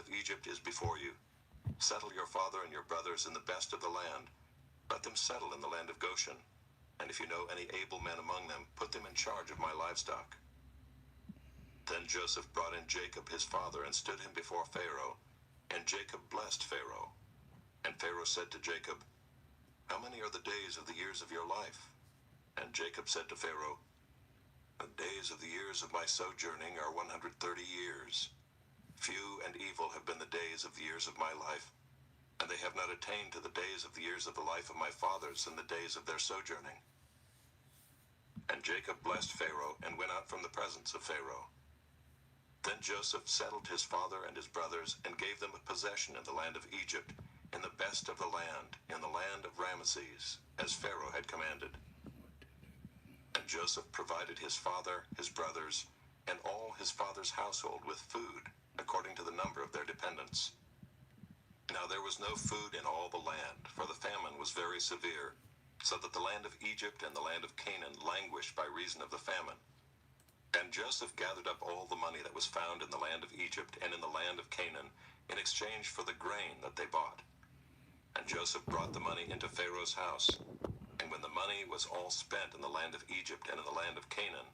of Egypt is before you. Settle your father and your brothers in the best of the land. Let them settle in the land of Goshen. And if you know any able men among them, put them in charge of my livestock." Then Joseph brought in Jacob his father and stood him before Pharaoh. And Jacob blessed Pharaoh. And Pharaoh said to Jacob, "How many are the days of the years of your life?" And Jacob said to Pharaoh, "The days of the years of my sojourning are 130 years. Few and evil have been the days of the years of my life, and they have not attained to the days of the years of the life of my fathers in the days of their sojourning." And Jacob blessed Pharaoh and went out from the presence of Pharaoh. Then Joseph settled his father and his brothers and gave them a possession in the land of Egypt, in the best of the land, in the land of Ramesses, as Pharaoh had commanded. And Joseph provided his father, his brothers, and all his father's household with food, according to the number of their dependents. Now there was no food in all the land, for the famine was very severe, so that the land of Egypt and the land of Canaan languished by reason of the famine. And Joseph gathered up all the money that was found in the land of Egypt and in the land of Canaan, in exchange for the grain that they bought. And Joseph brought the money into Pharaoh's house. And when the money was all spent in the land of Egypt and in the land of Canaan,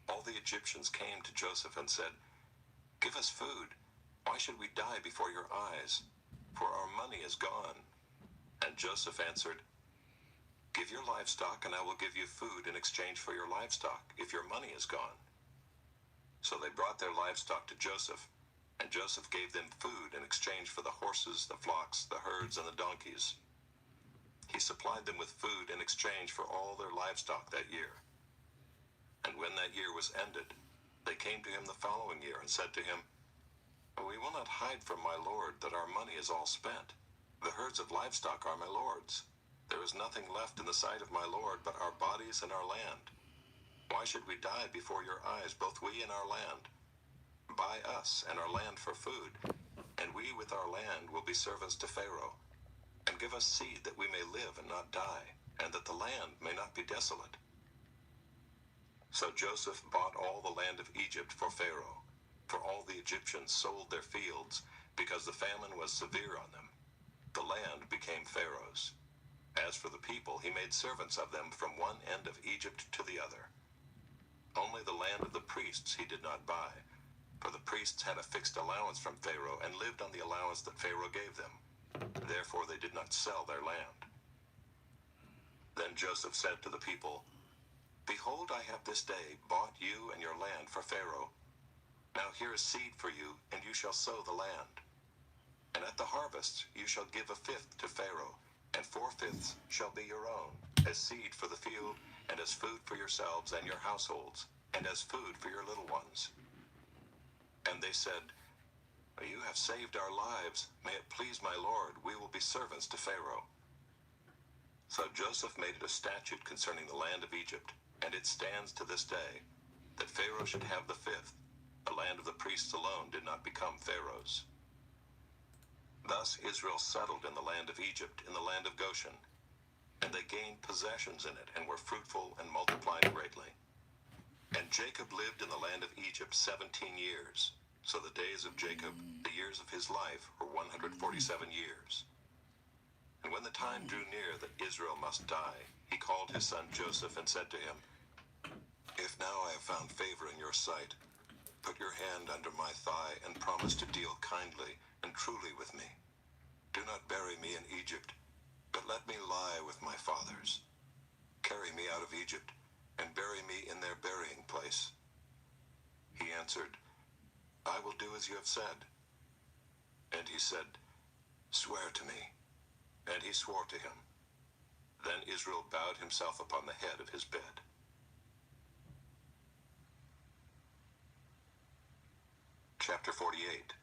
all the Egyptians came to Joseph and said, "Give us food. Why should we die before your eyes? For our money is gone." And Joseph answered, "Give your livestock, and I will give you food in exchange for your livestock, if your money is gone." So they brought their livestock to Joseph, and Joseph gave them food in exchange for the horses, the flocks, the herds, and the donkeys. He supplied them with food in exchange for all their livestock that year. And when that year was ended, they came to him the following year and said to him, "We will not hide from my lord that our money is all spent. The herds of livestock are my lord's. There is nothing left in the sight of my lord but our bodies and our land. Why should we die before your eyes, both we and our land? Buy us and our land for food, and we with our land will be servants to Pharaoh. And give us seed that we may live and not die, and that the land may not be desolate." So Joseph bought all the land of Egypt for Pharaoh, for all the Egyptians sold their fields, because the famine was severe on them. The land became Pharaoh's. As for the people, he made servants of them from one end of Egypt to the other. Only the land of the priests he did not buy, for the priests had a fixed allowance from Pharaoh and lived on the allowance that Pharaoh gave them. Therefore they did not sell their land. Then Joseph said to the people, "Behold, I have this day bought you and your land for Pharaoh. Now here is seed for you, and you shall sow the land. And at the harvest you shall give a fifth to Pharaoh, and 4/5 shall be your own, as seed for the field, and as food for yourselves and your households, and as food for your little ones." And they said, "You have saved our lives. May it please my lord, we will be servants to Pharaoh." So Joseph made it a statute concerning the land of Egypt, and it stands to this day, that Pharaoh should have the fifth. The land of the priests alone did not become Pharaoh's. Thus Israel settled in the land of Egypt, in the land of Goshen, and they gained possessions in it, and were fruitful and multiplied greatly. And Jacob lived in the land of Egypt 17 years. So the days of Jacob, the years of his life, were 147 years. And when the time drew near that Israel must die, he called his son Joseph and said to him, "If now I have found favor in your sight, put your hand under my thigh and promise to deal kindly and truly with me. Do not bury me in Egypt, but let me lie with my fathers. Carry me out of Egypt and bury me in their burying place." He answered, "I will do as you have said." And he said, "Swear to me." And he swore to him. Then Israel bowed himself upon the head of his bed. Chapter 48.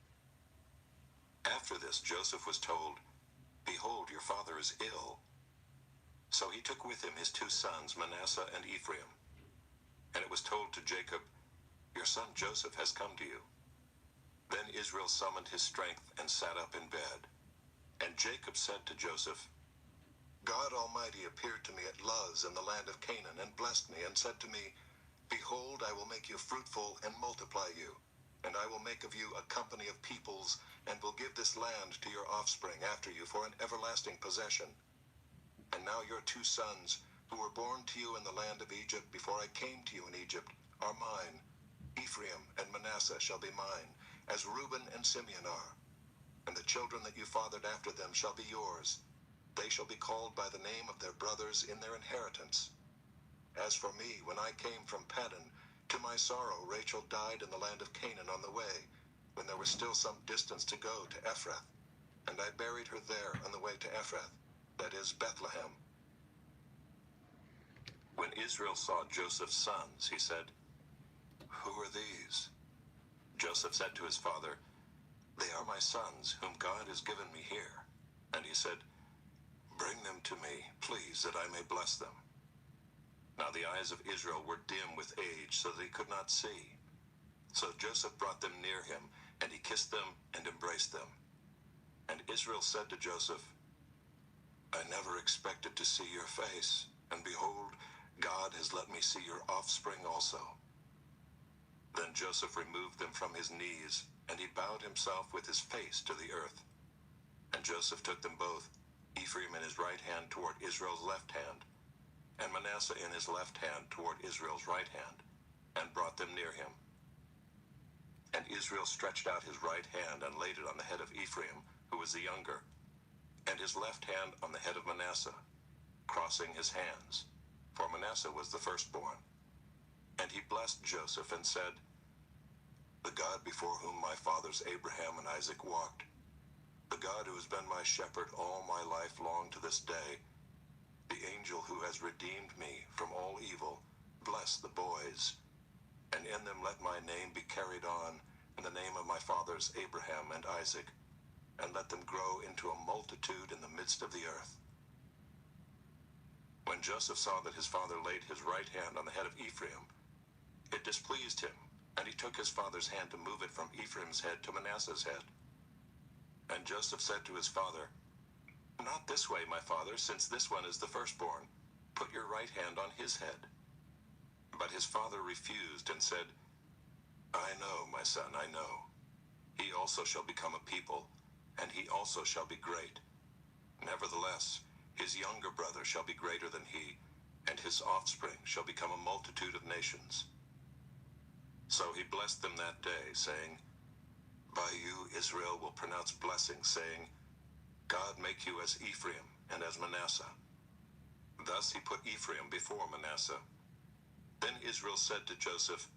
After this Joseph was told, "Behold, your father is ill." So he took with him his 2 sons, Manasseh and Ephraim. And it was told to Jacob, "Your son Joseph has come to you." Then Israel summoned his strength and sat up in bed. And Jacob said to Joseph, "God Almighty appeared to me at Luz in the land of Canaan and blessed me and said to me, 'Behold, I will make you fruitful and multiply you.' And I will make of you a company of peoples, and will give this land to your offspring after you for an everlasting possession. And now your 2 sons, who were born to you in the land of Egypt before I came to you in Egypt, are mine. Ephraim and Manasseh shall be mine, as Reuben and Simeon are. And the children that you fathered after them shall be yours. They shall be called by the name of their brothers in their inheritance. As for me, when I came from Paddan, to my sorrow Rachel died in the land of Canaan on the way, when there was still some distance to go to Ephrath. And I buried her there on the way to Ephrath, that is Bethlehem. When Israel saw Joseph's sons, he said, "Who are these?" Joseph said to his father, "They are my sons, whom God has given me here." And he said, "Bring them to me, please, that I may bless them." Now the eyes of Israel were dim with age, so that he could not see. So Joseph brought them near him, and he kissed them and embraced them. And Israel said to Joseph, "I never expected to see your face, and behold, God has let me see your offspring also." Then Joseph removed them from his knees, and he bowed himself with his face to the earth. And Joseph took them both, Ephraim in his right hand toward Israel's left hand, and Manasseh in his left hand toward Israel's right hand, and brought them near him. And Israel stretched out his right hand and laid it on the head of Ephraim, who was the younger, and his left hand on the head of Manasseh, crossing his hands, for Manasseh was the firstborn. And he blessed Joseph and said, "The God before whom my fathers Abraham and Isaac walked, the God who has been my shepherd all my life long to this day, the angel who has redeemed me from all evil, bless the boys, and in them let my name be carried on, in the name of my fathers Abraham and Isaac, and let them grow into a multitude in the midst of the earth." When Joseph saw that his father laid his right hand on the head of Ephraim, it displeased him, and he took his father's hand to move it from Ephraim's head to Manasseh's head. And Joseph said to his father, "Not this way, my father, since this one is the firstborn. Put your right hand on his head." But his father refused and said, "I know, my son, I know. He also shall become a people, and he also shall be great. Nevertheless, his younger brother shall be greater than he, and his offspring shall become a multitude of nations." So he blessed them that day, saying, "By you Israel will pronounce blessing, saying, God make you as Ephraim and as Manasseh." Thus he put Ephraim before Manasseh. Then Israel said to Joseph,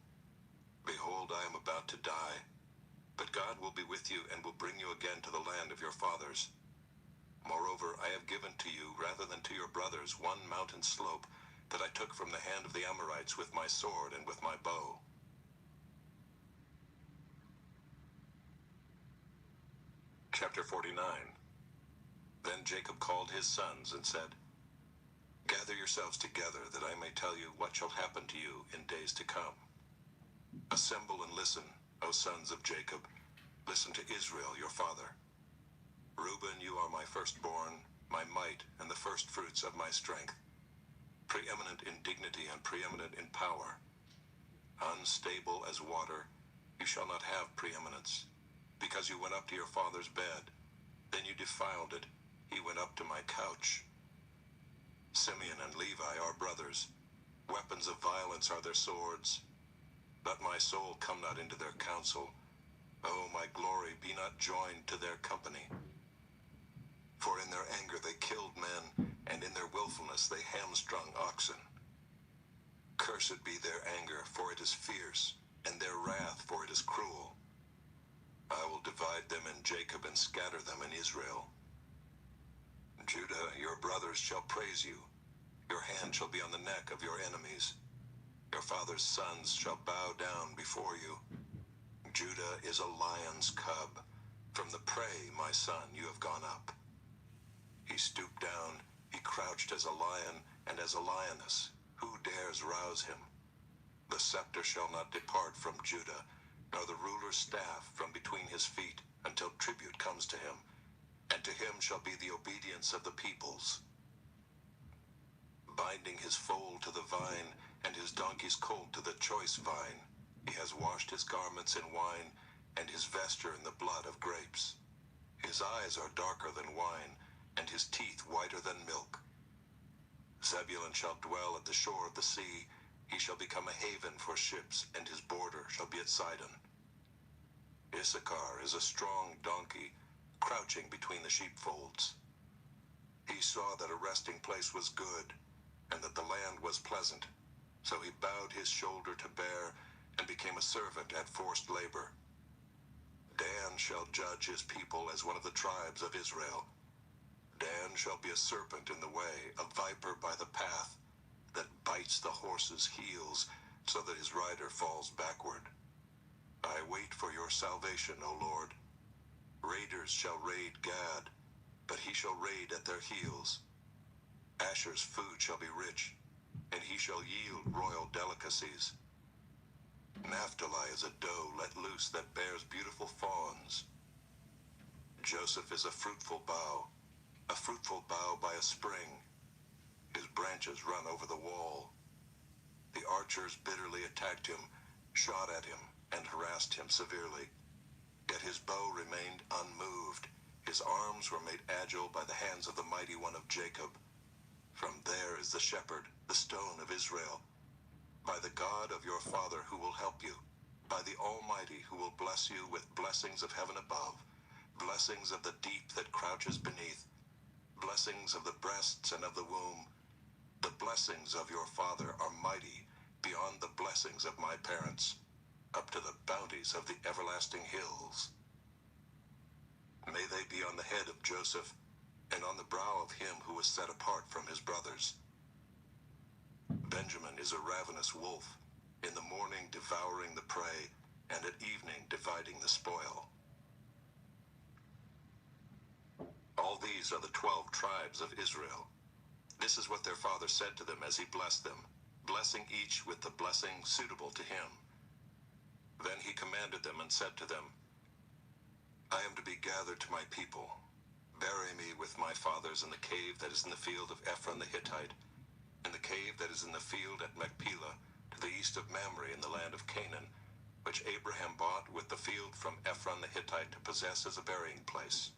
"Behold, I am about to die, but God will be with you and will bring you again to the land of your fathers. Moreover, I have given to you, rather than to your brothers, one mountain slope that I took from the hand of the Amorites with my sword and with my bow." Chapter 49. Then Jacob called his sons and said, "Gather yourselves together, that I may tell you what shall happen to you in days to come. Assemble and listen, O sons of Jacob. Listen to Israel, your father. Reuben, you are my firstborn, my might, and the firstfruits of my strength, preeminent in dignity and preeminent in power. Unstable as water, you shall not have preeminence, because you went up to your father's bed. Then you defiled it. He went up to my couch. Simeon and Levi are brothers. Weapons of violence are their swords. Let my soul come not into their counsel. O my glory, be not joined to their company. For in their anger they killed men, and in their willfulness they hamstrung oxen. Cursed be their anger, for it is fierce, and their wrath, for it is cruel. I will divide them in Jacob and scatter them in Israel. Judah, your brothers shall praise you. Your hand shall be on the neck of your enemies. Your father's sons shall bow down before you. Judah is a lion's cub. From the prey, my son, you have gone up. He stooped down, he crouched as a lion and as a lioness. Who dares rouse him? The scepter shall not depart from Judah, nor the ruler's staff from between his feet, until tribute comes to him, and to him shall be the obedience of the peoples. Binding his foal to the vine, and his donkey's colt to the choice vine. He has washed his garments in wine, and his vesture in the blood of grapes. His eyes are darker than wine, and his teeth whiter than milk. Zebulun shall dwell at the shore of the sea. He shall become a haven for ships, and his border shall be at Sidon. Issachar is a strong donkey, crouching between the sheepfolds. He saw that a resting place was good, and that the land was pleasant. So he bowed his shoulder to bear, and became a servant at forced labor. Dan shall judge his people as one of the tribes of Israel. Dan shall be a serpent in the way, a viper by the path, that bites the horse's heels, so that his rider falls backward. I wait for your salvation, O Lord. Raiders shall raid Gad, but he shall raid at their heels. Asher's food shall be rich, and he shall yield royal delicacies. Naphtali is a doe let loose that bears beautiful fawns. Joseph is a fruitful bough by a spring. His branches run over the wall. The archers bitterly attacked him, shot at him, and harassed him severely. Yet his bow remained unmoved. His arms were made agile by the hands of the mighty one of Jacob. From there is the shepherd, the stone of Israel. By the God of your father who will help you, by the Almighty who will bless you with blessings of heaven above, blessings of the deep that crouches beneath, blessings of the breasts and of the womb. The blessings of your father are mighty, beyond the blessings of my parents, up to the bounties of the everlasting hills. May they be on the head of Joseph, and on the brow of him who was set apart from his brothers. Benjamin is a ravenous wolf, in the morning devouring the prey, and at evening dividing the spoil. All these are the 12 tribes of Israel. This is what their father said to them as he blessed them, blessing each with the blessing suitable to him. Then he commanded them and said to them, I am to be gathered to my people. Bury me with my fathers in the cave that is in the field of Ephron the Hittite, in the cave that is in the field at Machpelah, to the east of Mamre in the land of Canaan, which Abraham bought with the field from Ephron the Hittite to possess as a burying place.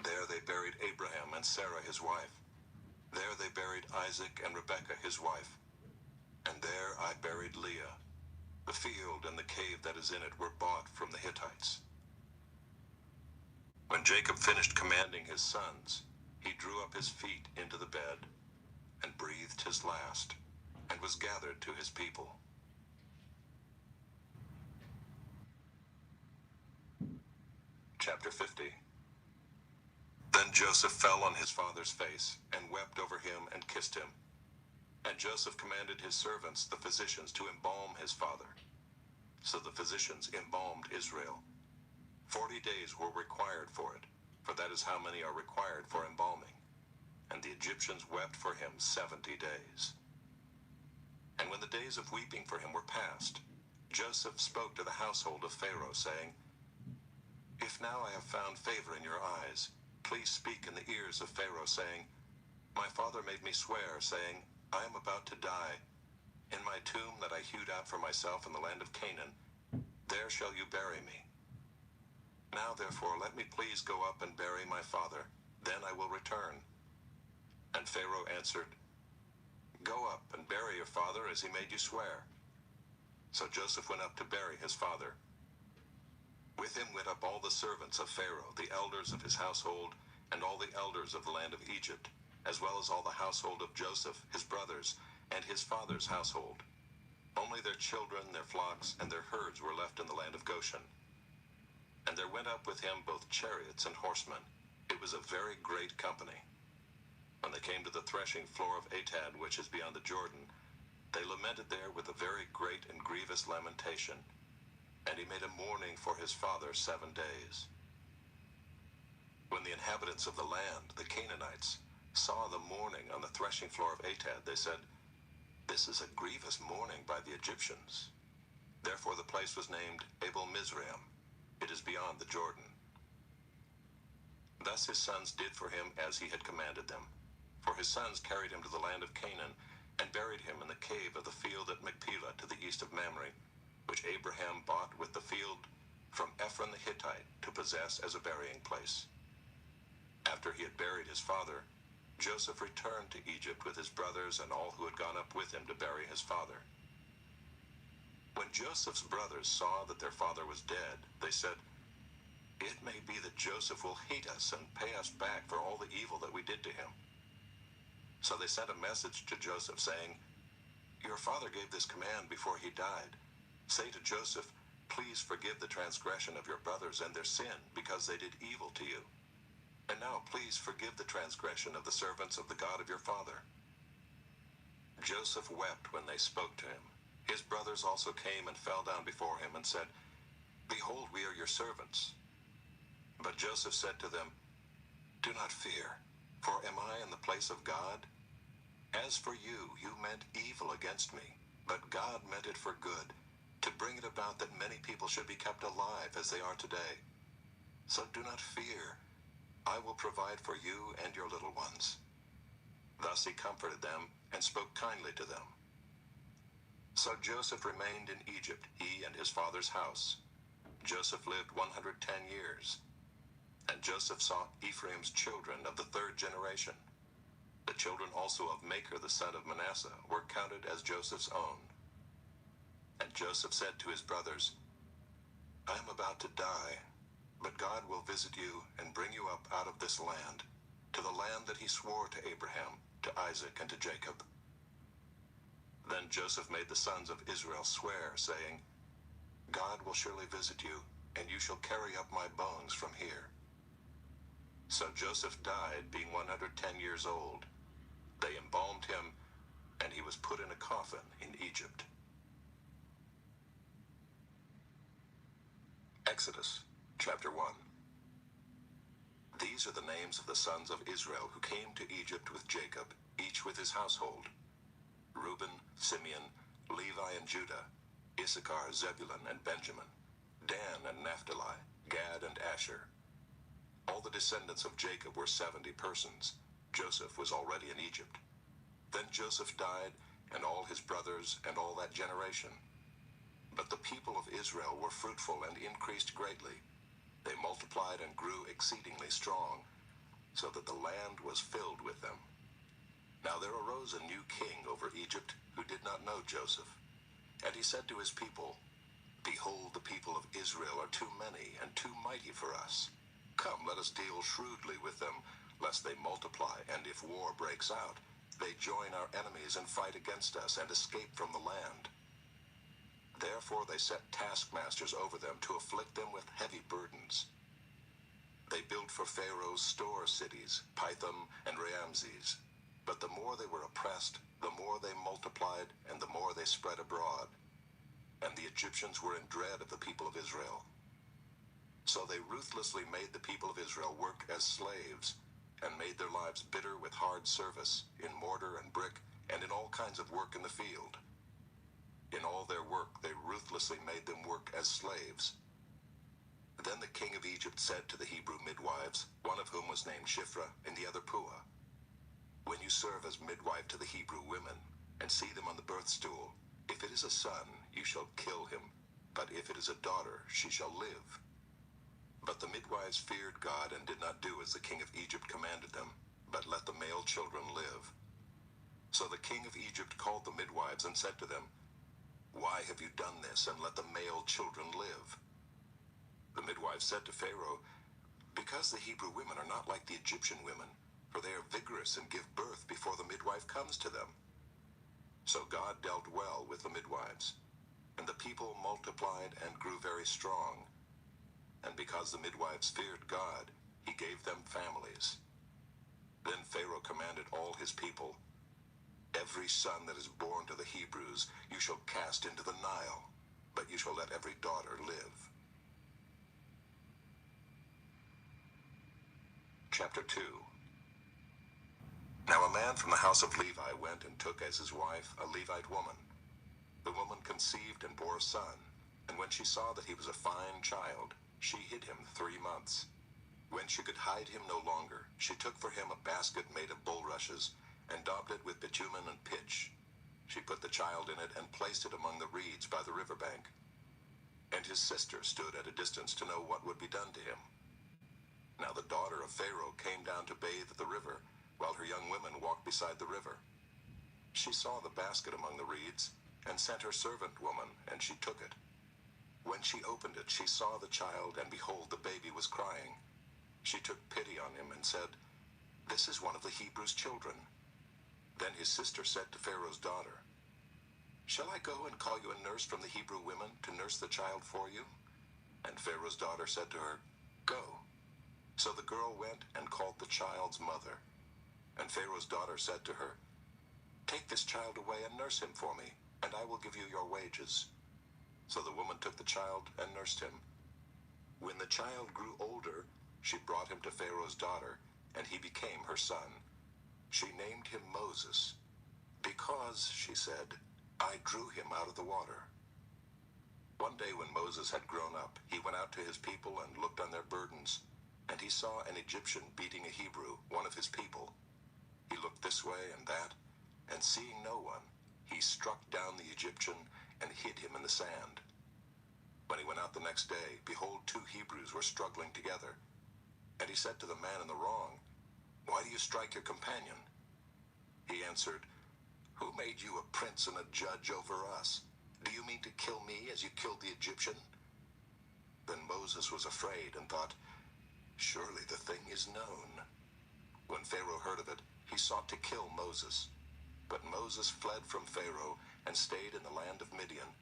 There they buried Abraham and Sarah his wife. There they buried Isaac and Rebekah his wife. And there I buried Leah. The field and the cave that is in it were bought from the Hittites. When Jacob finished commanding his sons, he drew up his feet into the bed, and breathed his last, and was gathered to his people. Chapter 50. Then Joseph fell on his father's face, and wept over him and kissed him. And Joseph commanded his servants, the physicians, to embalm his father. So the physicians embalmed Israel. 40 days were required for it, for that is how many are required for embalming. And the Egyptians wept for him 70 days. And when the days of weeping for him were past, Joseph spoke to the household of Pharaoh, saying, If now I have found favor in your eyes, please speak in the ears of Pharaoh, saying, My father made me swear, saying, I am about to die. In my tomb that I hewed out for myself in the land of Canaan, there shall you bury me. Now therefore let me please go up and bury my father, then I will return. And Pharaoh answered, Go up and bury your father as he made you swear. So Joseph went up to bury his father. With him went up all the servants of Pharaoh, the elders of his household, and all the elders of the land of Egypt, as well as all the household of Joseph, his brothers, and his father's household. Only their children, their flocks, and their herds were left in the land of Goshen. And there went up with him both chariots and horsemen. It was a very great company. When they came to the threshing floor of Atad, which is beyond the Jordan, they lamented there with a very great and grievous lamentation. And he made a mourning for his father 7 days. When the inhabitants of the land, the Canaanites, saw the mourning on the threshing floor of Atad, they said, This is a grievous mourning by the Egyptians. Therefore the place was named Abel Mizraim. It is beyond the Jordan. Thus his sons did for him as he had commanded them. For his sons carried him to the land of Canaan, and buried him in the cave of the field at Machpelah to the east of Mamre, which Abraham bought with the field from Ephron the Hittite to possess as a burying place. After he had buried his father, Joseph returned to Egypt with his brothers and all who had gone up with him to bury his father. When Joseph's brothers saw that their father was dead, they said, "It may be that Joseph will hate us and pay us back for all the evil that we did to him." So they sent a message to Joseph saying, "Your father gave this command before he died. Say to Joseph, 'Please forgive the transgression of your brothers and their sin, because they did evil to you. And now please forgive the transgression of the servants of the God of your father.'" Joseph wept when they spoke to him. His brothers also came and fell down before him and said, "Behold, we are your servants." But Joseph said to them, "Do not fear, for am I in the place of God? As for you, you meant evil against me, but God meant it for good, to bring it about that many people should be kept alive as they are today. So do not fear. I will provide for you and your little ones." Thus he comforted them and spoke kindly to them. So Joseph remained in Egypt, he and his father's house. Joseph lived 110 years. And Joseph saw Ephraim's children of the third generation. The children also of Machir the son of Manasseh were counted as Joseph's own. And Joseph said to his brothers, "I am about to die, but God will visit you and bring you up out of this land, to the land that he swore to Abraham, to Isaac, and to Jacob." Then Joseph made the sons of Israel swear, saying, "God will surely visit you, and you shall carry up my bones from here." So Joseph died, being 110 years old. They embalmed him, and he was put in a coffin in Egypt. Exodus, chapter 1. These are the names of the sons of Israel who came to Egypt with Jacob, each with his household: Reuben, Simeon, Levi and Judah, Issachar, Zebulun and Benjamin, Dan and Naphtali, Gad and Asher. All the descendants of Jacob were 70 persons. Joseph was already in Egypt. Then Joseph died, and all his brothers, and all that generation. But the people of Israel were fruitful and increased greatly. They multiplied and grew exceedingly strong, so that the land was filled with them. Now there arose a new king over Egypt, who did not know Joseph. And he said to his people, "Behold, the people of Israel are too many and too mighty for us. Come, let us deal shrewdly with them, lest they multiply, and if war breaks out, they join our enemies and fight against us and escape from the land." Therefore they set taskmasters over them to afflict them with heavy burdens. They built for Pharaoh store cities, Pithom and Raamses. But the more they were oppressed, the more they multiplied, and the more they spread abroad. And the Egyptians were in dread of the people of Israel. So they ruthlessly made the people of Israel work as slaves, and made their lives bitter with hard service, in mortar and brick, and in all kinds of work in the field. In all their work they ruthlessly made them work as slaves. Then the king of Egypt said to the Hebrew midwives, one of whom was named Shiphrah and the other Puah, "When you serve as midwife to the Hebrew women, and see them on the birth stool, if it is a son, you shall kill him, but if it is a daughter, she shall live." But the midwives feared God and did not do as the king of Egypt commanded them, but let the male children live. So the king of Egypt called the midwives and said to them, "Why have you done this and let the male children live?" The midwives said to Pharaoh, "Because the Hebrew women are not like the Egyptian women, for they are vigorous and give birth before the midwife comes to them." So God dealt well with the midwives, and the people multiplied and grew very strong. And because the midwives feared God, he gave them families. Then Pharaoh commanded all his people, "Every son that is born to the Hebrews you shall cast into the Nile, but you shall let every daughter live." Chapter 2. Now a man from the house of Levi went and took as his wife a Levite woman. The woman conceived and bore a son, and when she saw that he was a fine child, she hid him 3 months. When she could hide him no longer, she took for him a basket made of bulrushes, and daubed it with bitumen and pitch. She put the child in it and placed it among the reeds by the riverbank. And his sister stood at a distance to know what would be done to him. Now the daughter of Pharaoh came down to bathe at the river, while her young women walked beside the river. She saw the basket among the reeds, and sent her servant woman, and she took it. When she opened it, she saw the child, and behold, the baby was crying. She took pity on him and said, "This is one of the Hebrews' children." Then his sister said to Pharaoh's daughter, "Shall I go and call you a nurse from the Hebrew women to nurse the child for you?" And Pharaoh's daughter said to her, "Go." So the girl went and called the child's mother. And Pharaoh's daughter said to her, "Take this child away and nurse him for me, and I will give you your wages." So the woman took the child and nursed him. When the child grew older, she brought him to Pharaoh's daughter, and he became her son. She named him Moses, because, she said, "I drew him out of the water." One day when Moses had grown up, he went out to his people and looked on their burdens, and he saw an Egyptian beating a Hebrew, one of his people. He looked this way and that, and seeing no one, he struck down the Egyptian and hid him in the sand. When he went out the next day, behold, 2 Hebrews were struggling together. And he said to the man in the wrong, "Why do you strike your companion?" He answered, "Who made you a prince and a judge over us? Do you mean to kill me as you killed the Egyptian?" Then Moses was afraid and thought, "Surely the thing is known." When Pharaoh heard of it, he sought to kill Moses. But Moses fled from Pharaoh and stayed in the land of Midian,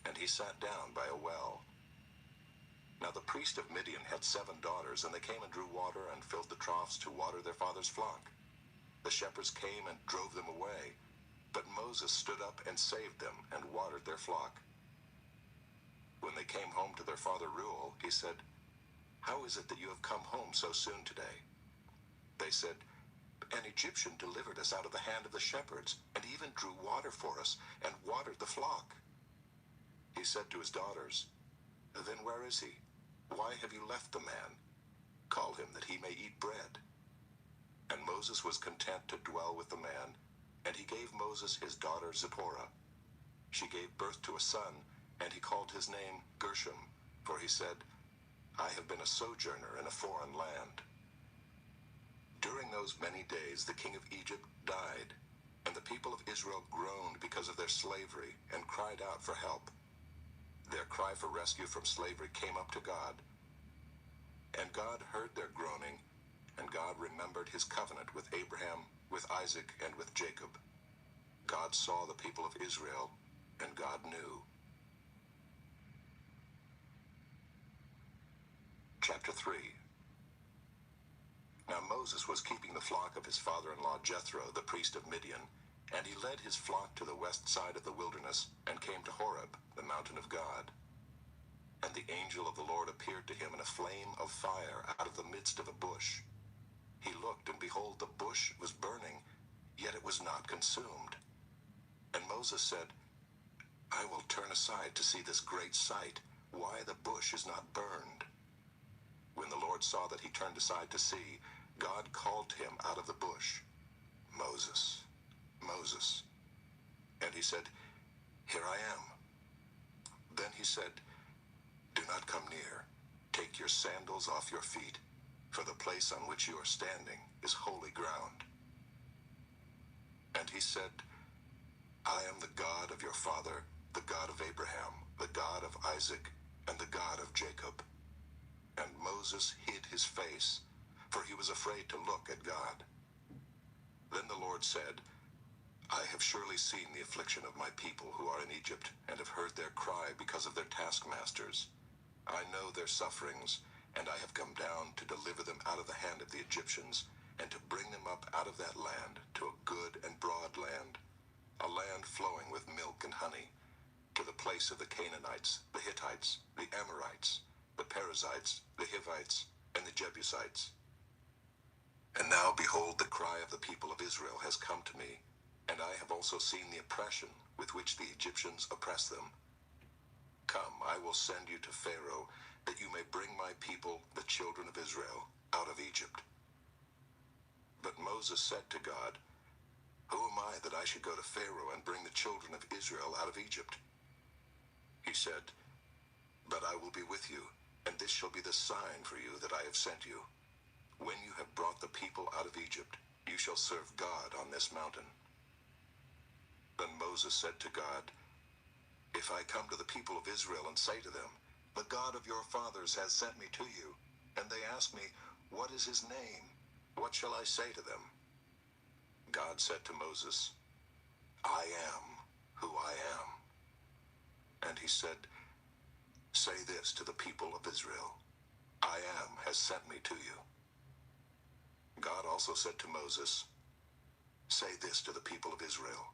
and he sat down by a well. Now the priest of Midian had 7 daughters, and they came and drew water and filled the troughs to water their father's flock. The shepherds came and drove them away, but Moses stood up and saved them and watered their flock. When they came home to their father Reuel, he said, "How is it that you have come home so soon today?" They said, "An Egyptian delivered us out of the hand of the shepherds, and even drew water for us, and watered the flock." He said to his daughters, "Then where is he? Why have you left the man? Call him that he may eat bread." And Moses was content to dwell with the man, and he gave Moses his daughter Zipporah. She gave birth to a son, and he called his name Gershom, for he said, "I have been a sojourner in a foreign land." During those many days the king of Egypt died, and the people of Israel groaned because of their slavery and cried out for help. Their cry for rescue from slavery came up to God. And God heard their groaning, and God remembered his covenant with Abraham, with Isaac, and with Jacob. God saw the people of Israel, and God knew. Chapter 3. Now Moses was keeping the flock of his father-in-law Jethro, the priest of Midian, and he led his flock to the west side of the wilderness, and came to Horeb, the mountain of God. And the angel of the Lord appeared to him in a flame of fire out of the midst of a bush. He looked, and behold, the bush was burning, yet it was not consumed. And Moses said, "I will turn aside to see this great sight, why the bush is not burned." When the Lord saw that he turned aside to see, God called to him out of the bush, "Moses, Moses." And he said, "Here I am." Then he said, "Do not come near. Take your sandals off your feet, for the place on which you are standing is holy ground." And he said, "I am the God of your father, the God of Abraham, the God of Isaac, and the God of Jacob." And Moses hid his face, for he was afraid to look at God. Then the Lord said, "I have surely seen the affliction of my people who are in Egypt, and have heard their cry because of their taskmasters. I know their sufferings, and I have come down to deliver them out of the hand of the Egyptians, and to bring them up out of that land to a good and broad land, a land flowing with milk and honey, to the place of the Canaanites, the Hittites, the Amorites, the Perizzites, the Hivites, and the Jebusites. And now, behold, the cry of the people of Israel has come to me, and I have also seen the oppression with which the Egyptians oppress them. Come, I will send you to Pharaoh, that you may bring my people, the children of Israel, out of Egypt." But Moses said to God, Who am I that I should go to Pharaoh and bring the children of Israel out of Egypt? He said, But I will be with you, and this shall be the sign for you that I have sent you. When you have brought the people out of Egypt, you shall serve God on this mountain. Then Moses said to God, If I come to the people of Israel and say to them, The God of your fathers has sent me to you, and they ask me, What is his name? What shall I say to them? God said to Moses, I am who I am. And he said, Say this to the people of Israel, I am has sent me to you. God also said to Moses, Say this to the people of Israel,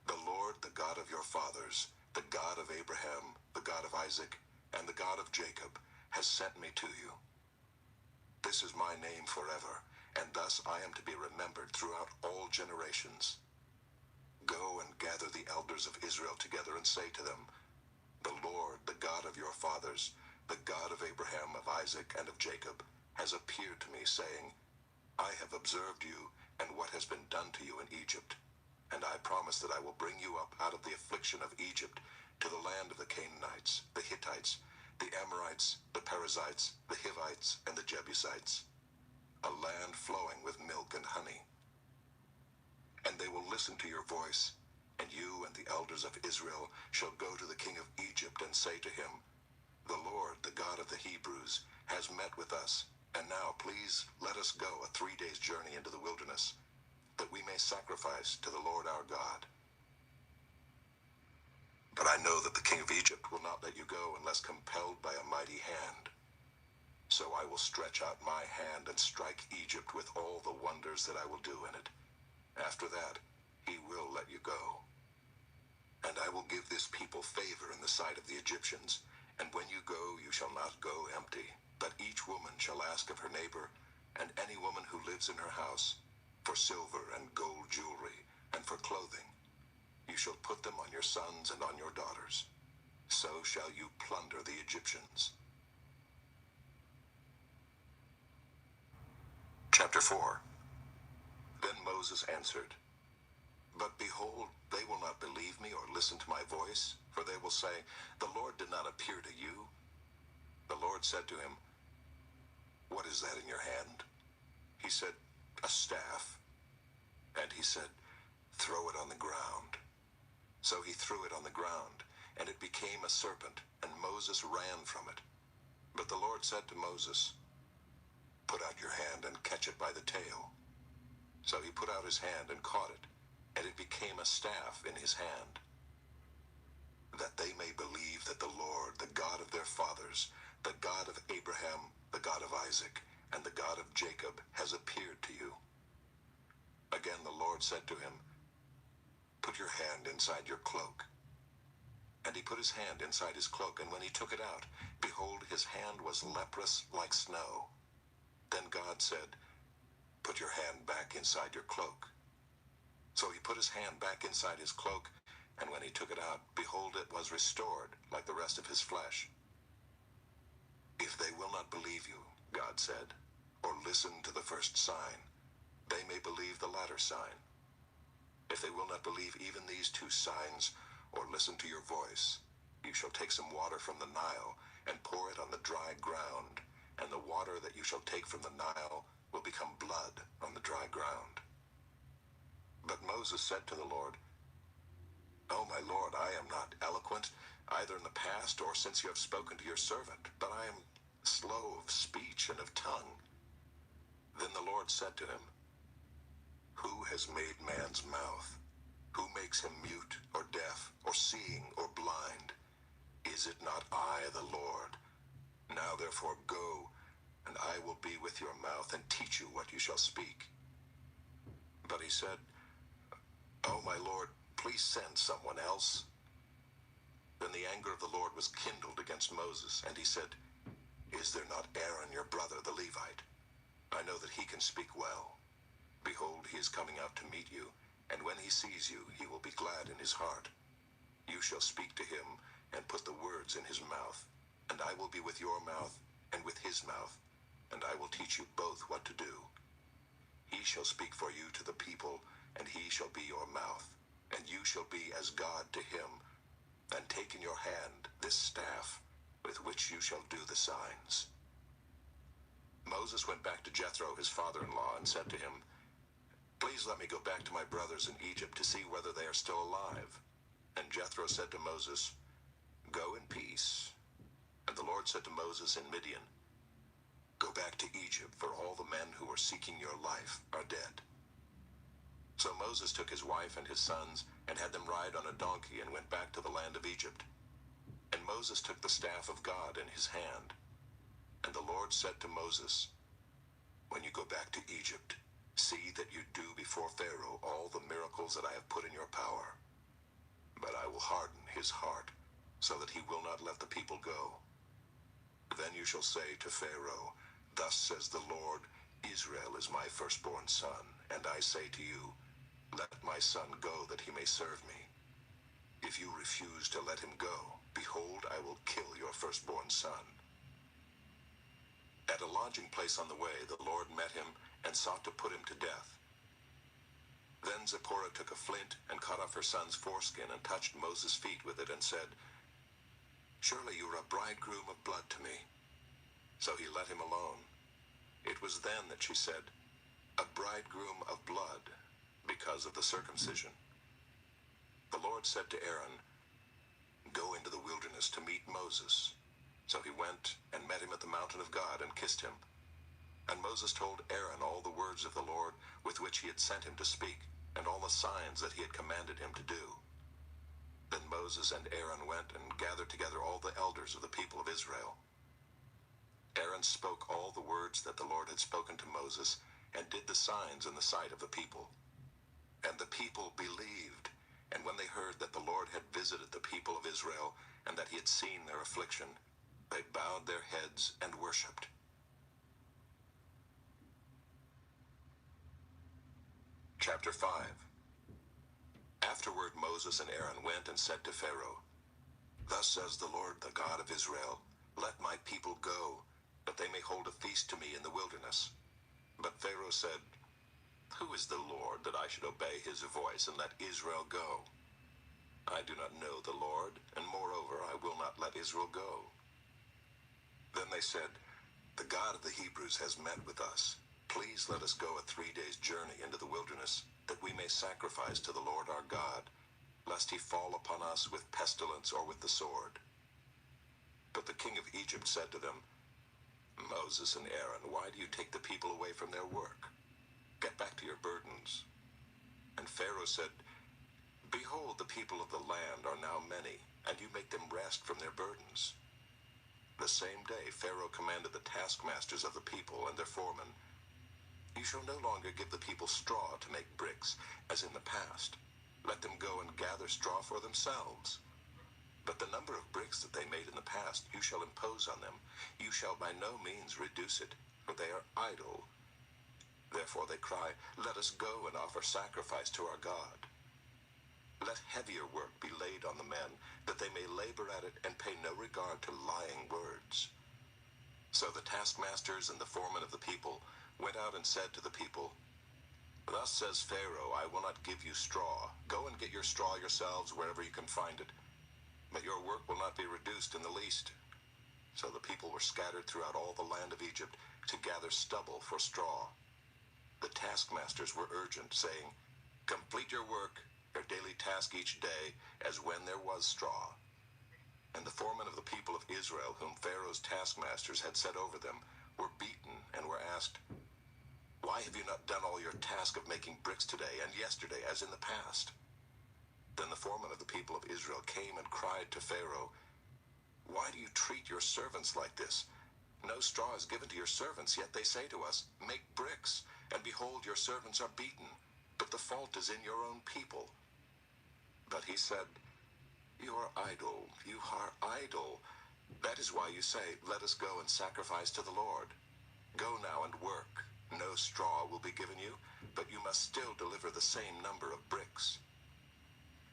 The Lord, the God of your fathers, the God of Abraham, the God of Isaac, and the God of Jacob, has sent me to you. This is my name forever, and thus I am to be remembered throughout all generations. Go and gather the elders of Israel together and say to them, The Lord, the God of your fathers, the God of Abraham, of Isaac, and of Jacob, has appeared to me, saying, I have observed you and what has been done to you in Egypt, and I promise that I will bring you up out of the affliction of Egypt to the land of the Canaanites, the Hittites, the Amorites, the Perizzites, the Hivites, and the Jebusites, a land flowing with milk and honey. And they will listen to your voice, and you and the elders of Israel shall go to the king of Egypt and say to him, The Lord, the God of the Hebrews, has met with us, and now please let us go a 3 days' journey into the wilderness, that we may sacrifice to the Lord our God. But I know that the king of Egypt will not let you go unless compelled by a mighty hand. So I will stretch out my hand and strike Egypt with all the wonders that I will do in it. After that, he will let you go. And I will give this people favor in the sight of the Egyptians, and when you go, you shall not go empty, but each woman shall ask of her neighbor, and any woman who lives in her house, for silver and gold jewelry, and for clothing. You shall put them on your sons and on your daughters. So shall you plunder the Egyptians. Chapter 4. Then Moses answered, But behold, they will not believe me or listen to my voice, for they will say, The Lord did not appear to you. The Lord said to him, What is that in your hand? He said, A staff. And he said, Throw it on the ground. So he threw it on the ground, and it became a serpent, and Moses ran from it. But the Lord said to Moses, Put out your hand and catch it by the tail. So he put out his hand and caught it, and it became a staff in his hand, that they may believe that the Lord, the God of their fathers, the God of Abraham, the God of Isaac, and the God of Jacob, has appeared to you. Again the Lord said to him, Put your hand inside your cloak. And he put his hand inside his cloak, and when he took it out, behold, his hand was leprous like snow. Then God said, Put your hand back inside your cloak. So he put his hand back inside his cloak, and when he took it out, behold, it was restored like the rest of his flesh. If they will not believe you, God said, or listen to the first sign, they may believe the latter sign. If they will not believe even these 2 signs, or listen to your voice, you shall take some water from the Nile and pour it on the dry ground, and the water that you shall take from the Nile will become blood on the dry ground. But Moses said to the Lord, Oh, my Lord, I am not eloquent, either in the past or since you have spoken to your servant, but I am slow of speech and of tongue. Then the Lord said to him, Who has made man's mouth? Who makes him mute or deaf or seeing or blind? Is it not I, the Lord? Now therefore go, and I will be with your mouth and teach you what you shall speak. But he said, Oh, my Lord, please send someone else. Then the anger of the Lord was kindled against Moses, and he said, Is there not Aaron your brother, the Levite? I know that he can speak well. Behold, he is coming out to meet you, and when he sees you, he will be glad in his heart. You shall speak to him, and put the words in his mouth, and I will be with your mouth, and with his mouth, and I will teach you both what to do. He shall speak for you to the people, and he shall be your mouth, and you shall be as God to him. And take in your hand this staff, with which you shall do the signs. Moses went back to Jethro, his father-in-law, and said to him, Please let me go back to my brothers in Egypt to see whether they are still alive. And Jethro said to Moses, Go in peace. And the Lord said to Moses in Midian, Go back to Egypt, for all the men who are seeking your life are dead. So Moses took his wife and his sons, and had them ride on a donkey, and went back to the land of Egypt. And Moses took the staff of God in his hand. And the Lord said to Moses, When you go back to Egypt, see that you do before Pharaoh all the miracles that I have put in your power. But I will harden his heart, so that he will not let the people go. Then you shall say to Pharaoh, Thus says the Lord, Israel is my firstborn son, and I say to you, Let my son go, that he may serve me. If you refuse to let him go, behold, I will kill your firstborn son. At a lodging place on the way, the Lord met him, and sought to put him to death. Then Zipporah took a flint, and cut off her son's foreskin, and touched Moses' feet with it, and said, Surely you are a bridegroom of blood to me. So he let him alone. It was then that she said, A bridegroom of blood, because of the circumcision. The Lord said to Aaron, Go into the wilderness to meet Moses. So he went and met him at the mountain of God, and kissed him. And Moses told Aaron all the words of the Lord with which he had sent him to speak, and all the signs that he had commanded him to do. Then Moses and Aaron went and gathered together all the elders of the people of Israel. Aaron spoke all the words that the Lord had spoken to Moses, and did the signs in the sight of the people. And the people believed, and when they heard that the Lord had visited the people of Israel, and that he had seen their affliction, they bowed their heads and worshipped. Chapter 5. Afterward Moses and Aaron went and said to Pharaoh, Thus says the Lord, the God of Israel, Let my people go, that they may hold a feast to me in the wilderness. But Pharaoh said, Who is the Lord, that I should obey his voice and let Israel go? I do not know the Lord, and moreover I will not let Israel go. Then they said, The God of the Hebrews has met with us. Please let us go a 3 days' journey into the wilderness, that we may sacrifice to the Lord our God, lest he fall upon us with pestilence or with the sword. But the king of Egypt said to them, Moses and Aaron, why do you take the people away from their work? Get back to your burdens. And Pharaoh said, Behold, the people of the land are now many, and you make them rest from their burdens. The same day Pharaoh commanded the taskmasters of the people and their foremen, You shall no longer give the people straw to make bricks, as in the past. Let them go and gather straw for themselves. But the number of bricks that they made in the past you shall impose on them. You shall by no means reduce it, for they are idle. Therefore they cry, Let us go and offer sacrifice to our God. Let heavier work be laid on the men, that they may labor at it and pay no regard to lying words. So the taskmasters and the foremen of the people went out and said to the people, Thus says Pharaoh, I will not give you straw. Go and get your straw yourselves wherever you can find it. But your work will not be reduced in the least. So the people were scattered throughout all the land of Egypt to gather stubble for straw. The taskmasters were urgent, saying, Complete your work, your daily task each day, as when there was straw. And the foremen of the people of Israel, whom Pharaoh's taskmasters had set over them, were beaten and were asked, Why have you not done all your task of making bricks today and yesterday as in the past? Then the foreman of the people of Israel came and cried to Pharaoh, Why do you treat your servants like this? No straw is given to your servants, yet they say to us, Make bricks, and behold, your servants are beaten, but the fault is in your own people. But he said, You are idle, you are idle. That is why you say, Let us go and sacrifice to the Lord. Go now and work. No straw will be given you, but you must still deliver the same number of bricks.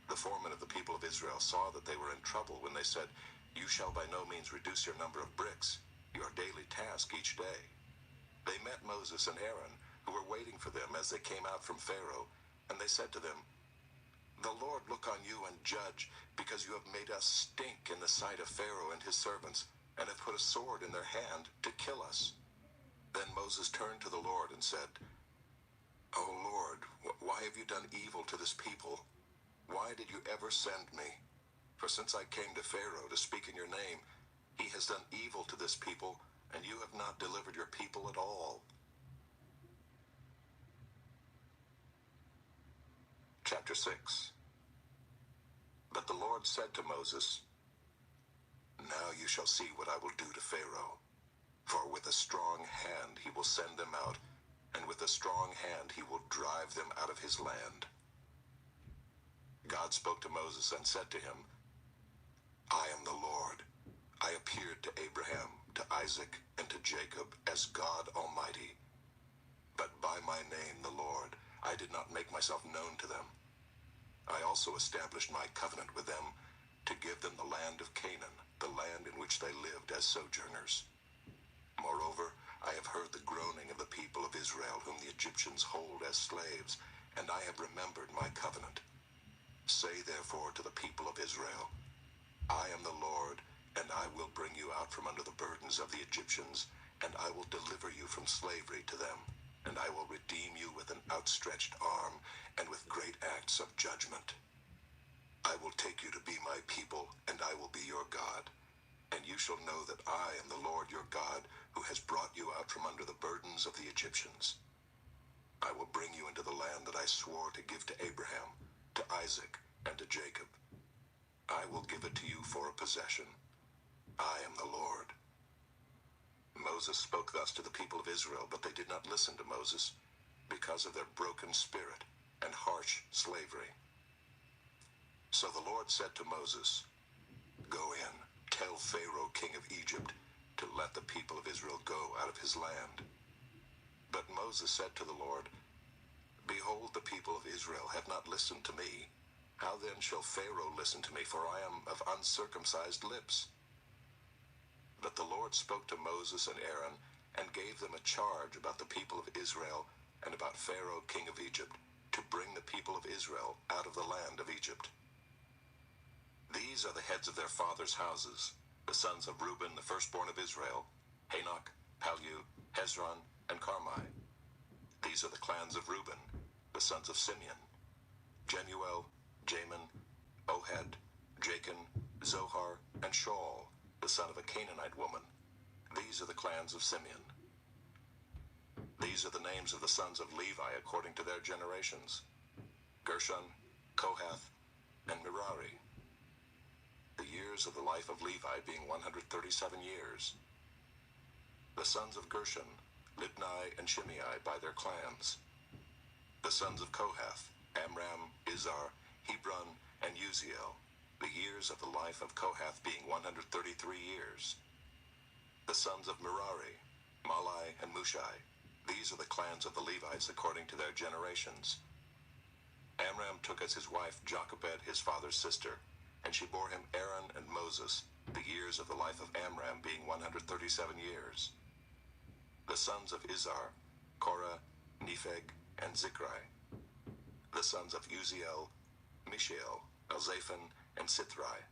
The foremen of the people of Israel saw that they were in trouble when they said, You shall by no means reduce your number of bricks, your daily task each day. They met Moses and Aaron, who were waiting for them as they came out from Pharaoh, And they said to them, "The Lord look on you and judge, because you have made us stink in the sight of Pharaoh and his servants, and have put a sword in their hand to kill us." Then Moses turned to the Lord and said, "O Lord, why have you done evil to this people? Why did you ever send me? For since I came to Pharaoh to speak in your name, he has done evil to this people, and you have not delivered your people at all." Chapter 6. But the Lord said to Moses, "Now you shall see what I will do to Pharaoh. For with a strong hand he will send them out, and with a strong hand he will drive them out of his land." God spoke to Moses and said to him, "I am the Lord. I appeared to Abraham, to Isaac, and to Jacob as God Almighty. But by my name, the Lord, I did not make myself known to them. I also established my covenant with them to give them the land of Canaan, the land in which they lived as sojourners. Moreover, I have heard the groaning of the people of Israel, whom the Egyptians hold as slaves, and I have remembered my covenant. Say therefore to the people of Israel, I am the Lord, and I will bring you out from under the burdens of the Egyptians, and I will deliver you from slavery to them, and I will redeem you with an outstretched arm and with great acts of judgment. I will take you to be my people, and I will be your God. And you shall know that I am the Lord your God, who has brought you out from under the burdens of the Egyptians. I will bring you into the land that I swore to give to Abraham, to Isaac, and to Jacob. I will give it to you for a possession. I am the Lord." Moses spoke thus to the people of Israel, but they did not listen to Moses, because of their broken spirit and harsh slavery. So the Lord said to Moses, "Go in, tell Pharaoh king of Egypt to let the people of Israel go out of his land." But Moses said to the Lord, "Behold, the people of Israel have not listened to me. How then shall Pharaoh listen to me, for I am of uncircumcised lips?" But the Lord spoke to Moses and Aaron, and gave them a charge about the people of Israel and about Pharaoh king of Egypt, to bring the people of Israel out of the land of Egypt. These are the heads of their fathers' houses, the sons of Reuben, the firstborn of Israel, Hanok, Palu, Hezron, and Carmi. These are the clans of Reuben, the sons of Simeon, Jemuel, Jamin, Ohad, Jachin, Zohar, and Shaul, the son of a Canaanite woman. These are the clans of Simeon. These are the names of the sons of Levi according to their generations: Gershon, Kohath, and Merari. The years of the life of Levi being 137 years. The sons of Gershon, Libni and Shimei by their clans. The sons of Kohath, Amram, Izhar, Hebron, and Uziel. The years of the life of Kohath being 133 years. The sons of Merari, Malai and Mushai. These are the clans of the Levites according to their generations. Amram took as his wife Jochebed, his father's sister, and she bore him Aaron and Moses, the years of the life of Amram being 137 years. The sons of Izhar, Korah, Nepheg, and Zichri. The sons of Uziel, Mishael, Elzaphan, and Sithri.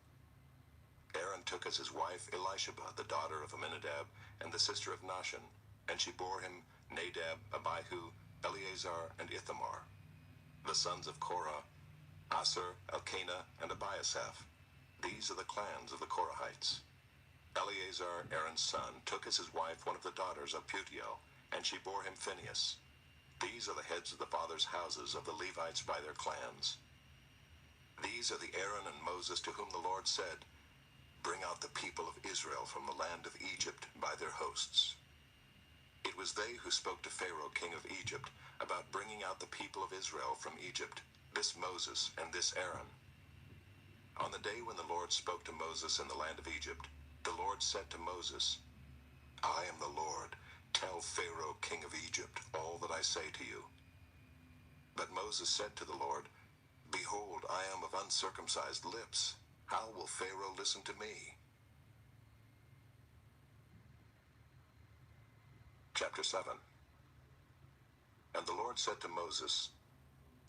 Aaron took as his wife Elisheba, the daughter of Amminadab, and the sister of Nahshon, and she bore him Nadab, Abihu, Eleazar, and Ithamar. The sons of Korah, Asher, Elkanah, and Abiasaph. These are the clans of the Korahites. Eleazar, Aaron's son, took as his wife one of the daughters of Putiel, and she bore him Phinehas. These are the heads of the fathers' houses of the Levites by their clans. These are the Aaron and Moses to whom the Lord said, "Bring out the people of Israel from the land of Egypt by their hosts." It was they who spoke to Pharaoh king of Egypt about bringing out the people of Israel from Egypt, this Moses and this Aaron. On the day when the Lord spoke to Moses in the land of Egypt, the Lord said to Moses, "I am the Lord. Tell Pharaoh king of Egypt all that I say to you." But Moses said to the Lord, "Behold, I am of uncircumcised lips. How will Pharaoh listen to me?" Chapter 7. And the Lord said to Moses,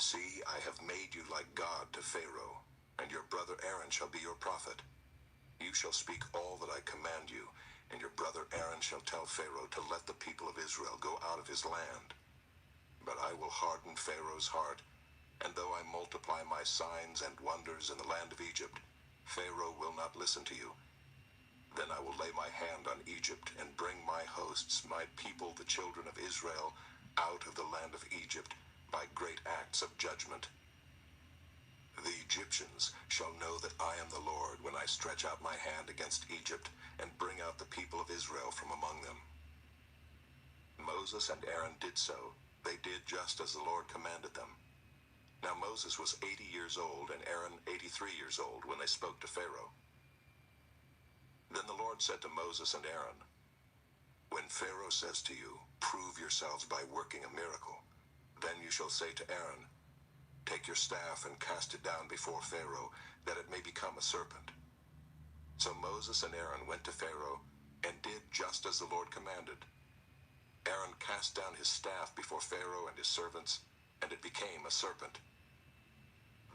See, I have made you like God to Pharaoh, and your brother Aaron shall be your prophet. You shall speak all that I command you, and your brother Aaron shall tell Pharaoh to let the people of Israel go out of his land. But I will harden Pharaoh's heart, and though I multiply my signs and wonders in the land of Egypt, Pharaoh will not listen to you. Then I will lay my hand on Egypt and bring my hosts, my people, the children of Israel, out of the land of Egypt by great acts of judgment. The Egyptians shall know that I am the Lord when I stretch out my hand against Egypt and bring out the people of Israel from among them. Moses and Aaron did so. They did just as the Lord commanded them. Now Moses was 80 years old and Aaron 83 years old when they spoke to Pharaoh. Then the Lord said to Moses and Aaron, "When Pharaoh says to you, 'Prove yourselves by working a miracle,' then you shall say to Aaron, 'Take your staff and cast it down before Pharaoh, that it may become a serpent.'" So Moses and Aaron went to Pharaoh and did just as the Lord commanded. Aaron cast down his staff before Pharaoh and his servants, and it became a serpent.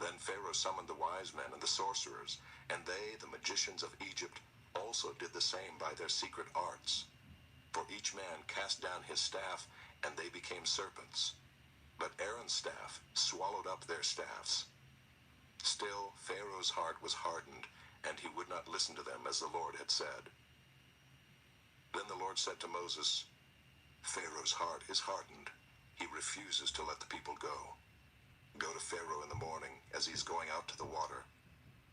Then Pharaoh summoned the wise men and the sorcerers, and they, the magicians of Egypt, also did the same by their secret arts. For each man cast down his staff, and they became serpents. But Aaron's staff swallowed up their staffs. Still, Pharaoh's heart was hardened, and he would not listen to them as the Lord had said. Then the Lord said to Moses, "Pharaoh's heart is hardened. He refuses to let the people go. Go to Pharaoh in the morning as he is going out to the water.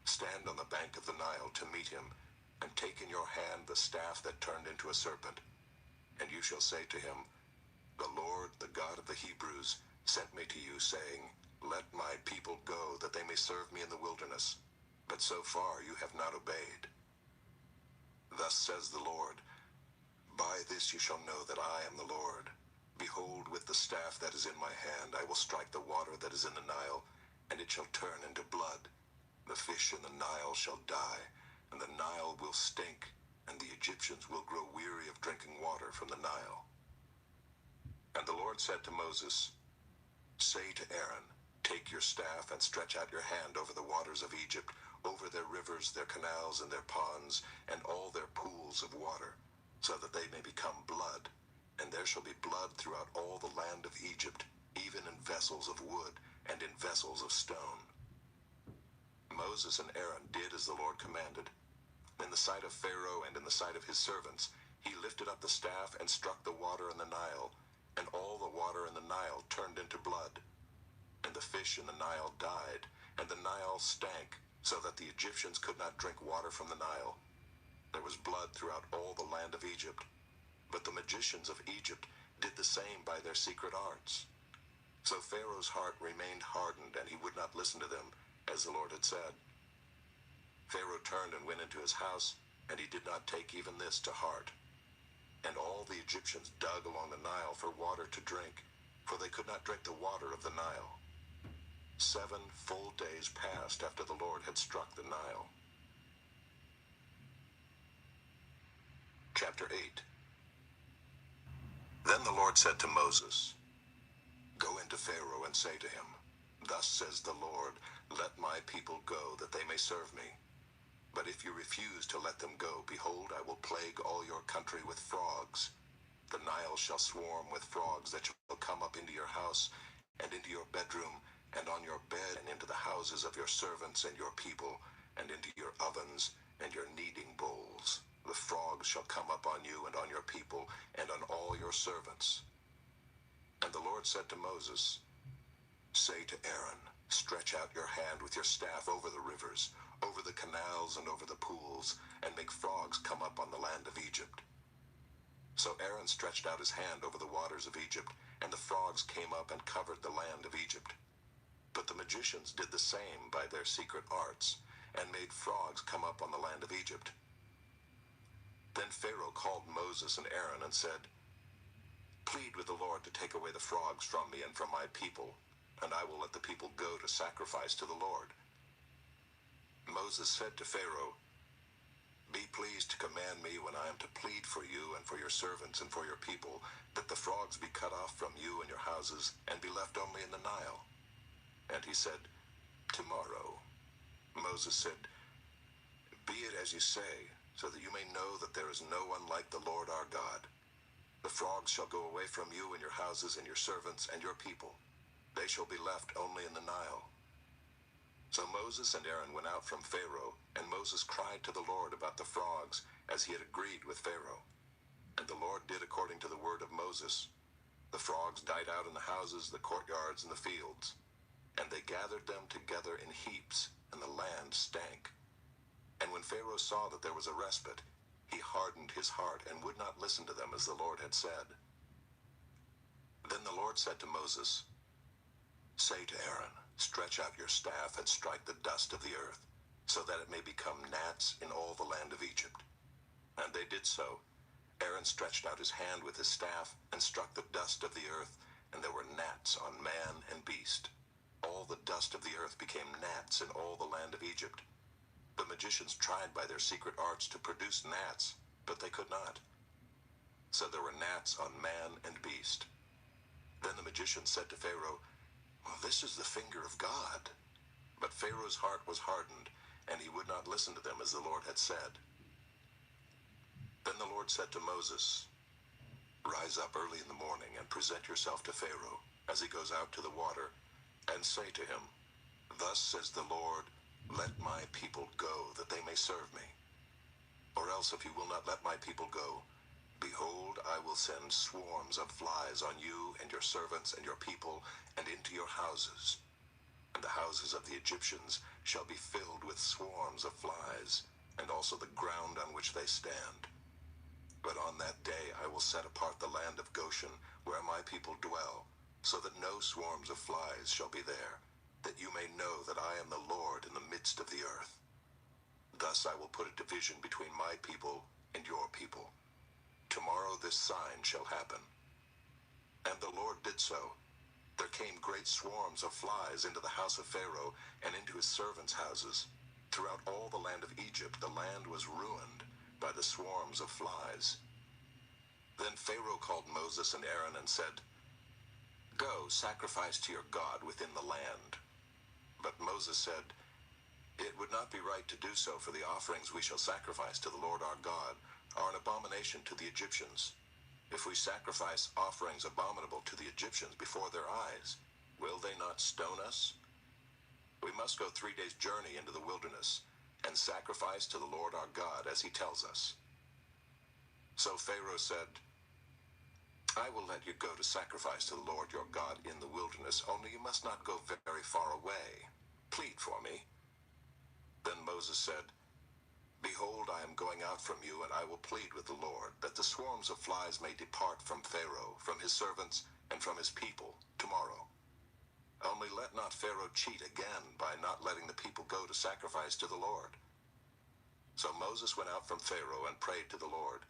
Stand on the bank of the Nile to meet him, and take in your hand the staff that turned into a serpent. And you shall say to him, 'The Lord, the God of the Hebrews, sent me to you, saying, Let my people go, that they may serve me in the wilderness. But so far you have not obeyed. Thus says the Lord, By this you shall know that I am the Lord. Behold, with the staff that is in my hand, I will strike the water that is in the Nile, and it shall turn into blood. The fish in the Nile shall die, and the Nile will stink, and the Egyptians will grow weary of drinking water from the Nile." And the Lord said to Moses, "Say to Aaron, Take your staff and stretch out your hand over the waters of Egypt, over their rivers, their canals, and their ponds, and all their pools of water, so that they may become blood. And there shall be blood throughout all the land of Egypt, even in vessels of wood and in vessels of stone." Moses and Aaron did as the Lord commanded. In the sight of Pharaoh and in the sight of his servants, he lifted up the staff and struck the water in the Nile, and all the water in the Nile turned into blood. And the fish in the Nile died, and the Nile stank, so that the Egyptians could not drink water from the Nile. There was blood throughout all the land of Egypt. But the magicians of Egypt did the same by their secret arts. So Pharaoh's heart remained hardened, and he would not listen to them, as the Lord had said. Pharaoh turned and went into his house, and he did not take even this to heart. And all the Egyptians dug along the Nile for water to drink, for they could not drink the water of the Nile. 7 full days passed after the Lord had struck the Nile. Chapter 8. Then the Lord said to Moses, "Go into Pharaoh and say to him, Thus says the Lord, Let my people go, that they may serve me. But if you refuse to let them go, behold, I will plague all your country with frogs. The Nile shall swarm with frogs that shall come up into your house, and into your bedroom, and on your bed, and into the houses of your servants and your people, and into your ovens and your kneading bowls. The frogs shall come up on you and on your people, and on all your servants." And the Lord said to Moses, "Say to Aaron, Stretch out your hand with your staff over the rivers, over the canals and over the pools, and make frogs come up on the land of Egypt." So Aaron stretched out his hand over the waters of Egypt, and the frogs came up and covered the land of Egypt. But the magicians did the same by their secret arts, and made frogs come up on the land of Egypt. Then Pharaoh called Moses and Aaron and said, "Plead with the Lord to take away the frogs from me and from my people, and I will let the people go to sacrifice to the Lord." Moses said to Pharaoh, "Be pleased to command me when I am to plead for you and for your servants and for your people, that the frogs be cut off from you and your houses, and be left only in the Nile." And he said, "Tomorrow." Moses said, "Be it as you say, so that you may know that there is no one like the Lord our God. The frogs shall go away from you and your houses and your servants and your people. They shall be left only in the Nile." So Moses and Aaron went out from Pharaoh, and Moses cried to the Lord about the frogs, as he had agreed with Pharaoh. And the Lord did according to the word of Moses. The frogs died out in the houses, the courtyards, and the fields. And they gathered them together in heaps, and the land stank. And when Pharaoh saw that there was a respite, he hardened his heart and would not listen to them as the Lord had said. Then the Lord said to Moses, "Say to Aaron, stretch out your staff and strike the dust of the earth, so that it may become gnats in all the land of Egypt." And they did so. Aaron stretched out his hand with his staff and struck the dust of the earth, and there were gnats on man and beast. All the dust of the earth became gnats in all the land of Egypt. The magicians tried by their secret arts to produce gnats, but they could not. So there were gnats on man and beast. Then the magician said to Pharaoh, "Well, this is the finger of God." But Pharaoh's heart was hardened, and he would not listen to them as the Lord had said. Then the Lord said to Moses, "Rise up early in the morning and present yourself to Pharaoh as he goes out to the water, and say to him, 'Thus says the Lord, let my people go, that they may serve me. Or else if you will not let my people go, behold, I will send swarms of flies on you and your servants and your people, and into your houses. And the houses of the Egyptians shall be filled with swarms of flies, and also the ground on which they stand. But on that day I will set apart the land of Goshen, where my people dwell, so that no swarms of flies shall be there, that you may know that I am the Lord in the midst of the earth. Thus I will put a division between my people and your people. Tomorrow this sign shall happen." And the Lord did so. There came great swarms of flies into the house of Pharaoh and into his servants' houses. Throughout all the land of Egypt the land was ruined by the swarms of flies. Then Pharaoh called Moses and Aaron and said, "Go, sacrifice to your God within the land." But Moses said, "It would not be right to do so, for the offerings we shall sacrifice to the Lord our God are an abomination to the Egyptians. If we sacrifice offerings abominable to the Egyptians before their eyes, will they not stone us? We must go 3 days' journey into the wilderness and sacrifice to the Lord our God as he tells us." So Pharaoh said, "I will let you go to sacrifice to the Lord your God in the wilderness, only you must not go very far away. Plead for me." Then Moses said, "Behold, I am going out from you, and I will plead with the Lord, that the swarms of flies may depart from Pharaoh, from his servants, and from his people tomorrow. Only let not Pharaoh cheat again by not letting the people go to sacrifice to the Lord." So Moses went out from Pharaoh and prayed to the Lord.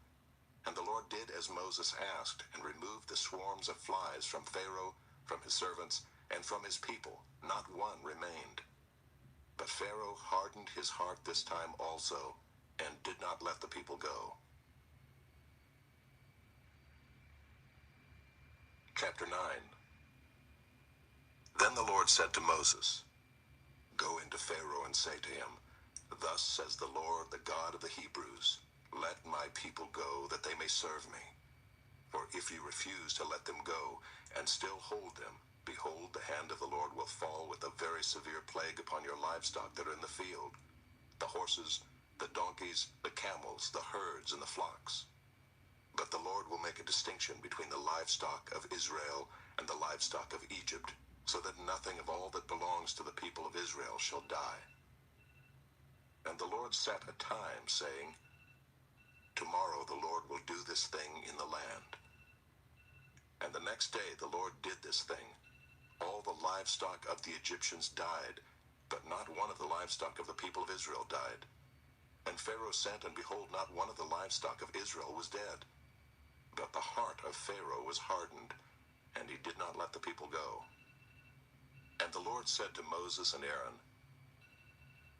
And the Lord did as Moses asked, and removed the swarms of flies from Pharaoh, from his servants, and from his people. Not one remained. But Pharaoh hardened his heart this time also, and did not let the people go. Chapter 9. Then the Lord said to Moses, "Go into Pharaoh and say to him, 'Thus says the Lord, the God of the Hebrews, let my people go, that they may serve me. For if you refuse to let them go, and still hold them, behold, the hand of the Lord will fall with a very severe plague upon your livestock that are in the field, the horses, the donkeys, the camels, the herds, and the flocks. But the Lord will make a distinction between the livestock of Israel and the livestock of Egypt, so that nothing of all that belongs to the people of Israel shall die.' And the Lord set a time, saying, 'Tomorrow the Lord will do this thing in the land.' And the next day the Lord did this thing. All the livestock of the Egyptians died, but not one of the livestock of the people of Israel died. And Pharaoh sent, and behold, not one of the livestock of Israel was dead. But the heart of Pharaoh was hardened, and he did not let the people go. And the Lord said to Moses and Aaron,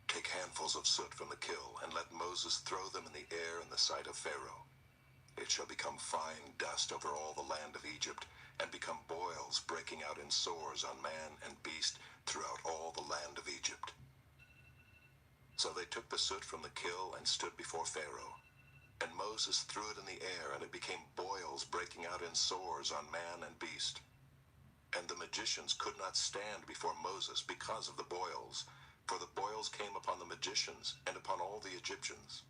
'Take handfuls of soot from the kill, and let Moses throw them in the air in the sight of Pharaoh. It shall become fine dust over all the land of Egypt, and become boils breaking out in sores on man and beast throughout all the land of Egypt. So they took the soot from the kill and stood before Pharaoh. And Moses threw it in the air, and it became boils breaking out in sores on man and beast. And the magicians could not stand before Moses because of the boils, for the boils came upon the magicians and upon all the Egyptians.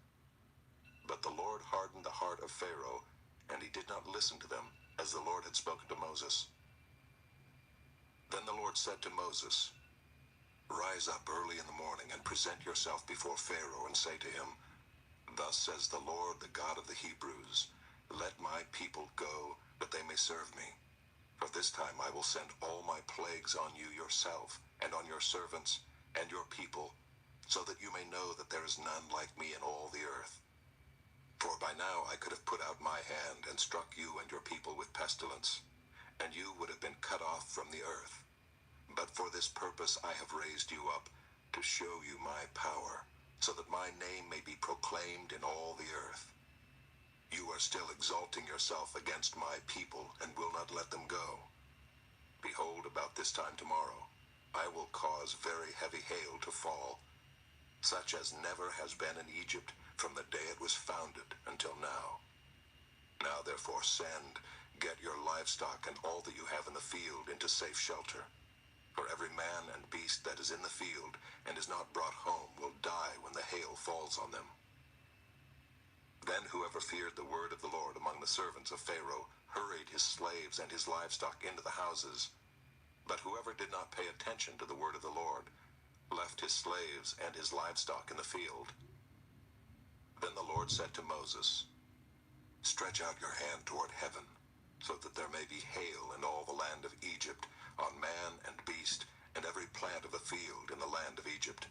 But the Lord hardened the heart of Pharaoh, and he did not listen to them, as the Lord had spoken to Moses. Then the Lord said to Moses, "Rise up early in the morning and present yourself before Pharaoh, and say to him, 'Thus says the Lord, the God of the Hebrews, let my people go, that they may serve me. For this time I will send all my plagues on you yourself, and on your servants, and your people, so that you may know that there is none like me in all the earth. For by now I could have put out my hand and struck you and your people with pestilence, and you would have been cut off from the earth. But for this purpose I have raised you up, to show you my power, so that my name may be proclaimed in all the earth. You are still exalting yourself against my people, and will not let them go. Behold, about this time tomorrow, I will cause very heavy hail to fall, such as never has been in Egypt from the day it was founded until now. Now therefore send, get your livestock and all that you have in the field into safe shelter. For every man and beast that is in the field and is not brought home will die when the hail falls on them.' Then whoever feared the word of the Lord among the servants of Pharaoh hurried his slaves and his livestock into the houses. But whoever did not pay attention to the word of the Lord left his slaves and his livestock in the field. Then the Lord said to Moses, 'Stretch out your hand toward heaven, so that there may be hail in all the land of Egypt, on man and beast, and every plant of the field in the land of Egypt.'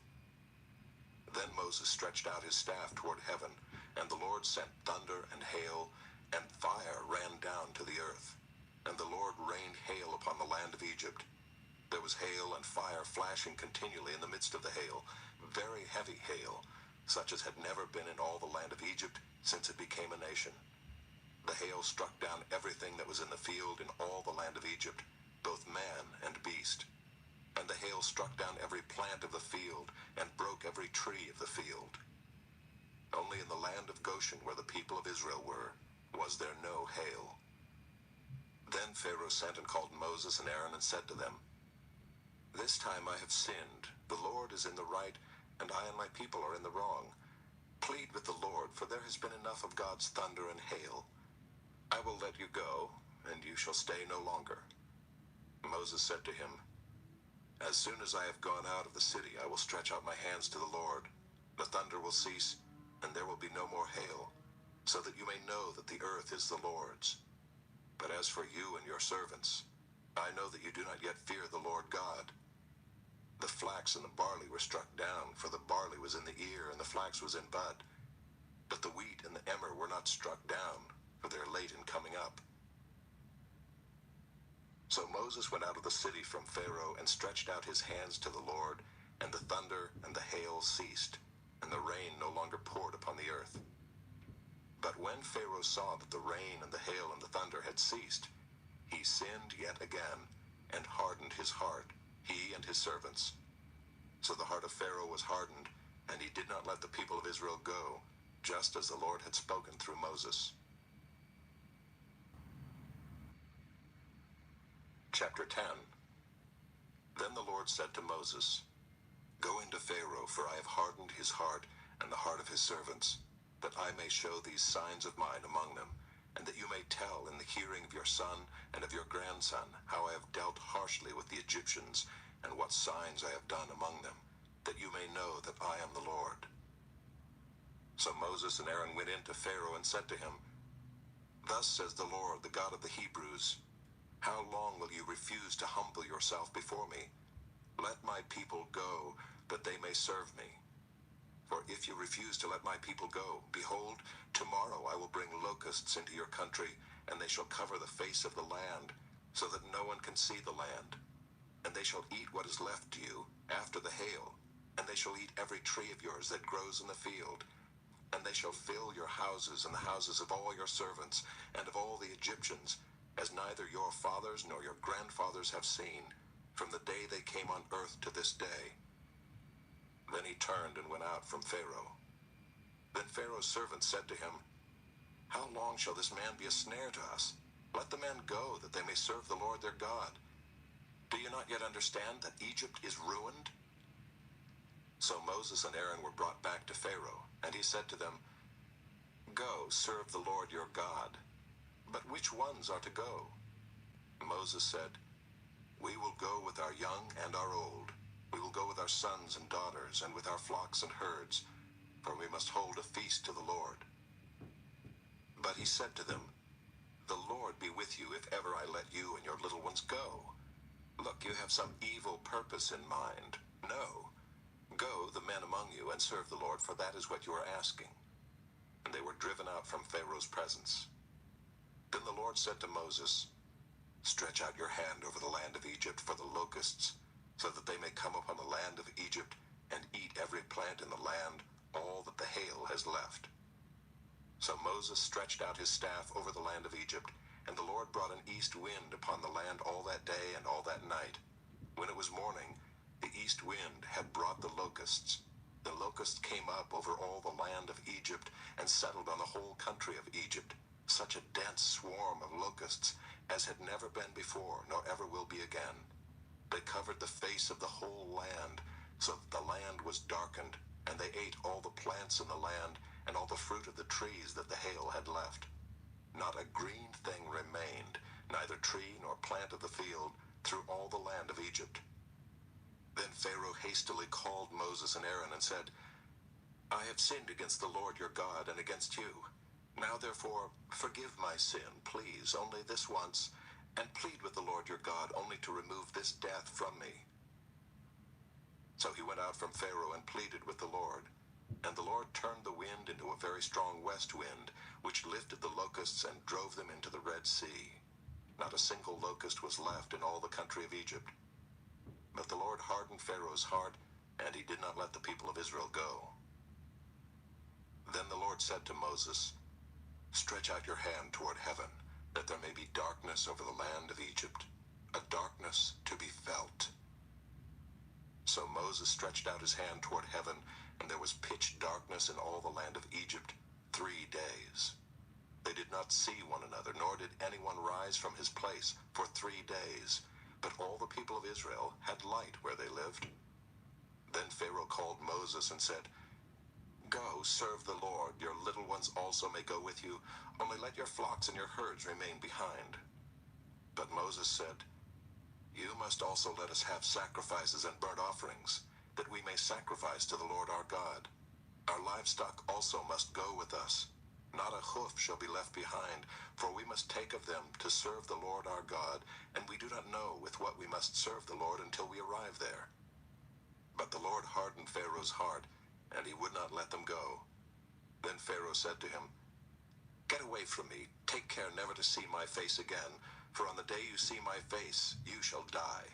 Then Moses stretched out his staff toward heaven, and the Lord sent thunder and hail, and fire ran down to the earth. And the Lord rained hail upon the land of Egypt. There was hail and fire flashing continually in the midst of the hail, very heavy hail, such as had never been in all the land of Egypt since it became a nation. The hail struck down everything that was in the field in all the land of Egypt, both man and beast. And the hail struck down every plant of the field, and broke every tree of the field. Only in the land of Goshen, where the people of Israel were, was there no hail. Then Pharaoh sent and called Moses and Aaron and said to them, 'This time I have sinned. The Lord is in the right, and I and my people are in the wrong. Plead with the Lord, for there has been enough of God's thunder and hail. I will let you go, and you shall stay no longer.' Moses said to him, 'As soon as I have gone out of the city, I will stretch out my hands to the Lord. The thunder will cease, and there will be no more hail, so that you may know that the earth is the Lord's. But as for you and your servants, I know that you do not yet fear the Lord God. The flax and the barley were struck down, for the barley was in the ear and the flax was in bud. But the wheat and the emmer were not struck down, for they are late in coming up.' So Moses went out of the city from Pharaoh and stretched out his hands to the Lord, and the thunder and the hail ceased, and the rain no longer poured upon the earth. But when Pharaoh saw that the rain and the hail and the thunder had ceased, he sinned yet again, and hardened his heart, he and his servants. So the heart of Pharaoh was hardened, and he did not let the people of Israel go, just as the Lord had spoken through Moses. Chapter 10. Then the Lord said to Moses, 'Go into Pharaoh, for I have hardened his heart and the heart of his servants, that I may show these signs of mine among them, and that you may tell in the hearing of your son and of your grandson how I have dealt harshly with the Egyptians, and what signs I have done among them, that you may know that I am the Lord.' So Moses and Aaron went in to Pharaoh and said to him, 'Thus says the Lord, the God of the Hebrews, how long will you refuse to humble yourself before me? Let my people go, that they may serve me. For if you refuse to let my people go, behold, tomorrow I will bring locusts into your country, and they shall cover the face of the land, so that no one can see the land. And they shall eat what is left to you after the hail, and they shall eat every tree of yours that grows in the field. And they shall fill your houses and the houses of all your servants and of all the Egyptians, as neither your fathers nor your grandfathers have seen, from the day they came on earth to this day." Then he turned and went out from Pharaoh. Then Pharaoh's servants said to him, "How long shall this man be a snare to us? Let the men go, that they may serve the Lord their God. Do you not yet understand that Egypt is ruined?" So Moses and Aaron were brought back to Pharaoh, and he said to them, "Go, serve the Lord your God. But which ones are to go?" Moses said, "We will go with our young and our old. We will go with our sons and daughters, and with our flocks and herds, for we must hold a feast to the Lord." But he said to them, "The Lord be with you if ever I let you and your little ones go. Look, you have some evil purpose in mind. No. Go, the men among you, and serve the Lord, for that is what you are asking." And they were driven out from Pharaoh's presence. Then the Lord said to Moses, "Stretch out your hand over the land of Egypt for the locusts, so that they may come upon the land of Egypt and eat every plant in the land, all that the hail has left." So Moses stretched out his staff over the land of Egypt, and the Lord brought an east wind upon the land all that day and all that night. When it was morning, the east wind had brought the locusts. The locusts came up over all the land of Egypt and settled on the whole country of Egypt, such a dense swarm of locusts as had never been before, nor ever will be again. They covered the face of the whole land, so that the land was darkened, and they ate all the plants in the land and all the fruit of the trees that the hail had left. Not a green thing remained, neither tree nor plant of the field, through all the land of Egypt. Then Pharaoh hastily called Moses and Aaron and said, "I have sinned against the Lord your God and against you. Now therefore forgive my sin, please, only this once, and plead with the Lord your God only to remove this death from me." So he went out from Pharaoh and pleaded with the Lord. And the Lord turned the wind into a very strong west wind, which lifted the locusts and drove them into the Red Sea. Not a single locust was left in all the country of Egypt. But the Lord hardened Pharaoh's heart, and he did not let the people of Israel go. Then the Lord said to Moses, "Stretch out your hand toward heaven, that there may be darkness over the land of Egypt, a darkness to be felt." So Moses stretched out his hand toward heaven, and there was pitch darkness in all the land of Egypt 3 days. They did not see one another, nor did anyone rise from his place for 3 days. But all the people of Israel had light where they lived. Then Pharaoh called Moses and said, "Go, serve the Lord. Your little ones also may go with you. Only let your flocks and your herds remain behind." But Moses said, "You must also let us have sacrifices and burnt offerings, that we may sacrifice to the Lord our God. Our livestock also must go with us. Not a hoof shall be left behind, for we must take of them to serve the Lord our God, and we do not know with what we must serve the Lord until we arrive there." But the Lord hardened Pharaoh's heart, and he would not let them go. Then Pharaoh said to him, "Get away from me. Take care never to see my face again, for on the day you see my face, you shall die."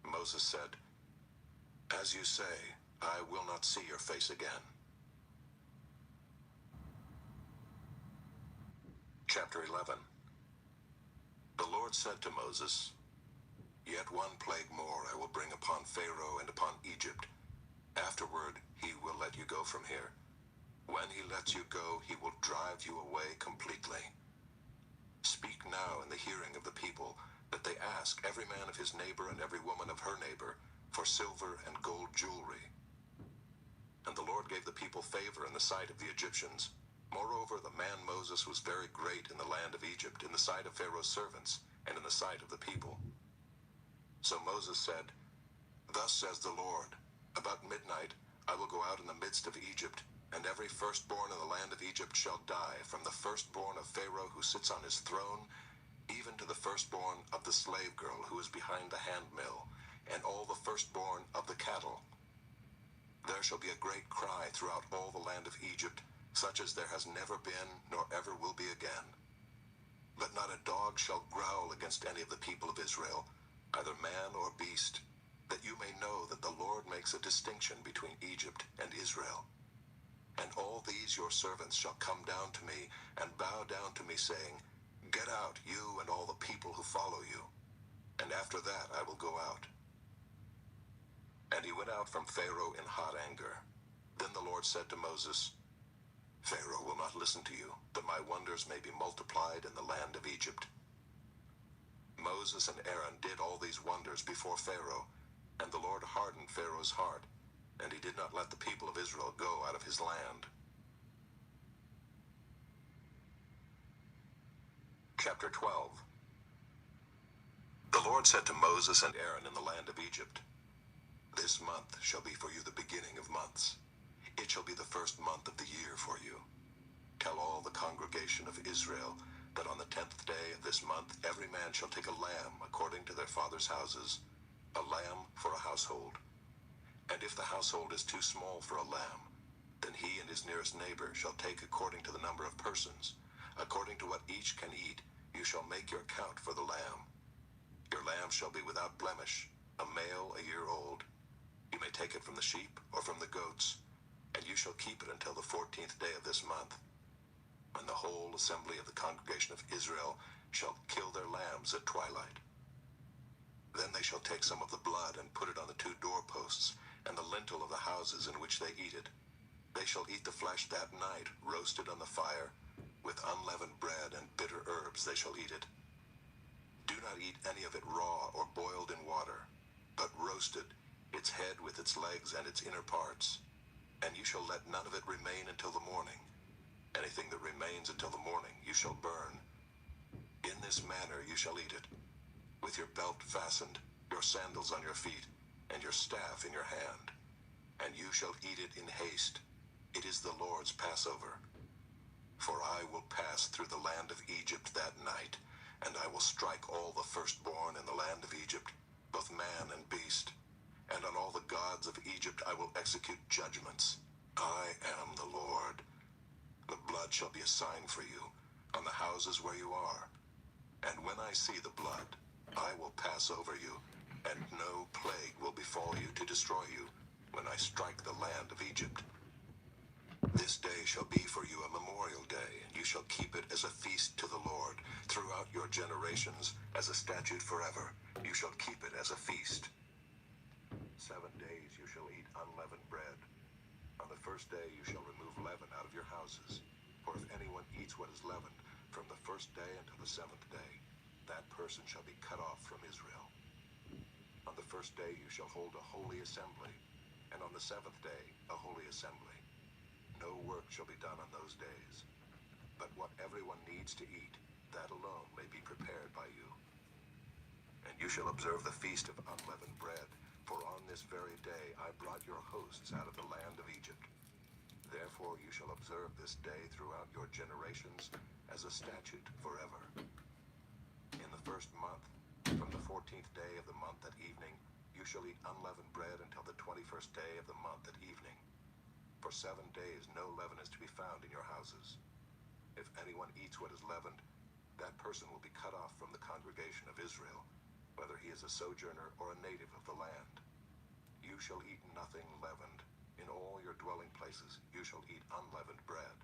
Moses said, "As you say, I will not see your face again." Chapter 11. The Lord said to Moses, "Yet one plague more I will bring upon Pharaoh and upon Egypt. Afterward he will let you go from here. When he lets you go, he will drive you away completely. Speak now in the hearing of the people, that they ask every man of his neighbor and every woman of her neighbor for silver and gold jewelry." And the Lord gave the people favor in the sight of the Egyptians. Moreover, the man Moses was very great in the land of Egypt, in the sight of Pharaoh's servants, and in the sight of the people. So Moses said, "Thus says the Lord, about midnight I will go out in the midst of Egypt, and every firstborn in the land of Egypt shall die, from the firstborn of Pharaoh who sits on his throne, even to the firstborn of the slave girl who is behind the handmill, and all the firstborn of the cattle. There shall be a great cry throughout all the land of Egypt, such as there has never been, nor ever will be again. But not a dog shall growl against any of the people of Israel, either man or beast, that you may know that the Lord makes a distinction between Egypt and Israel. And all these your servants shall come down to me, and bow down to me, saying, Get out, you and all the people who follow you. And after that I will go out. And he went out from Pharaoh in hot anger. Then the Lord said to Moses, Pharaoh will not listen to you, that my wonders may be multiplied in the land of Egypt. Moses and Aaron did all these wonders before Pharaoh, and the Lord hardened Pharaoh's heart, and he did not let the people of Israel go out of his land. Chapter 12. The Lord said to Moses and Aaron in the land of Egypt, This month shall be for you the beginning of months. It shall be the first month of the year for you. Tell all the congregation of Israel that on the 10th day of this month every man shall take a lamb according to their fathers' houses, a lamb for a household. And if the household is too small for a lamb, then he and his nearest neighbor shall take according to the number of persons. According to what each can eat, you shall make your count for the lamb. Your lamb shall be without blemish, a male 1 year old. You may take it from the sheep or from the goats, and you shall keep it until the 14th day of this month. And the whole assembly of the congregation of Israel shall kill their lambs at twilight. Then they shall take some of the blood and put it on the 2 doorposts and the lintel of the houses in which they eat it. They shall eat the flesh that night, roasted on the fire. With unleavened bread and bitter herbs they shall eat it. Do not eat any of it raw or boiled in water, but roasted, its head with its legs and its inner parts. And you shall let none of it remain until the morning. Anything that remains until the morning you shall burn. In this manner you shall eat it, with your belt fastened, your sandals on your feet, and your staff in your hand. And you shall eat it in haste. It is the Lord's Passover. For I will pass through the land of Egypt that night, and I will strike all the firstborn in the land of Egypt, both man and beast. And on all the gods of Egypt I will execute judgments. I am the Lord. The blood shall be a sign for you on the houses where you are. And when I see the blood, I will pass over you, and no plague will befall you to destroy you when I strike the land of Egypt. This day shall be for you a memorial day, and you shall keep it as a feast to the Lord throughout your generations, as a statute forever. You shall keep it as a feast. 7 days you shall eat unleavened bread. On the first day you shall remove leaven out of your houses. For if anyone eats what is leavened from the first day until the 7th day, that person shall be cut off from Israel. On the first day you shall hold a holy assembly, and on the 7th day a holy assembly. No work shall be done on those days, but what everyone needs to eat, that alone may be prepared by you. And you shall observe the feast of unleavened bread, for on this very day I brought your hosts out of the land of Egypt. Therefore you shall observe this day throughout your generations as a statute forever. In the first month, from the 14th day of the month at evening, you shall eat unleavened bread until the 21st day of the month at evening. For 7 days no leaven is to be found in your houses. If anyone eats what is leavened, that person will be cut off from the congregation of Israel, whether he is a sojourner or a native of the land. You shall eat nothing leavened. In all your dwelling places you shall eat unleavened bread.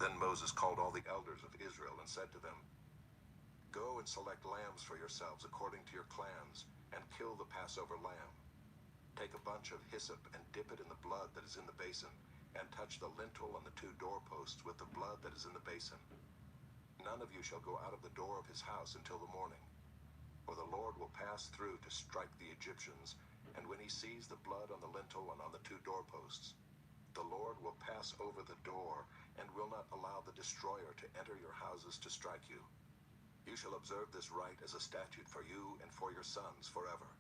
Then Moses called all the elders of Israel and said to them, Go and select lambs for yourselves according to your clans, and kill the Passover lamb. Take a bunch of hyssop and dip it in the blood that is in the basin, and touch the lintel and the 2 doorposts with the blood that is in the basin. None of you shall go out of the door of his house until the morning. For the Lord will pass through to strike the Egyptians, and when he sees the blood on the lintel and on the 2 doorposts, the Lord will pass over the door, and will not allow the destroyer to enter your houses to strike you. You shall observe this rite as a statute for you and for your sons forever.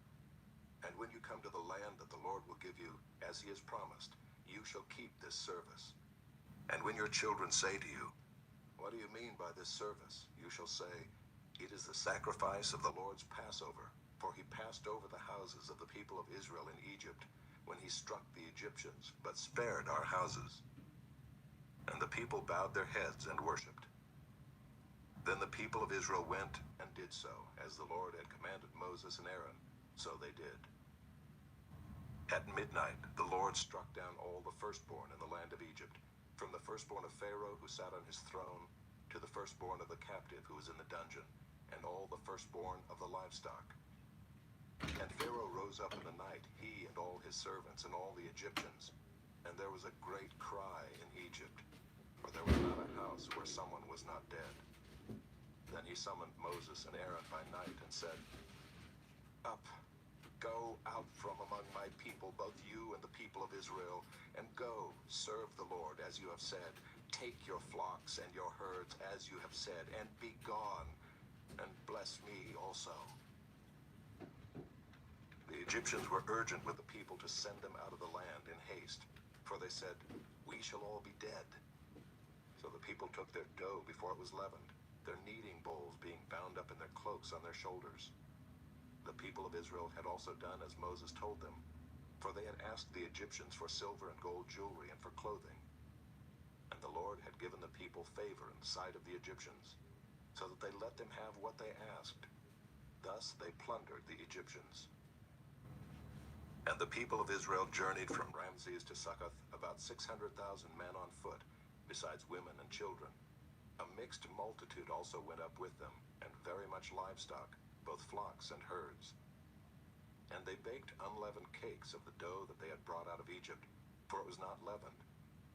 And when you come to the land that the Lord will give you, as he has promised, you shall keep this service. And when your children say to you, What do you mean by this service? You shall say, It is the sacrifice of the Lord's Passover, for he passed over the houses of the people of Israel in Egypt, when he struck the Egyptians, but spared our houses. And the people bowed their heads and worshipped. Then the people of Israel went and did so, as the Lord had commanded Moses and Aaron, so they did. At midnight, the Lord struck down all the firstborn in the land of Egypt, from the firstborn of Pharaoh who sat on his throne, to the firstborn of the captive who was in the dungeon, and all the firstborn of the livestock. And Pharaoh rose up in the night, he and all his servants and all the Egyptians, and there was a great cry in Egypt, for there was not a house where someone was not dead. Then he summoned Moses and Aaron by night and said, "Up, go out from among my people, both you and the people of Israel, and go, serve the Lord as you have said. Take your flocks and your herds as you have said, and be gone, and bless me also." The Egyptians were urgent with the people to send them out of the land in haste, for they said, "We shall all be dead." So the people took their dough before it was leavened, their kneading bowls being bound up in their cloaks on their shoulders. The people of Israel had also done as Moses told them, for they had asked the Egyptians for silver and gold jewelry and for clothing. And the Lord had given the people favor in the sight of the Egyptians, so that they let them have what they asked. Thus they plundered the Egyptians. And the people of Israel journeyed from Ramses to Succoth, about 600,000 men on foot, besides women and children. A mixed multitude also went up with them, and very much livestock, both flocks and herds. And they baked unleavened cakes of the dough that they had brought out of Egypt, for it was not leavened,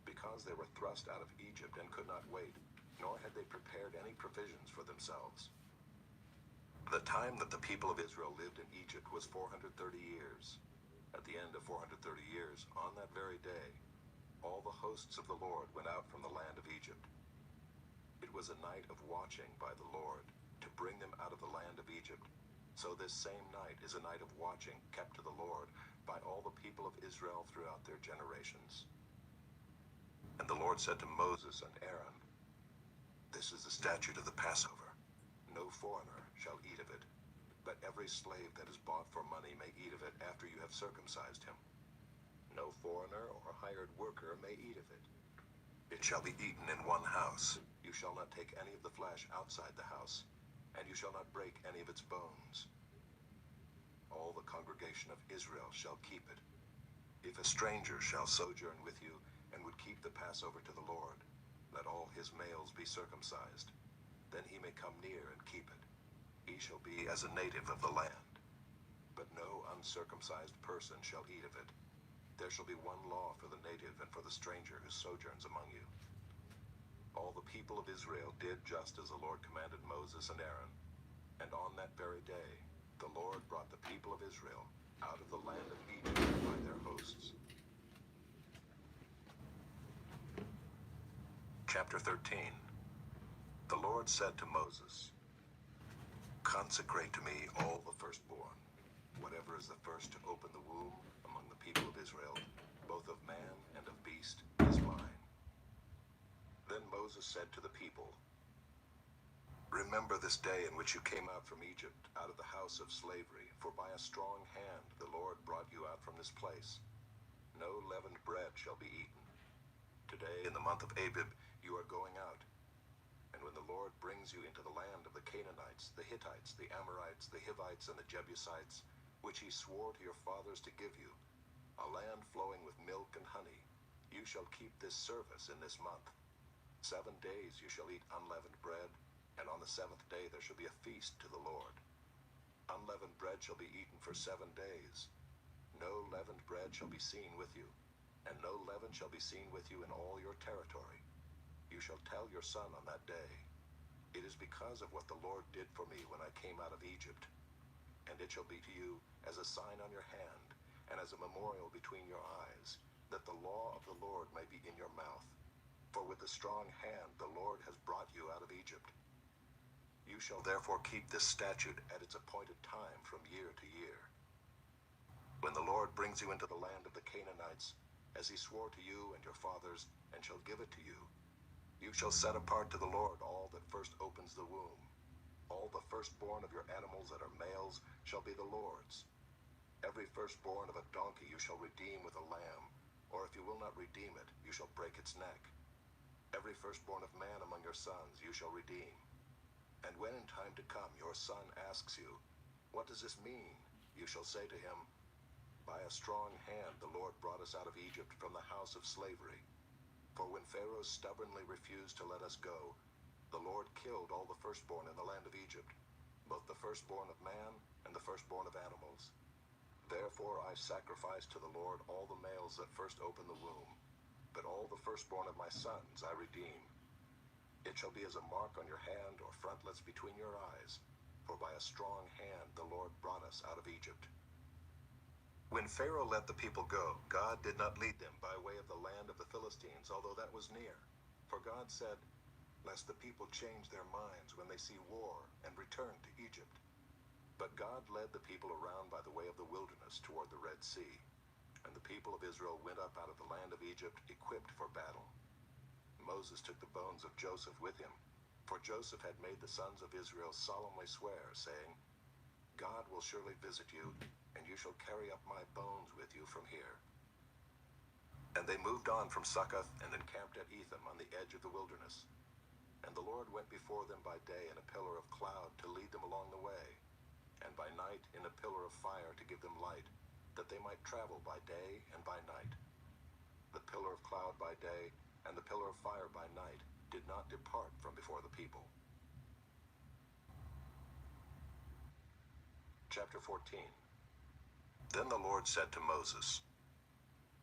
because they were thrust out of Egypt and could not wait, nor had they prepared any provisions for themselves. The time that the people of Israel lived in Egypt was 430 years. At the end of 430 years, on that very day, all the hosts of the Lord went out from the land of Egypt. It was a night of watching by the Lord, to bring them out of the land of Egypt. So this same night is a night of watching kept to the Lord by all the people of Israel throughout their generations. And the Lord said to Moses and Aaron, "This is the statute of the Passover. No foreigner shall eat of it, but every slave that is bought for money may eat of it after you have circumcised him. No foreigner or hired worker may eat of it. It shall be eaten in one house. You shall not take any of the flesh outside the house, and you shall not break any of its bones. All the congregation of Israel shall keep it. If a stranger shall sojourn with you, and would keep the Passover to the Lord, let all his males be circumcised. Then he may come near and keep it. He shall be as a native of the land. But no uncircumcised person shall eat of it. There shall be one law for the native and for the stranger who sojourns among you." All the people of Israel did just as the Lord commanded Moses and Aaron. And on that very day, the Lord brought the people of Israel out of the land of Egypt by their hosts. Chapter 13. The Lord said to Moses, "Consecrate to me all the firstborn. Whatever is the first to open the womb among the people of Israel, both of man and of beast, is mine." Then Moses said to the people, "Remember this day in which you came out from Egypt, out of the house of slavery, for by a strong hand the Lord brought you out from this place. No leavened bread shall be eaten. Today, in the month of Abib, you are going out. And when the Lord brings you into the land of the Canaanites, the Hittites, the Amorites, the Hivites, and the Jebusites, which he swore to your fathers to give you, a land flowing with milk and honey, you shall keep this service in this month. 7 days you shall eat unleavened bread, and on the 7th day there shall be a feast to the Lord. Unleavened bread shall be eaten for 7 days. No leavened bread shall be seen with you, and no leaven shall be seen with you in all your territory. You shall tell your son on that day, 'It is because of what the Lord did for me when I came out of Egypt.' And it shall be to you as a sign on your hand, and as a memorial between your eyes, that the law of the Lord may be in your mouth. For with a strong hand the Lord has brought you out of Egypt. You shall therefore keep this statute at its appointed time from year to year. When the Lord brings you into the land of the Canaanites, as he swore to you and your fathers, and shall give it to you, you shall set apart to the Lord all that first opens the womb. All the firstborn of your animals that are males shall be the Lord's. Every firstborn of a donkey you shall redeem with a lamb, or if you will not redeem it, you shall break its neck. Every firstborn of man among your sons you shall redeem. And when in time to come your son asks you, 'What does this mean?' you shall say to him, By a strong hand the Lord brought us out of Egypt from the house of slavery. For when Pharaoh stubbornly refused to let us go, the Lord killed all the firstborn in the land of Egypt, both the firstborn of man and the firstborn of animals. Therefore I sacrifice to the Lord all the males that first open the womb, but all the firstborn of my sons I redeem. It shall be as a mark on your hand or frontlets between your eyes, for by a strong hand the Lord brought us out of Egypt. When Pharaoh let the people go, God did not lead them by way of the land of the Philistines, although that was near. For God said, lest the people change their minds when they see war and return to Egypt. But God led the people around by the way of the wilderness toward the Red Sea, and the people of Israel went up out of the land of Egypt equipped for battle. Moses took the bones of Joseph with him, for Joseph had made the sons of Israel solemnly swear, saying, God will surely visit you, and you shall carry up my bones with you from here. And they moved on from Succoth and encamped at Etham on the edge of the wilderness. And the Lord went before them by day in a pillar of cloud to lead them along the way, and by night in a pillar of fire to give them light, that they might travel by day and by night. The pillar of cloud by day and the pillar of fire by night did not depart from before the people. Chapter 14. Then the Lord said to Moses,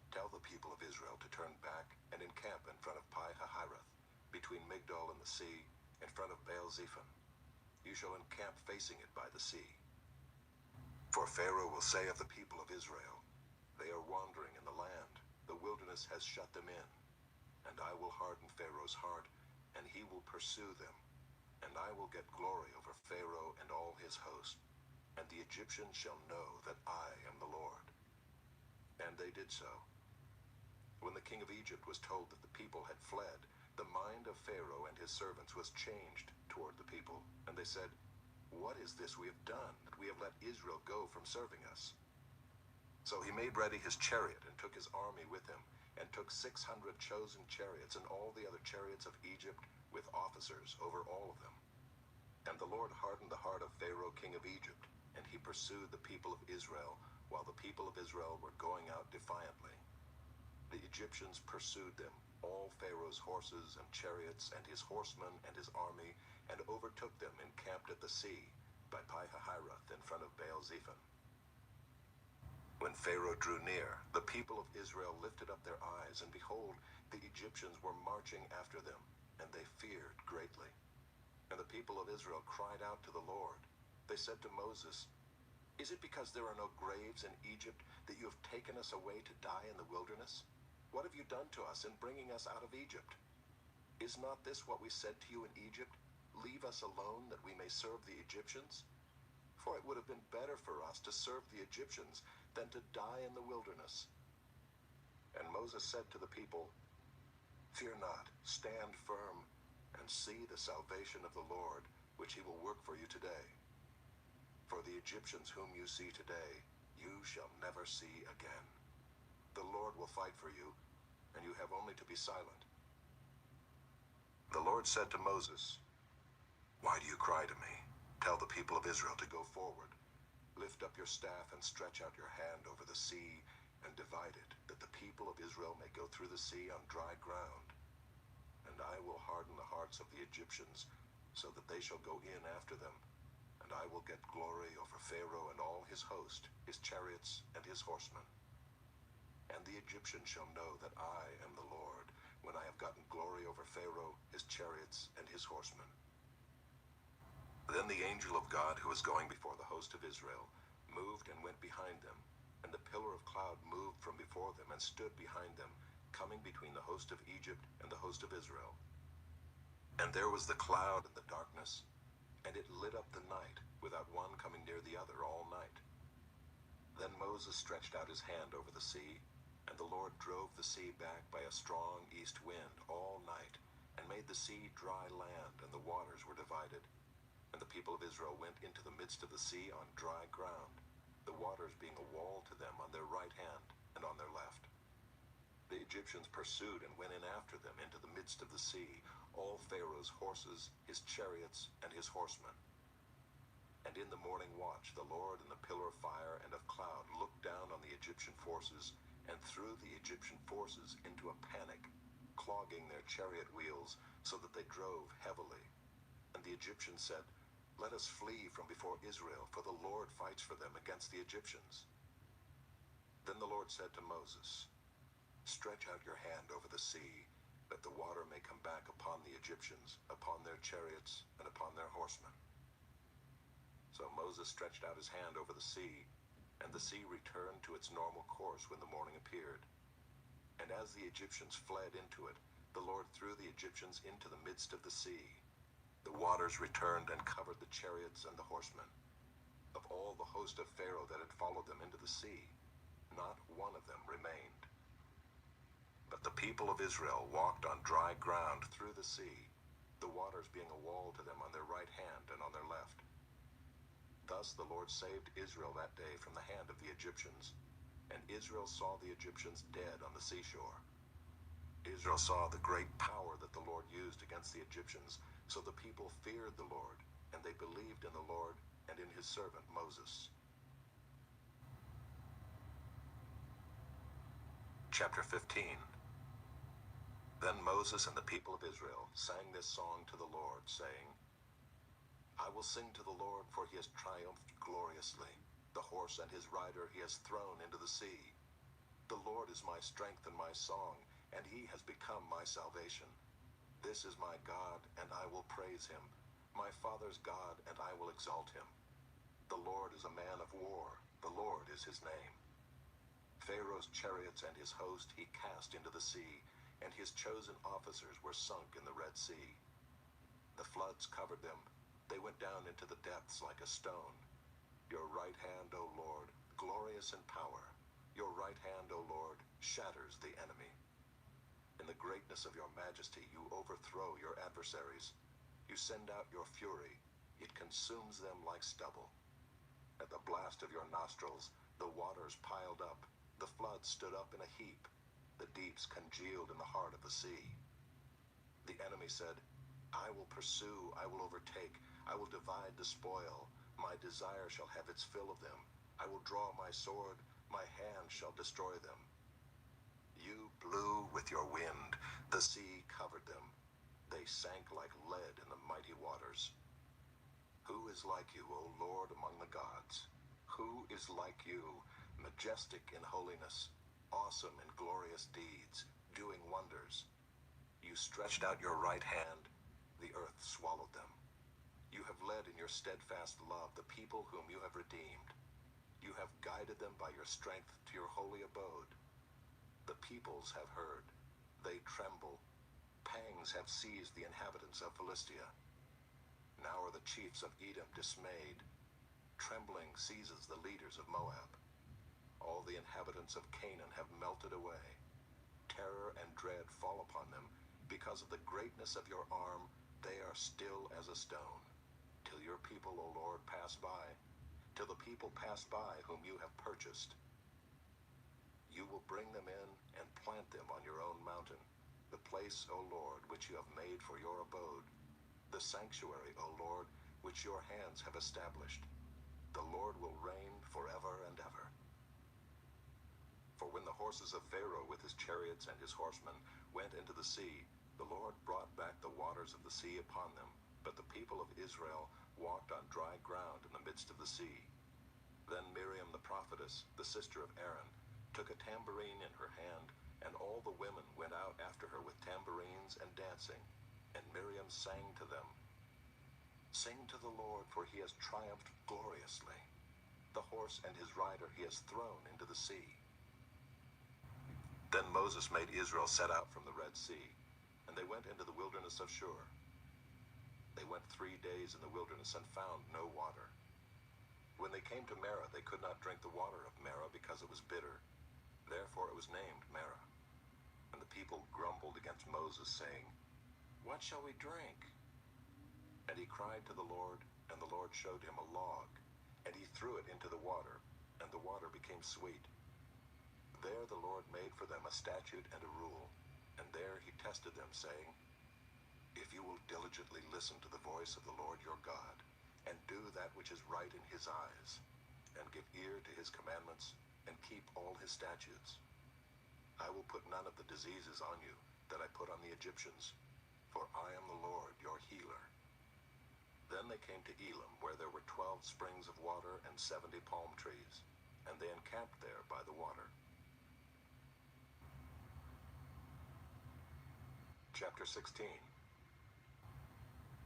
tell the people of Israel to turn back and encamp in front of Pi-hahiroth, between Migdol and the sea, in front of Baal-zephon. You shall encamp facing it by the sea. For Pharaoh will say of the people of Israel, they are wandering in the land, the wilderness has shut them in. And I will harden Pharaoh's heart, and he will pursue them. And I will get glory over Pharaoh and all his host. And the Egyptians shall know that I am the Lord. And they did so. When the king of Egypt was told that the people had fled, the mind of Pharaoh and his servants was changed toward the people. And they said, what is this we have done, that we have let Israel go from serving us? So he made ready his chariot and took his army with him, and took 600 chosen chariots and all the other chariots of Egypt with officers over all of them. And the Lord hardened the heart of Pharaoh king of Egypt, and he pursued the people of Israel, while the people of Israel were going out defiantly. The Egyptians pursued them, all Pharaoh's horses and chariots and his horsemen and his army, and overtook them encamped at the sea by Pi-hahiroth in front of Baal-zephon. When Pharaoh drew near, the people of Israel lifted up their eyes, and behold, the Egyptians were marching after them, and they feared greatly. And the people of Israel cried out to the Lord. They said to Moses, is it because there are no graves in Egypt that you have taken us away to die in the wilderness? What have you done to us in bringing us out of Egypt? Is not this what we said to you in Egypt? Leave us alone that we may serve the Egyptians? For it would have been better for us to serve the Egyptians than to die in the wilderness. And Moses said to the people, fear not, stand firm, and see the salvation of the Lord, which he will work for you today. For the Egyptians whom you see today, you shall never see again. The Lord will fight for you, and you have only to be silent. The Lord said to Moses, why do you cry to me? Tell the people of Israel to go forward. Lift up your staff and stretch out your hand over the sea and divide it, that the people of Israel may go through the sea on dry ground. And I will harden the hearts of the Egyptians, so that they shall go in after them. And I will get glory over Pharaoh and all his host, his chariots and his horsemen. And the Egyptians shall know that I am the Lord, when I have gotten glory over Pharaoh, his chariots, and his horsemen. Then the angel of God, who was going before the host of Israel, moved and went behind them, and the pillar of cloud moved from before them and stood behind them, coming between the host of Egypt and the host of Israel. And there was the cloud and the darkness, and it lit up the night, without one coming near the other all night. Then Moses stretched out his hand over the sea, and the Lord drove the sea back by a strong east wind all night, and made the sea dry land, and the waters were divided. And the people of Israel went into the midst of the sea on dry ground, the waters being a wall to them on their right hand and on their left. The Egyptians pursued and went in after them into the midst of the sea, all Pharaoh's horses, his chariots, and his horsemen. And in the morning watch, the Lord in the pillar of fire and of cloud looked down on the Egyptian forces and threw the Egyptian forces into a panic, clogging their chariot wheels so that they drove heavily. And the Egyptians said, "Let us flee from before Israel, for the Lord fights for them against the Egyptians." Then the Lord said to Moses, "Stretch out your hand over the sea, that the water may come back upon the Egyptians, upon their chariots, and upon their horsemen." So Moses stretched out his hand over the sea, and the sea returned to its normal course when the morning appeared. And as the Egyptians fled into it, the Lord threw the Egyptians into the midst of the sea. The waters returned and covered the chariots and the horsemen. Of all the host of Pharaoh that had followed them into the sea, not one of them remained. But the people of Israel walked on dry ground through the sea, the waters being a wall to them on their right hand and on their left. Thus the Lord saved Israel that day from the hand of the Egyptians, and Israel saw the Egyptians dead on the seashore. Israel saw the great power that the Lord used against the Egyptians, so the people feared the Lord, and they believed in the Lord and in his servant Moses. Chapter 15. Then Moses and the people of Israel sang this song to the Lord, saying, "I will sing to the Lord, for he has triumphed gloriously. The horse and his rider he has thrown into the sea. The Lord is my strength and my song, and he has become my salvation. This is my God, and I will praise him, my father's God, and I will exalt him. The Lord is a man of war, the Lord is his name. Pharaoh's chariots and his host he cast into the sea, and his chosen officers were sunk in the Red Sea. The floods covered them. They went down into the depths like a stone. Your right hand, O Lord, glorious in power. Your right hand, O Lord, shatters the enemy. In the greatness of your majesty, you overthrow your adversaries. You send out your fury. It consumes them like stubble. At the blast of your nostrils, the waters piled up. The floods stood up in a heap. The deeps congealed in the heart of the sea. The enemy said, I will pursue, I will overtake, I will divide the spoil. My desire shall have its fill of them. I will draw my sword, my hand shall destroy them. You blew with your wind, the sea covered them. They sank like lead in the mighty waters. Who is like you, O Lord, among the gods? Who is like you, majestic in holiness, awesome in glorious deeds, doing wonders? You stretched out your right hand, the earth swallowed them. You have led in your steadfast love the people whom you have redeemed. You have guided them by your strength to your holy abode. The peoples have heard. They tremble. Pangs have seized the inhabitants of Philistia. Now are the chiefs of Edom dismayed. Trembling seizes the leaders of Moab. All the inhabitants of Canaan have melted away. Terror and dread fall upon them. Because of the greatness of your arm, they are still as a stone. Till your people, O Lord, pass by. Till the people pass by whom you have purchased. You will bring them in and plant them on your own mountain, the place, O Lord, which you have made for your abode, the sanctuary, O Lord, which your hands have established. The Lord will reign forever and ever. For when the horses of Pharaoh with his chariots and his horsemen went into the sea, the Lord brought back the waters of the sea upon them, but the people of Israel walked on dry ground in the midst of the sea. Then Miriam the prophetess, the sister of Aaron, took a tambourine in her hand, and all the women went out after her with tambourines and dancing. And Miriam sang to them, Sing to the Lord, for he has triumphed gloriously. The horse and his rider he has thrown into the sea. Then Moses made Israel set out from the Red Sea, and they went into the wilderness of Shur. They went 3 days in the wilderness and found no water. When they came to Marah, they could not drink the water of Marah because it was bitter. Therefore it was named Marah. And the people grumbled against Moses, saying, What shall we drink? And he cried to the Lord, and the Lord showed him a log, and he threw it into the water, and the water became sweet. There the Lord made for them a statute and a rule, and there he tested them, saying, If you will diligently listen to the voice of the Lord your God, and do that which which is right in his eyes, and give ear to his commandments, and keep all his statutes. I will put none of the diseases on you that I put on the Egyptians, for I am the Lord your healer. Then they came to Elim, where there were 12 springs of water and 70 palm trees, and they encamped there by the water. Chapter 16.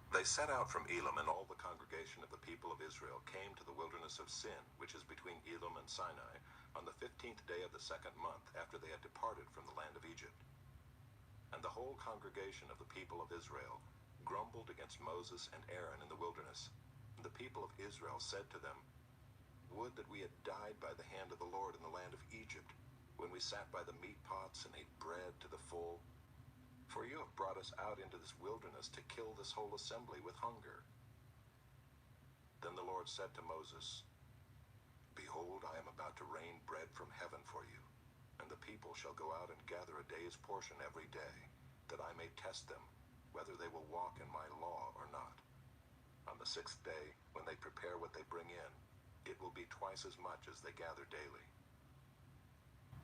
They set out from Elim, and all the congregation of the people of Israel came to the wilderness of Sin, which is between Elim and Sinai, on the 15th day of the 2nd month after they had departed from the land of Egypt. And the whole congregation of the people of Israel grumbled against Moses and Aaron in the wilderness. And the people of Israel said to them, Would that we had died by the hand of the Lord in the land of Egypt, when we sat by the meat pots and ate bread to the full. For you have brought us out into this wilderness to kill this whole assembly with hunger. Then the Lord said to Moses, Behold, I am about to rain bread from heaven for you, and the people shall go out and gather a day's portion every day, that I may test them, whether they will walk in my law or not. On the 6th day, when they prepare what they bring in, it will be twice as much as they gather daily.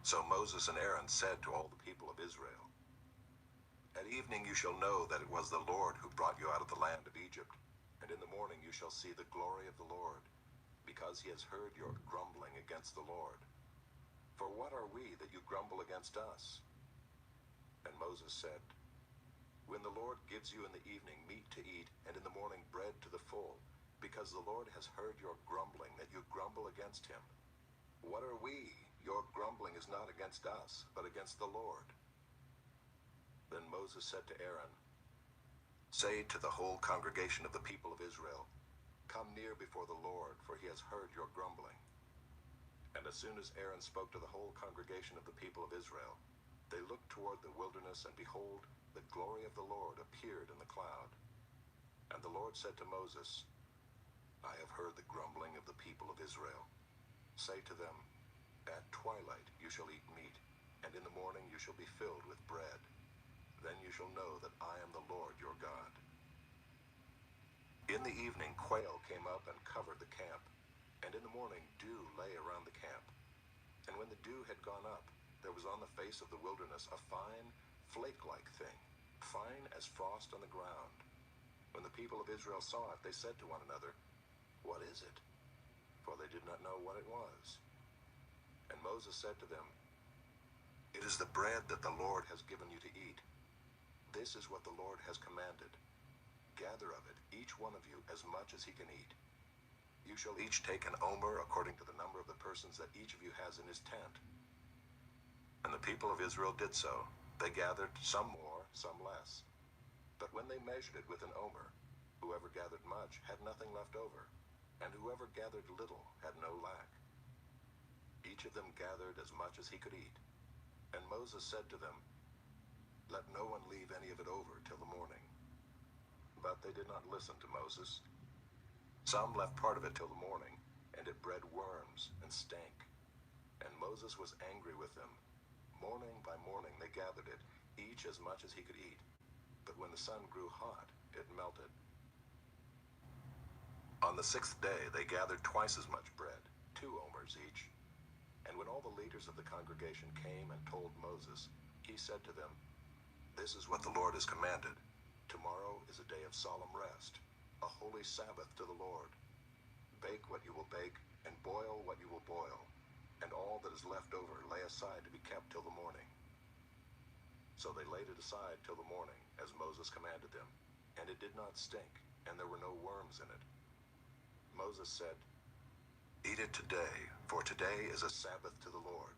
So Moses and Aaron said to all the people of Israel, At evening you shall know that it was the Lord who brought you out of the land of Egypt, and in the morning you shall see the glory of the Lord, because he has heard your grumbling against the Lord. For what are we that you grumble against us? And Moses said, When the Lord gives you in the evening meat to eat, and in the morning bread to the full, because the Lord has heard your grumbling, that you grumble against him. What are we? Your grumbling is not against us, but against the Lord. Then Moses said to Aaron, Say to the whole congregation of the people of Israel, Come near before the Lord, for he has heard your grumbling. And as soon as Aaron spoke to the whole congregation of the people of Israel, they looked toward the wilderness, and behold, the glory of the Lord appeared in the cloud. And the Lord said to Moses, I have heard the grumbling of the people of Israel. Say to them, At twilight you shall eat meat, and in the morning you shall be filled with bread. Then you shall know that I am the Lord your God. In the evening quail came up and covered the camp, and in the morning dew lay around the camp. And when the dew had gone up, there was on the face of the wilderness a fine, flake-like thing, fine as frost on the ground. When the people of Israel saw it, they said to one another, What is it? For they did not know what it was. And Moses said to them, It is the bread that the Lord has given you to eat. This is what the Lord has commanded. Gather of it, each one of you, as much as he can eat. You shall each take an omer according to the number of the persons that each of you has in his tent. And the people of Israel did so. They gathered, some more, some less. But when they measured it with an omer, whoever gathered much had nothing left over, and whoever gathered little had no lack. Each of them gathered as much as he could eat. And Moses said to them, Let no one leave any of it over till the morning. But they did not listen to Moses. Some left part of it till the morning, and it bred worms and stank. And Moses was angry with them. Morning by morning they gathered it, each as much as he could eat. But when the sun grew hot, it melted. On the 6th day they gathered twice as much bread, 2 omers each. And when all the leaders of the congregation came and told Moses, he said to them, This is what the Lord has commanded. Tomorrow is a day of solemn rest, a holy Sabbath to the Lord. Bake what you will bake, and boil what you will boil, and all that is left over lay aside to be kept till the morning. So they laid it aside till the morning, as Moses commanded them, and it did not stink, and there were no worms in it. Moses said, Eat it today, for today is a Sabbath to the Lord.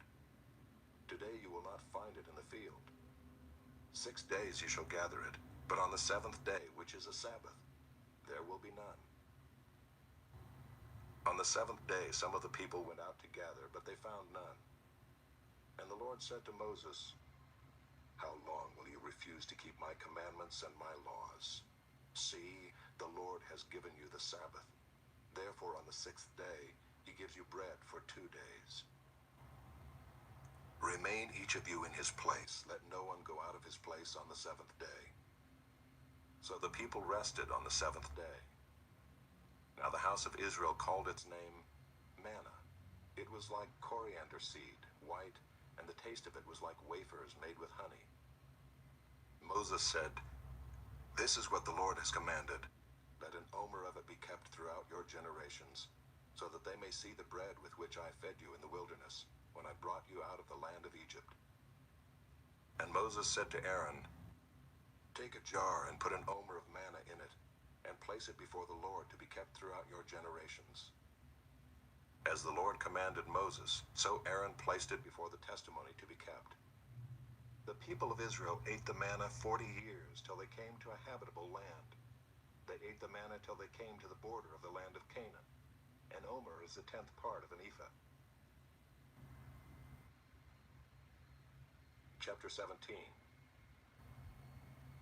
Today you will not find it in the field. 6 days you shall gather it, but on the 7th day, which is a Sabbath, there will be none. On the 7th day some of the people went out to gather, but they found none. And the Lord said to Moses, How long will you refuse to keep my commandments and my laws? See, the Lord has given you the Sabbath. Therefore on the 6th day he gives you bread for 2 days. Remain each of you in his place. Let no one go out of his place on the 7th day. So the people rested on the 7th day. Now the house of Israel called its name manna. It was like coriander seed, white, and the taste of it was like wafers made with honey. Moses said, "This is what the Lord has commanded. Let an omer of it be kept throughout your generations, so that they may see the bread with which I fed you in the wilderness, when I brought you out of the land of Egypt." And Moses said to Aaron, "Take a jar and put an omer of manna in it, and place it before the Lord to be kept throughout your generations." As the Lord commanded Moses, so Aaron placed it before the testimony to be kept. The people of Israel ate the manna 40 years till they came to a habitable land. They ate the manna till they came to the border of the land of Canaan. An omer is the 10th part of an ephah. Chapter 17.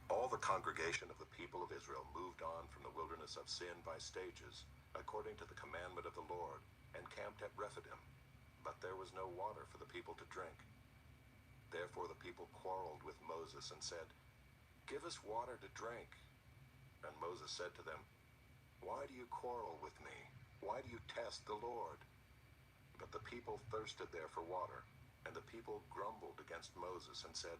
All the congregation of the people of Israel moved on from the wilderness of Sin by stages, according to the commandment of the Lord, and camped at Rephidim. But there was no water for the people to drink. Therefore the people quarreled with Moses and said, "Give us water to drink." And Moses said to them, "Why do you quarrel with me? Why do you test the Lord?" But the people thirsted there for water, and the people grumbled against Moses and said,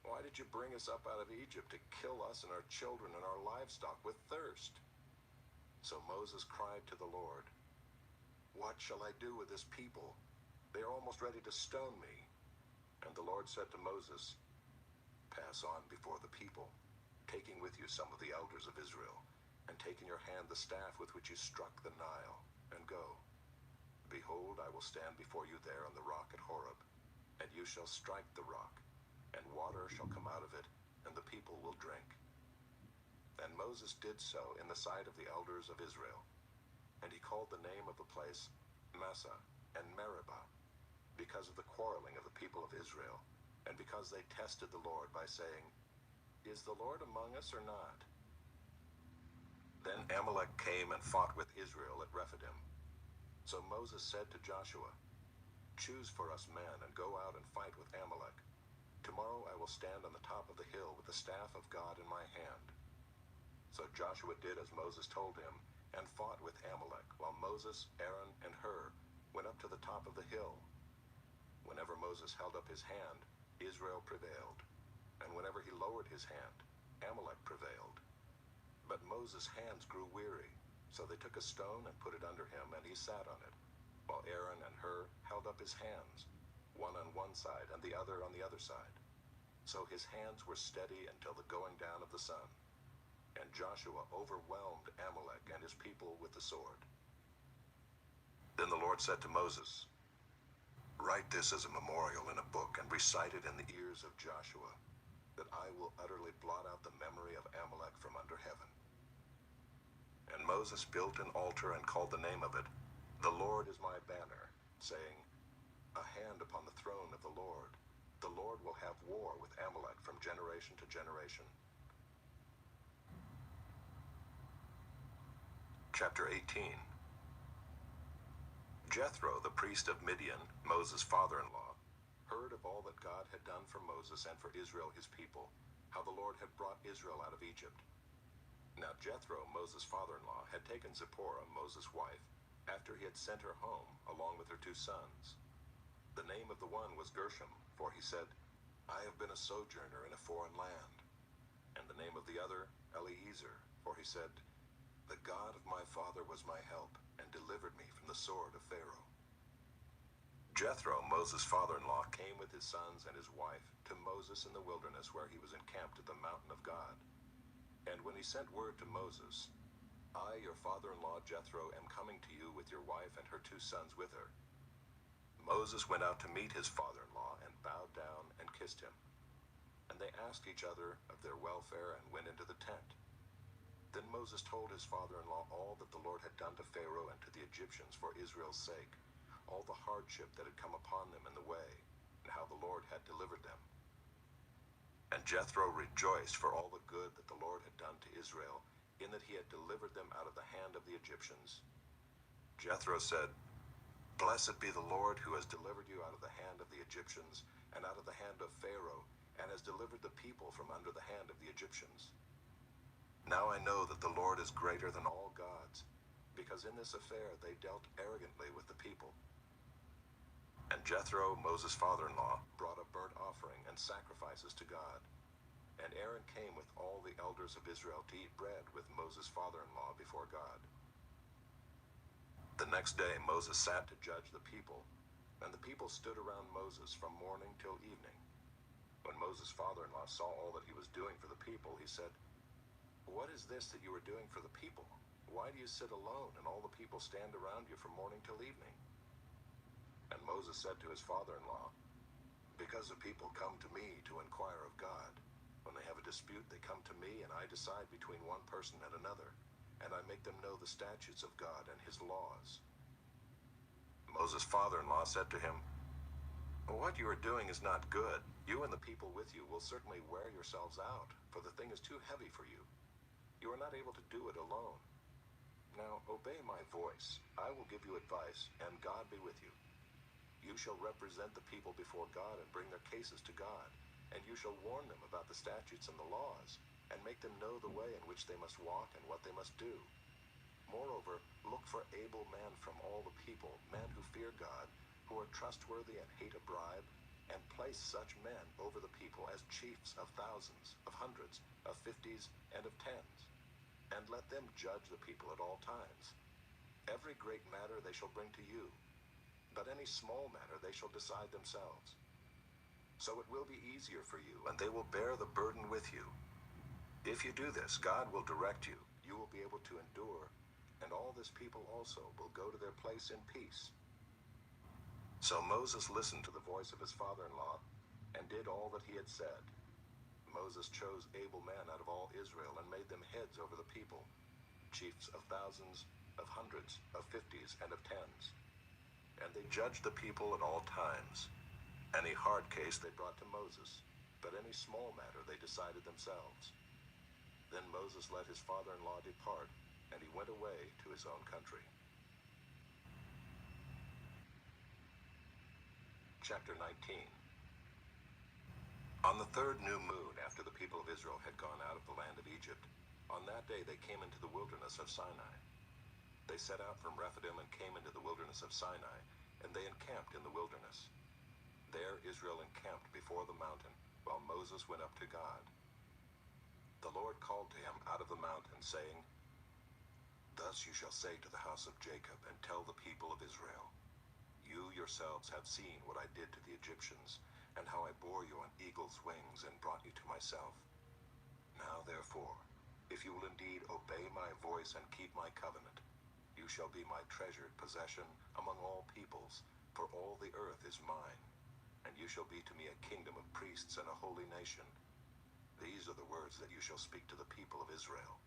"Why did you bring us up out of Egypt to kill us and our children and our livestock with thirst?" So Moses cried to the Lord, "What shall I do with this people? They are almost ready to stone me." And the Lord said to Moses, "Pass on before the people, taking with you some of the elders of Israel, and take in your hand the staff with which you struck the Nile, and go. Behold, I will stand before you there on the rock at Horeb, and you shall strike the rock, and water shall come out of it, and the people will drink." And Moses did so in the sight of the elders of Israel. And he called the name of the place Massah and Meribah, because of the quarreling of the people of Israel, and because they tested the Lord by saying, "Is the Lord among us or not?" Then Amalek came and fought with Israel at Rephidim. So Moses said to Joshua, "Choose for us men and go out and fight with Amalek. Tomorrow I will stand on the top of the hill with the staff of God in my hand." So Joshua did as Moses told him, and fought with Amalek, while Moses, Aaron, and Hur went up to the top of the hill. Whenever Moses held up his hand, Israel prevailed, and whenever he lowered his hand, Amalek prevailed. But Moses' hands grew weary, so they took a stone and put it under him, and he sat on it, while Aaron and Hur held up his hands, one on one side and the other on the other side. So his hands were steady until the going down of the sun. And Joshua overwhelmed Amalek and his people with the sword. Then the Lord said to Moses, "Write this as a memorial in a book and recite it in the ears of Joshua, that I will utterly blot out the memory of Amalek from under heaven." And Moses built an altar and called the name of it, "The Lord is my banner," saying, "A hand upon the throne of the Lord. The Lord will have war with Amalek from generation to generation." Chapter 18. Jethro, the priest of Midian, Moses' father-in-law, heard of all that God had done for Moses and for Israel his people, how the Lord had brought Israel out of Egypt. Now Jethro, Moses' father-in-law, had taken Zipporah, Moses' wife, after he had sent her home, along with her 2 sons. The name of the one was Gershom, for he said, "I have been a sojourner in a foreign land." And the name of the other, Eliezer, for he said, "The God of my father was my help, and delivered me from the sword of Pharaoh." Jethro, Moses' father-in-law, came with his sons and his wife to Moses in the wilderness, where he was encamped at the mountain of God. And when he sent word to Moses, "I, your father-in-law Jethro, am coming to you with your wife and her 2 sons with her," Moses went out to meet his father-in-law and bowed down and kissed him. And they asked each other of their welfare and went into the tent. Then Moses told his father-in-law all that the Lord had done to Pharaoh and to the Egyptians for Israel's sake, all the hardship that had come upon them in the way, and how the Lord had delivered them. And Jethro rejoiced for all the good that the Lord had done to Israel, in that he had delivered them out of the hand of the Egyptians. Jethro said, "Blessed be the Lord, who has delivered you out of the hand of the Egyptians, and out of the hand of Pharaoh, and has delivered the people from under the hand of the Egyptians. Now I know that the Lord is greater than all gods, because in this affair they dealt arrogantly with the people. And Jethro, Moses' father-in-law, brought a burnt offering and sacrifices to God. And Aaron came with all the elders of Israel to eat bread with Moses' father-in-law before God. The next day Moses sat to judge the people, and the people stood around Moses from morning till evening. When Moses' father-in-law saw all that he was doing for the people, he said, "What is this that you are doing for the people? Why do you sit alone and all the people stand around you from morning till evening?" And Moses said to his father-in-law, "Because the people come to me to inquire of God. When they have a dispute, they come to me, and I decide between one person and another, and I make them know the statutes of God and his laws." Moses' father-in-law said to him, "What you are doing is not good. You and the people with you will certainly wear yourselves out, for the thing is too heavy for you. You are not able to do it alone. Now obey my voice. I will give you advice, and God be with you. You shall represent the people before God and bring their cases to God, and you shall warn them about the statutes and the laws, and make them know the way in which they must walk and what they must do. Moreover, look for able men from all the people, men who fear God, who are trustworthy and hate a bribe, and place such men over the people as chiefs of thousands, of hundreds, of fifties, and of tens. And let them judge the people at all times. Every great matter they shall bring to you, but any small matter they shall decide themselves. So it will be easier for you, and they will bear the burden with you. If you do this, God will direct you. You will be able to endure, and all this people also will go to their place in peace." So Moses listened to the voice of his father-in-law and did all that he had said. Moses chose able men out of all Israel and made them heads over the people, chiefs of thousands, of hundreds, of fifties, and of tens. And they judged the people at all times. Any hard case they brought to Moses, but any small matter they decided themselves. Then Moses let his father-in-law depart, and he went away to his own country. Chapter 19. On the third new moon after the people of Israel had gone out of the land of Egypt, on that day they came into the wilderness of Sinai. They set out from Rephidim and came into the wilderness of Sinai, and they encamped in the wilderness. There Israel encamped before the mountain, while Moses went up to God. The Lord called to him out of the mountain, saying, "Thus you shall say to the house of Jacob, and tell the people of Israel, you yourselves have seen what I did to the Egyptians, and how I bore you on eagle's wings and brought you to myself. Now therefore, if you will indeed obey my voice and keep my covenant, you shall be my treasured possession among all peoples, for all the earth is mine, and you shall be to me a kingdom of priests and a holy nation. These are the words that you shall speak to the people of Israel."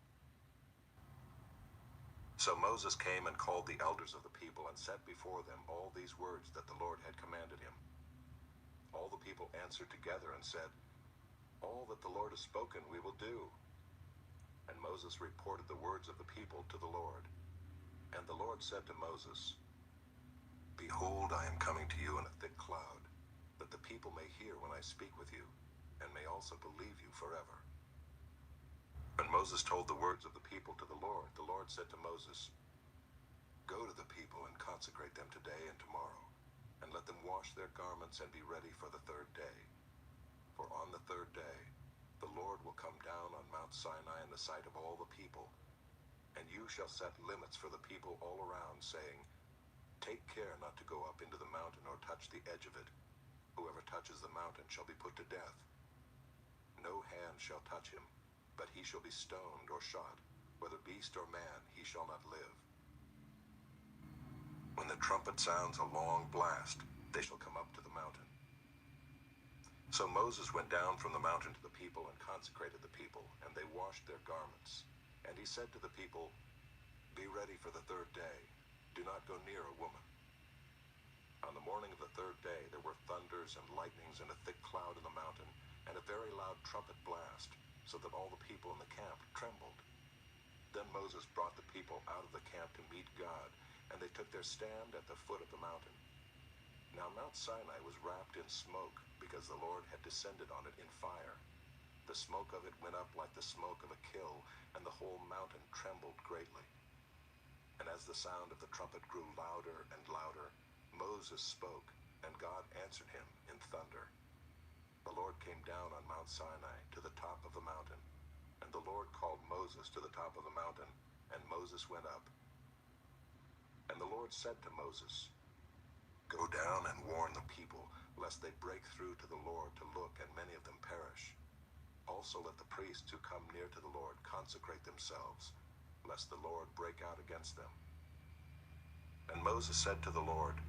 So Moses came and called the elders of the people and set before them all these words that the Lord had commanded him. All the people answered together and said, "All that the Lord has spoken we will do." And Moses reported the words of the people to the Lord. And the Lord said to Moses, "Behold, I am coming to you in a thick cloud, that the people may hear when I speak with you, and may also believe you forever." When Moses told the words of the people to the Lord said to Moses, "Go to the people and consecrate them today and tomorrow, and let them wash their garments and be ready for the third day. For on the third day, the Lord will come down on Mount Sinai in the sight of all the people, and you shall set limits for the people all around, saying, 'Take care not to go up into the mountain or touch the edge of it. Whoever touches the mountain shall be put to death. No hand shall touch him, but he shall be stoned or shot. Whether beast or man, he shall not live. When the trumpet sounds a long blast, they shall come up to the mountain.'" So Moses went down from the mountain to the people and consecrated the people, and they washed their garments. And he said to the people, "Be ready for the third day. Do not go near a woman." On the morning of the third day there were thunders and lightnings and a thick cloud in the mountain, and a very loud trumpet blast, so that all the people in the camp trembled. Then Moses brought the people out of the camp to meet God, and they took their stand at the foot of the mountain. Now Mount Sinai was wrapped in smoke, because the Lord had descended on it in fire. The smoke of it went up like the smoke of a kiln, and the whole mountain trembled greatly. And as the sound of the trumpet grew louder and louder, Moses spoke, and God answered him in thunder. The Lord came down on Mount Sinai to the top of the mountain, and the Lord called Moses to the top of the mountain, and Moses went up. And the Lord said to Moses, "Go down and warn the people, lest they break through to the Lord to look, and many of them perish. Also let the priests who come near to the Lord consecrate themselves, lest the Lord break out against them." And Moses said to the Lord,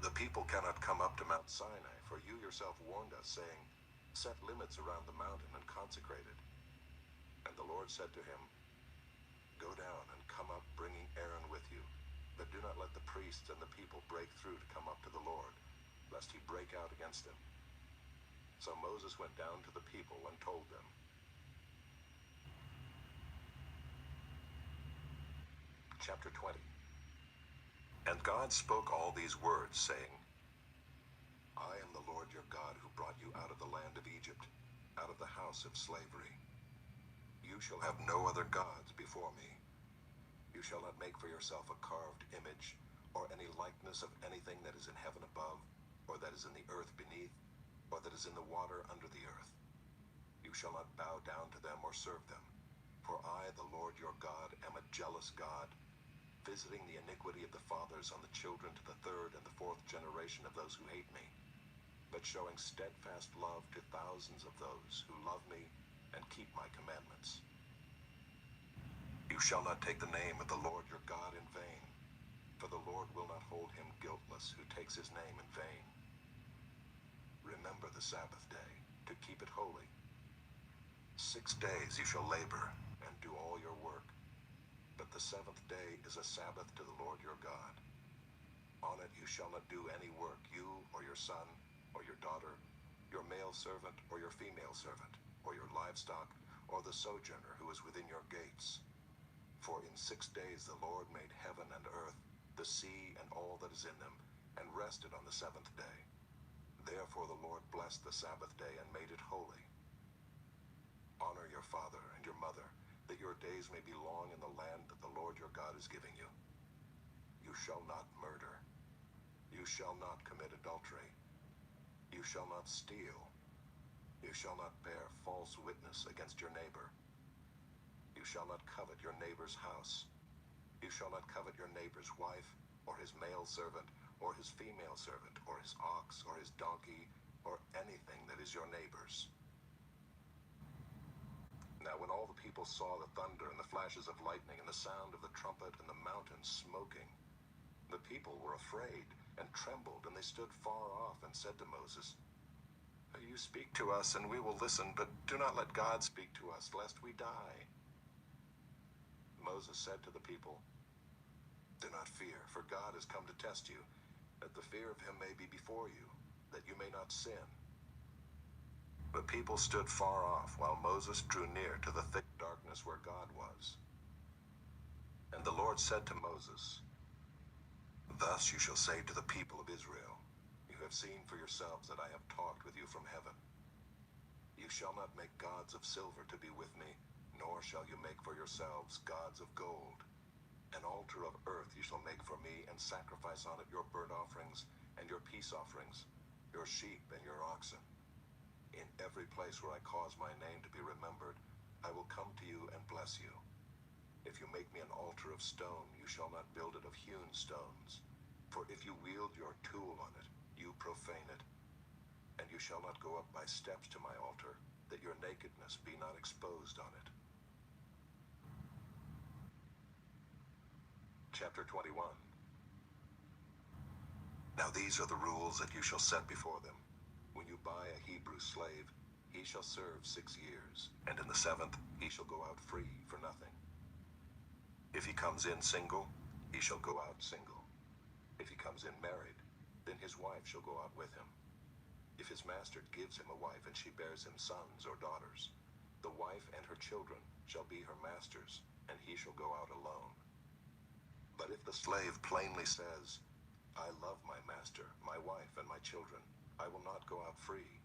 "The people cannot come up to Mount Sinai, for you yourself warned us, saying, 'Set limits around the mountain and consecrate it.' And the Lord said to him, 'Go down and come up, bringing Aaron with you, but do not let the priests and the people break through to come up to the Lord, lest he break out against them.' So Moses went down to the people and told them." Chapter 20. And God spoke all these words, saying, "I am the Lord your God, who brought you out of the land of Egypt, out of the house of slavery. You shall have no other gods before me. You shall not make for yourself a carved image, or any likeness of anything that is in heaven above, or that is in the earth beneath, or that is in the water under the earth. You shall not bow down to them or serve them. For I, the Lord your God, am a jealous God, visiting the iniquity of the fathers on the children to the third and the fourth generation of those who hate me, but showing steadfast love to thousands of those who love me and keep my commandments. You shall not take the name of the Lord your God in vain, for the Lord will not hold him guiltless who takes his name in vain. Remember the Sabbath day, to keep it holy. 6 days you shall labor and do all your work, but the seventh day is a Sabbath to the Lord your God. On it you shall not do any work, you or your son or your daughter, your male servant or your female servant, or your livestock, or the sojourner who is within your gates. For in 6 days the Lord made heaven and earth, the sea and all that is in them, and rested on the seventh day. Therefore the Lord blessed the Sabbath day and made it holy. Honor your father and your mother, that your days may be long in the land that the Lord your God is giving you. You shall not murder. You shall not commit adultery. You shall not steal. You shall not bear false witness against your neighbor. You shall not covet your neighbor's house. You shall not covet your neighbor's wife, or his male servant, or his female servant, or his ox, or his donkey, or anything that is your neighbor's." Now when all the people saw the thunder and the flashes of lightning and the sound of the trumpet and the mountain smoking, the people were afraid and trembled, and they stood far off and said to Moses, "You speak to us, and we will listen, but do not let God speak to us, lest we die." Moses said to the people, "Do not fear, for God has come to test you, that the fear of him may be before you, that you may not sin." The people stood far off, while Moses drew near to the thick darkness where God was. And the Lord said to Moses, "Thus you shall say to the people of Israel, you have seen for yourselves that I have talked with you from heaven. You shall not make gods of silver to be with me, nor shall you make for yourselves gods of gold. An altar of earth you shall make for me, and sacrifice on it your burnt offerings and your peace offerings, your sheep and your oxen. In every place where I cause my name to be remembered, I will come to you and bless you. If you make me an altar of stone, you shall not build it of hewn stones. For if you wield your tool on it, you profane it. And you shall not go up by steps to my altar, that your nakedness be not exposed on it." Chapter 21. Now these are the rules that you shall set before them. When you buy a Hebrew slave, he shall serve 6 years, and in the 7th he shall go out free for nothing. If he comes in single, he shall go out single. If he comes in married, then his wife shall go out with him. If his master gives him a wife and she bears him sons or daughters, the wife and her children shall be her master's, and he shall go out alone. But if the slave plainly says, "I love my master, my wife, and my children, I will not go out free,"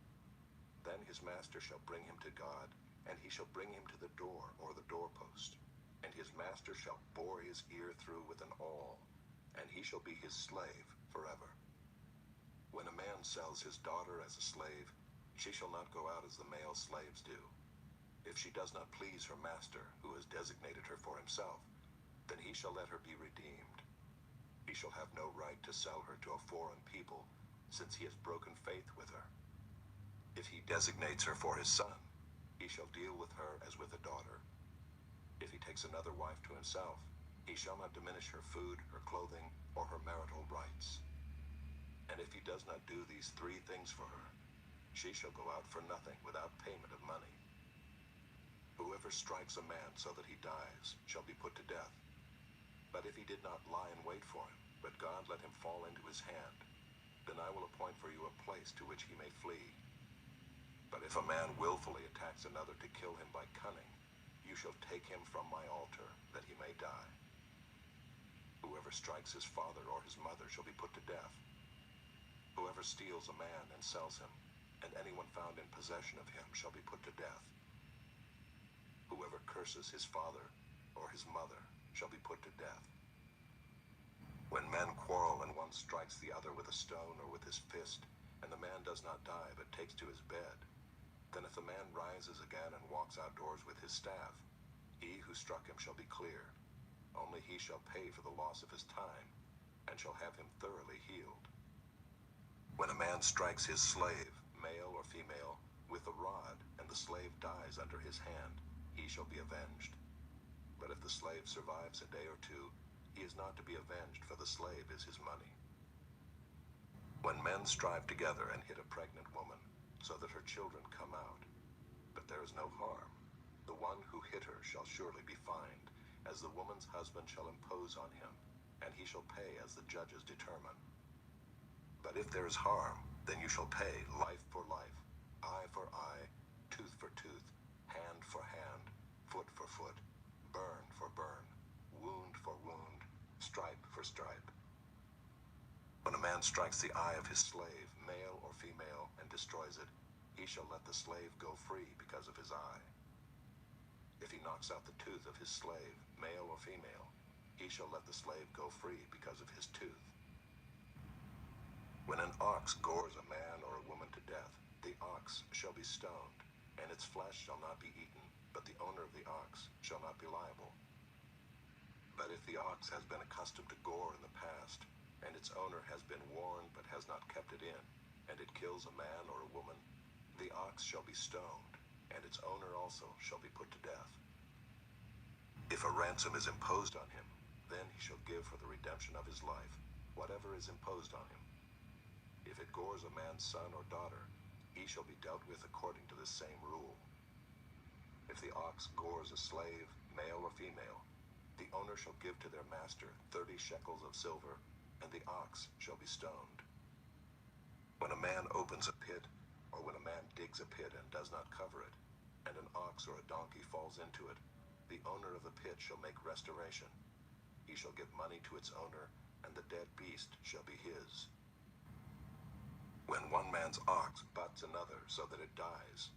then his master shall bring him to God, and he shall bring him to the door or the doorpost. And his master shall bore his ear through with an awl, and he shall be his slave forever. When a man sells his daughter as a slave, she shall not go out as the male slaves do. If she does not please her master, who has designated her for himself, then he shall let her be redeemed. He shall have no right to sell her to a foreign people, since he has broken faith with her. If he designates her for his son, he shall deal with her as with a daughter. If he takes another wife to himself, he shall not diminish her food, her clothing, or her marital rights. And if he does not do these three things for her, she shall go out for nothing without payment of money. Whoever strikes a man so that he dies shall be put to death. But if he did not lie in wait for him, but God let him fall into his hand, then I will appoint for you a place to which he may flee. But if a man willfully attacks another to kill him by cunning, you shall take him from my altar, that he may die. Whoever strikes his father or his mother shall be put to death. Whoever steals a man and sells him, and anyone found in possession of him shall be put to death. Whoever curses his father or his mother shall be put to death. When men quarrel and one strikes the other with a stone or with his fist, and the man does not die but takes to his bed, then if the man rises again and walks outdoors with his staff, he who struck him shall be clear. Only he shall pay for the loss of his time, and shall have him thoroughly healed. When a man strikes his slave, male or female, with a rod, and the slave dies under his hand, he shall be avenged. But if the slave survives a day or two, he is not to be avenged, for the slave is his money. When men strive together and hit a pregnant woman, so that her children come out, but there is no harm, the one who hit her shall surely be fined, as the woman's husband shall impose on him, and he shall pay as the judges determine. But if there is harm, then you shall pay life for life, eye for eye, tooth for tooth, hand for hand, foot for foot, burn for burn, wound for wound, stripe for stripe. When a man strikes the eye of his slave, male or female, and destroys it, he shall let the slave go free because of his eye. If he knocks out the tooth of his slave, male or female, he shall let the slave go free because of his tooth. When an ox gores a man or a woman to death, the ox shall be stoned, and its flesh shall not be eaten, but the owner of the ox shall not be liable. But if the ox has been accustomed to gore in the past, and its owner has been warned but has not kept it in, and it kills a man or a woman, the ox shall be stoned, and its owner also shall be put to death. If a ransom is imposed on him, then he shall give for the redemption of his life whatever is imposed on him. If it gores a man's son or daughter, he shall be dealt with according to the same rule. If the ox gores a slave, male or female, the owner shall give to their master 30 shekels of silver, and the ox shall be stoned. When a man opens a pit, or when a man digs a pit and does not cover it, and an ox or a donkey falls into it, the owner of the pit shall make restoration. He shall give money to its owner, and the dead beast shall be his. When one man's ox butts another so that it dies,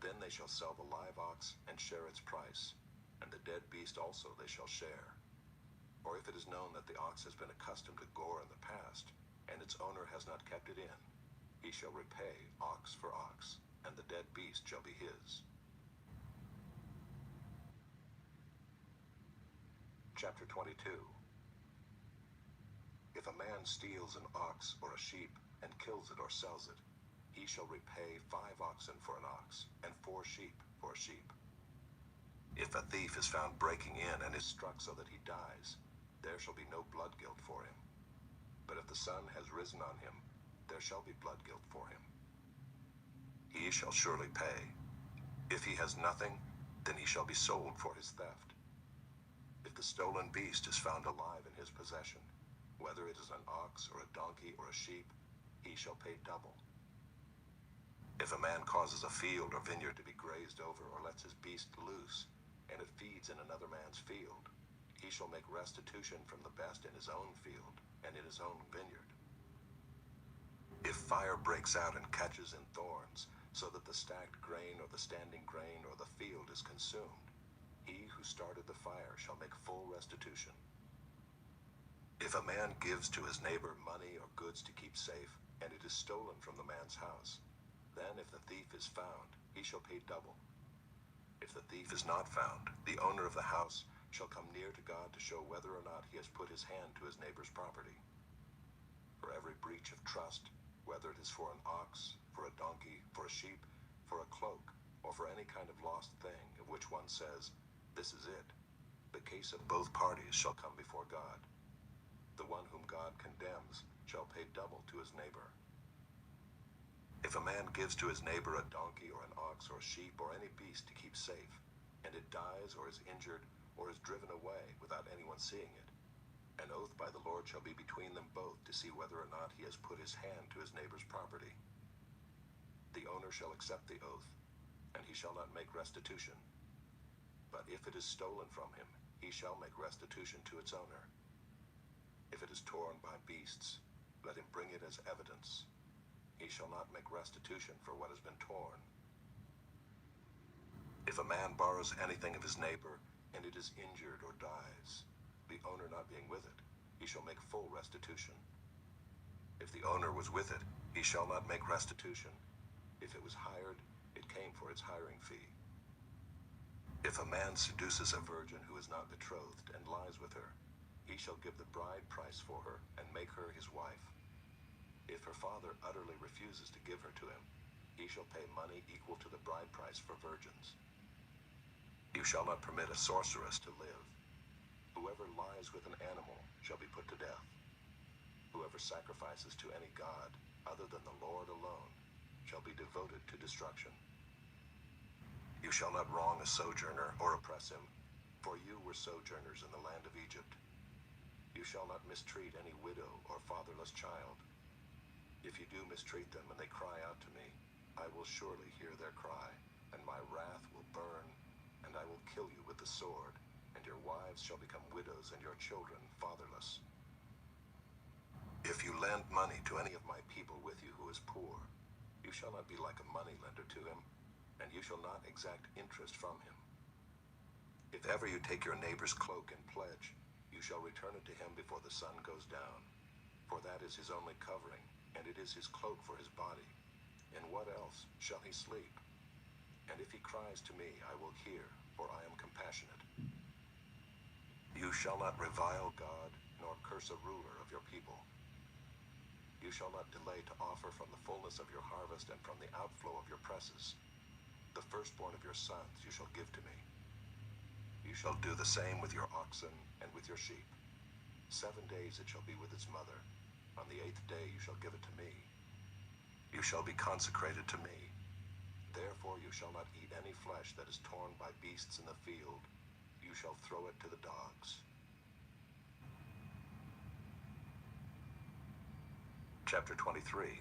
then they shall sell the live ox and share its price, and the dead beast also they shall share. Or if it is known that the ox has been accustomed to gore in the past, and its owner has not kept it in, he shall repay ox for ox, and the dead beast shall be his. Chapter 22. If a man steals an ox or a sheep, and kills it or sells it, he shall repay 5 oxen for an ox, and 4 sheep for a sheep. If a thief is found breaking in and is struck so that he dies, there shall be no blood guilt for him. But if the sun has risen on him, there shall be blood guilt for him. He shall surely pay. If he has nothing, then he shall be sold for his theft. If the stolen beast is found alive in his possession, whether it is an ox or a donkey or a sheep, he shall pay double. If a man causes a field or vineyard to be grazed over, or lets his beast loose, and it feeds in another man's field, he shall make restitution from the best in his own field and in his own vineyard. If fire breaks out and catches in thorns, so that the stacked grain or the standing grain or the field is consumed, He who started the fire shall make full restitution. If a man gives to his neighbor money or goods to keep safe, and it is stolen from the man's house, then if the thief is found, he shall pay double. If the thief is not found, the owner of the house shall come near to God to show whether or not he has put his hand to his neighbor's property. For every breach of trust, whether it is for an ox, for a donkey, for a sheep, for a cloak, or for any kind of lost thing of which one says, "This is it," the case of both parties shall come before God. The one whom God condemns shall pay double to his neighbor. If a man gives to his neighbor a donkey or an ox or a sheep or any beast to keep safe, and it dies or is injured or is driven away without anyone seeing it, an oath by the Lord shall be between them both to see whether or not he has put his hand to his neighbor's property. The owner shall accept the oath, and he shall not make restitution. But if it is stolen from him, he shall make restitution to its owner. If it is torn by beasts, let him bring it as evidence. He shall not make restitution for what has been torn. If a man borrows anything of his neighbor, and it is injured or dies, the owner not being with it, he shall make full restitution. If the owner was with it, he shall not make restitution. If it was hired, it came for its hiring fee. If a man seduces a virgin who is not betrothed and lies with her, he shall give the bride price for her and make her his wife. If her father utterly refuses to give her to him, he shall pay money equal to the bride price for virgins. You shall not permit a sorceress to live. Whoever lies with an animal shall be put to death. Whoever sacrifices to any god other than the Lord alone shall be devoted to destruction. You shall not wrong a sojourner or oppress him, for you were sojourners in the land of Egypt. You shall not mistreat any widow or fatherless child. If you do mistreat them and they cry out to me, I will surely hear their cry, and my wrath will burn, and I will kill you with the sword, and your wives shall become widows and your children fatherless. If you lend money to any of my people with you who is poor, you shall not be like a moneylender to him, and you shall not exact interest from him. If ever you take your neighbor's cloak in pledge, you shall return it to him before the sun goes down, for that is his only covering, and it is his cloak for his body. In what else shall he sleep? And if he cries to me, I will hear, for I am compassionate. You shall not revile God, nor curse a ruler of your people. You shall not delay to offer from the fullness of your harvest and from the outflow of your presses. The firstborn of your sons you shall give to me. You shall do the same with your oxen and with your sheep. 7 days it shall be with its mother. On the 8th day you shall give it to me. You shall be consecrated to me. Therefore you shall not eat any flesh that is torn by beasts in the field. You shall throw it to the dogs. Chapter 23.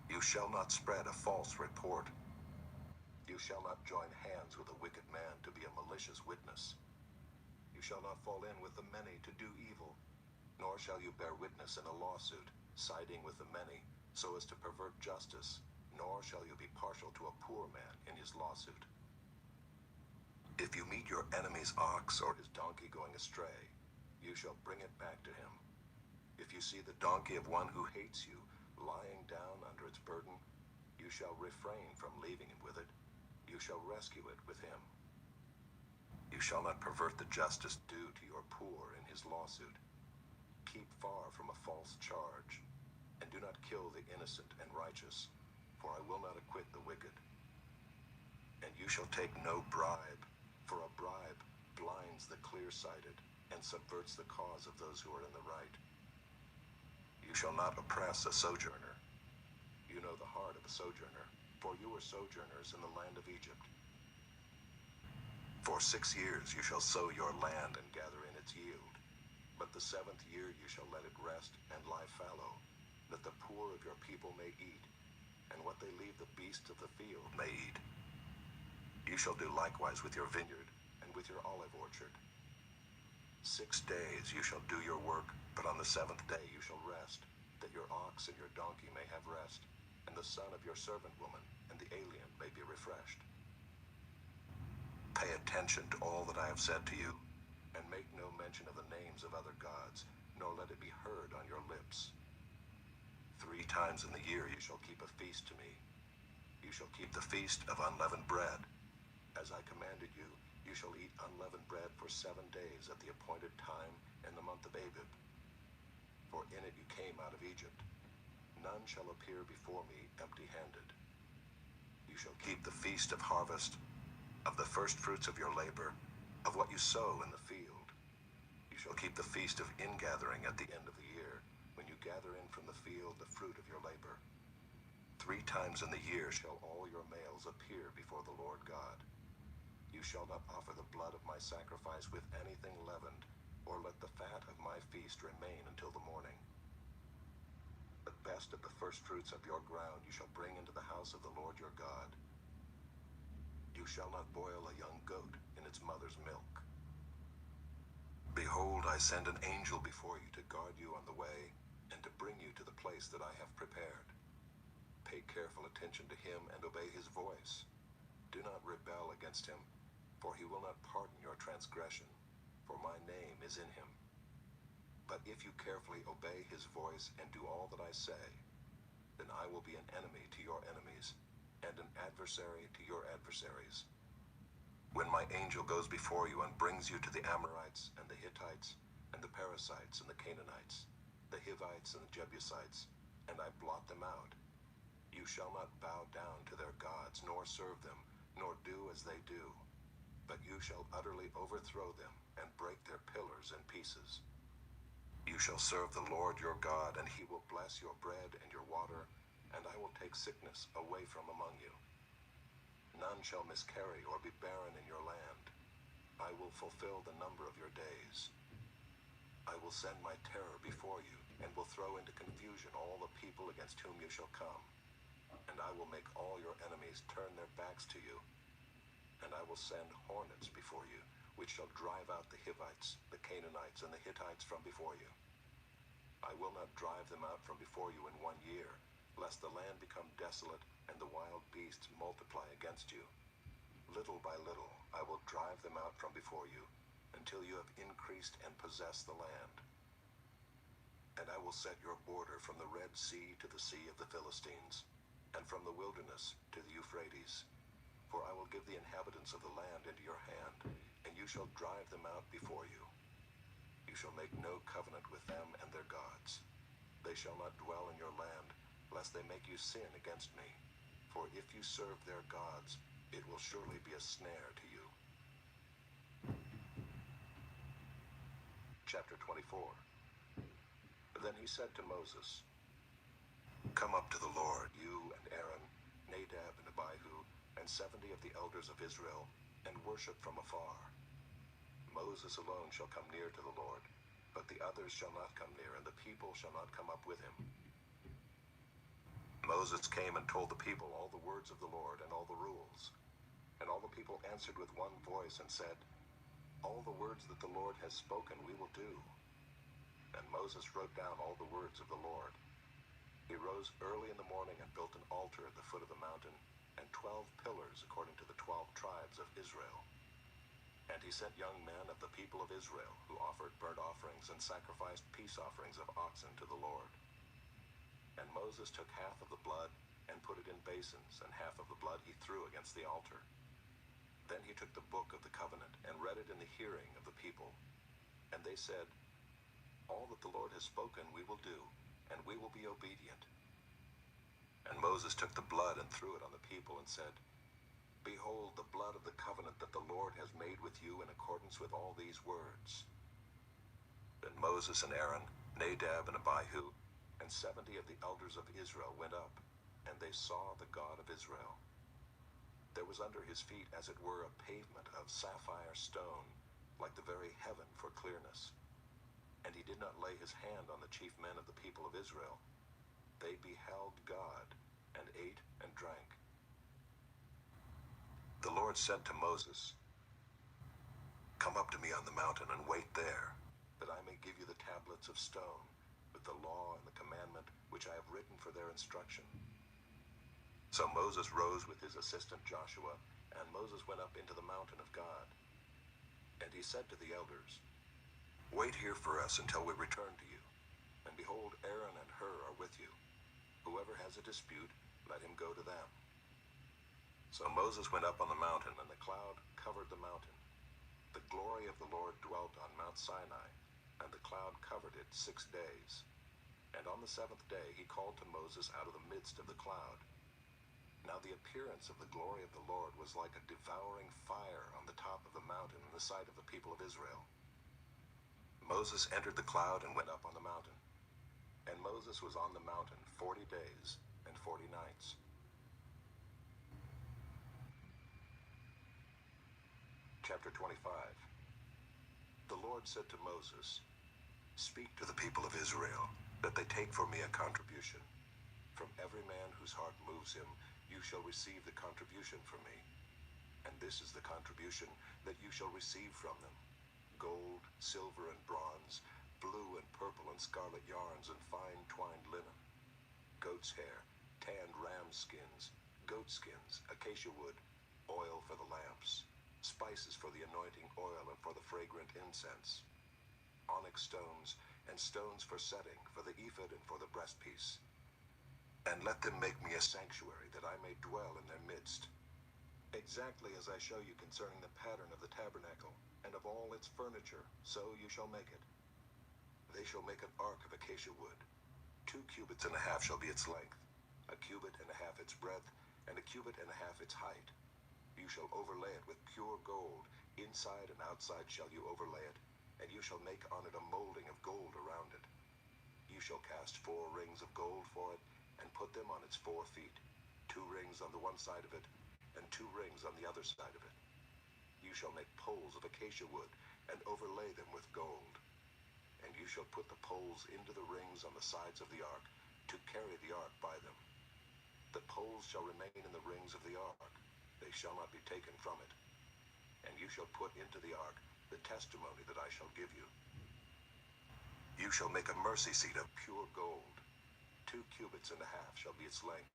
You shall not spread a false report. You shall not join hands with a wicked man to be a malicious witness. You shall not fall in with the many to do evil, nor shall you bear witness in a lawsuit, siding with the many, so as to pervert justice, nor shall you be partial to a poor man in his lawsuit. If you meet your enemy's ox or his donkey going astray, you shall bring it back to him. If you see the donkey of one who hates you lying down under its burden, you shall refrain from leaving him with it. You shall rescue it with him. You shall not pervert the justice due to your poor in his lawsuit. Keep far from a false charge, and do not kill the innocent and righteous, for I will not acquit the wicked. And you shall take no bribe, for a bribe blinds the clear-sighted and subverts the cause of those who are in the right. You shall not oppress a sojourner. You know the heart of a sojourner, for you were sojourners in the land of Egypt. For 6 years you shall sow your land and gather in its yield. But the 7th year you shall let it rest and lie fallow, that the poor of your people may eat, and what they leave the beasts of the field may eat. You shall do likewise with your vineyard and with your olive orchard. 6 days you shall do your work, but on the 7th day you shall rest, that your ox and your donkey may have rest, and the son of your servant woman and the alien may be refreshed. Pay attention to all that I have said to you, and make no mention of the names of other gods, nor let it be heard on your lips. 3 times in the year you shall keep a feast to me. You shall keep the feast of unleavened bread. As I commanded you, you shall eat unleavened bread for 7 days at the appointed time in the month of Abib. For in it you came out of Egypt. None shall appear before me empty-handed. You shall keep the feast of harvest, of the first fruits of your labor, of what you sow in the field. You shall keep the feast of ingathering at the end of the year, when you gather in from the field the fruit of your labor. 3 times in the year shall all your males appear before the Lord God. You shall not offer the blood of my sacrifice with anything leavened, or let the fat of my feast remain until the morning. The best of the first fruits of your ground you shall bring into the house of the Lord your God. You shall not boil a young goat in its mother's milk. Behold, I send an angel before you to guard you on the way, and to bring you to the place that I have prepared. Pay careful attention to him and obey his voice. Do not rebel against him, for he will not pardon your transgression, for my name is in him. But if you carefully obey his voice and do all that I say, then I will be an enemy to your enemies, and an adversary to your adversaries. When my angel goes before you and brings you to the Amorites and the Hittites and the Perizzites and the Canaanites, the Hivites and the Jebusites, and I blot them out, you shall not bow down to their gods, nor serve them, nor do as they do, but you shall utterly overthrow them and break their pillars in pieces. You shall serve the Lord your God, and he will bless your bread and your water, and I will take sickness away from among you. None shall miscarry or be barren in your land. I will fulfill the number of your days. I will send my terror before you, and will throw into confusion all the people against whom you shall come. And I will make all your enemies turn their backs to you. And I will send hornets before you, which shall drive out the Hivites, the Canaanites, and the Hittites from before you. I will not drive them out from before you in 1 year, lest the land become desolate and the wild beasts multiply against you. Little by little I will drive them out from before you, until you have increased and possessed the land. And I will set your border from the Red Sea to the Sea of the Philistines, and from the wilderness to the Euphrates. For I will give the inhabitants of the land into your hand, and you shall drive them out before you. You shall make no covenant with them and their gods. They shall not dwell in your land, lest they make you sin against me. For if you serve their gods, it will surely be a snare to you. Chapter 24. Then he said to Moses, Come up to the Lord, you and Aaron, Nadab and Abihu, and 70 of the elders of Israel, and worship from afar. Moses alone shall come near to the Lord, but the others shall not come near, and the people shall not come up with him. Moses came and told the people all the words of the Lord and all the rules. And all the people answered with one voice and said, All the words that the Lord has spoken we will do. And Moses wrote down all the words of the Lord. He rose early in the morning and built an altar at the foot of the mountain, and 12 pillars according to the 12 tribes of Israel. And he sent young men of the people of Israel, who offered burnt offerings and sacrificed peace offerings of oxen to the Lord. And Moses took half of the blood and put it in basins, and half of the blood he threw against the altar. Then he took the book of the covenant and read it in the hearing of the people. And they said, All that the Lord has spoken we will do, and we will be obedient. And Moses took the blood and threw it on the people and said, Behold the blood of the covenant that the Lord has made with you in accordance with all these words. Then Moses and Aaron, Nadab and Abihu, and 70 of the elders of Israel went up, and they saw the God of Israel. There was under his feet as it were a pavement of sapphire stone, like the very heaven for clearness. And he did not lay his hand on the chief men of the people of Israel. They beheld God, and ate and drank. The Lord said to Moses, Come up to me on the mountain and wait there, that I may give you the tablets of stone, with the law and the commandment which I have written for their instruction. So Moses rose with his assistant Joshua, And Moses went up into the mountain of God. And he said to the elders, "Wait here for us until we return to you. And behold, Aaron and Hur are with you. Whoever has a dispute, let him go to them." So Moses went up on the mountain, and the cloud covered the mountain. The glory of the Lord dwelt on Mount Sinai, and the cloud covered it 6 days. And on the 7th day he called to Moses out of the midst of the cloud. Now the appearance of the glory of the Lord was like a devouring fire on the top of the mountain in the sight of the people of Israel. Moses entered the cloud and went up on the mountain. And Moses was on the mountain 40 days and 40 nights. Chapter 25. The Lord said to Moses, "Speak to the people of Israel, that they take for me a contribution. From every man whose heart moves him, you shall receive the contribution from me. And this is the contribution that you shall receive from them: gold, silver, and bronze, blue and purple and scarlet yarns, and fine twined linen, goat's hair, tanned ram skins, goat skins, acacia wood, oil for the lamps, spices for the anointing oil and for the fragrant incense, onyx stones, and stones for setting, for the ephod and for the breastpiece. And let them make me a sanctuary, that I may dwell in their midst, exactly as I show you concerning the pattern of the tabernacle, and of all its furniture, so you shall make it. They shall make an ark of acacia wood. 2 cubits and a half shall be its length, 1 cubit and a half its breadth, and 1 cubit and a half its height. You shall overlay it with pure gold, inside and outside shall you overlay it, and you shall make on it a molding of gold around it. You shall cast 4 rings of gold for it, and put them on its 4 feet, 2 rings on the one side of it, and 2 rings on the other side of it. You shall make poles of acacia wood, and overlay them with gold. And you shall put the poles into the rings on the sides of the ark, to carry the ark by them. The poles shall remain in the rings of the ark, they shall not be taken from it. And you shall put into the ark the testimony that I shall give you. You shall make a mercy seat of pure gold. 2 cubits and a half shall be its length,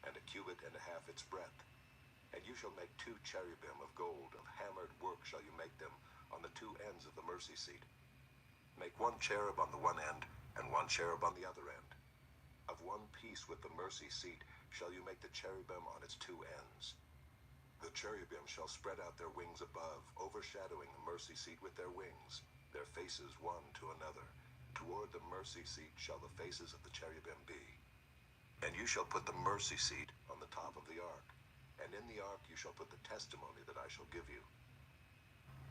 and 1 cubit and a half its breadth. And you shall make 2 cherubim of gold, of hammered work shall you make them, on the 2 ends of the mercy seat. Make 1 cherub on the one end, and 1 cherub on the other end. Of one piece with the mercy seat shall you make the cherubim on its 2 ends. The cherubim shall spread out their wings above, overshadowing the mercy seat with their wings, their faces one to another. Toward the mercy seat shall the faces of the cherubim be. And you shall put the mercy seat on the top of the ark, and in the ark you shall put the testimony that I shall give you.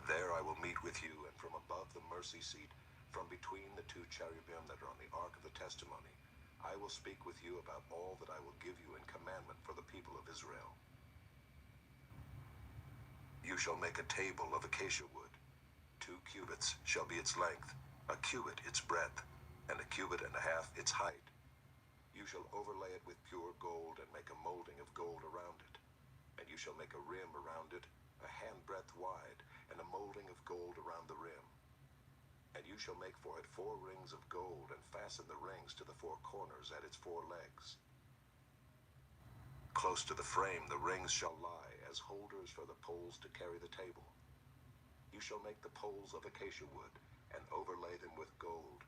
There I will meet with you, and from above the mercy seat, from between the 2 cherubim that are on the ark of the testimony, I will speak with you about all that I will give you in commandment for the people of Israel. You shall make a table of acacia wood. 2 cubits shall be its length, 1 cubit its breadth, and 1 cubit and a half its height. You shall overlay it with pure gold, and make a molding of gold around it. And you shall make a rim around it, a handbreadth wide, and a molding of gold around the rim. And you shall make for it 4 rings of gold, and fasten the rings to the 4 corners at its 4 legs. Close to the frame the rings shall lie, as holders for the poles to carry the table. You shall make the poles of acacia wood, and overlay them with gold,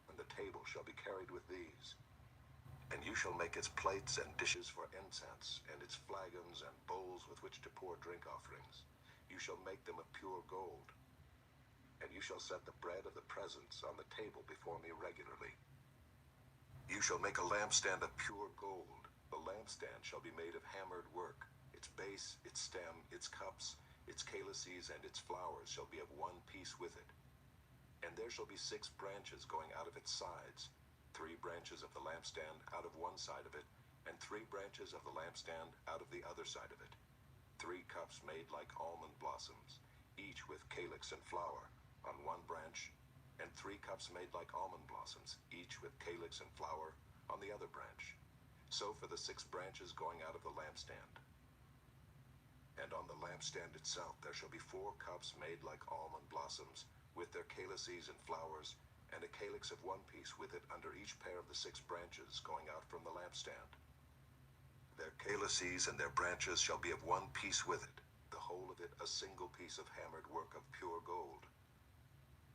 and the table shall be carried with these. And you shall make its plates and dishes for incense, and its flagons and bowls with which to pour drink offerings. You shall make them of pure gold. And you shall set the bread of the presence on the table before me regularly. You shall make a lampstand of pure gold. The lampstand shall be made of hammered work. Its base, its stem, its cups, its calices, and its flowers shall be of one piece with it. And there shall be 6 branches going out of its sides, 3 branches of the lampstand out of one side of it, and 3 branches of the lampstand out of the other side of it. 3 cups made like almond blossoms, each with calyx and flower, on one branch, and 3 cups made like almond blossoms, each with calyx and flower, on the other branch. So for the 6 branches going out of the lampstand. And on the lampstand itself there shall be 4 cups made like almond blossoms, with their calices and flowers, and a calyx of one piece with it under each pair of the 6 branches going out from the lampstand. Their calices and their branches shall be of one piece with it, the whole of it a single piece of hammered work of pure gold.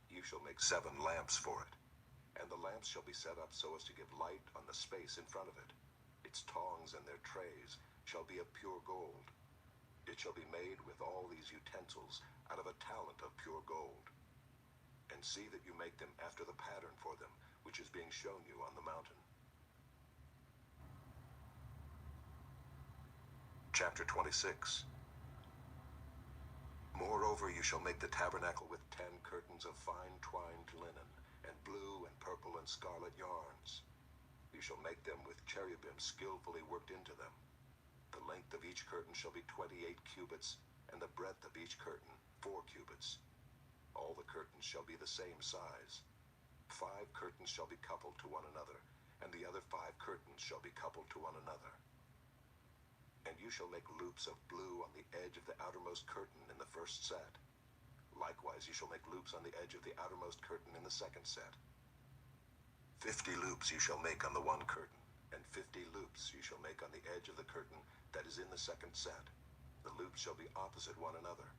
You shall make 7 lamps for it, and the lamps shall be set up so as to give light on the space in front of it. Its tongs and their trays shall be of pure gold. It shall be made with all these utensils out of a talent of pure gold. And see that you make them after the pattern for them, which is being shown you on the mountain. Chapter 26. Moreover, you shall make the tabernacle with 10 curtains of fine twined linen, and blue and purple and scarlet yarns. You shall make them with cherubim skillfully worked into them. The length of each curtain shall be 28 cubits, and the breadth of each curtain 4 cubits. All the curtains shall be the same size. 5 curtains shall be coupled to one another, and the other 5 curtains shall be coupled to one another. And you shall make loops of blue on the edge of the outermost curtain in the first set. Likewise you shall make loops on the edge of the outermost curtain in the second set. 50 loops you shall make on the one curtain, and 50 loops you shall make on the edge of the curtain that is in the second set. The loops shall be opposite one another.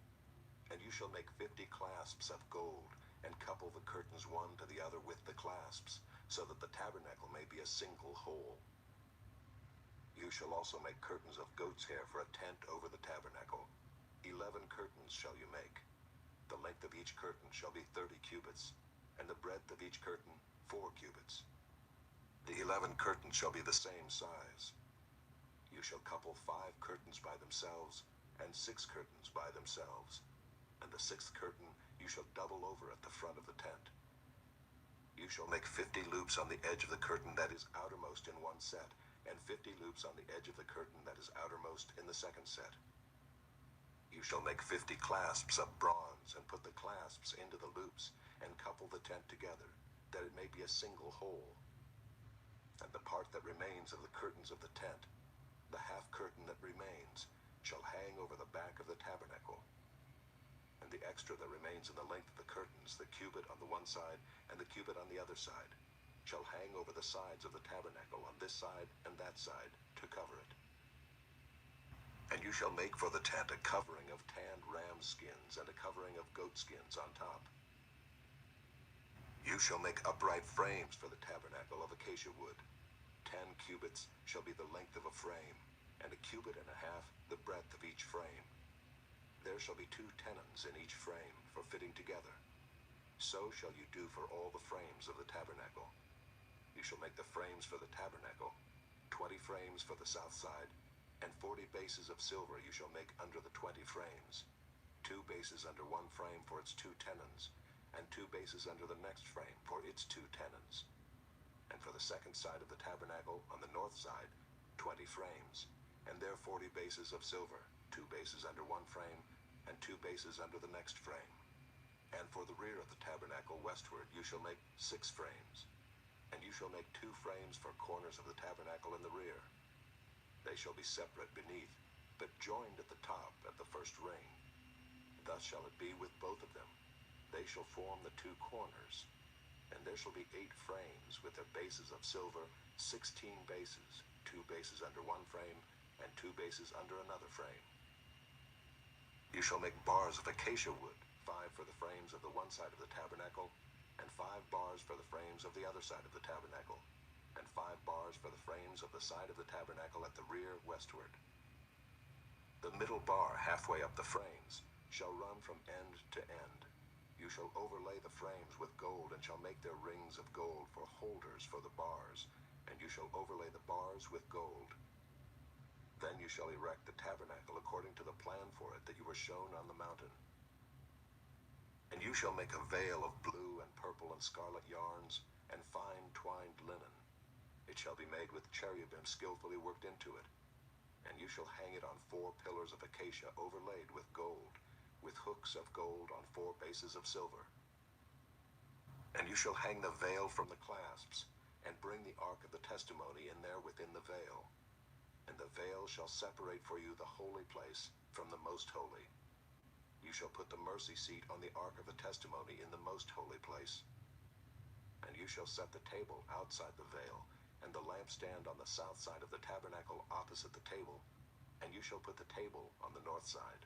And you shall make 50 clasps of gold, and couple the curtains one to the other with the clasps, so that the tabernacle may be a single whole. You shall also make curtains of goat's hair for a tent over the tabernacle. 11 curtains shall you make. The length of each curtain shall be 30 cubits, and the breadth of each curtain 4 cubits. The 11 curtains shall be the same size. You shall couple 5 curtains by themselves, and 6 curtains by themselves. And the 6th curtain you shall double over at the front of the tent. You shall make 50 loops on the edge of the curtain that is outermost in one set, and 50 loops on the edge of the curtain that is outermost in the second set. You shall make 50 clasps of bronze, and put the clasps into the loops, and couple the tent together, that it may be a single whole. And the part that remains of the curtains of the tent, the half curtain that remains, shall hang over the back of the tabernacle. And the extra that remains in the length of the curtains, the cubit on the one side and the cubit on the other side, shall hang over the sides of the tabernacle on this side and that side to cover it. And you shall make for the tent a covering of tanned ram skins and a covering of goat skins on top. You shall make upright frames for the tabernacle of acacia wood. 10 cubits shall be the length of a frame, and a cubit and a half the breadth of each frame. There shall be 2 tenons in each frame for fitting together. So shall you do for all the frames of the tabernacle. You shall make the frames for the tabernacle, 20 frames for the south side, and 40 bases of silver you shall make under the 20 frames. 2 bases under one frame for its 2 tenons, and 2 bases under the next frame for its 2 tenons. And for the second side of the tabernacle, on the north side, 20 frames, and there 40 bases of silver, 2 bases under one frame, and 2 bases under the next frame. And for the rear of the tabernacle westward you shall make 6 frames. And you shall make 2 frames for corners of the tabernacle in the rear. They shall be separate beneath, but joined at the top at the first ring. Thus shall it be with both of them. They shall form the 2 corners. And there shall be 8 frames with their bases of silver, 16 bases, 2 bases under one frame, and 2 bases under another frame. You shall make bars of acacia wood, 5 for the frames of the one side of the tabernacle, and 5 bars for the frames of the other side of the tabernacle, and 5 bars for the frames of the side of the tabernacle at the rear westward. The middle bar halfway up the frames shall run from end to end. You shall overlay the frames with gold, and shall make their rings of gold for holders for the bars, and you shall overlay the bars with gold. Then you shall erect the tabernacle according to the plan for it that you were shown on the mountain. And you shall make a veil of blue and purple and scarlet yarns, and fine twined linen. It shall be made with cherubim skillfully worked into it. And you shall hang it on 4 pillars of acacia overlaid with gold, with hooks of gold on 4 bases of silver. And you shall hang the veil from the clasps, and bring the ark of the testimony in there within the veil. And the veil shall separate for you the holy place from the most holy. You shall put the mercy seat on the ark of the testimony in the most holy place. And you shall set the table outside the veil, and the lampstand on the south side of the tabernacle opposite the table, and you shall put the table on the north side.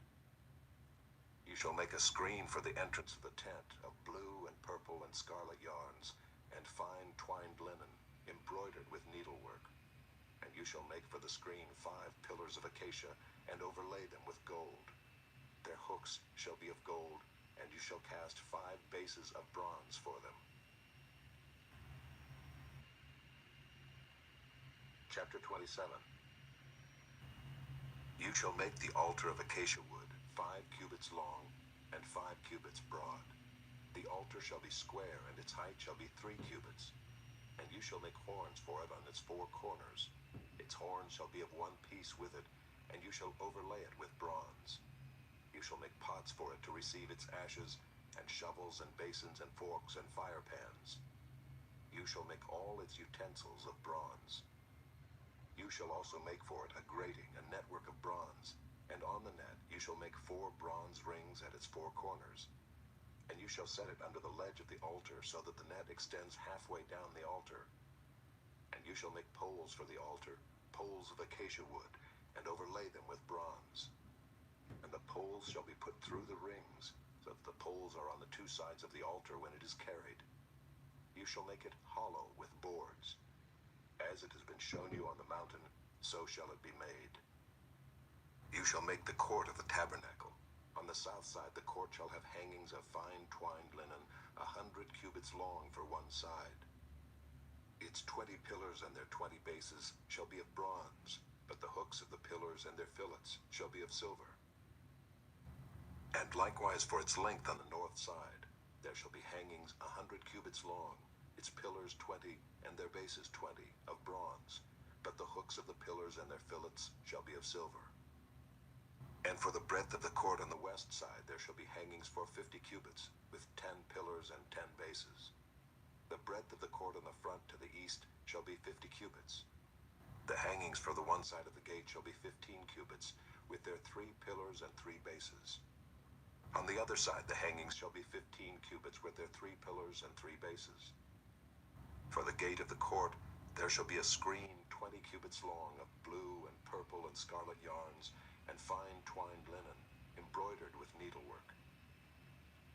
You shall make a screen for the entrance of the tent of blue and purple and scarlet yarns, and fine twined linen, embroidered with needlework. And you shall make for the screen 5 pillars of acacia, and overlay them with gold. Their hooks shall be of gold, and you shall cast 5 bases of bronze for them. Chapter 27. You shall make the altar of acacia wood 5 cubits long, and 5 cubits broad. The altar shall be square, and its height shall be 3 cubits. And you shall make horns for it on its 4 corners. Its horns shall be of one piece with it, and you shall overlay it with bronze. You shall make pots for it to receive its ashes, and shovels and basins and forks and fire pans. You shall make all its utensils of bronze. You shall also make for it a grating, a network of bronze, and on the net you shall make 4 bronze rings at its 4 corners. And you shall set it under the ledge of the altar, so that the net extends halfway down the altar. And you shall make poles for the altar, poles of acacia wood, and overlay them with bronze. And the poles shall be put through the rings, so that the poles are on the 2 sides of the altar when it is carried. You shall make it hollow with boards. As it has been shown you on the mountain, so shall it be made. You shall make the court of the tabernacle. On the south side the court shall have hangings of fine twined linen, 100 cubits long for one side. Its 20 pillars and their 20 bases shall be of bronze, but the hooks of the pillars and their fillets shall be of silver. And likewise for its length on the north side, there shall be hangings 100 cubits long, its pillars 20, and their bases 20, of bronze, but the hooks of the pillars and their fillets shall be of silver. And for the breadth of the court on the west side there shall be hangings for 50 cubits, with 10 pillars and 10 bases. The breadth of the court on the front to the east shall be 50 cubits. The hangings for the one side of the gate shall be 15 cubits, with their 3 pillars and 3 bases. On the other side the hangings shall be 15 cubits, with their 3 pillars and 3 bases. For the gate of the court there shall be a screen 20 cubits long, of blue and purple and scarlet yarns, and fine twined linen, embroidered with needlework.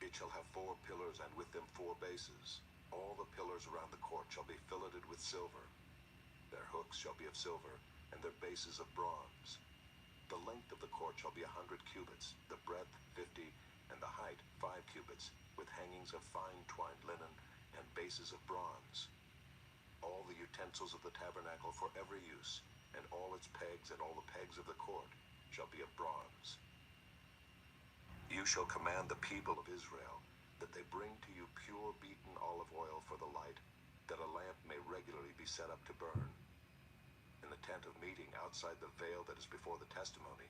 It shall have 4 pillars, and with them 4 bases. All the pillars around the court shall be filleted with silver. Their hooks shall be of silver, and their bases of bronze. The length of the court shall be 100 cubits, the breadth 50, and the height 5 cubits, with hangings of fine twined linen, and bases of bronze. All the utensils of the tabernacle for every use, and all its pegs and all the pegs of the court, shall be of bronze. You shall command the people of Israel that they bring to you pure beaten olive oil for the light, that a lamp may regularly be set up to burn. In the tent of meeting outside the veil that is before the testimony,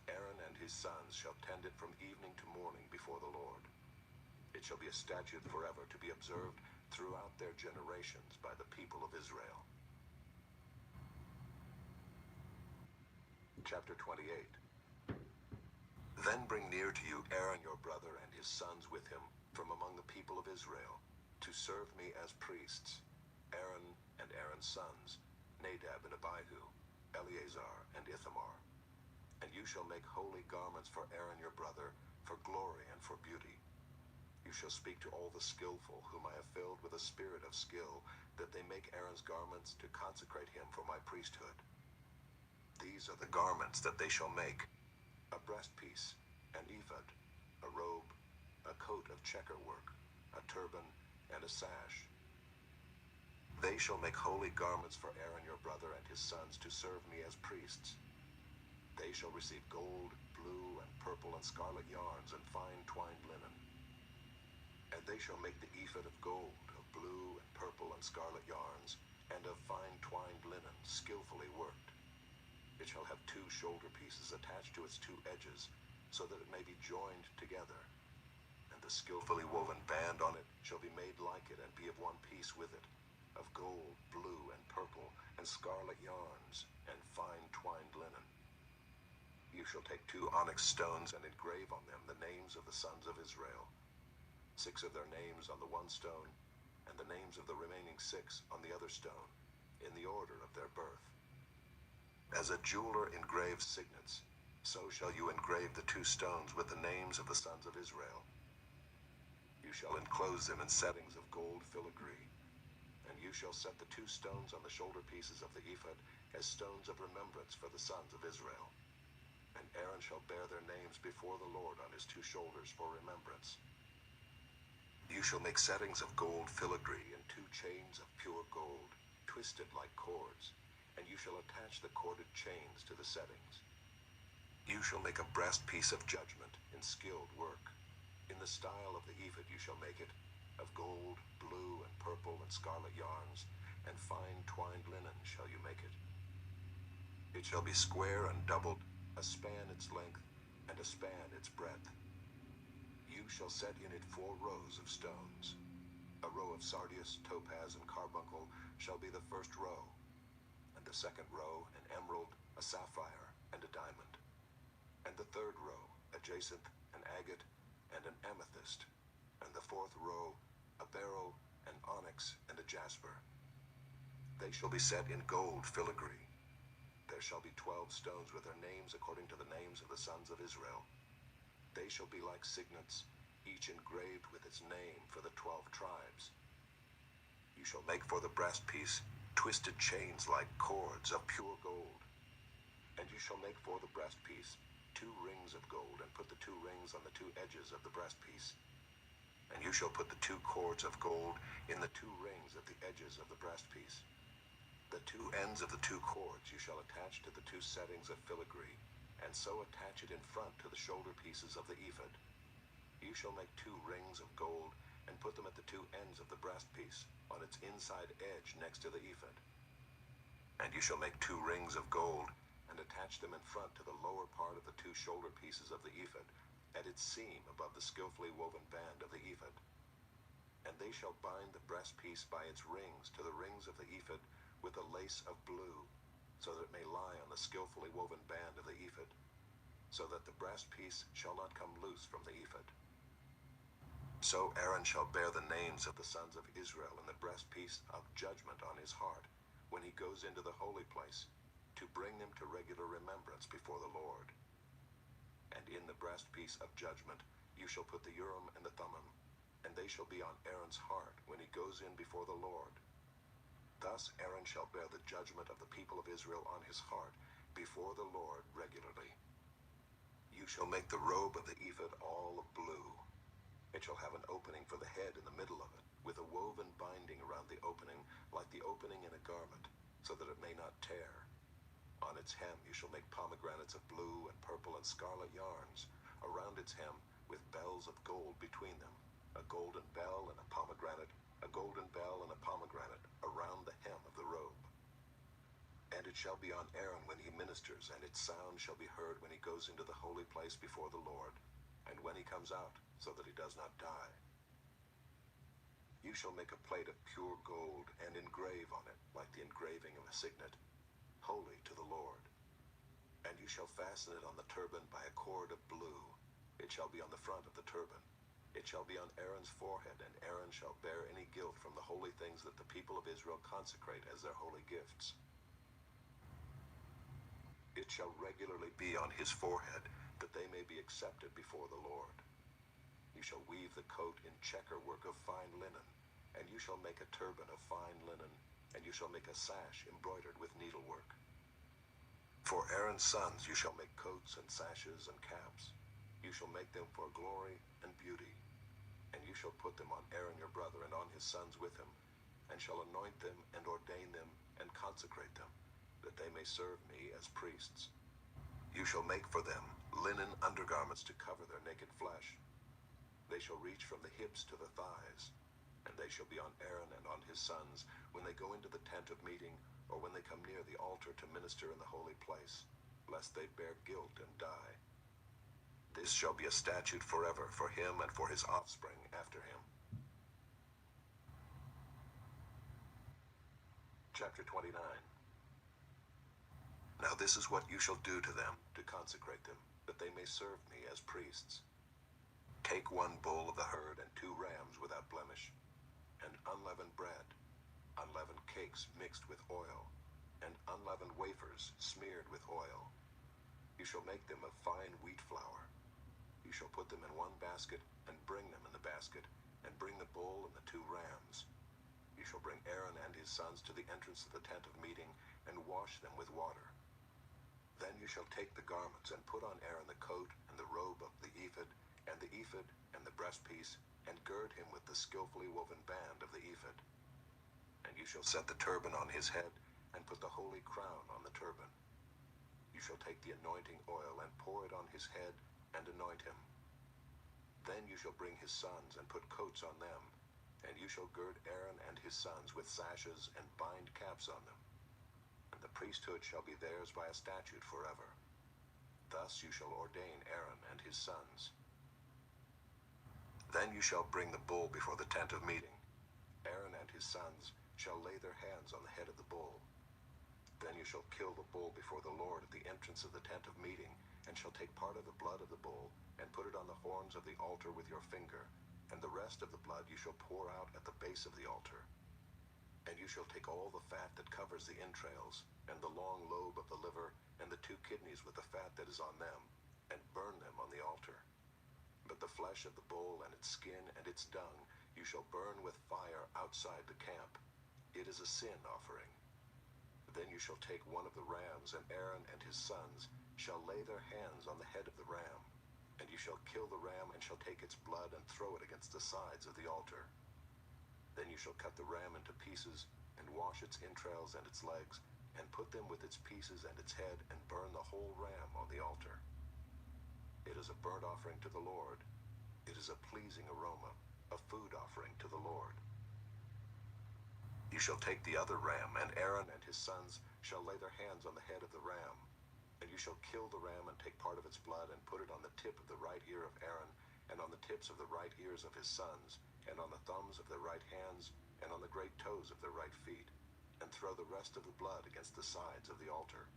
Aaron and his sons shall tend it from evening to morning before the Lord. It shall be a statute forever to be observed throughout their generations by the people of Israel. Chapter 28. Then bring near to you Aaron your brother and his sons with him from among the people of Israel, to serve me as priests, Aaron and Aaron's sons, Nadab and Abihu, Eleazar and Ithamar. And you shall make holy garments for Aaron your brother, for glory and for beauty. You shall speak to all the skillful, whom I have filled with a spirit of skill, that they make Aaron's garments to consecrate him for my priesthood. These are the garments that they shall make: a breastpiece, an ephod, a robe, a coat of checker work, a turban, and a sash. They shall make holy garments for Aaron your brother and his sons to serve me as priests. They shall receive gold, blue, and purple, and scarlet yarns, and fine twined linen. And they shall make the ephod of gold, of blue, and purple, and scarlet yarns, and of fine twined linen, skillfully worked. It shall have 2 shoulder pieces attached to its 2 edges, so that it may be joined together. And the skillfully woven band on it shall be made like it, and be of one piece with it, of gold, blue, and purple, and scarlet yarns, and fine twined linen. You shall take 2 onyx stones and engrave on them the names of the sons of Israel, 6 of their names on the one stone, and the names of the remaining 6 on the other stone. in the order of their birth. As a jeweler engraves signets, so shall you engrave the 2 stones with the names of the sons of Israel. You shall enclose them in settings of gold filigree, and you shall set the 2 stones on the shoulder pieces of the ephod as stones of remembrance for the sons of Israel. And Aaron shall bear their names before the Lord on his 2 shoulders for remembrance. You shall make settings of gold filigree and 2 chains of pure gold, twisted like cords, and you shall attach the corded chains to the settings. You shall make a breastpiece of judgment in skilled work. In the style of the ephod you shall make it, of gold, blue, and purple, and scarlet yarns, and fine twined linen shall you make it. It shall be square and doubled, a span its length, and a span its breadth. You shall set in it 4 rows of stones. A row of sardius, topaz, and carbuncle shall be the first row, and the second row an emerald, a sapphire, and a diamond, and the third row a jacinth, an agate, and an amethyst, and the 4th row a beryl, an onyx, and a jasper. They shall be set in gold filigree. There shall be 12 stones with their names according to the names of the sons of Israel. They shall be like signets, each engraved with its name for the 12 tribes. You shall make for the breastpiece twisted chains like cords of pure gold. And you shall make for the breastpiece 2 rings of gold, and put the 2 rings on the 2 edges of the breastpiece. And you shall put the 2 cords of gold in the 2 rings at the edges of the breastpiece. The 2 ends of the 2 cords you shall attach to the 2 settings of filigree, and so attach it in front to the shoulder pieces of the ephod. You shall make 2 rings of gold, and put them at the 2 ends of the breastpiece, on its inside edge next to the ephod. And you shall make 2 rings of gold, and attach them in front to the lower part of the 2 shoulder pieces of the ephod, at its seam above the skillfully woven band of the ephod. And they shall bind the breastpiece by its rings to the rings of the ephod with a lace of blue, so that it may lie on the skillfully woven band of the ephod, so that the breastpiece shall not come loose from the ephod. So Aaron shall bear the names of the sons of Israel in the breastpiece of judgment on his heart, when he goes into the holy place, to bring them to regular remembrance before the Lord. And in the breastpiece of judgment you shall put the Urim and the Thummim, and they shall be on Aaron's heart when he goes in before the Lord. Thus Aaron shall bear the judgment of the people of Israel on his heart before the Lord regularly. You shall make the robe of the ephod all of blue. It shall have an opening for the head in the middle of it, with a woven binding around the opening, like the opening in a garment, so that it may not tear. On its hem you shall make pomegranates of blue and purple and scarlet yarns, around its hem with bells of gold between them, a golden bell and a pomegranate, a golden bell and a pomegranate around the hem of the robe. And it shall be on Aaron when he ministers, and its sound shall be heard when he goes into the holy place before the Lord, and when he comes out, so that he does not die. You shall make a plate of pure gold, and engrave on it, like the engraving of a signet, holy to the Lord. And you shall fasten it on the turban by a cord of blue. It shall be on the front of the turban. It shall be on Aaron's forehead, and Aaron shall bear any guilt from the holy things that the people of Israel consecrate as their holy gifts. It shall regularly be on his forehead, that they may be accepted before the Lord. You shall weave the coat in checker work of fine linen, and you shall make a turban of fine linen, and you shall make a sash embroidered with needlework. For Aaron's sons you shall make coats and sashes and caps. You shall make them for glory and beauty. And you shall put them on Aaron your brother and on his sons with him, and shall anoint them and ordain them and consecrate them, that they may serve me as priests. You shall make for them linen undergarments to cover their naked flesh. They shall reach from the hips to the thighs, and they shall be on Aaron and on his sons when they go into the tent of meeting, or when they come near the altar to minister in the holy place, lest they bear guilt and die. This shall be a statute forever for him and for his offspring after him. Chapter 29. Now this is what you shall do to them, to consecrate them, that they may serve me as priests. Take 1 bull of the herd and 2 rams without blemish, and unleavened bread, unleavened cakes cakes mixed with oil, and unleavened wafers smeared with oil. You shall make them of fine wheat flour. You shall put them in one basket, and bring them in the basket, and bring the bull and the 2 rams. You shall bring Aaron and his sons to the entrance of the tent of meeting, and wash them with water. Then you shall take the garments, and put on Aaron the coat and the robe of the ephod, and the breastpiece, and gird him with the skillfully woven band of the ephod. And you shall set the turban on his head, and put the holy crown on the turban. You shall take the anointing oil, and pour it on his head, and anoint him. Then you shall bring his sons, and put coats on them, and you shall gird Aaron and his sons with sashes, and bind caps on them. And the priesthood shall be theirs by a statute forever. Thus you shall ordain Aaron and his sons. Then you shall bring the bull before the tent of meeting. Aaron and his sons shall lay their hands on the head of the bull. Then you shall kill the bull before the Lord at the entrance of the tent of meeting, and shall take part of the blood of the bull, and put it on the horns of the altar with your finger, and the rest of the blood you shall pour out at the base of the altar. And you shall take all the fat that covers the entrails, and the long lobe of the liver, and the 2 kidneys with the fat that is on them, and burn them on the altar. But the flesh of the bull and its skin and its dung you shall burn with fire outside the camp. It is a sin offering. Then you shall take one of the rams, and Aaron and his sons shall lay their hands on the head of the ram. And you shall kill the ram, and shall take its blood, and throw it against the sides of the altar. Then you shall cut the ram into pieces, and wash its entrails and its legs, and put them with its pieces and its head, and burn the whole ram on the altar. It is a burnt offering to the Lord. It is a pleasing aroma, a food offering to the Lord. You shall take the other ram, and Aaron and his sons shall lay their hands on the head of the ram. And you shall kill the ram, and take part of its blood, and put it on the tip of the right ear of Aaron, and on the tips of the right ears of his sons, and on the thumbs of their right hands, and on the great toes of their right feet, and throw the rest of the blood against the sides of the altar.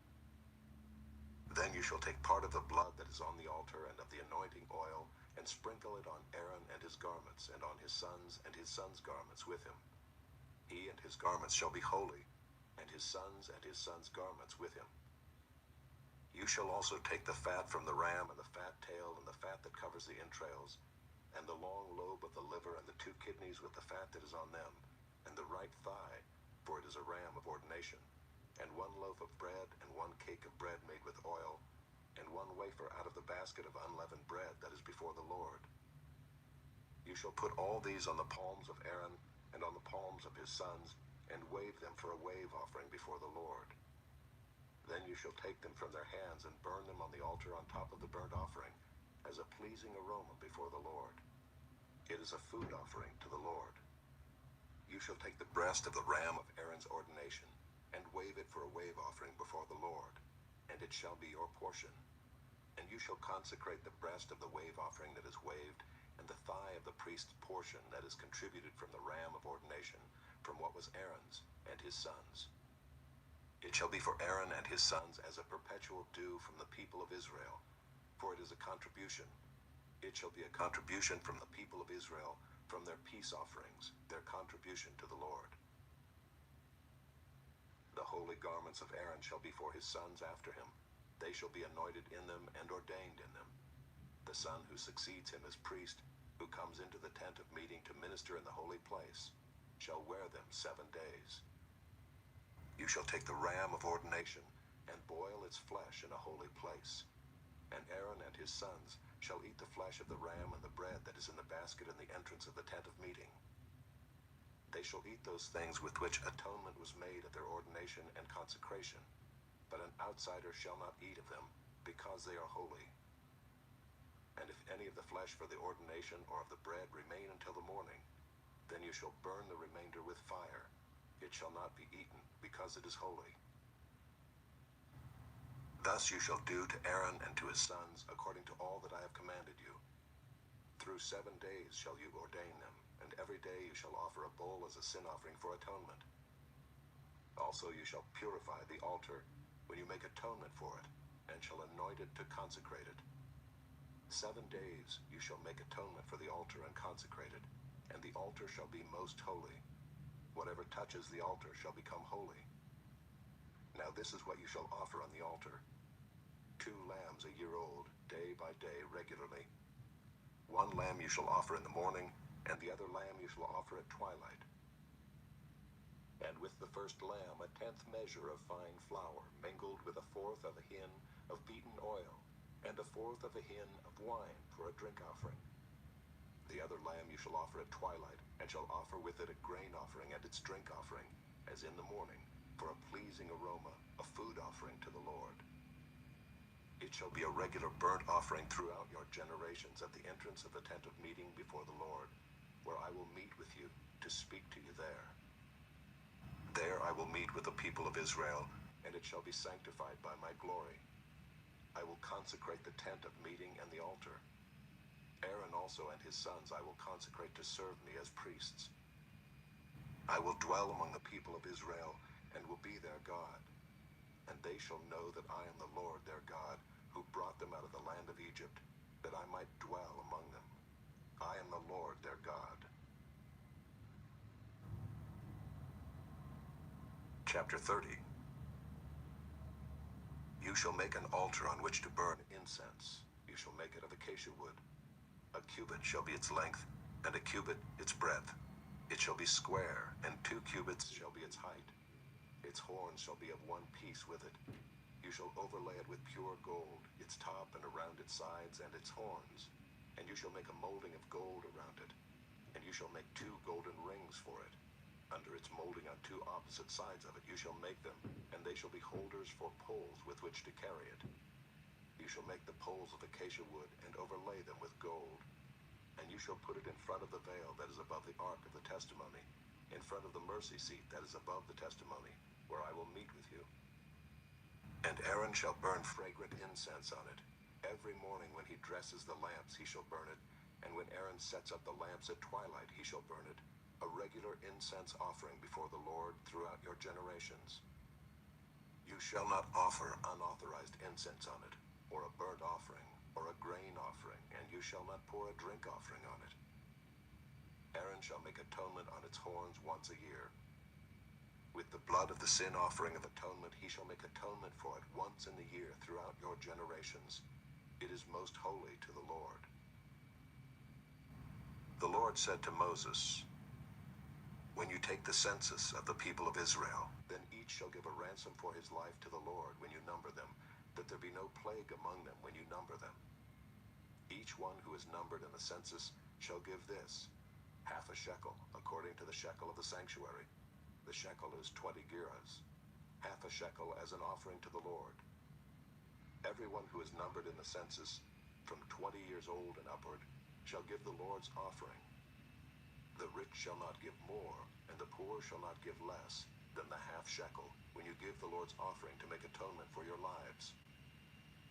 Then you shall take part of the blood that is on the altar, and of the anointing oil, and sprinkle it on Aaron and his garments, and on his sons garments with him. He and his garments shall be holy, and his sons' garments with him. You shall also take the fat from the ram, and the fat tail, and the fat that covers the entrails, and the long lobe of the liver, and the 2 kidneys with the fat that is on them, and the right thigh, for it is a ram of ordination, and 1 loaf of bread, and 1 cake of bread made with oil, and 1 wafer out of the basket of unleavened bread that is before the Lord. You shall put all these on the palms of Aaron, and on the palms of his sons, and wave them for a wave offering before the Lord. Then you shall take them from their hands, and burn them on the altar on top of the burnt offering, as a pleasing aroma before the Lord. It is a food offering to the Lord. You shall take the breast of the ram of Aaron's ordination, and wave it for a wave offering before the Lord, and it shall be your portion. And you shall consecrate the breast of the wave offering that is waved, and the thigh of the priest's portion that is contributed from the ram of ordination, from what was Aaron's and his sons. It shall be for Aaron and his sons as a perpetual due from the people of Israel, for it is a contribution. It shall be a contribution from the people of Israel, from their peace offerings, their contribution to the Lord. The holy garments of Aaron shall be for his sons after him. They shall be anointed in them and ordained in them. The son who succeeds him as priest, who comes into the tent of meeting to minister in the holy place, shall wear them 7 days. You shall take the ram of ordination, and boil its flesh in a holy place. And Aaron and his sons shall eat the flesh of the ram and the bread that is in the basket in the entrance of the tent of meeting. They shall eat those things with which atonement was made at their ordination and consecration, but an outsider shall not eat of them, because they are holy. And if any of the flesh for the ordination or of the bread remain until the morning, then you shall burn the remainder with fire. It shall not be eaten, because it is holy. Thus you shall do to Aaron and to his sons according to all that I have commanded you. Through 7 days shall you ordain them, and every day you shall offer a bull as a sin offering for atonement. Also you shall purify the altar when you make atonement for it, and shall anoint it to consecrate it. 7 days you shall make atonement for the altar and consecrate it, and the altar shall be most holy. Whatever touches the altar shall become holy. Now this is what you shall offer on the altar: 2 lambs a year old, day by day, regularly. 1 lamb you shall offer in the morning, and the other lamb you shall offer at twilight. And with the first lamb 1/10 measure of fine flour, mingled with 1/4 of a hin of beaten oil, and 1/4 of a hin of wine for a drink offering. The other lamb you shall offer at twilight, and shall offer with it a grain offering and its drink offering, as in the morning, for a pleasing aroma, a food offering to the Lord. It shall be a regular burnt offering throughout your generations at the entrance of the tent of meeting before the Lord, where I will meet with you to speak to you there. There I will meet with the people of Israel, and it shall be sanctified by my glory. I will consecrate the tent of meeting and the altar. Aaron also and his sons I will consecrate to serve me as priests. I will dwell among the people of Israel, and will be their God. And they shall know that I am the Lord their God, who brought them out of the land of Egypt, that I might dwell among them. I am the Lord their God. Chapter 30. You shall make an altar on which to burn incense. You shall make it of acacia wood. A cubit shall be its length, and a cubit its breadth. It shall be square, and 2 cubits shall be its height. Its horns shall be of 1 piece with it. You shall overlay it with pure gold, its top and around its sides and its horns. And you shall make a molding of gold around it. And you shall make 2 golden rings for it. Under its molding on 2 opposite sides of it you shall make them, and they shall be holders for poles with which to carry it. You shall make the poles of acacia wood, and overlay them with gold. And you shall put it in front of the veil that is above the ark of the testimony, in front of the mercy seat that is above the testimony, where I will meet with you. And Aaron shall burn fragrant incense on it. Every morning when he dresses the lamps he shall burn it, and when Aaron sets up the lamps at twilight he shall burn it, a regular incense offering before the Lord throughout your generations. You shall not offer unauthorized incense on it, or a burnt offering, or a grain offering, and you shall not pour a drink offering on it. Aaron shall make atonement on its horns once a year. With the blood of the sin offering of atonement he shall make atonement for it once in the year throughout your generations. It is most holy to the Lord. The Lord said to Moses, when you take the census of the people of Israel, then each shall give a ransom for his life to the Lord when you number them, that there be no plague among them when you number them. Each one who is numbered in the census shall give this, 1/2 shekel, according to the shekel of the sanctuary. The shekel is 20 gerahs, 1/2 shekel as an offering to the Lord. Everyone who is numbered in the census, from 20 years old and upward, shall give the Lord's offering. The rich shall not give more, and the poor shall not give less than the 1/2 shekel when you give the Lord's offering to make atonement for your lives.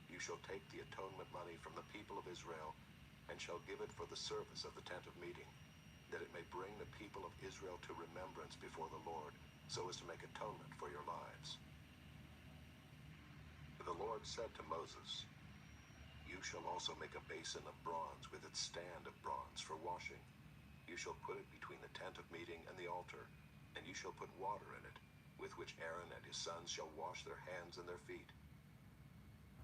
You shall take the atonement money from the people of Israel, and shall give it for the service of the tent of meeting, that it may bring the people of Israel to remembrance before the Lord, so as to make atonement for your lives. The Lord said to Moses, you shall also make a basin of bronze with its stand of bronze for washing. You shall put it between the tent of meeting and the altar, and you shall put water in it, with which Aaron and his sons shall wash their hands and their feet.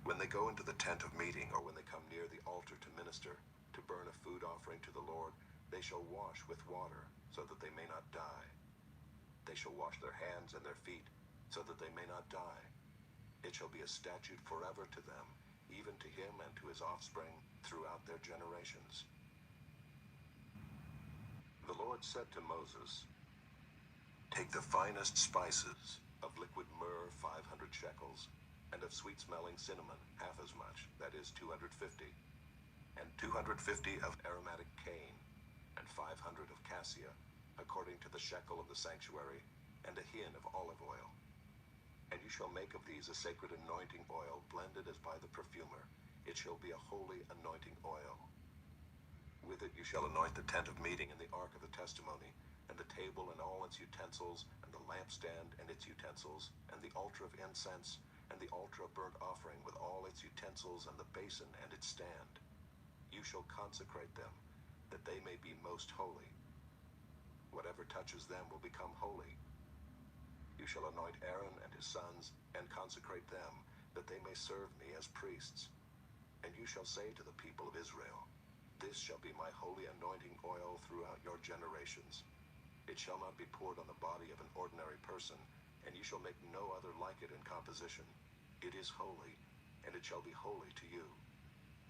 When they go into the tent of meeting, or when they come near the altar to minister, to burn a food offering to the Lord, they shall wash with water, so that they may not die. They shall wash their hands and their feet, so that they may not die. It shall be a statute forever to them, even to him and to his offspring throughout their generations. The Lord said to Moses, take the finest spices of liquid myrrh 500 shekels, and of sweet-smelling cinnamon 1/2 as much, that is 250, and 250 of aromatic cane, and 500 of cassia, according to the shekel of the sanctuary, and a hin of olive oil. And you shall make of these a sacred anointing oil, blended as by the perfumer. It shall be a holy anointing oil. With it you shall anoint the tent of meeting and the ark of the testimony, and the table and all its utensils, and the lampstand and its utensils, and the altar of incense, and the altar of burnt offering with all its utensils, and the basin and its stand. You shall consecrate them, that they may be most holy. Whatever touches them will become holy. You shall anoint Aaron and his sons and consecrate them, that they may serve me as priests. And you shall say to the people of Israel, this shall be my holy anointing oil throughout your generations. It shall not be poured on the body of an ordinary person, and you shall make no other like it in composition. It is holy, and it shall be holy to you.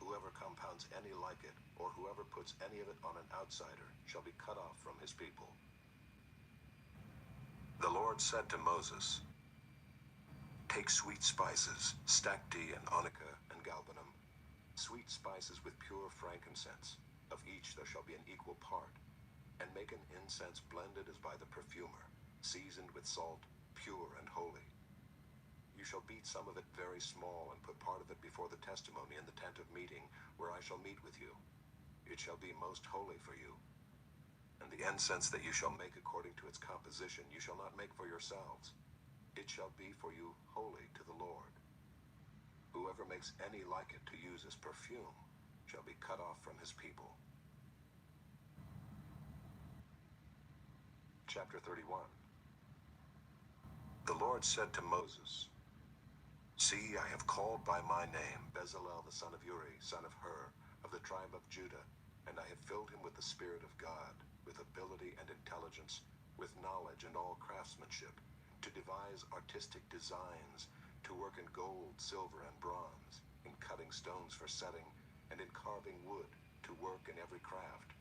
Whoever compounds any like it, or whoever puts any of it on an outsider, shall be cut off from his people. The Lord said to Moses, take sweet spices, stacte and onycha and galbanum, sweet spices with pure frankincense. Of each there shall be an equal part. And make an incense blended as by the perfumer, seasoned with salt, pure and holy. You shall beat some of it very small, and put part of it before the testimony in the tent of meeting, where I shall meet with you. It shall be most holy for you. And the incense that you shall make according to its composition you shall not make for yourselves. It shall be for you holy to the Lord. Whoever makes any like it to use as perfume shall be cut off from his people. Chapter 31. The Lord said to Moses, see, I have called by my name Bezalel the son of Uri, son of Hur, of the tribe of Judah, and I have filled him with the Spirit of God, with ability and intelligence, with knowledge and all craftsmanship, to devise artistic designs, to work in gold, silver, and bronze, in cutting stones for setting, and in carving wood, to work in every craft.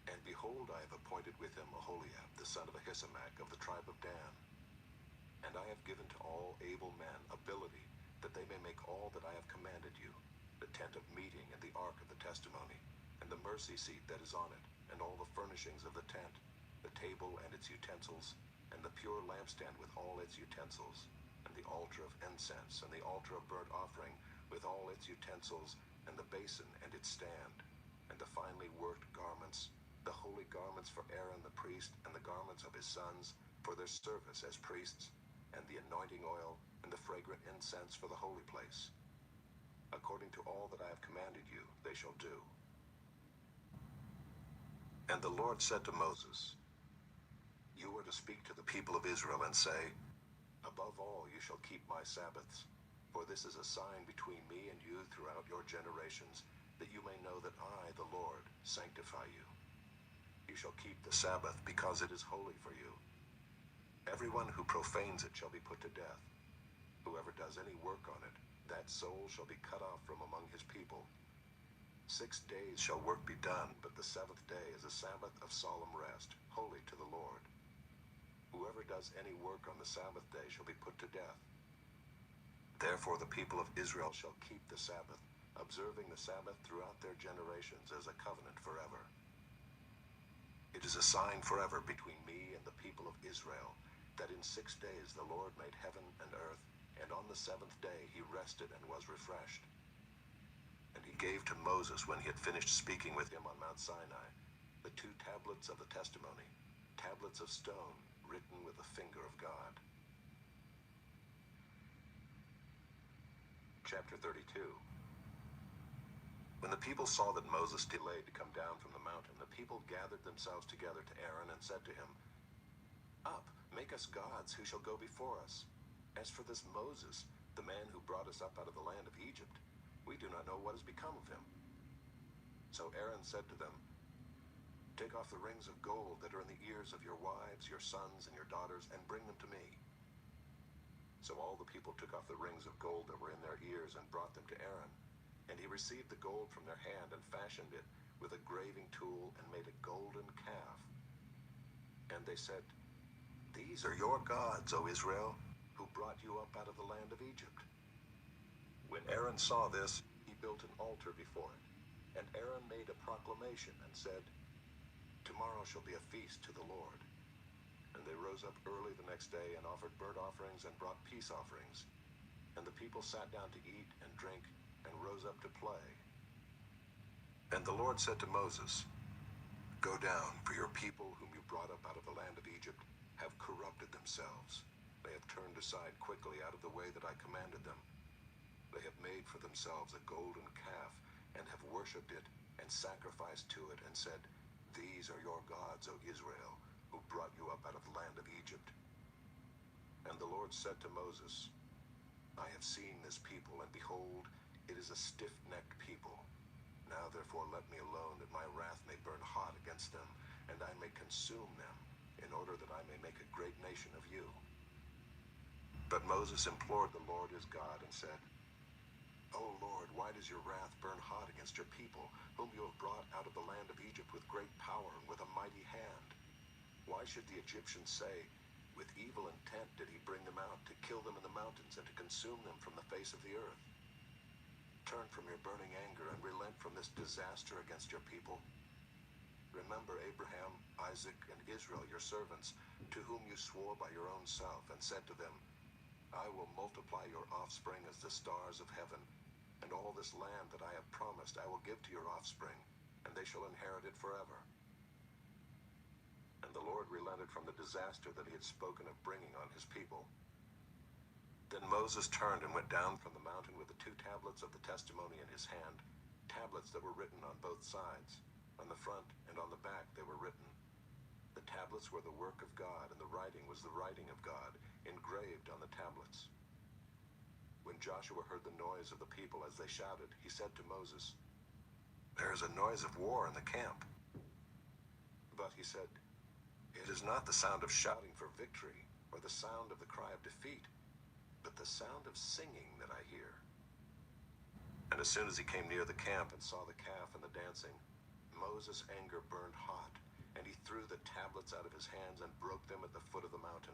And behold, I have appointed with him Aholiab, the son of Ahisamach, of the tribe of Dan. And I have given to all able men ability, that they may make all that I have commanded you, the tent of meeting and the ark of the testimony, and the mercy seat that is on it, and all the furnishings of the tent, the table and its utensils, and the pure lampstand with all its utensils, and the altar of incense, and the altar of burnt offering with all its utensils, and the basin and its stand, and the finely worked garments, the holy garments for Aaron the priest, and the garments of his sons, for their service as priests, and the anointing oil, and the fragrant incense for the holy place. According to all that I have commanded you, they shall do. And the Lord said to Moses, you are to speak to the people of Israel and say, above all you shall keep my Sabbaths, for this is a sign between me and you throughout your generations, that you may know that I, the Lord, sanctify you. You shall keep the Sabbath, because it is holy for you. Everyone who profanes it shall be put to death. Whoever does any work on it, that soul shall be cut off from among his people. 6 days shall work be done, but the seventh day is a Sabbath of solemn rest, holy to the Lord. Whoever does any work on the Sabbath day shall be put to death. Therefore the people of Israel shall keep the Sabbath, observing the Sabbath throughout their generations as a covenant forever. It is a sign forever between me and the people of Israel, that in 6 days the Lord made heaven and earth, and on the seventh day he rested and was refreshed. And he gave to Moses, when he had finished speaking with him on Mount Sinai, the 2 tablets of the testimony, tablets of stone, written with the finger of God. Chapter 32. When the people saw that Moses delayed to come down from the mountain, the people gathered themselves together to Aaron and said to him, up, make us gods who shall go before us. As for this Moses, the man who brought us up out of the land of Egypt, we do not know what has become of him. So Aaron said to them, take off the rings of gold that are in the ears of your wives, your sons, and your daughters, and bring them to me. So all the people took off the rings of gold that were in their ears and brought them to Aaron. And he received the gold from their hand and fashioned it with a graving tool and made a golden calf. And they said, these are your gods, O Israel, who brought you up out of the land of Egypt. When Aaron saw this, he built an altar before it. And Aaron made a proclamation and said, tomorrow shall be a feast to the Lord. And they rose up early the next day and offered burnt offerings and brought peace offerings. And the people sat down to eat and drink and rose up to play. And the Lord said to Moses, go down, for your people whom you brought up out of the land of Egypt have corrupted themselves. They have turned aside quickly out of the way that I commanded them. They have made for themselves a golden calf, and have worshipped it, and sacrificed to it, and said, These are your gods, O Israel, who brought you up out of the land of Egypt. And the Lord said to Moses, I have seen this people, and behold, it is a stiff-necked people. Now therefore let me alone, that my wrath may burn hot against them, and I may consume them, in order that I may make a great nation of you. But Moses implored the Lord his God, and said, O Lord, why does your wrath burn hot against your people, whom you have brought out of the land of Egypt with great power and with a mighty hand? Why should the Egyptians say, with evil intent did he bring them out, to kill them in the mountains and to consume them from the face of the earth? Turn from your burning anger and relent from this disaster against your people. Remember Abraham, Isaac, and Israel, your servants, to whom you swore by your own self, and said to them, I will multiply your offspring as the stars of heaven, and all this land that I have promised I will give to your offspring, and they shall inherit it forever. And the Lord relented from the disaster that he had spoken of bringing on his people. Then Moses turned and went down from the mountain with the 2 tablets of the testimony in his hand, tablets that were written on both sides. On the front and on the back they were written. The tablets were the work of God, and the writing was the writing of God, engraved on the tablets. When Joshua heard the noise of the people as they shouted, he said to Moses, There is a noise of war in the camp. But he said, It is not the sound of shouting for victory, or the sound of the cry of defeat, but the sound of singing that I hear. And as soon as he came near the camp and saw the calf and the dancing, Moses' anger burned hot, and he threw the tablets out of his hands and broke them at the foot of the mountain.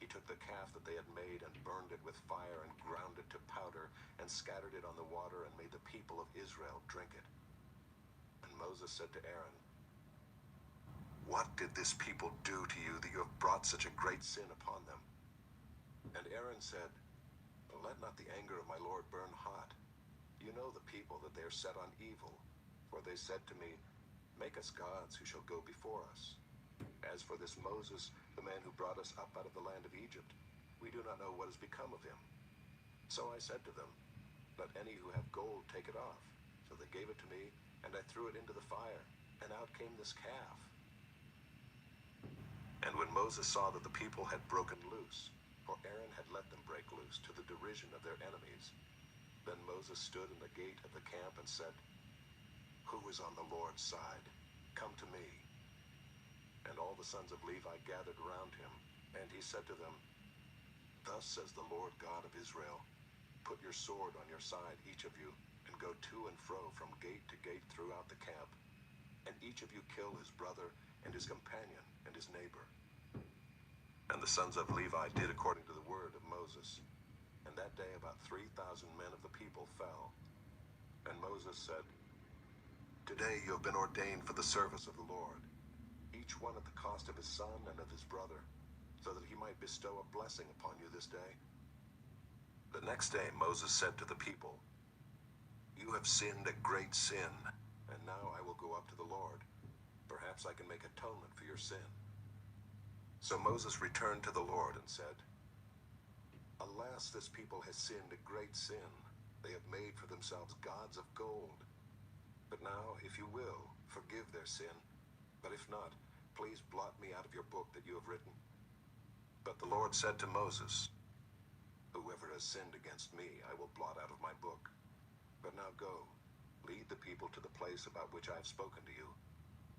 He took the calf that they had made and burned it with fire and ground it to powder and scattered it on the water and made the people of Israel drink it. And Moses said to Aaron, What did this people do to you that you have brought such a great sin upon them? And Aaron said, Let not the anger of my Lord burn hot. You know the people, that they are set on evil. For they said to me, Make us gods who shall go before us. As for this Moses, the man who brought us up out of the land of Egypt, we do not know what has become of him. So I said to them, Let any who have gold take it off. So they gave it to me, and I threw it into the fire, and out came this calf. And when Moses saw that the people had broken loose, for Aaron had let them break loose to the derision of their enemies, then Moses stood in the gate of the camp and said, Who is on the Lord's side? Come to me. And all the sons of Levi gathered around him, and he said to them, Thus says the Lord God of Israel, Put your sword on your side, each of you, and go to and fro from gate to gate throughout the camp, and each of you kill his brother and his companion and his neighbor. And the sons of Levi did according to the word of Moses. And that day about 3,000 men of the people fell. And Moses said, Today you have been ordained for the service of the Lord, each one at the cost of his son and of his brother, so that he might bestow a blessing upon you this day. The next day Moses said to the people, You have sinned a great sin, and now I will go up to the Lord. Perhaps I can make atonement for your sin. So Moses returned to the Lord and said, Alas, this people has sinned a great sin. They have made for themselves gods of gold. But now, if you will, forgive their sin. But if not, please blot me out of your book that you have written. But the Lord said to Moses, Whoever has sinned against me, I will blot out of my book. But now go, lead the people to the place about which I have spoken to you.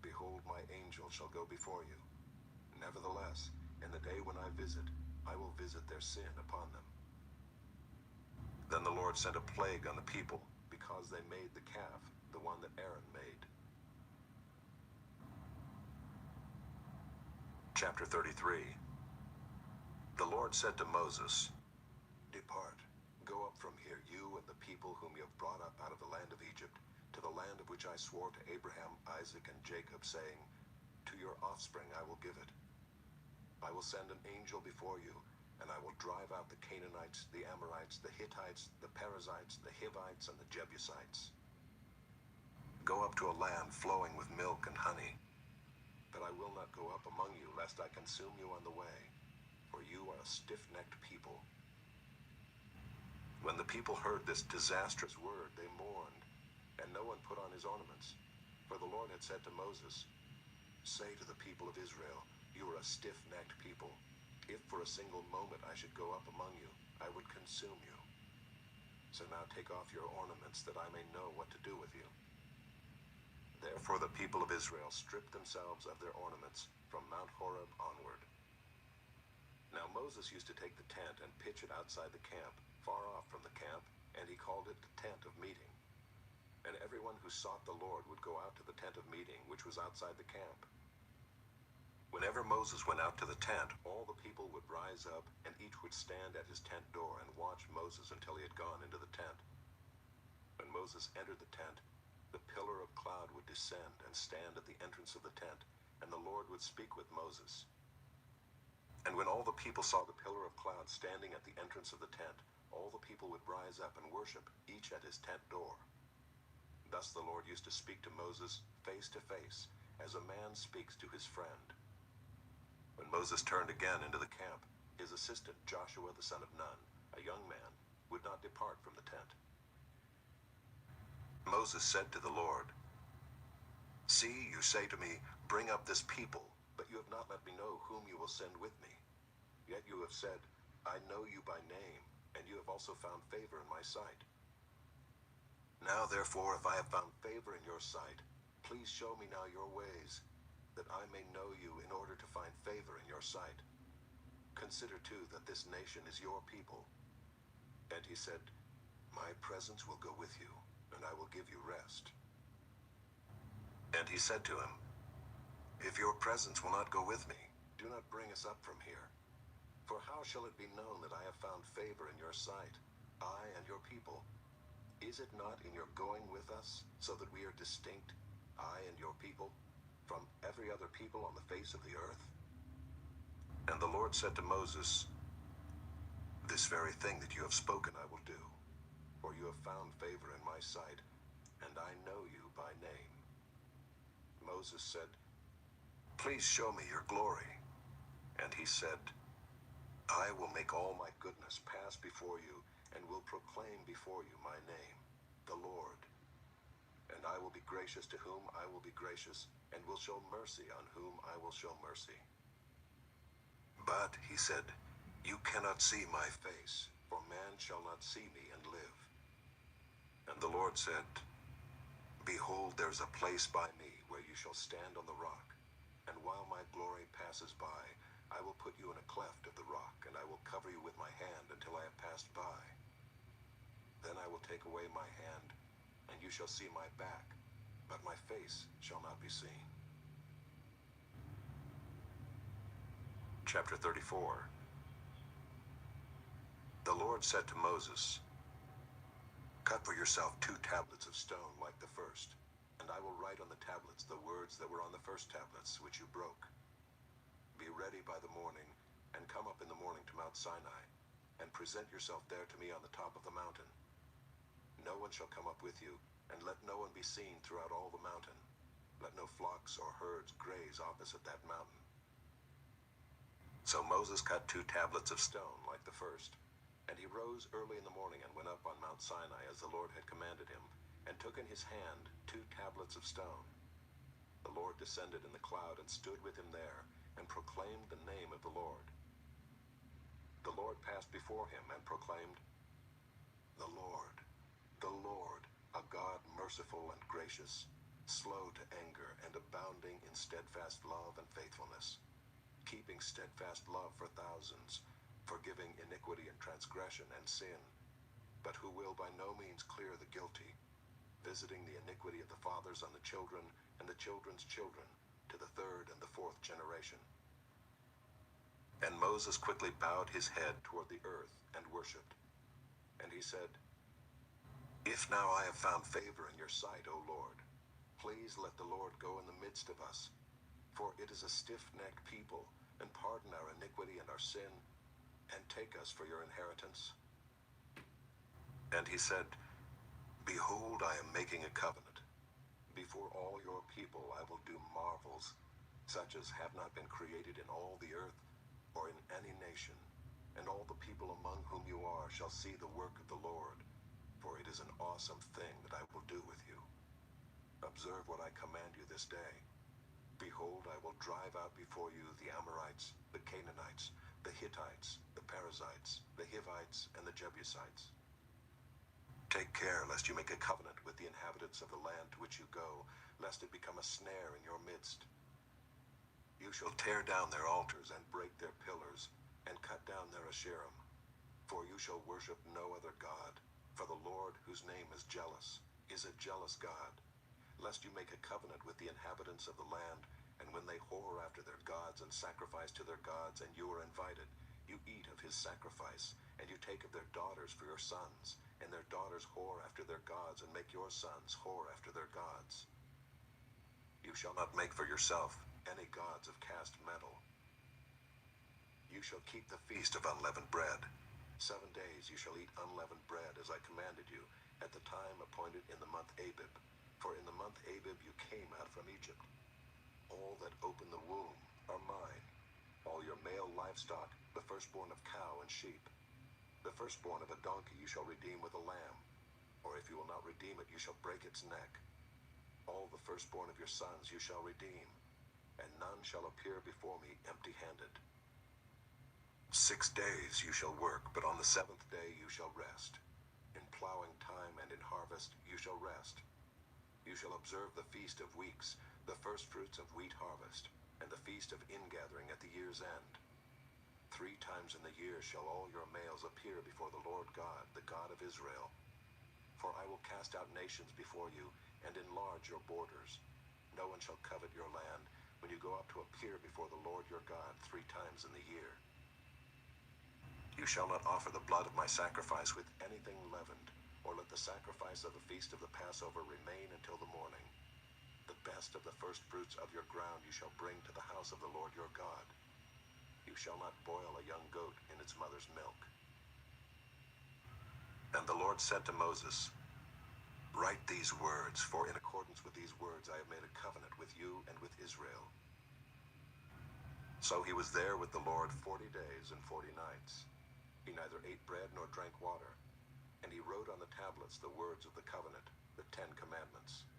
Behold, my angel shall go before you. Nevertheless, in the day when I visit, I will visit their sin upon them. Then the Lord sent a plague on the people, because they made the calf, the one that Aaron made. Chapter 33. The Lord said to Moses, Depart, go up from here, you and the people whom you have brought up out of the land of Egypt, to the land of which I swore to Abraham, Isaac, and Jacob, saying, To your offspring I will give it. I will send an angel before you, and I will drive out the Canaanites, the Amorites, the Hittites, the Perizzites, the Hivites, and the Jebusites. Go up to a land flowing with milk and honey. But I will not go up among you, lest I consume you on the way, for you are a stiff-necked people. When the people heard this disastrous word, they mourned, and no one put on his ornaments. For the Lord had said to Moses, Say to the people of Israel, you are a stiff-necked people. If for a single moment I should go up among you, I would consume you. So now take off your ornaments, that I may know what to do with you. Therefore the people of Israel stripped themselves of their ornaments from Mount Horeb onward. Now Moses used to take the tent and pitch it outside the camp, far off from the camp, and he called it the tent of meeting. And everyone who sought the Lord would go out to the tent of meeting, which was outside the camp. Whenever Moses went out to the tent, all the people would rise up, and each would stand at his tent door and watch Moses until he had gone into the tent. When Moses entered the tent, the pillar of cloud would descend and stand at the entrance of the tent, and the Lord would speak with Moses. And when all the people saw the pillar of cloud standing at the entrance of the tent, all the people would rise up and worship, each at his tent door. Thus the Lord used to speak to Moses face to face, as a man speaks to his friend. When Moses turned again into the camp, his assistant Joshua the son of Nun, a young man, would not depart from the tent. Moses said to the Lord, "See, you say to me, bring up this people, but you have not let me know whom you will send with me. Yet you have said, I know you by name, and you have also found favor in my sight. Now therefore, if I have found favor in your sight, please show me now your ways, that I may know you in order to find favor in your sight. Consider too that this nation is your people." And he said, "My presence will go with you, and I will give you rest." And he said to him, "If your presence will not go with me, do not bring us up from here. For how shall it be known that I have found favor in your sight, I and your people? Is it not in your going with us, so that we are distinct, I and your people, from every other people on the face of the earth?" And the Lord said to Moses, "This very thing that you have spoken I will do, for you have found favor in my sight, and I know you by name." Moses said, "Please show me your glory." And he said, "I will make all my goodness pass before you, and will proclaim before you my name, the Lord. And I will be gracious to whom I will be gracious, and will show mercy on whom I will show mercy." But, he said, "You cannot see my face, for man shall not see me and live." And the Lord said, "Behold, there is a place by me where you shall stand on the rock, and while my glory passes by, I will put you in a cleft of the rock, and I will cover you with my hand until I have passed by. Then I will take away my hand, and you shall see my back, but my face shall not be seen." Chapter 34. The Lord said to Moses, "Cut for yourself 2 tablets of stone like the first, and I will write on the tablets the words that were on the first tablets, which you broke. Be ready by the morning, and come up in the morning to Mount Sinai, and present yourself there to me on the top of the mountain. No one shall come up with you, and let no one be seen throughout all the mountain. Let no flocks or herds graze opposite that mountain." So Moses cut 2 tablets of stone like the first, and he rose early in the morning and went up on Mount Sinai as the Lord had commanded him, and took in his hand 2 tablets of stone. The Lord descended in the cloud and stood with him there, and proclaimed the name of the Lord. The Lord passed before him and proclaimed, the Lord, a God merciful and gracious, slow to anger and abounding in steadfast love and faithfulness, keeping steadfast love for thousands, forgiving iniquity and transgression and sin, but who will by no means clear the guilty, visiting the iniquity of the fathers on the children and the children's children, to the 3rd and the 4th generation. And Moses quickly bowed his head toward the earth and worshipped. And he said, "If now I have found favor in your sight, O Lord, please let the Lord go in the midst of us, for it is a stiff-necked people, and pardon our iniquity and our sin, and take us for your inheritance." And he said, "Behold, I am making a covenant. Before all your people I will do marvels, such as have not been created in all the earth, or in any nation, and all the people among whom you are shall see the work of the Lord, for it is an awesome thing that I will do with you. Observe what I command you this day. Behold, I will drive out before you the Amorites, the Canaanites, the Hittites, the Perizzites, the Hivites, and the Jebusites. Take care lest you make a covenant with the inhabitants of the land to which you go, lest it become a snare in your midst. You shall tear down their altars and break their pillars, and cut down their Asherim. For you shall worship no other God, for the Lord, whose name is jealous, is a jealous God. Lest you make a covenant with the inhabitants of the land, and when they whore after their gods and sacrifice to their gods, and you are invited, you eat of his sacrifice, and you take of their daughters for your sons, and their daughters whore after their gods, and make your sons whore after their gods. You shall not make for yourself any gods of cast metal. You shall keep the feast of unleavened bread. 7 days you shall eat unleavened bread, as I commanded you, at the time appointed in the month Abib. For in the month Abib you came out from Egypt. All that open the womb are mine. All your male livestock, the firstborn of cow and sheep. The firstborn of a donkey you shall redeem with a lamb. Or if you will not redeem it, you shall break its neck. All the firstborn of your sons you shall redeem, and none shall appear before me empty-handed. 6 days you shall work, but on the 7th day you shall rest. In plowing time and in harvest you shall rest. You shall observe the feast of weeks, the firstfruits of wheat harvest, and the feast of ingathering at the year's end. 3 times in the year shall all your males appear before the Lord God, the God of Israel. For I will cast out nations before you, and enlarge your borders. No one shall covet your land, when you go up to appear before the Lord your God 3 times in the year. You shall not offer the blood of my sacrifice with anything leavened, or let the sacrifice of the feast of the Passover remain until the morning. The best of the firstfruits of your ground you shall bring to the house of the Lord your God. You shall not boil a young goat in its mother's milk. And the Lord said to Moses, Write these words, for in accordance with these words I have made a covenant with you and with Israel. So he was there with the Lord 40 days and 40 nights. He neither ate bread nor drank water. And he wrote on the tablets the words of the covenant, the 10 Commandments.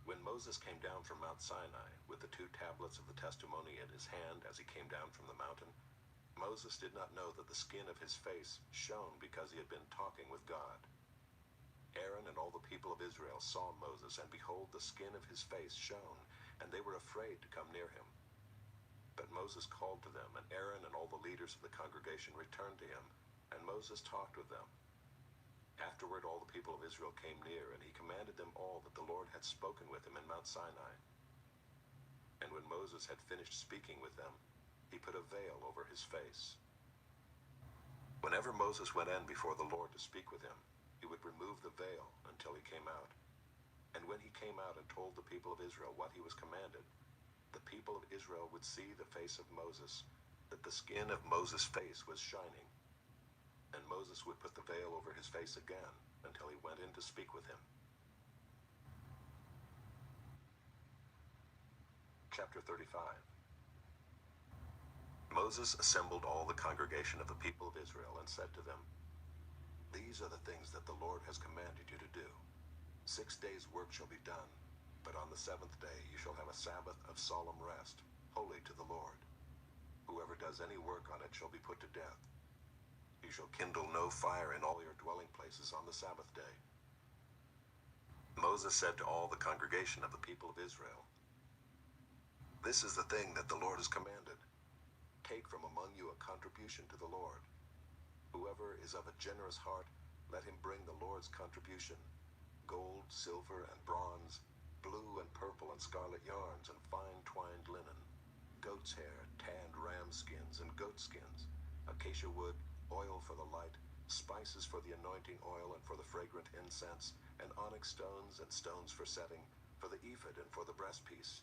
When Moses came down from Mount Sinai with the 2 tablets of the testimony in his hand as he came down from the mountain, Moses did not know that the skin of his face shone because he had been talking with God. Aaron and all the people of Israel saw Moses, and behold, the skin of his face shone, and they were afraid to come near him. But Moses called to them, and Aaron and all the leaders of the congregation returned to him, and Moses talked with them. Afterward all the people of Israel came near, and he commanded them all that the Lord had spoken with him in Mount Sinai. And when Moses had finished speaking with them, he put a veil over his face. Whenever Moses went in before the Lord to speak with him, he would remove the veil until he came out. And when he came out and told the people of Israel what he was commanded, the people of Israel would see the face of Moses, that the skin of Moses' face was shining. And Moses would put the veil over his face again until he went in to speak with him. Chapter 35. Moses assembled all the congregation of the people of Israel and said to them, These are the things that the Lord has commanded you to do. 6 days' work shall be done, but on the 7th day you shall have a Sabbath of solemn rest, holy to the Lord. Whoever does any work on it shall be put to death. You shall kindle no fire in all your dwelling places on the Sabbath day. Moses said to all the congregation of the people of Israel, This is the thing that the Lord has commanded. Take from among you a contribution to the Lord. Whoever is of a generous heart, let him bring the Lord's contribution, gold, silver, and bronze, blue and purple and scarlet yarns, and fine twined linen, goat's hair, tanned ram skins and goat skins, acacia wood, oil for the light, spices for the anointing oil and for the fragrant incense, and onyx stones and stones for setting, for the ephod and for the breastpiece.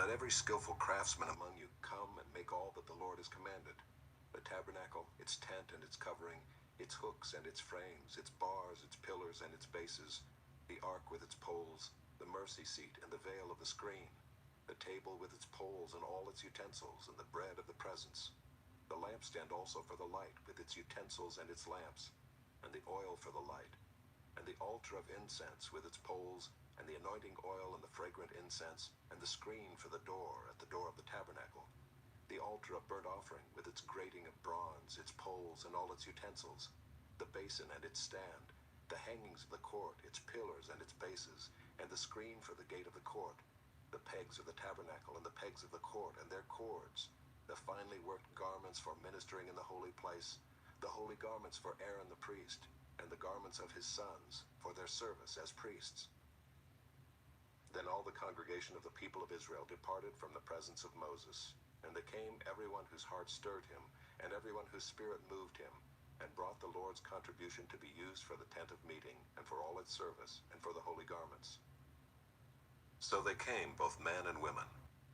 Let every skillful craftsman among you come and make all that the Lord has commanded: the tabernacle, its tent and its covering, its hooks and its frames, its bars, its pillars and its bases, the ark with its poles, the mercy seat and the veil of the screen, the table with its poles and all its utensils, and the bread of the presence, the lampstand also for the light with its utensils and its lamps, and the oil for the light, and the altar of incense with its poles, and the anointing oil and the fragrant incense, and the screen for the door at the door of the tabernacle, the altar of burnt offering with its grating of bronze, its poles and all its utensils, the basin and its stand, the hangings of the court, its pillars and its bases, and the screen for the gate of the court, the pegs of the tabernacle and the pegs of the court and their cords, the finely worked garments for ministering in the holy place, the holy garments for Aaron the priest, and the garments of his sons for their service as priests. Then all the congregation of the people of Israel departed from the presence of Moses, and they came, everyone whose heart stirred him, and everyone whose spirit moved him, and brought the Lord's contribution to be used for the tent of meeting, and for all its service, and for the holy garments. So they came, both men and women.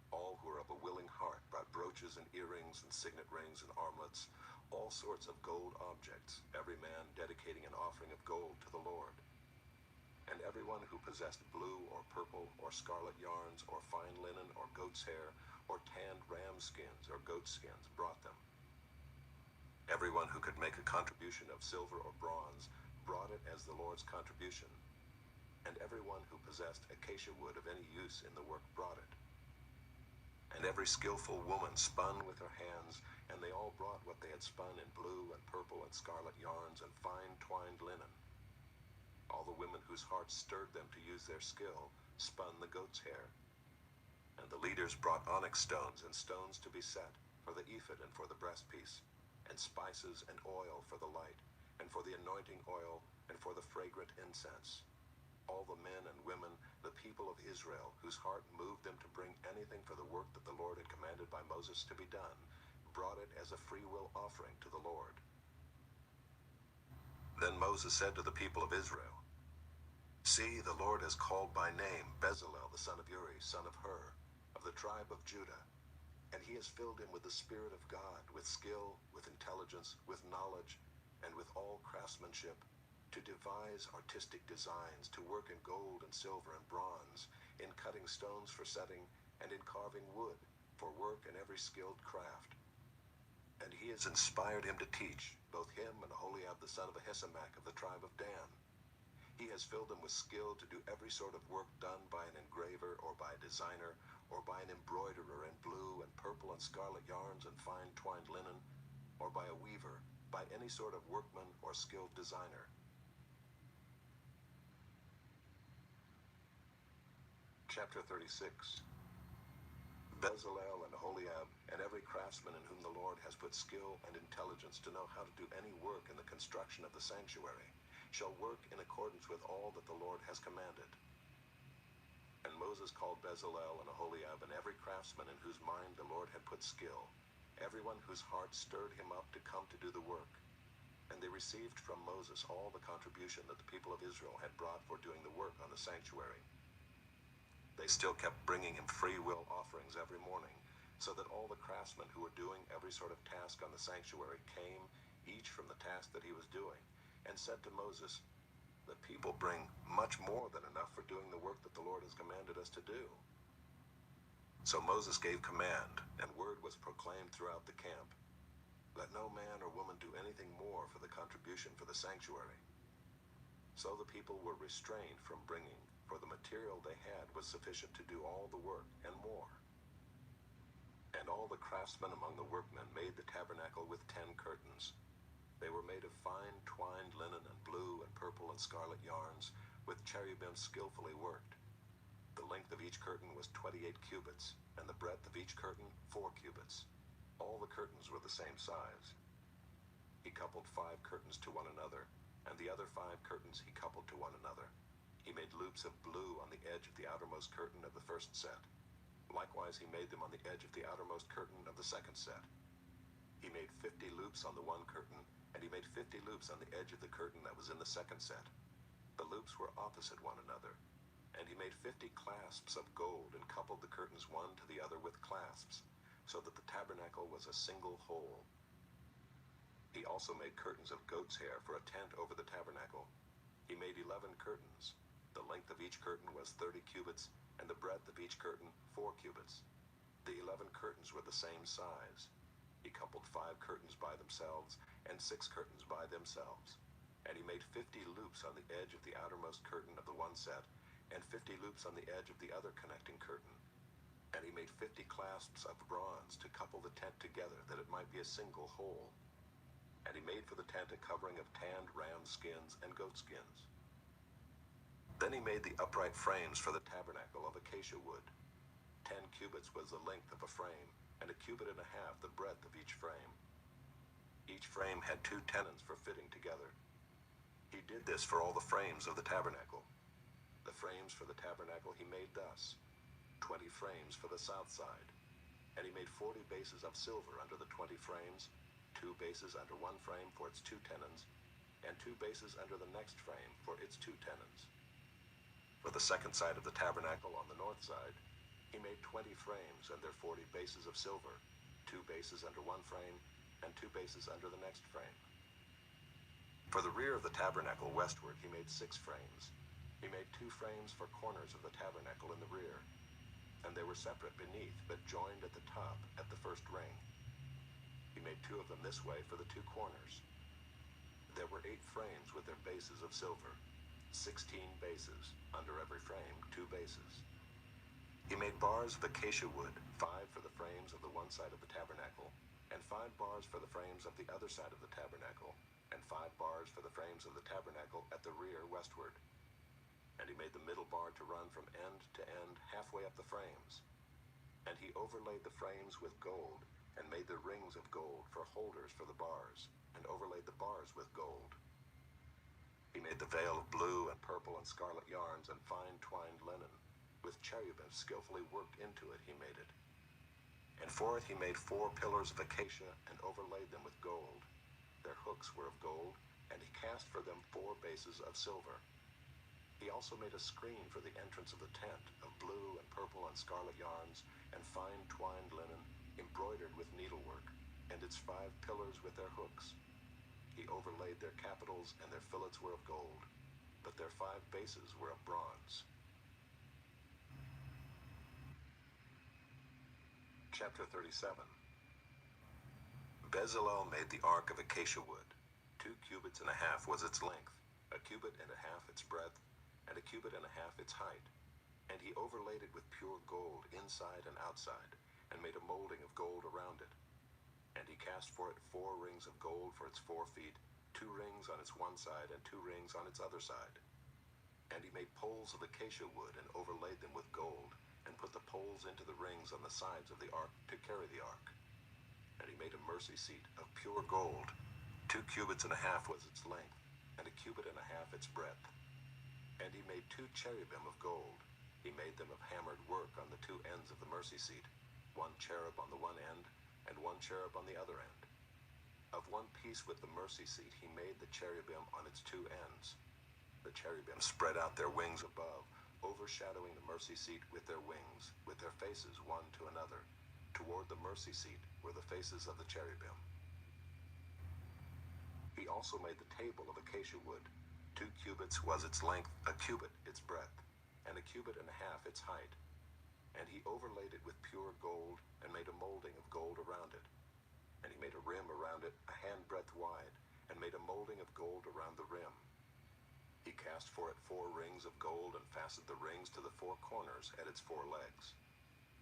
All who were of a willing heart brought brooches and earrings and signet rings and armlets, all sorts of gold objects, every man dedicating an offering of gold to the Lord. And everyone who possessed blue or purple or scarlet yarns or fine linen or goat's hair or tanned ram skins or goat skins brought them. Everyone who could make a contribution of silver or bronze brought it as the Lord's contribution. And everyone who possessed acacia wood of any use in the work brought it. And every skillful woman spun with her hands, and they all brought what they had spun in blue and purple and scarlet yarns and fine twined linen. All the women whose hearts stirred them to use their skill spun the goat's hair. And the leaders brought onyx stones and stones to be set for the ephod and for the breastpiece, and spices and oil for the light, and for the anointing oil, and for the fragrant incense. All the men and women, the people of Israel, whose heart moved them to bring anything for the work that the Lord had commanded by Moses to be done, brought it as a freewill offering to the Lord. Then Moses said to the people of Israel, "See, the Lord has called by name Bezalel the son of Uri, son of Hur, of the tribe of Judah, and he has filled him with the Spirit of God, with skill, with intelligence, with knowledge, and with all craftsmanship, to devise artistic designs, to work in gold and silver and bronze, in cutting stones for setting, and in carving wood, for work in every skilled craft. And he has inspired him to teach, both him and Aholiab the son of Ahisamach of the tribe of Dan. He has filled him with skill to do every sort of work done by an engraver or by a designer or by an embroiderer in blue and purple and scarlet yarns and fine twined linen, or by a weaver, by any sort of workman or skilled designer." Chapter 36. Bezalel and Aholiab, and every craftsman in whom the Lord has put skill and intelligence to know how to do any work in the construction of the sanctuary, shall work in accordance with all that the Lord has commanded. And Moses called Bezalel and Aholiab and every craftsman in whose mind the Lord had put skill, everyone whose heart stirred him up to come to do the work. And they received from Moses all the contribution that the people of Israel had brought for doing the work on the sanctuary. They still kept bringing him free will offerings every morning, so that all the craftsmen who were doing every sort of task on the sanctuary came, each from the task that he was doing, and said to Moses, "The people bring much more than enough for doing the work that the Lord has commanded us to do." So Moses gave command, and word was proclaimed throughout the camp, "Let no man or woman do anything more for the contribution for the sanctuary." So the people were restrained from bringing, for the material they had was sufficient to do all the work and more. And all the craftsmen among the workmen made the tabernacle with 10 curtains. They were made of fine twined linen and blue and purple and scarlet yarns, with cherubim skillfully worked. The length of each curtain was 28 cubits, and the breadth of each curtain 4 cubits. All the curtains were the same size. He coupled 5 curtains to one another, and the other 5 curtains he coupled to one another. He made loops of blue on the edge of the outermost curtain of the first set. Likewise he made them on the edge of the outermost curtain of the second set. He made 50 loops on the one curtain, and he made 50 loops on the edge of the curtain that was in the second set. The loops were opposite one another. And he made 50 clasps of gold and coupled the curtains one to the other with clasps, so that the tabernacle was a single whole. He also made curtains of goat's hair for a tent over the tabernacle. He made 11 curtains. The length of each curtain was 30 cubits, and the breadth of each curtain 4 cubits. The 11 curtains were the same size. He coupled 5 curtains by themselves, and 6 curtains by themselves. And he made 50 loops on the edge of the outermost curtain of the one set, and 50 loops on the edge of the other connecting curtain. And he made 50 clasps of bronze to couple the tent together that it might be a single whole. And he made for the tent a covering of tanned ram skins and goat skins. Then he made the upright frames for the tabernacle of acacia wood. 10 cubits was the length of a frame, and a cubit and a half the breadth of each frame. Each frame had 2 tenons for fitting together. He did this for all the frames of the tabernacle. The frames for the tabernacle he made thus: 20 frames for the south side. And he made 40 bases of silver under the 20 frames, 2 bases under one frame for its 2 tenons, and 2 bases under the next frame for its 2 tenons. For the second side of the tabernacle on the north side, he made 20 frames and their 40 bases of silver, 2 bases under one frame, and 2 bases under the next frame. For the rear of the tabernacle westward he made 6 frames. He made 2 frames for corners of the tabernacle in the rear, and they were separate beneath, but joined at the top at the first ring. He made 2 of them this way for the 2 corners. There were 8 frames with their bases of silver, 16 bases, under every frame 2 bases. He made bars of acacia wood, 5 for the frames of the one side of the tabernacle, and 5 bars for the frames of the other side of the tabernacle, and 5 bars for the frames of the tabernacle at the rear westward. And he made the middle bar to run from end to end halfway up the frames. And he overlaid the frames with gold, and made the rings of gold for holders for the bars, and overlaid the bars with gold. He made the veil of blue and purple and scarlet yarns and fine twined linen. With cherubim skillfully worked into it he made it. And for it he made 4 pillars of acacia and overlaid them with gold. Their hooks were of gold, and he cast for them 4 bases of silver. He also made a screen for the entrance of the tent of blue and purple and scarlet yarns and fine twined linen embroidered with needlework, and its 5 pillars with their hooks. He overlaid their capitals, and their fillets were of gold, but their 5 bases were of bronze. Chapter 37. Bezalel made the ark of acacia wood. 2 cubits and a half was its length, a cubit and a half its breadth, and a cubit and a half its height. And he overlaid it with pure gold inside and outside, and made a molding of gold around it. And he cast for it 4 rings of gold for its 4 feet, 2 rings on its one side and 2 rings on its other side. And he made poles of acacia wood and overlaid them with gold, and put the poles into the rings on the sides of the ark to carry the ark. And he made a mercy seat of pure gold. 2 cubits and a half was its length, and a cubit and a half its breadth. And he made 2 cherubim of gold. He made them of hammered work on the 2 ends of the mercy seat, 1 cherub on the one end, and 1 cherub on the other end. Of one piece with the mercy seat he made the cherubim on its 2 ends. The cherubim spread out their wings above, overshadowing the mercy seat with their wings, with their faces one to another. Toward the mercy seat were the faces of the cherubim. He also made the table of acacia wood. 2 cubits was its length, a cubit its breadth, and a cubit and a half its height. And he overlaid it with pure gold, and made a molding of gold around it. And he made a rim around it, a handbreadth wide, and made a molding of gold around the rim. He cast for it 4 rings of gold, and fastened the rings to the 4 corners at its 4 legs.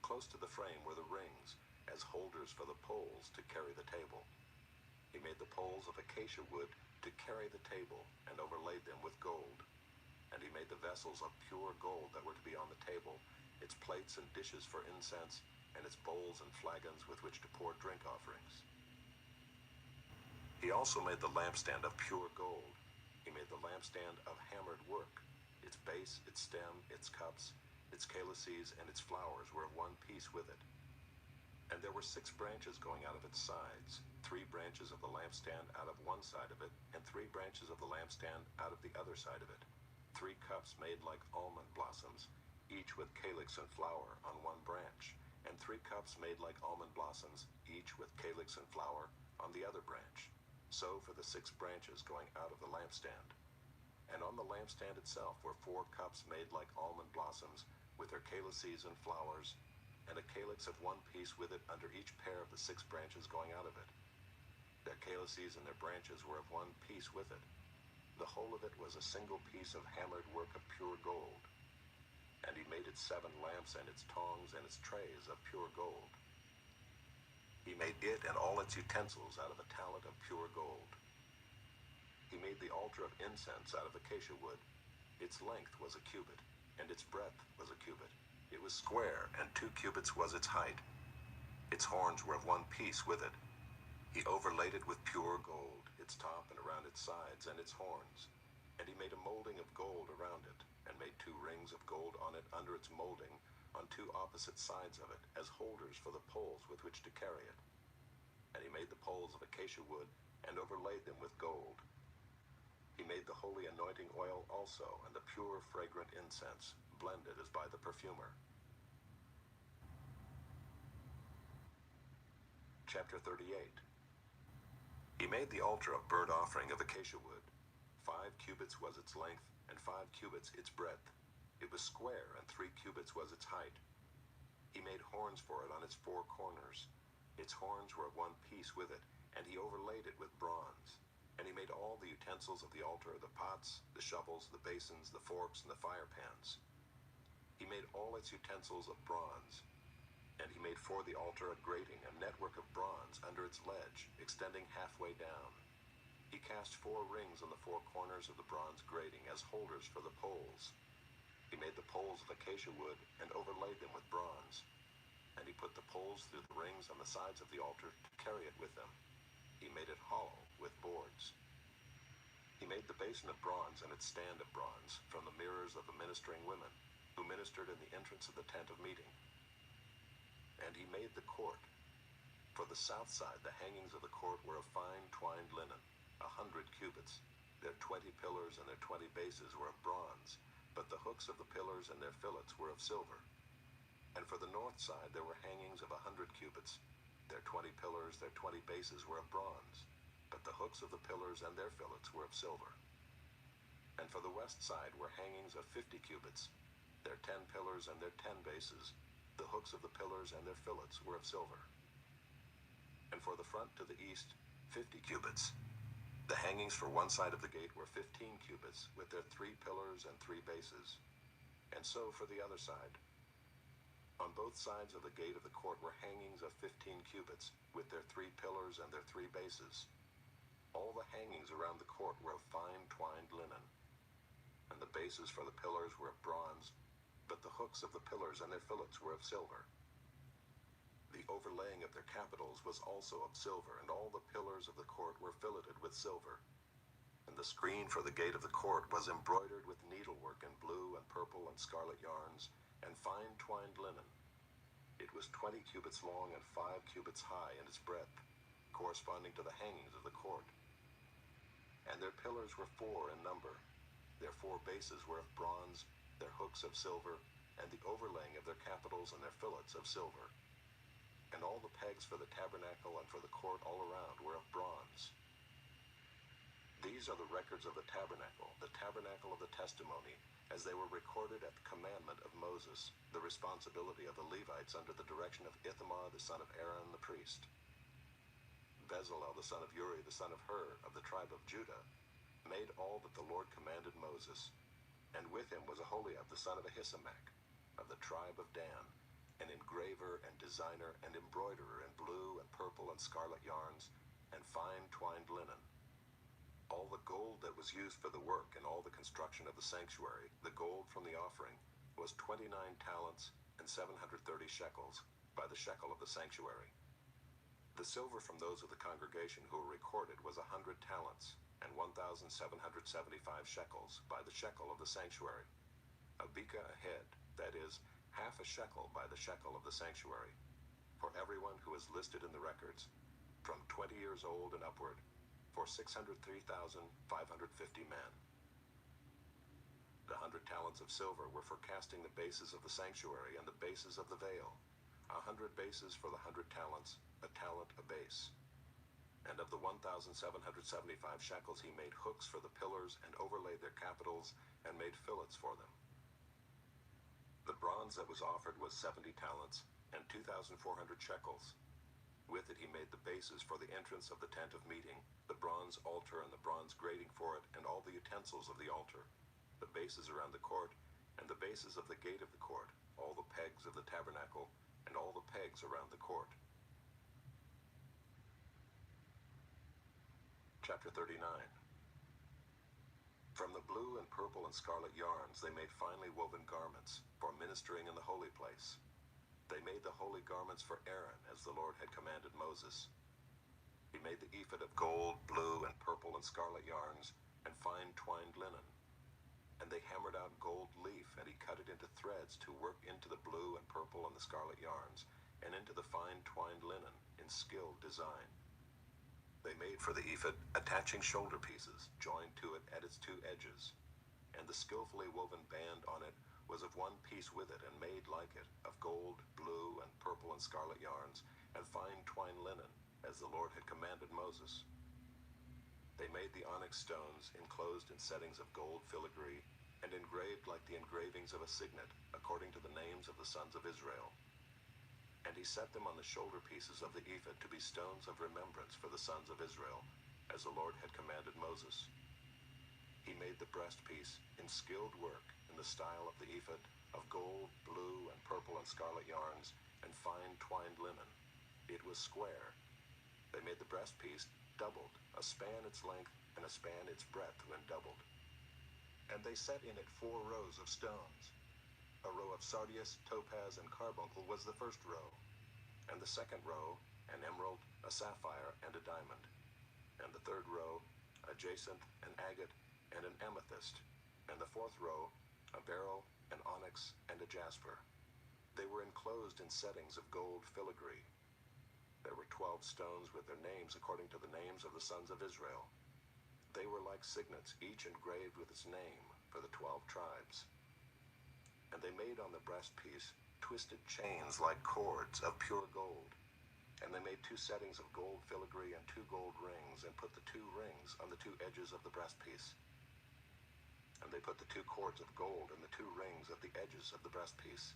Close to the frame were the rings, as holders for the poles to carry the table. He made the poles of acacia wood to carry the table, and overlaid them with gold. And he made the vessels of pure gold that were to be on the table, its plates and dishes for incense, and its bowls and flagons with which to pour drink offerings. He also made the lampstand of pure gold. He made the lampstand of hammered work. Its base, its stem, its cups, its calices, and its flowers were of one piece with it. And there were 6 branches going out of its sides, 3 branches of the lampstand out of one side of it, and 3 branches of the lampstand out of the other side of it. 3 cups made like almond blossoms, each with calyx and flower on one branch, and 3 cups made like almond blossoms, each with calyx and flower on the other branch. So for the 6 branches going out of the lampstand. And on the lampstand itself were 4 cups made like almond blossoms, with their calices and flowers, and a calyx of one piece with it under each pair of the 6 branches going out of it. Their calices and their branches were of one piece with it. The whole of it was a single piece of hammered work of pure gold. And he made its 7 lamps and its tongs and its trays of pure gold. He made it and all its utensils out of a talent of pure gold. He made the altar of incense out of acacia wood. Its length was a cubit, and its breadth was a cubit. It was square, and 2 cubits was its height. Its horns were of one piece with it. He overlaid it with pure gold, its top and around its sides and its horns. And he made a molding of gold around it, and made 2 rings of gold on it under its molding, on 2 opposite sides of it, as holders for the poles with which to carry it. And he made the poles of acacia wood, and overlaid them with gold. He made the holy anointing oil also, and the pure fragrant incense, blended as by the perfumer. Chapter 38. He made the altar of burnt offering of acacia wood. 5 cubits was its length, and 5 cubits its breadth. It was square, and 3 cubits was its height. He made horns for it on its 4 corners. Its horns were of one piece with it, and he overlaid it with bronze. And he made all the utensils of the altar, the pots, the shovels, the basins, the forks, and the fire pans. He made all its utensils of bronze. And he made for the altar a grating, a network of bronze under its ledge, extending halfway down. He cast 4 rings on the 4 corners of the bronze grating as holders for the poles. He made the poles of acacia wood and overlaid them with bronze. And he put the poles through the rings on the sides of the altar to carry it with them. He made it hollow with boards. He made the basin of bronze and its stand of bronze from the mirrors of the ministering women, who ministered in the entrance of the tent of meeting. And he made the court. For the south side, the hangings of the court were of fine twined linen, 100 cubits. Their 20 pillars and their 20 bases were of bronze, but the hooks of the pillars and their fillets were of silver. And for the north side there were hangings of 100 cubits. Their 20 pillars, their 20 bases were of bronze, but the hooks of the pillars and their fillets were of silver. And for the west side were hangings of 50 cubits. Their 10 pillars and their 10 bases, the hooks of the pillars and their fillets were of silver. And for the front to the east, 50 cubits. The hangings for one side of the gate were 15 cubits, with their 3 pillars and 3 bases. And so for the other side. On both sides of the gate of the court were hangings of 15 cubits, with their 3 pillars and their 3 bases. All the hangings around the court were of fine twined linen. And the bases for the pillars were of bronze, but the hooks of the pillars and their fillets were of silver. The overlaying of their capitals was also of silver, and all the pillars of the court were filleted with silver. And the screen for the gate of the court was embroidered with needlework in blue and purple and scarlet yarns, and fine twined linen. It was 20 cubits long and 5 cubits high in its breadth, corresponding to the hangings of the court. And their pillars were 4 in number. Their 4 bases were of bronze, their hooks of silver, and the overlaying of their capitals and their fillets of silver. And all the pegs for the tabernacle and for the court all around were of bronze. These are the records of the tabernacle of the testimony, as they were recorded at the commandment of Moses, the responsibility of the Levites under the direction of Ithamar the son of Aaron the priest. Bezalel the son of Uri the son of Hur of the tribe of Judah made all that the Lord commanded Moses. And with him was Aholiab the son of Ahisamach of the tribe of Dan, an engraver and designer and embroiderer in blue and purple and scarlet yarns and fine twined linen. All the gold that was used for the work and all the construction of the sanctuary, the gold from the offering, was 29 talents and 730 shekels by the shekel of the sanctuary. The silver from those of the congregation who were recorded was 100 talents and 1,775 shekels by the shekel of the sanctuary. A beka a head, that is, half a shekel by the shekel of the sanctuary, for everyone who is listed in the records, from 20 years old and upward, for 603,550 men. The 100 talents of silver were for casting the bases of the sanctuary and the bases of the veil, 100 bases for the 100 talents, a talent a base. And of the 1,775 shekels he made hooks for the pillars and overlaid their capitals and made fillets for them. The bronze that was offered was 70 talents and 2,400 shekels. With it he made the bases for the entrance of the tent of meeting, the bronze altar and the bronze grating for it, and all the utensils of the altar, the bases around the court, and the bases of the gate of the court, all the pegs of the tabernacle, and all the pegs around the court. Chapter 39. From the blue and purple and scarlet yarns they made finely woven garments for ministering in the holy place. They made the holy garments for Aaron as the Lord had commanded Moses. He made the ephod of gold, blue, and purple and scarlet yarns and fine twined linen. And they hammered out gold leaf, and he cut it into threads to work into the blue and purple and the scarlet yarns, and into the fine twined linen in skilled design. They made for the ephod attaching shoulder pieces, joined to it at its two edges. And the skillfully woven band on it was of one piece with it, and made like it, of gold, blue, and purple and scarlet yarns, and fine twined linen, as the Lord had commanded Moses. They made the onyx stones enclosed in settings of gold filigree, and engraved like the engravings of a signet, according to the names of the sons of Israel. And he set them on the shoulder pieces of the ephod to be stones of remembrance for the sons of Israel, as the Lord had commanded Moses. He made the breastpiece in skilled work in the style of the ephod, of gold, blue, and purple and scarlet yarns, and fine twined linen. It was square. They made the breastpiece doubled, a span its length and a span its breadth when doubled. And they set in it 4 rows of stones. A row of sardius, topaz, and carbuncle was the first row, and the second row an emerald, a sapphire, and a diamond, and the third row a jacinth, an agate, and an amethyst, and the fourth row a beryl, an onyx, and a jasper. They were enclosed in settings of gold filigree. There were 12 stones with their names according to the names of the sons of Israel. They were like signets, each engraved with its name for the 12 tribes. And they made on the breastpiece twisted chains like cords of pure gold. And they made 2 settings of gold filigree and 2 gold rings, and put the 2 rings on the 2 edges of the breastpiece. And they put the 2 cords of gold and the 2 rings at the edges of the breastpiece.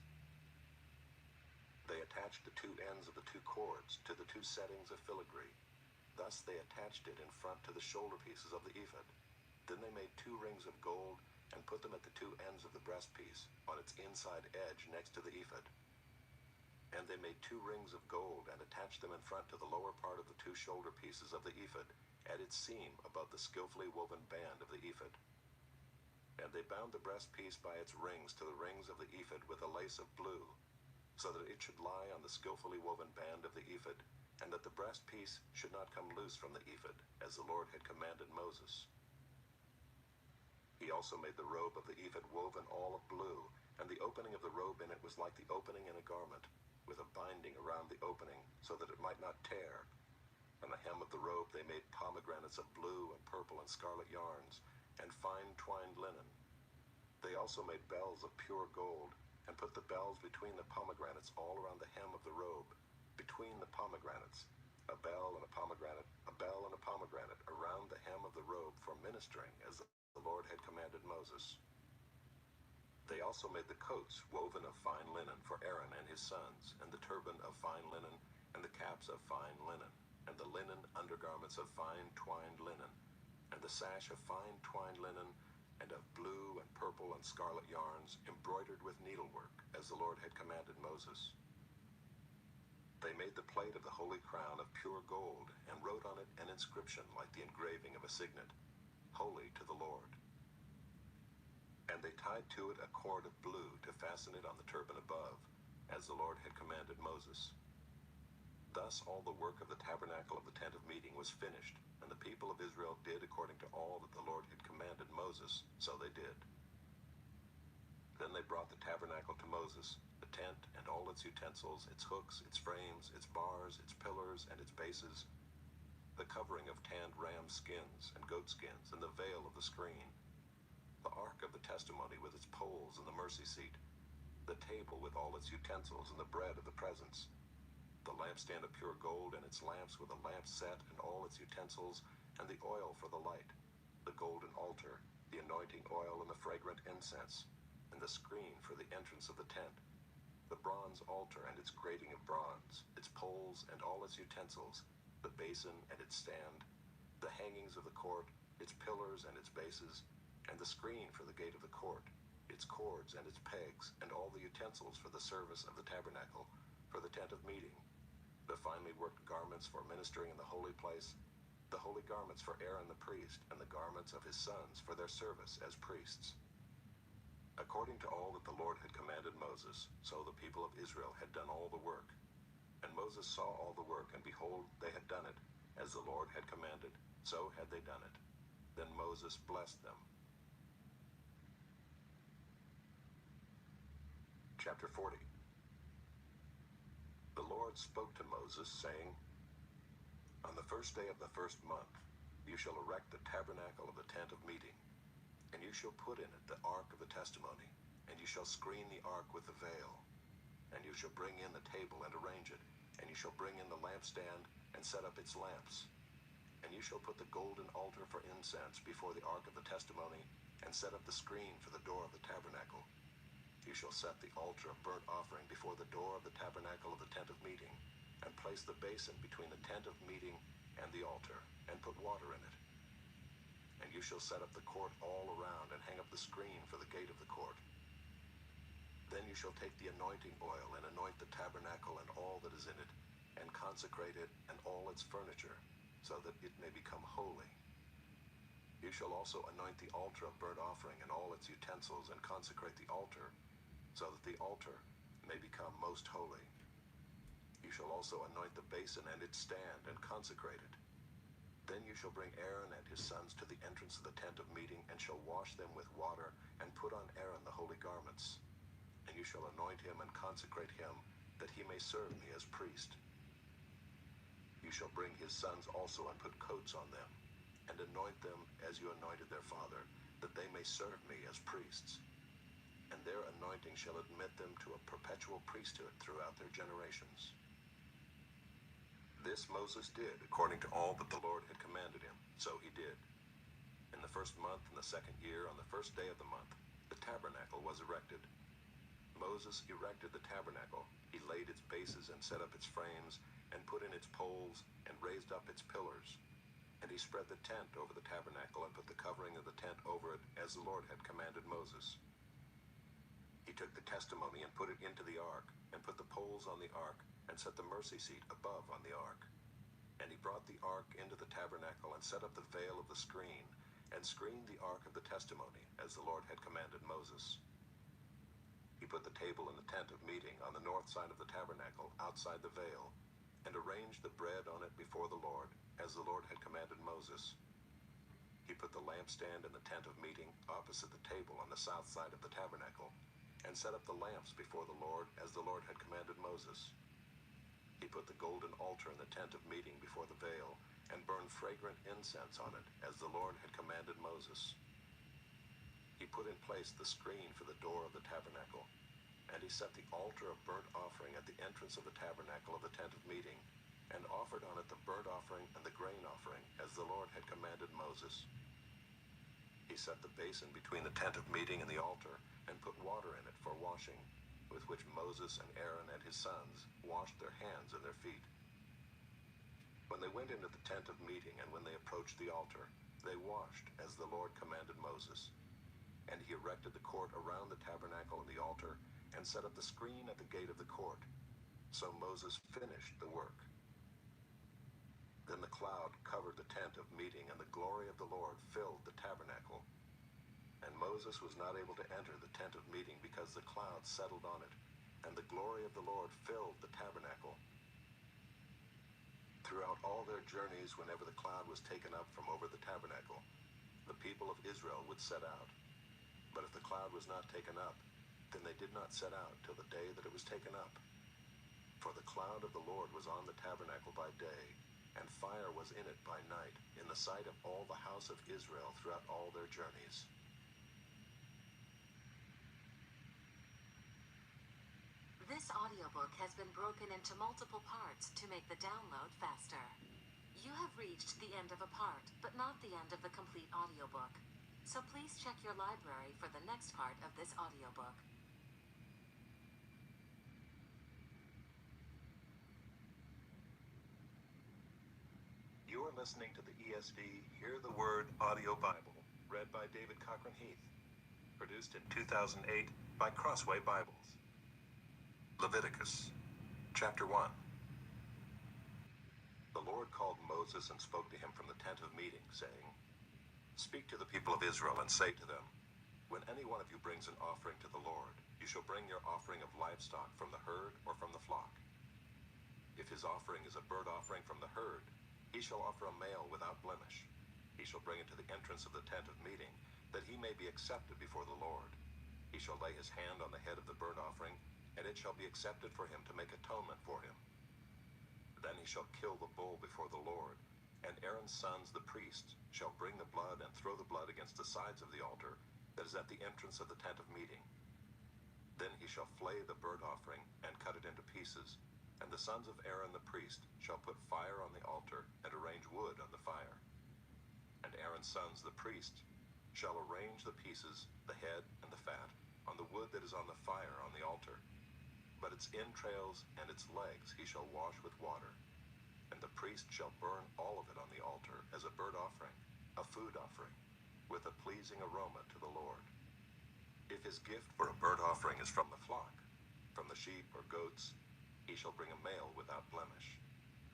They attached the 2 ends of the 2 cords to the 2 settings of filigree. Thus they attached it in front to the shoulder pieces of the ephod. Then they made 2 rings of gold and put them at the 2 ends of the breastpiece, on its inside edge next to the ephod. And they made 2 rings of gold and attached them in front to the lower part of the 2 shoulder pieces of the ephod, at its seam above the skillfully woven band of the ephod. And they bound the breastpiece by its rings to the rings of the ephod with a lace of blue, so that it should lie on the skillfully woven band of the ephod, and that the breastpiece should not come loose from the ephod, as the Lord had commanded Moses. He also made the robe of the ephod woven all of blue, and the opening of the robe in it was like the opening in a garment, with a binding around the opening, so that it might not tear. On the hem of the robe they made pomegranates of blue and purple and scarlet yarns, and fine twined linen. They also made bells of pure gold, and put the bells between the pomegranates all around the hem of the robe, between the pomegranates, a bell and a pomegranate, a bell and a pomegranate, around the hem of the robe for ministering, as the Lord had commanded Moses. They also made the coats woven of fine linen for Aaron and his sons, and the turban of fine linen, and the caps of fine linen, and the linen undergarments of fine twined linen, and the sash of fine twined linen, and of blue and purple and scarlet yarns, embroidered with needlework, as the Lord had commanded Moses. They made the plate of the holy crown of pure gold, and wrote on it an inscription like the engraving of a signet, "Holy to the Lord." And they tied to it a cord of blue to fasten it on the turban above, as the Lord had commanded Moses. Thus all the work of the tabernacle of the tent of meeting was finished, and the people of Israel did according to all that the Lord had commanded Moses, so they did. Then they brought the tabernacle to Moses, the tent and all its utensils, its hooks, its frames, its bars, its pillars, and its bases, the covering of tanned ram skins and goat skins, and the veil of the screen, the ark of the testimony with its poles and the mercy seat, the table with all its utensils and the bread of the presence, the lampstand of pure gold and its lamps with a lamp set and all its utensils, and the oil for the light, the golden altar, the anointing oil and the fragrant incense, and the screen for the entrance of the tent, the bronze altar and its grating of bronze, its poles and all its utensils, the basin and its stand, the hangings of the court, its pillars and its bases, and the screen for the gate of the court, its cords and its pegs, and all the utensils for the service of the tabernacle, for the tent of meeting, the finely worked garments for ministering in the holy place, the holy garments for Aaron the priest, and the garments of his sons for their service as priests. According to all that the Lord had commanded Moses, so the people of Israel had done all the work. And Moses saw all the work, and behold, they had done it, as the Lord had commanded, so had they done it. Then Moses blessed them. Chapter 40. The Lord spoke to Moses, saying, On the first day of the first month, you shall erect the tabernacle of the tent of meeting, and you shall put in it the ark of the testimony, and you shall screen the ark with the veil. And you shall bring in the table and arrange it, and you shall bring in the lampstand and set up its lamps. And you shall put the golden altar for incense before the ark of the testimony, and set up the screen for the door of the tabernacle. You shall set the altar of burnt offering before the door of the tabernacle of the tent of meeting, and place the basin between the tent of meeting and the altar, and put water in it. And you shall set up the court all around, and hang up the screen for the gate of the court. Then you shall take the anointing oil, and anoint the tabernacle and all that is in it, and consecrate it and all its furniture, so that it may become holy. You shall also anoint the altar of burnt offering and all its utensils, and consecrate the altar, so that the altar may become most holy. You shall also anoint the basin and its stand, and consecrate it. Then you shall bring Aaron and his sons to the entrance of the tent of meeting, and shall wash them with water, and put on Aaron the holy garments. And you shall anoint him and consecrate him, that he may serve me as priest. You shall bring his sons also, and put coats on them, and anoint them as you anointed their father, that they may serve me as priests. And their anointing shall admit them to a perpetual priesthood throughout their generations. This Moses did according to all that the Lord had commanded him, so he did. In the first month, in the second year, on the first day of the month, the tabernacle was erected. Moses erected the tabernacle. He laid its bases and set up its frames, and put in its poles, and raised up its pillars. And he spread the tent over the tabernacle, and put the covering of the tent over it, as the Lord had commanded Moses. He took the testimony and put it into the ark, and put the poles on the ark, and set the mercy seat above on the ark. And he brought the ark into the tabernacle, and set up the veil of the screen, and screened the ark of the testimony, as the Lord had commanded Moses. He put the table in the tent of meeting on the north side of the tabernacle, outside the veil, and arranged the bread on it before the Lord, as the Lord had commanded Moses. He put the lampstand in the tent of meeting, opposite the table on the south side of the tabernacle, and set up the lamps before the Lord, as the Lord had commanded Moses. He put the golden altar in the tent of meeting before the veil, and burned fragrant incense on it, as the Lord had commanded Moses. He put in place the screen for the door of the tabernacle, and he set the altar of burnt offering at the entrance of the tabernacle of the tent of meeting, and offered on it the burnt offering and the grain offering, as the Lord had commanded Moses. He set the basin between the tent of meeting and the altar, and put water in it for washing, with which Moses and Aaron and his sons washed their hands and their feet. When they went into the tent of meeting, and when they approached the altar, they washed, as the Lord commanded Moses. And he erected the court around the tabernacle and the altar, and set up the screen at the gate of the court. So Moses finished the work. Then the cloud covered the tent of meeting, and the glory of the Lord filled the tabernacle. And Moses was not able to enter the tent of meeting, because the cloud settled on it, and the glory of the Lord filled the tabernacle. Throughout all their journeys, whenever the cloud was taken up from over the tabernacle, the people of Israel would set out. But if the cloud was not taken up, then they did not set out till the day that it was taken up. For the cloud of the Lord was on the tabernacle by day, and fire was in it by night, in the sight of all the house of Israel throughout all their journeys. This audiobook has been broken into multiple parts to make the download faster. You have reached the end of a part, but not the end of the complete audiobook. So please check your library for the next part of this audiobook. You are listening to the ESV Hear the Word audio Bible, read by David Cochran Heath. Produced in 2008 by Crossway Bibles. Leviticus, chapter 1. The Lord called Moses and spoke to him from the tent of meeting, saying, Speak to the people of Israel and say to them, When any one of you brings an offering to the Lord, you shall bring your offering of livestock from the herd or from the flock. If his offering is a burnt offering from the herd, he shall offer a male without blemish. He shall bring it to the entrance of the tent of meeting, that he may be accepted before the Lord. He shall lay his hand on the head of the burnt offering, and it shall be accepted for him to make atonement for him. Then he shall kill the bull before the Lord, and Aaron's sons, the priests, shall bring the blood and throw the blood against the sides of the altar that is at the entrance of the tent of meeting. Then he shall flay the burnt offering and cut it into pieces, and the sons of Aaron the priest shall put fire on the altar and arrange wood on the fire. And Aaron's sons, the priests, shall arrange the pieces, the head and the fat, on the wood that is on the fire on the altar. But its entrails and its legs he shall wash with water. And the priest shall burn all of it on the altar as a burnt offering, a food offering, with a pleasing aroma to the Lord. If his gift for a burnt offering is from the flock, from the sheep or goats, he shall bring a male without blemish,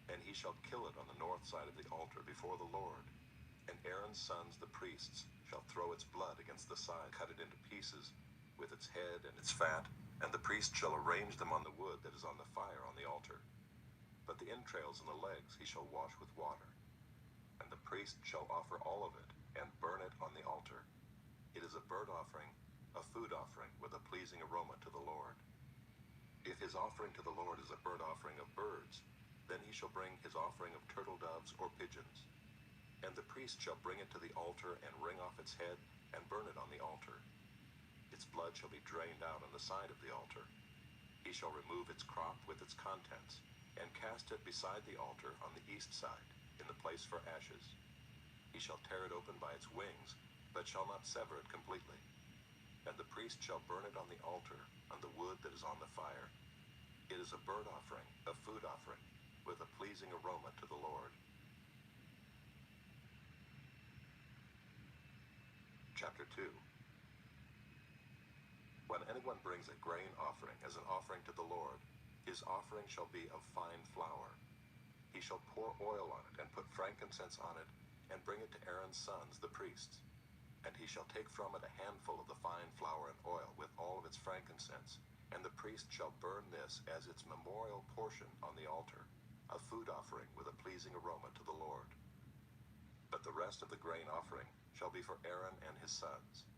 and he shall kill it on the north side of the altar before the Lord. And Aaron's sons, the priests, shall throw its blood against the side, cut it into pieces, with its head and its fat, and the priest shall arrange them on the wood that is on the fire on the altar. But the entrails and the legs he shall wash with water. And the priest shall offer all of it, and burn it on the altar. It is a burnt offering, a food offering, with a pleasing aroma to the Lord. If his offering to the Lord is a burnt offering of birds, then he shall bring his offering of turtle doves or pigeons. And the priest shall bring it to the altar and wring off its head and burn it on the altar. Its blood shall be drained out on the side of the altar. He shall remove its crop with its contents and cast it beside the altar on the east side, in the place for ashes. He shall tear it open by its wings, but shall not sever it completely. And the priest shall burn it on the altar, on the wood that is on the fire. It is a burnt offering, a food offering, with a pleasing aroma to the Lord. Chapter 2. When anyone brings a grain offering as an offering to the Lord, his offering shall be of fine flour. He shall pour oil on it and put frankincense on it, and bring it to Aaron's sons, the priests. And he shall take from it a handful of the fine flour and oil with all of its frankincense, and the priest shall burn this as its memorial portion on the altar, a food offering with a pleasing aroma to the Lord. But the rest of the grain offering shall be for Aaron and his sons.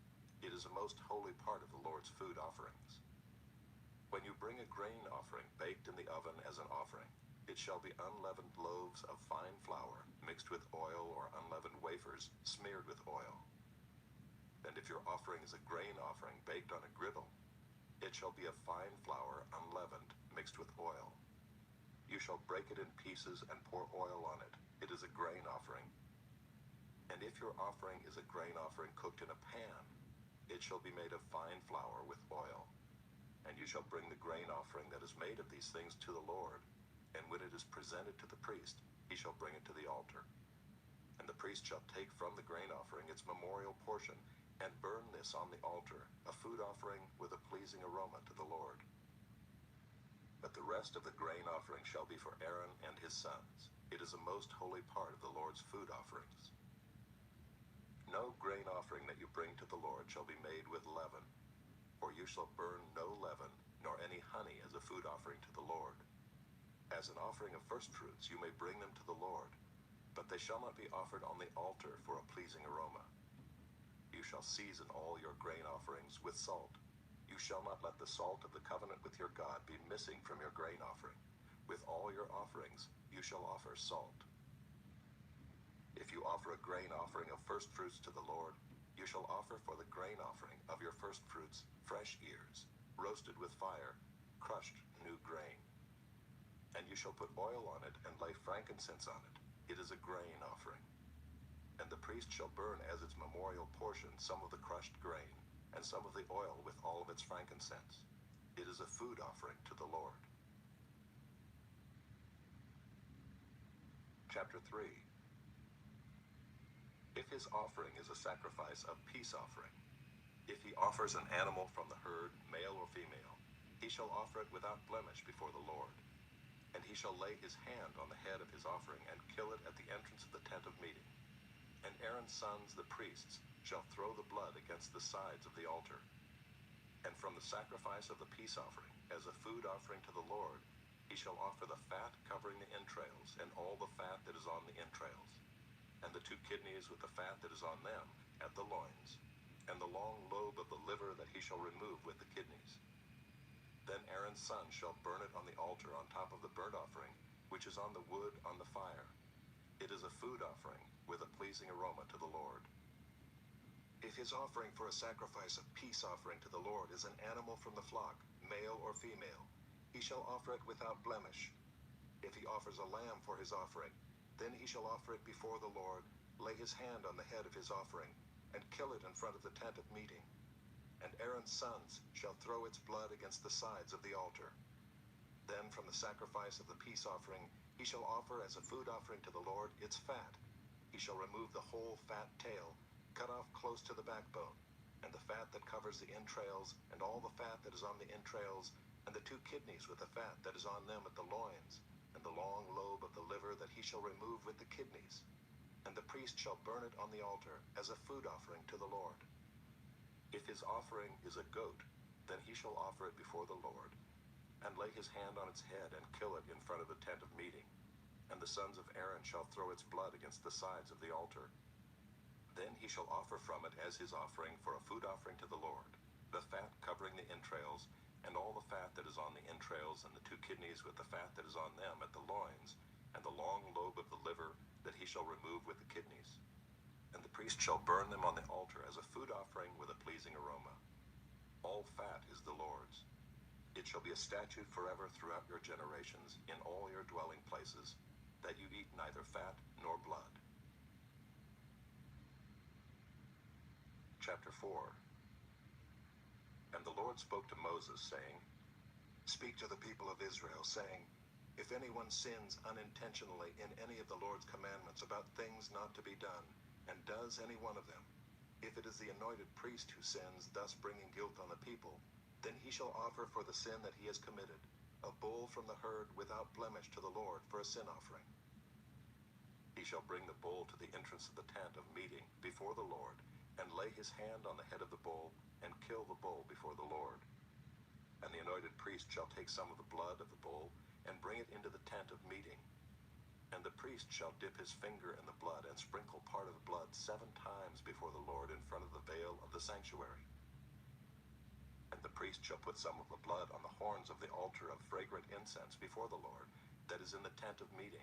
It is a most holy part of the Lord's food offerings. When you bring a grain offering baked in the oven as an offering, it shall be unleavened loaves of fine flour mixed with oil, or unleavened wafers smeared with oil. And if your offering is a grain offering baked on a griddle, it shall be of fine flour unleavened mixed with oil. You shall break it in pieces and pour oil on it. It is a grain offering. And if your offering is a grain offering cooked in a pan, it shall be made of fine flour with oil. And you shall bring the grain offering that is made of these things to the Lord, and when it is presented to the priest, he shall bring it to the altar. And the priest shall take from the grain offering its memorial portion, and burn this on the altar, a food offering with a pleasing aroma to the Lord. But the rest of the grain offering shall be for Aaron and his sons. It is a most holy part of the Lord's food offerings. No grain offering that you bring to the Lord shall be made with leaven, for you shall burn no leaven, nor any honey as a food offering to the Lord. As an offering of first fruits you may bring them to the Lord, but they shall not be offered on the altar for a pleasing aroma. You shall season all your grain offerings with salt. You shall not let the salt of the covenant with your God be missing from your grain offering. With all your offerings you shall offer salt. If you offer a grain offering of first fruits to the Lord, you shall offer for the grain offering of your first fruits fresh ears, roasted with fire, crushed new grain. And you shall put oil on it and lay frankincense on it. It is a grain offering. And the priest shall burn as its memorial portion some of the crushed grain, and some of the oil with all of its frankincense. It is a food offering to the Lord. Chapter 3. If his offering is a sacrifice of peace offering, If he offers an animal from the herd, male or female, he shall offer it without blemish before the Lord. And he shall lay his hand on the head of his offering and kill it at the entrance of the tent of meeting. And Aaron's sons, the priests, shall throw the blood against the sides of the altar. And from the sacrifice of the peace offering, as a food offering to the Lord, he shall offer the fat covering the entrails, and all the fat that is on the entrails, and the 2 kidneys with the fat that is on them at the loins, and the long lobe of the liver that he shall remove with the kidneys. Then Aaron's son shall burn it on the altar on top of the burnt offering, which is on the wood on the fire. It is a food offering with a pleasing aroma to the Lord. If his offering for a sacrifice of peace offering to the Lord is an animal from the flock, male or female, he shall offer it without blemish. If he offers a lamb for his offering, then he shall offer it before the Lord, lay his hand on the head of his offering, and kill it in front of the tent of meeting. And Aaron's sons shall throw its blood against the sides of the altar. Then from the sacrifice of the peace offering he shall offer as a food offering to the Lord its fat. He shall remove the whole fat tail, cut off close to the backbone, and the fat that covers the entrails, and all the fat that is on the entrails, and the 2 kidneys with the fat that is on them at the loins, and the long lobe of the liver that he shall remove with the kidneys. And the priest shall burn it on the altar as a food offering to the Lord. If his offering is a goat, then he shall offer it before the Lord, and lay his hand on its head and kill it in front of the tent of meeting. And the sons of Aaron shall throw its blood against the sides of the altar. Then he shall offer from it as his offering for a food offering to the Lord, the fat covering the entrails, and all the fat that is on the entrails, and the 2 kidneys with the fat that is on them at the loins, and the long lobe of the liver that he shall remove with the kidneys. And the priest shall burn them on the altar as a food offering with a pleasing aroma. All fat is the Lord's. It shall be a statute forever throughout your generations in all your dwelling places, that you eat neither fat nor blood. Chapter 4. And the Lord spoke to Moses, saying, Speak to the people of Israel, saying, If anyone sins unintentionally in any of the Lord's commandments about things not to be done, and does any one of them, if it is the anointed priest who sins, thus bringing guilt on the people, then he shall offer for the sin that he has committed a bull from the herd without blemish to the Lord for a sin offering. He shall bring the bull to the entrance of the tent of meeting before the Lord, and lay his hand on the head of the bull, and kill the bull before the Lord. And the anointed priest shall take some of the blood of the bull, and bring it into the tent of meeting. And the priest shall dip his finger in the blood, and sprinkle part of the blood 7 times before the Lord in front of the veil of the sanctuary. And the priest shall put some of the blood on the horns of the altar of fragrant incense before the Lord, that is in the tent of meeting,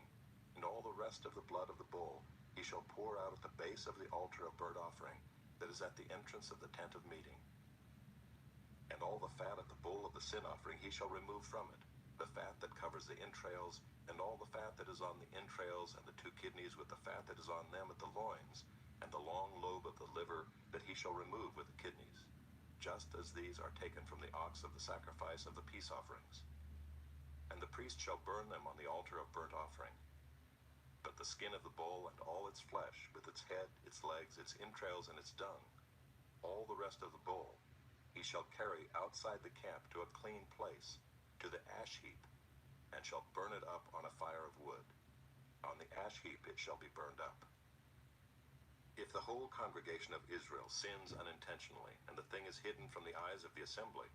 and all the rest of the blood of the bull he shall pour out at the base of the altar of burnt offering, that is at the entrance of the tent of meeting. And all the fat of the bull of the sin offering he shall remove from it, the fat that covers the entrails, and all the fat that is on the entrails, and the 2 kidneys with the fat that is on them at the loins, and the long lobe of the liver that he shall remove with the kidneys, just as these are taken from the ox of the sacrifice of the peace offerings. And the priest shall burn them on the altar of burnt offering. But the skin of the bull and all its flesh, with its head, its legs, its entrails, and its dung, all the rest of the bull, he shall carry outside the camp to a clean place, to the ash heap, and shall burn it up on a fire of wood. On the ash heap it shall be burned up. If the whole congregation of Israel sins unintentionally, and the thing is hidden from the eyes of the assembly,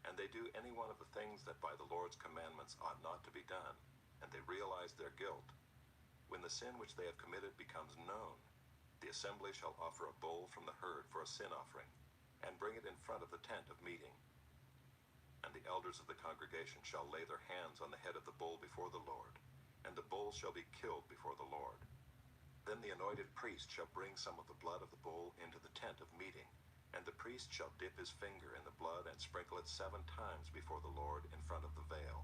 and they do any one of the things that by the Lord's commandments ought not to be done, and they realize their guilt, when the sin which they have committed becomes known, the assembly shall offer a bull from the herd for a sin offering, and bring it in front of the tent of meeting. And the elders of the congregation shall lay their hands on the head of the bull before the Lord, and the bull shall be killed before the Lord. Then the anointed priest shall bring some of the blood of the bull into the tent of meeting, and the priest shall dip his finger in the blood and sprinkle it 7 times before the Lord in front of the veil.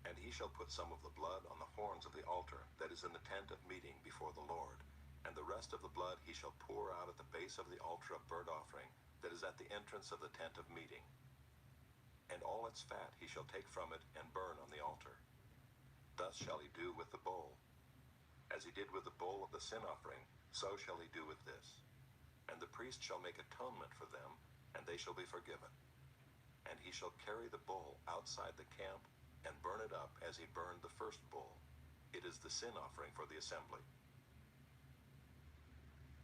And he shall put some of the blood on the horns of the altar that is in the tent of meeting before the Lord, and the rest of the blood he shall pour out at the base of the altar of burnt offering that is at the entrance of the tent of meeting. And all its fat he shall take from it and burn on the altar. Thus shall he do with the bull. As he did with the bull of the sin offering, so shall he do with this. And the priest shall make atonement for them, and they shall be forgiven. And he shall carry the bull outside the camp, and burn it up as he burned the first bull. It is the sin offering for the assembly.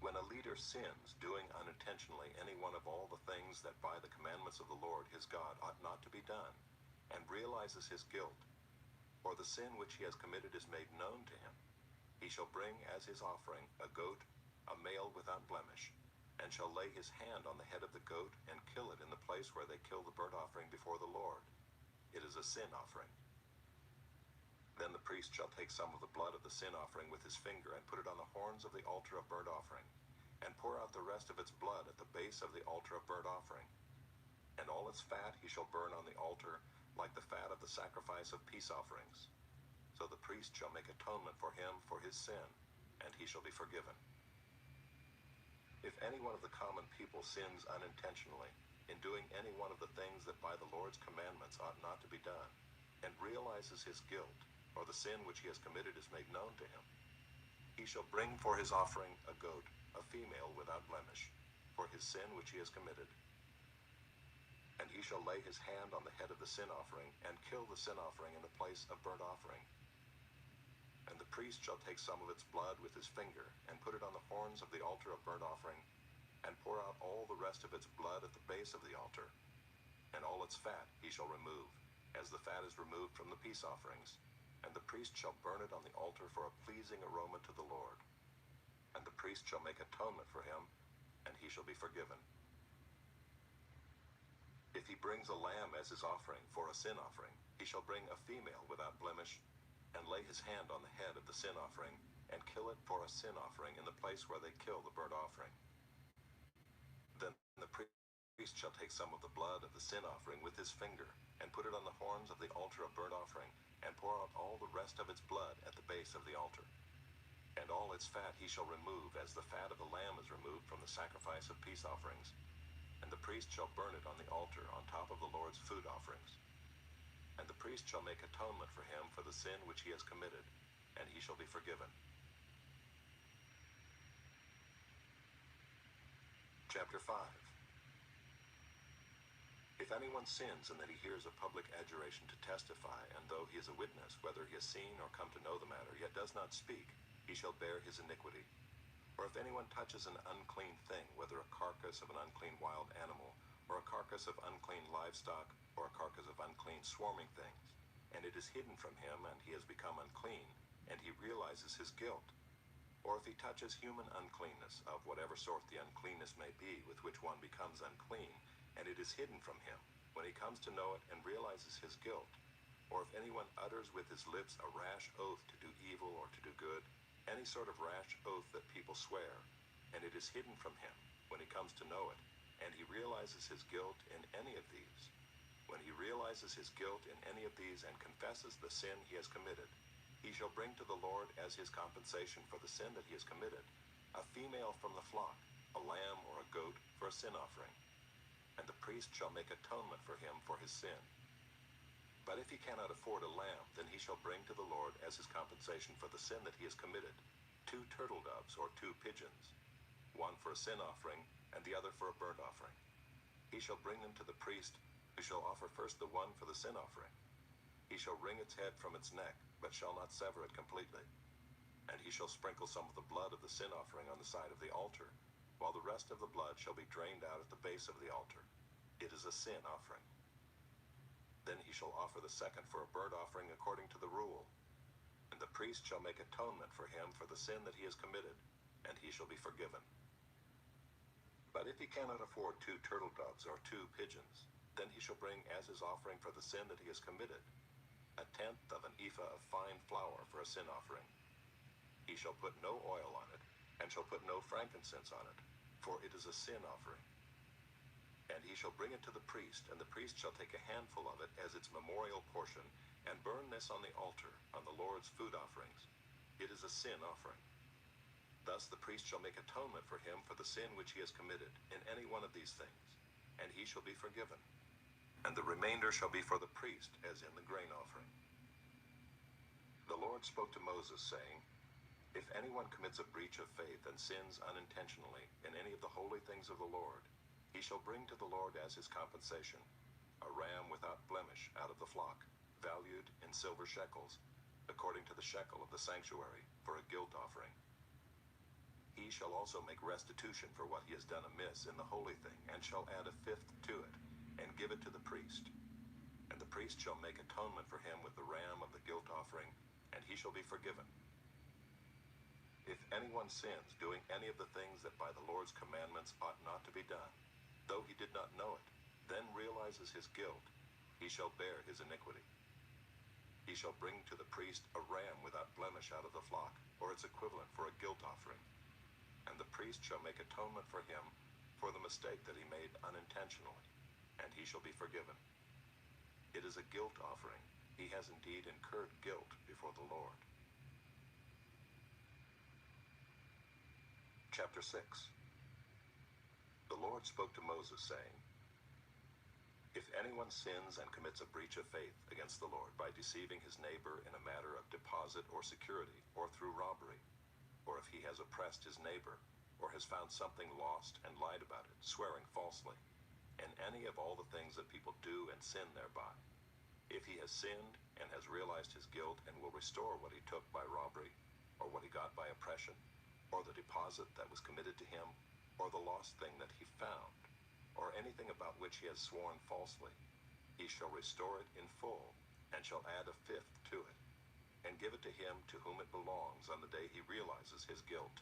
When a leader sins, doing unintentionally any one of all the things that by the commandments of the Lord his God ought not to be done, and realizes his guilt, or the sin which he has committed is made known to him, he shall bring as his offering a goat, a male without blemish, and shall lay his hand on the head of the goat and kill it in the place where they kill the burnt offering before the Lord. It is a sin offering. Then the priest shall take some of the blood of the sin offering with his finger and put it on the horns of the altar of burnt offering, and pour out the rest of its blood at the base of the altar of burnt offering. And all its fat he shall burn on the altar, like the fat of the sacrifice of peace offerings. So the priest shall make atonement for him for his sin, and he shall be forgiven. If any one of the common people sins unintentionally, in doing any one of the things that by the Lord's commandments ought not to be done, and realizes his guilt, or the sin which he has committed is made known to him, he shall bring for his offering a goat, a female without blemish, for his sin which he has committed. And he shall lay his hand on the head of the sin offering, and kill the sin offering in the place of burnt offering. And the priest shall take some of its blood with his finger, and put it on the horns of the altar of burnt offering, and pour out all the rest of its blood at the base of the altar. And all its fat he shall remove, as the fat is removed from the peace offerings. And the priest shall burn it on the altar for a pleasing aroma to the Lord. And the priest shall make atonement for him, and he shall be forgiven. If he brings a lamb as his offering for a sin offering, he shall bring a female without blemish, and lay his hand on the head of the sin offering, and kill it for a sin offering in the place where they kill the burnt offering. Then the priest shall take some of the blood of the sin offering with his finger, and put it on the horns of the altar of burnt offering, and pour out all the rest of its blood at the base of the altar. And all its fat he shall remove, as the fat of the lamb is removed from the sacrifice of peace offerings. And the priest shall burn it on the altar on top of the Lord's food offerings. And the priest shall make atonement for him for the sin which he has committed, and he shall be forgiven. Chapter 5. If anyone sins in that he hears a public adjuration to testify, and though he is a witness, whether he has seen or come to know the matter, yet does not speak, he shall bear his iniquity. Or if anyone touches an unclean thing, whether a carcass of an unclean wild animal, or a carcass of unclean livestock, or a carcass of unclean swarming things, and it is hidden from him, and he has become unclean, and he realizes his guilt. Or if he touches human uncleanness, of whatever sort the uncleanness may be with which one becomes unclean, and it is hidden from him, when he comes to know it and realizes his guilt. Or if anyone utters with his lips a rash oath to do evil or to do good, any sort of rash oath that people swear, and it is hidden from him, when he comes to know it, and he realizes his guilt in any of these. When he realizes his guilt in any of these and confesses the sin he has committed, he shall bring to the Lord as his compensation for the sin that he has committed, a female from the flock, a lamb or a goat for a sin offering. And the priest shall make atonement for him for his sin. But if he cannot afford a lamb, then he shall bring to the Lord as his compensation for the sin that he has committed 2 turtle doves or 2 pigeons, one for a sin offering and the other for a burnt offering. He shall bring them to the priest, who shall offer first the one for the sin offering. He shall wring its head from its neck, but shall not sever it completely. And he shall sprinkle some of the blood of the sin offering on the side of the altar, while the rest of the blood shall be drained out at the base of the altar. It is a sin offering. Then he shall offer the second for a burnt offering according to the rule. And the priest shall make atonement for him for the sin that he has committed, and he shall be forgiven. But if he cannot afford 2 turtle doves or 2 pigeons, then he shall bring as his offering for the sin that he has committed 1/10 of an ephah of fine flour for a sin offering. He shall put no oil on it, and shall put no frankincense on it, for it is a sin offering. And he shall bring it to the priest, and the priest shall take a handful of it as its memorial portion, and burn this on the altar, on the Lord's food offerings. It is a sin offering. Thus the priest shall make atonement for him for the sin which he has committed in any one of these things, and he shall be forgiven. And the remainder shall be for the priest, as in the grain offering. The Lord spoke to Moses, saying, If anyone commits a breach of faith and sins unintentionally in any of the holy things of the Lord, he shall bring to the Lord as his compensation a ram without blemish out of the flock, valued in silver shekels, according to the shekel of the sanctuary, for a guilt offering. He shall also make restitution for what he has done amiss in the holy thing, and shall add a fifth to it, and give it to the priest. And the priest shall make atonement for him with the ram of the guilt offering, and he shall be forgiven. If anyone sins doing any of the things that by the Lord's commandments ought not to be done, though he did not know it, then realizes his guilt, he shall bear his iniquity. He shall bring to the priest a ram without blemish out of the flock, or its equivalent for a guilt offering. And the priest shall make atonement for him for the mistake that he made unintentionally, and he shall be forgiven. It is a guilt offering. He has indeed incurred guilt before the Lord. Chapter 6. The Lord spoke to Moses, saying, If anyone sins and commits a breach of faith against the Lord by deceiving his neighbor in a matter of deposit or security, or through robbery, or if he has oppressed his neighbor, or has found something lost and lied about it, swearing falsely, and any of all the things that people do and sin thereby, if he has sinned and has realized his guilt and will restore what he took by robbery, or what he got by oppression, or the deposit that was committed to him, or the lost thing that he found, or anything about which he has sworn falsely, he shall restore it in full, and shall add a fifth to it, and give it to him to whom it belongs on the day he realizes his guilt.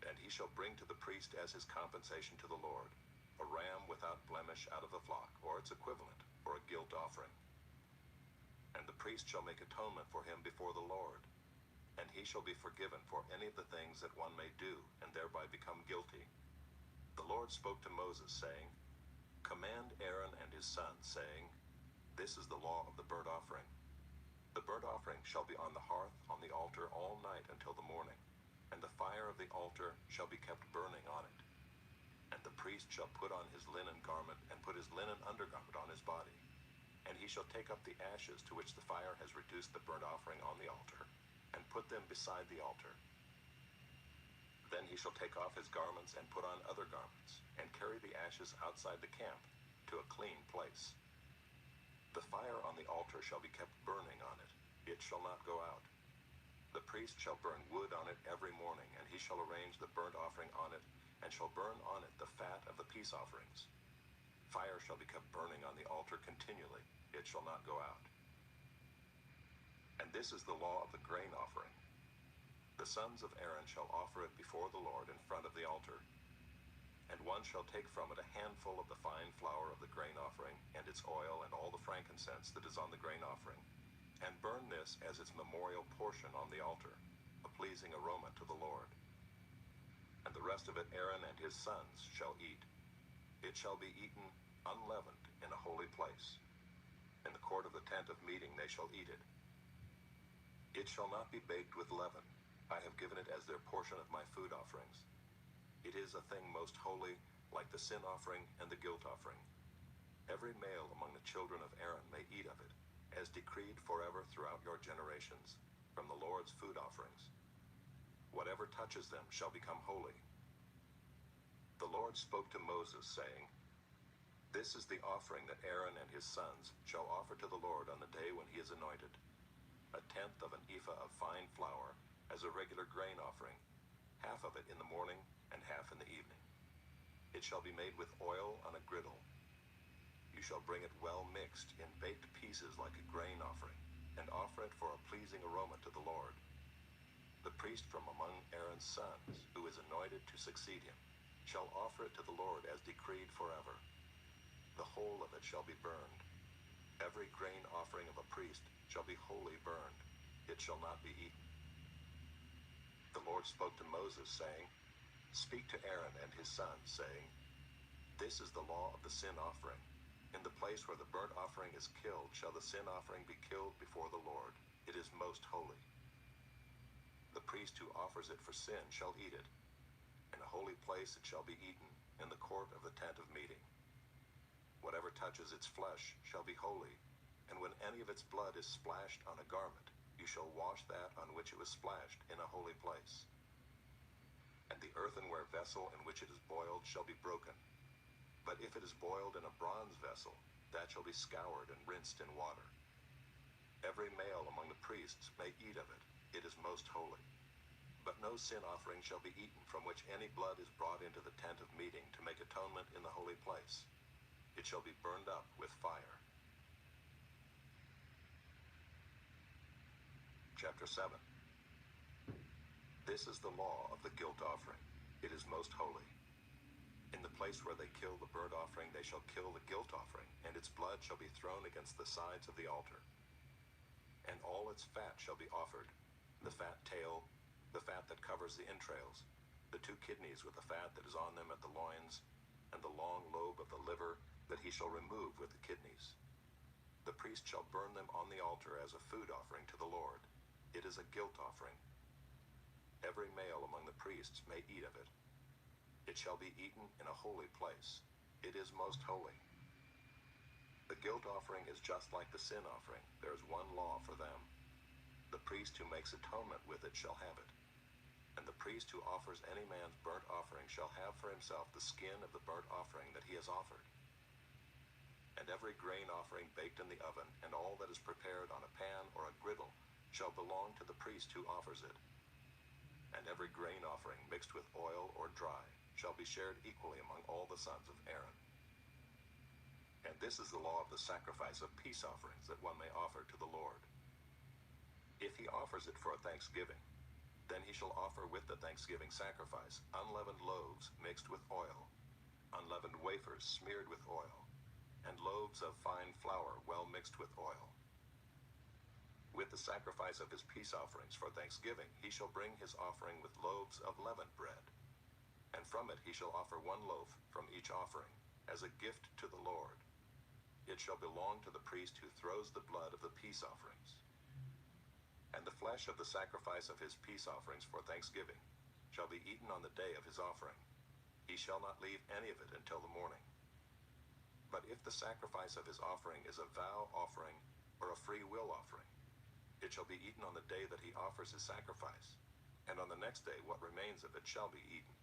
And he shall bring to the priest as his compensation to the Lord a ram without blemish out of the flock, or its equivalent, for a guilt offering. And the priest shall make atonement for him before the Lord, and he shall be forgiven for any of the things that one may do, and thereby become guilty. The Lord spoke to Moses, saying, Command Aaron and his sons, saying, This is the law of the burnt offering. The burnt offering shall be on the hearth on the altar all night until the morning, and the fire of the altar shall be kept burning on it. And the priest shall put on his linen garment, and put his linen undergarment on his body. And he shall take up the ashes to which the fire has reduced the burnt offering on the altar, and put them beside the altar. Then he shall take off his garments and put on other garments, and carry the ashes outside the camp to a clean place. The fire on the altar shall be kept burning on it. It shall not go out. The priest shall burn wood on it every morning, and he shall arrange the burnt offering on it, and shall burn on it the fat of the peace offerings. Fire shall be kept burning on the altar continually. It shall not go out. And this is the law of the grain offering. The sons of Aaron shall offer it before the Lord in front of the altar. And one shall take from it a handful of the fine flour of the grain offering, and its oil, and all the frankincense that is on the grain offering, and burn this as its memorial portion on the altar, a pleasing aroma to the Lord. And the rest of it Aaron and his sons shall eat. It shall be eaten unleavened in a holy place. In the court of the tent of meeting they shall eat it. It shall not be baked with leaven. I have given it as their portion of my food offerings. It is a thing most holy, like the sin offering and the guilt offering. Every male among the children of Aaron may eat of it, as decreed forever throughout your generations, from the Lord's food offerings. Whatever touches them shall become holy. The Lord spoke to Moses, saying, This is the offering that Aaron and his sons shall offer to the Lord on the day when he is anointed. A tenth of an ephah of fine flour, as a regular grain offering, half of it in the morning and half in the evening. It shall be made with oil on a griddle. You shall bring it well mixed in baked pieces like a grain offering, and offer it for a pleasing aroma to the Lord. The priest from among Aaron's sons, who is anointed to succeed him, shall offer it to the Lord as decreed forever. The whole of it shall be burned. Every grain offering of a priest shall be wholly burned. It shall not be eaten. The Lord spoke to Moses, saying, Speak to Aaron and his sons, saying, This is the law of the sin offering. In the place where the burnt offering is killed shall the sin offering be killed before the Lord. It is most holy. The priest who offers it for sin shall eat it. In a holy place it shall be eaten, in the court of the tent of meeting. Whatever touches its flesh shall be holy, and when any of its blood is splashed on a garment, you shall wash that on which it was splashed in a holy place. And the earthenware vessel in which it is boiled shall be broken. But if it is boiled in a bronze vessel, that shall be scoured and rinsed in water. Every male among the priests may eat of it. It is most holy. But no sin offering shall be eaten from which any blood is brought into the tent of meeting to make atonement in the holy place. It shall be burned up with fire. Chapter 7. This is the law of the guilt offering. It is most holy. In the place where they kill the burnt offering, they shall kill the guilt offering, and its blood shall be thrown against the sides of the altar. And all its fat shall be offered, the fat tail, the fat that covers the entrails, the 2 kidneys with the fat that is on them at the loins, and the long lobe of the liver that he shall remove with the kidneys. The priest shall burn them on the altar as a food offering to the Lord. It is a guilt offering. Every male among the priests may eat of it. It shall be eaten in a holy place. It is most holy. The guilt offering is just like the sin offering. There is one law for them. The priest who makes atonement with it shall have it. And the priest who offers any man's burnt offering shall have for himself the skin of the burnt offering that he has offered. And every grain offering baked in the oven, and all that is prepared on a pan or a griddle, shall belong to the priest who offers it. And every grain offering mixed with oil or dry shall be shared equally among all the sons of Aaron. And this is the law of the sacrifice of peace offerings that one may offer to the Lord. If he offers it for a thanksgiving, then he shall offer with the thanksgiving sacrifice unleavened loaves mixed with oil, unleavened wafers smeared with oil, and loaves of fine flour well mixed with oil. With the sacrifice of his peace offerings for thanksgiving, he shall bring his offering with loaves of leavened bread. And from it he shall offer 1 loaf from each offering, as a gift to the Lord. It shall belong to the priest who throws the blood of the peace offerings. And the flesh of the sacrifice of his peace offerings for thanksgiving shall be eaten on the day of his offering. He shall not leave any of it until the morning. But if the sacrifice of his offering is a vow offering or a free will offering, it shall be eaten on the day that he offers his sacrifice, and on the next day what remains of it shall be eaten.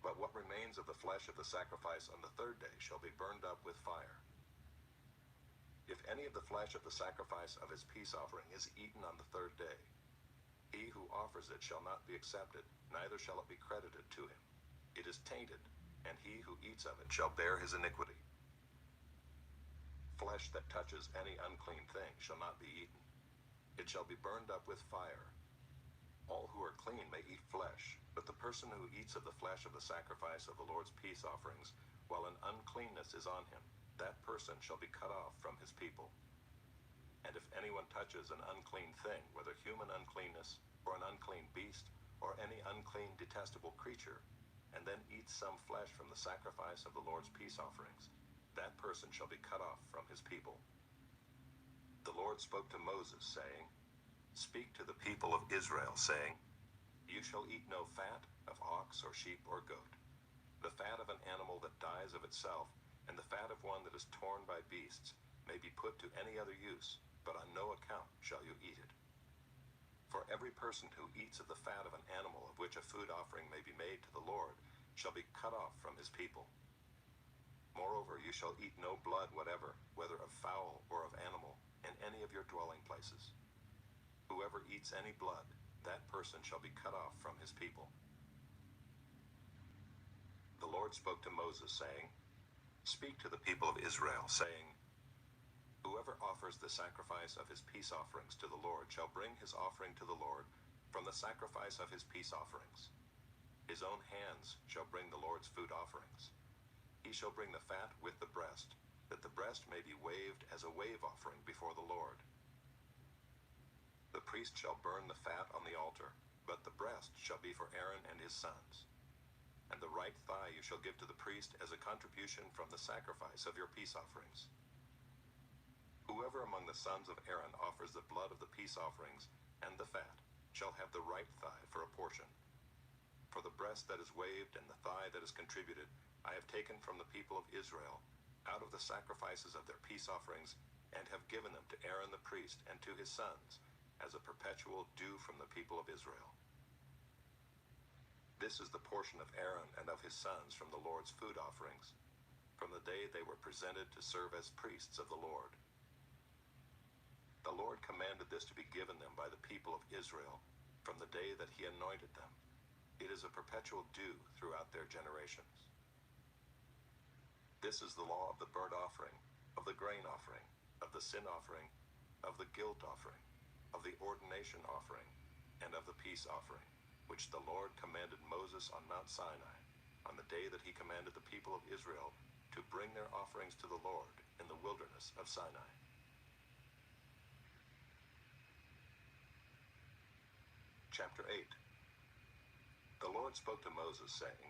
But what remains of the flesh of the sacrifice on the 3rd day shall be burned up with fire. If any of the flesh of the sacrifice of his peace offering is eaten on the 3rd day, he who offers it shall not be accepted, neither shall it be credited to him. It is tainted, and he who eats of it shall bear his iniquity. Flesh that touches any unclean thing shall not be eaten. It shall be burned up with fire. All who are clean may eat flesh, but the person who eats of the flesh of the sacrifice of the Lord's peace offerings, while an uncleanness is on him, that person shall be cut off from his people. And if anyone touches an unclean thing, whether human uncleanness, or an unclean beast, or any unclean detestable creature, and then eats some flesh from the sacrifice of the Lord's peace offerings, that person shall be cut off from his people. The Lord spoke to Moses, saying, Speak to the people of Israel, saying, You shall eat no fat of ox or sheep or goat, the fat of an animal that dies of itself, and the fat of one that is torn by beasts may be put to any other use, but on no account shall you eat it. For every person who eats of the fat of an animal of which a food offering may be made to the Lord shall be cut off from his people. Moreover, you shall eat no blood whatever, whether of fowl or of animal, in any of your dwelling places. Whoever eats any blood, that person shall be cut off from his people. The Lord spoke to Moses, saying, Speak to the people of Israel, saying, Whoever offers the sacrifice of his peace offerings to the Lord shall bring his offering to the Lord from the sacrifice of his peace offerings. His own hands shall bring the Lord's food offerings. He shall bring the fat with the breast, that the breast may be waved as a wave offering before the Lord. The priest shall burn the fat on the altar, but the breast shall be for Aaron and his sons. And the right thigh you shall give to the priest as a contribution from the sacrifice of your peace offerings. Whoever among the sons of Aaron offers the blood of the peace offerings and the fat shall have the right thigh for a portion. For the breast that is waved and the thigh that is contributed, I have taken from the people of Israel, out of the sacrifices of their peace offerings, and have given them to Aaron the priest and to his sons, as a perpetual due from the people of Israel. This is the portion of Aaron and of his sons from the Lord's food offerings, from the day they were presented to serve as priests of the Lord. The Lord commanded this to be given them by the people of Israel from the day that he anointed them. It is a perpetual due throughout their generations. This is the law of the burnt offering, of the grain offering, of the sin offering, of the guilt offering, of the ordination offering, and of the peace offering, which the Lord commanded Moses on Mount Sinai, on the day that he commanded the people of Israel to bring their offerings to the Lord in the wilderness of Sinai. Chapter 8. The Lord spoke to Moses, saying,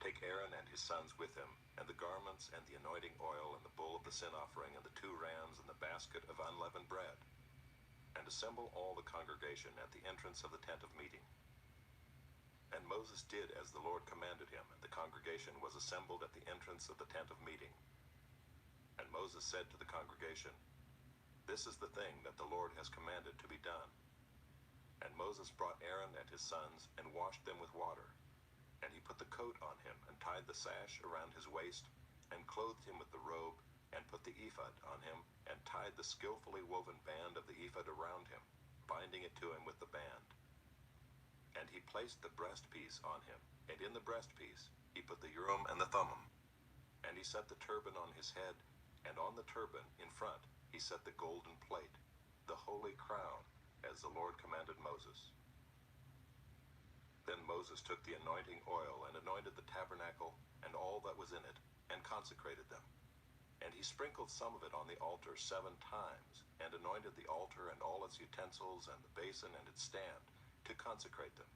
Take Aaron and his sons with him, and the garments, and the anointing oil, and the bull of the sin offering, and the 2 rams, and the basket of unleavened bread, and assemble all the congregation at the entrance of the tent of meeting. And Moses did as the Lord commanded him, and the congregation was assembled at the entrance of the tent of meeting. And Moses said to the congregation, This is the thing that the Lord has commanded to be done. And Moses brought Aaron and his sons, and washed them with water. And he put the coat on him, and tied the sash around his waist, and clothed him with the robe, and put the ephod on him, and tied the skillfully woven band of the ephod around him, binding it to him with the band. And he placed the breastpiece on him, and in the breastpiece he put the Urim and the Thummim. And he set the turban on his head, and on the turban in front he set the golden plate, the holy crown, as the Lord commanded Moses. Then Moses took the anointing oil and anointed the tabernacle and all that was in it, and consecrated them. And he sprinkled some of it on the altar 7 times, and anointed the altar and all its utensils and the basin and its stand, to consecrate them.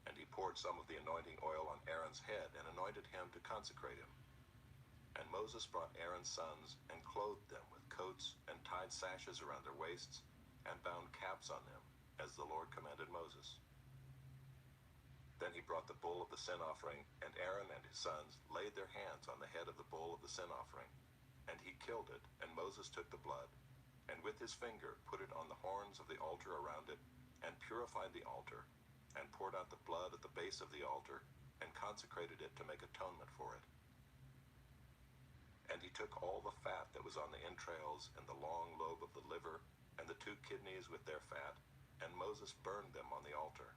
And he poured some of the anointing oil on Aaron's head, and anointed him to consecrate him. And Moses brought Aaron's sons, and clothed them with coats, and tied sashes around their waists, and bound caps on them, as the Lord commanded Moses. Then he brought the bull of the sin offering, and Aaron and his sons laid their hands on the head of the bull of the sin offering. And he killed it, and Moses took the blood, and with his finger put it on the horns of the altar around it, and purified the altar, and poured out the blood at the base of the altar, and consecrated it to make atonement for it. And he took all the fat that was on the entrails, and the long lobe of the liver, and the 2 kidneys with their fat, and Moses burned them on the altar.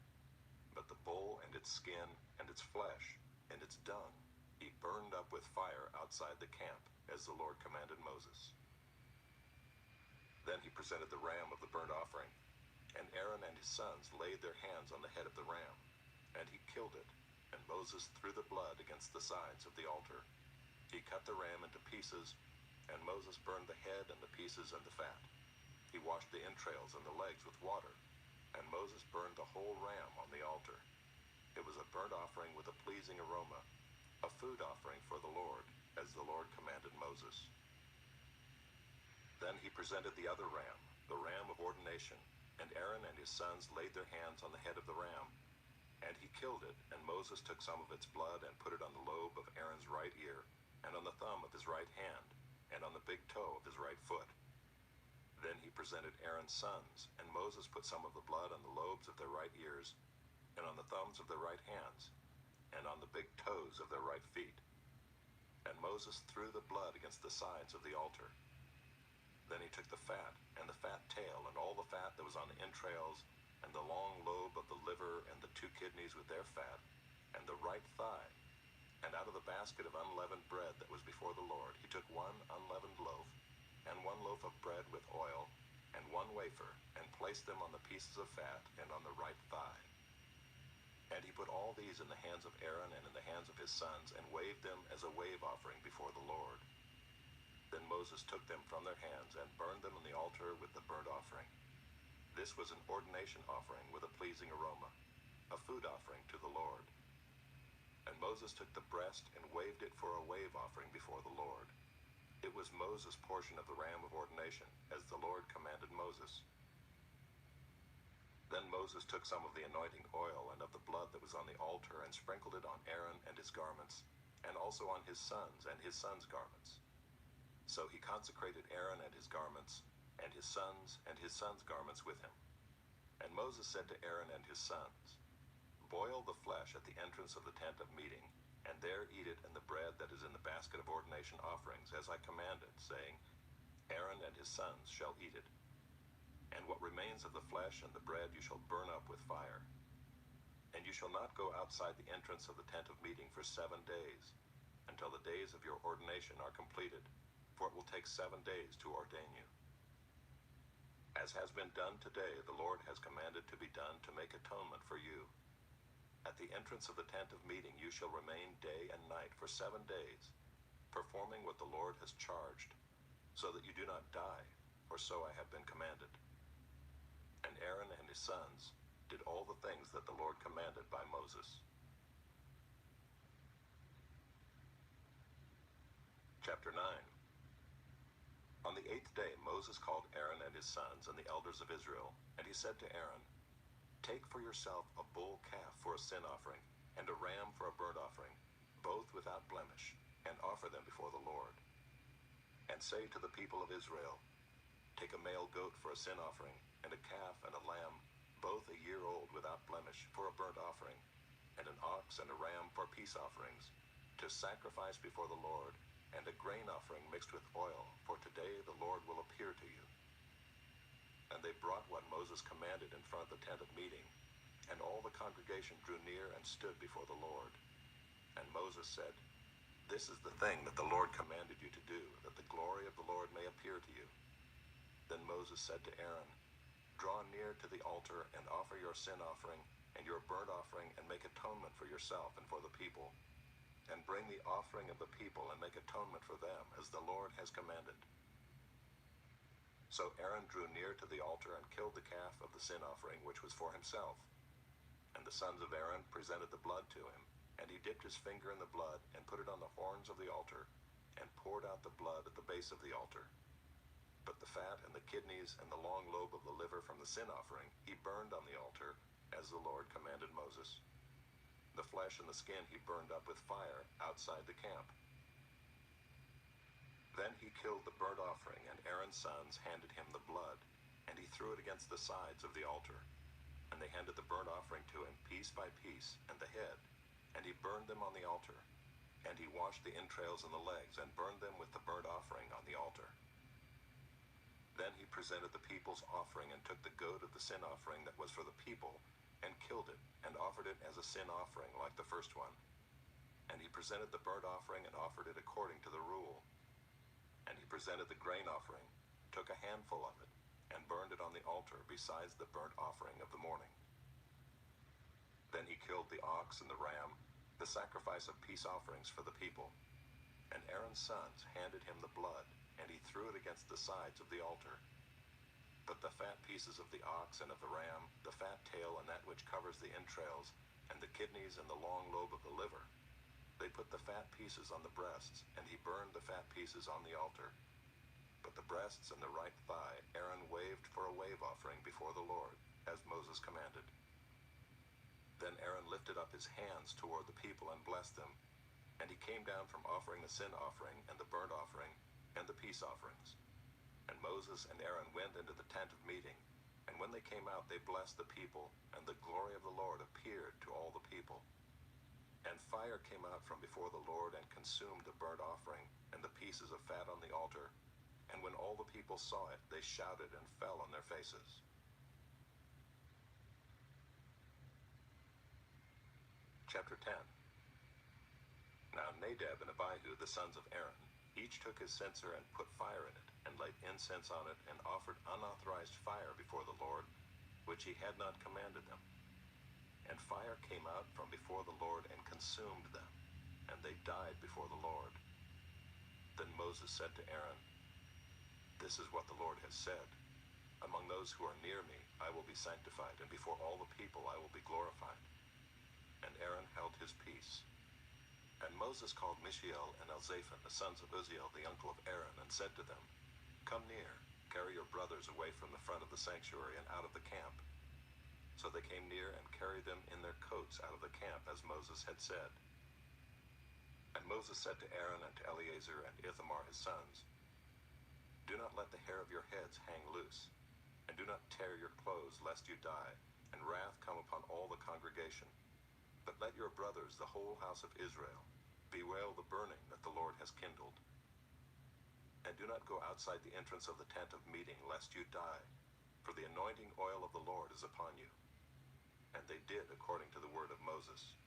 But the bull and its skin, and its flesh, and its dung, he burned up with fire outside the camp, as the Lord commanded Moses. Then he presented the ram of the burnt offering, and Aaron and his sons laid their hands on the head of the ram, and he killed it, and Moses threw the blood against the sides of the altar. He cut the ram into pieces, and Moses burned the head and the pieces and the fat. He washed the entrails and the legs with water, and Moses burned the whole ram on the altar. It was a burnt offering with a pleasing aroma, a food offering for the Lord, as the Lord commanded Moses. Then he presented the other ram, the ram of ordination, and Aaron and his sons laid their hands on the head of the ram. And he killed it, and Moses took some of its blood and put it on the lobe of Aaron's right ear, and on the thumb of his right hand, and on the big toe of his right foot. Then he presented Aaron's sons, and Moses put some of the blood on the lobes of their right ears, and on the thumbs of their right hands, and on the big toes of their right feet. And Moses threw the blood against the sides of the altar. Then he took the fat, and the fat tail, and all the fat that was on the entrails, and the long lobe of the liver, and the 2 kidneys with their fat, and the right thigh. And out of the basket of unleavened bread that was before the Lord, he took 1 unleavened loaf, and 1 loaf of bread with oil, and 1 wafer, and placed them on the pieces of fat, and on the right thigh. And he put all these in the hands of Aaron and in the hands of his sons, and waved them as a wave offering before the Lord. Then Moses took them from their hands, and burned them on the altar with the burnt offering. This was an ordination offering with a pleasing aroma, a food offering to the Lord. And Moses took the breast, and waved it for a wave offering before the Lord. It was Moses' portion of the ram of ordination, as the Lord commanded Moses. Then Moses took some of the anointing oil and of the blood that was on the altar, and sprinkled it on Aaron and his garments, and also on his sons and his sons' garments. So he consecrated Aaron and his garments, and his sons' garments with him. And Moses said to Aaron and his sons, "Boil the flesh at the entrance of the tent of meeting, and there eat it in the bread that is in the basket of ordination offerings, as I commanded, saying, Aaron and his sons shall eat it. And what remains of the flesh and the bread you shall burn up with fire. And you shall not go outside the entrance of the tent of meeting for 7 days, until the days of your ordination are completed, for it will take 7 days to ordain you. As has been done today, the Lord has commanded to be done to make atonement for you. At the entrance of the tent of meeting you shall remain day and night for 7 days, performing what the Lord has charged, so that you do not die, for so I have been commanded." And Aaron and his sons did all the things that the Lord commanded by Moses. Chapter 9. On the 8th day Moses called Aaron and his sons and the elders of Israel, and he said to Aaron, "Take for yourself a bull calf for a sin offering, and a ram for a burnt offering, both without blemish, and offer them before the Lord. And say to the people of Israel, Take a male goat for a sin offering, and a calf and a lamb, both a year old without blemish, for a burnt offering, and an ox and a ram for peace offerings, to sacrifice before the Lord, and a grain offering mixed with oil, for today the Lord will appear to you." And they brought what Moses commanded in front of the tent of meeting, and all the congregation drew near and stood before the Lord. And Moses said, "This is the thing that the Lord commanded you to do, that the glory of the Lord may appear to you." Then Moses said to Aaron, "Draw near to the altar and offer your sin offering and your burnt offering, and make atonement for yourself and for the people. And bring the offering of the people and make atonement for them, as the Lord has commanded." So Aaron drew near to the altar and killed the calf of the sin offering, which was for himself. And the sons of Aaron presented the blood to him, and he dipped his finger in the blood and put it on the horns of the altar, and poured out the blood at the base of the altar. But the fat and the kidneys and the long lobe of the liver from the sin offering he burned on the altar, as the Lord commanded Moses. The flesh and the skin he burned up with fire outside the camp. Then he killed the burnt offering, and Aaron's sons handed him the blood, and he threw it against the sides of the altar. And they handed the burnt offering to him piece by piece, and the head, and he burned them on the altar. And he washed the entrails and the legs, and burned them with the burnt offering on the altar. Then he presented the people's offering, and took the goat of the sin offering that was for the people, and killed it, and offered it as a sin offering like the first one. And he presented the burnt offering, and offered it according to the rule. And he presented the grain offering, took a handful of it, and burned it on the altar besides the burnt offering of the morning. Then he killed the ox and the ram, the sacrifice of peace offerings for the people. And Aaron's sons handed him the blood, and he threw it against the sides of the altar. But the fat pieces of the ox and of the ram, the fat tail and that which covers the entrails, and the kidneys and the long lobe of the liver, they put the fat pieces on the breasts, and he burned the fat pieces on the altar. But the breasts and the right thigh Aaron waved for a wave offering before the Lord, as Moses commanded. Then Aaron lifted up his hands toward the people and blessed them, and he came down from offering the sin offering and the burnt offering and the peace offerings. And Moses and Aaron went into the tent of meeting, and when they came out they blessed the people, and the glory of the Lord appeared to all the people. And fire came out from before the Lord and consumed the burnt offering and the pieces of fat on the altar. And when all the people saw it, they shouted and fell on their faces. Chapter 10. Now Nadab and Abihu, the sons of Aaron, each took his censer and put fire in it, and laid incense on it, and offered unauthorized fire before the Lord, which he had not commanded them. And fire came out from before the Lord and consumed them, and they died before the Lord. Then Moses said to Aaron, "This is what the Lord has said. Among those who are near me I will be sanctified, and before all the people I will be glorified." And Aaron held his peace. And Moses called Mishael and Elzaphan, the sons of Uzziel, the uncle of Aaron, and said to them, "Come near, carry your brothers away from the front of the sanctuary and out of the camp." So they came near and carried them in their coats out of the camp, as Moses had said. And Moses said to Aaron and to Eleazar and Ithamar his sons, Do not let the hair of your heads hang loose, and do not tear your clothes lest you die, and wrath come upon all the congregation. But let your brothers, the whole house of Israel, bewail the burning that the Lord has kindled. And do not go outside the entrance of the tent of meeting lest you die, for the anointing oil of the Lord is upon you. And they did according to the word of Moses.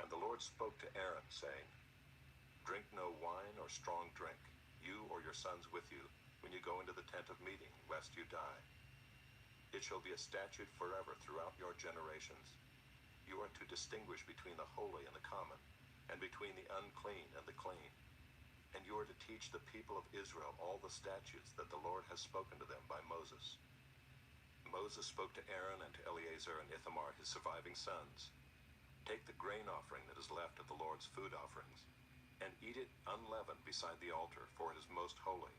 And the Lord spoke to Aaron, saying, Drink no wine or strong drink, you or your sons with you, when you go into the tent of meeting, lest you die. It shall be a statute forever throughout your generations. You are to distinguish between the holy and the common, and between the unclean and the clean. And you are to teach the people of Israel all the statutes that the Lord has spoken to them by Moses. Moses spoke to Aaron and to Eleazar and Ithamar, his surviving sons. Take the grain offering that is left of the Lord's food offerings, and eat it unleavened beside the altar, for it is most holy.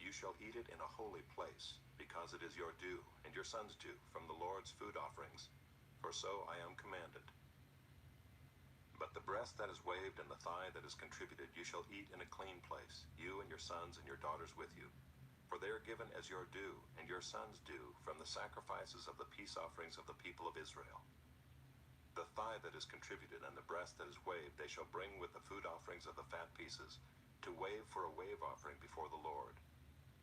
You shall eat it in a holy place, because it is your due, and your sons' due, from the Lord's food offerings, for so I am commanded. But the breast that is waved and the thigh that is contributed you shall eat in a clean place, you and your sons and your daughters with you. For they are given as your due, and your sons' due, from the sacrifices of the peace offerings of the people of Israel. The thigh that is contributed and the breast that is waved they shall bring with the food offerings of the fat pieces, to wave for a wave offering before the Lord.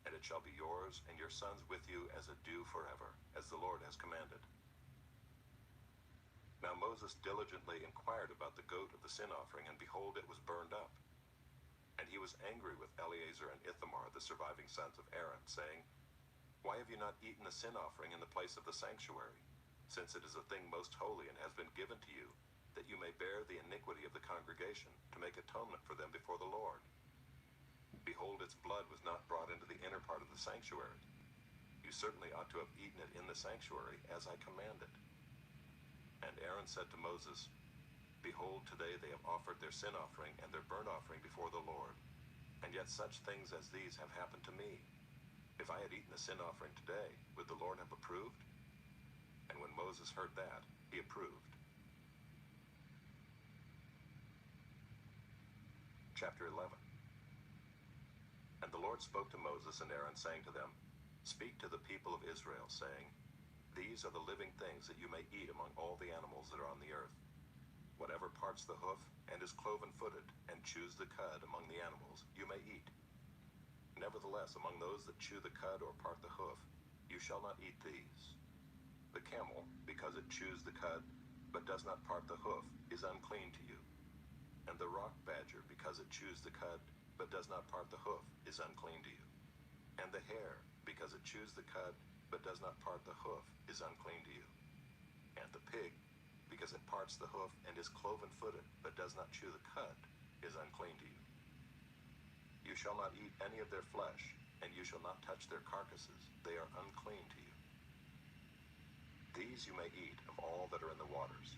And it shall be yours and your sons with you as a due forever, as the Lord has commanded. Now Moses diligently inquired about the goat of the sin offering, and behold, it was burned up. And he was angry with Eleazar and Ithamar, the surviving sons of Aaron, saying, Why have you not eaten the sin offering in the place of the sanctuary, since it is a thing most holy and has been given to you, that you may bear the iniquity of the congregation, to make atonement for them before the Lord? Behold, its blood was not brought into the inner part of the sanctuary. You certainly ought to have eaten it in the sanctuary, as I commanded. And Aaron said to Moses, Behold, today they have offered their sin offering and their burnt offering before the Lord, and yet such things as these have happened to me. If I had eaten the sin offering today, would the Lord have approved? And when Moses heard that, he approved. Chapter 11. And the Lord spoke to Moses and Aaron, saying to them, Speak to the people of Israel, saying, These are the living things that you may eat among all the animals that are on the earth. Whatever parts the hoof and is cloven-footed, and chews the cud among the animals, you may eat. Nevertheless, among those that chew the cud or part the hoof, you shall not eat these. The camel, because it chews the cud, but does not part the hoof, is unclean to you. And the rock badger, because it chews the cud, but does not part the hoof, is unclean to you. And the hare, because it chews the cud, but does not part the hoof, is unclean to you. And the pig, because it parts the hoof and is cloven-footed, but does not chew the cud, is unclean to you. You shall not eat any of their flesh, and you shall not touch their carcasses. They are unclean to you. These you may eat of all that are in the waters.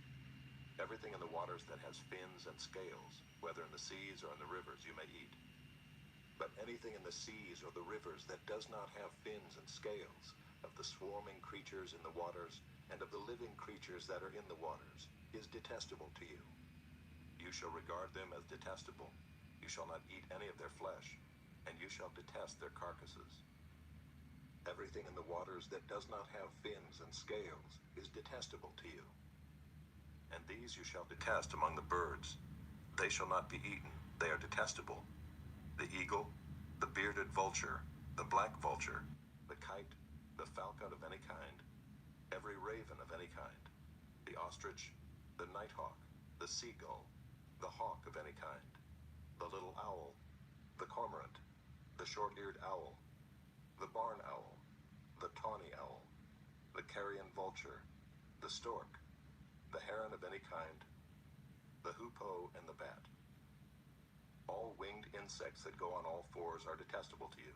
Everything in the waters that has fins and scales, whether in the seas or in the rivers, you may eat. But anything in the seas or the rivers that does not have fins and scales, of the swarming creatures in the waters, and of the living creatures that are in the waters, is detestable to you. You shall regard them as detestable. You shall not eat any of their flesh, and you shall detest their carcasses. Everything in the waters that does not have fins and scales is detestable to you. And these you shall detest among the birds. They shall not be eaten. They are detestable. The eagle, the bearded vulture, the black vulture, the kite, the falcon of any kind, every raven of any kind, the ostrich, the nighthawk, the seagull, the hawk of any kind, the little owl, the cormorant, the short-eared owl, the barn owl, the tawny owl, the carrion vulture, the stork, the heron of any kind, the hoopoe and the bat. All winged insects that go on all fours are detestable to you.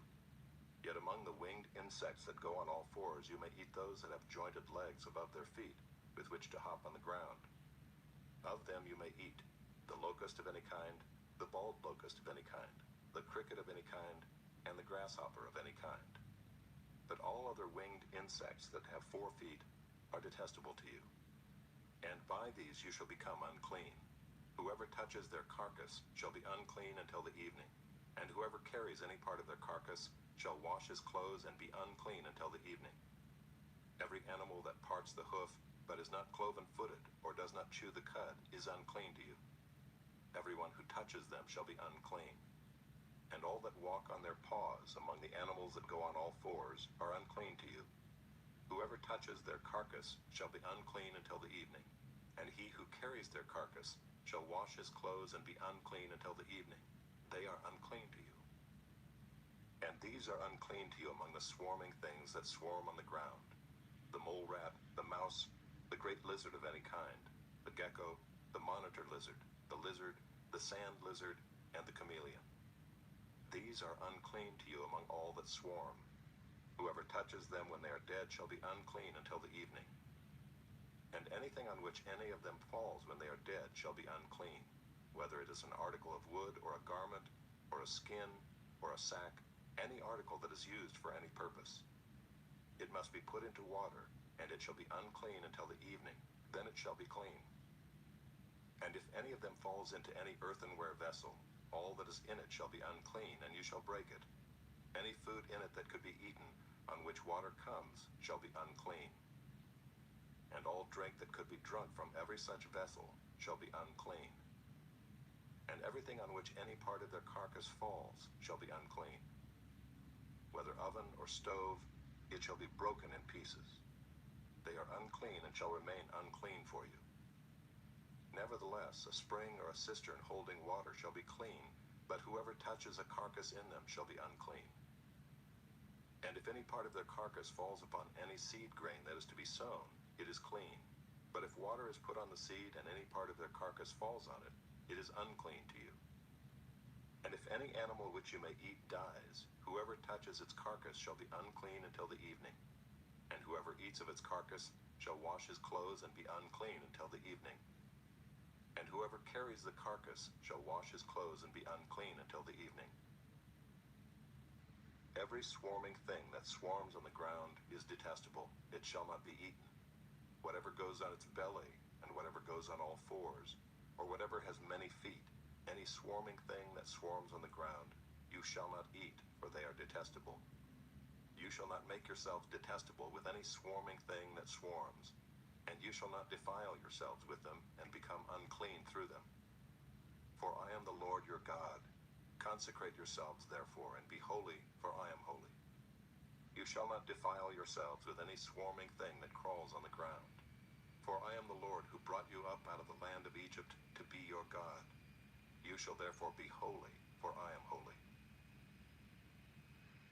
Yet among the winged insects that go on all fours you may eat those that have jointed legs above their feet, with which to hop on the ground. Of them you may eat the locust of any kind, the bald locust of any kind, the cricket of any kind, and the grasshopper of any kind. But all other winged insects that have 4 feet are detestable to you. And by these you shall become unclean. Whoever touches their carcass shall be unclean until the evening. And whoever carries any part of their carcass shall wash his clothes and be unclean until the evening. Every animal that parts the hoof, but is not cloven-footed, or does not chew the cud, is unclean to you. Everyone who touches them shall be unclean. And all that walk on their paws among the animals that go on all fours are unclean to you. Whoever touches their carcass shall be unclean until the evening. And he who carries their carcass shall wash his clothes and be unclean until the evening. They are unclean to you. And these are unclean to you among the swarming things that swarm on the ground: the mole rat, the mouse, the great lizard of any kind, the gecko, the monitor lizard, the sand lizard, and the chameleon. These are unclean to you among all that swarm. Whoever touches them when they are dead shall be unclean until the evening. And anything on which any of them falls when they are dead shall be unclean, whether it is an article of wood, or a garment, or a skin, or a sack, any article that is used for any purpose. It must be put into water, and it shall be unclean until the evening, then it shall be clean. And if any of them falls into any earthenware vessel, all that is in it shall be unclean, and you shall break it. Any food in it that could be eaten, on which water comes, shall be unclean. And all drink that could be drunk from every such vessel shall be unclean. And everything on which any part of their carcass falls shall be unclean. Whether oven or stove, it shall be broken in pieces. They are unclean and shall remain unclean for you. Nevertheless, a spring or a cistern holding water shall be clean, but whoever touches a carcass in them shall be unclean. And if any part of their carcass falls upon any seed grain that is to be sown, it is clean. But if water is put on the seed and any part of their carcass falls on it, it is unclean to you. And if any animal which you may eat dies, whoever touches its carcass shall be unclean until the evening. And whoever eats of its carcass shall wash his clothes and be unclean until the evening. And whoever carries the carcass shall wash his clothes and be unclean until the evening. Every swarming thing that swarms on the ground is detestable. It shall not be eaten. Whatever goes on its belly, and whatever goes on all fours, or whatever has many feet, any swarming thing that swarms on the ground, you shall not eat, for they are detestable. You shall not make yourselves detestable with any swarming thing that swarms, and you shall not defile yourselves with them and become unclean through them. For I am the Lord your God. Consecrate yourselves, therefore, and be holy, for I am holy. You shall not defile yourselves with any swarming thing that crawls on the ground. For I am the Lord who brought you up out of the land of Egypt to be your God. You shall therefore be holy, for I am holy.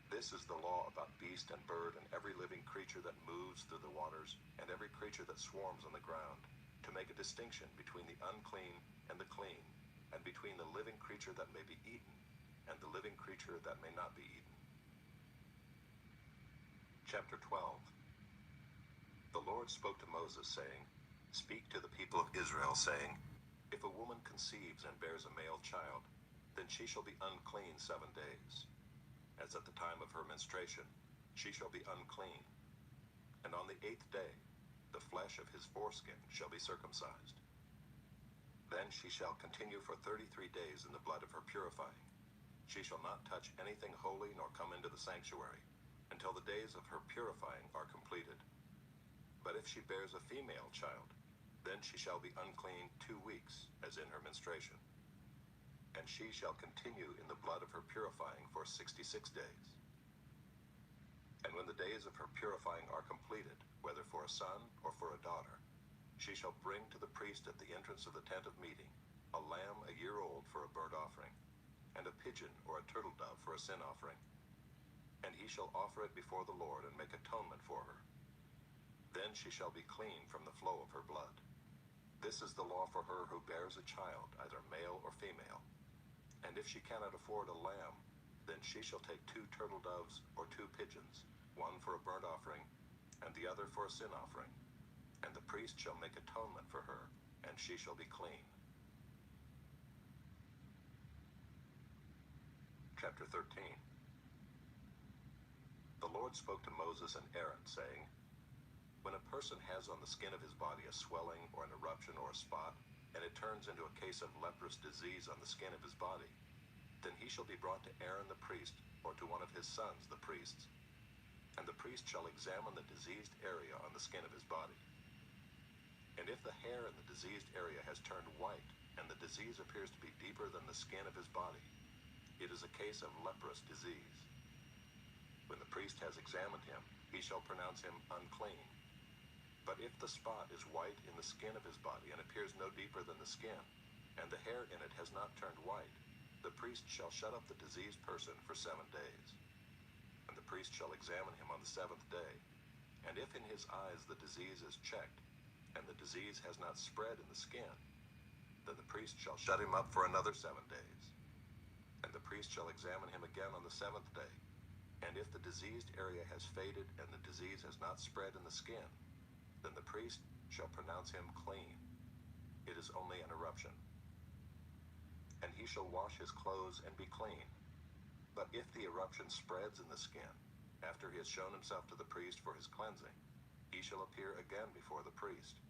This is the law about beast and bird and every living creature that moves through the waters, and every creature that swarms on the ground, to make a distinction between the unclean and the clean, and between the living creature that may be eaten and the living creature that may not be eaten. Chapter 12. The Lord spoke to Moses, saying, Speak to the people of Israel, saying, If a woman conceives and bears a male child, then she shall be unclean 7 days. As at the time of her menstruation, she shall be unclean. And on the 8th day, the flesh of his foreskin shall be circumcised. Then she shall continue for 33 days in the blood of her purifying. She shall not touch anything holy nor come into the sanctuary, until the days of her purifying are completed. But if she bears a female child, then she shall be unclean 2 weeks, as in her menstruation. And she shall continue in the blood of her purifying for 66 days. And when the days of her purifying are completed, whether for a son or for a daughter, she shall bring to the priest at the entrance of the tent of meeting a lamb a year old for a burnt offering, and a pigeon or a turtle dove for a sin offering. And he shall offer it before the Lord and make atonement for her. Then she shall be clean from the flow of her blood. This is the law for her who bears a child, either male or female. And if she cannot afford a lamb, then she shall take 2 turtle doves or 2 pigeons, one for a burnt offering, and the other for a sin offering. And the priest shall make atonement for her, and she shall be clean. Chapter 13. The Lord spoke to Moses and Aaron, saying, When a person has on the skin of his body a swelling or an eruption or a spot, and it turns into a case of leprous disease on the skin of his body, Then he shall be brought to Aaron the priest, or to one of his sons the priests. And the priest shall examine the diseased area on the skin of his body. And if the hair in the diseased area has turned white, and the disease appears to be deeper than the skin of his body, it is a case of leprous disease. When the priest has examined him, he shall pronounce him unclean. But if the spot is white in the skin of his body, and appears no deeper than the skin, and the hair in it has not turned white, the priest shall shut up the diseased person for 7 days. And the priest shall examine him on the 7th day. And if in his eyes the disease is checked, and the disease has not spread in the skin, then the priest shall shut him up for another 7 days. And the priest shall examine him again on the 7th day. And if the diseased area has faded and the disease has not spread in the skin, then the priest shall pronounce him clean. It is only an eruption. And he shall wash his clothes and be clean. But if the eruption spreads in the skin, after he has shown himself to the priest for his cleansing, he shall appear again before the priest.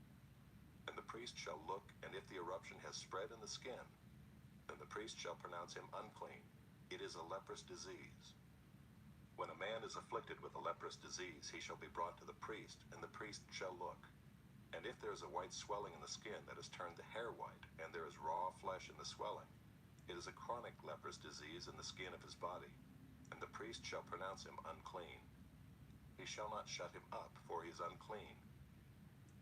And the priest shall look, and if the eruption has spread in the skin, then the priest shall pronounce him unclean. It is a leprous disease. When a man is afflicted with a leprous disease, he shall be brought to the priest, and the priest shall look. And if there is a white swelling in the skin that has turned the hair white, and there is raw flesh in the swelling, it is a chronic leprous disease in the skin of his body, and the priest shall pronounce him unclean. He shall not shut him up, for he is unclean.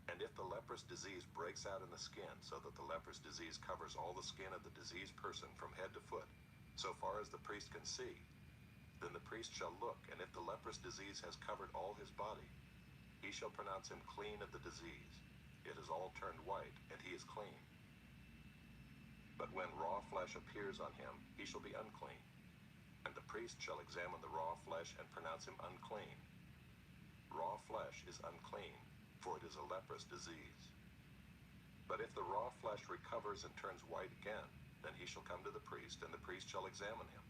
And if the leprous disease breaks out in the skin, so that the leprous disease covers all the skin of the diseased person from head to foot, so far as the priest can see, then the priest shall look, and if the leprous disease has covered all his body, he shall pronounce him clean of the disease. It has all turned white, and he is clean. But when raw flesh appears on him, he shall be unclean. And the priest shall examine the raw flesh and pronounce him unclean. Raw flesh is unclean, for it is a leprous disease. But if the raw flesh recovers and turns white again, then he shall come to the priest, and the priest shall examine him.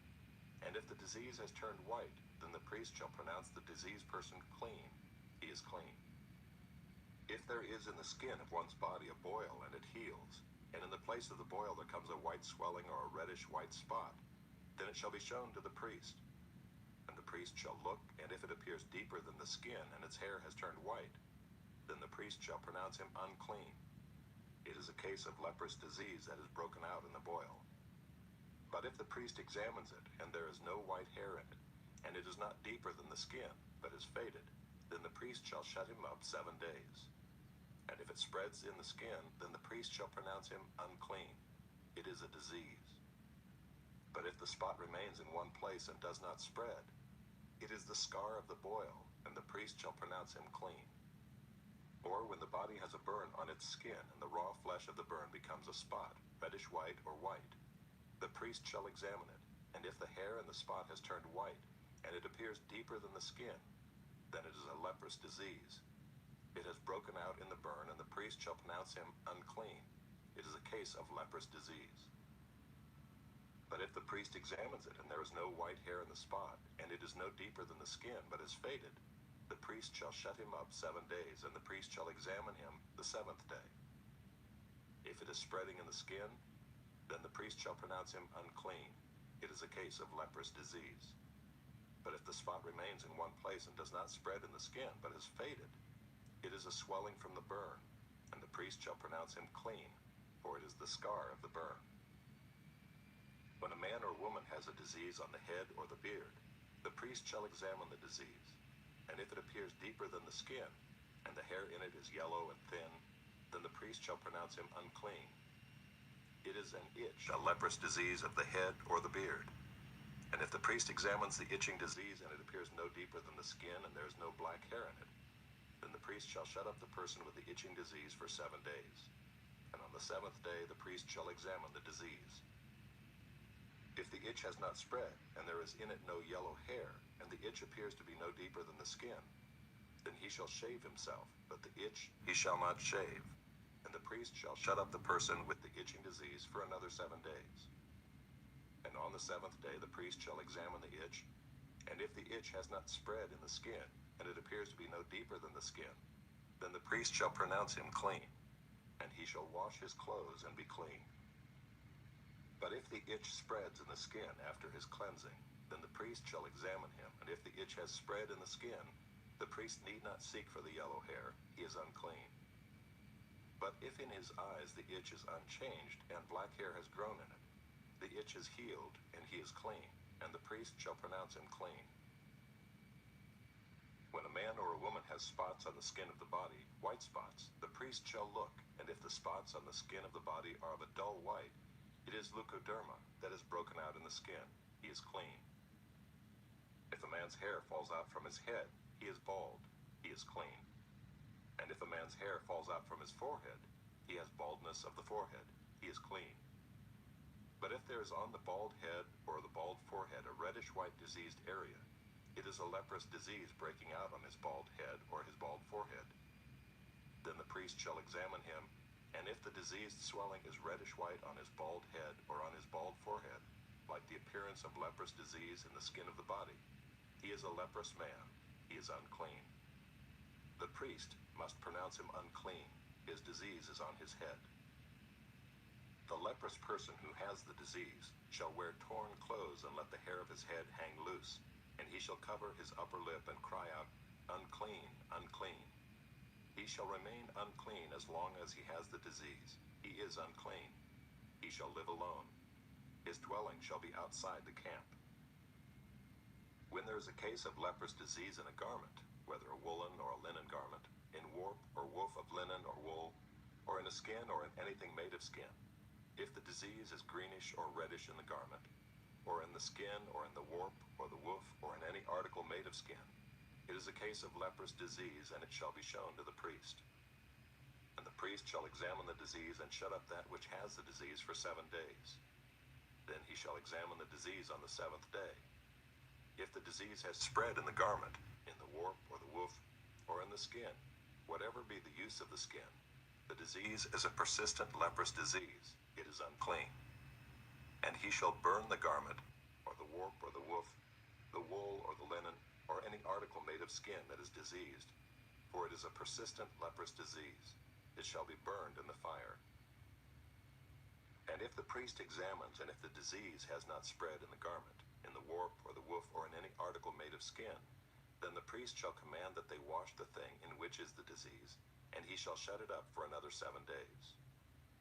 And if the disease has turned white, then the priest shall pronounce the diseased person clean. He is clean. If there is in the skin of one's body a boil, and it heals, and in the place of the boil there comes a white swelling or a reddish white spot, then it shall be shown to the priest. And the priest shall look, and if it appears deeper than the skin, and its hair has turned white, then the priest shall pronounce him unclean. It is a case of leprous disease that is broken out in the boil. But if the priest examines it, and there is no white hair in it, and it is not deeper than the skin, but is faded, then the priest shall shut him up 7 days. And if it spreads in the skin, then the priest shall pronounce him unclean. It is a disease. But if the spot remains in one place and does not spread, it is the scar of the boil, and the priest shall pronounce him clean. Or when the body has a burn on its skin, and the raw flesh of the burn becomes a spot, reddish white or white, the priest shall examine it, and if the hair in the spot has turned white, and it appears deeper than the skin, then it is a leprous disease. It has broken out in the burn, and the priest shall pronounce him unclean. It is a case of leprous disease. But if the priest examines it, and there is no white hair in the spot, and it is no deeper than the skin, but is faded, the priest shall shut him up 7 days, and the priest shall examine him the 7th day. If it is spreading in the skin, then the priest shall pronounce him unclean. It is a case of leprous disease. But if the spot remains in one place and does not spread in the skin, but is faded, it is a swelling from the burn, and the priest shall pronounce him clean, for it is the scar of the burn. When a man or woman has a disease on the head or the beard, the priest shall examine the disease, and if it appears deeper than the skin, and the hair in it is yellow and thin, then the priest shall pronounce him unclean. It is an itch, a leprous disease of the head or the beard. And if the priest examines the itching disease, and it appears no deeper than the skin, and there is no black hair in it, then the priest shall shut up the person with the itching disease for 7 days. And on the 7th day the priest shall examine the disease. If the itch has not spread, and there is in it no yellow hair, and the itch appears to be no deeper than the skin, then he shall shave himself, but the itch he shall not shave. And the priest shall shut up the person with the itching disease for another 7 days. And on the 7th day the priest shall examine the itch, and if the itch has not spread in the skin, and it appears to be no deeper than the skin, then the priest shall pronounce him clean, and he shall wash his clothes and be clean. But if the itch spreads in the skin after his cleansing, then the priest shall examine him, and if the itch has spread in the skin, the priest need not seek for the yellow hair, he is unclean. But if in his eyes the itch is unchanged, and black hair has grown in it, the itch is healed, and he is clean, and the priest shall pronounce him clean. When a man or a woman has spots on the skin of the body, white spots, the priest shall look, and if the spots on the skin of the body are of a dull white, it is leukoderma that is broken out in the skin. He is clean. If a man's hair falls out from his head, he is bald. He is clean. And if a man's hair falls out from his forehead, he has baldness of the forehead. He is clean. But if there is on the bald head or the bald forehead a reddish-white diseased area, it is a leprous disease breaking out on his bald head or his bald forehead. Then the priest shall examine him, and if the diseased swelling is reddish-white on his bald head or on his bald forehead, like the appearance of leprous disease in the skin of the body, he is a leprous man. He is unclean. The priest must pronounce him unclean. His disease is on his head. The leprous person who has the disease shall wear torn clothes and let the hair of his head hang loose, and he shall cover his upper lip and cry out, "Unclean, unclean." He shall remain unclean as long as he has the disease. He is unclean. He shall live alone. His dwelling shall be outside the camp. When there is a case of leprous disease in a garment, whether a woolen or a linen garment, in warp or woof of linen or wool, or in a skin or in anything made of skin, if the disease is greenish or reddish in the garment, or in the skin or in the warp or the woof or in any article made of skin, it is a case of leprous disease, and it shall be shown to the priest. And the priest shall examine the disease and shut up that which has the disease for 7 days. Then he shall examine the disease on the 7th day. If the disease has spread in the garment, in the warp or the woof, or in the skin, whatever be the use of the skin, the disease is a persistent leprous disease. It is unclean. And he shall burn the garment, or the warp or the woof, the wool or the linen, or any article made of skin that is diseased, for it is a persistent leprous disease. It shall be burned in the fire. And if the priest examines, and if the disease has not spread in the garment, in the warp or the woof, or in any article made of skin, then the priest shall command that they wash the thing in which is the disease, and he shall shut it up for another 7 days.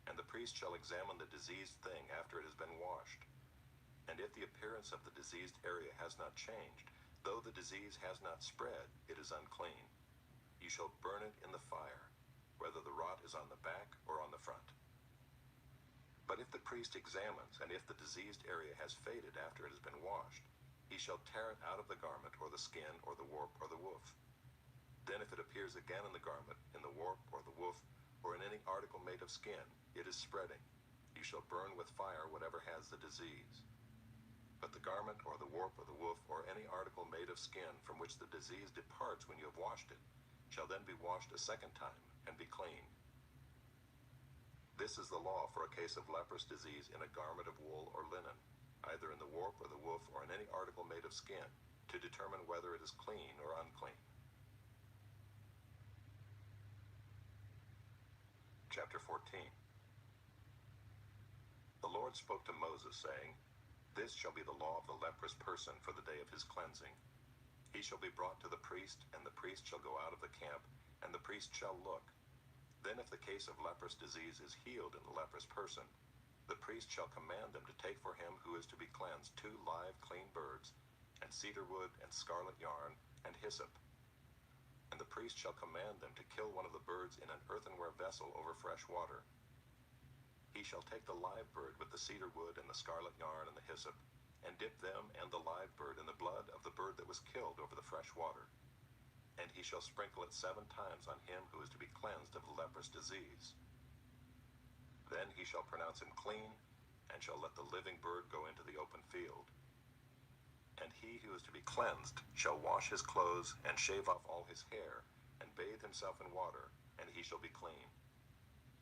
And the priest shall examine the diseased thing after it has been washed. And if the appearance of the diseased area has not changed, though the disease has not spread, it is unclean. You shall burn it in the fire, whether the rot is on the back or on the front. But if the priest examines, and if the diseased area has faded after it has been washed, he shall tear it out of the garment or the skin or the warp or the woof. Then if it appears again in the garment, in the warp or the woof, or in any article made of skin, it is spreading. You shall burn with fire whatever has the disease. But the garment or the warp or the woof, or any article made of skin from which the disease departs when you have washed it, shall then be washed a 2nd time and be clean. This is the law for a case of leprous disease in a garment of wool or linen, either in the warp or the woof, or in any article made of skin, to determine whether it is clean or unclean. Chapter 14. The Lord spoke to Moses, saying, "This shall be the law of the leprous person for the day of his cleansing. He shall be brought to the priest, and the priest shall go out of the camp, and the priest shall look. Then if the case of leprous disease is healed in the leprous person, the priest shall command them to take for him who is to be cleansed 2 live clean birds, and cedar wood, and scarlet yarn, and hyssop. And the priest shall command them to kill one of the birds in an earthenware vessel over fresh water. He shall take the live bird with the cedar wood and the scarlet yarn and the hyssop, and dip them and the live bird in the blood of the bird that was killed over the fresh water. And he shall sprinkle it 7 times on him who is to be cleansed of the leprous disease. Then he shall pronounce him clean, and shall let the living bird go into the open field. And he who is to be cleansed shall wash his clothes, and shave off all his hair, and bathe himself in water, and he shall be clean.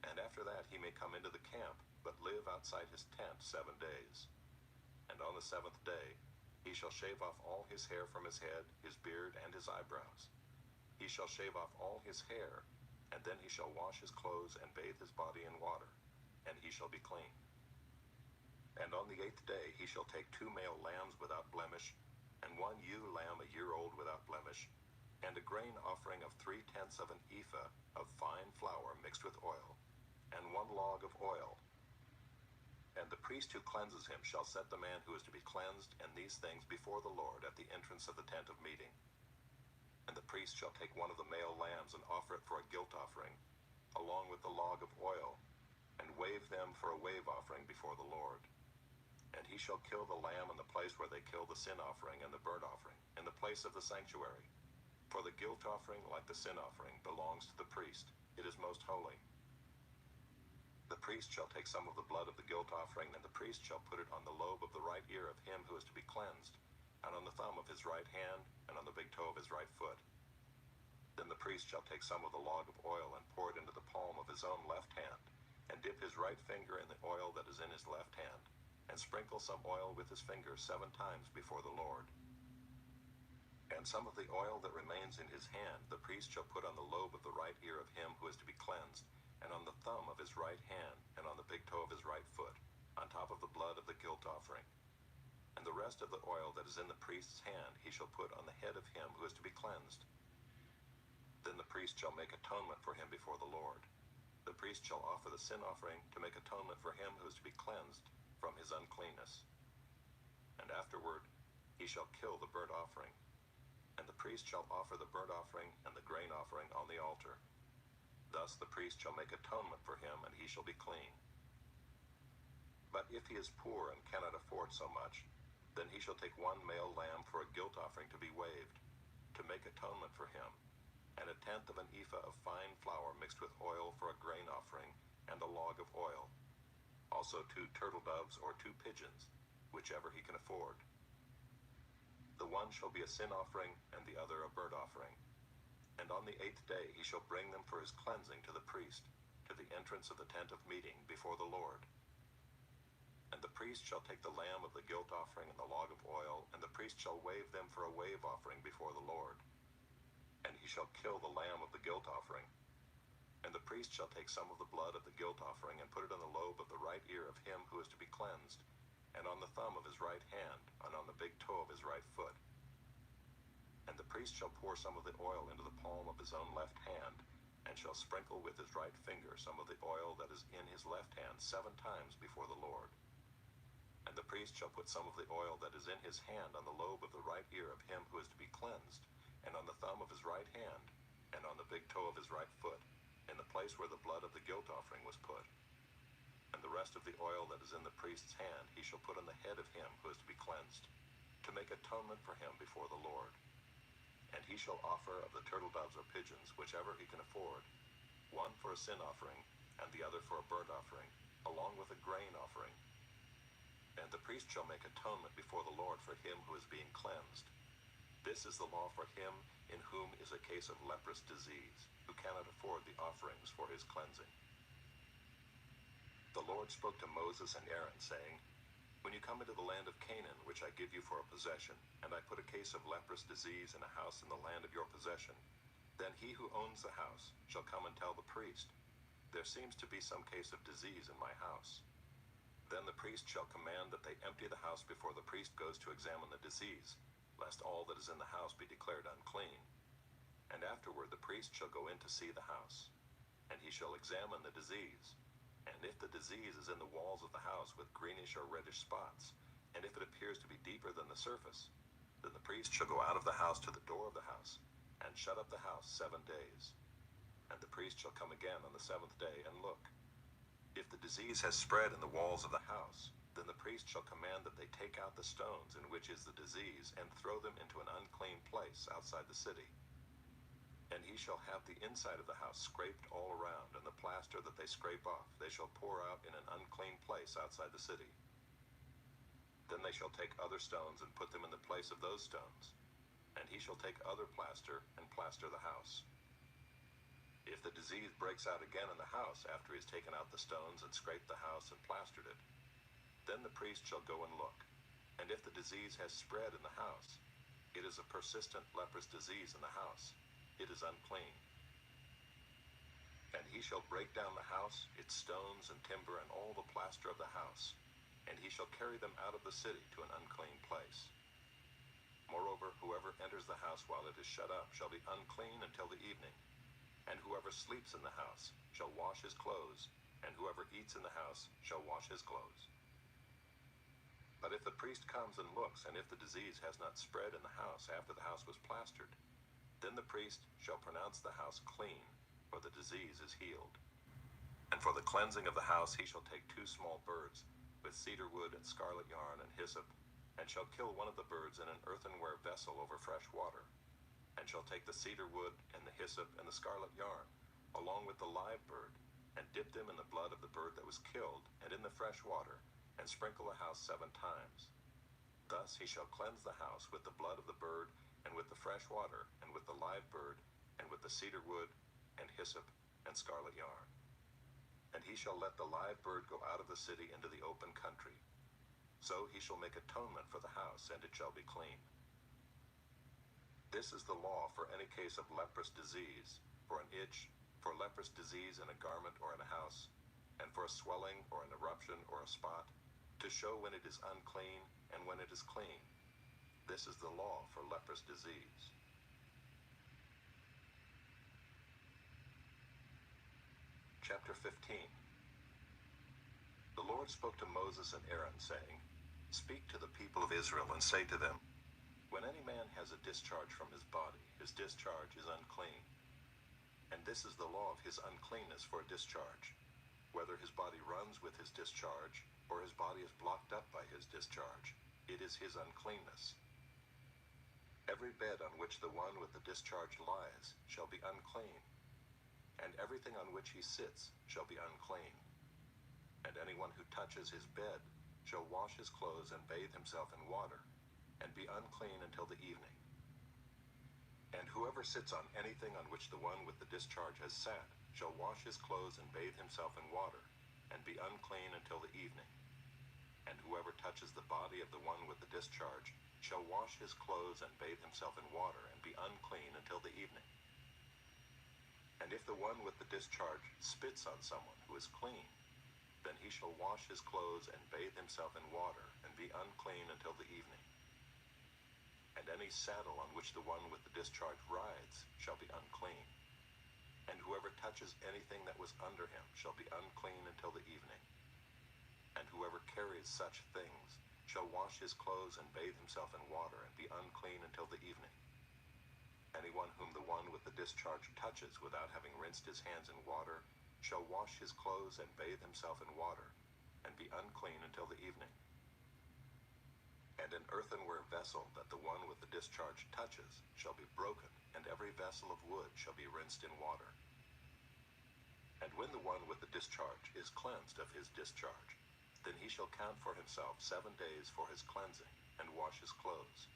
And after that he may come into the camp, but live outside his tent 7 days. And on the 7th day he shall shave off all his hair from his head, his beard, and his eyebrows. He shall shave off all his hair, and then he shall wash his clothes and bathe his body in water, and he shall be clean. And on the 8th day he shall take 2 male lambs without blemish, and 1 ewe lamb a year old without blemish, and a grain offering of 3/10 of an ephah of fine flour mixed with oil, and 1 log of oil. And the priest who cleanses him shall set the man who is to be cleansed and these things before the Lord at the entrance of the tent of meeting. And the priest shall take 1 of the male lambs and offer it for a guilt offering, along with the log of oil, and wave them for a wave offering before the Lord. And he shall kill the lamb in the place where they kill the sin offering and the burnt offering, in the place of the sanctuary. For the guilt offering, like the sin offering, belongs to the priest. It is most holy. The priest shall take some of the blood of the guilt offering, and the priest shall put it on the lobe of the right ear of him who is to be cleansed, and on the thumb of his right hand, and on the big toe of his right foot. Then the priest shall take some of the log of oil and pour it into the palm of his own left hand, and dip his right finger in the oil that is in his left hand, and sprinkle some oil with his finger 7 times before the Lord. And some of the oil that remains in his hand the priest shall put on the lobe of the right ear of him who is to be cleansed, and on the thumb of his right hand, and on the big toe of his right foot, on top of the blood of the guilt offering. And the rest of the oil that is in the priest's hand he shall put on the head of him who is to be cleansed. Then the priest shall make atonement for him before the Lord. The priest shall offer the sin offering to make atonement for him who is to be cleansed from his uncleanness. And afterward he shall kill the burnt offering. And the priest shall offer the burnt offering and the grain offering on the altar. Thus the priest shall make atonement for him, and he shall be clean. But if he is poor and cannot afford so much, then he shall take 1 male lamb for a guilt offering to be waved, to make atonement for him, and 1/10 of an ephah of fine flour mixed with oil for a grain offering, and a log of oil. Also 2 turtle doves or 2 pigeons, whichever he can afford. The one shall be a sin offering, and the other a burnt offering. And on the 8th day he shall bring them for his cleansing to the priest, to the entrance of the tent of meeting before the Lord. And the priest shall take the lamb of the guilt offering and the log of oil, and the priest shall wave them for a wave offering before the Lord. And he shall kill the lamb of the guilt offering. And the priest shall take some of the blood of the guilt offering and put it on the lobe of the right ear of him who is to be cleansed, and on the thumb of his right hand, and on the big toe of his right foot. And the priest shall pour some of the oil into the palm of his own left hand, and shall sprinkle with his right finger some of the oil that is in his left hand 7 times before the Lord. And the priest shall put some of the oil that is in his hand on the lobe of the right ear of him who is to be cleansed, and on the thumb of his right hand, and on the big toe of his right foot, in the place where the blood of the guilt offering was put. And the rest of the oil that is in the priest's hand he shall put on the head of him who is to be cleansed, to make atonement for him before the Lord. And he shall offer of the turtle doves or pigeons, whichever he can afford, 1 for a sin offering, and the other for a burnt offering, along with a grain offering. And the priest shall make atonement before the Lord for him who is being cleansed. This is the law for him in whom is a case of leprous disease, who cannot afford the offerings for his cleansing. The Lord spoke to Moses and Aaron, saying, When you come into the land of Canaan, which I give you for a possession, and I put a case of leprous disease in a house in the land of your possession, then he who owns the house shall come and tell the priest, There seems to be some case of disease in my house. Then the priest shall command that they empty the house before the priest goes to examine the disease, lest all that is in the house be declared unclean. And afterward the priest shall go in to see the house, and he shall examine the disease. And if the disease is in the walls of the house with greenish or reddish spots, and if it appears to be deeper than the surface, then the priest shall go out of the house to the door of the house, and shut up the house 7 days. And the priest shall come again on the 7th day and look. If the disease has spread in the walls of the house, then the priest shall command that they take out the stones in which is the disease, and throw them into an unclean place outside the city. And he shall have the inside of the house scraped all around, and the plaster that they scrape off they shall pour out in an unclean place outside the city. Then they shall take other stones and put them in the place of those stones, and he shall take other plaster and plaster the house. If the disease breaks out again in the house after he has taken out the stones and scraped the house and plastered it, then the priest shall go and look. And if the disease has spread in the house, it is a persistent leprous disease in the house. It is unclean. And he shall break down the house, its stones and timber, and all the plaster of the house. and he shall carry them out of the city to an unclean place. Moreover, whoever enters the house while it is shut up shall be unclean until the evening, and whoever sleeps in the house shall wash his clothes, and whoever eats in the house shall wash his clothes. But if the priest comes and looks, and if the disease has not spread in the house after the house was plastered, then the priest shall pronounce the house clean, for the disease is healed. And for the cleansing of the house he shall take 2 small birds, with cedar wood and scarlet yarn and hyssop, and shall kill one of the birds in an earthenware vessel over fresh water, and shall take the cedar wood and the hyssop and the scarlet yarn, along with the live bird, and dip them in the blood of the bird that was killed, and in the fresh water, and sprinkle the house 7 times. Thus he shall cleanse the house with the blood of the bird, and with the fresh water, and with the live bird, and with the cedar wood, and hyssop, and scarlet yarn. And he shall let the live bird go out of the city into the open country. So he shall make atonement for the house, and it shall be clean. This is the law for any case of leprous disease, for an itch, for leprous disease in a garment or in a house, and for a swelling or an eruption or a spot, to show when it is unclean and when it is clean. This is the law for leprous disease. Chapter 15. The Lord spoke to Moses and Aaron, saying, Speak to the people of Israel and say to them, When any man has a discharge from his body, his discharge is unclean. And this is the law of his uncleanness for a discharge, whether his body runs with his discharge, or his body is blocked up by his discharge. It is his uncleanness. Every bed on which the one with the discharge lies shall be unclean, and everything on which he sits shall be unclean. And anyone who touches his bed shall wash his clothes and bathe himself in water, and be unclean until the evening. And whoever sits on anything on which the one with the discharge has sat shall wash his clothes and bathe himself in water, and be unclean until the evening. And whoever touches the body of the one with the discharge shall wash his clothes and bathe himself in water, and be unclean until the evening. And if the one with the discharge spits on someone who is clean, then he shall wash his clothes and bathe himself in water, and be unclean until the evening. And any saddle on which the one with the discharge rides shall be unclean. And whoever touches anything that was under him shall be unclean until the evening. And whoever carries such things shall wash his clothes and bathe himself in water, and be unclean until the evening. Anyone whom the one with the discharge touches without having rinsed his hands in water shall wash his clothes and bathe himself in water, and be unclean until the evening. And an earthenware vessel that the one with the discharge touches shall be broken, and every vessel of wood shall be rinsed in water. And when the one with the discharge is cleansed of his discharge, then he shall count for himself 7 days for his cleansing, and wash his clothes.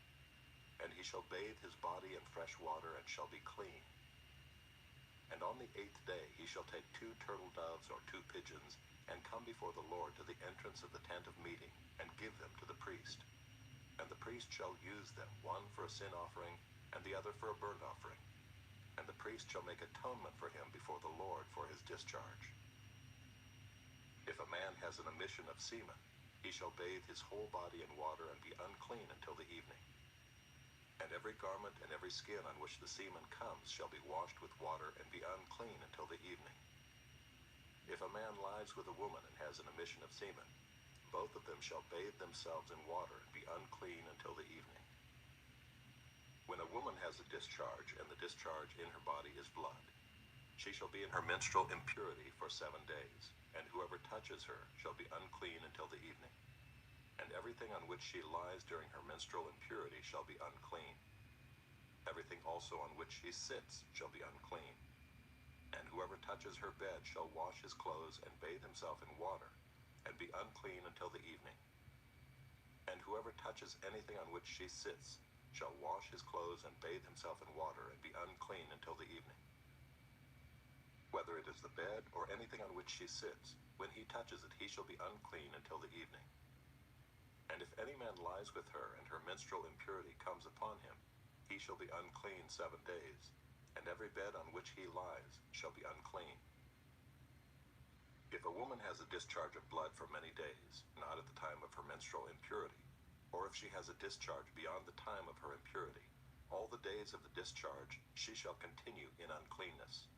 And he shall bathe his body in fresh water, and shall be clean. And on the 8th day he shall take 2 turtle doves or 2 pigeons, and come before the Lord to the entrance of the tent of meeting, and give them to the priest. And the priest shall use them, one for a sin offering, and the other for a burnt offering. And the priest shall make atonement for him before the Lord for his discharge. If a man has an emission of semen, he shall bathe his whole body in water, and be unclean until the evening. And every garment and every skin on which the semen comes shall be washed with water, and be unclean until the evening. If a man lies with a woman and has an emission of semen, both of them shall bathe themselves in water, and be unclean until the evening. When a woman has a discharge, and the discharge in her body is blood, she shall be in her menstrual impurity for 7 days, and whoever touches her shall be unclean until the evening. And everything on which she lies during her menstrual impurity shall be unclean. Everything also on which she sits shall be unclean. And whoever touches her bed shall wash his clothes and bathe himself in water, and be unclean until the evening. And whoever touches anything on which she sits shall wash his clothes and bathe himself in water, and be unclean until the evening. Whether it is the bed or anything on which she sits, when he touches it he shall be unclean until the evening. And if any man lies with her, and her menstrual impurity comes upon him, he shall be unclean 7 days, and every bed on which he lies shall be unclean. If a a woman has a discharge of blood for many days, not at the time of her menstrual impurity, or if she has a discharge beyond the time of her impurity, all the days of the discharge she shall continue in uncleanness.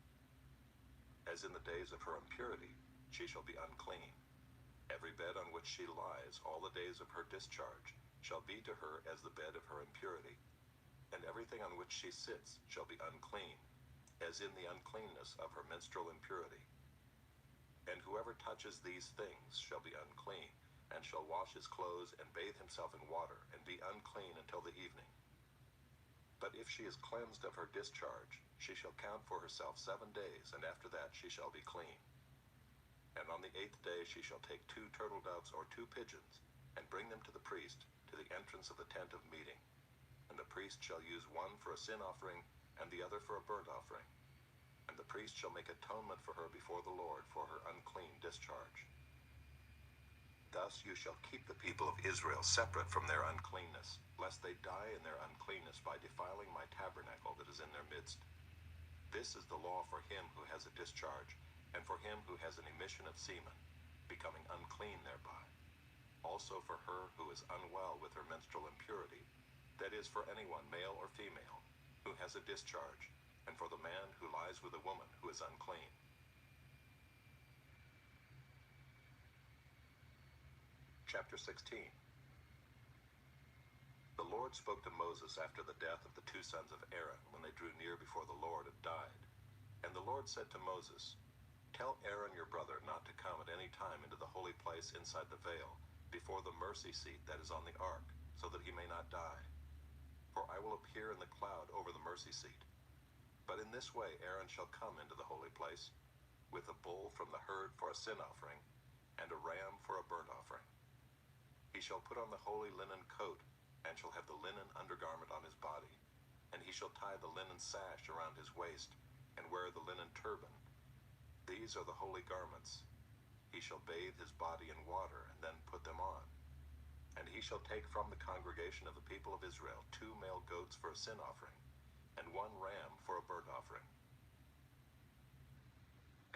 As in the days of her impurity, she shall be unclean. Every bed on which she lies all the days of her discharge shall be to her as the bed of her impurity, and everything on which she sits shall be unclean, as in the uncleanness of her menstrual impurity. And whoever touches these things shall be unclean, and shall wash his clothes and bathe himself in water, and be unclean until the evening. But if she is cleansed of her discharge, she shall count for herself 7 days, and after that she shall be clean. And on the 8th day she shall take 2 turtle doves or 2 pigeons, and bring them to the priest, to the entrance of the tent of meeting. And the priest shall use one for a sin offering, and the other for a burnt offering. And the priest shall make atonement for her before the Lord for her unclean discharge. Thus you shall keep the people of Israel separate from their uncleanness, lest they die in their uncleanness by defiling my tabernacle that is in their midst. This is the law for him who has a discharge, and for him who has an emission of semen, becoming unclean thereby. Also for her who is unwell with her menstrual impurity, that is, for anyone, male or female, who has a discharge, and for the man who lies with a woman who is unclean. Chapter 16. The Lord spoke to Moses after the death of the 2 sons of Aaron, when they drew near before the Lord and died. And the Lord said to Moses, Tell Aaron your brother not to come at any time into the holy place inside the veil, before the mercy seat that is on the ark, so that he may not die. For I will appear in the cloud over the mercy seat. But in this way Aaron shall come into the holy place, with a bull from the herd for a sin offering, and a ram for a burnt offering. He shall put on the holy linen coat, and shall have the linen undergarment on his body, and he shall tie the linen sash around his waist, and wear the linen turban. These are the holy garments. He shall bathe his body in water, and then put them on. And he shall take from the congregation of the people of Israel 2 male goats for a sin offering, and 1 ram for a burnt offering.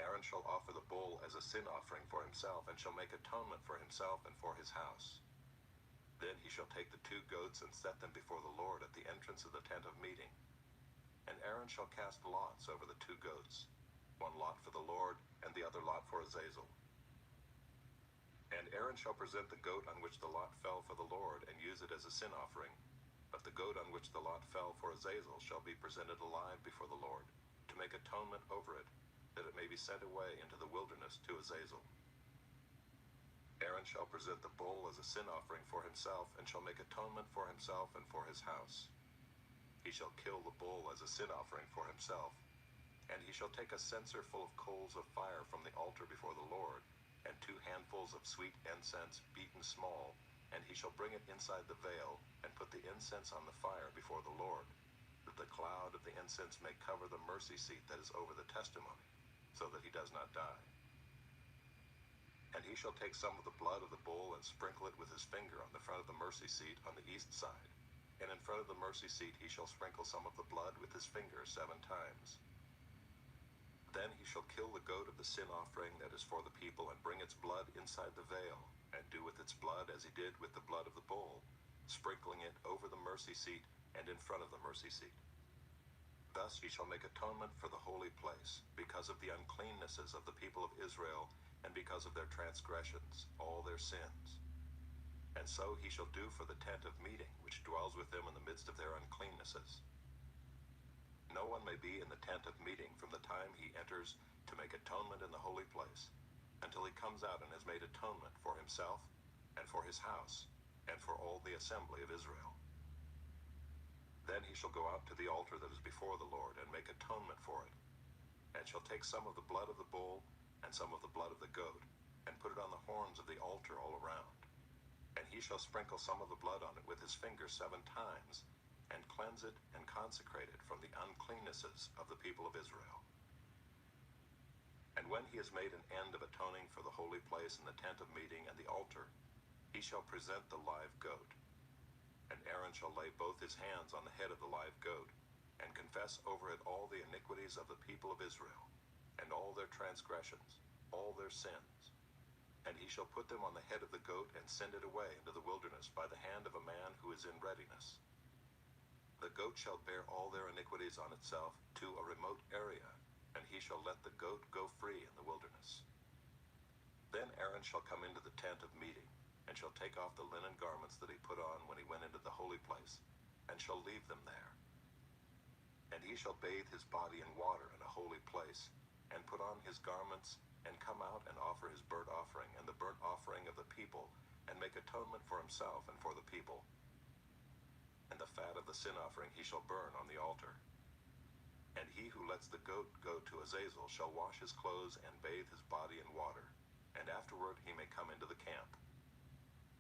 Aaron shall offer the bull as a sin offering for himself, and shall make atonement for himself and for his house. Then he shall take the 2 goats and set them before the Lord at the entrance of the tent of meeting. And Aaron shall cast lots over the 2 goats, 1 lot for the Lord, and the other lot for Azazel. And Aaron shall present the goat on which the lot fell for the Lord, and use it as a sin offering. But the goat on which the lot fell for Azazel shall be presented alive before the Lord, to make atonement over it, that it may be sent away into the wilderness to Azazel. Aaron shall present the bull as a sin offering for himself, and shall make atonement for himself and for his house. He shall kill the bull as a sin offering for himself, and he shall take a censer full of coals of fire from the altar before the Lord, and 2 handfuls of sweet incense beaten small, and he shall bring it inside the veil, and put the incense on the fire before the Lord, that the cloud of the incense may cover the mercy seat that is over the testimony, so that he does not die. And he shall take some of the blood of the bull and sprinkle it with his finger on the front of the mercy seat on the east side. And in front of the mercy seat he shall sprinkle some of the blood with his finger 7 times. Then he shall kill the goat of the sin offering that is for the people, and bring its blood inside the veil, and do with its blood as he did with the blood of the bull, sprinkling it over the mercy seat and in front of the mercy seat. Thus he shall make atonement for the holy place, because of the uncleannesses of the people of Israel, and because of their transgressions, all their sins. And so he shall do for the tent of meeting, which dwells with them in the midst of their uncleannesses. No one may be in the tent of meeting from the time he enters to make atonement in the holy place, until he comes out and has made atonement for himself, and for his house, and for all the assembly of Israel. Then he shall go out to the altar that is before the Lord, and make atonement for it, and shall take some of the blood of the bull, and some of the blood of the goat, and put it on the horns of the altar all around. And he shall sprinkle some of the blood on it with his finger 7 times, and cleanse it and consecrate it from the uncleannesses of the people of Israel. And when he has made an end of atoning for the holy place and the tent of meeting and the altar, he shall present the live goat. And Aaron shall lay both his hands on the head of the live goat, and confess over it all the iniquities of the people of Israel, and all their transgressions, all their sins. And he shall put them on the head of the goat and send it away into the wilderness by the hand of a man who is in readiness. The goat shall bear all their iniquities on itself to a remote area, and he shall let the goat go free in the wilderness. Then Aaron shall come into the tent of meeting, and shall take off the linen garments that he put on when he went into the holy place, and shall leave them there. And he shall bathe his body in water in a holy place, and put on his garments, and come out and offer his burnt offering and the burnt offering of the people, and make atonement for himself and for the people. And the fat of the sin offering he shall burn on the altar. And he who lets the goat go to Azazel shall wash his clothes and bathe his body in water, and afterward he may come into the camp.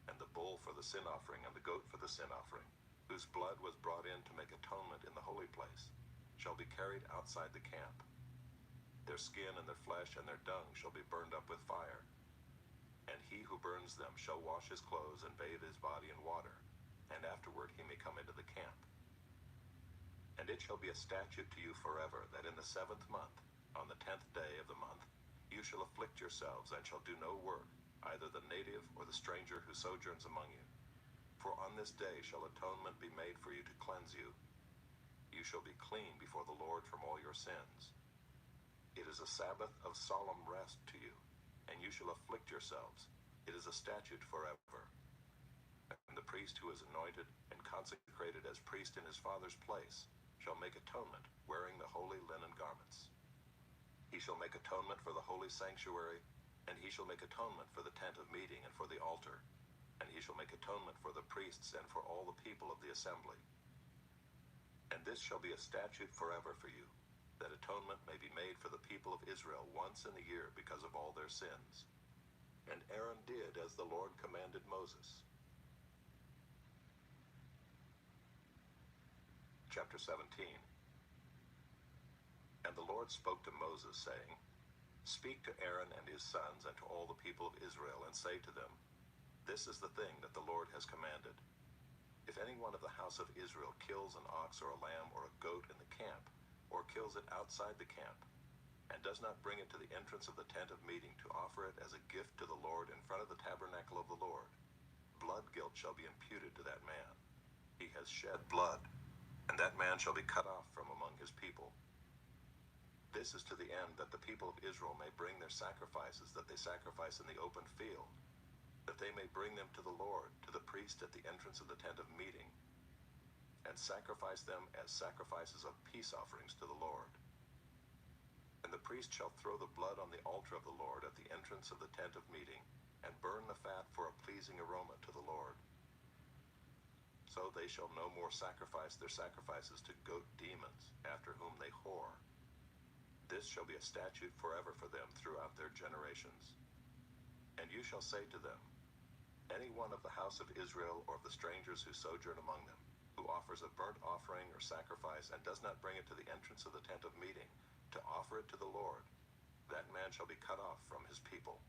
And the bull for the sin offering and the goat for the sin offering, whose blood was brought in to make atonement in the holy place, shall be carried outside the camp. Their skin and their flesh and their dung shall be burned up with fire. And he who burns them shall wash his clothes and bathe his body in water, and afterward he may come into the camp. And it shall be a statute to you forever, that in the 7th month, on the 10th day of the month, you shall afflict yourselves, and shall do no work, either the native or the stranger who sojourns among you. For on this day shall atonement be made for you to cleanse you. You shall be clean before the Lord from all your sins. It is a Sabbath of solemn rest to you, and you shall afflict yourselves. It is a statute forever. And the priest who is anointed and consecrated as priest in his father's place shall make atonement, wearing the holy linen garments. He shall make atonement for the holy sanctuary, and he shall make atonement for the tent of meeting and for the altar, and he shall make atonement for the priests and for all the people of the assembly. And this shall be a statute forever for you, that atonement may be made for the people of Israel once in the year because of all their sins. And Aaron did as the Lord commanded Moses. Chapter 17. And the Lord spoke to Moses, saying, Speak to Aaron and his sons and to all the people of Israel, and say to them, This is the thing that the Lord has commanded. If any one of the house of Israel kills an ox or a lamb or a goat in the camp, or kills it outside the camp, and does not bring it to the entrance of the tent of meeting to offer it as a gift to the Lord in front of the tabernacle of the Lord, blood guilt shall be imputed to that man. He has shed blood, and that man shall be cut off from among his people. This is to the end that the people of Israel may bring their sacrifices that they sacrifice in the open field, that they may bring them to the Lord, to the priest at the entrance of the tent of meeting, and sacrifice them as sacrifices of peace offerings to the Lord. And the priest shall throw the blood on the altar of the Lord at the entrance of the tent of meeting, and burn the fat for a pleasing aroma to the Lord. So they shall no more sacrifice their sacrifices to goat demons, after whom they whore. This shall be a statute forever for them throughout their generations. And you shall say to them, Any one of the house of Israel or of the strangers who sojourn among them, who offers a burnt offering or sacrifice and does not bring it to the entrance of the tent of meeting to offer it to the Lord, that man shall be cut off from his people.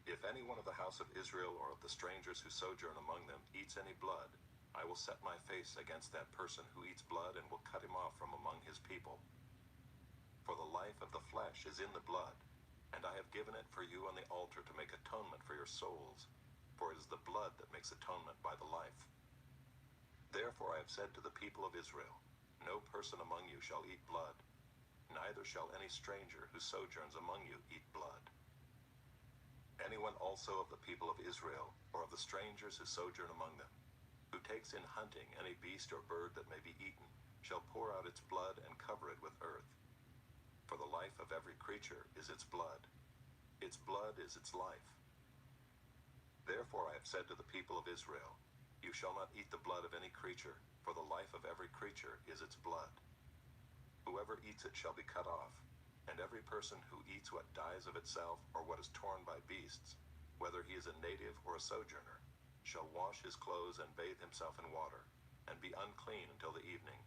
If any one of the house of Israel or of the strangers who sojourn among them eats any blood, I will set my face against that person who eats blood and will cut him off from among his people. For the life of the flesh is in the blood, and I have given it for you on the altar to make atonement for your souls, for it is the blood that makes atonement by the life. Therefore I have said to the people of Israel, No person among you shall eat blood, neither shall any stranger who sojourns among you eat blood. Anyone also of the people of Israel, or of the strangers who sojourn among them, who takes in hunting any beast or bird that may be eaten, shall pour out its blood and cover it with earth. For the life of every creature is its blood. Its blood is its life. Therefore I have said to the people of Israel, You shall not eat the blood of any creature, for the life of every creature is its blood. Whoever eats it shall be cut off, and every person who eats what dies of itself or what is torn by beasts, whether he is a native or a sojourner, shall wash his clothes and bathe himself in water, and be unclean until the evening.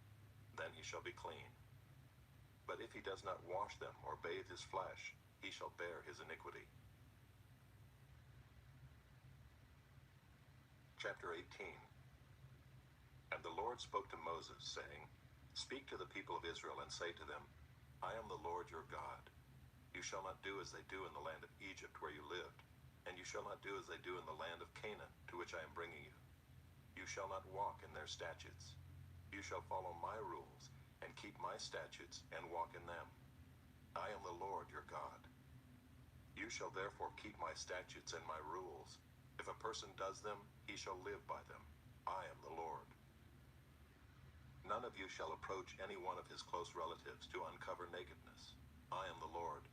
Then he shall be clean. But if he does not wash them or bathe his flesh, he shall bear his iniquity. Chapter 18. And the Lord spoke to Moses, saying, Speak to the people of Israel and say to them, I am the Lord your God. You shall not do as they do in the land of Egypt where you lived, and you shall not do as they do in the land of Canaan to which I am bringing you. You shall not walk in their statutes. You shall follow my rules and keep my statutes and walk in them. I am the Lord your God. You shall therefore keep my statutes and my rules. If a person does them, he shall live by them. I am the Lord. None of you shall approach any one of his close relatives to uncover nakedness. I am the Lord.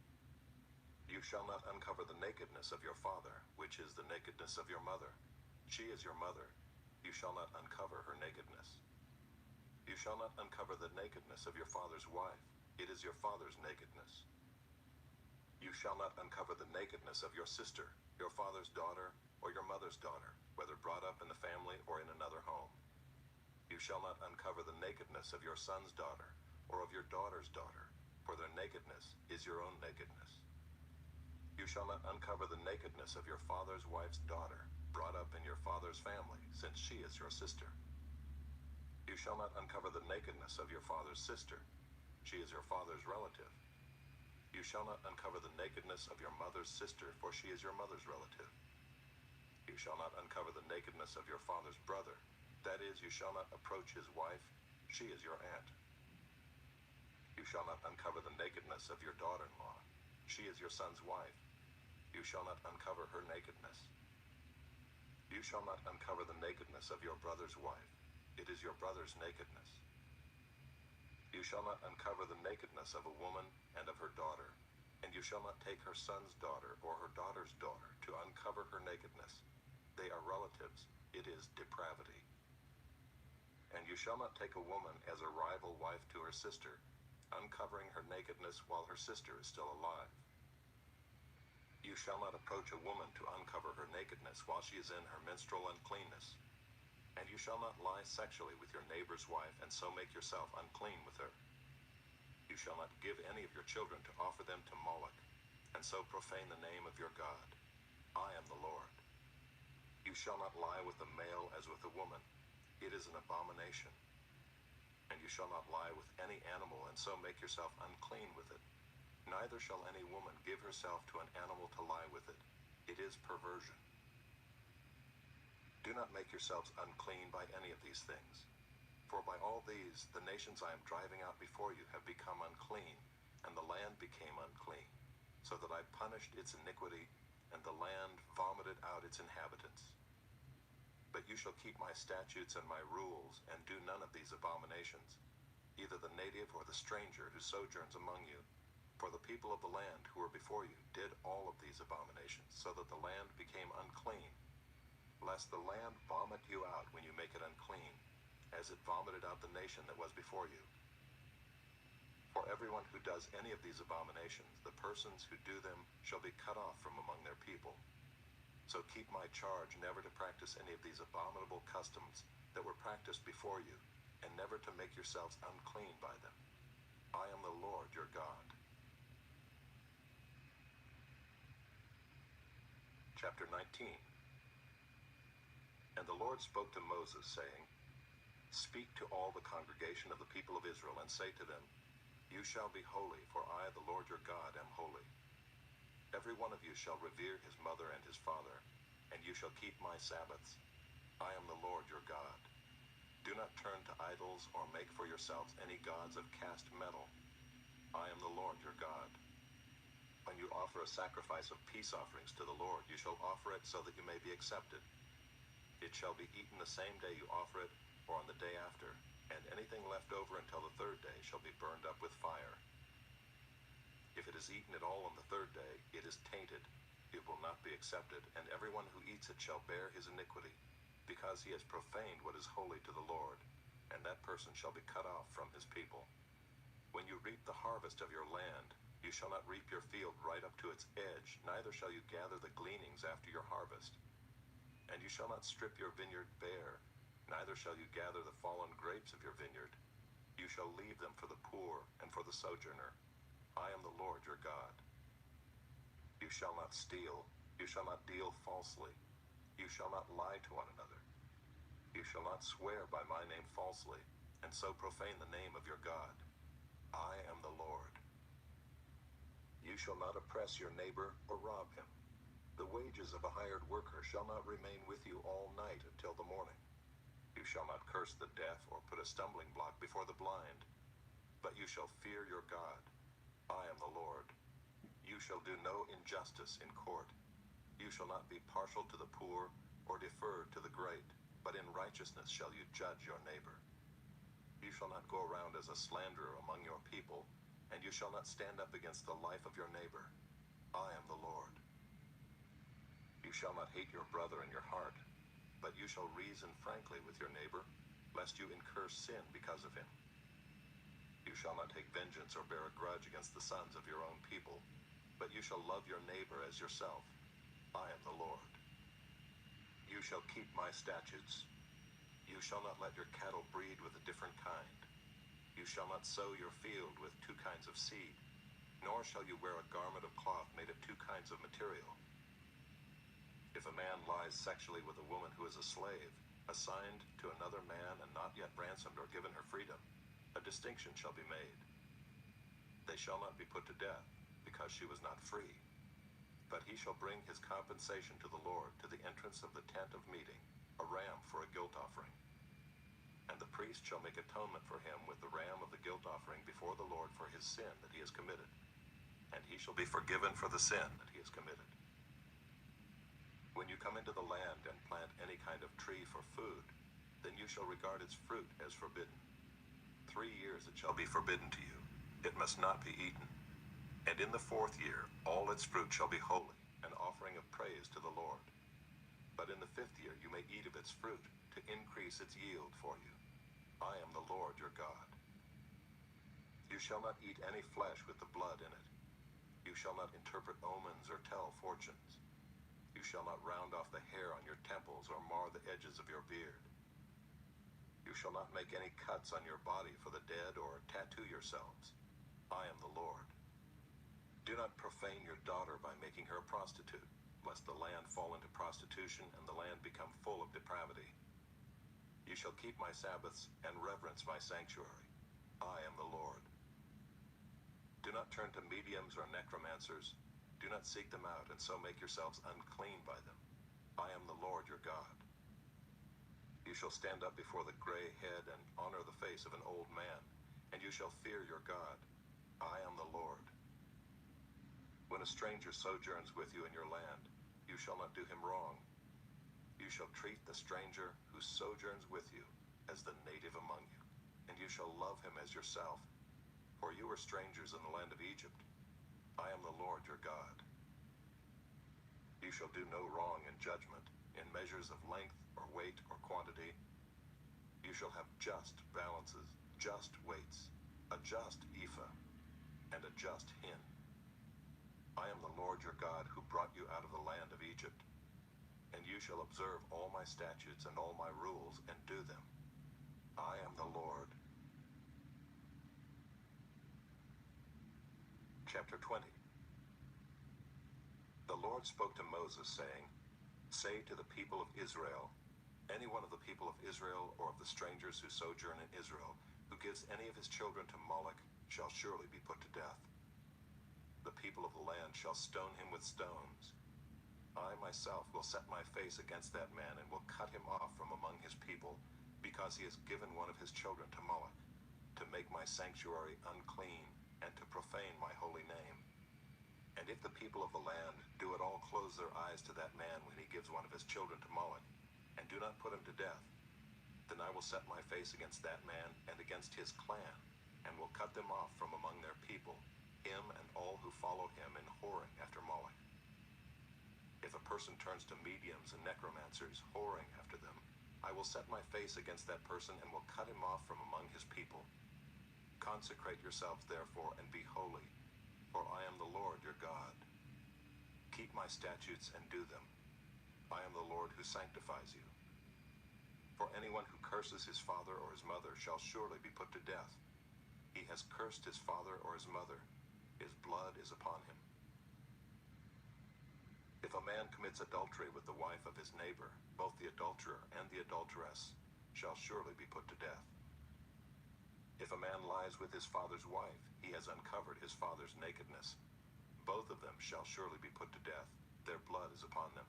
You shall not uncover the nakedness of your father, which is the nakedness of your mother. She is your mother. You shall not uncover her nakedness. You shall not uncover the nakedness of your father's wife. It is your father's nakedness. You shall not uncover the nakedness of your sister, your father's daughter, or your mother's daughter, whether brought up in the family or in another home. You shall not uncover the nakedness of your son's daughter, or of your daughter's daughter, for their nakedness is your own nakedness. You shall not uncover the nakedness of your father's wife's daughter, brought up in your father's family, since she is your sister. You shall not uncover the nakedness of your father's sister. She is your father's relative. You shall not uncover the nakedness of your mother's sister, for she is your mother's relative. You shall not uncover the nakedness of your father's brother. That is, you shall not approach his wife. She is your aunt. You shall not uncover the nakedness of your daughter-in-law. She is your son's wife. You shall not uncover her nakedness. You shall not uncover the nakedness of your brother's wife. It is your brother's nakedness. You shall not uncover the nakedness of a woman and of her daughter, and you shall not take her son's daughter or her daughter's daughter to uncover her nakedness. They are relatives. It is depravity. And you shall not take a woman as a rival wife to her sister, uncovering her nakedness while her sister is still alive. You shall not approach a woman to uncover her nakedness while she is in her menstrual uncleanness. And you shall not lie sexually with your neighbor's wife and so make yourself unclean with her. You shall not give any of your children to offer them to Moloch, and so profane the name of your God. I am the Lord. You shall not lie with a male as with a woman. It is an abomination. And you shall not lie with any animal and so make yourself unclean with it. Neither shall any woman give herself to an animal to lie with it. It is perversion. Do not make yourselves unclean by any of these things. For by all these, the nations I am driving out before you have become unclean, and the land became unclean, so that I punished its iniquity, and the land vomited out its inhabitants. But you shall keep my statutes and my rules, and do none of these abominations, either the native or the stranger who sojourns among you. For the people of the land who were before you did all of these abominations, so that the land became unclean. Lest the land vomit you out when you make it unclean, as it vomited out the nation that was before you. For everyone who does any of these abominations, the persons who do them shall be cut off from among their people. So keep my charge never to practice any of these abominable customs that were practiced before you, and never to make yourselves unclean by them. I am the Lord your God. Chapter 19. And the Lord spoke to Moses, saying, Speak to all the congregation of the people of Israel, and say to them, You shall be holy, for I, the Lord your God, am holy. Every one of you shall revere his mother and his father, and you shall keep my Sabbaths. I am the Lord your God. Do not turn to idols or make for yourselves any gods of cast metal. I am the Lord your God. When you offer a sacrifice of peace offerings to the Lord, you shall offer it so that you may be accepted. It shall be eaten the same day you offer it, or on the day after, and anything left over until the third day shall be burned up with fire. If it is eaten at all on the third day, it is tainted. It will not be accepted, and everyone who eats it shall bear his iniquity, because he has profaned what is holy to the Lord, and that person shall be cut off from his people. When you reap the harvest of your land, you shall not reap your field right up to its edge, neither shall you gather the gleanings after your harvest. And you shall not strip your vineyard bare, neither shall you gather the fallen grapes of your vineyard. You shall leave them for the poor and for the sojourner. I am the Lord your God. You shall not steal. You shall not deal falsely. You shall not lie to one another. You shall not swear by my name falsely, and so profane the name of your God. I am the Lord. You shall not oppress your neighbor or rob him. The wages of a hired worker shall not remain with you all night until the morning. You shall not curse the deaf or put a stumbling block before the blind, but you shall fear your God. I am the Lord. You shall do no injustice in court. You shall not be partial to the poor or defer to the great, but in righteousness shall you judge your neighbor. You shall not go around as a slanderer among your people, and you shall not stand up against the life of your neighbor. I am the Lord. You shall not hate your brother in your heart, but you shall reason frankly with your neighbor, lest you incur sin because of him. You shall not take vengeance or bear a grudge against the sons of your own people, but you shall love your neighbor as yourself. I am the Lord. You shall keep my statutes. You shall not let your cattle breed with a different kind. You shall not sow your field with two kinds of seed, nor shall you wear a garment of cloth made of two kinds of material. If a man lies sexually with a woman who is a slave, assigned to another man and not yet ransomed or given her freedom, a distinction shall be made. They shall not be put to death, because she was not free. But he shall bring his compensation to the Lord to the entrance of the tent of meeting, a ram for a guilt offering. And the priest shall make atonement for him with the ram of the guilt offering before the Lord for his sin that he has committed. And he shall be forgiven for the sin that he has committed. When you come into the land and plant any kind of tree for food, then you shall regard its fruit as forbidden. 3 years it shall be forbidden to you. It must not be eaten. And in the 4th year all its fruit shall be holy, an offering of praise to the Lord. But in the 5th year you may eat of its fruit, to increase its yield for you. I am the Lord your God. You shall not eat any flesh with the blood in it. You shall not interpret omens or tell fortunes. You shall not round off the hair on your temples or mar the edges of your beard. You shall not make any cuts on your body for the dead or tattoo yourselves. I am the Lord. Do not profane your daughter by making her a prostitute, lest the land fall into prostitution and the land become full of depravity. You shall keep my Sabbaths and reverence my sanctuary. I am the Lord. Do not turn to mediums or necromancers. Do not seek them out and so make yourselves unclean by them. I am the Lord your God. You shall stand up before the gray head and honor the face of an old man, and you shall fear your God. I am the Lord. When a stranger sojourns with you in your land, you shall not do him wrong. You shall treat the stranger who sojourns with you as the native among you, and you shall love him as yourself, for you were strangers in the land of Egypt. I am the Lord your God. You shall do no wrong in judgment, in measures of length or weight or quantity. You shall have just balances, just weights, a just ephah, and a just hin. I am the Lord your God who brought you out of the land of Egypt. And you shall observe all my statutes and all my rules and do them. I am the Lord. Chapter 20. The Lord spoke to Moses, saying, Say to the people of Israel, any one of the people of Israel or of the strangers who sojourn in Israel, who gives any of his children to Moloch, shall surely be put to death. The people of the land shall stone him with stones. I myself will set my face against that man and will cut him off from among his people, because he has given one of his children to Moloch, to make my sanctuary unclean and to profane my holy name. And if the people of the land do at all close their eyes to that man when he gives one of his children to Moloch, and do not put him to death, then I will set my face against that man and against his clan, and will cut them off from among their people, him and all who follow him in whoring after Moloch. If a person turns to mediums and necromancers, whoring after them, I will set my face against that person and will cut him off from among his people. Consecrate yourselves therefore and be holy, for I am the Lord your God. Keep my statutes and do them. I am the Lord who sanctifies you. For anyone who curses his father or his mother shall surely be put to death. He has cursed his father or his mother. His blood is upon him. If a man commits adultery with the wife of his neighbor, both the adulterer and the adulteress shall surely be put to death. If a man lies with his father's wife, he has uncovered his father's nakedness. both of them shall surely be put to death. Their blood is upon them.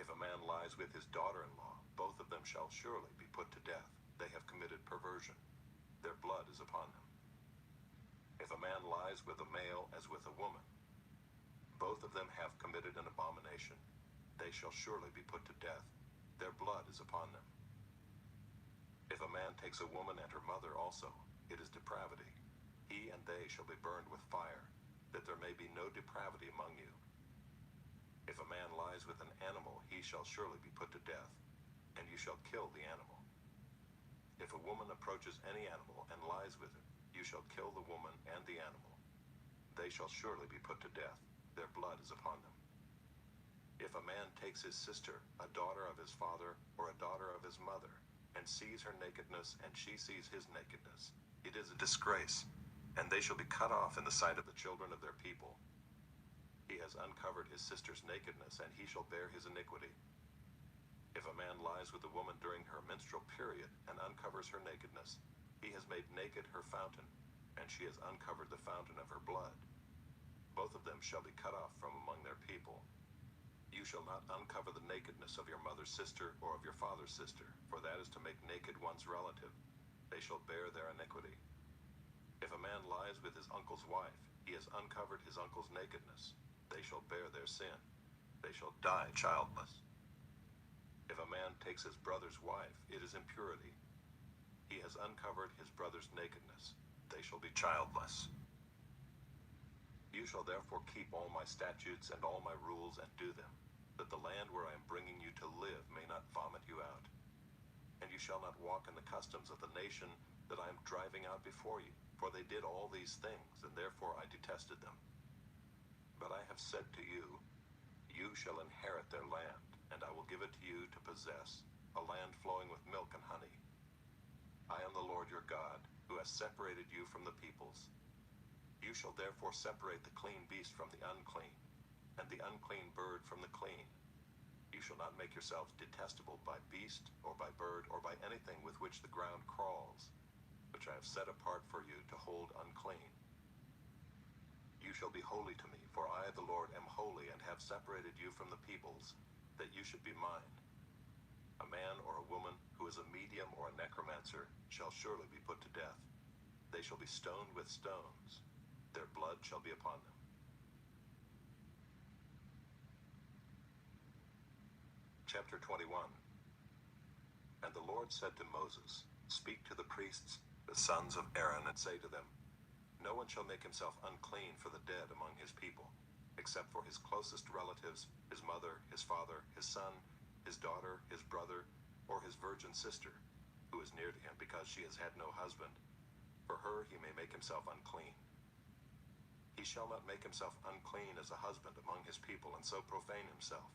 If a man lies with his daughter-in-law, both of them shall surely be put to death. They have committed perversion. Their blood is upon them. If a man lies with a male as with a woman, both of them have committed an abomination. They shall surely be put to death. Their blood is upon them. If a man takes a woman and her mother also, it is depravity. He and they shall be burned with fire, that there may be no depravity among you. If a man lies with an animal, he shall surely be put to death, and you shall kill the animal. If a woman approaches any animal and lies with it, you shall kill the woman and the animal. They shall surely be put to death. Their blood is upon them. If a man takes his sister, a daughter of his father, or a daughter of his mother, and sees her nakedness, and she sees his nakedness, it is a disgrace, and they shall be cut off in the sight of the children of their people. He has uncovered his sister's nakedness, and he shall bear his iniquity. If a man lies with a woman during her menstrual period and uncovers her nakedness, he has made naked her fountain, and she has uncovered the fountain of her blood. Both of them shall be cut off from among their people. You shall not uncover the nakedness of your mother's sister or of your father's sister, for that is to make naked one's relative. They shall bear their iniquity. If a man lies with his uncle's wife, he has uncovered his uncle's nakedness. They shall bear their sin. They shall die childless. If a man takes his brother's wife, it is impurity. He has uncovered his brother's nakedness. They shall be childless. You shall therefore keep all my statutes and all my rules and do them, that the land where I am bringing you to live may not vomit you out. And you shall not walk in the customs of the nation that I am driving out before you, for they did all these things, and therefore I detested them. But I have said to you, you shall inherit their land, and I will give it to you to possess, a land flowing with milk and honey. I am the Lord your God, who has separated you from the peoples. You shall therefore separate the clean beast from the unclean, and the unclean bird from the clean. You shall not make yourselves detestable by beast, or by bird, or by anything with which the ground crawls, which I have set apart for you to hold unclean. You shall be holy to me, for I, the Lord, am holy, and have separated you from the peoples, that you should be mine. A man or a woman who is a medium or a necromancer shall surely be put to death. They shall be stoned with stones. Their blood shall be upon them. Chapter 21. And the Lord said to Moses, Speak to the priests, the sons of Aaron, and say to them, No one shall make himself unclean for the dead among his people, except for his closest relatives, his mother, his father, his son, his daughter, his brother, or his virgin sister, who is near to him because she has had no husband. For her he may make himself unclean. He shall not make himself unclean as a husband among his people, and so profane himself.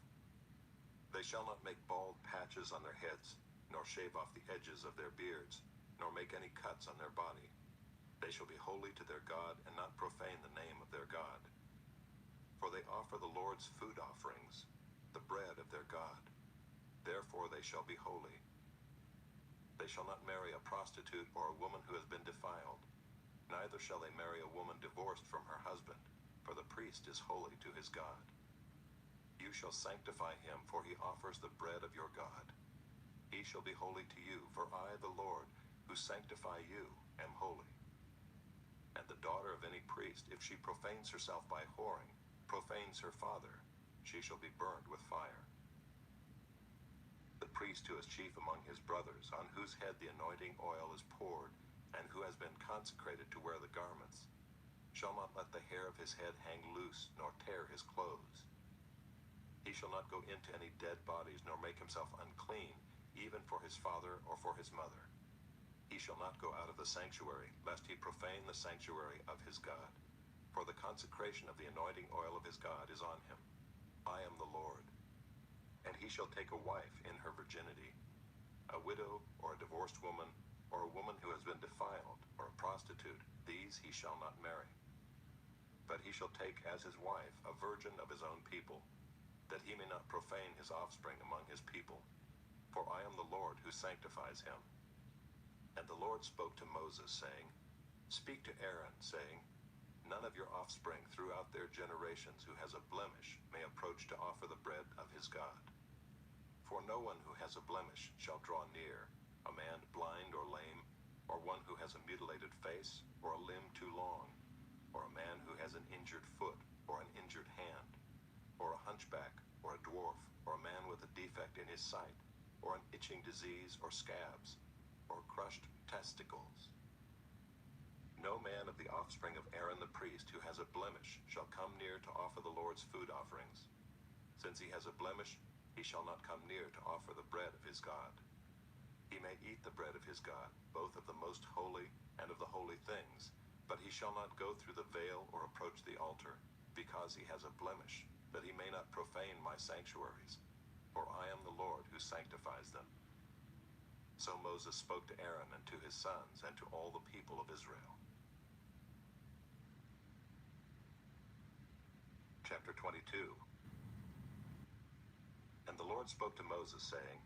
They shall not make bald patches on their heads, nor shave off the edges of their beards, nor make any cuts on their body. They shall be holy to their God, and not profane the name of their God. For they offer the Lord's food offerings, the bread of their God. Therefore they shall be holy. They shall not marry a prostitute or a woman who has been defiled. Neither shall they marry a woman divorced from her husband, for the priest is holy to his God. You shall sanctify him, for he offers the bread of your God. He shall be holy to you, for I, the Lord, who sanctify you, am holy. And the daughter of any priest, if she profanes herself by whoring, profanes her father, she shall be burned with fire. The priest who is chief among his brothers, on whose head the anointing oil is poured, and who has been consecrated to wear the garments, shall not let the hair of his head hang loose, nor tear his clothes. He shall not go into any dead bodies, nor make himself unclean, even for his father or for his mother. He shall not go out of the sanctuary, lest he profane the sanctuary of his God. For the consecration of the anointing oil of his God is on him. I am the Lord. And he shall take a wife in her virginity, a widow or a divorced woman, or a woman who has been defiled, or a prostitute. These he shall not marry. But he shall take as his wife a virgin of his own people, that he may not profane his offspring among his people. For I am the Lord who sanctifies him. And the Lord spoke to Moses, saying, Speak to Aaron, saying, none of your offspring throughout their generations who has a blemish may approach to offer the bread of his God. For no one who has a blemish shall draw near, a man blind or lame, or one who has a mutilated face, or a limb too long, or a man who has an injured foot, or an injured hand, or a hunchback, or a dwarf, or a man with a defect in his sight, or an itching disease, or scabs, or crushed testicles. No man of the offspring of Aaron the priest who has a blemish shall come near to offer the Lord's food offerings. Since he has a blemish, he shall not come near to offer the bread of his God. He may eat the bread of his God, both of the most holy and of the holy things, but he shall not go through the veil or approach the altar, because he has a blemish, that he may not profane my sanctuaries. For I am the Lord who sanctifies them. So Moses spoke to Aaron and to his sons and to all the people of Israel. Chapter 22. And the Lord spoke to Moses, saying,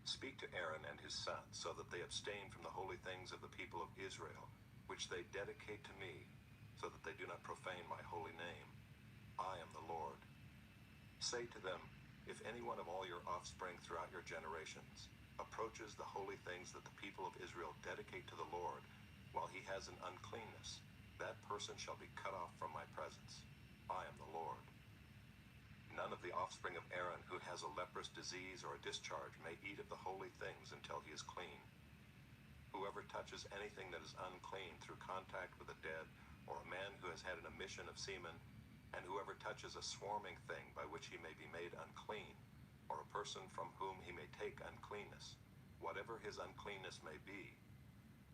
Speak to Aaron and his sons, so that they abstain from the holy things of the people of Israel, which they dedicate to me, so that they do not profane my holy name. I am the Lord. Say to them, if any one of all your offspring throughout your generations approaches the holy things that the people of Israel dedicate to the Lord, while he has an uncleanness, that person shall be cut off from my presence. I am the Lord. None of the offspring of Aaron who has a leprous disease or a discharge may eat of the holy things until he is clean. Whoever touches anything that is unclean through contact with a dead, or a man who has had an emission of semen, and whoever touches a swarming thing by which he may be made unclean, or a person from whom he may take uncleanness, whatever his uncleanness may be,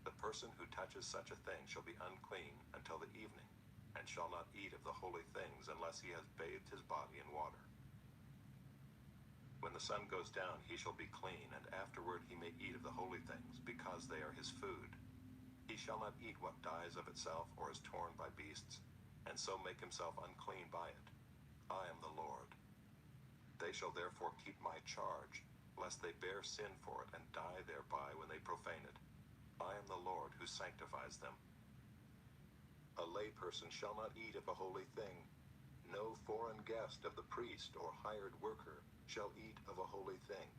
the person who touches such a thing shall be unclean until the evening, and shall not eat of the holy things unless he has bathed his body in water. When the sun goes down, he shall be clean, and afterward he may eat of the holy things, because they are his food. He shall not eat what dies of itself or is torn by beasts, and so make himself unclean by it. I am the Lord. They shall therefore keep my charge, lest they bear sin for it and die thereby when they profane it. I am the Lord who sanctifies them. A layperson shall not eat of a holy thing. No foreign guest of the priest or hired worker shall eat of a holy thing.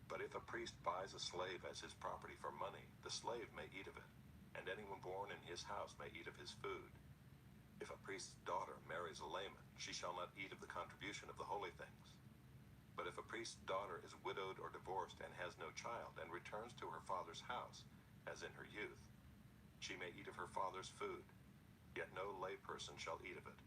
But if a priest buys a slave as his property for money, the slave may eat of it, and anyone born in his house may eat of his food. If a priest's daughter marries a layman, she shall not eat of the contribution of the holy things. But if a priest's daughter is widowed or divorced and has no child, and returns to her father's house, as in her youth, she may eat of her father's food, yet no layperson shall eat of it.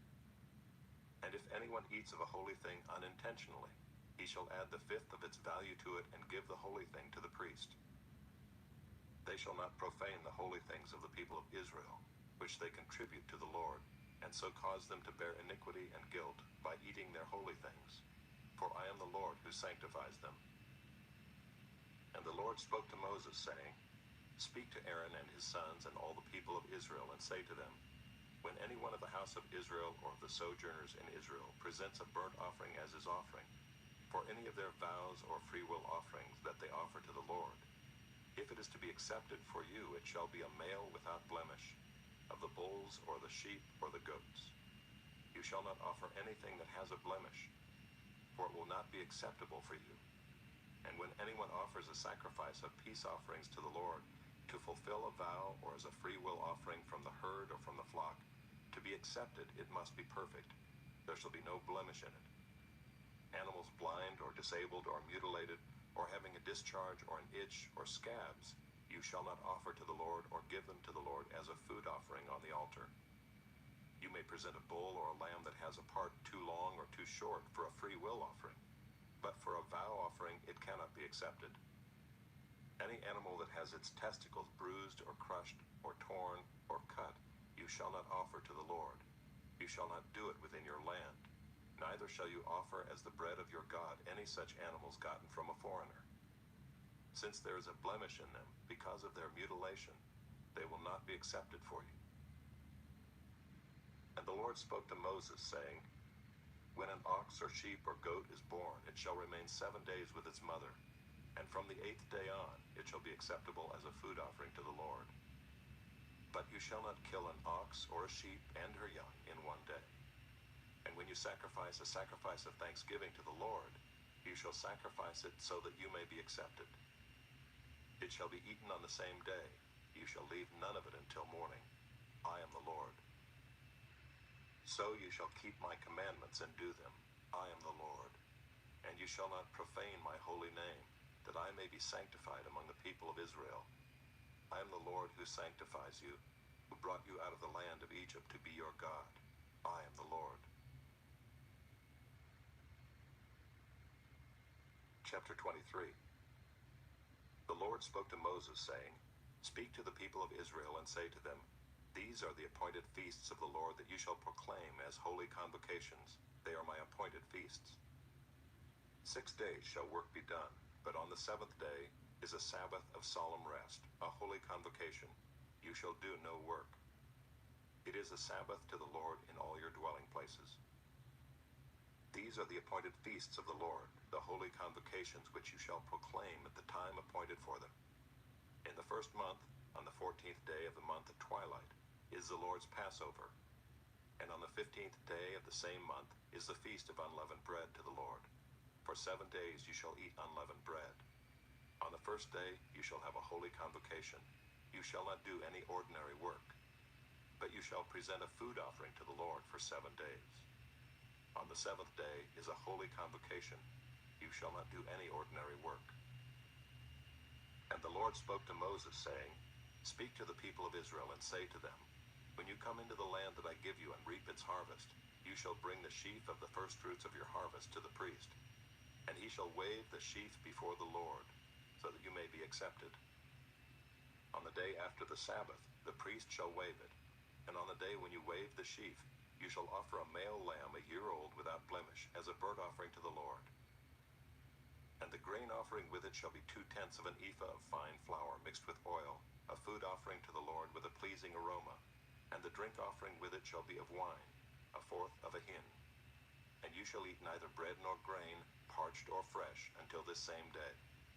And if anyone eats of a holy thing unintentionally, he shall add the fifth of its value to it and give the holy thing to the priest. They shall not profane the holy things of the people of Israel, which they contribute to the Lord, and so cause them to bear iniquity and guilt by eating their holy things. For I am the Lord who sanctifies them. And the Lord spoke to Moses, saying, Speak to Aaron and his sons and all the people of Israel, and say to them, When any one of the house of Israel or of the sojourners in Israel presents a burnt offering as his offering, for any of their vows or freewill offerings that they offer to the Lord, if it is to be accepted for you, it shall be a male without blemish, of the bulls or the sheep or the goats. You shall not offer anything that has a blemish, for it will not be acceptable for you. And when anyone offers a sacrifice of peace offerings to the Lord, to fulfill a vow or as a freewill offering from the herd or from the flock, to be accepted it must be perfect. There shall be no blemish in it. Animals blind or disabled or mutilated, or having a discharge or an itch or scabs, you shall not offer to the Lord or give them to the Lord as a food offering on the altar. You may present a bull or a lamb that has a part too long or too short for a free will offering, but for a vow offering it cannot be accepted. Any animal that has its testicles bruised or crushed or torn or cut, you shall not offer to the Lord. You shall not do it within your land. Neither shall you offer as the bread of your God any such animals gotten from a foreigner. Since there is a blemish in them because of their mutilation, they will not be accepted for you. And the Lord spoke to Moses, saying, When an ox or sheep or goat is born, it shall remain 7 days with its mother, and from the 8th day on it shall be acceptable as a food offering to the Lord. But you shall not kill an ox or a sheep and her young in one day. And when you sacrifice a sacrifice of thanksgiving to the Lord, you shall sacrifice it so that you may be accepted. It shall be eaten on the same day. You shall leave none of it until morning. I am the Lord. So you shall keep my commandments and do them. I am the Lord. And you shall not profane my holy name, that I may be sanctified among the people of Israel. I am the Lord who sanctifies you, who brought you out of the land of Egypt to be your God. I am the Lord. Chapter 23. The Lord spoke to Moses, saying, Speak to the people of Israel and say to them, These are the appointed feasts of the Lord that you shall proclaim as holy convocations. They are my appointed feasts. 6 days shall work be done, but on the seventh day is a Sabbath of solemn rest, a holy convocation. You shall do no work. It is a Sabbath to the Lord in all your dwelling places. These are the appointed feasts of the Lord, the holy convocations which you shall proclaim at the time appointed for them. In the first month, on the 14th day of the month at twilight, is the Lord's Passover. And on the 15th day of the same month is the feast of unleavened bread to the Lord. For 7 days you shall eat unleavened bread. On the first day you shall have a holy convocation. You shall not do any ordinary work, but you shall present a food offering to the Lord for 7 days. On the seventh day is a holy convocation. You shall not do any ordinary work. And the Lord spoke to Moses, saying, Speak to the people of Israel and say to them, When you come into the land that I give you and reap its harvest, you shall bring the sheaf of the firstfruits of your harvest to the priest, and he shall wave the sheaf before the Lord, so that you may be accepted. On the day after the Sabbath, the priest shall wave it, and on the day when you wave the sheaf, you shall offer a male lamb 1 year old without blemish as a burnt offering to the Lord. And the grain offering with it shall be 2/10 of an ephah of fine flour mixed with oil, a food offering to the Lord with a pleasing aroma. And the drink offering with it shall be of wine, 1/4 of a hin. And you shall eat neither bread nor grain, parched or fresh, until this same day,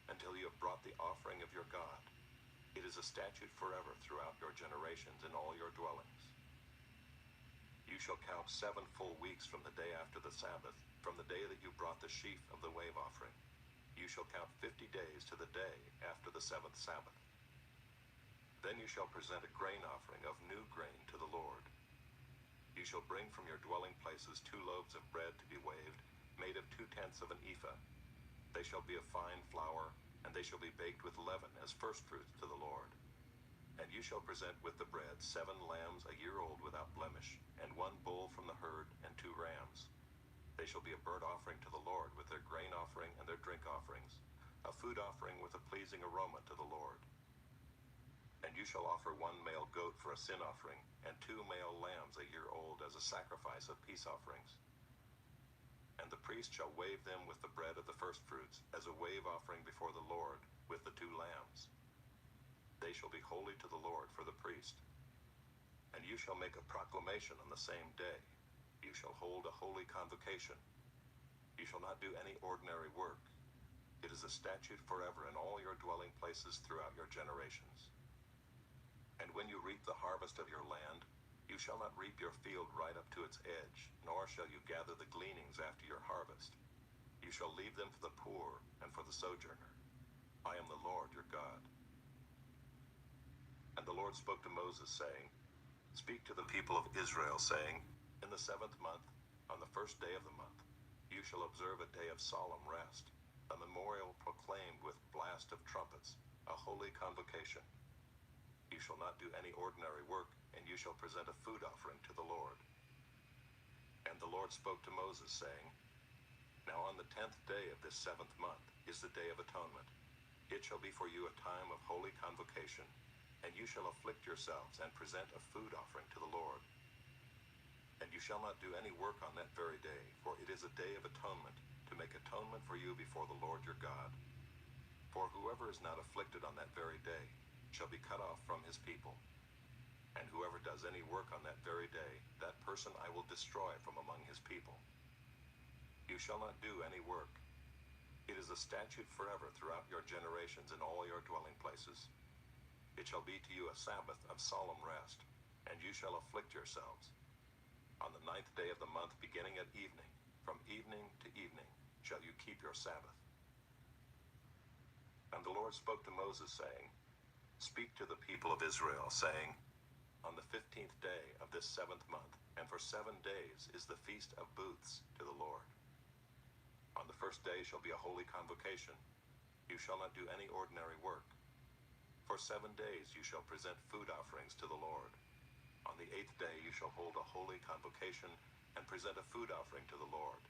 until you have brought the offering of your God. It is a statute forever throughout your generations in all your dwellings. You shall count 7 full weeks from the day after the Sabbath, from the day that you brought the sheaf of the wave offering. You shall count 50 days to the day after the 7th Sabbath. Then you shall present a grain offering of new grain to the Lord. You shall bring from your dwelling places 2 loaves of bread to be waved, made of 2/10 of an ephah. They shall be of fine flour, and they shall be baked with leaven as firstfruits to the Lord. And you shall present with the bread 7 lambs 1 year old without blemish, and 1 bull from the herd, and 2 rams. They shall be a burnt offering to the Lord with their grain offering and their drink offerings, a food offering with a pleasing aroma to the Lord. And you shall offer 1 male goat for a sin offering, and 2 male lambs 1 year old as a sacrifice of peace offerings. And the priest shall wave them with the bread of the firstfruits as a wave offering before the Lord with the 2 lambs. They shall be holy to the Lord for the priest. And you shall make a proclamation on the same day. You shall hold a holy convocation. You shall not do any ordinary work. It is a statute forever in all your dwelling places throughout your generations. And when you reap the harvest of your land, you shall not reap your field right up to its edge, nor shall you gather the gleanings after your harvest. You shall leave them for the poor and for the sojourner. I am the Lord your God. And the Lord spoke to Moses, saying, Speak to the people of Israel, saying, In the 7th month, on the first day of the month, you shall observe a day of solemn rest, a memorial proclaimed with blast of trumpets, a holy convocation. You shall not do any ordinary work, and you shall present a food offering to the Lord. And the Lord spoke to Moses, saying, Now on the 10th day of this 7th month is the Day of Atonement. It shall be for you a time of holy convocation, and you shall afflict yourselves and present a food offering to the Lord. And you shall not do any work on that very day, for it is a day of atonement, to make atonement for you before the Lord your God. For whoever is not afflicted on that very day shall be cut off from his people. And whoever does any work on that very day, that person I will destroy from among his people. You shall not do any work. It is a statute forever throughout your generations in all your dwelling places. It shall be to you a Sabbath of solemn rest, and you shall afflict yourselves. On the 9th day of the month, beginning at evening, from evening to evening, shall you keep your Sabbath. And the Lord spoke to Moses, saying, Speak to the people of Israel, saying, On the 15th day of this 7th month, and for 7 days is the Feast of Booths to the Lord. On the first day shall be a holy convocation. You shall not do any ordinary work. For 7 days you shall present food offerings to the Lord. On the 8th day you shall hold a holy convocation and present a food offering to the Lord.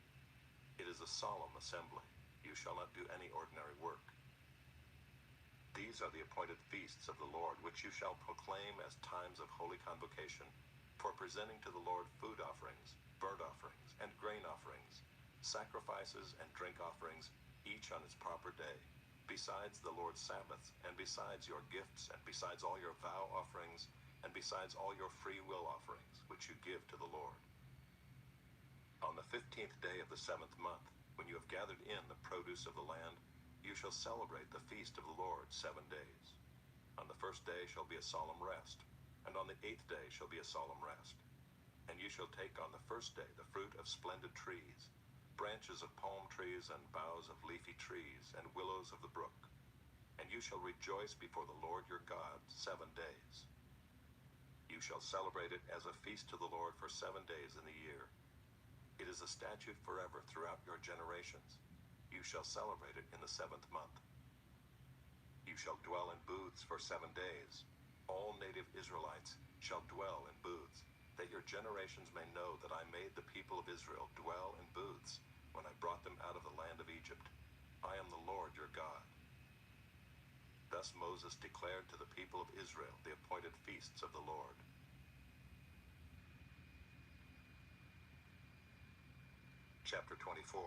It is a solemn assembly. You shall not do any ordinary work. These are the appointed feasts of the Lord, which you shall proclaim as times of holy convocation, for presenting to the Lord food offerings, burnt offerings, and grain offerings, sacrifices and drink offerings, each on its proper day, besides the Lord's Sabbaths, and besides your gifts, and besides all your vow offerings, and besides all your free will offerings, which you give to the Lord. On the 15th day of the 7th month, when you have gathered in the produce of the land, you shall celebrate the feast of the Lord 7 days. On the first day shall be a solemn rest, and on the 8th day shall be a solemn rest. And you shall take on the first day the fruit of splendid trees, branches of palm trees and boughs of leafy trees and willows of the brook. And you shall rejoice before the Lord your God 7 days. You shall celebrate it as a feast to the Lord for 7 days in the year. It is a statute forever throughout your generations. You shall celebrate it in the 7th month. You shall dwell in booths for 7 days. All native Israelites shall dwell in booths, that your generations may know that I made the people of Israel dwell in booths when I brought them out of the land of Egypt. I am the Lord your God. Thus Moses declared to the people of Israel the appointed feasts of the Lord. Chapter 24.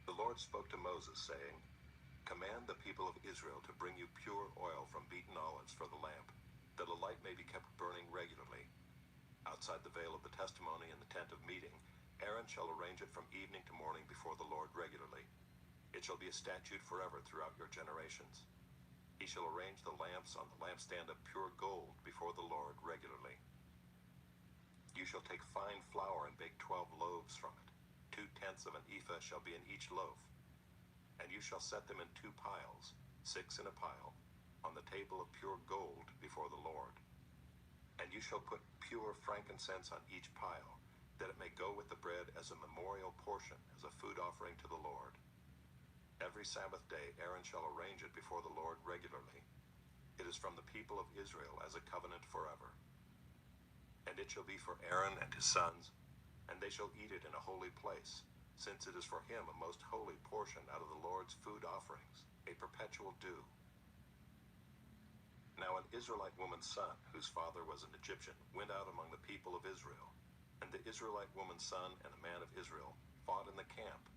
The Lord spoke to Moses, saying, Command the people of Israel to bring you pure oil from beaten olives for the lamp, that a light may be kept burning regularly. Outside the veil of the testimony in the tent of meeting, Aaron shall arrange it from evening to morning before the Lord regularly. It shall be a statute forever throughout your generations. He shall arrange the lamps on the lampstand of pure gold before the Lord regularly. You shall take fine flour and bake 12 loaves from it. 2/10 of an ephah shall be in each loaf. And you shall set them in 2 piles, 6 in a pile, on the table of pure gold before the Lord. And you shall put pure frankincense on each pile, that it may go with the bread as a memorial portion, as a food offering to the Lord. Every Sabbath day Aaron shall arrange it before the Lord regularly. It is from the people of Israel as a covenant forever. And it shall be for Aaron and his sons, and they shall eat it in a holy place, since it is for him a most holy portion out of the Lord's food offerings, a perpetual due. Now an Israelite woman's son, whose father was an Egyptian, went out among the people of Israel. And the Israelite woman's son and a man of Israel fought in the camp.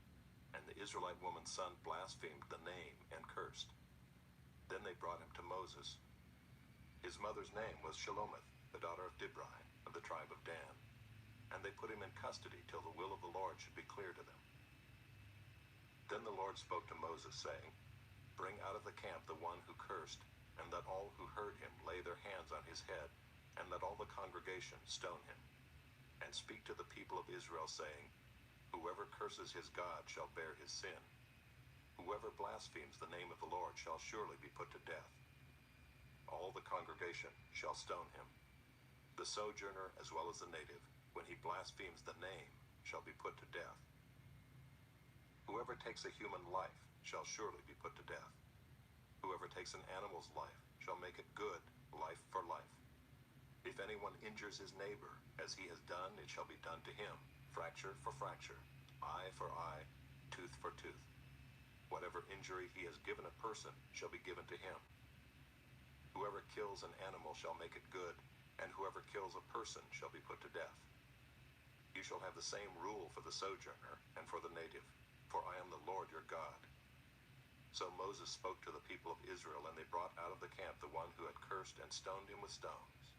And the Israelite woman's son blasphemed the name and cursed. Then they brought him to Moses. His mother's name was Shelomith, the daughter of Dibri, of the tribe of Dan. And they put him in custody till the will of the Lord should be clear to them. Then the Lord spoke to Moses, saying, Bring out of the camp the one who cursed, and let all who heard him lay their hands on his head, and let all the congregation stone him. And speak to the people of Israel, saying, Whoever curses his God shall bear his sin. Whoever blasphemes the name of the Lord shall surely be put to death. All the congregation shall stone him. The sojourner as well as the native, when he blasphemes the name, shall be put to death. Whoever takes a human life shall surely be put to death. Whoever takes an animal's life shall make it good, life for life. If anyone injures his neighbor, as he has done, it shall be done to him, fracture for fracture, eye for eye, tooth for tooth. Whatever injury he has given a person shall be given to him. Whoever kills an animal shall make it good, and whoever kills a person shall be put to death. You shall have the same rule for the sojourner and for the native, for I am the Lord your God. So Moses spoke to the people of Israel, and they brought out of the camp the one who had cursed and stoned him with stones.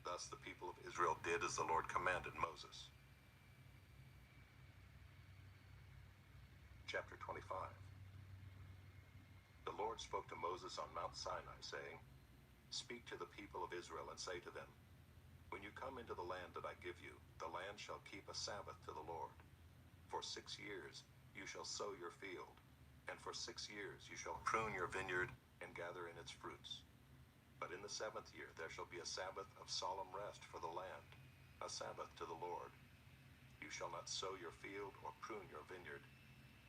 Thus the people of Israel did as the Lord commanded Moses. Chapter 25. The Lord Lord spoke to Moses on Mount Sinai, saying, "Speak to the people of Israel and say to them, when you come into the land that I give you, the land shall keep a Sabbath to the Lord. For 6 years you shall sow your field, and for 6 years you shall prune your vineyard and gather in its fruits. But in the 7th year there shall be a Sabbath of solemn rest for the land, a Sabbath to the Lord. You shall not sow your field or prune your vineyard.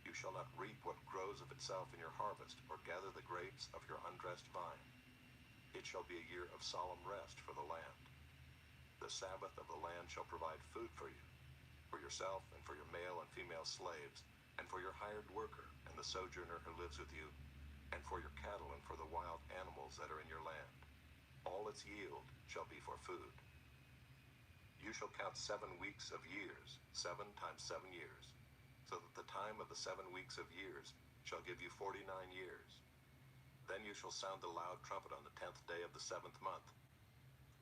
You shall not reap what grows of itself in your harvest, or gather the grapes of your undressed vine. It shall be a year of solemn rest for the land. The Sabbath of the land shall provide food for you, for yourself and for your male and female slaves, and for your hired worker and the sojourner who lives with you, and for your cattle and for the wild animals that are in your land. All its yield shall be for food. You shall count 7 weeks of years, 7 times 7 years, so that the time of the 7 weeks of years shall give you 49 years. Then you shall sound the loud trumpet on the 10th day of the 7th month.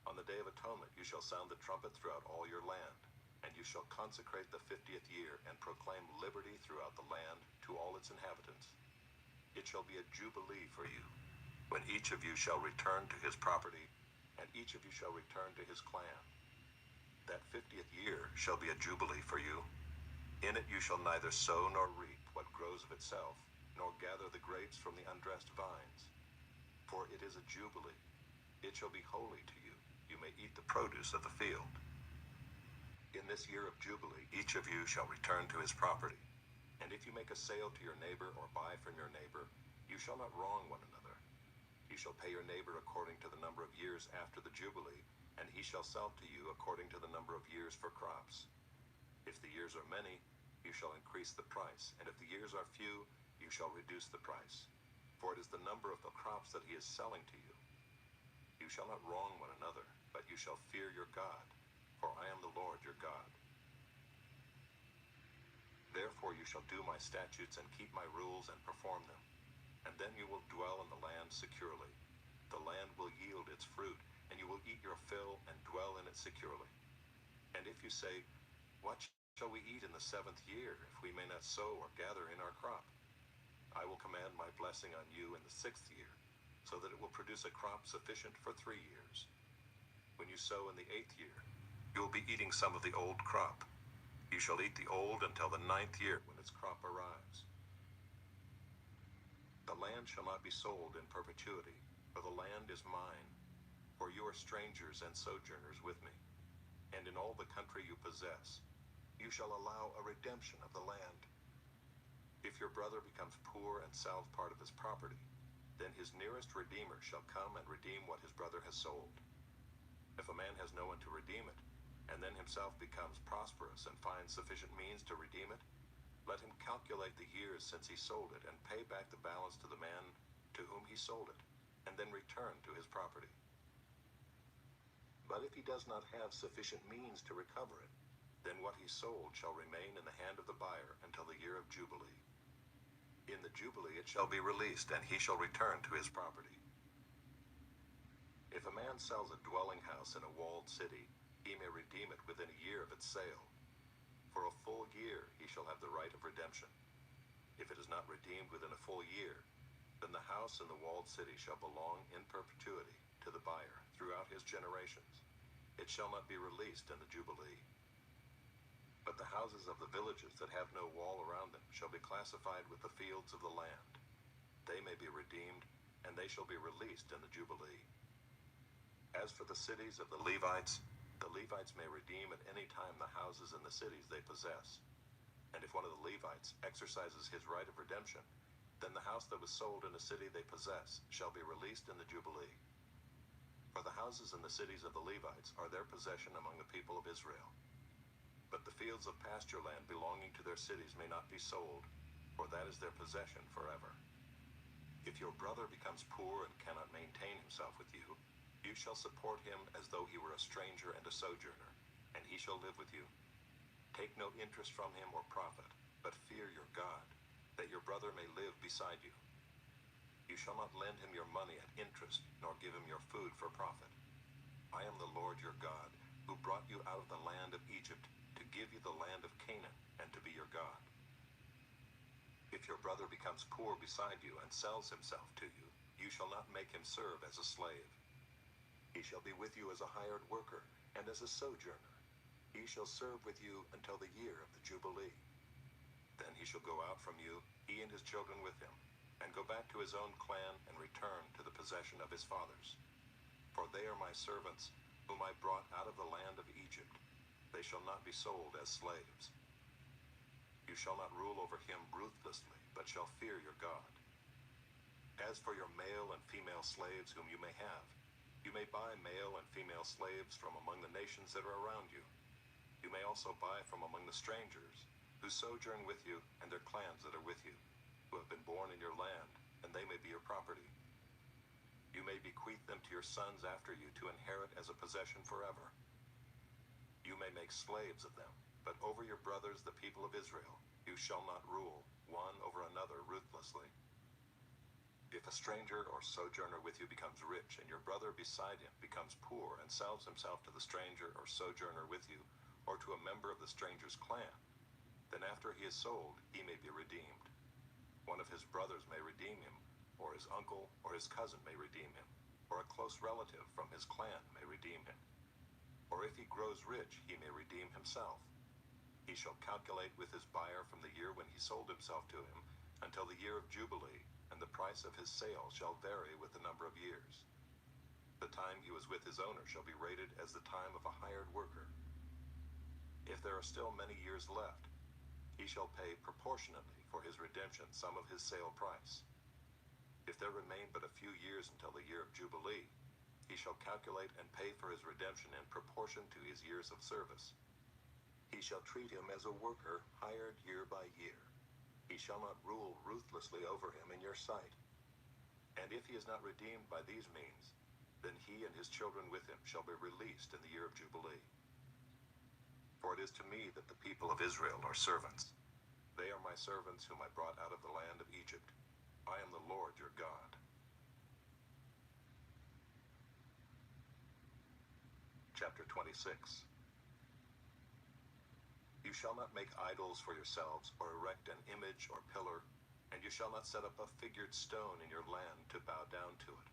On the Day of Atonement you shall sound the trumpet throughout all your land, and you shall consecrate the 50th year and proclaim liberty throughout the land to all its inhabitants. It shall be a jubilee for you, when each of you shall return to his property, and each of you shall return to his clan. That 50th year shall be a jubilee for you. In it you shall neither sow nor reap what grows of itself, nor gather the grapes from the undressed vines. For it is a jubilee. It shall be holy to you. You may eat the produce of the field. In this year of jubilee each of you shall return to his property. And if you make a sale to your neighbor or buy from your neighbor, you shall not wrong one another. You shall pay your neighbor according to the number of years after the jubilee, and he shall sell to you according to the number of years for crops. If the years are many, you shall increase the price, and if the years are few, you shall reduce the price. For it is the number of the crops that he is selling to you. You shall not wrong one another, but you shall fear your God, for I am the Lord your God. Therefore you shall do my statutes and keep my rules and perform them, and then you will dwell in the land securely. The land will yield its fruit, and you will eat your fill and dwell in it securely. And if you say, what shall we eat in the 7th year, if we may not sow or gather in our crop? I will command my blessing on you in the 6th year, so that it will produce a crop sufficient for 3 years. When you sow in the 8th year, you will be eating some of the old crop. You shall eat the old until the 9th year, when its crop arrives. The land shall not be sold in perpetuity, for the land is mine. For you are strangers and sojourners with me. And in all the country you possess, you shall allow a redemption of the land. If your brother becomes poor and sells part of his property, then his nearest redeemer shall come and redeem what his brother has sold. If a man has no one to redeem it, and then himself becomes prosperous and finds sufficient means to redeem it, let him calculate the years since he sold it and pay back the balance to the man to whom he sold it, and then return to his property. But if he does not have sufficient means to recover it, then what he sold shall remain in the hand of the buyer until the year of Jubilee. In the Jubilee it shall be released, and he shall return to his property. If a man sells a dwelling house in a walled city, he may redeem it within a year of its sale. For a full year he shall have the right of redemption. If it is not redeemed within a full year, then the house in the walled city shall belong in perpetuity to the buyer throughout his generations. It shall not be released in the Jubilee. But the houses of the villages that have no wall around them shall be classified with the fields of the land. They may be redeemed, and they shall be released in the Jubilee. As for the cities of the Levites may redeem at any time the houses in the cities they possess. And if one of the Levites exercises his right of redemption, then the house that was sold in a city they possess shall be released in the Jubilee. For the houses in the cities of the Levites are their possession among the people of Israel. But the fields of pasture land belonging to their cities may not be sold, for that is their possession forever. If your brother becomes poor and cannot maintain himself with you, you shall support him as though he were a stranger and a sojourner, and he shall live with you. Take no interest from him or profit, but fear your God, that your brother may live beside you. You shall not lend him your money at interest, nor give him your food for profit. I am the Lord your God, who brought you out of the land of Egypt, to give you the land of Canaan, and to be your God. If your brother brother becomes poor beside you and sells himself to you, you shall not make him serve as a slave. He shall be with you as a hired worker and as a sojourner. He shall serve with you until the year of the Jubilee. Then he shall go out from you, he and his children with him, and go back to his own clan and return to the possession of his fathers. For they are my servants, whom I brought out of the land of Egypt. They shall not be sold as slaves. You shall not rule over him ruthlessly, but shall fear your God. As for your male and female slaves whom you may have, you may buy male and female slaves from among the nations that are around you. You may also buy from among the strangers who sojourn with you and their clans that are with you, who have been born in your land, and they may be your property. You may bequeath them to your sons after you to inherit as a possession forever. You may make slaves of them, but over your brothers, the people of Israel, you shall not rule one over another ruthlessly. If a stranger or sojourner with you becomes rich, and your brother beside him becomes poor and sells himself to the stranger or sojourner with you, or to a member of the stranger's clan, then after he is sold, he may be redeemed. One of his brothers may redeem him, or his uncle or his cousin may redeem him, or a close relative from his clan may redeem him. Or if he grows rich, he may redeem himself. He shall calculate with his buyer from the year when he sold himself to him until the year of Jubilee, and the price of his sale shall vary with the number of years. The time he was with his owner shall be rated as the time of a hired worker. If there are still many years left, he shall pay proportionately for his redemption some of his sale price. If there remain but a few years until the year of Jubilee, he shall calculate and pay for his redemption in proportion to his years of service. He shall treat him as a worker hired year by year. He shall not rule ruthlessly over him in your sight. And if he is not redeemed by these means, then he and his children with him shall be released in the year of Jubilee. For it is to me that the people of Israel are servants. They are my servants whom I brought out of the land of Egypt. I am the Lord your God. Chapter 26. You shall not make idols for yourselves, or erect an image or pillar, and you shall not set up a figured stone in your land to bow down to it.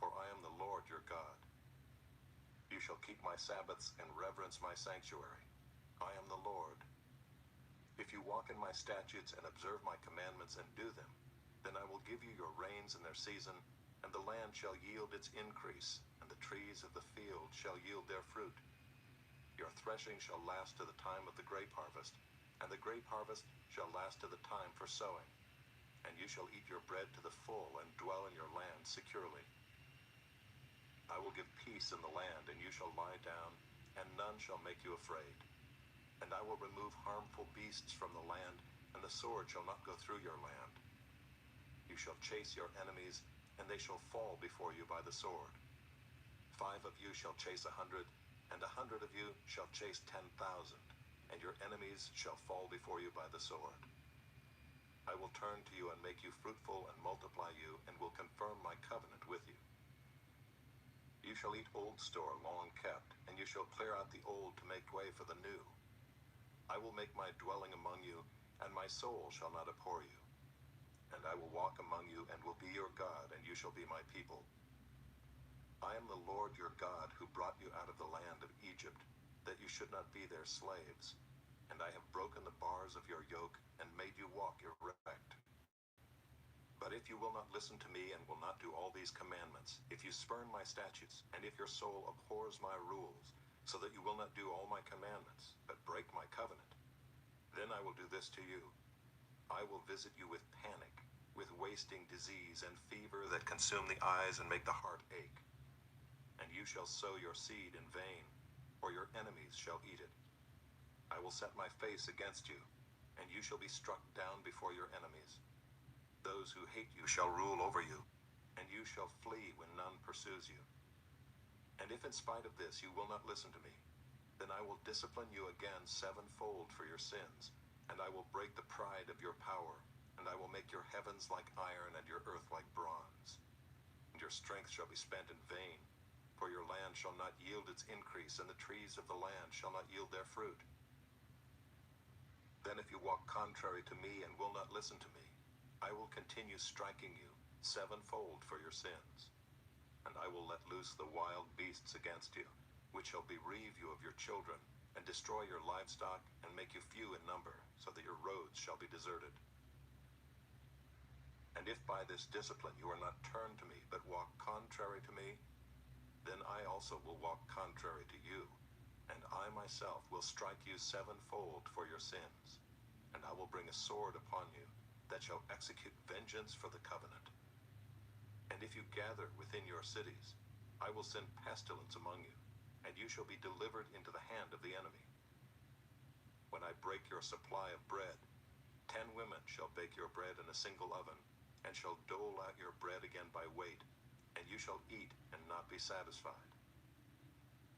For I am the Lord your God. You shall keep my Sabbaths and reverence my sanctuary. I am the Lord. If you walk in my statutes and observe my commandments and do them, then I will give you your rains in their season, and the land shall yield its increase, and the trees of the field shall yield their fruit. Your threshing shall last to the time of the grape harvest, and the grape harvest shall last to the time for sowing. And you shall eat your bread to the full and dwell in your land securely. I will give peace in the land, and you shall lie down, and none shall make you afraid. And I will remove harmful beasts from the land, and the sword shall not go through your land. You shall chase your enemies, and they shall fall before you by the sword. 5 of you shall chase 100, and 100 of you shall chase 10,000, and your enemies shall fall before you by the sword. I will turn to you and make you fruitful and multiply you, and will confirm my covenant with you. You shall eat old store long kept, and you shall clear out the old to make way for the new. I will make my dwelling among you, and my soul shall not abhor you. And I will walk among you, and will be your God, and you shall be my people. I am the Lord your God, who brought you out of the land of Egypt, that you should not be their slaves. And I have broken the bars of your yoke, and made you walk erect. But if you will not listen to me, and will not do all these commandments, if you spurn my statutes, and if your soul abhors my rules, so that you will not do all my commandments, but break my covenant, then I will do this to you. I will visit you with panic, with wasting disease and fever that consume the eyes and make the heart ache. And you shall sow your seed in vain, or your enemies shall eat it. I will set my face against you, and you shall be struck down before your enemies. Those who hate you shall rule over you, and you shall flee when none pursues you. And if in spite of this you will not listen to me, then I will discipline you again 7-fold for your sins, and I will break the pride of your power, and I will make your heavens like iron and your earth like bronze. And your strength shall be spent in vain, for your land shall not yield its increase, and the trees of the land shall not yield their fruit. Then if you walk contrary to me and will not listen to me, I will continue striking you sevenfold for your sins. And I will let loose the wild beasts against you, which shall bereave you of your children, and destroy your livestock, and make you few in number, so that your roads shall be deserted. And if by this discipline you are not turned to me, but walk contrary to me, then I also will walk contrary to you, and I myself will strike you sevenfold for your sins. And I will bring a sword upon you, that shall execute vengeance for the covenant. And if you gather within your cities, I will send pestilence among you, and you shall be delivered into the hand of the enemy. When I break your supply of bread, 10 women shall bake your bread in a single oven, and shall dole out your bread again by weight, and you shall eat and not be satisfied.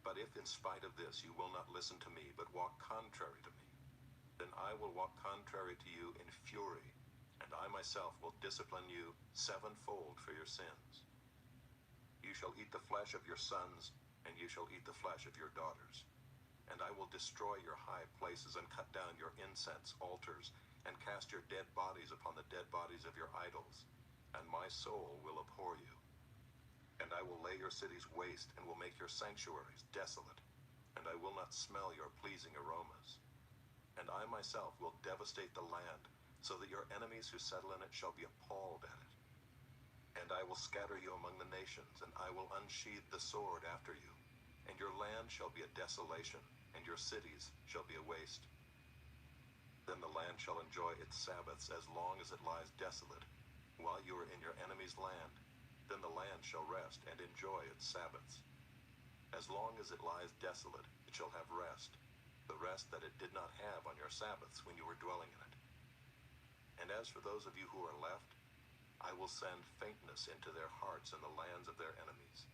But if in spite of this you will not listen to me, but walk contrary to me, then I will walk contrary to you in fury, and I myself will discipline you sevenfold for your sins. You shall eat the flesh of your sons, and you shall eat the flesh of your daughters. And I will destroy your high places, and cut down your incense altars, and cast your dead bodies upon the dead bodies of your idols, and my soul will abhor you. And I will lay your cities waste, and will make your sanctuaries desolate, and I will not smell your pleasing aromas. And I myself will devastate the land, so that your enemies who settle in it shall be appalled at it. And I will scatter you among the nations, and I will unsheathe the sword after you. And your land shall be a desolation, and your cities shall be a waste. Then the land shall enjoy its Sabbaths as long as it lies desolate, while you are in your enemy's land. Then the land shall rest and enjoy its Sabbaths. As long as it lies desolate, it shall have rest, the rest that it did not have on your Sabbaths when you were dwelling in it. And as for those of you who are left, I will send faintness into their hearts in the lands of their enemies.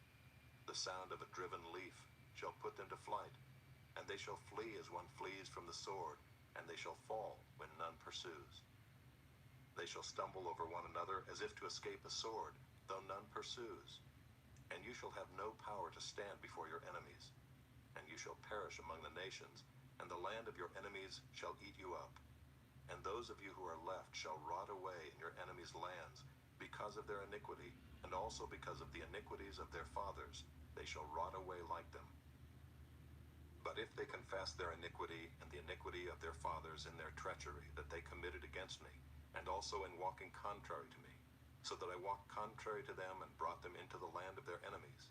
The sound of a driven leaf shall put them to flight, and they shall flee as one flees from the sword, and they shall fall when none pursues. They shall stumble over one another as if to escape a sword, though none pursues. And you shall have no power to stand before your enemies. And you shall perish among the nations, and the land of your enemies shall eat you up. And those of you who are left shall rot away in your enemies' lands, because of their iniquity, and also because of the iniquities of their fathers, they shall rot away like them. But if they confess their iniquity and the iniquity of their fathers in their treachery that they committed against me, and also in walking contrary to me, so that I walked contrary to them and brought them into the land of their enemies,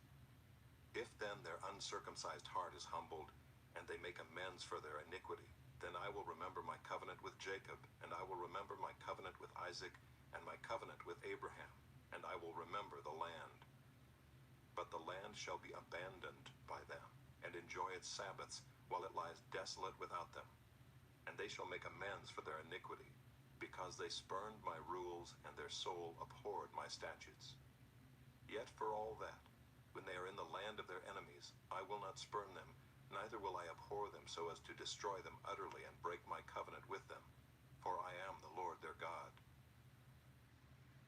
if then their uncircumcised heart is humbled, and they make amends for their iniquity, then I will remember my covenant with Jacob, and I will remember my covenant with Isaac, and my covenant with Abraham, and I will remember the land. But the land shall be abandoned by them, and enjoy its Sabbaths, while it lies desolate without them. And they shall make amends for their iniquity, because they spurned my rules, and their soul abhorred my statutes. Yet for all that, when they are in the land of their enemies, I will not spurn them, neither will I abhor them so as to destroy them utterly and break my covenant with them, for I am the Lord their God.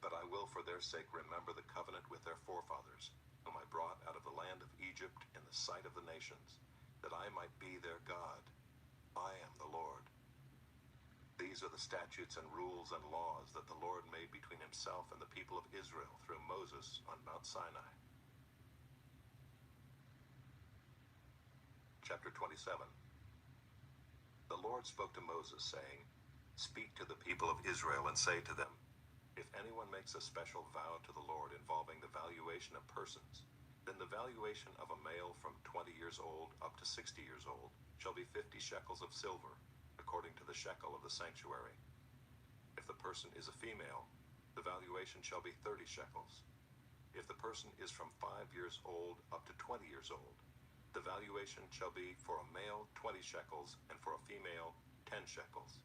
But I will for their sake remember the covenant with their forefathers, whom I brought out of the land of Egypt in the sight of the nations, that I might be their God. I am the Lord. These are the statutes and rules and laws that the Lord made between himself and the people of Israel through Moses on Mount Sinai. Chapter 27. The Lord spoke to Moses, saying, "Speak to the people of Israel and say to them, if anyone makes a special vow to the Lord involving the valuation of persons, then the valuation of a male from 20 years old up to 60 years old shall be 50 shekels of silver, according to the shekel of the sanctuary. If the person is a female, the valuation shall be 30 shekels. If the person is from 5 years old up to 20 years old, the valuation shall be for a male 20 shekels, and for a female 10 shekels.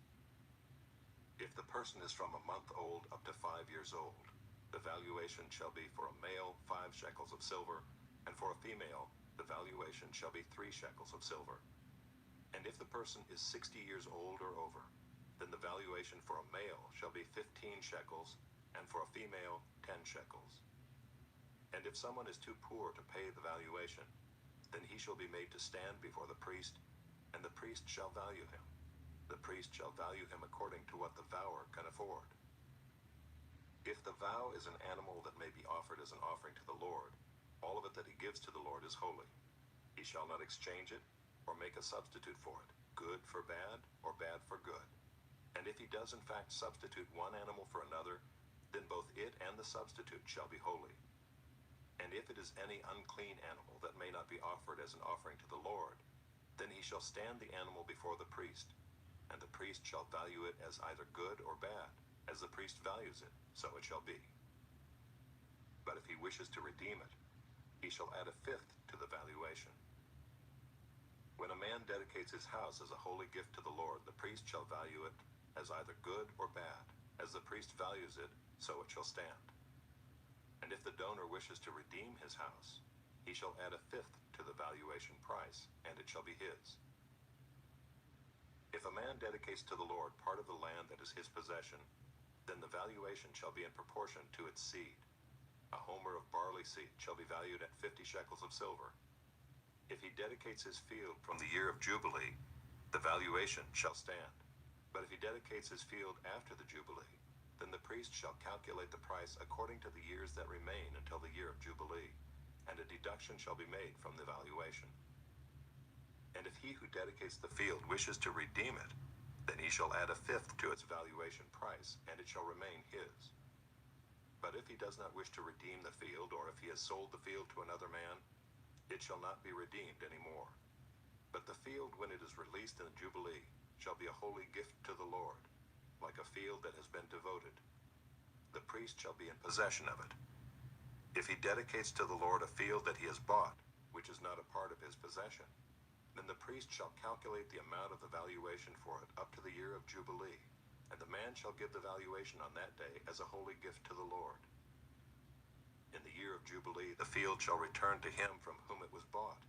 If the person is from a month old up to 5 years old, the valuation shall be for a male 5 shekels of silver, and for a female the valuation shall be 3 shekels of silver. And if the person is 60 years old or over, then the valuation for a male shall be 15 shekels, and for a female 10 shekels. And if someone is too poor to pay the valuation, then he shall be made to stand before the priest, and the priest shall value him. The priest shall value him according to what the vower can afford. If the vow is an animal that may be offered as an offering to the Lord, all of it that he gives to the Lord is holy. He shall not exchange it or make a substitute for it, good for bad or bad for good. And if he does in fact substitute one animal for another, then both it and the substitute shall be holy. And if it is any unclean animal that may not be offered as an offering to the Lord, then he shall stand the animal before the priest, and the priest shall value it as either good or bad. As the priest values it, so it shall be. But if he wishes to redeem it, he shall add a fifth to the valuation. When a man dedicates his house as a holy gift to the Lord, the priest shall value it as either good or bad. As the priest values it, so it shall stand. And if the donor wishes to redeem his house, he shall add a fifth to the valuation price, and it shall be his. If a man dedicates to the Lord part of the land that is his possession, then the valuation shall be in proportion to its seed. A homer of barley seed shall be valued at 50 shekels of silver. If he dedicates his field from the year of Jubilee, the valuation shall stand. But if he dedicates his field after the Jubilee, then the priest shall calculate the price according to the years that remain until the year of Jubilee, and a deduction shall be made from the valuation. And if he who dedicates the field wishes to redeem it, then he shall add a fifth to its valuation price, and it shall remain his. But if he does not wish to redeem the field, or if he has sold the field to another man, it shall not be redeemed any more. But the field, when it is released in the Jubilee, shall be a holy gift to the Lord, like a field that has been devoted. The priest shall be in possession of it. If he dedicates to the Lord a field that he has bought, which is not a part of his possession, then the priest shall calculate the amount of the valuation for it up to the year of Jubilee, and the man shall give the valuation on that day as a holy gift to the Lord. In the year of Jubilee, the field shall return to him from whom it was bought,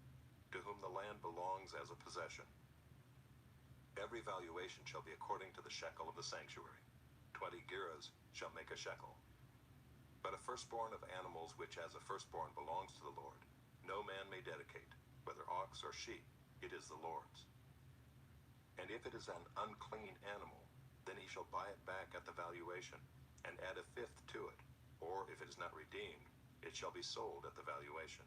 to whom the land belongs as a possession. Every valuation shall be according to the shekel of the sanctuary. 20 gerahs shall make a shekel. But a firstborn of animals which as a firstborn belongs to the Lord, no man may dedicate, whether ox or sheep. It is the Lord's. And if it is an unclean animal, then he shall buy it back at the valuation, and add a fifth to it, or if it is not redeemed, it shall be sold at the valuation.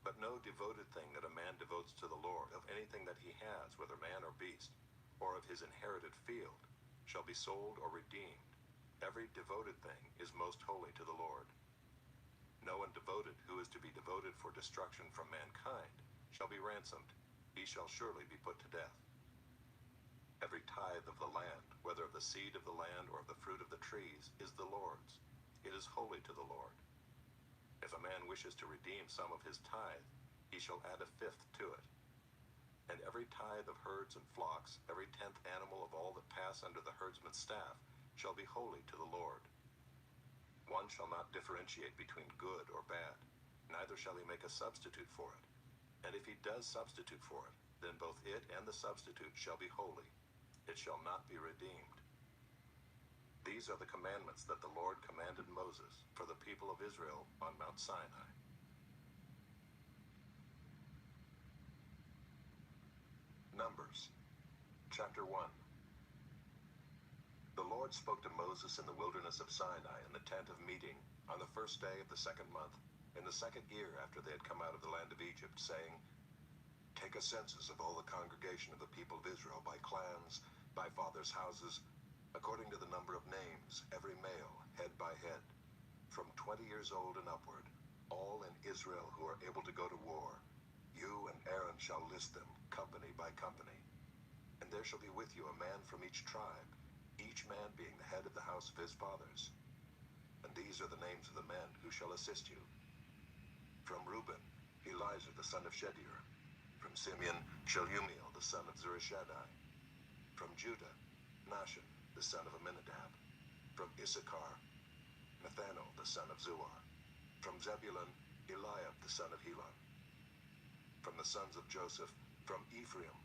But no devoted thing that a man devotes to the Lord, of anything that he has, whether man or beast, or of his inherited field, shall be sold or redeemed. Every devoted thing is most holy to the Lord. No one devoted who is to be devoted for destruction from mankind shall be ransomed. He shall surely be put to death. Every tithe of the land, whether of the seed of the land or of the fruit of the trees, is the Lord's. It is holy to the Lord. If a man wishes to redeem some of his tithe, he shall add a fifth to it. And every tithe of herds and flocks, every 10th animal of all that pass under the herdsman's staff, shall be holy to the Lord. One shall not differentiate between good or bad, neither shall he make a substitute for it. And if he does substitute for it, then both it and the substitute shall be holy. It shall not be redeemed. These are the commandments that the Lord commanded Moses for the people of Israel on Mount Sinai. Numbers, chapter 1. The Lord spoke to Moses in the wilderness of Sinai in the tent of meeting on the first day of the second month, in the second year after they had come out of the land of Egypt, saying, Take a census of all the congregation of the people of Israel by clans, by fathers' houses, according to the number of names, every male, head by head, from 20 years old and upward, all in Israel who are able to go to war. You and Aaron shall list them, company by company. And there shall be with you a man from each tribe, each man being the head of the house of his fathers. And these are the names of the men who shall assist you. From Reuben, Elizur the son of Shedeur. From Simeon, Shelumiel the son of Zurishaddai. From Judah, Nahshon the son of Amminadab. From Issachar, Nathanael the son of Zuar. From Zebulun, Eliab the son of Helon. From the sons of Joseph, from Ephraim,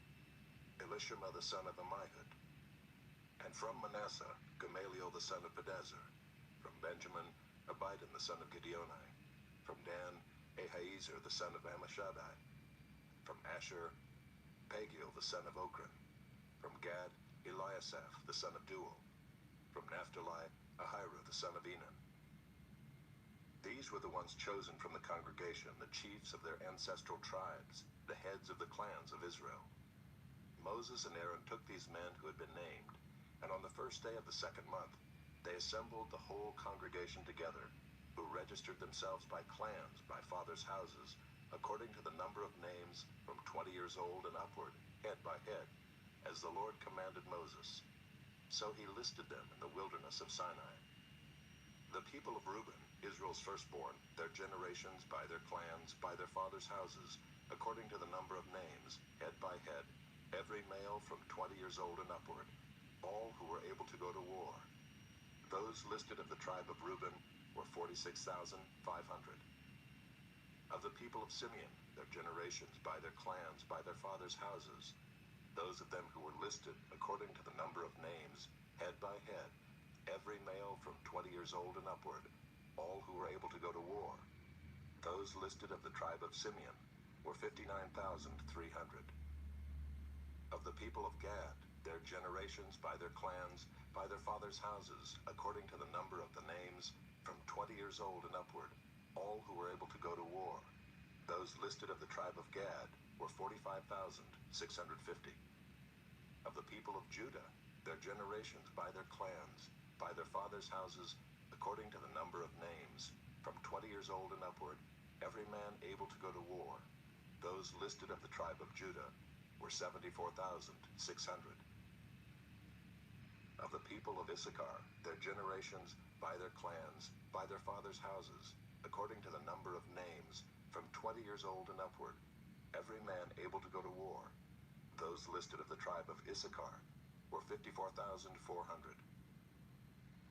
Elishama the son of Ammihud. And from Manasseh, Gamaliel the son of Pedazur. From Benjamin, Abidan the son of Gideoni. From Dan, Ahiezer the son of Ammishaddai. From Asher, Pagiel the son of Okran. From Gad, Eliasaph the son of Duel. From Naphtali, Ahiru the son of Enan. These were the ones chosen from the congregation, the chiefs of their ancestral tribes, the heads of the clans of Israel. Moses and Aaron took these men who had been named, and on the first day of the second month, they assembled the whole congregation together, who registered themselves by clans, by fathers' houses, according to the number of names from 20 years old and upward, head by head, as the Lord commanded Moses. So he listed them in the wilderness of Sinai. The people of Reuben, Israel's firstborn, their generations by their clans, by their fathers' houses, according to the number of names, head by head, every male from 20 years old and upward, all who were able to go to war. Those listed of the tribe of Reuben were 46,500. Of the people of Simeon, their generations by their clans, by their fathers' houses, those of them who were listed according to the number of names, head by head, every male from 20 years old and upward, all who were able to go to war. Those listed of the tribe of Simeon were 59,300. Of the people of Gad, their generations by their clans, by their fathers' houses, according to the number of the names, from 20 years old and upward, all who were able to go to war. Those listed of the tribe of Gad were 45,650. Of the people of Judah, their generations by their clans, by their fathers' houses, according to the number of names, from 20 years old and upward, every man able to go to war. Those listed of the tribe of Judah were 74,600. Of the people of Issachar, their generations by their clans, by their fathers' houses, according to the number of names, from 20 years old and upward, every man able to go to war. Those listed of the tribe of Issachar were 54,400.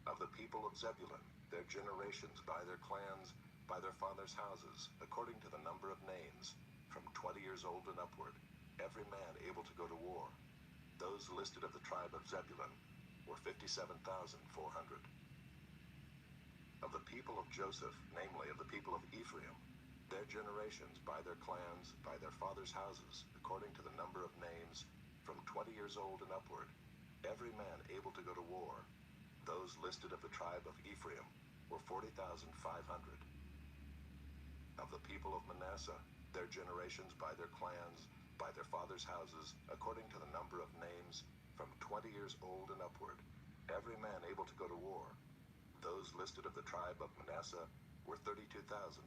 Of the people of Zebulun, their generations by their clans, by their fathers' houses, according to the number of names, from 20 years old and upward, every man able to go to war. Those listed of the tribe of Zebulun were 57,400. Of the people of Joseph, namely of the people of Ephraim, their generations by their clans, by their fathers' houses, according to the number of names, from 20 years old and upward, every man able to go to war. Those listed of the tribe of Ephraim were 40,500. Of the people of Manasseh, their generations by their clans, by their fathers' houses, according to the number of names, from 20 years old and upward, every man able to go to war. Those listed of the tribe of Manasseh were 32,200.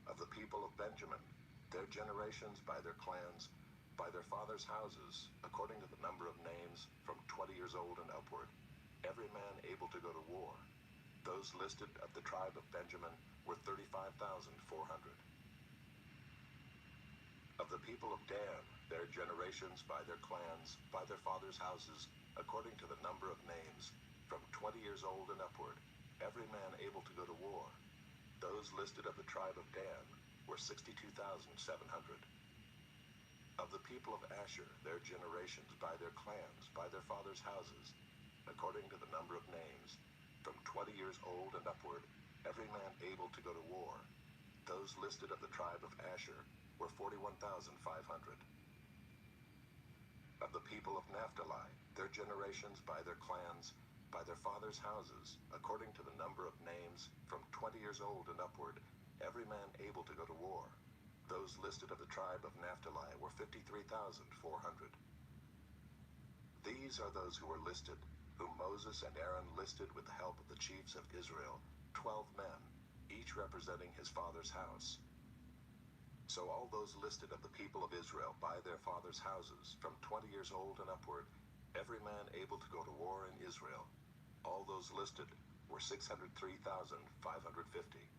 Of the people of Benjamin, their generations by their clans, by their fathers' houses, according to the number of names, from 20 years old and upward, every man able to go to war. Those listed of the tribe of Benjamin were 35,400. Of the people of Dan, their generations by their clans, by their fathers' houses, according to the number of names, from 20 years old and upward, every man able to go to war. Those listed of the tribe of Dan were 62,700. Of the people of Asher, their generations by their clans, by their fathers' houses, according to the number of names, from 20 years old and upward, every man able to go to war. Those listed of the tribe of Asher were 41,500. Of the people of Naphtali, their generations by their clans, by their fathers' houses, according to the number of names, from 20 years old and upward, every man able to go to war. Those listed of the tribe of Naphtali were 53,400. These are those who were listed, whom Moses and Aaron listed with the help of the chiefs of Israel, 12 men, each representing his father's house. So all those listed of the people of Israel by their fathers' houses, from 20 years old and upward, every man able to go to war in Israel, all those listed were 603,550.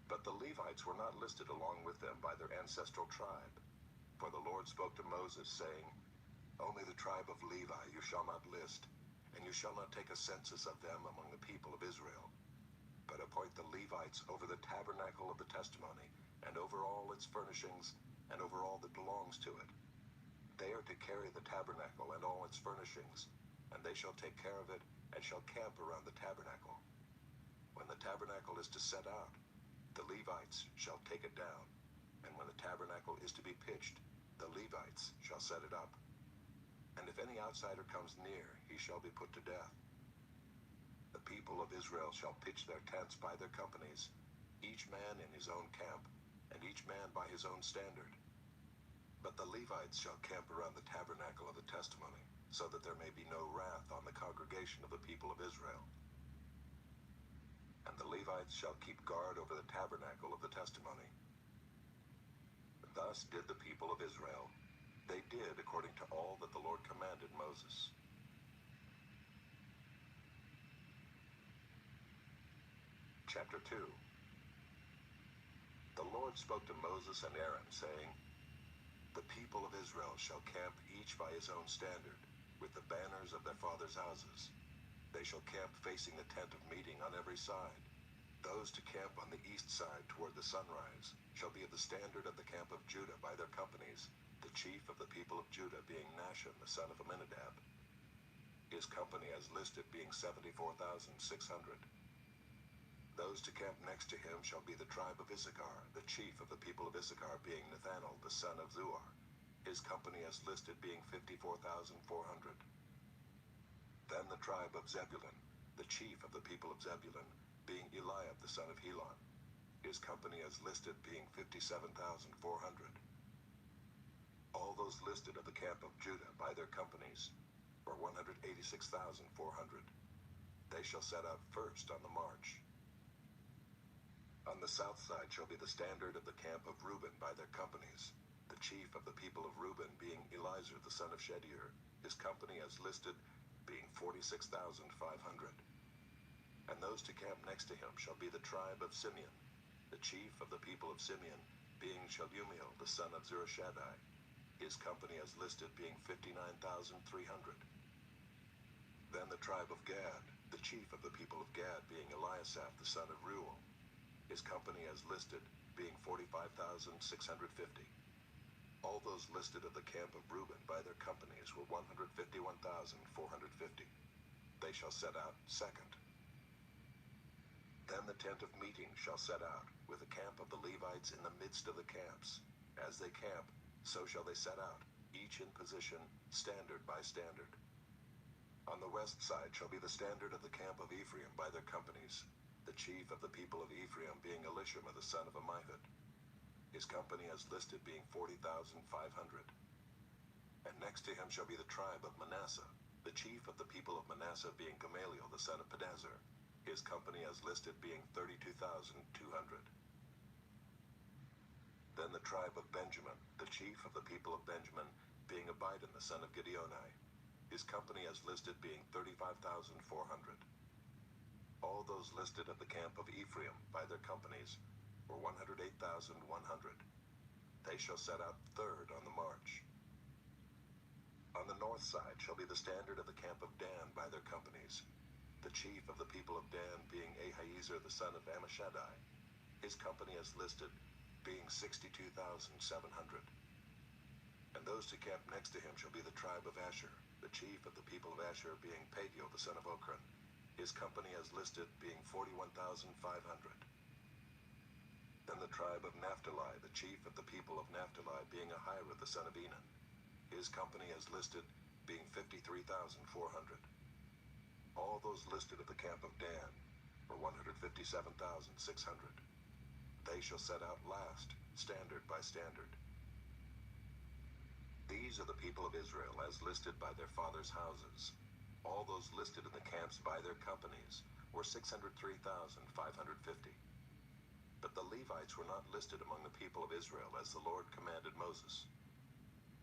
But the Levites were not listed along with them by their ancestral tribe. For the Lord spoke to Moses, saying, Only the tribe of Levi you shall not list, and you shall not take a census of them among the people of Israel. But appoint the Levites over the tabernacle of the testimony, and over all its furnishings, and over all that belongs to it. They are to carry the tabernacle and all its furnishings, and they shall take care of it, and shall camp around the tabernacle. When the tabernacle is to set out, the Levites shall take it down, and when the tabernacle is to be pitched, the Levites shall set it up. And if any outsider comes near, he shall be put to death. The people of Israel shall pitch their tents by their companies, each man in his own camp, and each man by his own standard. But the Levites shall camp around the tabernacle of the testimony, so that there may be no wrath on the congregation of the people of Israel. And the Levites shall keep guard over the tabernacle of the testimony. Thus did the people of Israel. They did according to all that the Lord commanded Moses. Chapter 2. The Lord spoke to Moses and Aaron, saying, The people of Israel shall camp each by his own standard, with the banners of their fathers' houses. They shall camp facing the tent of meeting on every side. Those to camp on the east side toward the sunrise shall be at the standard of the camp of Judah by their companies, the chief of the people of Judah being Nahshon the son of Amminadab. His company as listed being 74,600. Those to camp next to him shall be the tribe of Issachar, the chief of the people of Issachar being Nathanael the son of Zuar. His company as listed being 54,400. Then the tribe of Zebulun, the chief of the people of Zebulun, being Eliab the son of Helon. His company as listed being 57,400. All those listed of the camp of Judah by their companies were 186,400. They shall set out first on the march. On the south side shall be the standard of the camp of Reuben by their companies, the chief of the people of Reuben being Elizur the son of Shedeur, his company as listed being 46,500. And those to camp next to him shall be the tribe of Simeon, the chief of the people of Simeon being Shelumiel the son of Zurishaddai, his company as listed being 59,300. Then the tribe of Gad, the chief of the people of Gad being Eliasaph the son of Reuel, his company as listed being 45,650. All those listed of the camp of Reuben by their companies were 151,450. They shall set out second. Then the tent of meeting shall set out, with the camp of the Levites in the midst of the camps. As they camp, so shall they set out, each in position, standard by standard. On the west side shall be the standard of the camp of Ephraim by their companies, the chief of the people of Ephraim being Elishama the son of Ammihud, his company as listed being 40,500. And next to him shall be the tribe of Manasseh, the chief of the people of Manasseh being Gamaliel the son of Pedazur, his company as listed being 32,200. Then the tribe of Benjamin, the chief of the people of Benjamin being Abidan the son of Gideoni, his company as listed being 35,400. All those listed at the camp of Ephraim by their companies were 108,100. They shall set out third on the march. On the north side shall be the standard of the camp of Dan by their companies, the chief of the people of Dan being Ahiezer the son of Ammishaddai, his company as listed being 62,700. And those to camp next to him shall be the tribe of Asher, the chief of the people of Asher being Pagiel the son of Ochran, his company as listed being 41,500. Then the tribe of Naphtali, the chief of the people of Naphtali being Ahira the son of Enan, his company as listed being 53,400. All those listed of the camp of Dan were 157,600. They shall set out last, standard by standard. These are the people of Israel as listed by their fathers' houses. All those listed in the camps by their companies were 603,550. But the Levites were not listed among the people of Israel as the Lord commanded Moses.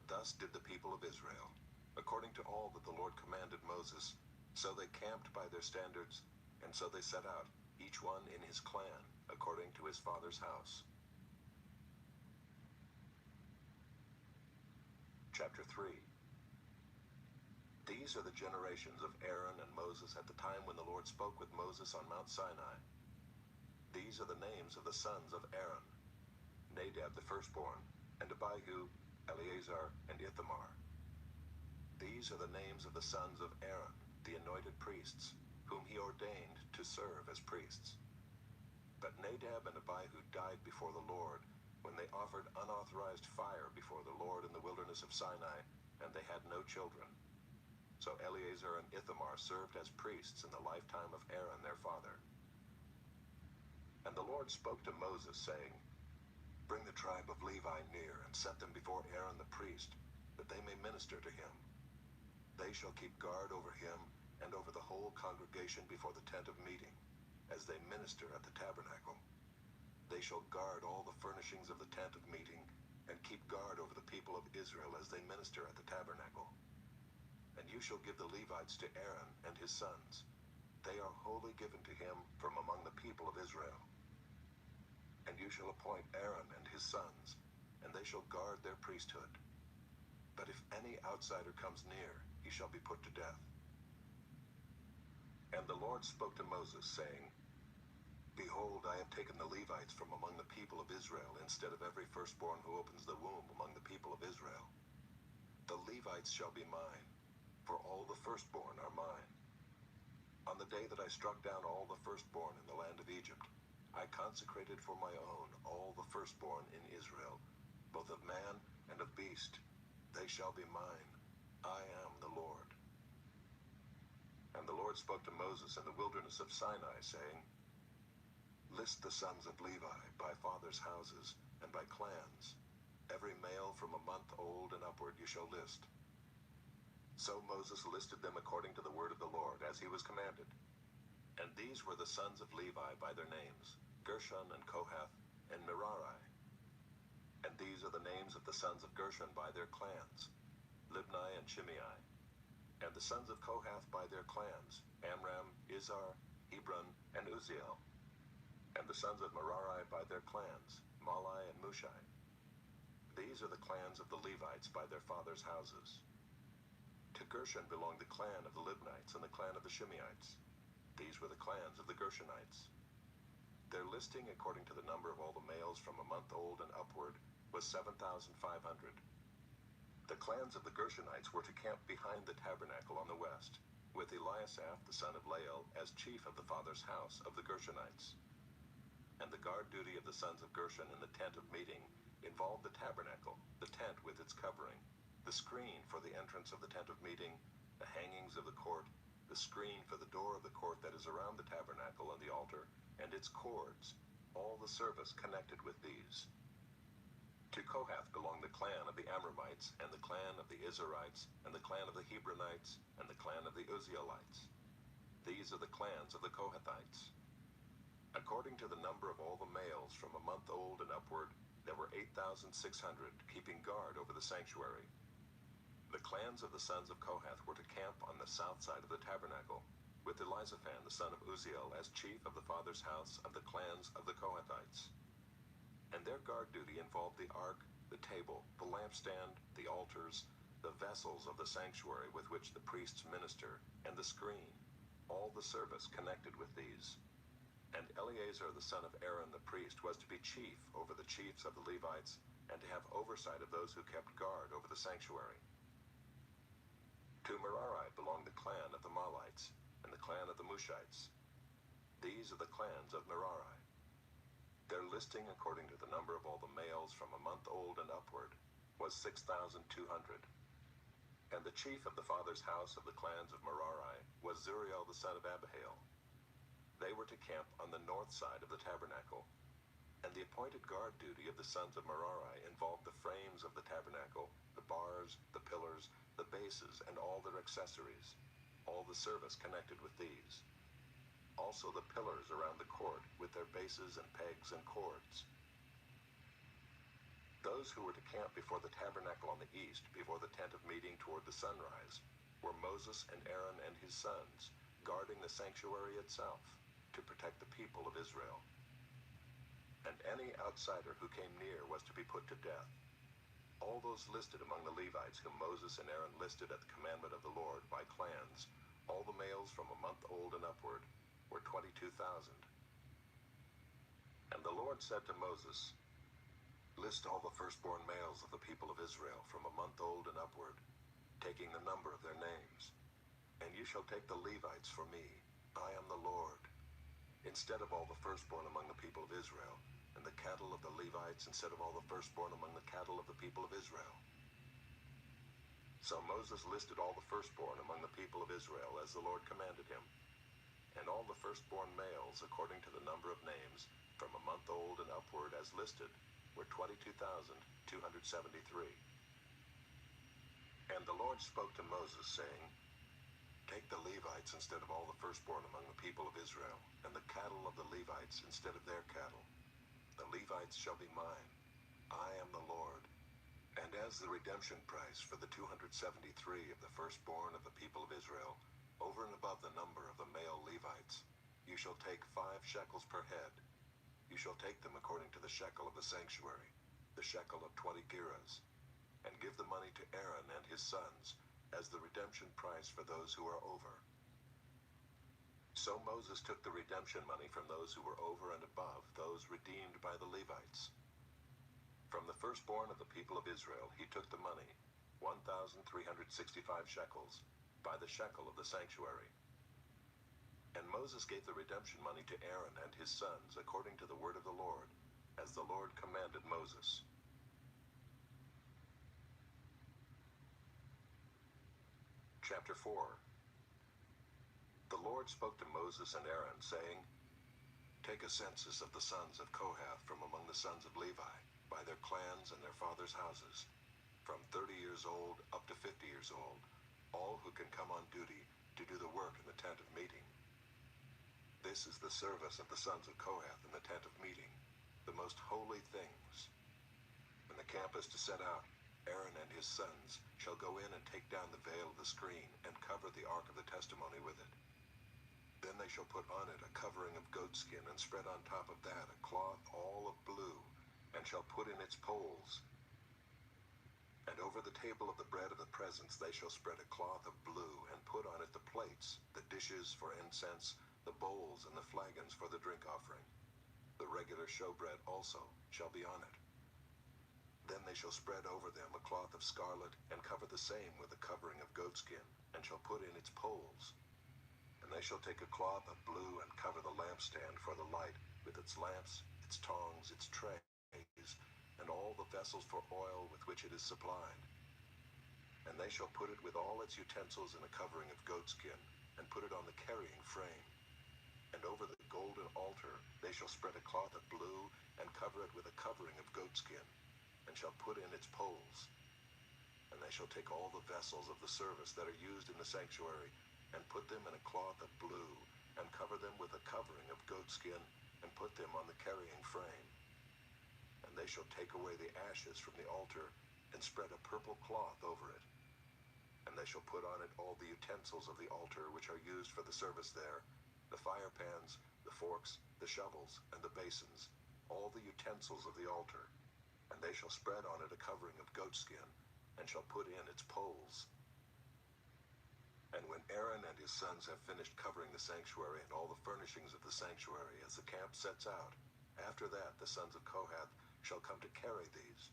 Thus did the people of Israel, according to all that the Lord commanded Moses, so they camped by their standards, and so they set out, each one in his clan, according to his father's house. Chapter 3. These are the generations of Aaron and Moses at the time when the Lord spoke with Moses on Mount Sinai. These are the names of the sons of Aaron: Nadab the firstborn, and Abihu, Eleazar, and Ithamar. These are the names of the sons of Aaron, the anointed priests, whom he ordained to serve as priests. But Nadab and Abihu died before the Lord when they offered unauthorized fire before the Lord in the wilderness of Sinai, and they had no children. So Eleazar and Ithamar served as priests in the lifetime of Aaron their father. And the Lord spoke to Moses, saying, Bring the tribe of Levi near, and set them before Aaron the priest, that they may minister to him. They shall keep guard over him and over the whole congregation before the tent of meeting, as they minister at the tabernacle. They shall guard all the furnishings of the tent of meeting, and keep guard over the people of Israel as they minister at the tabernacle. And you shall give the Levites to Aaron and his sons. They are wholly given to him from among the people of Israel. And you shall appoint Aaron and his sons, and they shall guard their priesthood. But if any outsider comes near, he shall be put to death. And the Lord spoke to Moses, saying, Behold, I have taken the Levites from among the people of Israel, instead of every firstborn who opens the womb among the people of Israel. The Levites shall be mine, for all the firstborn are mine. On the day that I struck down all the firstborn in the land of Egypt, I consecrated for my own all the firstborn in Israel, both of man and of beast. They shall be mine. I am the Lord. And the Lord spoke to Moses in the wilderness of Sinai, saying, List the sons of Levi by fathers' houses and by clans. Every male from a month old and upward you shall list. So Moses listed them according to the word of the Lord, as he was commanded. And these were the sons of Levi by their names, Gershon and Kohath and Merari. And these are the names of the sons of Gershon by their clans, Libni and Shimei. And the sons of Kohath by their clans, Amram, Izhar, Hebron, and Uzziel. And the sons of Merari by their clans, Malai and Mushai. These are the clans of the Levites by their fathers' houses. To Gershon belonged the clan of the Libnites and the clan of the Shimeites. These were the clans of the Gershonites. Their listing according to the number of all the males from a month old and upward was 7,500. The clans of the Gershonites were to camp behind the tabernacle on the west, with Eliasaph the son of Lael as chief of the father's house of the Gershonites. And the guard duty of the sons of Gershon in the tent of meeting involved the tabernacle, the tent with its covering, the screen for the entrance of the tent of meeting, the hangings of the court, the screen for the door of the court that is around the tabernacle and the altar, and its cords, all the service connected with these. To Kohath belonged the clan of the Amramites, and the clan of the Izharites, and the clan of the Hebronites, and the clan of the Uzzielites. These are the clans of the Kohathites. According to the number of all the males from a month old and upward, there were 8,600 keeping guard over the sanctuary. The clans of the sons of Kohath were to camp on the south side of the tabernacle, with Elizaphan the son of Uzziel as chief of the father's house of the clans of the Kohathites. And their guard duty involved the ark, the table, the lampstand, the altars, the vessels of the sanctuary with which the priests minister, and the screen, all the service connected with these. And Eleazar the son of Aaron the priest was to be chief over the chiefs of the Levites, and to have oversight of those who kept guard over the sanctuary. To Merari belonged the clan of the Malites, and the clan of the Mushites. These are the clans of Merari. Their listing according to the number of all the males from a month old and upward was 6,200. And the chief of the father's house of the clans of Merari was Zuriel the son of Abihail. They were to camp on the north side of the tabernacle. And the appointed guard duty of the sons of Merari involved the frames of the tabernacle, the bars, the pillars, the bases, and all their accessories, all the service connected with these. Also the pillars around the court with their bases and pegs and cords. Those who were to camp before the tabernacle on the east, before the tent of meeting toward the sunrise, were Moses and Aaron and his sons, guarding the sanctuary itself, to protect the people of Israel. And any outsider who came near was to be put to death. All those listed among the Levites whom Moses and Aaron listed at the commandment of the Lord by clans, all the males from a month old and upward, were 22,000. And the Lord said to Moses, List all the firstborn males of the people of Israel from a month old and upward, taking the number of their names. And you shall take the Levites for me. I am the Lord. Instead of all the firstborn among the people of Israel, and the cattle of the Levites instead of all the firstborn among the cattle of the people of Israel. So Moses listed all the firstborn among the people of Israel as the Lord commanded him, and all the firstborn males according to the number of names, from a month old and upward as listed, were 22,273. And the Lord spoke to Moses, saying, Take the Levites instead of all the firstborn among the people of Israel, and the cattle of the Levites instead of their cattle. The Levites shall be mine. I am the Lord. And as the redemption price for the 273 of the firstborn of the people of Israel, over and above the number of the male Levites, you shall take 5 shekels per head. You shall take them according to the shekel of the sanctuary, the shekel of 20 gerahs, and give the money to Aaron and his sons as the redemption price for those who are over. So Moses took the redemption money from those who were over and above those redeemed by the Levites. From the firstborn of the people of Israel he took the money, 1,365 shekels, by the shekel of the sanctuary. And Moses gave the redemption money to Aaron and his sons according to the word of the Lord, as the Lord commanded Moses. Chapter 4. The Lord spoke to Moses and Aaron, saying, Take a census of the sons of Kohath from among the sons of Levi, by their clans and their fathers' houses, from 30 years old up to 50 years old, all who can come on duty to do the work in the tent of meeting. This is the service of the sons of Kohath in the tent of meeting, the most holy things. When the camp is to set out, Aaron and his sons shall go in and take down the veil of the screen and cover the ark of the testimony with it. Then they shall put on it a covering of goatskin, and spread on top of that a cloth all of blue, and shall put in its poles. And over the table of the bread of the presence they shall spread a cloth of blue, and put on it the plates, the dishes for incense, the bowls, and the flagons for the drink offering. The regular showbread also shall be on it. Then they shall spread over them a cloth of scarlet, and cover the same with a covering of goatskin, and shall put in its poles. And they shall take a cloth of blue, and cover the lampstand for the light, with its lamps, its tongs, its trays, and all the vessels for oil with which it is supplied. And they shall put it with all its utensils in a covering of goatskin, and put it on the carrying frame. And over the golden altar they shall spread a cloth of blue, and cover it with a covering of goatskin, and shall put in its poles. And they shall take all the vessels of the service that are used in the sanctuary, and put them in a cloth of blue, and cover them with a covering of goatskin, and put them on the carrying frame. And they shall take away the ashes from the altar, and spread a purple cloth over it. And they shall put on it all the utensils of the altar which are used for the service there, the fire pans, the forks, the shovels, and the basins, all the utensils of the altar. And they shall spread on it a covering of goatskin, and shall put in its poles. And when Aaron and his sons have finished covering the sanctuary and all the furnishings of the sanctuary as the camp sets out, after that the sons of Kohath shall come to carry these.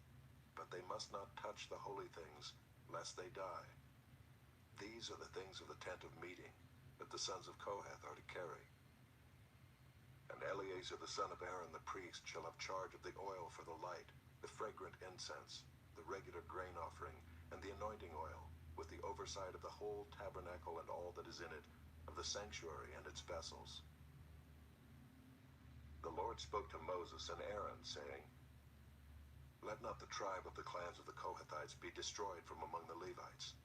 But they must not touch the holy things, lest they die. These are the things of the tent of meeting, that the sons of Kohath are to carry. And Eleazar the son of Aaron the priest shall have charge of the oil for the light, the fragrant incense, the regular grain offering, and the anointing oil, with the oversight of the whole tabernacle and all that is in it, of the sanctuary and its vessels. The Lord spoke to Moses and Aaron, saying, Let not the tribe of the clans of the Kohathites be destroyed from among the Levites,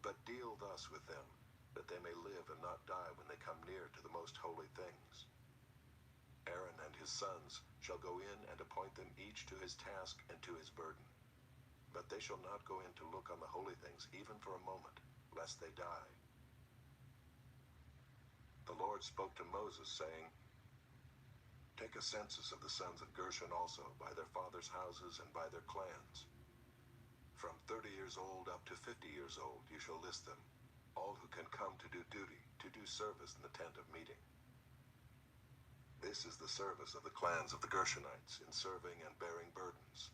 but deal thus with them, that they may live and not die when they come near to the most holy things. Aaron and his sons shall go in and appoint them each to his task and to his burden. But they shall not go in to look on the holy things even for a moment, lest they die. The Lord spoke to Moses, saying, Take a census of the sons of Gershon also, by their fathers' houses and by their clans. From 30 years old up to 50 years old you shall list them, all who can come to do duty, to do service in the tent of meeting. This is the service of the clans of the Gershonites in serving and bearing burdens.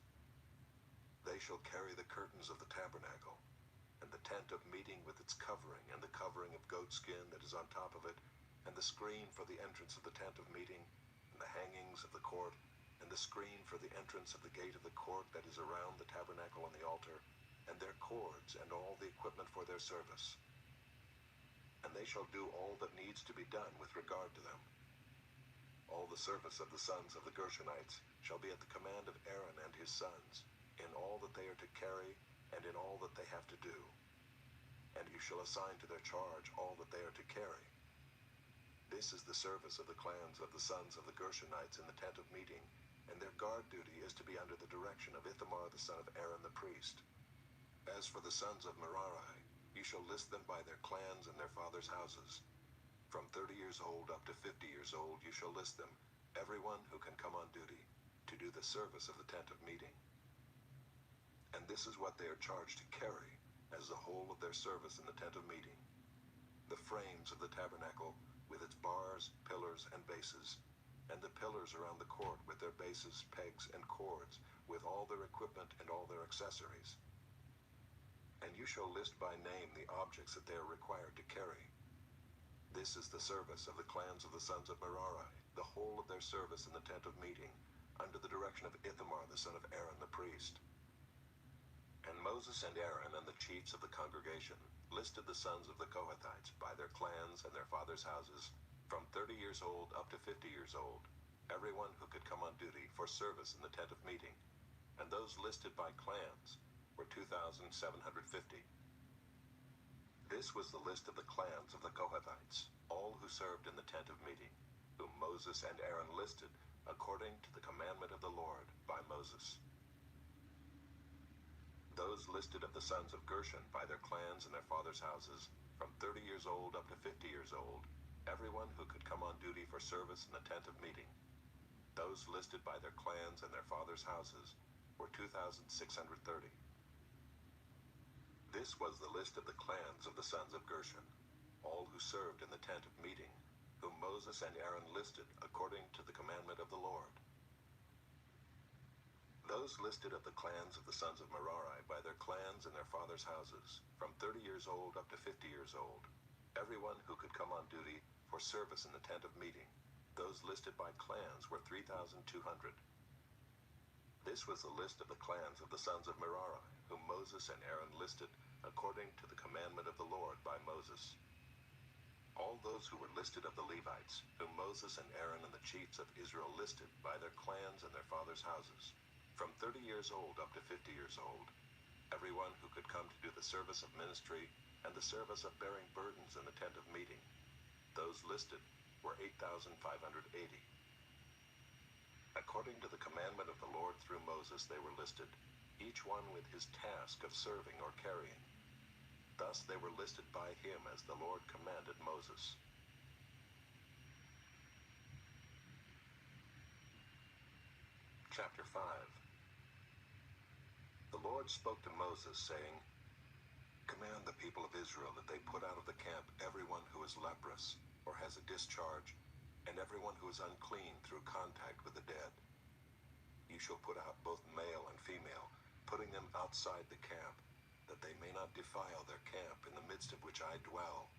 They shall carry the curtains of the tabernacle, and the tent of meeting with its covering, and the covering of goatskin that is on top of it, and the screen for the entrance of the tent of meeting, and the hangings of the court, and the screen for the entrance of the gate of the court that is around the tabernacle and the altar, and their cords, and all the equipment for their service. And they shall do all that needs to be done with regard to them. All the service of the sons of the Gershonites shall be at the command of Aaron and his sons, in all that they are to carry, and in all that they have to do. And you shall assign to their charge all that they are to carry. This is the service of the clans of the sons of the Gershonites in the tent of meeting, and their guard duty is to be under the direction of Ithamar the son of Aaron the priest. As for the sons of Merari, you shall list them by their clans and their fathers' houses. From 30 years old up to 50 years old you shall list them, everyone who can come on duty, to do the service of the tent of meeting. And this is what they are charged to carry, as the whole of their service in the tent of meeting: the frames of the tabernacle, with its bars, pillars, and bases, and the pillars around the court with their bases, pegs, and cords, with all their equipment and all their accessories. And you shall list by name the objects that they are required to carry. This is the service of the clans of the sons of Merari, the whole of their service in the tent of meeting, under the direction of Ithamar the son of Aaron the priest. And Moses and Aaron and the chiefs of the congregation listed the sons of the Kohathites by their clans and their fathers' houses, from 30 years old up to 50 years old, everyone who could come on duty for service in the tent of meeting, and those listed by clans were 2,750. This was the list of the clans of the Kohathites, all who served in the tent of meeting, whom Moses and Aaron listed according to the commandment of the Lord by Moses. Those listed of the sons of Gershon by their clans and their fathers' houses, from 30 years old up to 50 years old, everyone who could come on duty for service in the tent of meeting. Those listed by their clans and their fathers' houses were 2,630. This was the list of the clans of the sons of Gershon, all who served in the tent of meeting, whom Moses and Aaron listed according to the commandment of the Lord. Those listed of the clans of the sons of Merari by their clans and their fathers' houses, from 30 years old up to 50 years old, everyone who could come on duty for service in the tent of meeting, those listed by clans were 3,200. This was the list of the clans of the sons of Merari, whom Moses and Aaron listed according to the commandment of the Lord by Moses. All those who were listed of the Levites, whom Moses and Aaron and the chiefs of Israel listed by their clans and their fathers' houses, from 30 years old up to 50 years old, everyone who could come to do the service of ministry and the service of bearing burdens in the tent of meeting, those listed were 8,580. According to the commandment of the Lord through Moses they were listed, each one with his task of serving or carrying. Thus they were listed by him as the Lord commanded Moses. Chapter 5. The Lord spoke to Moses, saying, Command the people of Israel that they put out of the camp everyone who is leprous, or has a discharge, and everyone who is unclean through contact with the dead. You shall put out both male and female, putting them outside the camp, that they may not defile their camp in the midst of which I dwell.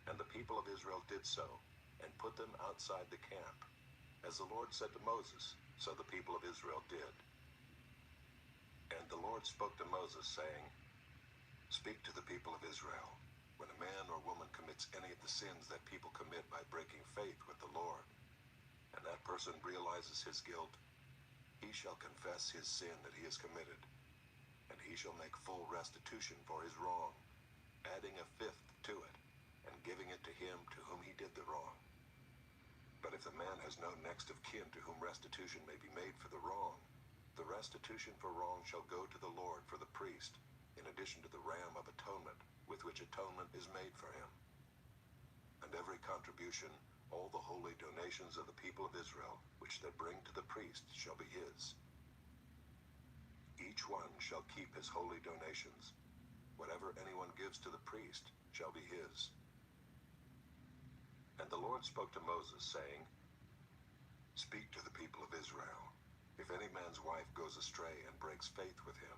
And the people of Israel did so, and put them outside the camp. As the Lord said to Moses, so the people of Israel did. And the Lord spoke to Moses, saying, Speak to the people of Israel. When a man or woman commits any of the sins that people commit by breaking faith with the Lord, and that person realizes his guilt, he shall confess his sin that he has committed, and he shall make full restitution for his wrong, adding a fifth to it, and giving it to him to whom he did the wrong. But if the man has no next of kin to whom restitution may be made for the wrong, the restitution for wrong shall go to the Lord for the priest, in addition to the ram of atonement, with which atonement is made for him. And every contribution, all the holy donations of the people of Israel, which they bring to the priest, shall be his. Each one shall keep his holy donations. Whatever anyone gives to the priest shall be his. And the Lord spoke to Moses, saying, Speak to the people of Israel. If any man's wife goes astray and breaks faith with him,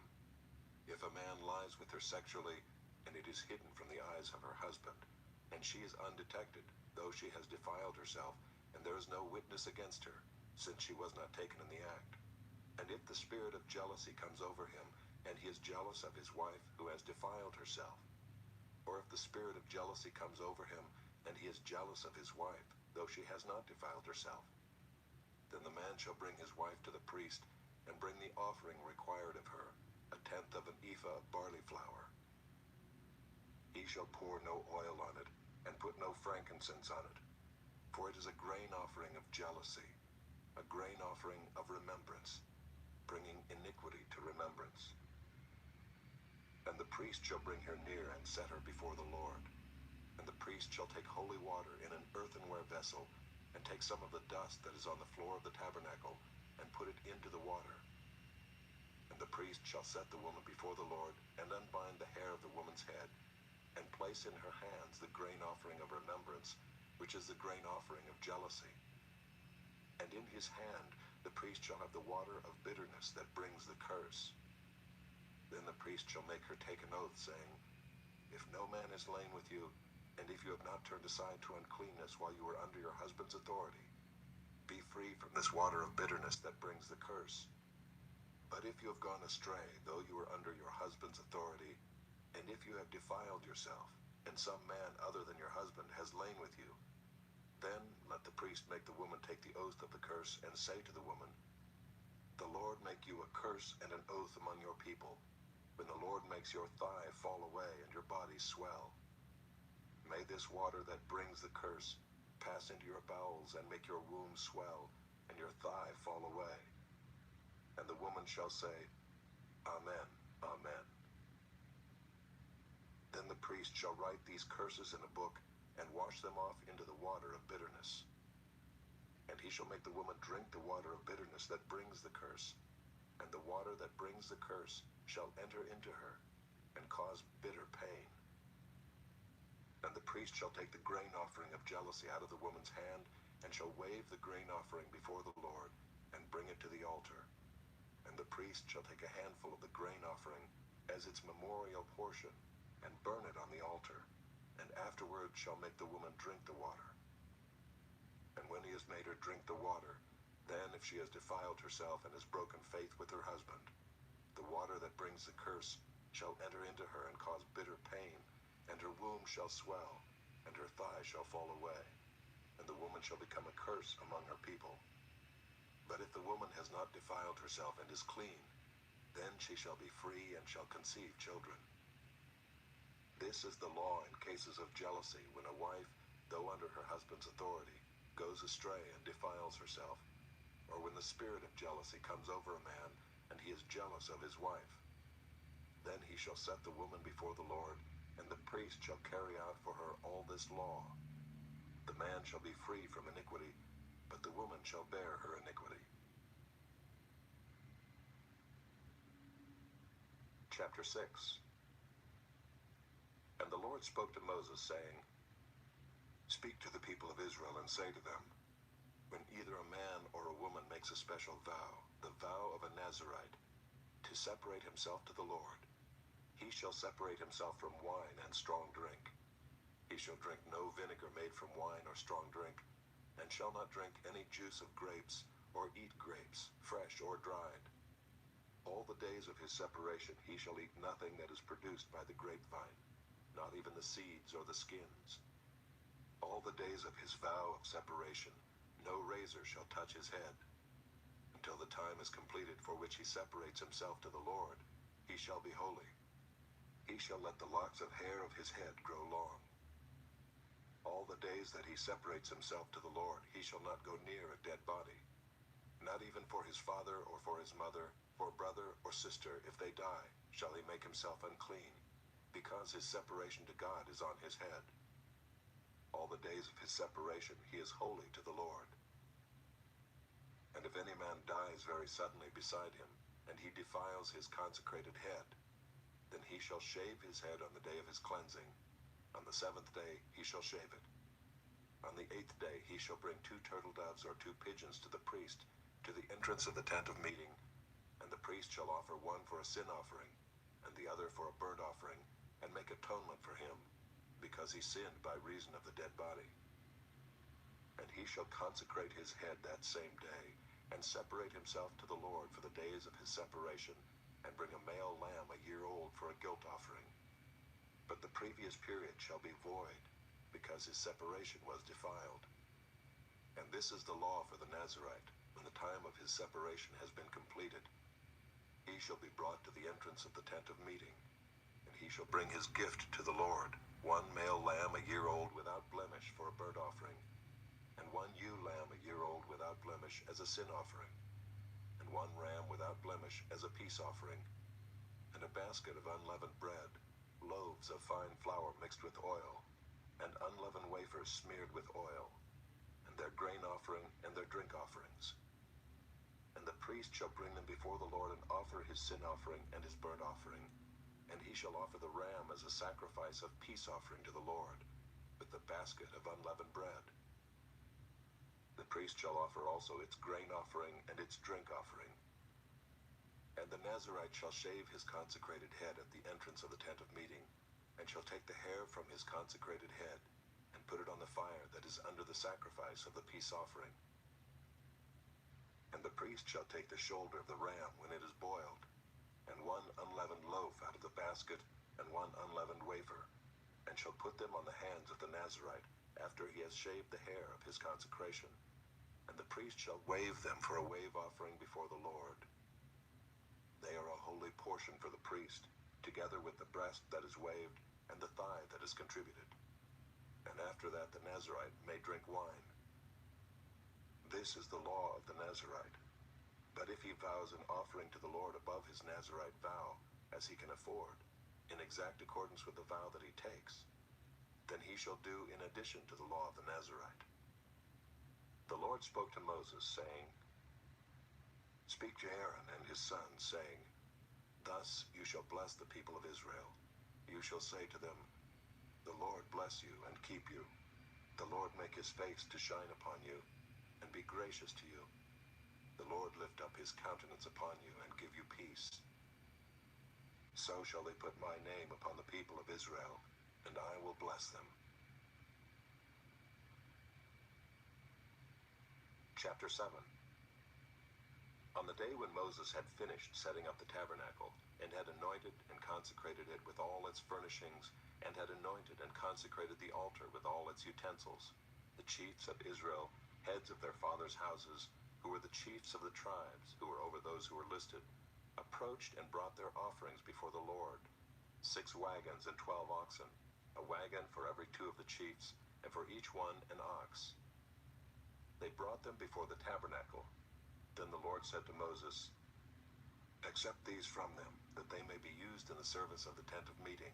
if a man lies with her sexually, and it is hidden from the eyes of her husband, and she is undetected, though she has defiled herself, and there is no witness against her, since she was not taken in the act. And if the spirit of jealousy comes over him, and he is jealous of his wife who has defiled herself. Or if the spirit of jealousy comes over him, and he is jealous of his wife, though she has not defiled herself, then the man shall bring his wife to the priest, and bring the offering required of her, 1/10 of an ephah of barley flour. He shall pour no oil on it, and put no frankincense on it, for it is a grain offering of jealousy, a grain offering of remembrance, bringing iniquity to remembrance. And the priest shall bring her near and set her before the Lord. And the priest shall take holy water in an earthenware vessel, and take some of the dust that is on the floor of the tabernacle, and put it into the water. And the priest shall set the woman before the Lord, and unbind the hair of the woman's head, and place in her hands the grain offering of remembrance, which is the grain offering of jealousy. And in his hand the priest shall have the water of bitterness that brings the curse. Then the priest shall make her take an oath, saying, If no man has lain with you, and if you have not turned aside to uncleanness while you were under your husband's authority, be free from this water of bitterness that brings the curse. But if you have gone astray, though you were under your husband's authority, and if you have defiled yourself, and some man other than your husband has lain with you, then let the priest make the woman take the oath of the curse, and say to the woman, The Lord make you a curse and an oath among your people, when the Lord makes your thigh fall away and your body swell. May this water that brings the curse pass into your bowels and make your womb swell, and your thigh fall away. And the woman shall say, Amen, Amen. Then the priest shall write these curses in a book, and wash them off into the water of bitterness. And he shall make the woman drink the water of bitterness that brings the curse, and the water that brings the curse shall enter into her, and cause bitter pain. And the priest shall take the grain offering of jealousy out of the woman's hand, and shall wave the grain offering before the Lord, and bring it to the altar. And the priest shall take a handful of the grain offering as its memorial portion, and burn it on the altar, and afterward shall make the woman drink the water. And when he has made her drink the water, then if she has defiled herself and has broken faith with her husband, the water that brings the curse shall enter into her and cause bitter pain, and her womb shall swell, and her thigh shall fall away, and the woman shall become a curse among her people. But if the woman has not defiled herself and is clean, then she shall be free and shall conceive children. This is the law in cases of jealousy, when a wife, though under her husband's authority, goes astray and defiles herself, or when the spirit of jealousy comes over a man, and he is jealous of his wife. Then he shall set the woman before the Lord, and the priest shall carry out for her all this law. The man shall be free from iniquity, but the woman shall bear her iniquity. Chapter 6. And the Lord spoke to Moses, saying, Speak to the people of Israel, and say to them, When either a man or a woman makes a special vow, the vow of a Nazirite, to separate himself to the Lord, he shall separate himself from wine and strong drink. He shall drink no vinegar made from wine or strong drink, and shall not drink any juice of grapes, or eat grapes, fresh or dried. All the days of his separation he shall eat nothing that is produced by the grapevine, not even the seeds or the skins. All the days of his vow of separation, no razor shall touch his head. Until the time is completed for which he separates himself to the Lord, he shall be holy. He shall let the locks of hair of his head grow long. All the days that he separates himself to the Lord, he shall not go near a dead body, not even for his father or for his mother, for brother or sister, if they die, shall he make himself unclean, because his separation to God is on his head. All the days of his separation he is holy to the Lord. And if any man dies very suddenly beside him, and he defiles his consecrated head, then he shall shave his head on the day of his cleansing. On the 7th day he shall shave it. On the 8th day he shall bring 2 turtle doves or 2 pigeons to the priest, to the entrance of the tent of meeting, and the priest shall offer one for a sin offering, and the other for a burnt offering, and make atonement for him, because he sinned by reason of the dead body. And he shall consecrate his head that same day, and separate himself to the Lord for the days of his separation, and bring a male lamb a year old for a guilt offering. But the previous period shall be void, because his separation was defiled. And this is the law for the Nazirite, when the time of his separation has been completed. He shall be brought to the entrance of the tent of meeting, and he shall bring his gift to the Lord, one male lamb a year old without blemish for a burnt offering, and one ewe lamb a year old without blemish as a sin offering, and one ram without blemish as a peace offering, and a basket of unleavened bread, loaves of fine flour mixed with oil, and unleavened wafers smeared with oil, and their grain offering and their drink offerings. And the priest shall bring them before the Lord and offer his sin offering and his burnt offering, and he shall offer the ram as a sacrifice of peace offering to the Lord, with the basket of unleavened bread. The priest shall offer also its grain offering and its drink offering. And the Nazirite shall shave his consecrated head at the entrance of the tent of meeting, and shall take the hair from his consecrated head, and put it on the fire that is under the sacrifice of the peace offering. And the priest shall take the shoulder of the ram when it is boiled, and one unleavened loaf out of the basket, and one unleavened wafer, and shall put them on the hands of the Nazirite, after he has shaved the hair of his consecration. And the priest shall wave them for a wave offering before the Lord. They are a holy portion for the priest, together with the breast that is waved, and the thigh that is contributed. And after that the Nazirite may drink wine. This is the law of the Nazirite. But if he vows an offering to the Lord above his Nazirite vow, as he can afford, in exact accordance with the vow that he takes, then he shall do in addition to the law of the Nazirite. The Lord spoke to Moses, saying, Speak to Aaron and his sons, saying, Thus you shall bless the people of Israel. You shall say to them, The Lord bless you and keep you. The Lord make his face to shine upon you, and be gracious to you. The Lord lift up his countenance upon you, and give you peace. So shall they put my name upon the people of Israel, and I will bless them. Chapter 7. On the day when Moses had finished setting up the tabernacle, and had anointed and consecrated it with all its furnishings, and had anointed and consecrated the altar with all its utensils, the chiefs of Israel, heads of their fathers' houses, who were the chiefs of the tribes, who were over those who were listed, approached and brought their offerings before the Lord, 6 wagons and 12 oxen, a wagon for every 2 of the chiefs, and for each one an ox. They brought them before the tabernacle. Then the Lord said to Moses, Accept these from them, that they may be used in the service of the tent of meeting,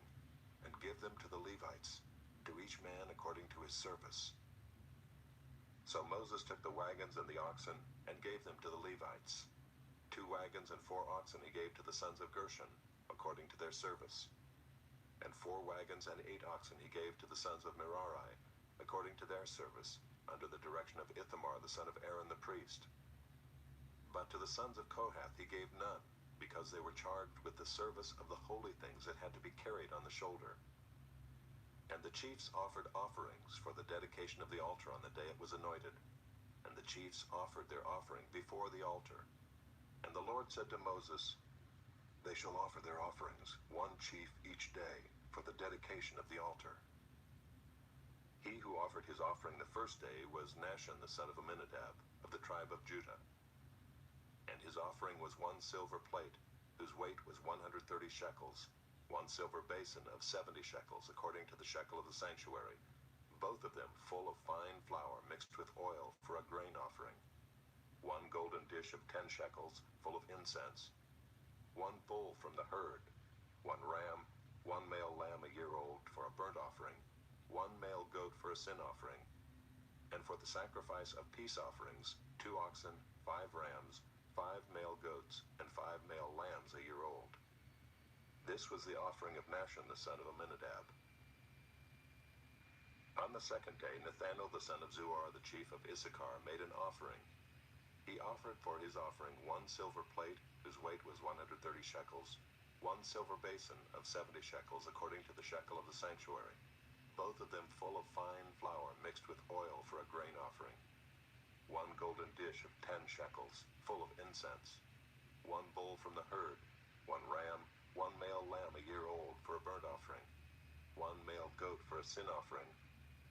and give them to the Levites, to each man according to his service. So Moses took the wagons and the oxen, and gave them to the Levites. 2 wagons and 4 oxen he gave to the sons of Gershon, according to their service. And 4 wagons and 8 oxen he gave to the sons of Merari, according to their service, under the direction of Ithamar the son of Aaron the priest. But to the sons of Kohath he gave none, because they were charged with the service of the holy things that had to be carried on the shoulder. And the chiefs offered offerings for the dedication of the altar on the day it was anointed. And the chiefs offered their offering before the altar. And the Lord said to Moses, They shall offer their offerings, 1 chief each day, for the dedication of the altar. He who offered his offering the first day was Nahshon the son of Amminadab, of the tribe of Judah. And his offering was 1 silver plate, whose weight was 130 shekels, 1 silver basin of 70 shekels, according to the shekel of the sanctuary, both of them full of fine flour mixed with oil for a grain offering, 1 golden dish of 10 shekels, full of incense, 1 bull from the herd, 1 ram, 1 male lamb a year old for a burnt offering, 1 male goat for a sin offering, and for the sacrifice of peace offerings, 2 oxen, 5 rams, 5 male goats, and 5 male lambs a year old. This was the offering of Nahshon the son of Amminadab. On the second day, Nathanael the son of Zuar, the chief of Issachar, made an offering. He offered for his offering 1 silver plate, whose weight was 130 shekels, 1 silver basin of 70 shekels, according to the shekel of the sanctuary, both of them full of fine flour mixed with oil for a grain offering, 1 golden dish of 10 shekels, full of incense, 1 bull from the herd, 1 one ram, one male lamb a year old for a burnt offering, one male goat for a sin offering,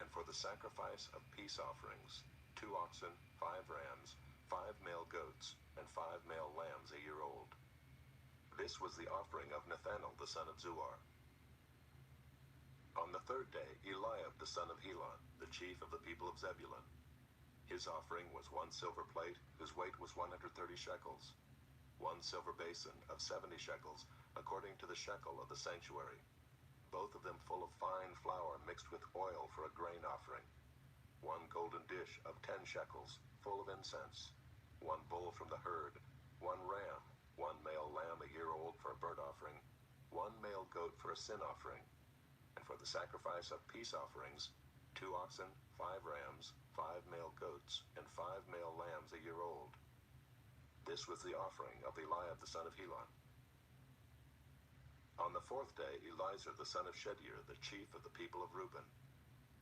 and for the sacrifice of peace offerings, 2 oxen, 5 rams, 5 male goats, and 5 male lambs a year old. This was the offering of Nathanael the son of Zuar. On the 3rd day, Eliab the son of Helon, the chief of the people of Zebulun. His offering was 1 silver plate, whose weight was 130 shekels, 1 silver basin of 70 shekels, according to the shekel of the sanctuary, both of them full of fine flour mixed with oil for a grain offering, 1 golden dish of 10 shekels, full of incense, 1 bull from the herd, 1 ram, 1 male lamb a year old for a burnt offering, 1 male goat for a sin offering, and for the sacrifice of peace offerings, 2 oxen, 5 rams, 5 male goats, and 5 male lambs a year old. This was the offering of Eliab the son of Helon. On the 4th day, Elizur the son of Shedeur, the chief of the people of Reuben.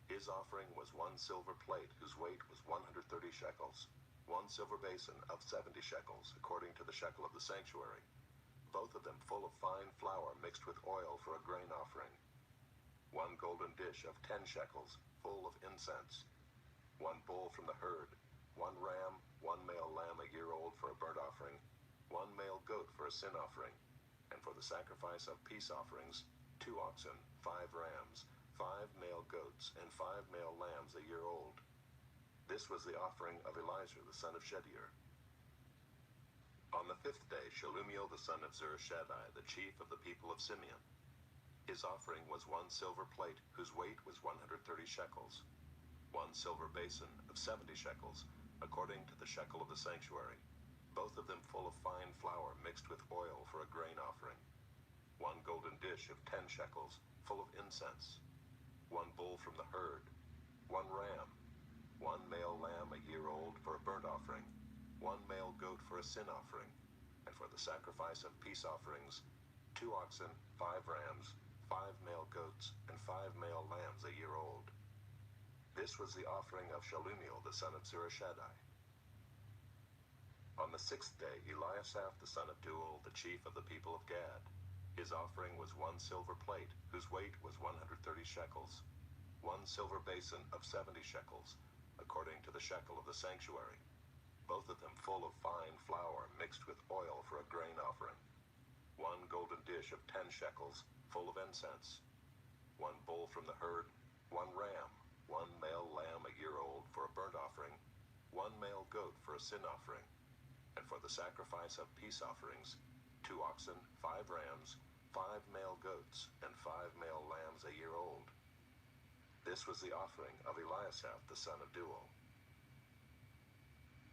His offering was 1 silver plate, whose weight was 130 shekels, 1 silver basin of 70 shekels, according to the shekel of the sanctuary, both of them full of fine flour mixed with oil for a grain offering, 1 golden dish of 10 shekels, full of incense, 1 bull from the herd, 1 ram, 1 male lamb a year old for a burnt offering, 1 male goat for a sin offering, and for the sacrifice of peace offerings, 2 oxen, 5 rams, 5 male goats, and 5 male lambs a year old. This was the offering of Elizur the son of Shedeur. On the 5th day, Shelumiel the son of Zurishaddai, the chief of the people of Simeon. His offering was 1 silver plate, whose weight was 130 shekels, 1 silver basin of 70 shekels, according to the shekel of the sanctuary, both of them full of fine flour mixed with oil for a grain offering, 1 golden dish of 10 shekels, full of incense, 1 bull from the herd, 1 ram, 1 male lamb a year old for a burnt offering, 1 male goat for a sin offering, and for the sacrifice of peace offerings, 2 oxen, 5 rams, 5 male goats, and 5 male lambs a year old. This was the offering of Shelumiel the son of Zurishaddai. On the 6th day, Eliasaph the son of Deuel, the chief of the people of Gad. His offering was 1 silver plate, whose weight was 130 shekels, 1 silver basin of 70 shekels, according to the shekel of the sanctuary, both of them full of fine flour mixed with oil for a grain offering, 1 golden dish of 10 shekels, full of incense, 1 bull from the herd, 1 ram, 1 male lamb a year old for a burnt offering, 1 male goat for a sin offering, and for the sacrifice of peace offerings, 2 oxen, 5 rams, 5 male goats, and 5 male lambs a year old. This was the offering of Eliasaph the son of Deuel.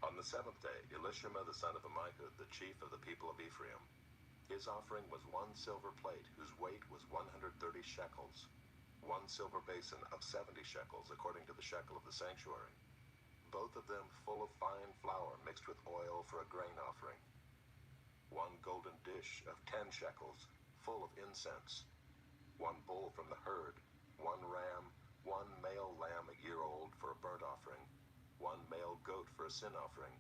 On the 7th day, Elishama the son of Ammihud, the chief of the people of Ephraim. His offering was 1 silver plate, whose weight was 130 shekels, 1 silver basin of 70 shekels, according to the shekel of the sanctuary, both of them full of fine flour mixed with oil for a grain offering, 1 golden dish of 10 shekels, full of incense, 1 bull from the herd, 1 ram, 1 male lamb a year old for a burnt offering, 1 male goat for a sin offering,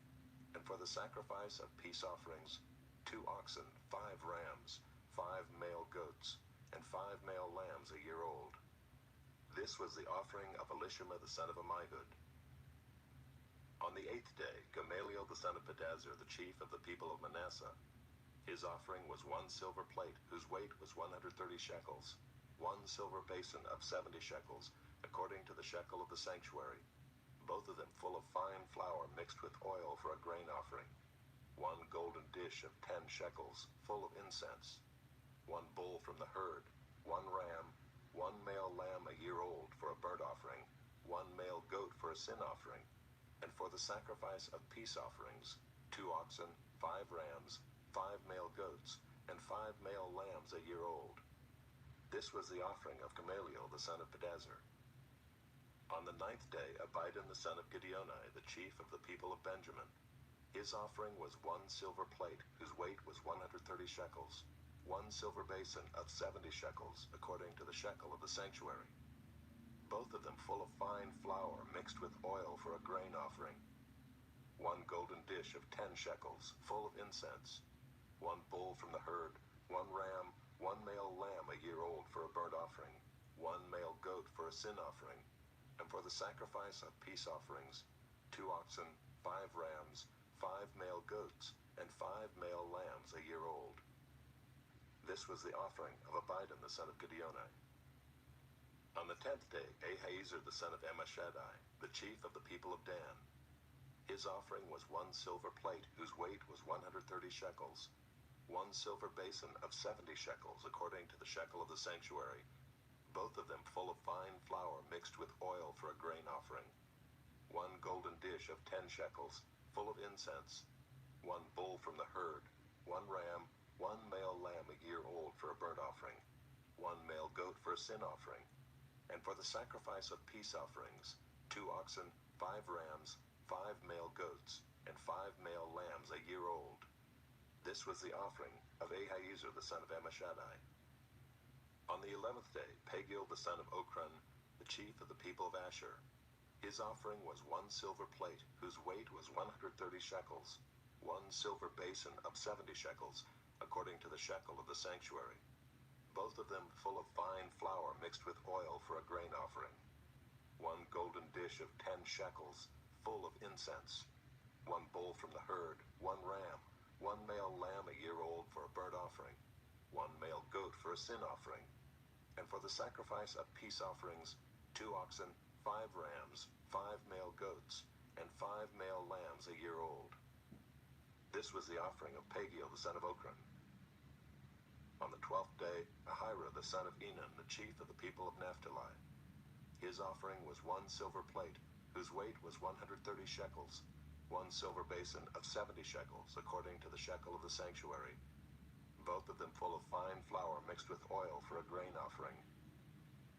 and for the sacrifice of peace offerings, 2 oxen, 5 rams, 5 male goats, and 5 male lambs a year old. This was the offering of Elishama the son of Ammihud. On the 8th day, Gamaliel the son of Pedazur, the chief of the people of Manasseh. His offering was 1 silver plate, whose weight was 130 shekels, 1 silver basin of 70 shekels, according to the shekel of the sanctuary, both of them full of fine flour mixed with oil for a grain offering, 1 golden dish of 10 shekels, full of incense, 1 bull from the herd, 1 ram, 1 male lamb a year old for a burnt offering, 1 male goat for a sin offering, and for the sacrifice of peace offerings, 2 oxen, 5 rams, 5 male goats, and 5 male lambs a year old. This was the offering of Gamaliel the son of Pedazur. On the 9th day, Abidan the son of Gideoni, the chief of the people of Benjamin. His offering was 1 silver plate, whose weight was 130 shekels, 1 silver basin of 70 shekels, according to the shekel of the sanctuary, both of them full of fine flour mixed with oil for a grain offering, 1 golden dish of 10 shekels, full of incense, 1 bull from the herd, 1 ram, 1 male lamb a year old for a burnt offering, 1 male goat for a sin offering, and for the sacrifice of peace offerings, 2 oxen, 5 rams, 5 male goats, and 5 male lambs a year old. This was the offering of Abidan the son of Gideoni. On the 10th day, Ahiezer the son of Ammishaddai, the chief of the people of Dan. His offering was 1 silver plate, whose weight was 130 shekels, 1 silver basin of 70 shekels, according to the shekel of the sanctuary, both of them full of fine flour mixed with oil for a grain offering, 1 golden dish of 10 shekels, full of incense, 1 bull from the herd, 1 ram, 1 male lamb a year old for a burnt offering, 1 male goat for a sin offering, and for the sacrifice of peace offerings, 2 oxen, 5 rams, 5 male goats, and 5 male lambs a year old. This was the offering of Ahiezer the son of Ammishaddai. On the 11th day, Pagiel the son of Okran, the chief of the people of Asher. His offering was 1 silver plate, whose weight was 130 shekels, 1 silver basin of 70 shekels, according to the shekel of the sanctuary, both of them full of fine flour mixed with oil for a grain offering, 1 golden dish of 10 shekels, full of incense, 1 bull from the herd, 1 ram, 1 male lamb a year old for a burnt offering, 1 male goat for a sin offering, and for the sacrifice of peace offerings, 2 oxen, 5 rams, 5 male goats, and 5 male lambs a year old. This was the offering of Pagiel the son of Okran. On the 12th day, Ahira the son of Enan, the chief of the people of Naphtali. His offering was 1 silver plate, whose weight was 130 shekels, 1 silver basin of 70 shekels, according to the shekel of the sanctuary, both of them full of fine flour mixed with oil for a grain offering,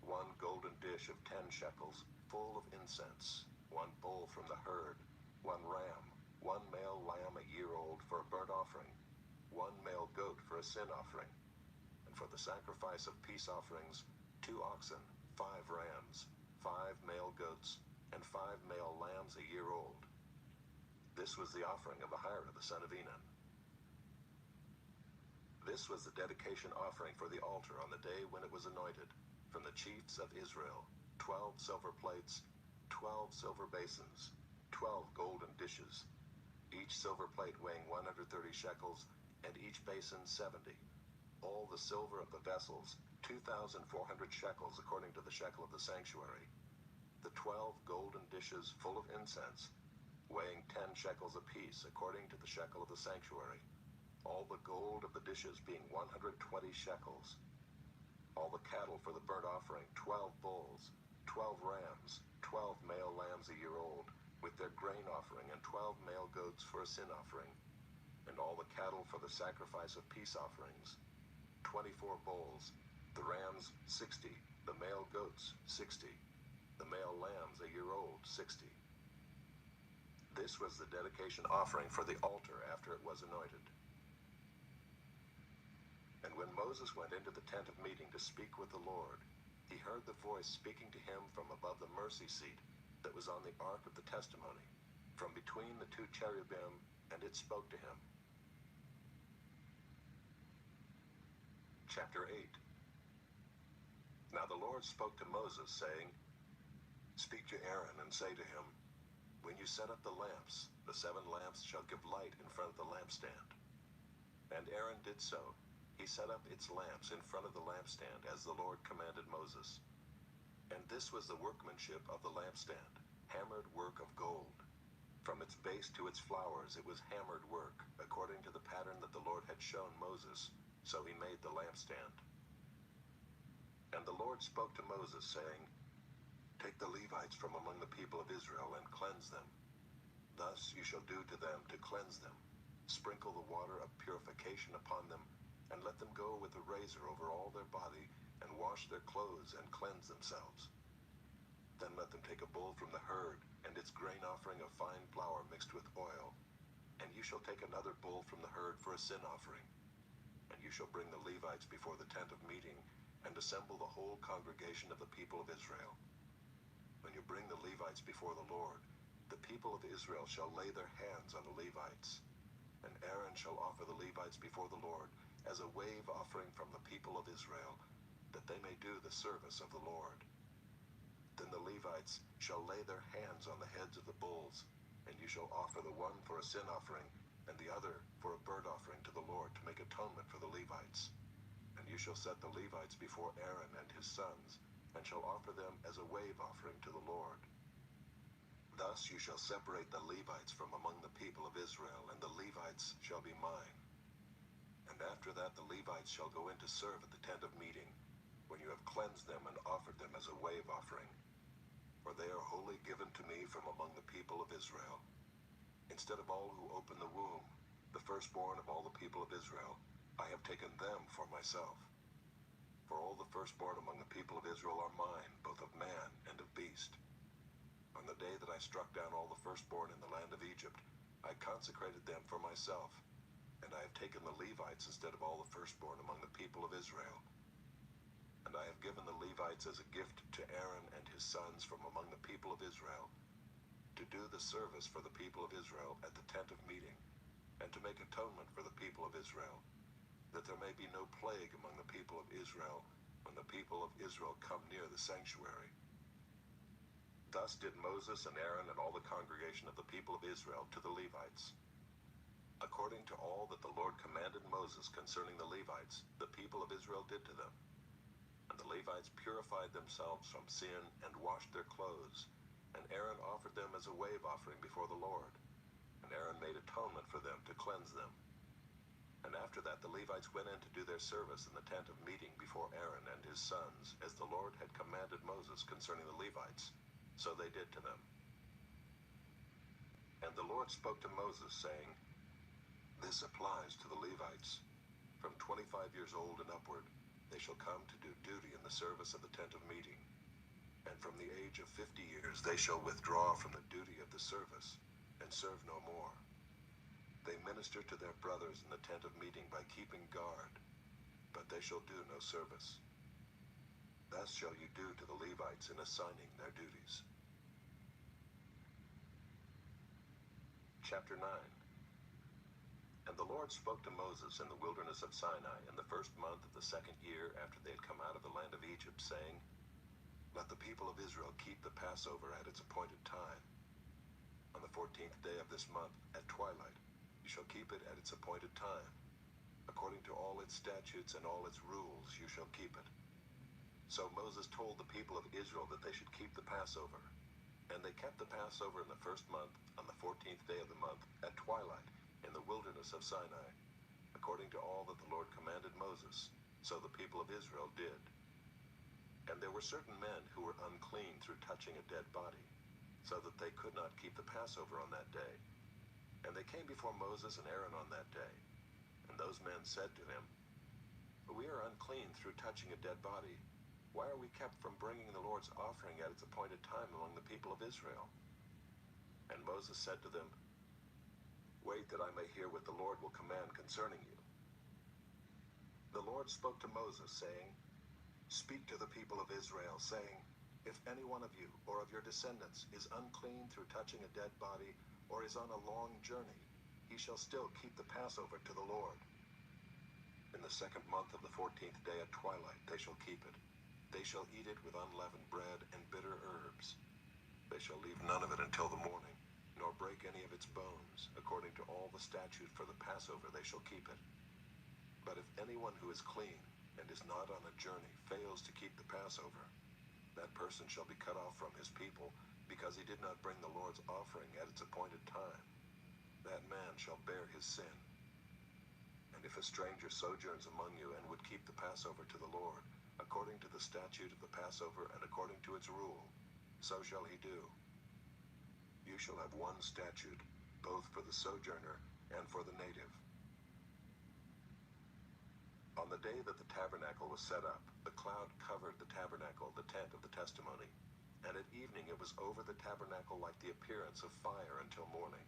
1 golden dish of 10 shekels, full of incense, 1 bull from the herd, 1 ram, 1 male lamb a year old for a burnt offering, 1 male goat for a sin offering, and for the sacrifice of peace offerings, 2 oxen, 5 rams, 5 male goats, and 5 male lambs a year old. This was the offering of Ahira the son of Enan. This was the dedication offering for the altar on the day when it was anointed, from the chiefs of Israel, 12 silver plates, 12 silver basins, 12 golden dishes, each silver plate weighing 130 shekels, and each basin 70. All the silver of the vessels, 2,400 shekels according to the shekel of the sanctuary. The 12 golden dishes full of incense, weighing 10 shekels apiece according to the shekel of the sanctuary. All the gold of the dishes being 120 shekels. All the cattle for the burnt offering, 12 bulls, 12 rams, 12 male lambs a year old, with their grain offering, and 12 male goats for a sin offering. And all the cattle for the sacrifice of peace offerings, 24 bulls, the rams 60, the male goats 60, the male lambs a year old 60. This was the dedication offering for the altar after it was anointed. And when Moses went into the tent of meeting to speak with the Lord, he heard the voice speaking to him from above the mercy seat that was on the ark of the testimony, from between the 2 cherubim, and it spoke to him. Chapter 8. Now the Lord spoke to Moses, saying, Speak to Aaron and say to him, When you set up the lamps, the 7 lamps shall give light in front of the lampstand. And Aaron did so. He set up its lamps in front of the lampstand, as the Lord commanded Moses. And this was the workmanship of the lampstand, hammered work of gold. From its base to its flowers it was hammered work, according to the pattern that the Lord had shown Moses. So he made the lampstand. And the Lord spoke to Moses, saying, Take the Levites from among the people of Israel and cleanse them. Thus you shall do to them to cleanse them. Sprinkle the water of purification upon them, and let them go with a razor over all their body, and wash their clothes and cleanse themselves. Then let them take a bull from the herd, and its grain offering of fine flour mixed with oil. And you shall take another bull from the herd for a sin offering. And you shall bring the Levites before the tent of meeting, and assemble the whole congregation of the people of Israel. When you bring the Levites before the Lord, the people of Israel shall lay their hands on the Levites. And Aaron shall offer the Levites before the Lord, as a wave offering from the people of Israel, that they may do the service of the Lord. Then the Levites shall lay their hands on the heads of the bulls, and you shall offer the one for a sin offering, and the other for a burnt offering to the Lord to make atonement for the Levites. And you shall set the Levites before Aaron and his sons, and shall offer them as a wave offering to the Lord. Thus you shall separate the Levites from among the people of Israel, and the Levites shall be mine. And after that the Levites shall go in to serve at the tent of meeting, when you have cleansed them and offered them as a wave offering. For they are wholly given to me from among the people of Israel. Instead of all who open the womb, the firstborn of all the people of Israel, I have taken them for myself. For all the firstborn among the people of Israel are mine, both of man and of beast. On the day that I struck down all the firstborn in the land of Egypt, I consecrated them for myself, and I have taken the Levites instead of all the firstborn among the people of Israel. And I have given the Levites as a gift to Aaron and his sons from among the people of Israel, to do the service for the people of Israel at the tent of meeting, and to make atonement for the people of Israel, that there may be no plague among the people of Israel when the people of Israel come near the sanctuary. Thus did Moses and Aaron and all the congregation of the people of Israel to the Levites. According to all that the Lord commanded Moses concerning the Levites, the people of Israel did to them. And the Levites purified themselves from sin and washed their clothes, and Aaron offered them as a wave offering before the Lord. And Aaron made atonement for them to cleanse them. And after that the Levites went in to do their service in the tent of meeting before Aaron and his sons, as the Lord had commanded Moses concerning the Levites. So they did to them. And the Lord spoke to Moses, saying, This applies to the Levites. From 25 years old and upward, they shall come to do duty in the service of the tent of meeting. And from the age of 50 years they shall withdraw from the duty of the service, and serve no more. They minister to their brothers in the tent of meeting by keeping guard, but they shall do no service. Thus shall you do to the Levites in assigning their duties. Chapter 9. And the Lord spoke to Moses in the wilderness of Sinai in the first month of the second year after they had come out of the land of Egypt, saying, Let the people of Israel keep the Passover at its appointed time. On the 14th day of this month, at twilight, you shall keep it at its appointed time. According to all its statutes and all its rules, you shall keep it. So Moses told the people of Israel that they should keep the Passover. And they kept the Passover in the first month, on the 14th day of the month, at twilight, in the wilderness of Sinai, according to all that the Lord commanded Moses. So the people of Israel did. And there were certain men who were unclean through touching a dead body, so that they could not keep the Passover on that day. And they came before Moses and Aaron on that day. And those men said to him, We are unclean through touching a dead body. Why are we kept from bringing the Lord's offering at its appointed time among the people of Israel? And Moses said to them, Wait that I may hear what the Lord will command concerning you. The Lord spoke to Moses, saying, Speak to the people of Israel, saying, If any one of you or of your descendants is unclean through touching a dead body, or is on a long journey, he shall still keep the Passover to the Lord. In the second month of the 14th day at twilight they shall keep it. They shall eat it with unleavened bread and bitter herbs. They shall leave none of it until the morning, nor break any of its bones. According to all the statute for the Passover they shall keep it. But if anyone who is clean and is not on a journey fails to keep the Passover, that person shall be cut off from his people, because he did not bring the Lord's offering at its appointed time. That man shall bear his sin. And if a stranger sojourns among you and would keep the Passover to the Lord, according to the statute of the Passover and according to its rule, so shall he do. You shall have one statute, both for the sojourner and for the native. On the day that the tabernacle was set up, the cloud covered the tabernacle, the tent of the testimony, and at evening it was over the tabernacle like the appearance of fire until morning.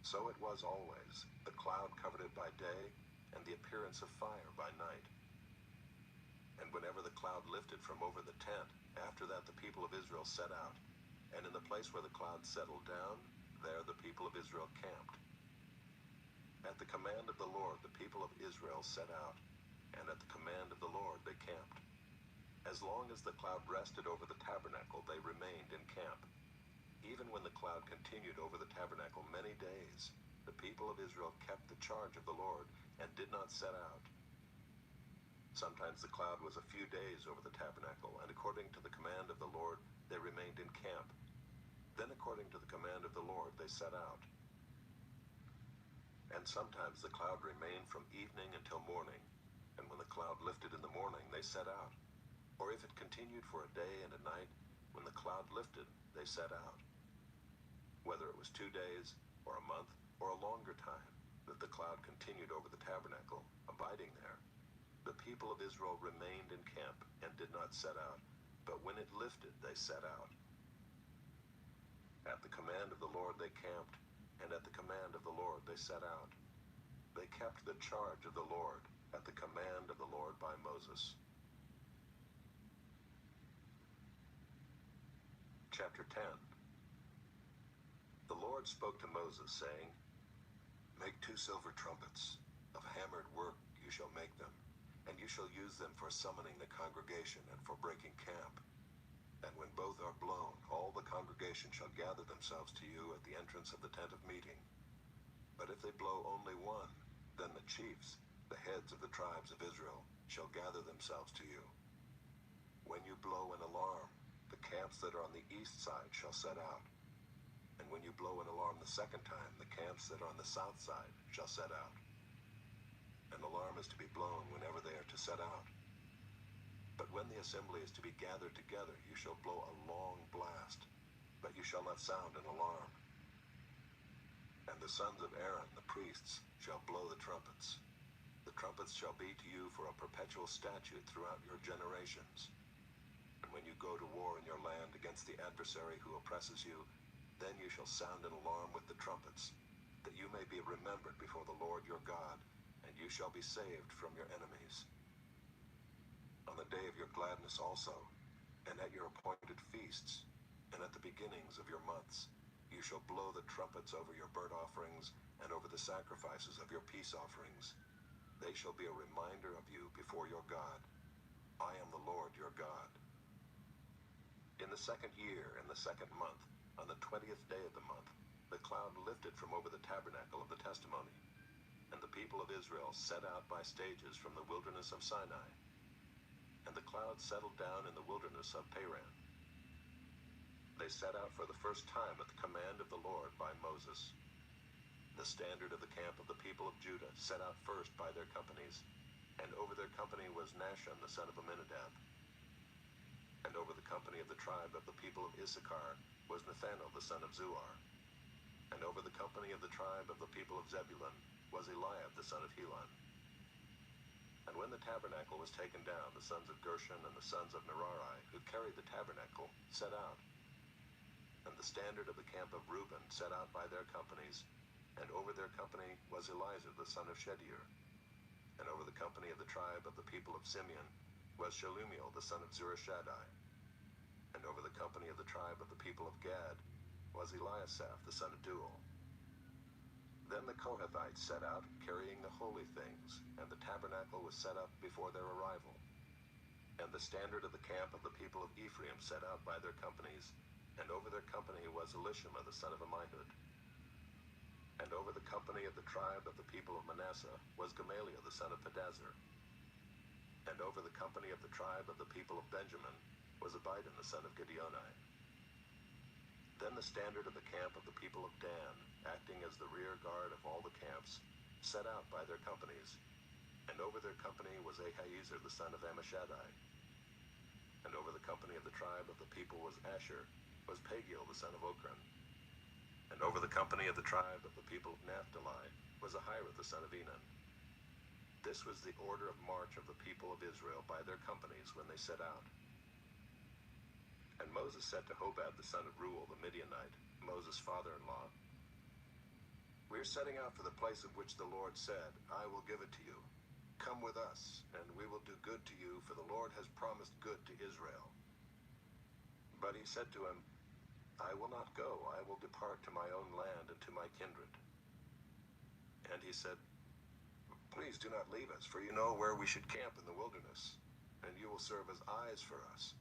So it was always. The cloud covered it by day, and the appearance of fire by night. And whenever the cloud lifted from over the tent, after that the people of Israel set out, and in the place where the cloud settled down, there the people of Israel camped. At the command of the Lord, the people of Israel set out, and at the command of the Lord they camped. As long as the cloud rested over the tabernacle, they remained in camp. Even when the cloud continued over the tabernacle many days, the people of Israel kept the charge of the Lord and did not set out. Sometimes the cloud was a few days over the tabernacle, and according to the command of the Lord, they remained in camp. Then according to the command of the Lord, they set out. And sometimes the cloud remained from evening until morning, and when the cloud lifted in the morning, they set out. Or if it continued for a day and a night, when the cloud lifted, they set out. Whether it was 2 days, or a month, or a longer time, that the cloud continued over the tabernacle, abiding there, the people of Israel remained in camp and did not set out, but when it lifted, they set out. At the command of the Lord they camped, and at the command of the Lord they set out. They kept the charge of the Lord at the command of the Lord by Moses. Chapter 10. The Lord spoke to Moses, saying, "Make 2 silver trumpets. Of hammered work you shall make them, and you shall use them for summoning the congregation and for breaking camp. And when both are blown, all the congregation shall gather themselves to you at the entrance of the tent of meeting. But if they blow only one, then the chiefs, the heads of the tribes of Israel, shall gather themselves to you. When you blow an alarm, the camps that are on the east side shall set out. And when you blow an alarm the second time, the camps that are on the south side shall set out. An alarm is to be blown whenever they are to set out. But when the assembly is to be gathered together, you shall blow a long blast, but you shall not sound an alarm. And the sons of Aaron, the priests, shall blow the trumpets. The trumpets shall be to you for a perpetual statute throughout your generations. And when you go to war in your land against the adversary who oppresses you, then you shall sound an alarm with the trumpets, that you may be remembered before the Lord your God, and you shall be saved from your enemies. On the day of your gladness also, and at your appointed feasts, and at the beginnings of your months, you shall blow the trumpets over your burnt offerings and over the sacrifices of your peace offerings. They shall be a reminder of you before your God. I am the Lord your God. In the 2nd year, in the 2nd month, on the 20th day of the month, the cloud lifted from over the tabernacle of the testimony, and the people of Israel set out by stages from the wilderness of Sinai. And the cloud settled down in the wilderness of Paran. They set out for the first time at the command of the Lord by Moses. The standard of the camp of the people of Judah set out first by their companies, and over their company was Nahshon the son of Amminadab. And over the company of the tribe of the people of Issachar was Nathanael the son of Zuar. And over the company of the tribe of the people of Zebulun was Eliab the son of Helon. And when the tabernacle was taken down, the sons of Gershon and the sons of Merari, who carried the tabernacle, set out. And the standard of the camp of Reuben set out by their companies, and over their company was Elizur the son of Shedeur. And over the company of the tribe of the people of Simeon was Shelumiel the son of Zurishaddai. And over the company of the tribe of the people of Gad was Eliasaph the son of Deuel. Then the Kohathites set out, carrying the holy things, and the tabernacle was set up before their arrival. And the standard of the camp of the people of Ephraim set out by their companies, and over their company was Elishama the son of Ammihud. And over the company of the tribe of the people of Manasseh was Gamaliel the son of Pedazur. And over the company of the tribe of the people of Benjamin was Abidan the son of Gideoni. Then the standard of the camp of the people of Dan, acting as the rear guard of all the camps, set out by their companies. And over their company was Ahiezer the son of Ammishaddai. And over the company of the tribe of the people was Asher, was Pagiel the son of Ochran. And over the company of the tribe of the people of Naphtali was Ahira the son of Enan. This was the order of march of the people of Israel by their companies when they set out. And Moses said to Hobab the son of Reuel the Midianite, Moses' father-in-law, "We are setting out for the place of which the Lord said, 'I will give it to you.' Come with us, and we will do good to you, for the Lord has promised good to Israel." But he said to him, "I will not go. I will depart to my own land and to my kindred." And he said, "Please do not leave us, for you know where we should camp in the wilderness, and you will serve as eyes for us.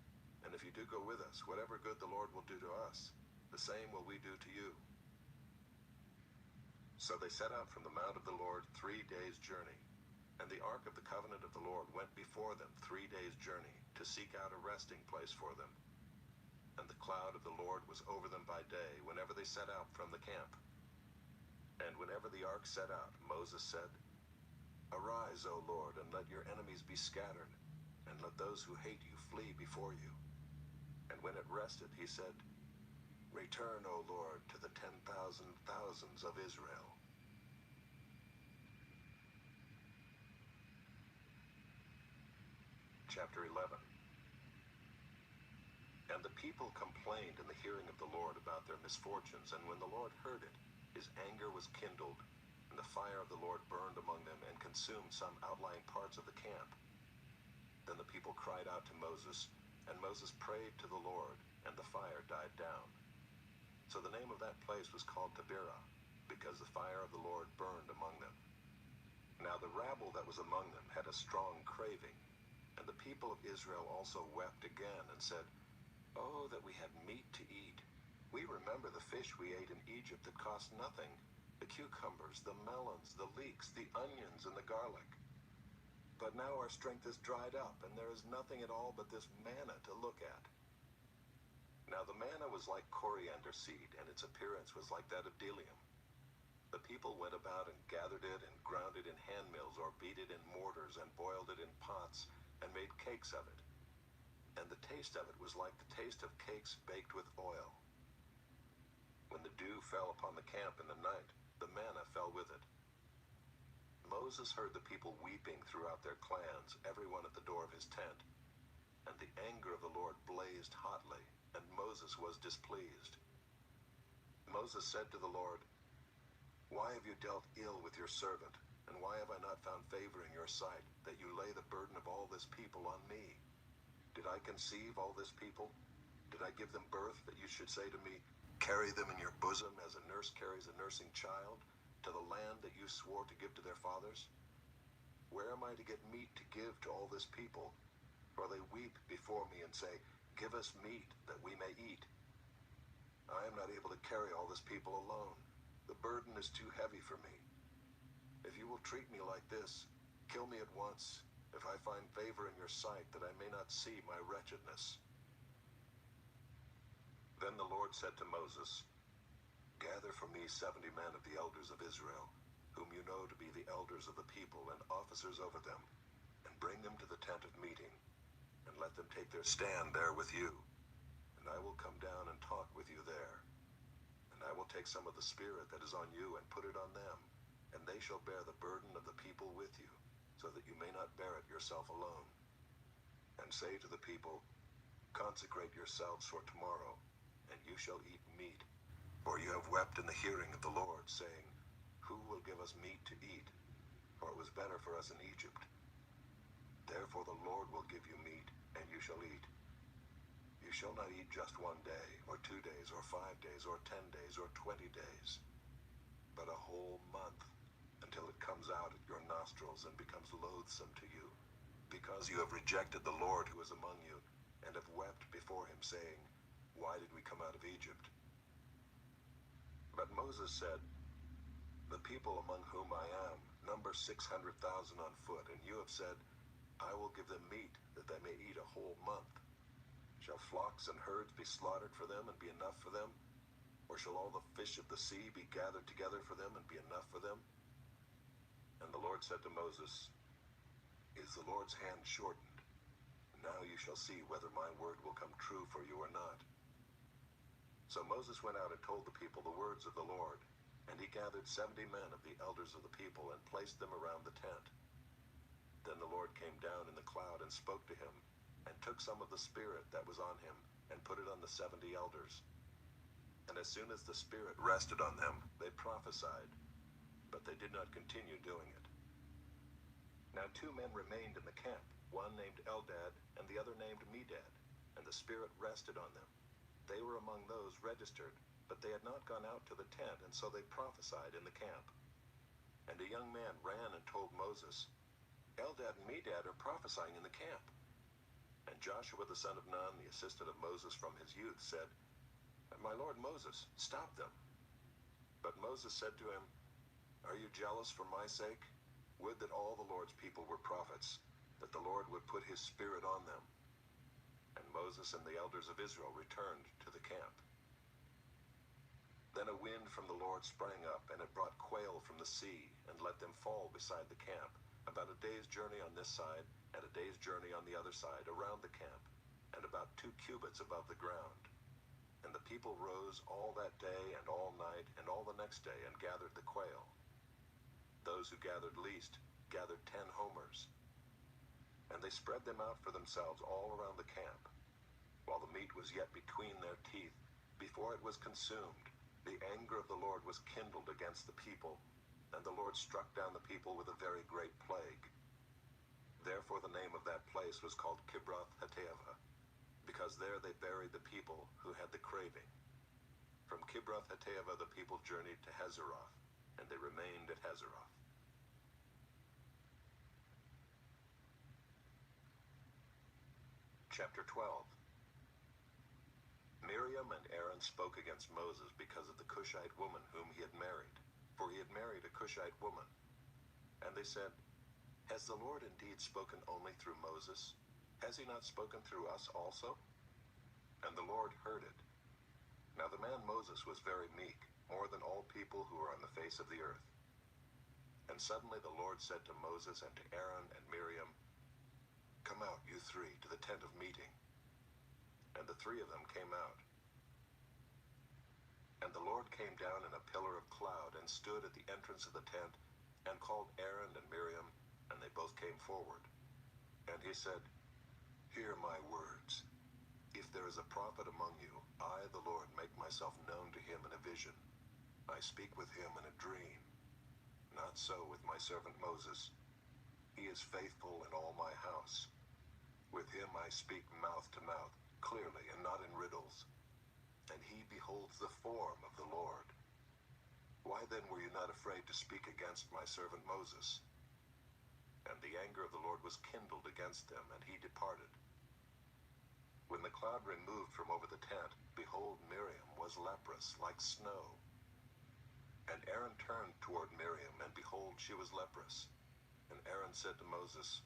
And if you do go with us, whatever good the Lord will do to us, the same will we do to you." So they set out from the mount of the Lord 3 days' journey. And the ark of the covenant of the Lord went before them 3 days' journey to seek out a resting place for them. And the cloud of the Lord was over them by day whenever they set out from the camp. And whenever the ark set out, Moses said, "Arise, O Lord, and let your enemies be scattered, and let those who hate you flee before you." And when it rested, he said, "Return, O Lord, to the 10,000 thousands of Israel." Chapter 11. And the people complained in the hearing of the Lord about their misfortunes, and when the Lord heard it, his anger was kindled, and the fire of the Lord burned among them and consumed some outlying parts of the camp. Then the people cried out to Moses, and Moses prayed to the Lord, and the fire died down. So the name of that place was called Taberah, because the fire of the Lord burned among them. Now the rabble that was among them had a strong craving, and the people of Israel also wept again and said, "Oh, that we had meat to eat. We remember the fish we ate in Egypt that cost nothing, the cucumbers, the melons, the leeks, the onions, and the garlic. But now our strength is dried up, and there is nothing at all but this manna to look at." Now the manna was like coriander seed, and its appearance was like that of bdellium. The people went about and gathered it and ground it in hand mills or beat it in mortars and boiled it in pots and made cakes of it. And the taste of it was like the taste of cakes baked with oil. When the dew fell upon the camp in the night, the manna fell with it. Moses heard the people weeping throughout their clans, everyone at the door of his tent. And the anger of the Lord blazed hotly, and Moses was displeased. Moses said to the Lord, "Why have you dealt ill with your servant? And why have I not found favor in your sight, that you lay the burden of all this people on me? Did I conceive all this people? Did I give them birth, that you should say to me, 'Carry them in your bosom as a nurse carries a nursing child, to the land that you swore to give to their fathers?' Where am I to get meat to give to all this people? For they weep before me and say, 'Give us meat, that we may eat.' I am not able to carry all this people alone. The burden is too heavy for me. If you will treat me like this, kill me at once, if I find favor in your sight, that I may not see my wretchedness." Then the Lord said to Moses, "Gather for me 70 men of the elders of Israel, whom you know to be the elders of the people and officers over them, and bring them to the tent of meeting, and let them take their stand there with you. And I will come down and talk with you there. And I will take some of the spirit that is on you and put it on them, and they shall bear the burden of the people with you, so that you may not bear it yourself alone. And say to the people, 'Consecrate yourselves for tomorrow, and you shall eat meat. For you have wept in the hearing of the Lord, saying, Who will give us meat to eat? For it was better for us in Egypt. Therefore the Lord will give you meat, and you shall eat. You shall not eat just 1 day, or 2 days, or 5 days, or 10 days, or 20 days, but a whole month, until it comes out at your nostrils and becomes loathsome to you, because you have rejected the Lord who is among you, and have wept before him, saying, Why did we come out of Egypt?' But Moses said, 'The people among whom I am number 600,000 on foot, and you have said, I will give them meat, that they may eat a whole month. Shall flocks and herds be slaughtered for them and be enough for them? Or shall all the fish of the sea be gathered together for them and be enough for them?' And the Lord said to Moses, 'Is the Lord's hand shortened? Now you shall see whether my word will come true for you or not.' So Moses went out and told the people the words of the Lord, and he gathered 70 men of the elders of the people and placed them around the tent. Then the Lord came down in the cloud and spoke to him, and took some of the spirit that was on him, and put it on the 70 elders. And as soon as the spirit rested on them, they prophesied, but they did not continue doing it. Now 2 men remained in the camp, one named Eldad, and the other named Medad, and the spirit rested on them. They were among those registered, but they had not gone out to the tent, and so they prophesied in the camp. And a young man ran and told Moses, Eldad and Medad are prophesying in the camp. And Joshua the son of Nun, the assistant of Moses from his youth, said, My lord Moses, stop them. But Moses said to him, Are you jealous for my sake? Would that all the Lord's people were prophets, that the Lord would put his spirit on them. And Moses and the elders of Israel returned to the camp. Then a wind from the Lord sprang up, and it brought quail from the sea, and let them fall beside the camp, about a day's journey on this side, and a day's journey on the other side, around the camp, and about 2 cubits above the ground. And the people rose all that day and all night, and all the next day, and gathered the quail. Those who gathered least gathered 10 homers. And they spread them out for themselves all around the camp, while the meat was yet between their teeth, before it was consumed. The anger of the Lord was kindled against the people, and the Lord struck down the people with a very great plague. Therefore the name of that place was called Kibroth Hattaavah, because there they buried the people who had the craving. From Kibroth Hattaavah the people journeyed to Hazeroth, and they remained at Hazeroth. Chapter 12. Miriam and Aaron spoke against Moses because of the Cushite woman whom he had married, for he had married a Cushite woman. And they said, Has the Lord indeed spoken only through Moses? Has he not spoken through us also? And the Lord heard it. Now the man Moses was very meek, more than all people who are on the face of the earth. And suddenly the Lord said to Moses and to Aaron and Miriam, Come out, you 3, to the tent of meeting. And the 3 of them came out. And the Lord came down in a pillar of cloud and stood at the entrance of the tent and called Aaron and Miriam, and they both came forward. And he said, Hear my words. If there is a prophet among you, I, the Lord, make myself known to him in a vision. I speak with him in a dream. Not so with my servant Moses. He is faithful in all my house. With him I speak mouth to mouth, clearly and not in riddles. And he beholds the form of the Lord. Why then were you not afraid to speak against my servant Moses? And the anger of the Lord was kindled against them, and he departed. When the cloud removed from over the tent, behold, Miriam was leprous, like snow. And Aaron turned toward Miriam, and behold, she was leprous. And Aaron said to Moses,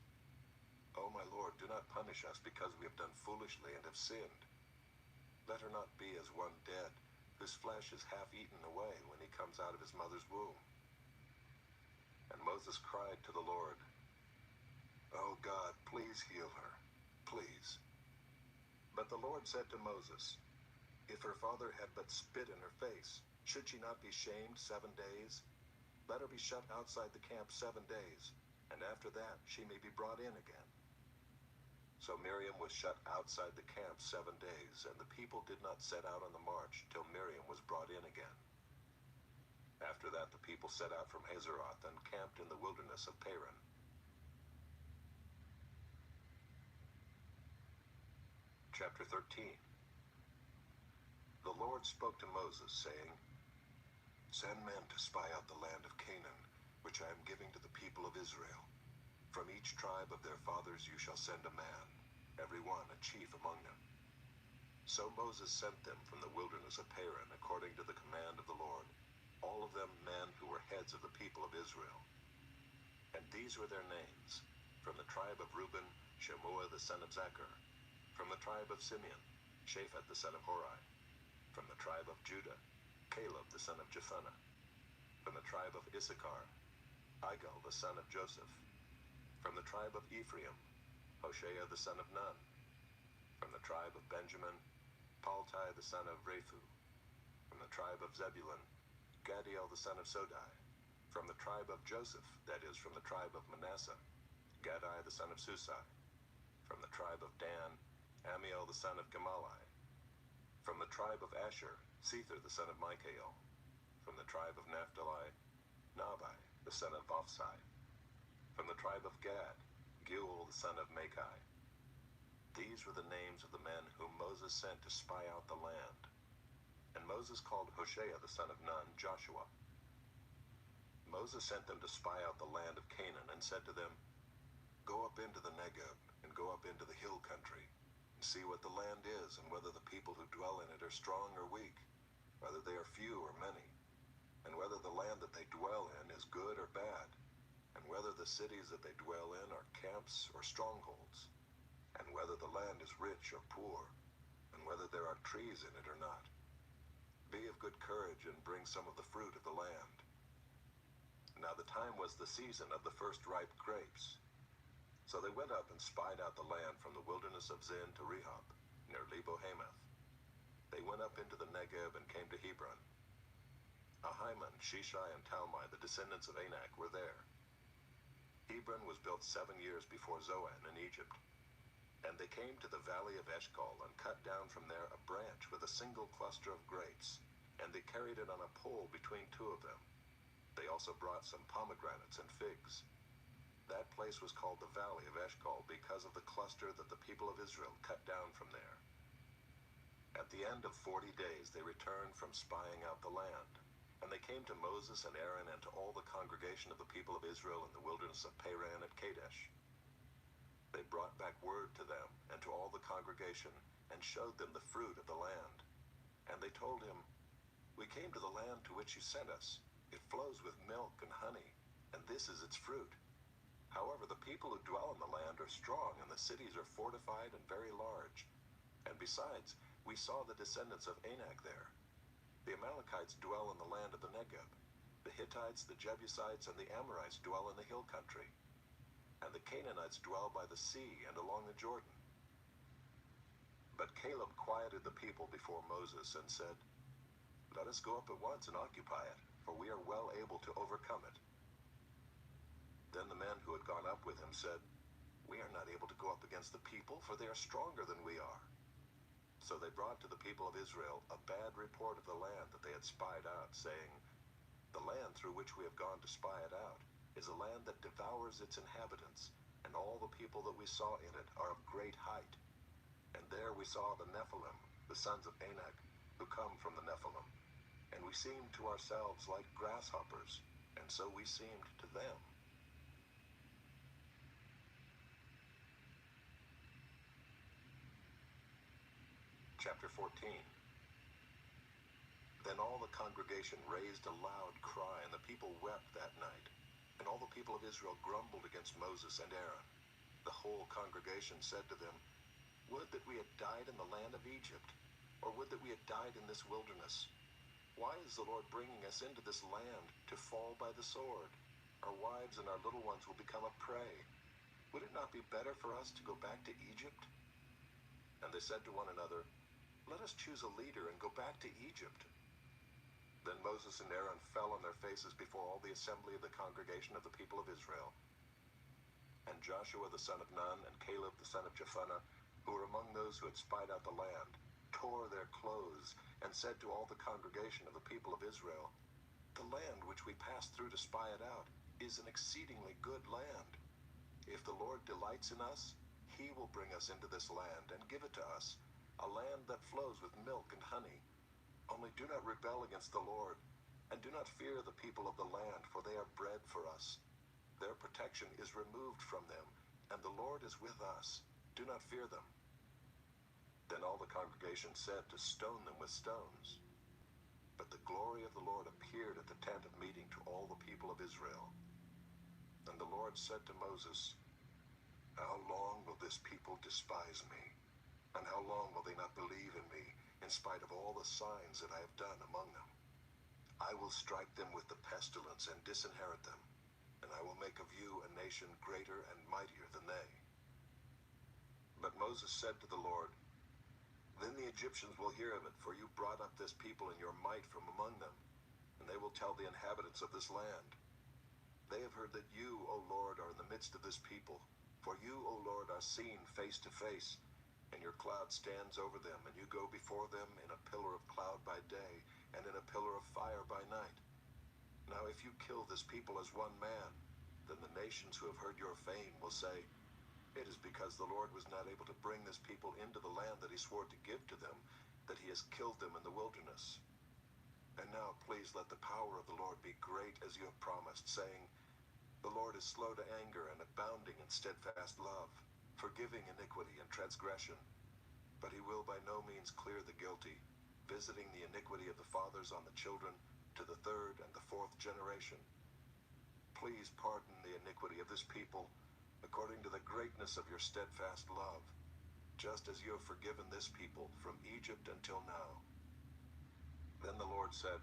O my Lord, do not punish us, because we have done foolishly and have sinned. Let her not be as one dead, whose flesh is half eaten away when he comes out of his mother's womb. And Moses cried to the Lord, O God, please heal her, please. But the Lord said to Moses, If her father had but spit in her face, should she not be shamed 7 days? Let her be shut outside the camp 7 days, and after that she may be brought in again. So Miriam was shut outside the camp 7 days, and the people did not set out on the march till Miriam was brought in again. After that the people set out from Hazeroth and camped in the wilderness of Paran. Chapter 13. The Lord spoke to Moses, saying, Send men to spy out the land of Canaan, which I am giving to the people of Israel. From each tribe of their fathers you shall send a man, every one a chief among them. So Moses sent them from the wilderness of Paran, according to the command of the Lord, all of them men who were heads of the people of Israel. And these were their names: from the tribe of Reuben, Shemua the son of Zachar; from the tribe of Simeon, Shaphat the son of Hori; from the tribe of Judah, Caleb the son of Jephunneh; from the tribe of Issachar, Igal the son of Joseph; from the tribe of Ephraim, Hoshea the son of Nun; from the tribe of Benjamin, Paltai the son of Raphu; from the tribe of Zebulun, Gadiel the son of Sodai; from the tribe of Joseph, that is, from the tribe of Manasseh, Gadai the son of Susai; from the tribe of Dan, Amiel the son of Gemalli; from the tribe of Asher, Sether the son of Michael; from the tribe of Naphtali, Nahbi the son of Vophsi; from the tribe of Gad, Geuel the son of Machai. These were the names of the men whom Moses sent to spy out the land. And Moses called Hoshea the son of Nun Joshua. Moses sent them to spy out the land of Canaan and said to them, "Go up into the Negeb and go up into the hill country and see what the land is and whether the people who dwell in it are strong or weak, whether they are few or many, and whether the land that they dwell in is good or bad, and whether the cities that they dwell in are camps or strongholds, and whether the land is rich or poor, and whether there are trees in it or not. Be of good courage and bring some of the fruit of the land." Now the time was the season of the first ripe grapes. So they went up and spied out the land from the wilderness of Zin to Rehob, near Lebo-Hamath. They went up into the Negeb and came to Hebron. Ahiman, Shishai, and Talmai, the descendants of Anak, were there. Hebron was built 7 years before Zoan in Egypt. And they came to the valley of Eshcol and cut down from there a branch with a single cluster of grapes, and they carried it on a pole between two of them. They also brought some pomegranates and figs. That place was called the Valley of Eshcol because of the cluster that the people of Israel cut down from there. At the end of 40 days they returned from spying out the land, and they came to Moses and Aaron and to all the congregation of the people of Israel in the wilderness of Paran at Kadesh. They brought back word to them and to all the congregation and showed them the fruit of the land. And they told him, "We came to the land to which you sent us. It flows with milk and honey, and this is its fruit. However, the people who dwell in the land are strong, and the cities are fortified and very large. And besides, we saw the descendants of Anak there. The Amalekites dwell in the land of the Negeb. The Hittites, the Jebusites, and the Amorites dwell in the hill country. And the Canaanites dwell by the sea and along the Jordan." But Caleb quieted the people before Moses and said, "Let us go up at once and occupy it, for we are well able to overcome it." Then the men who had gone up with him said, "We are not able to go up against the people, for they are stronger than we are." So they brought to the people of Israel a bad report of the land that they had spied out, saying, "The land through which we have gone to spy it out is a land that devours its inhabitants, and all the people that we saw in it are of great height. And there we saw the Nephilim, the sons of Anak, who come from the Nephilim. And we seemed to ourselves like grasshoppers, and so we seemed to them." Chapter 14. Then all the congregation raised a loud cry, and the people wept that night. And all the people of Israel grumbled against Moses and Aaron. The whole congregation said to them, "Would that we had died in the land of Egypt, or would that we had died in this wilderness. Why is the Lord bringing us into this land to fall by the sword? Our wives and our little ones will become a prey. Would it not be better for us to go back to Egypt?" And they said to one another, "Let us choose a leader and go back to Egypt." Then Moses and Aaron fell on their faces before all the assembly of the congregation of the people of Israel. And Joshua the son of Nun and Caleb the son of Jephunneh, who were among those who had spied out the land, tore their clothes and said to all the congregation of the people of Israel, "The land which we passed through to spy it out is an exceedingly good land. If the Lord delights in us, he will bring us into this land and give it to us, a land that flows with milk and honey. Only do not rebel against the Lord, and do not fear the people of the land, for they are bread for us. Their protection is removed from them, and the Lord is with us. Do not fear them." Then all the congregation said to stone them with stones. But the glory of the Lord appeared at the tent of meeting to all the people of Israel. And the Lord said to Moses, "How long will this people despise me? And how long will they not believe in me, in spite of all the signs that I have done among them? I will strike them with the pestilence and disinherit them, and I will make of you a nation greater and mightier than they." But Moses said to the Lord, "Then the Egyptians will hear of it, for you brought up this people in your might from among them, and they will tell the inhabitants of this land. They have heard that you, O Lord, are in the midst of this people, for you, O Lord, are seen face to face, and your cloud stands over them, and you go before them in a pillar of cloud by day, and in a pillar of fire by night. Now if you kill this people as one man, then the nations who have heard your fame will say, 'It is because the Lord was not able to bring this people into the land that he swore to give to them, that he has killed them in the wilderness.' And now please let the power of the Lord be great as you have promised, saying, the Lord is slow to anger and abounding in steadfast love, forgiving iniquity and transgression. But he will by no means clear the guilty, visiting the iniquity of the fathers on the children to the third and the fourth generation. Please pardon the iniquity of this people, according to the greatness of your steadfast love, just as you have forgiven this people from Egypt until now. Then the Lord said,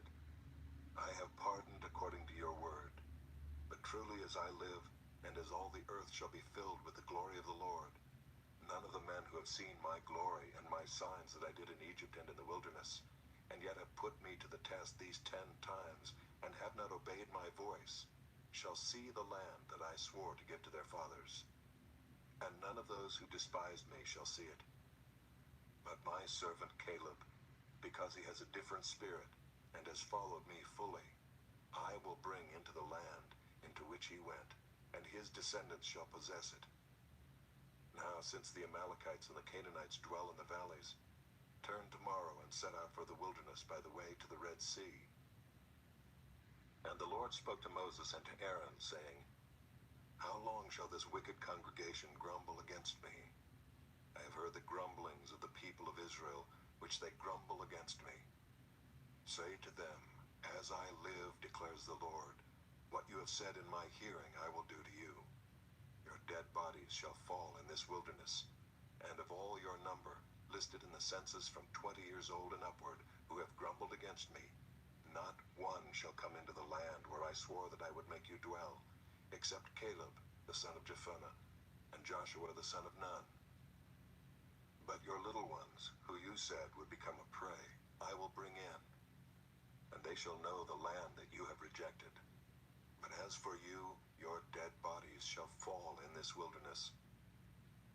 I have pardoned according to your word. But truly as I live, and as all the earth shall be filled with the glory of the Lord, none of the men who have seen my glory and my signs that I did in Egypt and in the wilderness, and yet have put me to the test these 10 times, and have not obeyed my voice, shall see the land that I swore to give to their fathers. And none of those who despised me shall see it. But my servant Caleb, because he has a different spirit, and has followed me fully, I will bring into the land into which he went, and his descendants shall possess it. Now, since the Amalekites and the Canaanites dwell in the valleys, turn tomorrow and set out for the wilderness by the way to the Red Sea. And the Lord spoke to Moses and to Aaron, saying, how long shall this wicked congregation grumble against me? I have heard the grumblings of the people of Israel, which they grumble against me. Say to them, as I live, declares the Lord, what you have said in my hearing I will do to you. Your dead bodies shall fall in this wilderness, and of all your number, listed in the census from 20 years old and upward, who have grumbled against me, not one shall come into the land where I swore that I would make you dwell, except Caleb, the son of Jephunneh, and Joshua, the son of Nun. But your little ones, who you said would become a prey, I will bring in, and they shall know the land that you have rejected. But as for you, your dead bodies shall fall in this wilderness.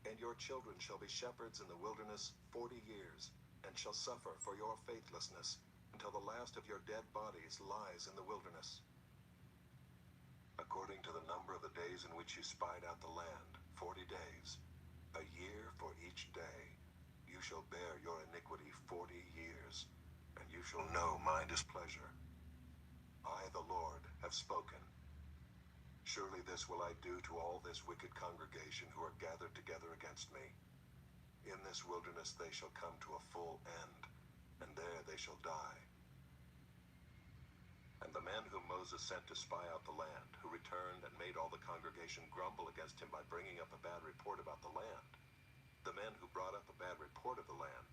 And your children shall be shepherds in the wilderness 40 years, and shall suffer for your faithlessness, until the last of your dead bodies lies in the wilderness. According to the number of the days in which you spied out the land, 40 days, a year for each day, you shall bear your iniquity 40 years, and you shall know my displeasure. I, the Lord, have spoken. Surely this will I do to all this wicked congregation who are gathered together against me. In this wilderness they shall come to a full end, and there they shall die. And the man whom Moses sent to spy out the land, who returned and made all the congregation grumble against him by bringing up a bad report about the land, the man who brought up a bad report of the land,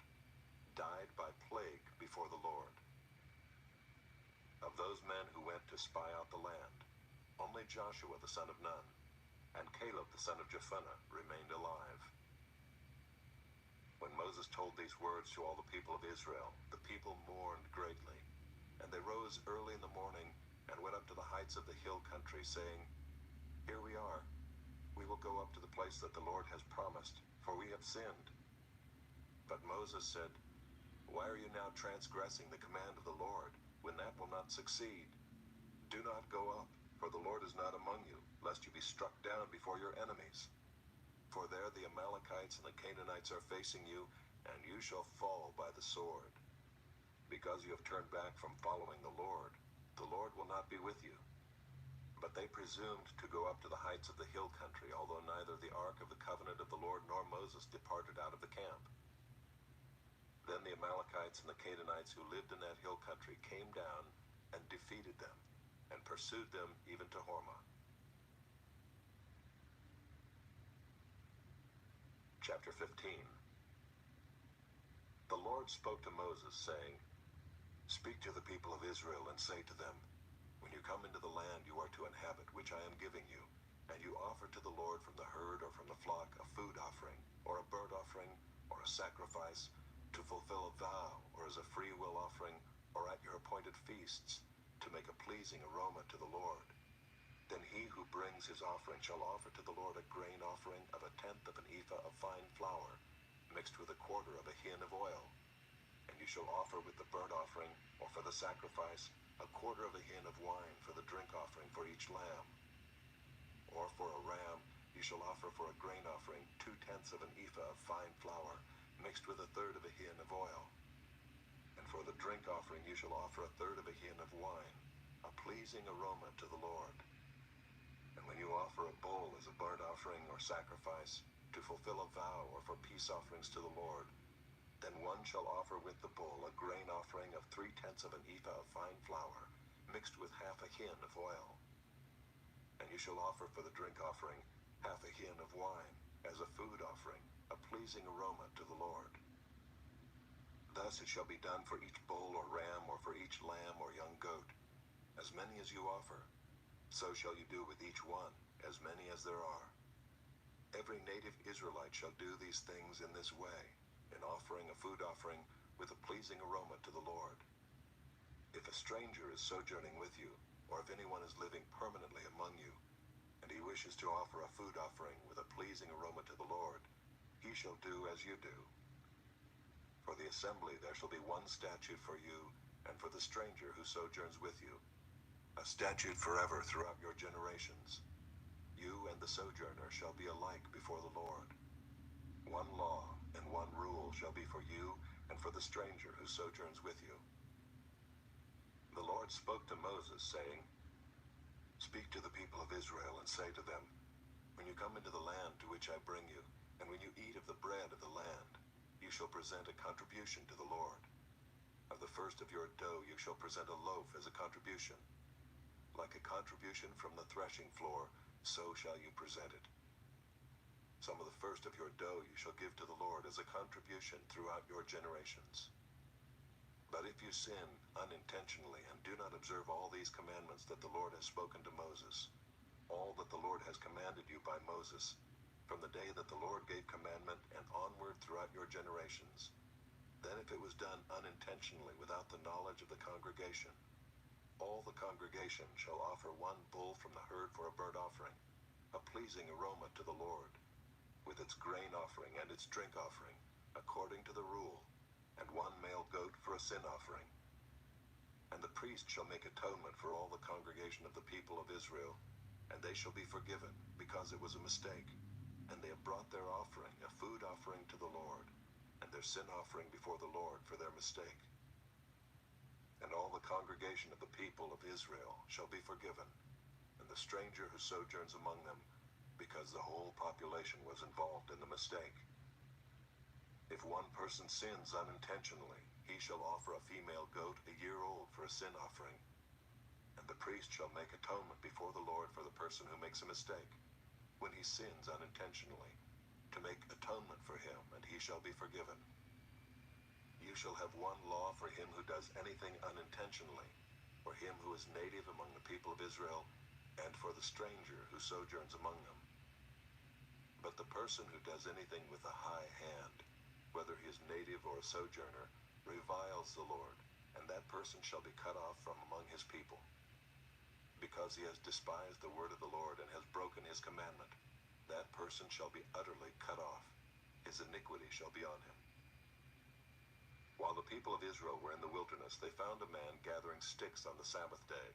died by plague before the Lord. Of those men who went to spy out the land, only Joshua the son of Nun, and Caleb the son of Jephunneh remained alive. When Moses told these words to all the people of Israel, the people mourned greatly. And they rose early in the morning, and went up to the heights of the hill country, saying, here we are. We will go up to the place that the Lord has promised, for we have sinned. But Moses said, why are you now transgressing the command of the Lord, when that will not succeed? Do not go up, for the Lord is not among you, lest you be struck down before your enemies. For there the Amalekites and the Canaanites are facing you, and you shall fall by the sword. Because you have turned back from following the Lord will not be with you. But they presumed to go up to the heights of the hill country, although neither the ark of the covenant of the Lord nor Moses departed out of the camp. Then the Amalekites and the Canaanites who lived in that hill country came down and defeated them, and pursued them even to Hormah. Chapter 15. The Lord spoke to Moses, saying, speak to the people of Israel and say to them, when you come into the land you are to inhabit, which I am giving you, and you offer to the Lord from the herd or from the flock a food offering, or a burnt offering, or a sacrifice, to fulfill a vow, or as a free will offering, or at your appointed feasts, to make a pleasing aroma to the Lord. Then he who brings his offering shall offer to the Lord a grain offering of 1/10 of an ephah of fine flour, mixed with 1/4 of a hin of oil. And you shall offer with the burnt offering, or for the sacrifice, 1/4 of a hin of wine for the drink offering for each lamb. Or for a ram, you shall offer for a grain offering 2/10 of an ephah of fine flour, mixed with 1/3 of a hin of oil. And for the drink drink offering you shall offer a third of a hin of wine, a pleasing aroma to the Lord. And when you offer a bull as a burnt offering or sacrifice, to fulfill a vow or for peace offerings to the Lord, then one shall offer with the bull a grain offering of 3/10 of an ephah of fine flour, mixed with half a hin of oil. And you shall offer for the drink offering half a hin of wine, as a food offering, a pleasing aroma to the Lord. Thus it shall be done for each bull or ram, or for each lamb or young goat. As many as you offer, so shall you do with each one, as many as there are. Every native Israelite shall do these things in this way, in offering a food offering with a pleasing aroma to the Lord. If a stranger is sojourning with you, or if anyone is living permanently among you, and he wishes to offer a food offering with a pleasing aroma to the Lord, he shall do as you do. For the assembly there shall be one statute for you, and for the stranger who sojourns with you, a statute forever throughout your generations. You and the sojourner shall be alike before the Lord. One law and one rule shall be for you and for the stranger who sojourns with you. The Lord spoke to Moses, saying, Speak to the people of Israel and say to them, When you come into the land to which I bring you, and when you eat of the bread of the land, you shall present a contribution to the Lord. Of the first of your dough you shall present a loaf as a contribution. Like a contribution from the threshing floor, so shall you present it. Some of the first of your dough you shall give to the Lord as a contribution throughout your generations. But if you sin unintentionally and do not observe all these commandments that the Lord has spoken to Moses, all that the Lord has commanded you by Moses, from the day that the Lord gave commandment and onward throughout your generations, then if it was done unintentionally without the knowledge of the congregation, all the congregation shall offer one bull from the herd for a burnt offering, a pleasing aroma to the Lord, with its grain offering and its drink offering, according to the rule, and one male goat for a sin offering. And the priest shall make atonement for all the congregation of the people of Israel, and they shall be forgiven, because it was a mistake, and they have brought their offering, a food offering to the Lord, and their sin offering before the Lord for their mistake. And all the congregation of the people of Israel shall be forgiven, and the stranger who sojourns among them, because the whole population was involved in the mistake. If one person sins unintentionally, he shall offer a female goat a year old for a sin offering, and the priest shall make atonement before the Lord for the person who makes a mistake, when he sins unintentionally, to make atonement for him, and he shall be forgiven. You shall have one law for him who does anything unintentionally, for him who is native among the people of Israel, and for the stranger who sojourns among them. But the person who does anything with a high hand, whether he is native or a sojourner, reviles the Lord, and that person shall be cut off from among his people. Because he has despised the word of the Lord and has broken his commandment, that person shall be utterly cut off. His iniquity shall be on him. While the people of Israel were in the wilderness, they found a man gathering sticks on the Sabbath day.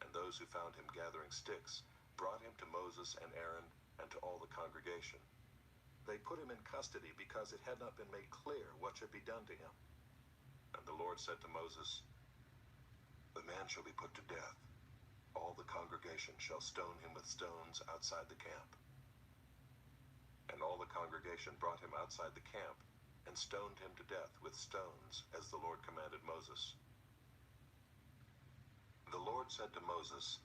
And those who found him gathering sticks brought him to Moses and Aaron and to all the congregation. They put him in custody because it had not been made clear what should be done to him. And the Lord said to Moses, The man shall be put to death. All the congregation shall stone him with stones outside the camp. And all the congregation brought him outside the camp and stoned him to death with stones, as the Lord commanded Moses. The Lord said to Moses,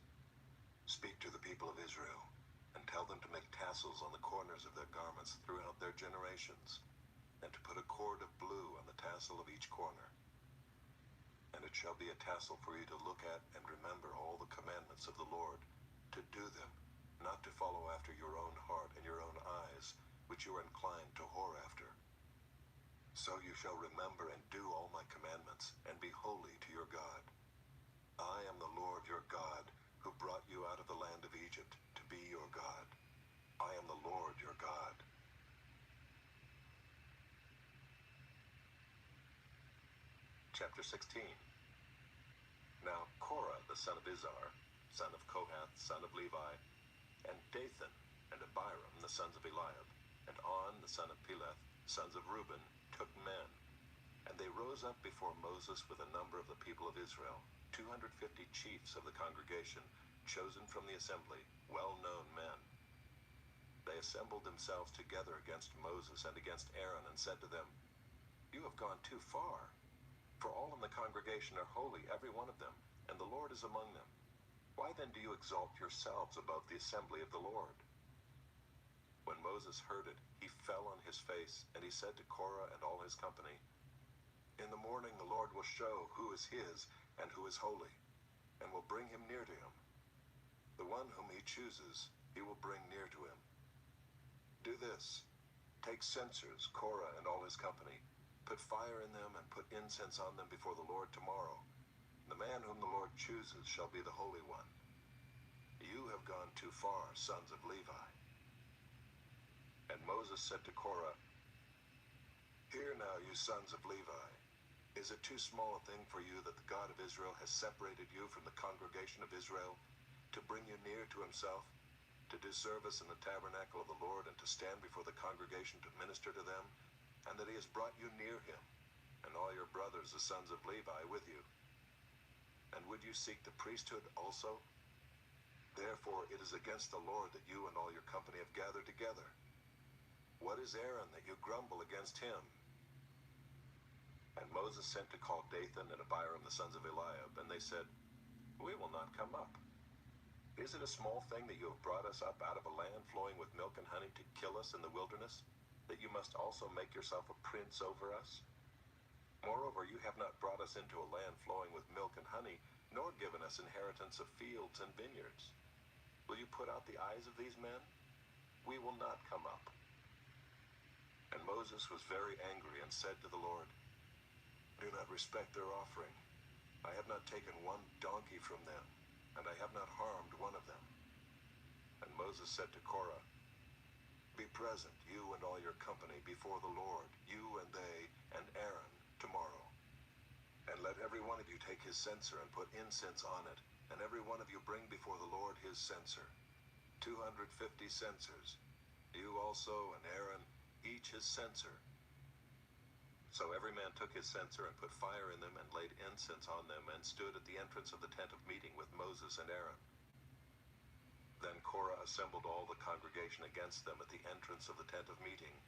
Speak to the people of Israel, and tell them to make tassels on the corners of their garments throughout their generations, and to put a cord of blue on the tassel of each corner. And it shall be a tassel for you to look at and remember all the commandments of the Lord, to do them, not to follow after your own heart and your own eyes, which you are inclined to whore after. So you shall remember and do all my commandments, and be holy to your God. I am the Lord your God, who brought you out of the land of Egypt to be your God. I am the Lord your God. Chapter 16. Now Korah, the son of Izhar, son of Kohath, son of Levi, and Dathan and Abiram, the sons of Eliab, and On, the son of Peleth, sons of Reuben, took men, And they rose up before Moses with a number of the people of Israel, 250 chiefs of the congregation, chosen from the assembly, well-known men. They assembled themselves together against Moses and against Aaron and said to them, "You have gone too far, for all in the congregation are holy, every one of them, and the Lord is among them. Why then do you exalt yourselves above the assembly of the Lord?" When Moses heard it, he fell on his face, and he said to Korah and all his company, "In the morning the Lord will show who is his and who is holy, and will bring him near to him. The one whom he chooses, he will bring near to him. Do this: take censers, Korah and all his company, put fire in them and put incense on them before the Lord tomorrow. The man whom the Lord chooses shall be the Holy One. You have gone too far, sons of Levi." And Moses said to Korah, "Hear now, you sons of Levi. Is it too small a thing for you that the God of Israel has separated you from the congregation of Israel, to bring you near to himself, to do service in the tabernacle of the Lord, and to stand before the congregation to minister to them, and that he has brought you near him, and all your brothers, the sons of Levi, with you? And would you seek the priesthood also? Therefore it is against the Lord that you and all your company have gathered together. What is Aaron that you grumble against him?" And Moses sent to call Dathan and Abiram the sons of Eliab, and they said, "We will not come up. Is it a small thing that you have brought us up out of a land flowing with milk and honey to kill us in the wilderness, that you must also make yourself a prince over us? Moreover, you have not brought us into a land flowing with milk and honey, nor given us inheritance of fields and vineyards. Will you put out the eyes of these men? We will not come up." And Moses was very angry and said to the Lord, "Do not respect their offering. I have not taken one donkey from them, and I have not harmed one of them." And Moses said to Korah, "Be present, you and all your company, before the Lord, you and they and Aaron, tomorrow. And let every one of you take his censer and put incense on it, and every one of you bring before the Lord his censer, 250 censers, you also and Aaron, each his censer." So every man took his censer and put fire in them and laid incense on them, and stood at the entrance of the tent of meeting with Moses and Aaron. Then Korah assembled all the congregation against them at the entrance of the tent of meeting,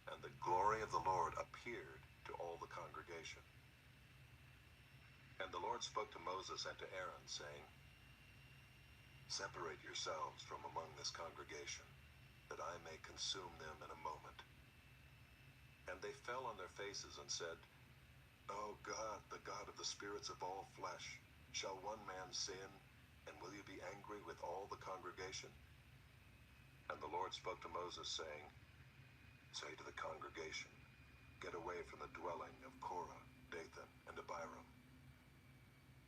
and the glory of the Lord appeared to all the congregation. And the Lord spoke to Moses and to Aaron, saying, "Separate yourselves from among this congregation, that I may consume them in a moment." And they fell on their faces and said, "O God, the God of the spirits of all flesh, shall one man sin, and will you be angry with all the congregation?" And the Lord spoke to Moses, saying, "Say to the congregation, get away from the dwelling of Korah, Dathan, and Abiram."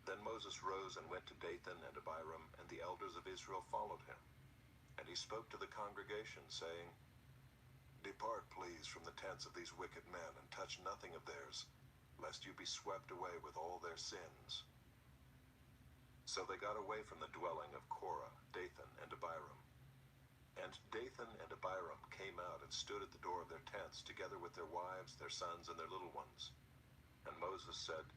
Then Moses rose and went to Dathan and Abiram, and the elders of Israel followed him. And he spoke to the congregation, saying, "Depart, please, from the tents of these wicked men, and touch nothing of theirs, lest you be swept away with all their sins." So they got away from the dwelling of Korah, Dathan, and Abiram. And Dathan and Abiram came out and stood at the door of their tents, together with their wives, their sons, and their little ones. And Moses said,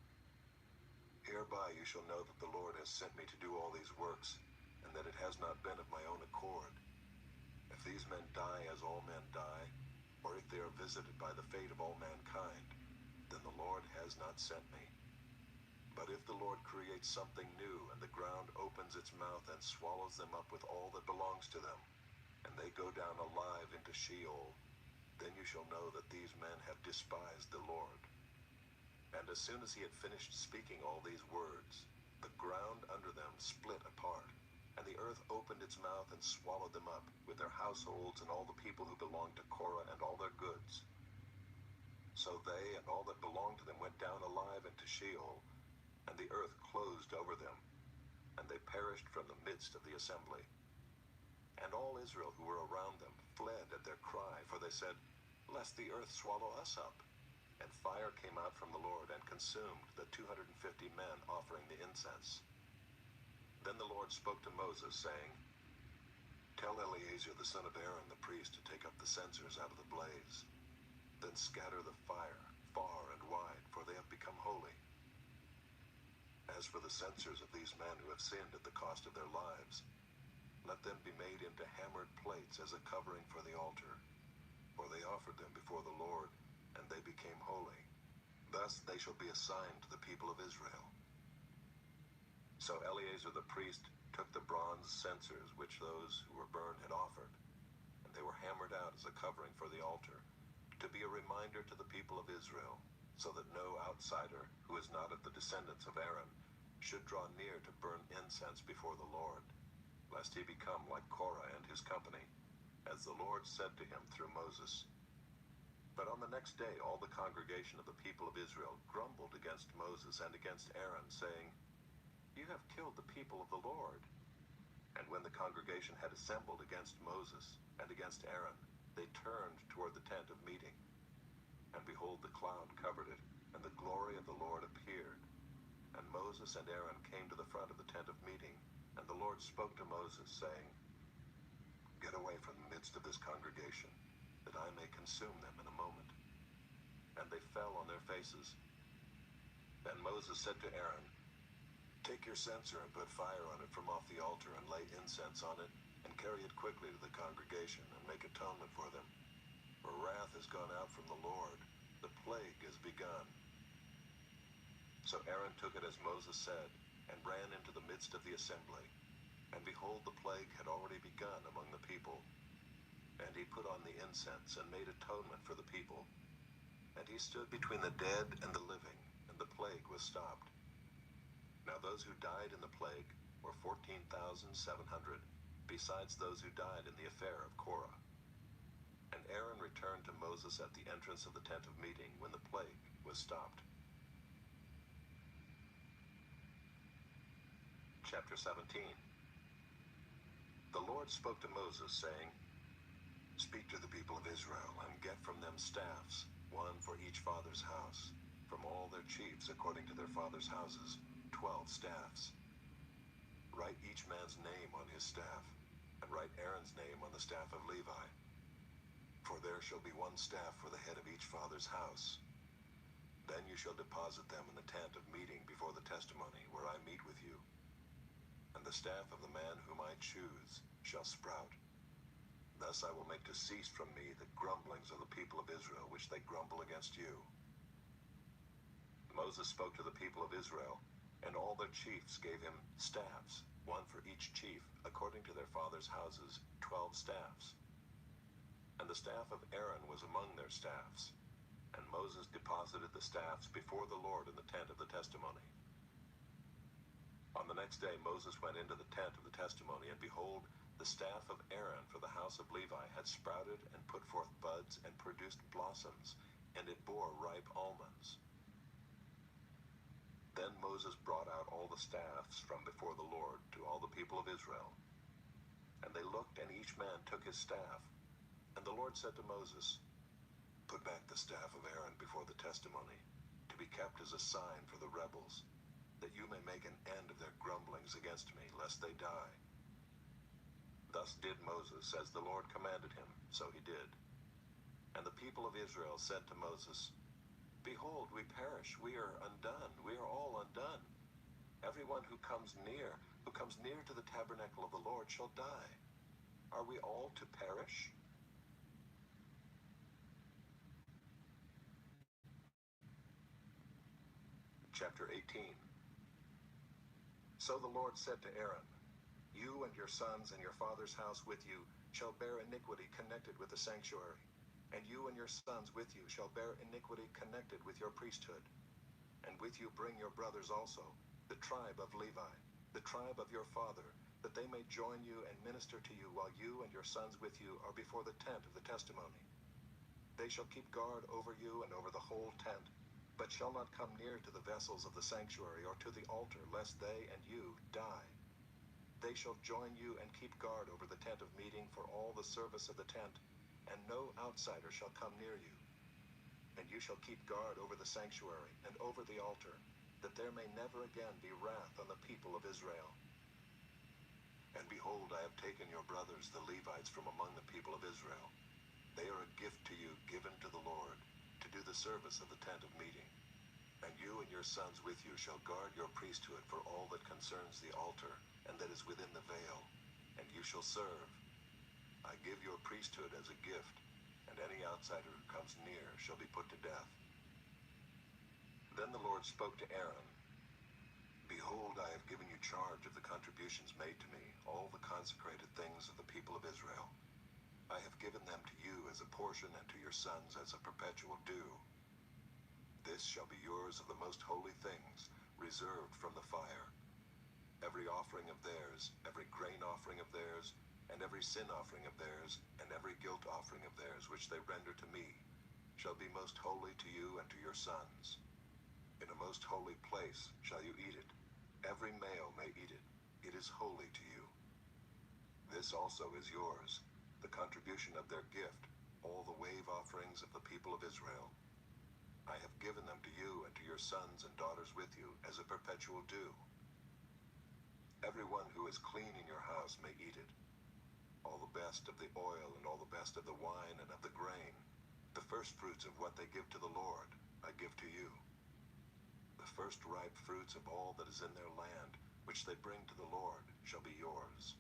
"Hereby you shall know that the Lord has sent me to do all these works, and that it has not been of my own accord. If these men die as all men die, or if they are visited by the fate of all mankind, then the Lord has not sent me. But if the Lord creates something new, and the ground opens its mouth and swallows them up with all that belongs to them, and they go down alive into Sheol, then you shall know that these men have despised the Lord." And as soon as he had finished speaking all these words, the ground under them split apart, and the earth opened its mouth and swallowed them up, with their households and all the people who belonged to Korah and all their goods. So they and all that belonged to them went down alive into Sheol, and the earth closed over them, and they perished from the midst of the assembly. And all Israel who were around them fled at their cry, for they said, "Lest the earth swallow us up." And fire came out from the Lord and consumed the 250 men offering the incense. Then the Lord spoke to Moses, saying, "Tell Eleazar the son of Aaron the priest to take up the censers out of the blaze. Then scatter the fire far and wide, for they have become holy. As for the censers of these men who have sinned at the cost of their lives, let them be made into hammered plates as a covering for the altar, for they offered them before the Lord, and they became holy. Thus they shall be a sign to the people of Israel. So Eleazar the priest took the bronze censers which those who were burned had offered, and they were hammered out as a covering for the altar, to be a reminder to the people of Israel, so that no outsider who is not of the descendants of Aaron should draw near to burn incense before the Lord, lest he become like Korah and his company, as the Lord said to him through Moses. But on the next day all the congregation of the people of Israel grumbled against Moses and against Aaron, saying, "You have killed the people of the Lord." And when the congregation had assembled against Moses and against Aaron, they turned toward the tent of meeting. And behold, the cloud covered it, and the glory of the Lord appeared. And Moses and Aaron came to the front of the tent of meeting, and the Lord spoke to Moses, saying, "Get away from the midst of this congregation, that I may consume them in a moment." And they fell on their faces. Then Moses said to Aaron, "Take your censer and put fire on it from off the altar, and lay incense on it, and carry it quickly to the congregation, and make atonement for them. For wrath has gone out from the Lord, the plague is begun." So Aaron took it as Moses said, and ran into the midst of the assembly. And behold, the plague had already begun among the people. And he put on the incense, and made atonement for the people. And he stood between the dead and the living, and the plague was stopped. Now those who died in the plague were 14,700, besides those who died in the affair of Korah. And Aaron returned to Moses at the entrance of the tent of meeting when the plague was stopped. Chapter 17. The Lord spoke to Moses, saying, "Speak to the people of Israel, and get from them staffs, one for each father's house, from all their chiefs according to their father's houses, 12 staffs. Write each man's name on his staff, and write Aaron's name on the staff of Levi. For there shall be one staff for the head of each father's house. Then you shall deposit them in the tent of meeting before the testimony, where I meet with you. And the staff of the man whom I choose shall sprout. Thus I will make to cease from me the grumblings of the people of Israel, which they grumble against you." Moses spoke to the people of Israel, and all their chiefs gave him staffs, one for each chief, according to their fathers' houses, 12 staffs. And the staff of Aaron was among their staffs. And Moses deposited the staffs before the Lord in the tent of the testimony. On the next day Moses went into the tent of the testimony, and behold, the staff of Aaron for the house of Levi had sprouted and put forth buds and produced blossoms, and it bore ripe almonds. Then Moses brought out all the staffs from before the Lord to all the people of Israel. And they looked, and each man took his staff. And the Lord said to Moses, "Put back the staff of Aaron before the testimony, to be kept as a sign for the rebels, that you may make an end of their grumblings against me, lest they die." Thus did Moses, as the Lord commanded him, so he did. And the people of Israel said to Moses, "Behold, we perish, we are undone, we are all undone. Everyone who comes near to the tabernacle of the Lord shall die. Are we all to perish?" Chapter 18. So the Lord said to Aaron, "You and your sons and your father's house with you shall bear iniquity connected with the sanctuary, and you and your sons with you shall bear iniquity connected with your priesthood. And with you bring your brothers also, the tribe of Levi, the tribe of your father, that they may join you and minister to you while you and your sons with you are before the tent of the testimony. They shall keep guard over you and over the whole tent, but shall not come near to the vessels of the sanctuary or to the altar, lest they and you die. They shall join you and keep guard over the tent of meeting for all the service of the tent, and no outsider shall come near you. And you shall keep guard over the sanctuary and over the altar, that there may never again be wrath on the people of Israel. And behold, I have taken your brothers, the Levites, from among the people of Israel. They are a gift to you given to the Lord, to do the service of the tent of meeting. And you and your sons with you shall guard your priesthood for all that concerns the altar, and that is within the veil, and you shall serve. I give your priesthood as a gift, and any outsider who comes near shall be put to death." Then the Lord spoke to Aaron, "Behold, I have given you charge of the contributions made to me, all the consecrated things of the people of Israel. I have given them to you as a portion and to your sons as a perpetual due. This shall be yours of the most holy things, reserved from the fire. Every offering of theirs, every grain offering of theirs, and every sin offering of theirs, and every guilt offering of theirs, which they render to me, shall be most holy to you and to your sons. In a most holy place shall you eat it. Every male may eat it. It is holy to you. This also is yours, the contribution of their gift, all the wave offerings of the people of Israel. I have given them to you and to your sons and daughters with you as a perpetual due. Everyone who is clean in your house may eat it. All the best of the oil and all the best of the wine and of the grain, the first fruits of what they give to the Lord, I give to you. The first ripe fruits of all that is in their land, which they bring to the Lord, shall be yours.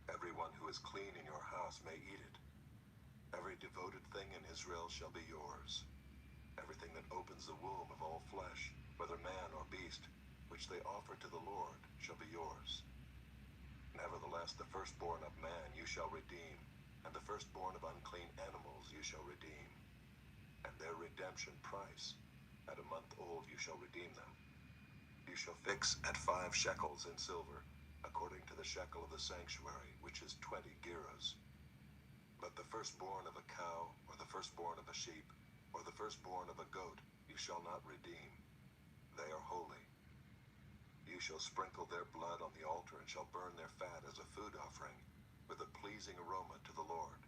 Everyone who is clean in your house may eat it. Every devoted thing in Israel shall be yours. Everything that opens the womb of all flesh, whether man or beast, which they offer to the Lord, shall be yours. Nevertheless, the firstborn of man you shall redeem, and the firstborn of unclean animals you shall redeem. And their redemption price, at a month old you shall redeem them. You shall fix at 5 shekels in silver, according to the shekel of the sanctuary, which is 20 gerahs. But the firstborn of a cow, or the firstborn of a sheep, or the firstborn of a goat, you shall not redeem. They are holy. You shall sprinkle their blood on the altar, and shall burn their fat as a food offering, with a pleasing aroma to the Lord.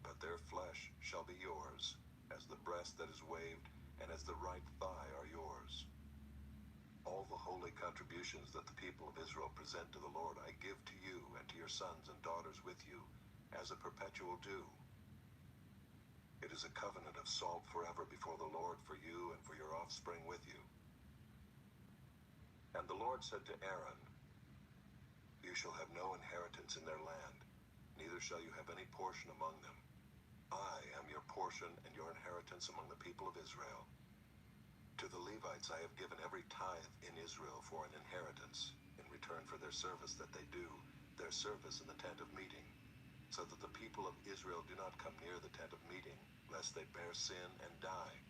But their flesh shall be yours, as the breast that is waved, and as the right thigh are yours. All the holy contributions that the people of Israel present to the Lord I give to you and to your sons and daughters with you, as a perpetual due. It is a covenant of salt forever before the Lord for you and for your offspring with you." And the Lord said to Aaron, "You shall have no inheritance in their land, neither shall you have any portion among them. I am your portion and your inheritance among the people of Israel. To the Levites I have given every tithe in Israel for an inheritance, in return for their service that they do, their service in the tent of meeting, so that the people of Israel do not come near the tent of meeting, lest they bear sin and die.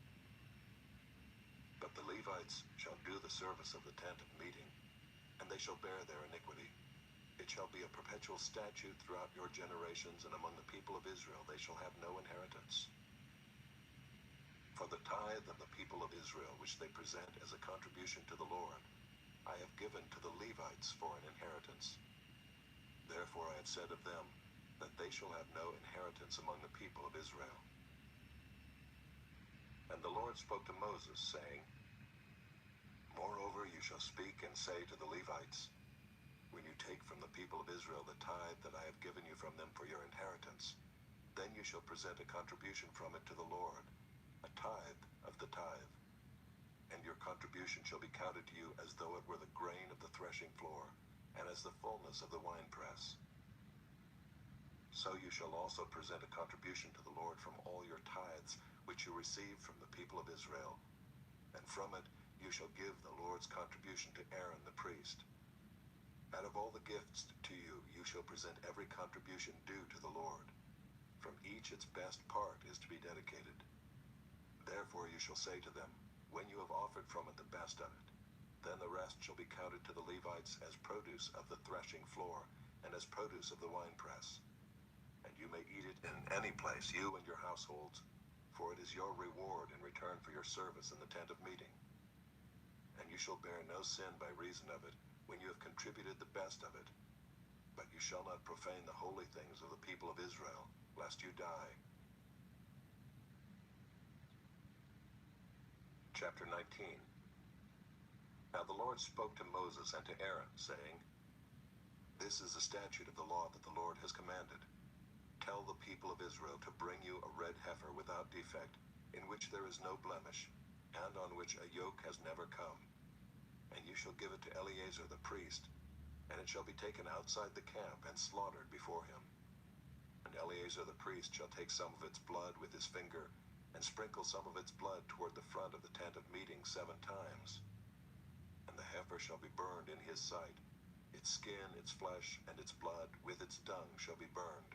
But the Levites shall do the service of the tent of meeting, and they shall bear their iniquity. It shall be a perpetual statute throughout your generations, and among the people of Israel they shall have no inheritance. For the tithe of the people of Israel, which they present as a contribution to the Lord, I have given to the Levites for an inheritance. Therefore I have said of them, that they shall have no inheritance among the people of Israel." And the Lord spoke to Moses, saying, "Moreover you shall speak and say to the Levites, when you take from the people of Israel the tithe that I have given you from them for your inheritance, then you shall present a contribution from it to the Lord, a tithe of the tithe. And your contribution shall be counted to you as though it were the grain of the threshing floor, and as the fullness of the winepress. So you shall also present a contribution to the Lord from all your tithes, which you receive from the people of Israel. And from it you shall give the Lord's contribution to Aaron the priest. Out of all the gifts to you, you shall present every contribution due to the Lord. From each its best part is to be dedicated. Therefore you shall say to them, when you have offered from it the best of it, then the rest shall be counted to the Levites as produce of the threshing floor, and as produce of the winepress. And you may eat it in any place, you and your households, for it is your reward in return for your service in the tent of meeting. And you shall bear no sin by reason of it, when you have contributed the best of it. But you shall not profane the holy things of the people of Israel, lest you die." Chapter 19. Now the Lord spoke to Moses and to Aaron, saying, "This is the statute of the law that the Lord has commanded. Tell the people of Israel to bring you a red heifer without defect, in which there is no blemish, and on which a yoke has never come. And you shall give it to Eleazar the priest, and it shall be taken outside the camp and slaughtered before him. And Eleazar the priest shall take some of its blood with his finger, and sprinkle some of its blood toward the front of the tent of meeting 7 times. And the heifer shall be burned in his sight. Its skin, its flesh, and its blood, with its dung, shall be burned.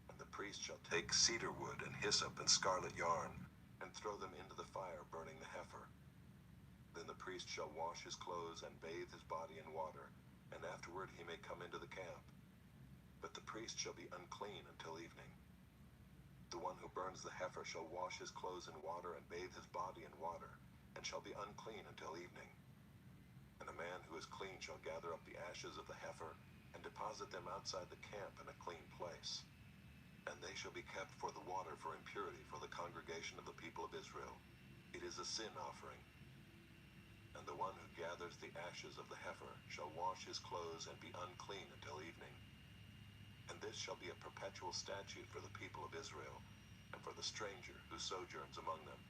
And the priest shall take cedar wood and hyssop and scarlet yarn, and throw them into the fire, burning the heifer. Then the priest shall wash his clothes and bathe his body in water, and afterward he may come into the camp. But the priest shall be unclean until evening. The one who burns the heifer shall wash his clothes in water and bathe his body in water, and shall be unclean until evening. And a man who is clean shall gather up the ashes of the heifer, and deposit them outside the camp in a clean place. And they shall be kept for the water for impurity for the congregation of the people of Israel. It is a sin offering. And the one who gathers the ashes of the heifer shall wash his clothes and be unclean until evening. And this shall be a perpetual statute for the people of Israel, and for the stranger who sojourns among them.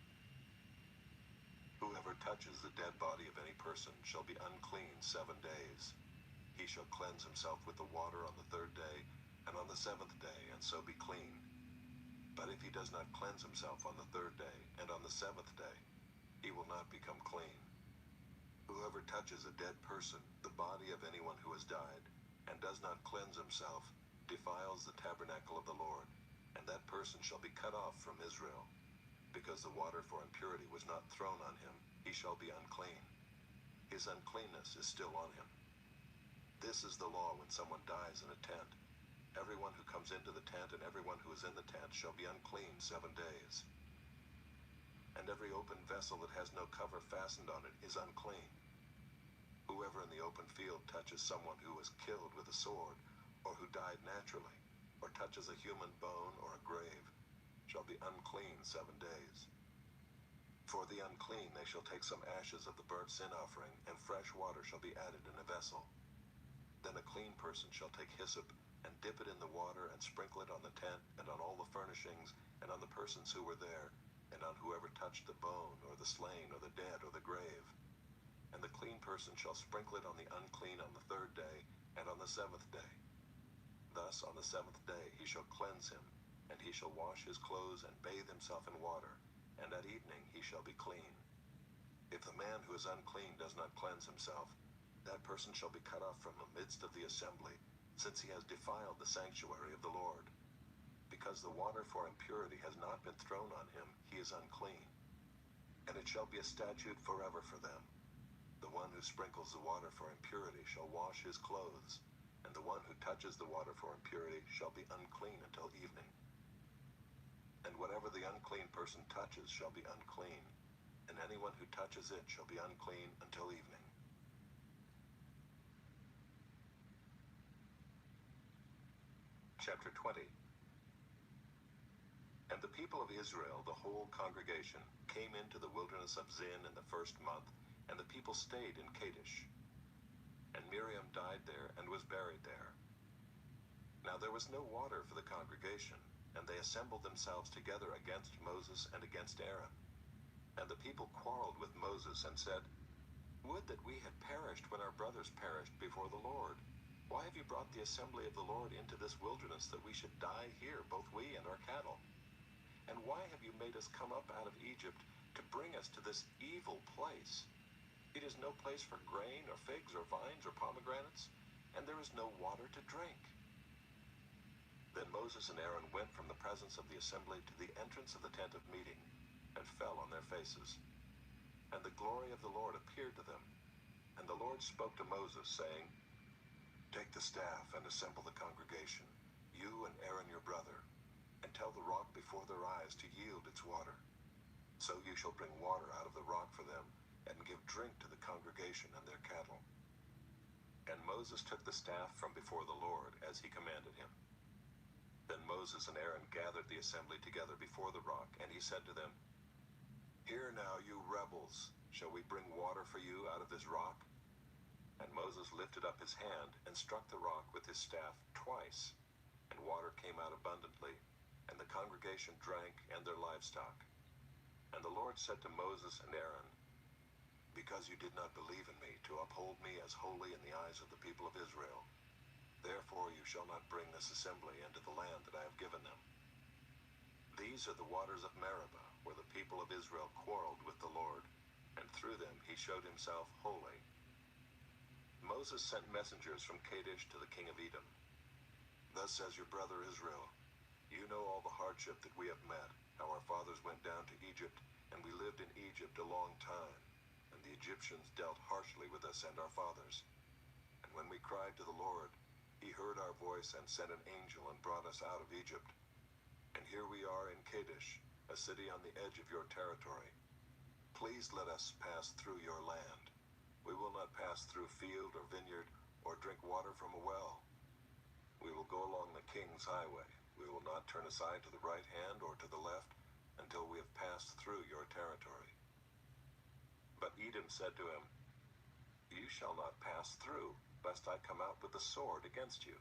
Whoever touches the dead body of any person shall be unclean 7 days. He shall cleanse himself with the water on the 3rd day, and on the 7th day, and so be clean. But if he does not cleanse himself on the 3rd day, and on the 7th day, he will not become clean. Whoever touches a dead person, the body of anyone who has died, and does not cleanse himself, defiles the tabernacle of the Lord, and that person shall be cut off from Israel. Because the water for impurity was not thrown on him, he shall be unclean. His uncleanness is still on him. This is the law when someone dies in a tent. Everyone who comes into the tent and everyone who is in the tent shall be unclean 7 days. And every open vessel that has no cover fastened on it is unclean. Whoever in the open field touches someone who was killed with a sword, or who died naturally, or touches a human bone or a grave, shall be unclean 7 days. For the unclean they shall take some ashes of the burnt sin offering, and fresh water shall be added in a vessel. Then a clean person shall take hyssop, and dip it in the water, and sprinkle it on the tent, and on all the furnishings, and on the persons who were there, and on whoever touched the bone, or the slain, or the dead, or the grave. And the clean person shall sprinkle it on the unclean on the 3rd day, and on the 7th day. Thus on the 7th day he shall cleanse him, and he shall wash his clothes and bathe himself in water, and at evening he shall be clean. If the man who is unclean does not cleanse himself, that person shall be cut off from the midst of the assembly, since he has defiled the sanctuary of the Lord. Because the water for impurity has not been thrown on him, he is unclean. And it shall be a statute forever for them. The one who sprinkles the water for impurity shall wash his clothes, and the one who touches the water for impurity shall be unclean until evening. And whatever the unclean person touches shall be unclean, and anyone who touches it shall be unclean until evening. Chapter 20. And the people of Israel, the whole congregation, came into the wilderness of Zin in the 1st month, and the people stayed in Kadesh. And Miriam died there and was buried there. Now there was no water for the congregation, and they assembled themselves together against Moses and against Aaron. And the people quarreled with Moses and said, "Would that we had perished when our brothers perished before the Lord. Why have you brought the assembly of the Lord into this wilderness, that we should die here, both we and our cattle? And why have you made us come up out of Egypt to bring us to this evil place? It is no place for grain or figs or vines or pomegranates, and there is no water to drink." Then Moses and Aaron went from the presence of the assembly to the entrance of the tent of meeting, and fell on their faces. And the glory of the Lord appeared to them. And the Lord spoke to Moses, saying, "Take the staff and assemble the congregation, you and Aaron your brother, and tell the rock before their eyes to yield its water. So you shall bring water out of the rock for them, and give drink to the congregation and their cattle." And Moses took the staff from before the Lord, as he commanded him. Then Moses and Aaron gathered the assembly together before the rock, and he said to them, "Hear now, you rebels, shall we bring water for you out of this rock?" And Moses lifted up his hand and struck the rock with his staff twice, and water came out abundantly, and the congregation drank and their livestock. And the Lord said to Moses and Aaron, "Because you did not believe in me to uphold me as holy in the eyes of the people of Israel, therefore you shall not bring this assembly into the land that I have given them. These are the waters of Meribah, where the people of Israel quarreled with the Lord, and through them he showed himself holy." Moses sent messengers from Kadesh to the king of Edom. "Thus says your brother Israel, you know all the hardship that we have met, how our fathers went down to Egypt, and we lived in Egypt a long time, and the Egyptians dealt harshly with us and our fathers. And when we cried to the Lord, he heard our voice and sent an angel and brought us out of Egypt. And here we are in Kadesh, a city on the edge of your territory. Please let us pass through your land. We will not pass through field or vineyard or drink water from a well. We will go along the king's highway. We will not turn aside to the right hand or to the left until we have passed through your territory." But Edom said to him, "You shall not pass through, lest I come out with the sword against you."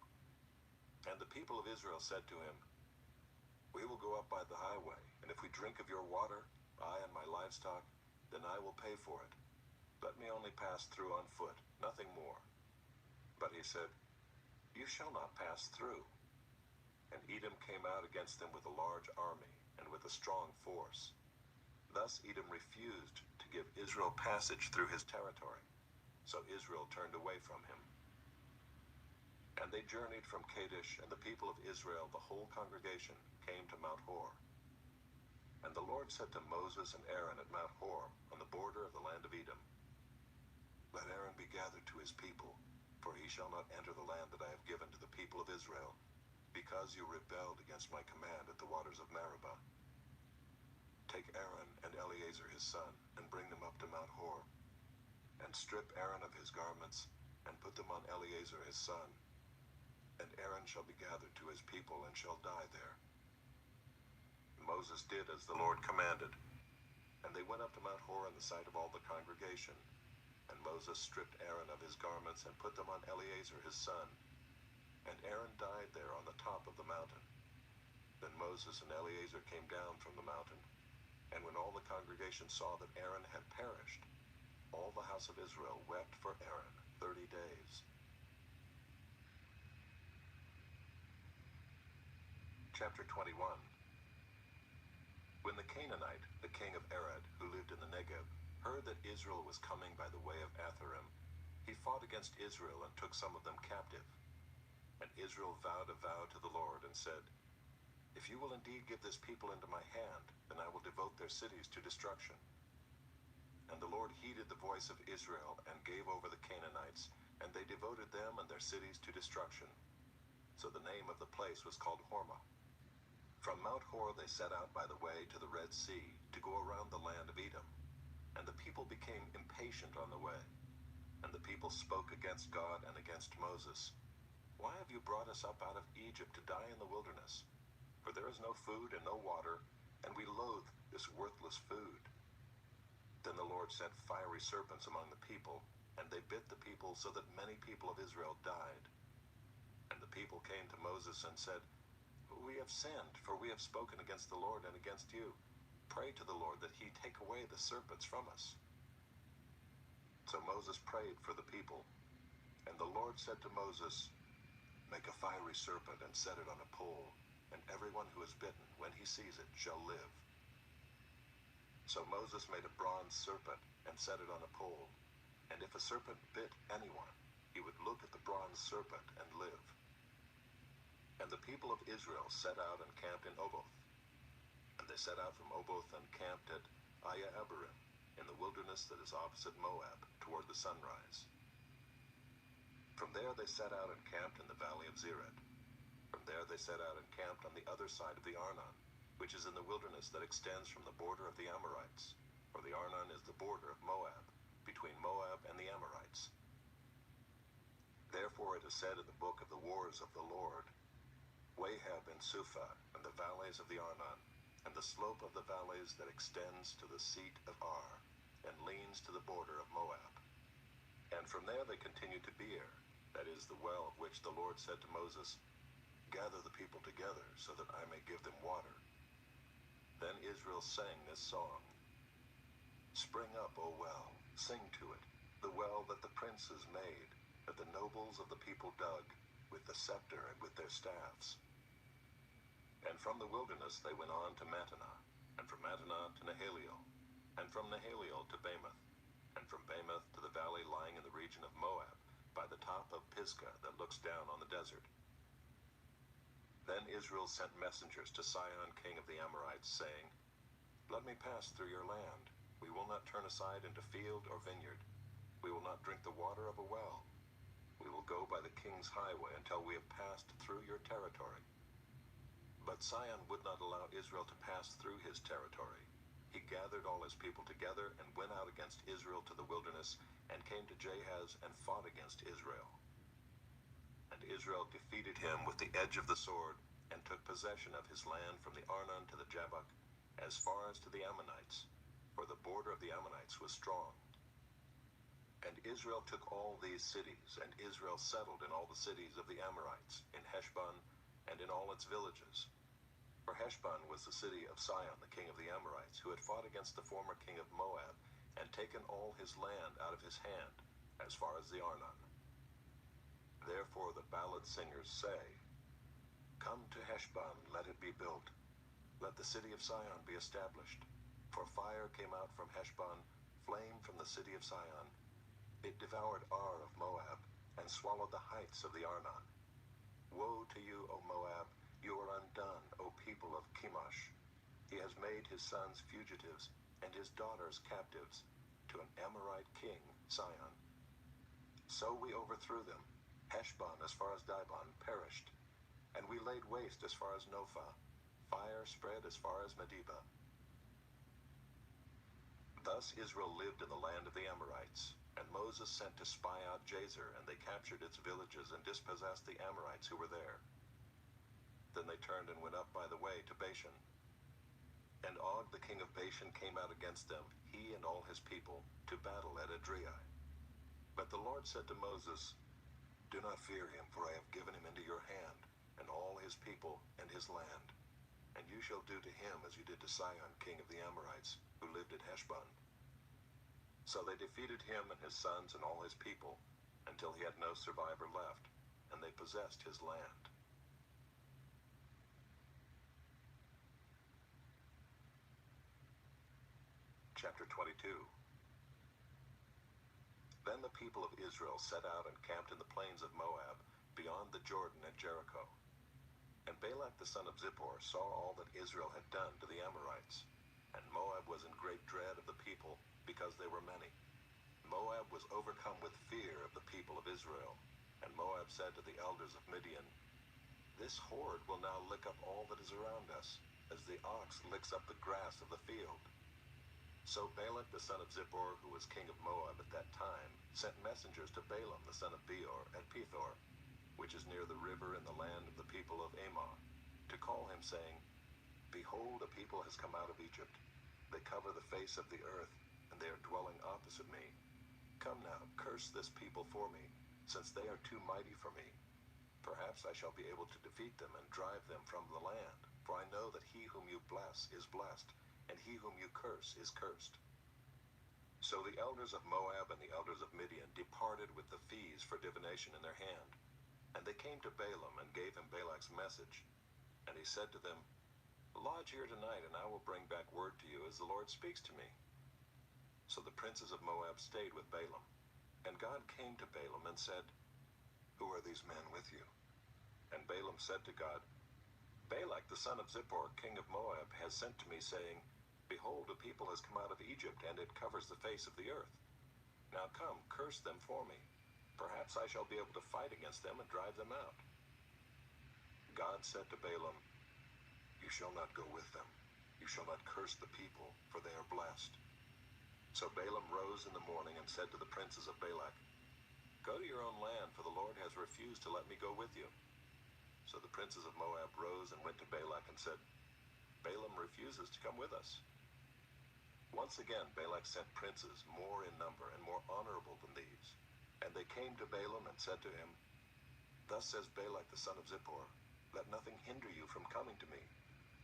And the people of Israel said to him, "We will go up by the highway, and if we drink of your water, I and my livestock, then I will pay for it. Let me only pass through on foot, nothing more." But he said, "You shall not pass through." And Edom came out against them with a large army and with a strong force. Thus Edom refused to give Israel passage through his territory. So Israel turned away from him. And they journeyed from Kadesh, and the people of Israel, the whole congregation, came to Mount Hor. And the Lord said to Moses and Aaron at Mount Hor, on the border of the land of Edom, "Let Aaron be gathered to his people, for he shall not enter the land that I have given to the people of Israel, because you rebelled against my command at the waters of Meribah. Take Aaron and Eleazar his son, and bring them up to Mount Hor, and strip Aaron of his garments, and put them on Eleazar his son. And Aaron shall be gathered to his people, and shall die there." Moses did as the Lord commanded, and they went up to Mount Hor in the sight of all the congregation. And Moses stripped Aaron of his garments, and put them on Eleazar his son. And Aaron died there on the top of the mountain. Then Moses and Eleazar came down from the mountain, and when all the congregation saw that Aaron had perished, all the house of Israel wept for Aaron 30 days. Chapter 21. When the Canaanite, the king of Arad, who lived in the Negev, heard that Israel was coming by the way of Atharim, he fought against Israel and took some of them captive. And Israel vowed a vow to the Lord and said, "If you will indeed give this people into my hand, then I will devote their cities to destruction." And the Lord heeded the voice of Israel and gave over the Canaanites, and they devoted them and their cities to destruction. So the name of the place was called Hormah. From Mount Hor they set out by the way to the Red Sea to go around the land of Edom. And the people became impatient on the way. And the people spoke against God and against Moses. "Why have you brought us up out of Egypt to die in the wilderness? For there is no food and no water, and we loathe this worthless food." Then the Lord sent fiery serpents among the people, and they bit the people so that many people of Israel died. And the people came to Moses and said, "We have sinned, for we have spoken against the Lord and against you. Pray to the Lord that he take away the serpents from us." So Moses prayed for the people. And the Lord said to Moses, "Make a fiery serpent and set it on a pole, and everyone who is bitten, when he sees it, shall live." So Moses made a bronze serpent and set it on a pole. And if a serpent bit anyone, he would look at the bronze serpent and live. And the people of Israel set out and camped in Oboth. And they set out from Oboth and camped at Abarim, in the wilderness that is opposite Moab, toward the sunrise. From there they set out and camped in the valley of Zered. From there they set out and camped on the other side of the Arnon, which is in the wilderness that extends from the border of the Amorites, for the Arnon is the border of Moab, between Moab and the Amorites. Therefore it is said in the book of the wars of the Lord, Wahab and Suphah, and the valleys of the Arnon, and the slope of the valleys that extends to the seat of Ar, and leans to the border of Moab. And from there they continued to Beer, that is the well of which the Lord said to Moses, "Gather the people together, so that I may give them water." Then Israel sang this song, Spring up, O well, sing to it, the well that the princes made, that the nobles of the people dug, with the scepter and with their staffs. And from the wilderness they went on to Mattanah, and from Mattanah to Nahaliel, and from Nahaliel to Bamoth, and from Bamoth to the valley lying in the region of Moab, by the top of Pisgah that looks down on the desert. Then Israel sent messengers to Sihon king of the Amorites, saying, Let me pass through your land. We will not turn aside into field or vineyard. We will not drink the water of a well. We will go by the king's highway until we have passed through your territory. But Sihon would not allow Israel to pass through his territory. He gathered all his people together and went out against Israel to the wilderness, and came to Jahaz and fought against Israel. And Israel defeated him with the edge of the sword, and took possession of his land from the Arnon to the Jabbok, as far as to the Ammonites, for the border of the Ammonites was strong. And Israel took all these cities, and Israel settled in all the cities of the Amorites, in Heshbon, and in all its villages. For Heshbon was the city of Sihon, the king of the Amorites, who had fought against the former king of Moab, and taken all his land out of his hand, as far as the Arnon. Therefore the ballad singers say, Come to Heshbon, let it be built. Let the city of Sihon be established. For fire came out from Heshbon, flame from the city of Sihon. It devoured Ar of Moab, and swallowed the heights of the Arnon. Woe to you, O Moab! You are undone, O people of Chemosh. He has made his sons fugitives, and his daughters captives, to an Amorite king, Sihon. So we overthrew them. Heshbon as far as Dibon perished, and we laid waste as far as Nophah. Fire spread as far as Medeba. Thus Israel lived in the land of the Amorites, and Moses sent to spy out Jazer, and they captured its villages and dispossessed the Amorites who were there. Then they turned and went up by the way to Bashan. And Og the king of Bashan came out against them, he and all his people, to battle at Edrei. But the Lord said to Moses, Do not fear him, for I have given him into your hand, and all his people and his land. And you shall do to him as you did to Sihon king of the Amorites, who lived at Heshbon. So they defeated him and his sons and all his people, until he had no survivor left, and they possessed his land. Chapter 22. Then the people of Israel set out and camped in the plains of Moab, beyond the Jordan at Jericho. And Balak the son of Zippor saw all that Israel had done to the Amorites. And Moab was in great dread of the people, because they were many. Moab was overcome with fear of the people of Israel. And Moab said to the elders of Midian, This horde will now lick up all that is around us, as the ox licks up the grass of the field. So Balak the son of Zippor, who was king of Moab at that time, sent messengers to Balaam the son of Beor at Pethor, which is near the river in the land of the people of Ammon, to call him, saying, Behold, a people has come out of Egypt. They cover the face of the earth, and they are dwelling opposite me. Come now, curse this people for me, since they are too mighty for me. Perhaps I shall be able to defeat them and drive them from the land, for I know that he whom you bless is blessed, and he whom you curse is cursed. So the elders of Moab and the elders of Midian departed with the fees for divination in their hand. And they came to Balaam and gave him Balak's message. And he said to them, Lodge here tonight, and I will bring back word to you as the Lord speaks to me. So the princes of Moab stayed with Balaam. And God came to Balaam and said, Who are these men with you? And Balaam said to God, Balak the son of Zippor, king of Moab, has sent to me, saying, Behold, a people has come out of Egypt, and it covers the face of the earth. Now come, curse them for me. Perhaps I shall be able to fight against them and drive them out. God said to Balaam, You shall not go with them. You shall not curse the people, for they are blessed. So Balaam rose in the morning and said to the princes of Balak, Go to your own land, for the Lord has refused to let me go with you. So the princes of Moab rose and went to Balak and said, Balaam refuses to come with us. Once again Balak sent princes more in number and more honorable than these. And they came to Balaam and said to him, Thus says Balak the son of Zippor, Let nothing hinder you from coming to me,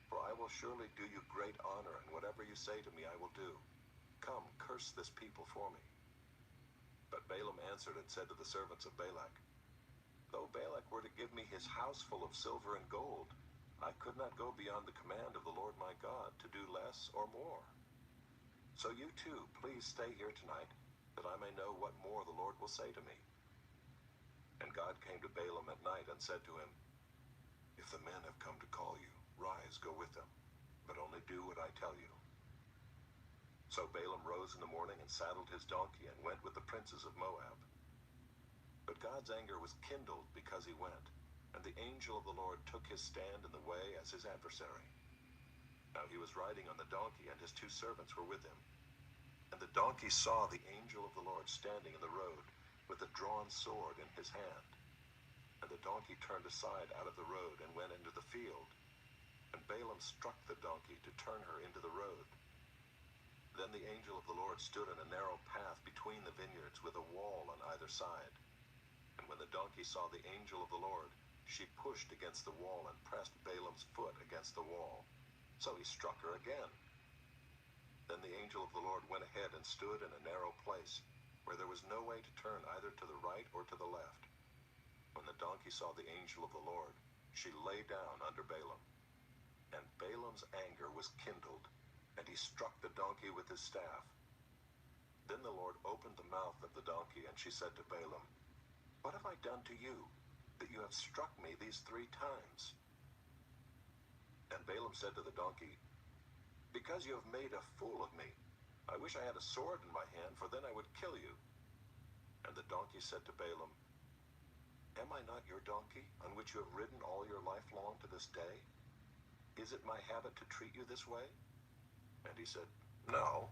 for I will surely do you great honor, and whatever you say to me I will do. Come, curse this people for me." But Balaam answered and said to the servants of Balak, "Though Balak were to give me his house full of silver and gold, I could not go beyond the command of the Lord my God to do less or more. So you too, please stay here tonight, that I may know what more the Lord will say to me." And God came to Balaam at night and said to him, "If the men have come to call you, rise, go with them, but only do what I tell you." So Balaam rose in the morning and saddled his donkey and went with the princes of Moab. But God's anger was kindled because he went, and the angel of the Lord took his stand in the way as his adversary. Now he was riding on the donkey, and his two servants were with him. And the donkey saw the angel of the Lord standing in the road with a drawn sword in his hand. And the donkey turned aside out of the road and went into the field. And Balaam struck the donkey to turn her into the road. Then the angel of the Lord stood in a narrow path between the vineyards with a wall on either side. And when the donkey saw the angel of the Lord, she pushed against the wall and pressed Balaam's foot against the wall. So he struck her again. Then the angel of the Lord went ahead and stood in a narrow place, where there was no way to turn either to the right or to the left. When the donkey saw the angel of the Lord, she lay down under Balaam. And Balaam's anger was kindled, and he struck the donkey with his staff. Then the Lord opened the mouth of the donkey, and she said to Balaam, "What have I done to you, that you have struck me these 3 times?" And Balaam said to the donkey, "Because you have made a fool of me. I wish I had a sword in my hand, for then I would kill you." And the donkey said to Balaam, "Am I not your donkey, on which you have ridden all your life long to this day? Is it my habit to treat you this way?" And he said, "No."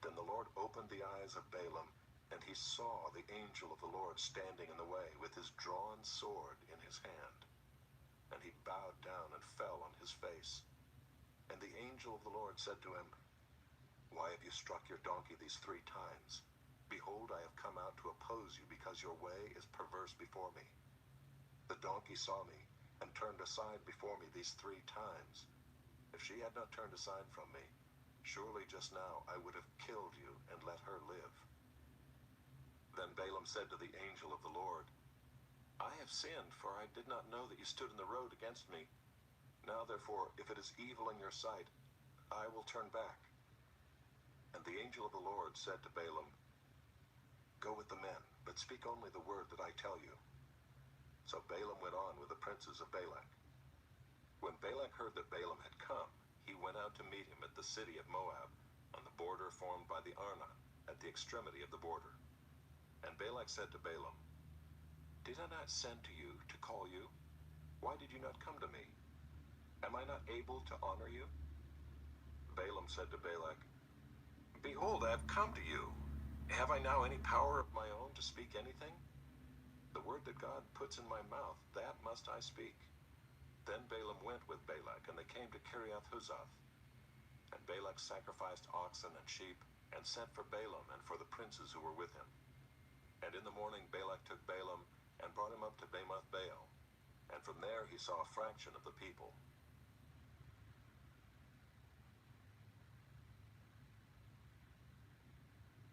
Then the Lord opened the eyes of Balaam, and he saw the angel of the Lord standing in the way with his drawn sword in his hand. And he bowed down and fell on his face. And the angel of the Lord said to him, "Why have you struck your donkey these 3 times? Behold, I have come out to oppose you, because your way is perverse before me. The donkey saw me and turned aside before me these 3 times. If she had not turned aside from me, surely just now I would have killed you and let her live." Then Balaam said to the angel of the Lord, "I have sinned, for I did not know that you stood in the road against me. Now therefore, if it is evil in your sight, I will turn back." And the angel of the Lord said to Balaam, "Go with the men, but speak only the word that I tell you." So Balaam went on with the princes of Balak. When Balak heard that Balaam had come, he went out to meet him at the city of Moab, on the border formed by the Arnon, at the extremity of the border. And Balak said to Balaam, "Did I not send to you to call you? Why did you not come to me? Am I not able to honor you?" Balaam said to Balak, "Behold, I have come to you. Have I now any power of my own to speak anything? The word that God puts in my mouth, that must I speak." Then Balaam went with Balak, and they came to Kiriath-Huzoth. And Balak sacrificed oxen and sheep, and sent for Balaam and for the princes who were with him. And in the morning Balak took Balaam, and brought him up to Bamoth Baal, and from there he saw a fraction of the people.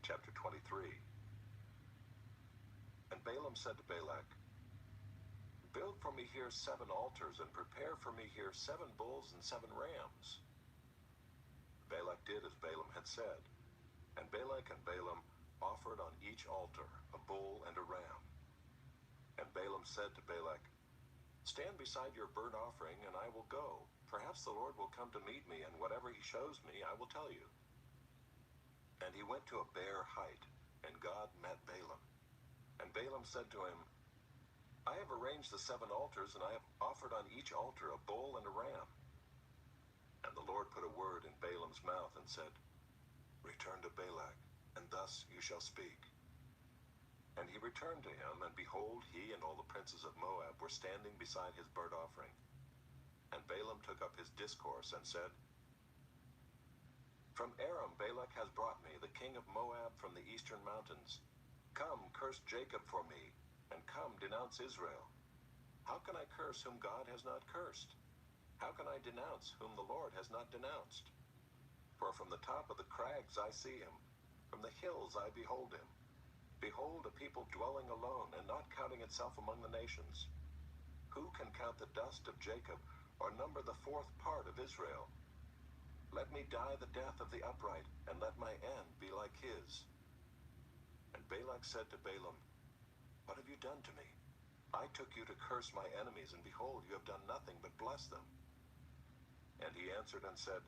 Chapter 23. And Balaam said to Balak, "Build for me here 7 altars, and prepare for me here 7 bulls and 7 rams." Balak did as Balaam had said, and Balak and Balaam offered on each altar a bull and a ram. And Balaam said to Balak, "Stand beside your burnt offering, and I will go. Perhaps the Lord will come to meet me, and whatever he shows me, I will tell you." And he went to a bare height, and God met Balaam. And Balaam said to him, "I have arranged the 7 altars, and I have offered on each altar a bull and a ram." And the Lord put a word in Balaam's mouth and said, "Return to Balak, and thus you shall speak." And he returned to him, and behold, he and all the princes of Moab were standing beside his burnt offering. And Balaam took up his discourse and said, "From Aram Balak has brought me, the king of Moab from the eastern mountains. Come, curse Jacob for me, and come, denounce Israel. How can I curse whom God has not cursed? How can I denounce whom the Lord has not denounced? For from the top of the crags I see him, from the hills I behold him. Behold, a people dwelling alone, and not counting itself among the nations. Who can count the dust of Jacob, or number the fourth part of Israel? Let me die the death of the upright, and let my end be like his. And Balak said to Balaam, What have you done to me? I took you to curse my enemies, and behold, you have done nothing but bless them. And he answered and said,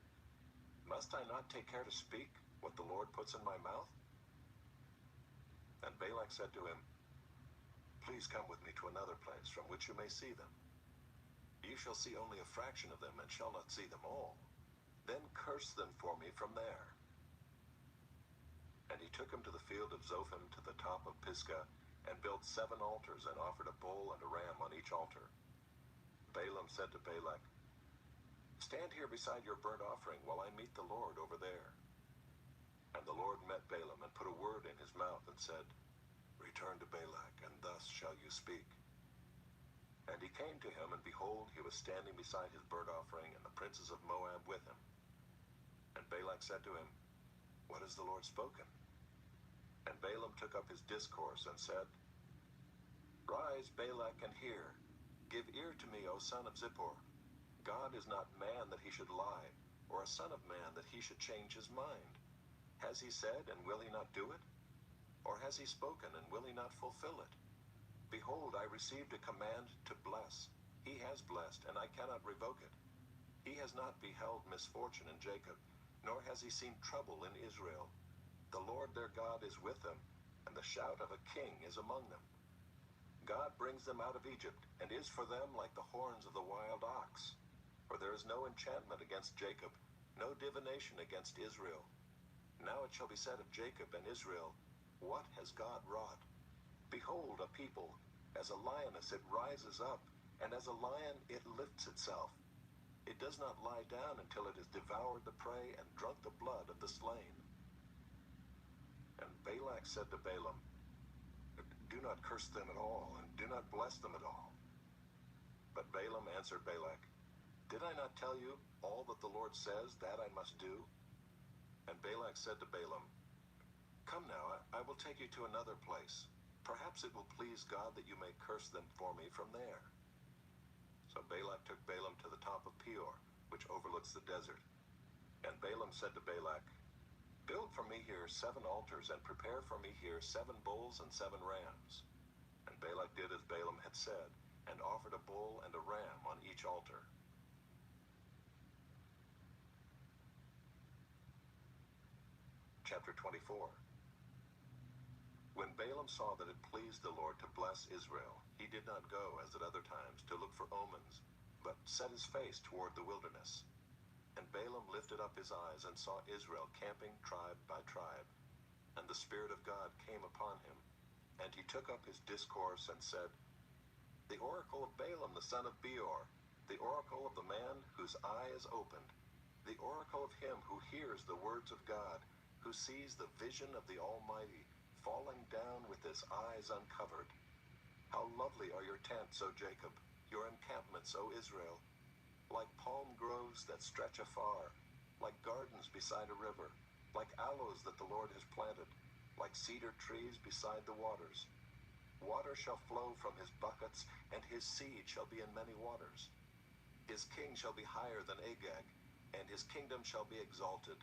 Must I not take care to speak what the Lord puts in my mouth? And Balak said to him, Please come with me to another place from which you may see them. You shall see only a fraction of them, and shall not see them all. Then curse them for me from there. And he took him to the field of Zophim, to the top of Pisgah, and built 7 altars, and offered a bull and a ram on each altar. Balaam said to Balak, Stand here beside your burnt offering while I meet the Lord over there. And the Lord met Balaam, and put a word in his mouth, and said, Return to Balak, and thus shall you speak. And he came to him, and behold, he was standing beside his burnt offering, and the princes of Moab with him. And Balak said to him, What has the Lord spoken? And Balaam took up his discourse, and said, Rise, Balak, and hear. Give ear to me, O son of Zippor. God is not man that he should lie, or a son of man that he should change his mind. Has he said, and will he not do it? Or has he spoken, and will he not fulfill it? Behold, I received a command to bless. He has blessed, and I cannot revoke it. He has not beheld misfortune in Jacob, nor has he seen trouble in Israel. The Lord their God is with them, and the shout of a king is among them. God brings them out of Egypt, and is for them like the horns of the wild ox. For there is no enchantment against Jacob, no divination against Israel. Now it shall be said of Jacob and Israel, What has God wrought? Behold, a people, as a lioness it rises up, and as a lion it lifts itself. It does not lie down until it has devoured the prey and drunk the blood of the slain. And Balak said to Balaam, Do not curse them at all, and do not bless them at all. But Balaam answered Balak, Did I not tell you all that the Lord says, that I must do? And Balak said to Balaam, Come now, I will take you to another place. Perhaps it will please God that you may curse them for me from there. So Balak took Balaam to the top of Peor, which overlooks the desert. And Balaam said to Balak, Build for me here 7 altars, and prepare for me here 7 bulls and 7 rams. And Balak did as Balaam had said, and offered a bull and a ram on each altar. Chapter 24. When Balaam saw that it pleased the Lord to bless Israel, he did not go, as at other times, to look for omens, but set his face toward the wilderness. And Balaam lifted up his eyes, and saw Israel camping tribe by tribe. And the Spirit of God came upon him. And he took up his discourse, and said, The oracle of Balaam the son of Beor, the oracle of the man whose eye is opened, the oracle of him who hears the words of God, who sees the vision of the Almighty, falling down with his eyes uncovered. How lovely are your tents, O Jacob, your encampments, O Israel, like palm groves that stretch afar, like gardens beside a river, like aloes that the Lord has planted, like cedar trees beside the waters. Water shall flow from his buckets, and his seed shall be in many waters. His king shall be higher than Agag, and his kingdom shall be exalted.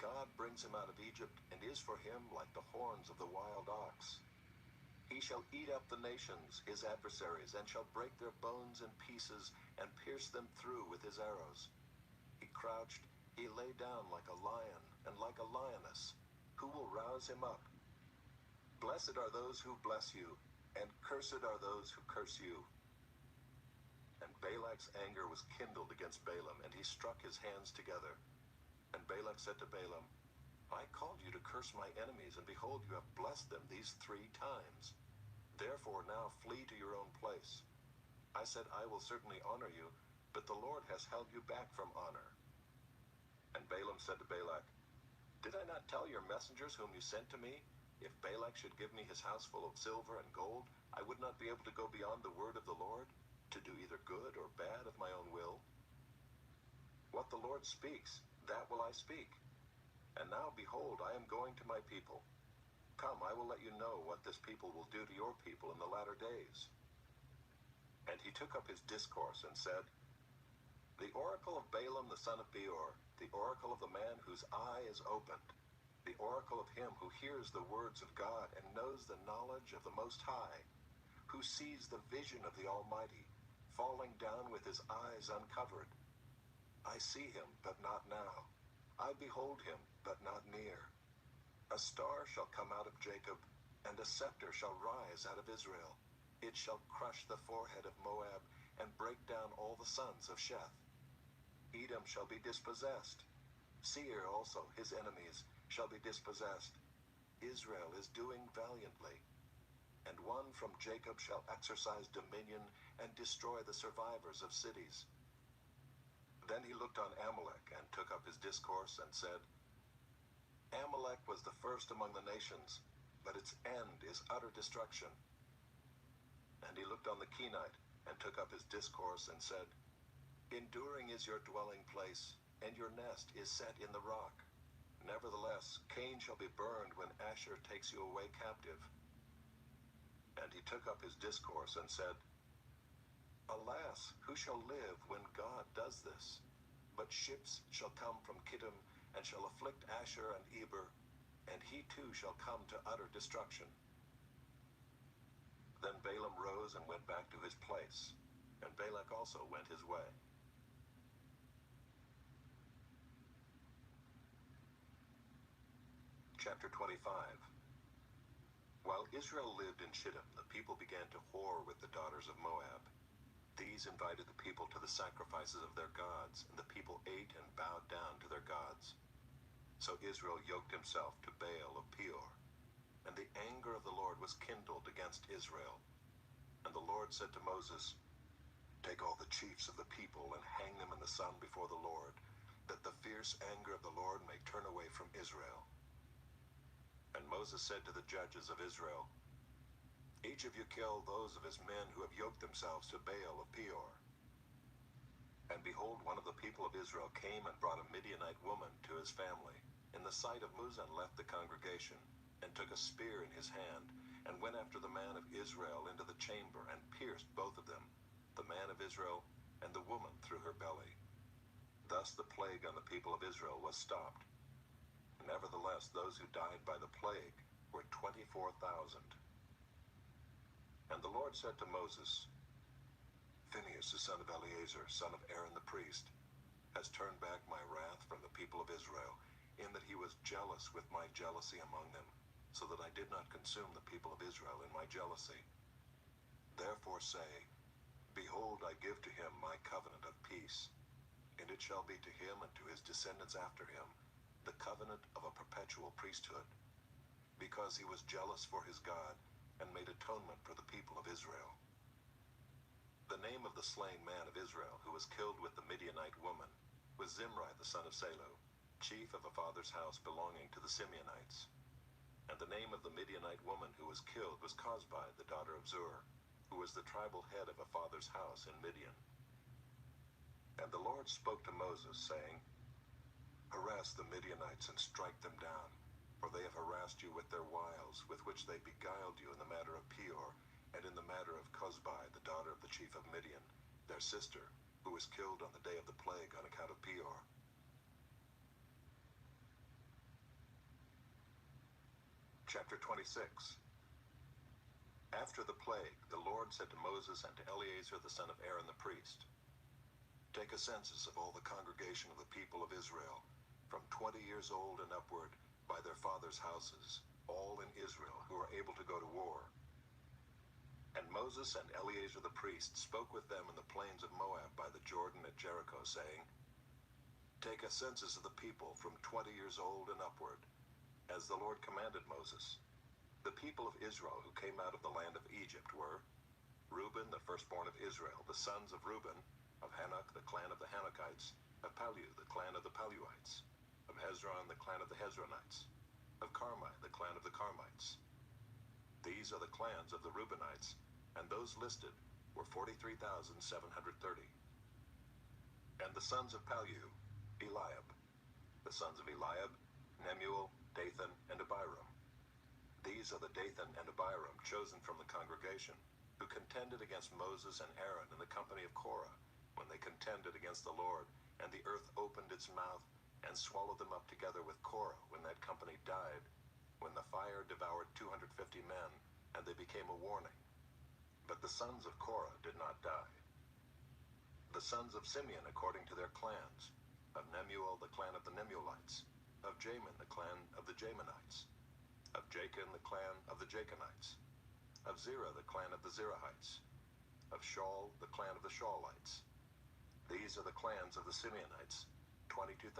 God brings him out of Egypt, and is for him like the horns of the wild ox. He shall eat up the nations, his adversaries, and shall break their bones in pieces, and pierce them through with his arrows. He crouched, he lay down like a lion, and like a lioness. Who will rouse him up? Blessed are those who bless you, and cursed are those who curse you. And Balak's anger was kindled against Balaam, and he struck his hands together. And Balak said to Balaam, I called you to curse my enemies, and behold, you have blessed them these 3 times. Therefore now flee to your own place. I said, I will certainly honor you, but the Lord has held you back from honor. And Balaam said to Balak, Did I not tell your messengers whom you sent to me, if Balak should give me his house full of silver and gold, I would not be able to go beyond the word of the Lord, to do either good or bad of my own will? What the Lord speaks, that will I speak. And now, behold, I am going to my people. Come, I will let you know what this people will do to your people in the latter days. And he took up his discourse and said, The oracle of Balaam the son of Beor, the oracle of the man whose eye is opened, the oracle of him who hears the words of God and knows the knowledge of the Most High, who sees the vision of the Almighty, falling down with his eyes uncovered. I see him, but not now. I behold him, but not near. A star shall come out of Jacob, and a scepter shall rise out of Israel. It shall crush the forehead of Moab, and break down all the sons of Sheth. Edom shall be dispossessed. Seir also, his enemies, shall be dispossessed. Israel is doing valiantly. And one from Jacob shall exercise dominion, and destroy the survivors of cities. Then he looked on Amalek, and took up his discourse, and said, Amalek was the first among the nations, but its end is utter destruction. And he looked on the Kenite, and took up his discourse, and said, Enduring is your dwelling place, and your nest is set in the rock. Nevertheless, Cain shall be burned when Asher takes you away captive. And he took up his discourse, and said, Alas, who shall live when God does this? But ships shall come from Kittim, and shall afflict Asher and Eber, and he too shall come to utter destruction. Then Balaam rose and went back to his place, and Balak also went his way. Chapter 25. While Israel lived in Shittim, the people began to whore with the daughters of Moab. These invited the people to the sacrifices of their gods, and the people ate and bowed down to their gods. So Israel yoked himself to Baal of Peor, and the anger of the Lord was kindled against Israel. And the Lord said to Moses, Take all the chiefs of the people and hang them in the sun before the Lord, that the fierce anger of the Lord may turn away from Israel. And Moses said to the judges of Israel, Each of you kill those of his men who have yoked themselves to Baal of Peor. And behold, one of the people of Israel came and brought a Midianite woman to his family, in the sight of Muzan left the congregation, and took a spear in his hand, and went after the man of Israel into the chamber, and pierced both of them, the man of Israel and the woman through her belly. Thus the plague on the people of Israel was stopped. Nevertheless, those who died by the plague were 24,000. And the Lord said to Moses, Phinehas, the son of Eleazar, son of Aaron the priest, has turned back my wrath from the people of Israel, in that he was jealous with my jealousy among them, so that I did not consume the people of Israel in my jealousy. Therefore say, Behold, I give to him my covenant of peace, and it shall be to him and to his descendants after him the covenant of a perpetual priesthood, because he was jealous for his God, and made atonement for the people of Israel. The name of the slain man of Israel, who was killed with the Midianite woman, was Zimri the son of Salu, chief of a father's house belonging to the Simeonites. And the name of the Midianite woman who was killed was Cosbi, the daughter of Zur, who was the tribal head of a father's house in Midian. And the Lord spoke to Moses, saying, Harass the Midianites and strike them down, for they have harassed you with their wiles, with which they beguiled you in the matter of Peor, and in the matter of Cosbi, the daughter of the chief of Midian, their sister, who was killed on the day of the plague on account of Peor. Chapter 26. After the plague, the Lord said to Moses and to Eleazar the son of Aaron the priest, Take a census of all the congregation of the people of Israel, from 20 years old and upward, by their fathers' houses, all in Israel who are able to go to war. And Moses and Eleazar the priest spoke with them in the plains of Moab by the Jordan at Jericho, saying, Take a census of the people from 20 years old and upward, as the Lord commanded Moses. The people of Israel who came out of the land of Egypt were Reuben, the firstborn of Israel, the sons of Reuben, of Hanok, the clan of the Hanokites, of Palu, the clan of the Paluites, of Hezron, the clan of the Hezronites, of Carmi, the clan of the Carmites. These are the clans of the Reubenites, and those listed were 43,730. And the sons of Palu, Eliab, The sons of Eliab, Nemuel, Dathan, and Abiram. These are the Dathan and Abiram chosen from the congregation, who contended against Moses and Aaron in the company of Korah, when they contended against the Lord, and the earth opened its mouth and swallowed them up together with Korah when that company died, when the fire devoured 250 men, and they became a warning. But the sons of Korah did not die. The sons of Simeon according to their clans, of Nemuel the clan of the Nemuelites, of Jamin the clan of the Jaminites, of Jachin the clan of the Jachinites, of Zerah the clan of the Zerahites, of Shaul the clan of the Shaulites. These are the clans of the Simeonites, 22,200.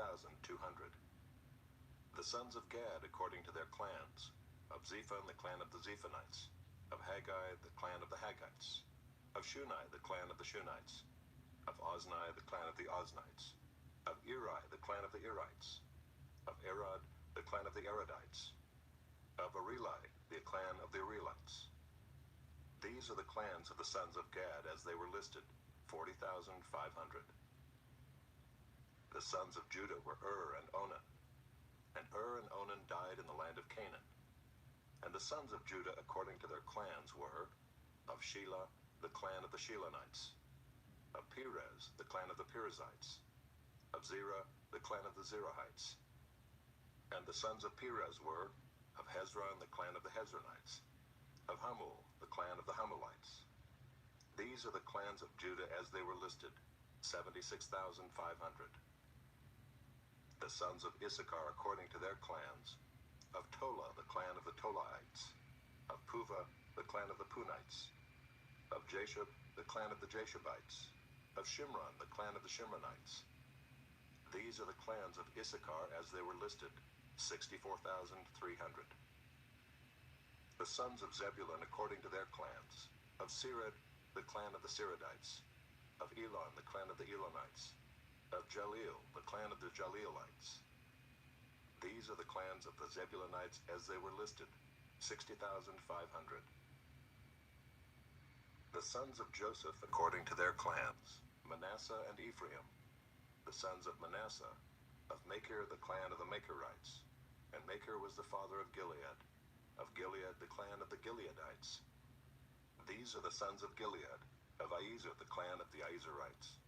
The sons of Gad according to their clans, of Zephon the clan of the Zephonites, of Haggai the clan of the Haggites, of Shunai the clan of the Shunites, of Ozni the clan of the Oznites, of Eri the clan of the Erites, of Arod the clan of the Arodites, of Areli the clan of the Arelites. These are the clans of the sons of Gad as they were listed, 40,500. The sons of Judah were and Onan. And and Onan died in the land of Canaan. And the sons of Judah according to their clans were, of Shelah, the clan of the Shelonites, of Perez, the clan of the Perizzites, of Zerah, the clan of the Zerahites. And the sons of Perez were, of Hezron, the clan of the Hezronites, of Hamul, the clan of the Hamulites. These are the clans of Judah as they were listed, 76,500. The sons of Issachar according to their clans, of Tola, the clan of the Tolaites, of Puvah, the clan of the Punites, of Jashub, the clan of the Jashubites, of Shimron, the clan of the Shimronites. These are the clans of Issachar as they were listed, 64,300. The sons of Zebulun according to their clans, of Sered, the clan of the Seredites, of Elon, the clan of the Elonites, of Jaleel, the clan of the Jaleelites. These are the clans of the Zebulunites as they were listed, 60,500. The sons of Joseph according to their clans, Manasseh and Ephraim. The sons of Manasseh, of Machir the clan of the Machirites, and Machir was the father of Gilead, of Gilead the clan of the Gileadites. These are the sons of Gilead, of Iezer the clan of the Iezerites,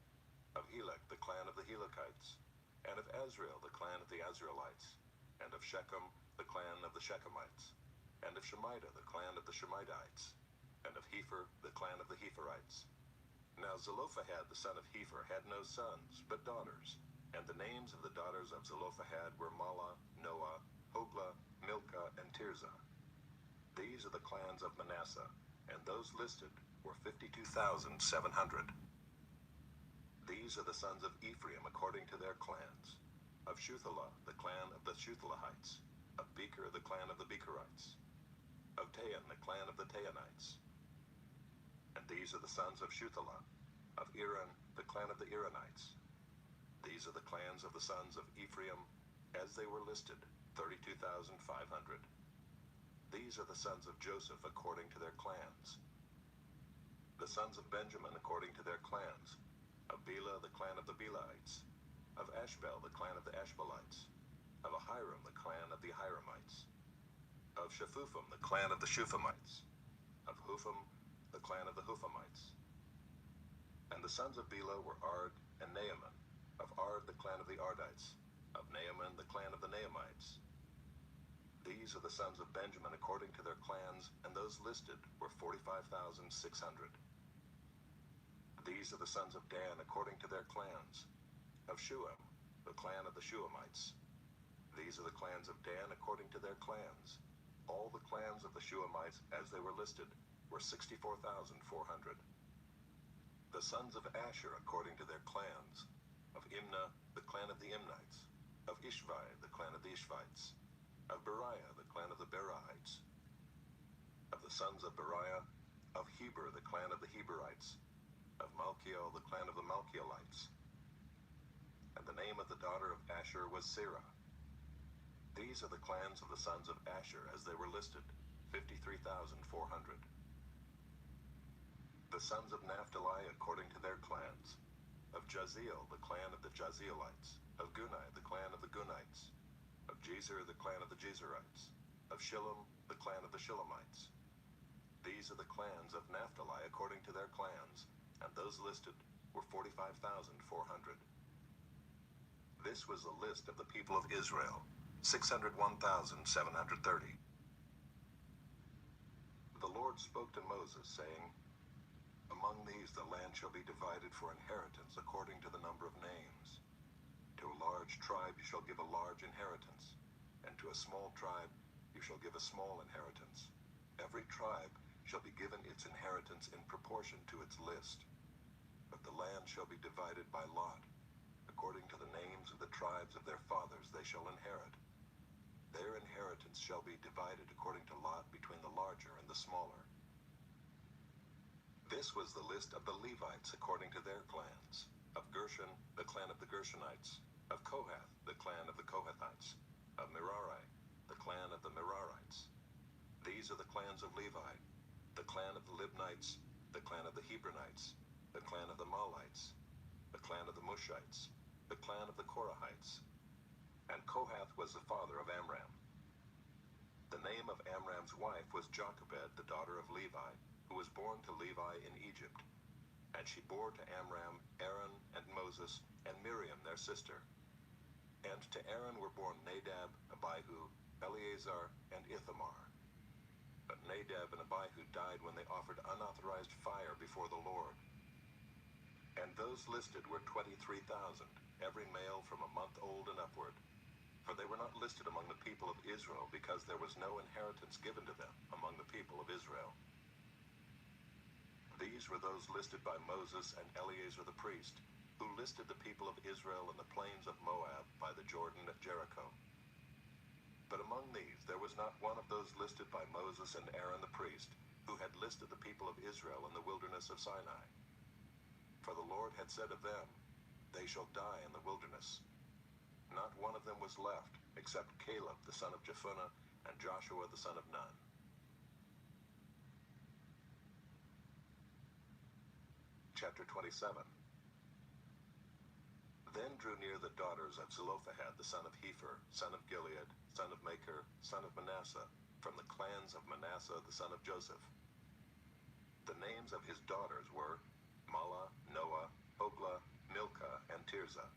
of Helek the clan of the Helekites, and of Azrael the clan of the Azraelites, and of Shechem the clan of the Shechemites, and of Shemida the clan of the Shemidites, and of Hepher the clan of the Hepherites. Now Zelophehad the son of Hepher had no sons, but daughters, and the names of the daughters of Zelophehad were Mahlah, Noah, Hoglah, Milcah, and Tirzah. These are the clans of Manasseh, and those listed were 52,700. These are the sons of Ephraim according to their clans, of Shuthelah, the clan of the Shuthelahites, of Becher, the clan of the Becherites, of Tahan, the clan of the Tahanites. And these are the sons of Shuthelah, of Iran, the clan of the Iranites. These are the clans of the sons of Ephraim, as they were listed, 32,500. These are the sons of Joseph according to their clans. The sons of Benjamin according to their clans, of Bela, the clan of the Belaites, of Ashbel, the clan of the Ashbelites, of Ahiram, the clan of the Ahiramites, of Shephupham, the clan of the Shuphamites, of Hupham, the clan of the Huphamites. And the sons of Bela were Ard and Naaman, of Ard the clan of the Ardites, of Naaman the clan of the Naamites. These are the sons of Benjamin according to their clans, and those listed were 45,600. These are the sons of Dan according to their clans, of Shuam, the clan of the Shuamites. These are the clans of Dan according to their clans. All the clans of the Shuamites as they were listed were 64,400. The sons of Asher according to their clans, of Imnah, the clan of the Imnites, of Ishvi, the clan of the Ishvites, of Beriah, the clan of the Berihites, of the sons of Beriah, of Heber, the clan of the Heberites, of Malchiel, the clan of the Malchielites. And the name of the daughter of Asher was Sarah. These are the clans of the sons of Asher as they were listed, 53,400. The sons of Naphtali according to their clans, Of Jaziel, the clan of the Jazielites. Of Gunai, the clan of the Gunites. Of Jezer, the clan of the Jezerites. Of Shillem, the clan of the Shillemites. These are the clans of Naphtali according to their clans, and those listed were 45,400. This was the list of the people of Israel, 601,730. The Lord spoke to Moses, saying, Among these the land shall be divided for inheritance according to the number of names. To a large tribe you shall give a large inheritance, and to a small tribe you shall give a small inheritance. Every tribe shall be given its inheritance in proportion to its list. But the land shall be divided by lot. According to the names of the tribes of their fathers they shall inherit. Their inheritance shall be divided according to lot between the larger and the smaller. This was the list of the Levites according to their clans. Of Gershon, the clan of the Gershonites. Of Kohath, the clan of the Kohathites. Of Merari, the clan of the Merarites. These are the clans of Levi. The clan of the Libnites, the clan of the Hebronites, the clan of the Malites, the clan of the Mushites, the clan of the Korahites. And Kohath was the father of Amram. The name of Amram's wife was Jochebed, the daughter of Levi, who was born to Levi in Egypt. And she bore to Amram Aaron and Moses and Miriam their sister. And to Aaron were born Nadab, Abihu, Eleazar, and Ithamar. But Nadab and Abihu died when they offered unauthorized fire before the Lord. And those listed were 23,000, every male from a month old and upward. For they were not listed among the people of Israel, because there was no inheritance given to them among the people of Israel. These were those listed by Moses and Eleazar the priest, who listed the people of Israel in the plains of Moab by the Jordan at Jericho. But among these there was not one of those listed by Moses and Aaron the priest, who had listed the people of Israel in the wilderness of Sinai. For the Lord had said of them, They shall die in the wilderness. Not one of them was left, except Caleb the son of Jephunneh and Joshua the son of Nun. Chapter 27. Then drew near the daughters of Zelophehad the son of Hepher, son of Gilead, son of Machir, son of Manasseh, from the clans of Manasseh the son of Joseph. The names of his daughters were Mahlah, Noah, Hoglah, Milcah, and Tirzah.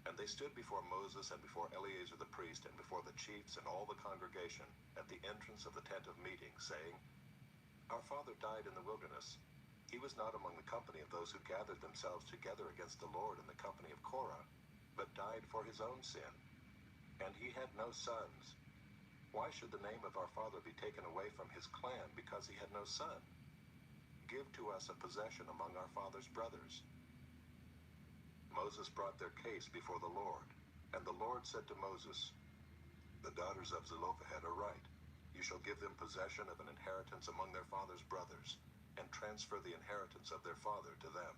And they stood before Moses and before Eleazar the priest and before the chiefs and all the congregation at the entrance of the tent of meeting, saying, Our father died in the wilderness. He was not among the company of those who gathered themselves together against the Lord in the company of Korah, but died for his own sin. And he had no sons. Why should the name of our father be taken away from his clan because he had no son? Give to us a possession among our father's brothers. Moses brought their case before the Lord, and the Lord said to Moses, The daughters of Zelophehad are right. You shall give them possession of an inheritance among their father's brothers, and transfer the inheritance of their father to them.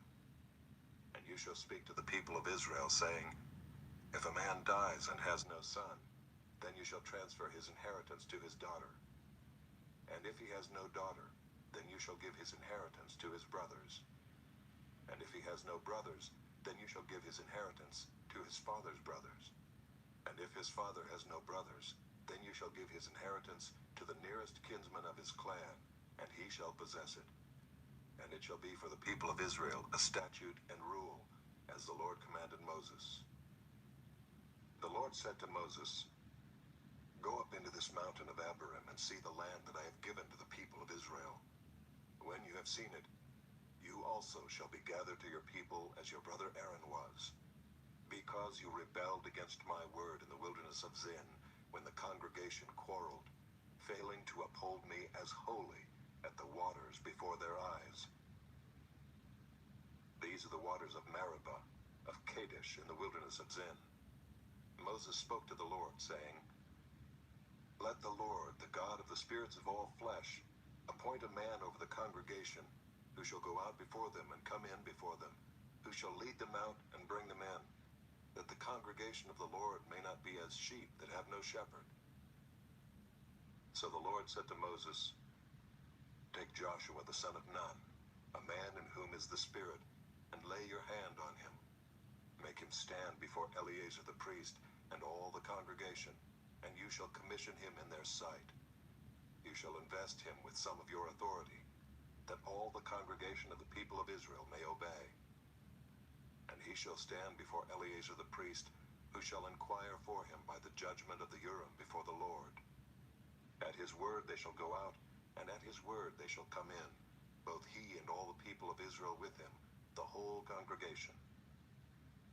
And you shall speak to the people of Israel, saying, If a man dies and has no son, then you shall transfer his inheritance to his daughter. And if he has no daughter, then you shall give his inheritance to his brothers. And if he has no brothers, then you shall give his inheritance to his father's brothers. And if his father has no brothers, then you shall give his inheritance to the nearest kinsman of his clan, and he shall possess it. And it shall be for the people of Israel a statute and rule, as the Lord commanded Moses. The Lord said to Moses, Go up into this mountain of Abarim and see the land that I have given to the people of Israel. When you have seen it, you also shall be gathered to your people as your brother Aaron was, because you rebelled against my word in the wilderness of Zin, when the congregation quarreled, failing to uphold me as holy at the waters before their eyes. These are the waters of Meribah, of Kadesh in the wilderness of Zin. Moses spoke to the Lord, saying, Let the Lord, the God of the spirits of all flesh, appoint a man over the congregation, who shall go out before them and come in before them, who shall lead them out and bring them in, that the congregation of the Lord may not be as sheep that have no shepherd. So the Lord said to Moses, Take Joshua the son of Nun, a man in whom is the Spirit, and lay your hand on him. Make him stand before Eleazar the priest and all the congregation, and you shall commission him in their sight. You shall invest him with some of your authority, that all the congregation of the people of Israel may obey. And he shall stand before Eleazar the priest, who shall inquire for him by the judgment of the Urim before the Lord. At his word they shall go out, and at his word they shall come in, both he and all the people of Israel with him, the whole congregation.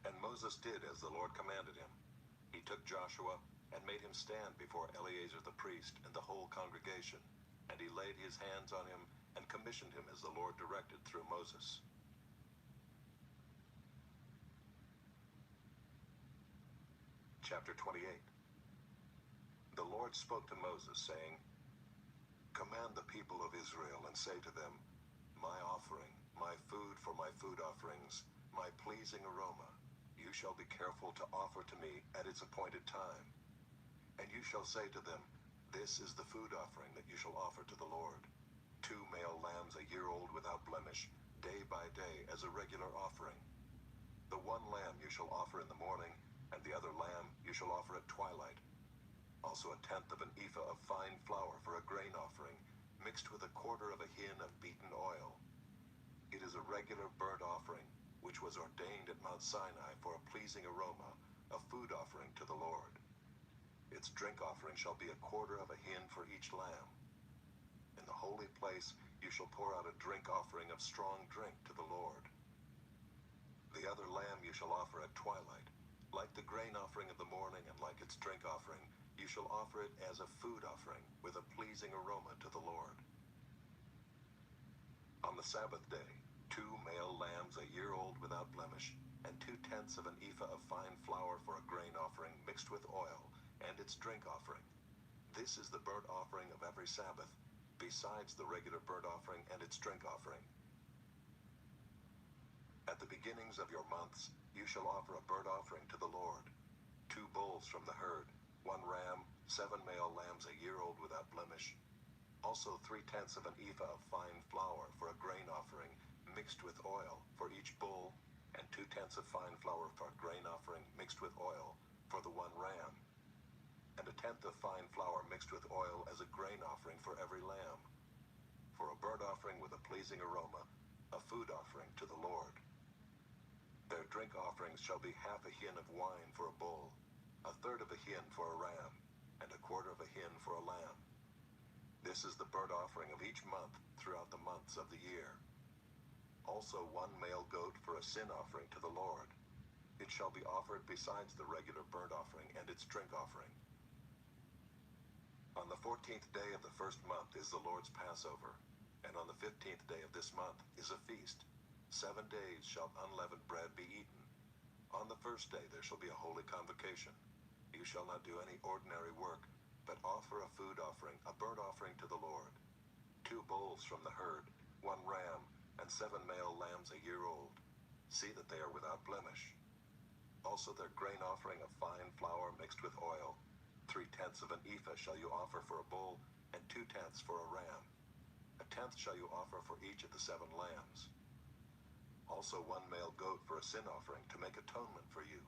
And Moses did as the Lord commanded him. He took Joshua and made him stand before Eleazar the priest and the whole congregation, and he laid his hands on him and commissioned him as the Lord directed through Moses. Chapter 28. The Lord spoke to Moses, saying, Command the people of Israel and say to them, My offering, my food for my food offerings, my pleasing aroma, you shall be careful to offer to me at its appointed time. And you shall say to them, This is the food offering that you shall offer to the Lord. 2 male lambs a year old without blemish, day by day as a regular offering. The one lamb you shall offer in the morning, and the other lamb you shall offer at twilight. Also 1/10 of an ephah of fine flour for a grain offering, mixed with 1/4 of a hin of beaten oil. It is a regular burnt offering, which was ordained at Mount Sinai for a pleasing aroma, a food offering to the Lord. Its drink offering shall be 1/4 of a hin for each lamb. In the holy place you shall pour out a drink offering of strong drink to the Lord. The other lamb you shall offer at twilight. Like the grain offering of the morning and like its drink offering, you shall offer it as a food offering with a pleasing aroma to the Lord. On the Sabbath day, 2 male lambs a year old without blemish, and 2/10 of an ephah of fine flour for a grain offering mixed with oil, and its drink offering. This is the burnt offering of every Sabbath, besides the regular burnt offering and its drink offering. At the beginnings of your months, you shall offer a burnt offering to the Lord. 2 bulls from the herd, 1 ram, 7 male lambs a year old without blemish. Also 3/10 of an ephah of fine flour for a grain offering, mixed with oil, for each bull, and 2/10 of fine flour for a grain offering, mixed with oil, for the 1 ram. And 1/10 of fine flour mixed with oil as a grain offering for every lamb. For a burnt offering with a pleasing aroma, a food offering to the Lord. Their drink offerings shall be 1/2 a hin of wine for a bull, 1/3 of a hin for a ram, and 1/4 of a hin for a lamb. This is the burnt offering of each month throughout the months of the year. Also 1 male goat for a sin offering to the Lord. It shall be offered besides the regular burnt offering and its drink offering. On the 14th day of the first month is the Lord's Passover, and on the 15th day of this month is a feast. 7 days shall unleavened bread be eaten. On the first day there shall be a holy convocation. You shall not do any ordinary work, but offer a food offering, a burnt offering to the Lord. 2 bulls from the herd, 1 ram, and 7 male lambs a year old. See that they are without blemish. Also their grain offering of fine flour mixed with oil. 3/10 of an ephah shall you offer for a bull, and 2/10 for a ram. 1/10 shall you offer for each of the 7 lambs. Also 1 male goat for a sin offering to make atonement for you.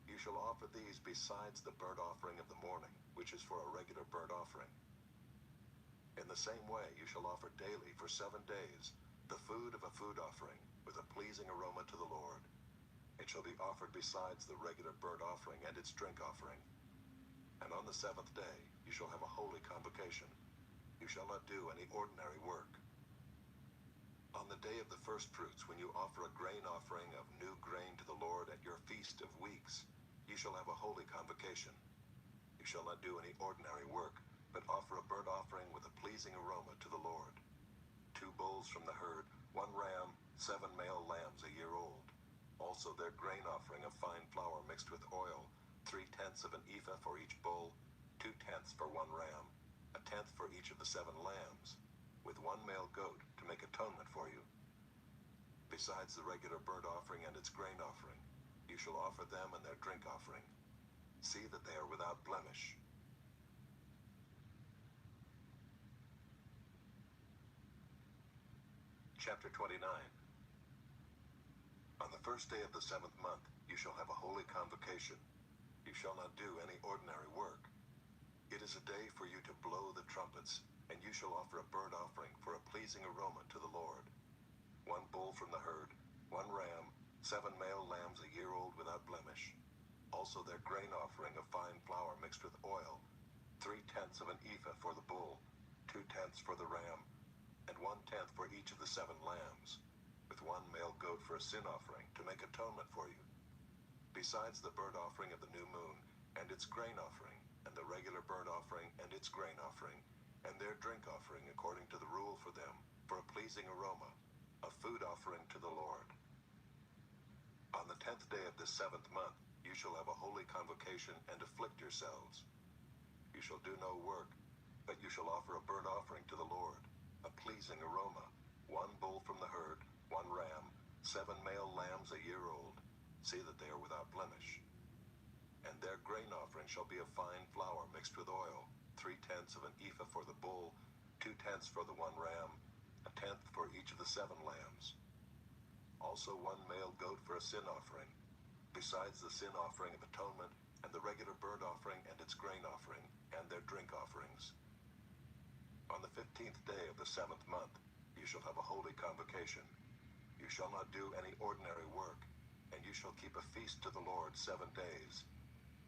You shall offer these besides the burnt offering of the morning, which is for a regular burnt offering. In the same way you shall offer daily for 7 days the food of a food offering with a pleasing aroma to the Lord. It shall be offered besides the regular burnt offering and its drink offering. And on the 7th day you shall have a holy convocation. You shall not do any ordinary work. On the day of the first fruits, when you offer a grain offering of new grain to the Lord at your feast of weeks, you shall have a holy convocation. You shall not do any ordinary work, but offer a burnt offering with a pleasing aroma to the Lord. 2 bulls from the herd, 1 ram, 7 male lambs a year old. Also their grain offering of fine flour mixed with oil, 3/10 of an ephah for each bull, 2/10 for 1 ram, 1/10 for each of the 7 lambs, with 1 male goat to make atonement for you. Besides the regular burnt offering and its grain offering, you shall offer them and their drink offering. See that they are without blemish. Chapter 29. On the first day of the 7th month, you shall have a holy convocation. You shall not do any ordinary work. It is a day for you to blow the trumpets, and you shall offer a burnt offering for a pleasing aroma to the Lord. 1 bull from the herd, 1 ram, 7 male lambs a year old without blemish. Also their grain offering of fine flour mixed with oil, 3/10 of an ephah for the bull, 2/10 for the ram, and 1/10 for each of the 7 lambs, with 1 male goat for a sin offering to make atonement for you. Besides the burnt offering of the new moon, and its grain offering, and the regular burnt offering and its grain offering, and their drink offering according to the rule for them, for a pleasing aroma, a food offering to the Lord. On the 10th day of the 7th month, you shall have a holy convocation and afflict yourselves. You shall do no work, but you shall offer a burnt offering to the Lord, a pleasing aroma, 1 bull from the herd, 1 ram, 7 male lambs a year old. See that they are without blemish. And their grain offering shall be of fine flour mixed with oil, 3/10 of an ephah for the bull, 2/10 for the 1 ram, 1/10 for each of the 7 lambs. Also 1 male goat for a sin offering, besides the sin offering of atonement, and the regular burnt offering and its grain offering, and their drink offerings. On the 15th day of the 7th month, you shall have a holy convocation. You shall not do any ordinary work, and you shall keep a feast to the Lord 7 days.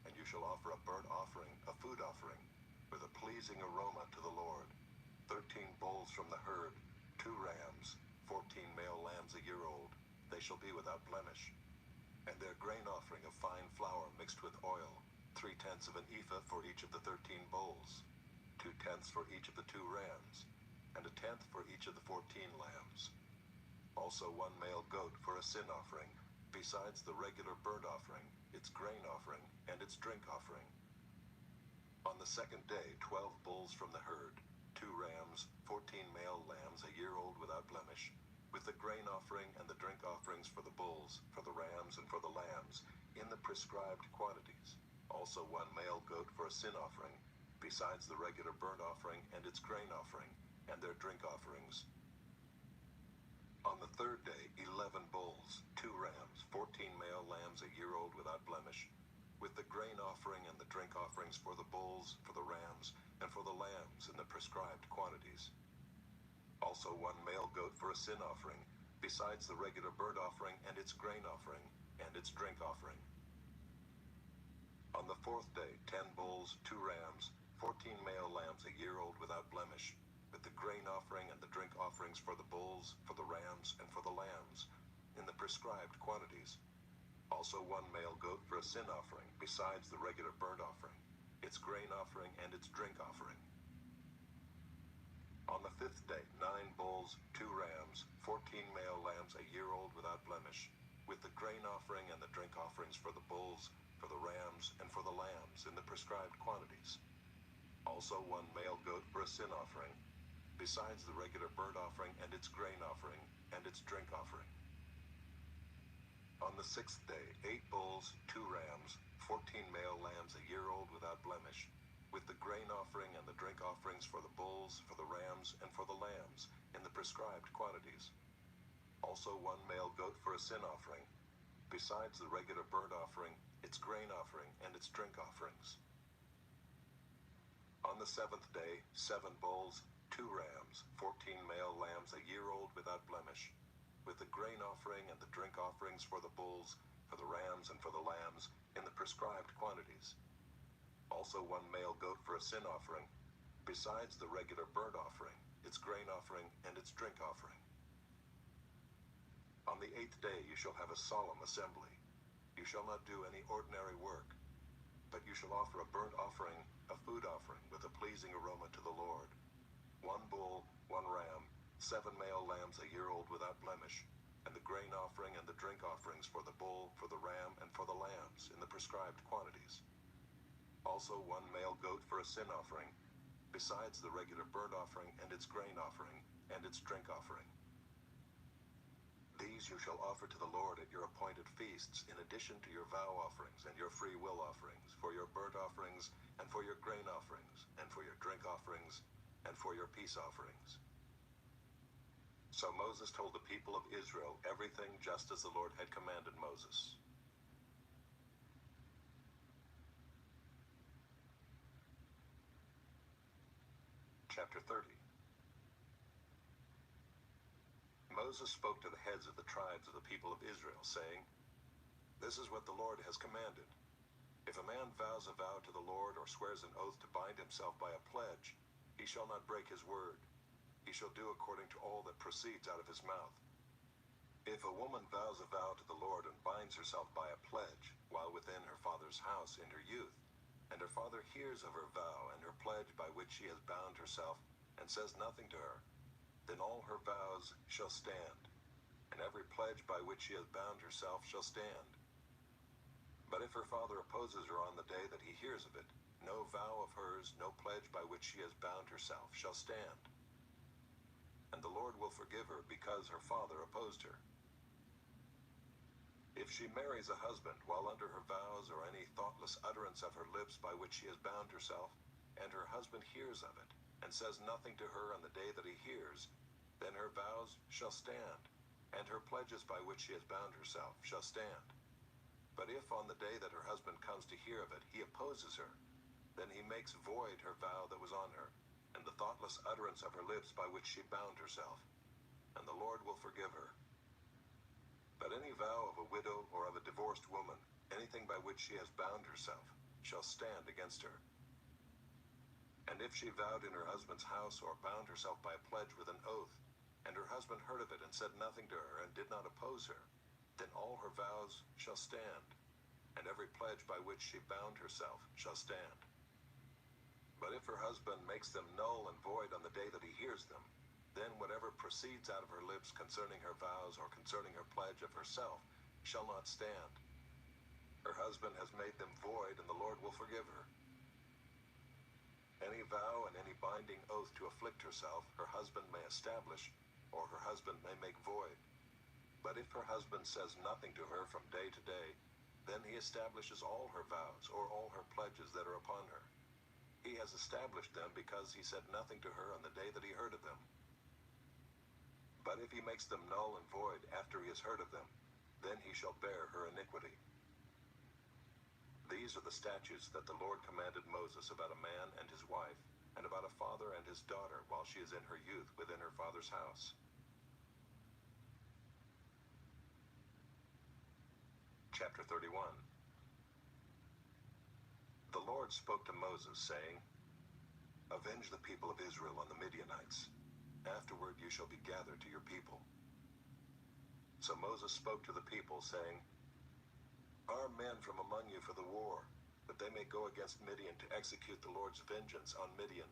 And you shall offer a burnt offering, a food offering, with a pleasing aroma to the Lord, 13 bulls from the herd, 2 rams, 14 male lambs a year old. They shall be without blemish. And their grain offering of fine flour mixed with oil, 3/10 of an ephah for each of the 13 bulls, 2/10 for each of the 2 rams, and 1/10 for each of the 14 lambs. Also 1 male goat for a sin offering, besides the regular burnt offering, its grain offering, and its drink offering. On the 2nd day, 12 bulls from the herd, 2 rams, 14 male lambs a year old without blemish, with the grain offering and the drink offerings for the bulls, for the rams, and for the lambs, in the prescribed quantities. Also 1 male goat for a sin offering, besides the regular burnt offering and its grain offering, and their drink offerings. On the 3rd day, 11 bulls, 2 rams, 14 male lambs a year old without blemish, with the grain offering and the drink offerings for the bulls, for the rams, and for the lambs in the prescribed quantities. Also 1 male goat for a sin offering, besides the regular burnt offering and its grain offering, and its drink offering. On the 4th day, 10 bulls, 2 rams, 14 male lambs a year old without blemish, with the grain offering and the drink offerings for the bulls, for the rams, and for the lambs, in the prescribed quantities. Also 1 male goat for a sin offering, besides the regular burnt offering, its grain offering, and its drink offering. On the 5th day, 9 bulls, 2 rams, 14 male lambs a year old without blemish, with the grain offering and the drink offerings for the bulls, for the rams, and for the lambs, in the prescribed quantities. Also 1 male goat for a sin offering, besides the regular burnt offering and its grain offering, and its drink offering. On the 6th day, 8 bulls, 2 rams, 14 male lambs a year old without blemish, with the grain offering and the drink offerings for the bulls, for the rams, and for the lambs, in the prescribed quantities. Also 1 male goat for a sin offering, besides the regular burnt offering, its grain offering, and its drink offerings. On the 7th day, 7 bulls, 2 rams, 14 male lambs a year old without blemish, with the grain offering and the drink offerings for the bulls, for the rams, and for the lambs, in the prescribed quantities. Also 1 male goat for a sin offering, besides the regular burnt offering, its grain offering, and its drink offering. On the 8th day you shall have a solemn assembly. You shall not do any ordinary work, but you shall offer a burnt offering, a food offering, with a pleasing aroma to the Lord. 1 bull, 1 ram, 7 male lambs a year old without blemish, and the grain offering and the drink offerings for the bull, for the ram, and for the lambs, in the prescribed quantities. Also 1 male goat for a sin offering, besides the regular burnt offering and its grain offering, and its drink offering. These you shall offer to the Lord at your appointed feasts, in addition to your vow offerings and your free will offerings, for your burnt offerings, and for your grain offerings, and for your drink offerings, and for your peace offerings. So Moses told the people of Israel everything just as the Lord had commanded Moses. Chapter 30. Moses spoke to the heads of the tribes of the people of Israel, saying, "This is what the Lord has commanded. If a man vows a vow to the Lord or swears an oath to bind himself by a pledge, he shall not break his word. He shall do according to all that proceeds out of his mouth. If a woman vows a vow to the Lord and binds herself by a pledge while within her father's house in her youth, and her father hears of her vow and her pledge by which she has bound herself, and says nothing to her, then all her vows shall stand, and every pledge by which she has bound herself shall stand. But if her father opposes her on the day that he hears of it, no vow of hers, no pledge by which she has bound herself shall stand. And the Lord will forgive her because her father opposed her. If she marries a husband while under her vows or any thoughtless utterance of her lips by which she has bound herself, and her husband hears of it, and says nothing to her on the day that he hears, then her vows shall stand, and her pledges by which she has bound herself shall stand. But if on the day that her husband comes to hear of it, he opposes her, then he makes void her vow that was on her, and the thoughtless utterance of her lips by which she bound herself, and the Lord will forgive her. But any vow of a widow or of a divorced woman, anything by which she has bound herself, shall stand against her. And if she vowed in her husband's house or bound herself by a pledge with an oath, and her husband heard of it and said nothing to her and did not oppose her, then all her vows shall stand, and every pledge by which she bound herself shall stand. But if her husband makes them null and void on the day that he hears them, then whatever proceeds out of her lips concerning her vows or concerning her pledge of herself shall not stand. Her husband has made them void, and the Lord will forgive her. Any vow and any binding oath to afflict herself, her husband may establish, or her husband may make void. But if her husband says nothing to her from day to day, then he establishes all her vows or all her pledges that are upon her. He has established them because he said nothing to her on the day that he heard of them. But if he makes them null and void after he has heard of them, then he shall bear her iniquity. These are the statutes that the Lord commanded Moses about a man and his wife, and about a father and his daughter while she is in her youth within her father's house. Chapter 31. The Lord spoke to Moses, saying, "Avenge the people of Israel on the Midianites. Afterward you shall be gathered to your people." So Moses spoke to the people, saying, "Arm men from among you for the war, that they may go against Midian to execute the Lord's vengeance on Midian.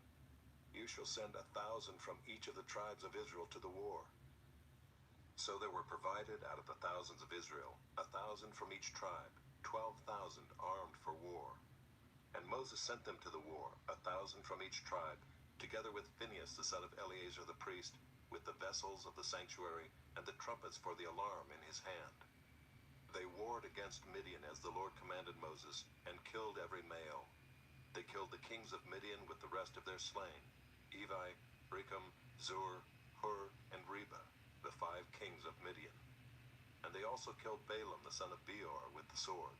You shall send 1,000 from each of the tribes of Israel to the war." So there were provided out of the thousands of Israel 1,000 from each tribe, 12,000 armed for war. And Moses sent them to the war, 1,000 from each tribe, together with Phinehas the son of Eleazar the priest, with the vessels of the sanctuary and the trumpets for the alarm in his hand. They warred against Midian as the Lord commanded Moses, and killed every male. They killed the kings of Midian with the rest of their slain, Evi, Recham, Zur, Hur, and Reba, the 5 kings of Midian. And they also killed Balaam the son of Beor with the sword.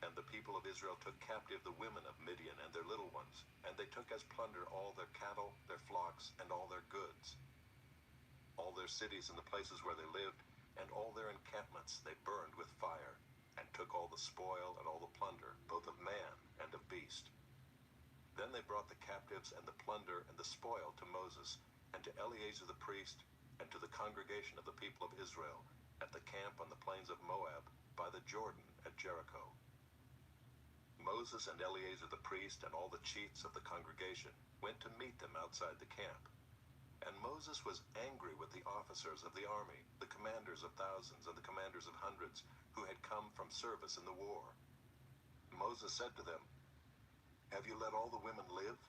And the people of Israel took captive the women of Midian and their little ones, and they took as plunder all their cattle, their flocks, and all their goods. All their cities and the places where they lived, and all their encampments they burned with fire, and took all the spoil and all the plunder, both of man and of beast. Then they brought the captives and the plunder and the spoil to Moses, and to Eleazar the priest, and to the congregation of the people of Israel, at the camp on the plains of Moab, by the Jordan at Jericho. Moses and Eleazar the priest and all the chiefs of the congregation went to meet them outside the camp. And Moses was angry with the officers of the army, the commanders of thousands and the commanders of hundreds, who had come from service in the war. Moses said to them, "Have you let all the women live?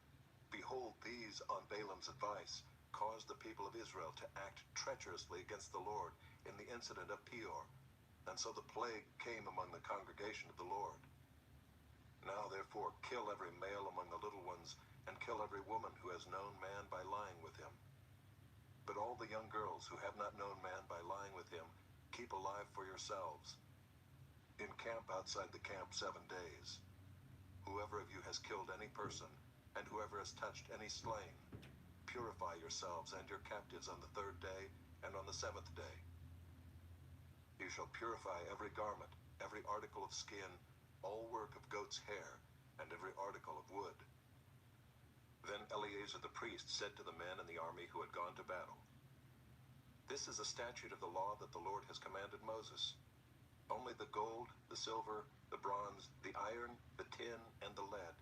Behold, these, on Balaam's advice, caused the people of Israel to act treacherously against the Lord in the incident of Peor, and so the plague came among the congregation of the Lord. Now therefore kill every male among the little ones, and kill every woman who has known man by lying with him. But all the young girls girls who have not known man by lying with him, keep alive for yourselves. Encamp outside the camp 7 days. Whoever of you has killed any person, and whoever has touched any slain, purify yourselves and your captives on the 3rd day and on the 7th day. You shall purify every garment, every article of skin, all work of goat's hair, and every article of wood. Then Eleazar the priest said to the men in the army who had gone to battle, This is a statute of the law that the Lord has commanded Moses. Only the gold, the silver, the bronze, the iron, the tin, and the lead,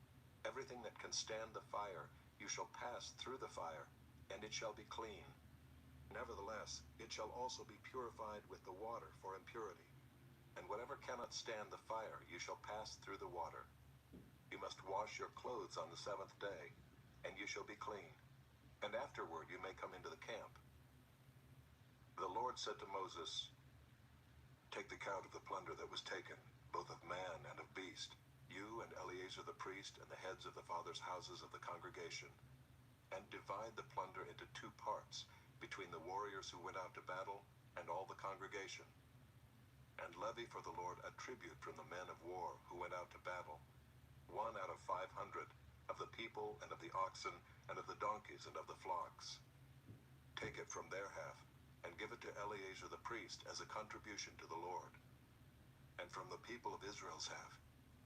everything that can stand the fire, you shall pass through the fire, and it shall be clean. Nevertheless, it shall also be purified with the water for impurity. And whatever cannot stand the fire, you shall pass through the water. You must wash your clothes on the 7th day, and you shall be clean. And afterward you may come into the camp. The Lord said to Moses, Take the count of the plunder that was taken, both of man and of beast, you and Eleazar the priest and the heads of the fathers' houses of the congregation, and divide the plunder into 2 parts, between the warriors who went out to battle and all the congregation. And levy for the Lord a tribute from the men of war who went out to battle, 1 out of 500, of the people and of the oxen and of the donkeys and of the flocks. Take it from their half, and give it to Eleazar the priest as a contribution to the Lord. And from the people of Israel's half,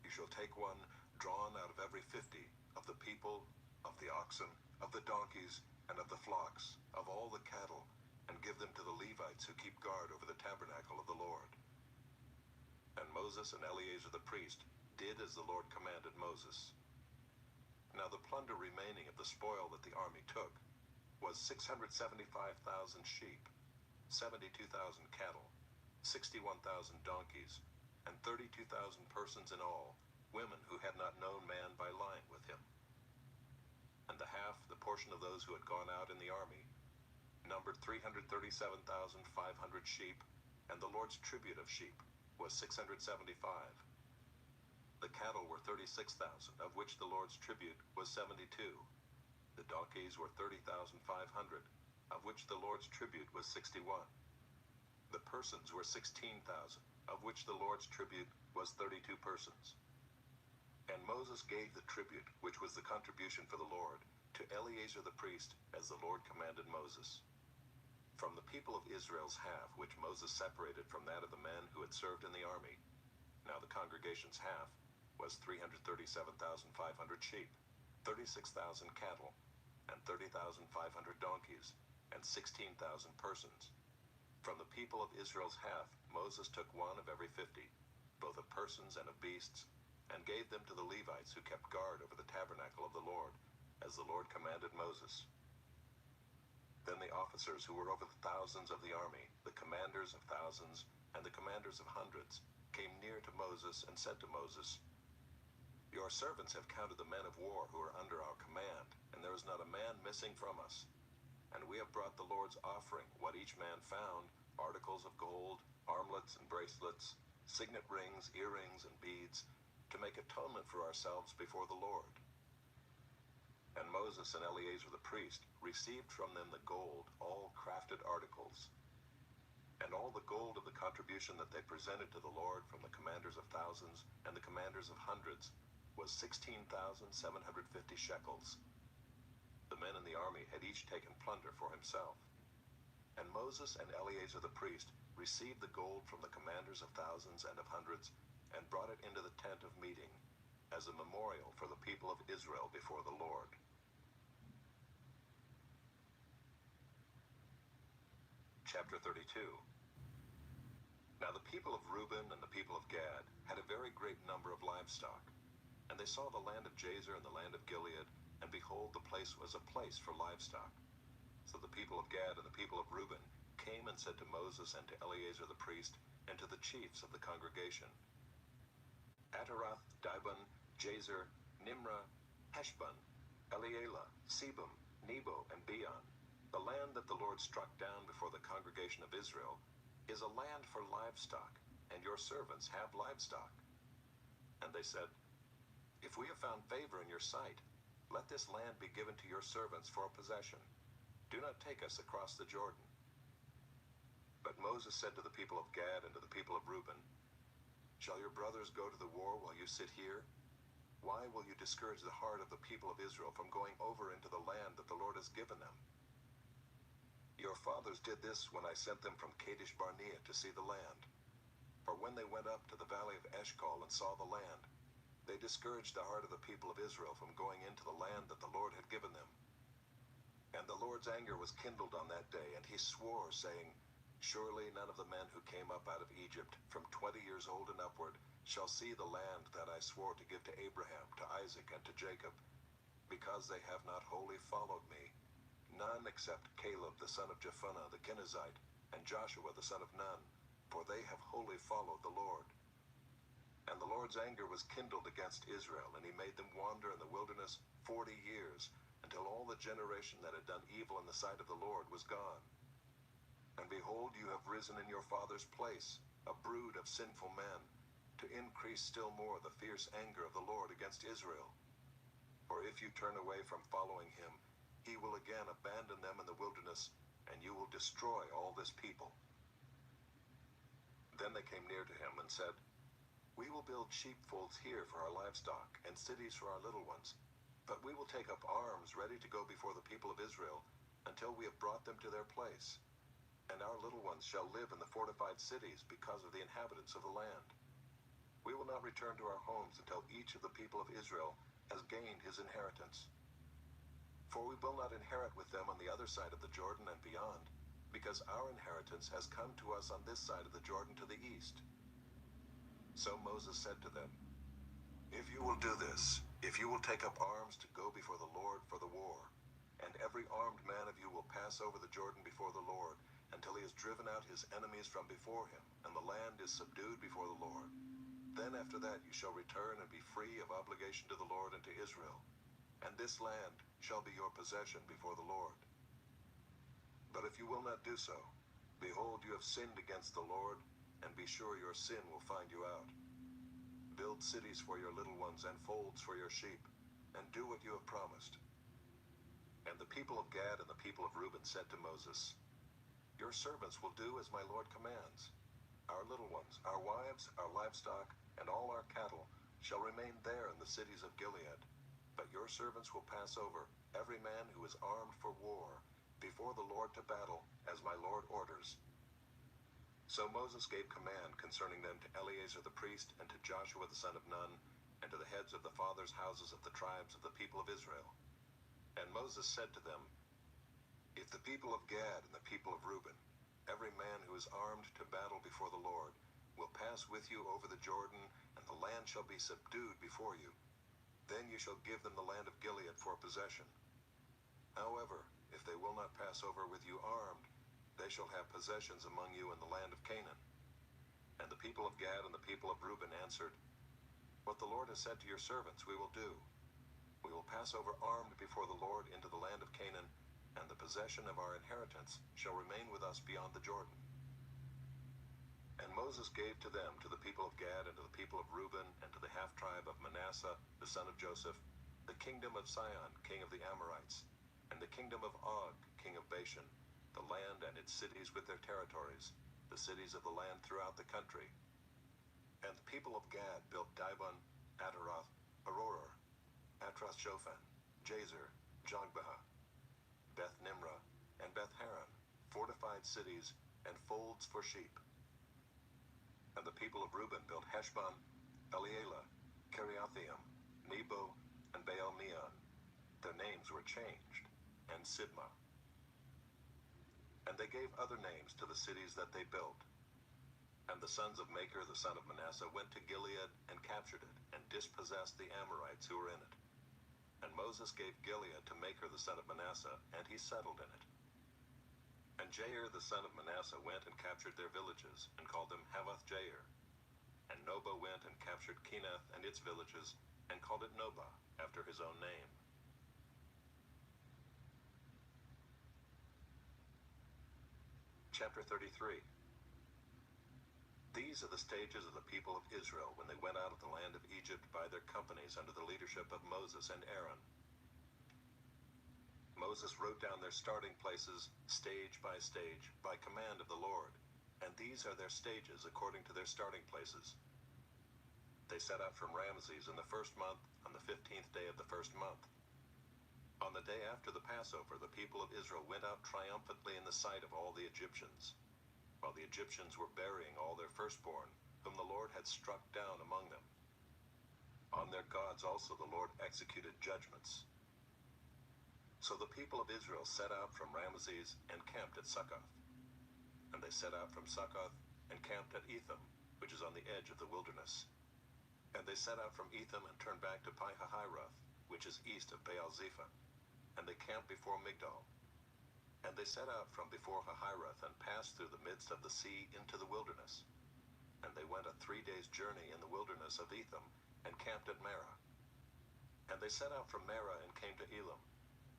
you shall take 1 drawn out of every 50 of the people, of the oxen, of the donkeys, and of the flocks, of all the cattle, and give them to the Levites who keep guard over the tabernacle of the Lord. And Moses and Eleazar the priest did as the Lord commanded Moses. Now the plunder remaining of the spoil that the army took was 675,000 sheep, 72,000 cattle, 61,000 donkeys, and 32,000 persons in all, women who had not known man by lying with him. And the half, the portion of those who had gone out in the army, numbered 337,500 sheep, and the Lord's tribute of sheep was 675. The cattle were 36,000, of which the Lord's tribute was 72. The donkeys were 30,500, of which the Lord's tribute was 61. The persons were 16,000, of which the Lord's tribute was 32 persons. And Moses gave the tribute, which was the contribution for the Lord, to Eleazar the priest, as the Lord commanded Moses. From the people of Israel's half, which Moses separated from that of the men who had served in the army, now the congregation's half, was 337,500 sheep, 36,000 cattle, and 30,500 donkeys, and 16,000 persons. From the people of Israel's half, Moses took 1 of every 50, both of persons and of beasts, and gave them to the Levites who kept guard over the tabernacle of the Lord, as the Lord commanded Moses. Then the officers who were over the thousands of the army, the commanders of thousands, and the commanders of hundreds, came near to Moses and said to Moses, Your servants have counted the men of war who are under our command, and there is not a man missing from us. And we have brought the Lord's offering, what each man found, articles of gold, armlets and bracelets, signet rings, earrings, and beads, to make atonement for ourselves before the Lord. And Moses and Eleazar the priest received from them the gold, all crafted articles. And all the gold of the contribution that they presented to the Lord from the commanders of thousands and the commanders of hundreds was 16,750 shekels. The men in the army had each taken plunder for himself. And Moses and Eleazar the priest received the gold from the commanders of thousands and of hundreds, and brought it into the tent of meeting, as a memorial for the people of Israel before the Lord. Chapter 32. Now the people of Reuben and the people of Gad had a very great number of livestock. And they saw the land of Jazer and the land of Gilead, and behold, the place was a place for livestock. So the people of Gad and the people of Reuben came and said to Moses and to Eleazar the priest, and to the chiefs of the congregation, Ataroth, Dibon, Jazer, Nimrah, Heshbon, Elealeh, Sebum, Nebo, and Beon, the land that the Lord struck down before the congregation of Israel, is a land for livestock, and your servants have livestock. And they said, If we have found favor in your sight, let this land be given to your servants for a possession. Do not take us across the Jordan. But Moses said to the people of Gad and to the people of Reuben, "Shall your brothers go to the war while you sit here? Why will you discourage the heart of the people of Israel from going over into the land that the Lord has given them? Your fathers did this when I sent them from Kadesh Barnea to see the land. For when they went up to the valley of Eshcol and saw the land, they discouraged the heart of the people of Israel from going into the land that the Lord had given them. And the Lord's anger was kindled on that day, and he swore, saying, Surely none of the men who came up out of Egypt from 20 years old and upward shall see the land that I swore to give to Abraham, to Isaac, and to Jacob, because they have not wholly followed me. None except Caleb the son of Jephunneh the Kenizzite, and Joshua the son of Nun, for they have wholly followed the Lord. And the Lord's anger was kindled against Israel, and he made them wander in the wilderness 40 years, until all the generation that had done evil in the sight of the Lord was gone. And behold, you have risen in your father's place, a brood of sinful men, to increase still more the fierce anger of the Lord against Israel. For if you turn away from following him, he will again abandon them in the wilderness, and you will destroy all this people." Then they came near to him and said, "We will build sheepfolds here for our livestock, and cities for our little ones. But we will take up arms ready to go before the people of Israel, until we have brought them to their place. And our little ones shall live in the fortified cities because of the inhabitants of the land. We will not return to our homes until each of the people of Israel has gained his inheritance. For we will not inherit with them on the other side of the Jordan and beyond, because our inheritance has come to us on this side of the Jordan to the east." So Moses said to them, "If you will do this, if you will take up arms to go before the Lord for the war, and every armed man of you will pass over the Jordan before the Lord, until he has driven out his enemies from before him, and the land is subdued before the Lord, then after that you shall return and be free of obligation to the Lord and to Israel, and this land shall be your possession before the Lord. But if you will not do so, behold, you have sinned against the Lord, and be sure your sin will find you out. Build cities for your little ones and folds for your sheep, and do what you have promised." And the people of Gad and the people of Reuben said to Moses, "Your servants will do as my Lord commands. Our little ones, our wives, our livestock, and all our cattle shall remain there in the cities of Gilead. But your servants will pass over, every man who is armed for war, before the Lord to battle, as my Lord orders." So Moses gave command concerning them to Eleazar the priest, and to Joshua the son of Nun, and to the heads of the fathers' houses of the tribes of the people of Israel. And Moses said to them, "If the people of Gad and the people of Reuben, every man who is armed to battle before the Lord, will pass with you over the Jordan, and the land shall be subdued before you, then you shall give them the land of Gilead for possession. However, if they will not pass over with you armed, they shall have possessions among you in the land of Canaan." And the people of Gad and the people of Reuben answered, "What the Lord has said to your servants we will do. We will pass over armed before the Lord into the land of Canaan, and the possession of our inheritance shall remain with us beyond the Jordan." And Moses gave to them, to the people of Gad and to the people of Reuben, and to the half-tribe of Manasseh, the son of Joseph, the kingdom of Sihon, king of the Amorites, and the kingdom of Og, king of Bashan, the land and its cities with their territories, the cities of the land throughout the country. And the people of Gad built Dibon, Ataroth, Aroer, Atroth-Shophan, Jazer, Jogbehah, Beth-Nimrah, and Beth-Haran, fortified cities, and folds for sheep. And the people of Reuben built Heshbon, Elealeh, Kiriathaim, Nebo, and Baal-Meon. Their names were changed, and Sibmah. And they gave other names to the cities that they built. And the sons of Machir the son of Manasseh went to Gilead and captured it, and dispossessed the Amorites who were in it. And Moses gave Gilead to Machir the son of Manasseh, and he settled in it. And Jair the son of Manasseh went and captured their villages, and called them Havoth-Jair. And Noba went and captured Kenath and its villages, and called it Noba, after his own name. Chapter 33. These are the stages of the people of Israel when they went out of the land of Egypt by their companies under the leadership of Moses and Aaron. Moses wrote down their starting places, stage by command of the Lord, And these are their stages according to their starting places. They set out from Ramses in the first month, on the 15th day of the first month. On the day after the Passover, the people of Israel went out triumphantly in the sight of all the Egyptians, while the Egyptians were burying all their firstborn, whom the Lord had struck down among them. On their gods also the Lord executed judgments. So the people of Israel set out from Ramses and camped at Succoth. And they set out from Succoth and camped at Etham, which is on the edge of the wilderness. And they set out from Etham and turned back to Pi-hahiroth, which is east of Baal-zephon. And they camped before Migdol. And they set out from before Hahiroth and passed through the midst of the sea into the wilderness. And they went a 3 days' journey in the wilderness of Etham and camped at Marah. And they set out from Marah and came to Elim.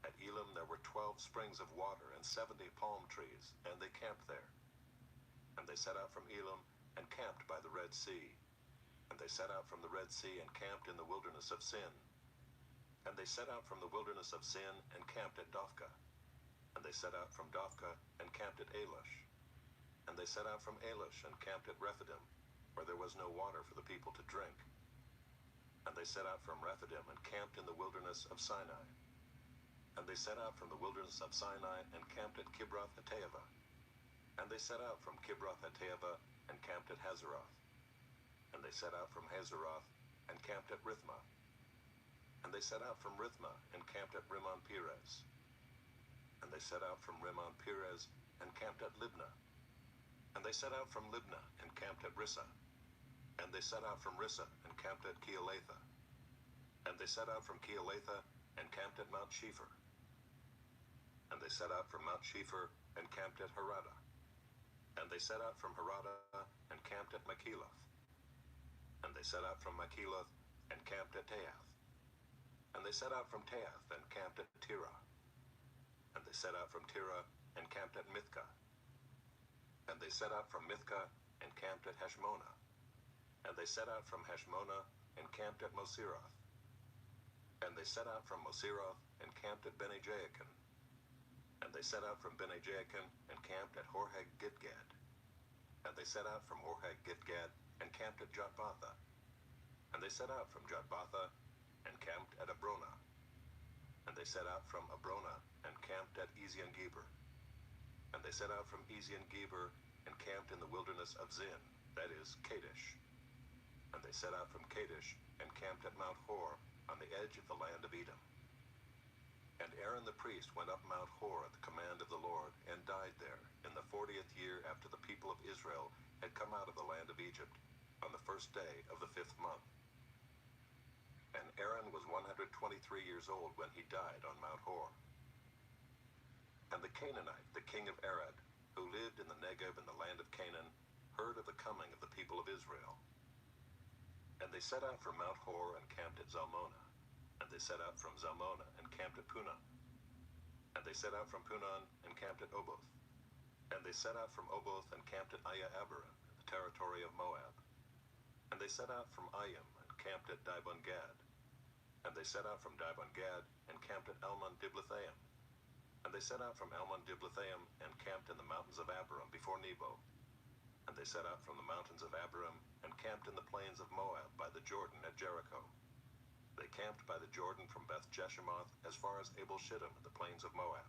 At Elim there were 12 springs of water and 70 palm trees, and they camped there. And they set out from Elim and camped by the Red Sea. And they set out from the Red Sea and camped in the wilderness of Sin. And they set out from the wilderness of Sin and camped at Dophkah. And they set out from Dophkah and camped at Alush. And they set out from Alush and camped at Rephidim, where there was no water for the people to drink. And they set out from Rephidim and camped in the wilderness of Sinai. And they set out from the wilderness of Sinai and camped at Kibroth-hattaavah. And they set out from Kibroth-hattaavah and camped at Hazeroth. And they set out from Hazeroth and camped at Rithmah. And they set out from Rithmah and camped at Rimmon-Perez. And they set out from Rimmon-Perez and camped at Libnah. And they set out from Libnah and camped at Rissah. And they set out from Rissah and camped at Keelatha. And they set out from Keelatha and camped at Mount Shepher. And they set out from Mount Shepher and camped at Haradah. And they set out from Haradah and camped at Makeloth. And they set out from Makeloth and camped at Taath. And they set out from Taath and camped at Tirah. And they set out from Tirah and camped at Mithkah. And they set out from Mithkah and camped at Heshmonah. And they set out from Heshmonah and camped at Moseroth. And they set out from Moseroth and camped at Bene-Jaakan. And they set out from Bene-Jaakan and camped at Horhag-Gidgad. And they set out from Horhag-Gidgad and camped at Jotbatha. And they set out from Jotbatha and camped at Abrona. And they set out from Abrona and camped at Ezion-Geber. And they set out from Ezion-Geber and camped in the wilderness of Zin, that is, Kadesh. And they set out from Kadesh and camped at Mount Hor on the edge of the land of Edom. And Aaron the priest went up Mount Hor at the command of the Lord and died there in the 40th year after the people of Israel had come out of the land of Egypt, on the first day of the 5th month. And Aaron was 123 years old when he died on Mount Hor. And the Canaanite, the king of Arad, who lived in the Negev in the land of Canaan, heard of the coming of the people of Israel. And they set out from Mount Hor and camped at Zalmonah. And they set out from Zalmonah and camped at Punon. And they set out from Punon and camped at Oboth. And they set out from Oboth and camped at Aya-Abarim, in the territory of Moab. And they set out from Ayim and camped at Dibon-Gad. And they set out from Dibon-Gad and camped at Almon-Diblathaim. And they set out from Almon-Diblathaim and camped in the mountains of Abarim before Nebo. And they set out from the mountains of Abarim and camped in the plains of Moab by the Jordan at Jericho. They camped by the Jordan from Beth-Jeshimoth as far as Abel-Shittim in the plains of Moab.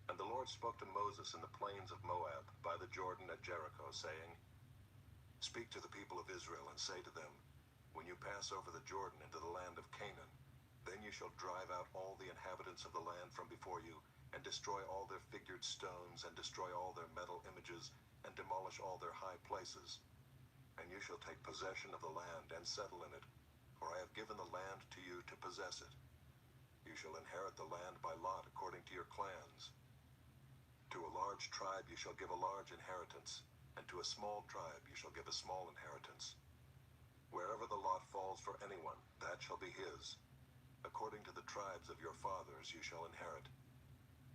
And the Lord spoke to Moses in the plains of Moab by the Jordan at Jericho, saying, "Speak to the people of Israel and say to them, when you pass over the Jordan into the land of Canaan, then you shall drive out all the inhabitants of the land from before you, and destroy all their figured stones, and destroy all their metal images, and demolish all their high places. And you shall take possession of the land and settle in it, for I have given the land to you to possess it. You shall inherit the land by lot according to your clans. To a large tribe you shall give a large inheritance, and to a small tribe you shall give a small inheritance. Wherever the lot falls for anyone, that shall be his. According to the tribes of your fathers you shall inherit.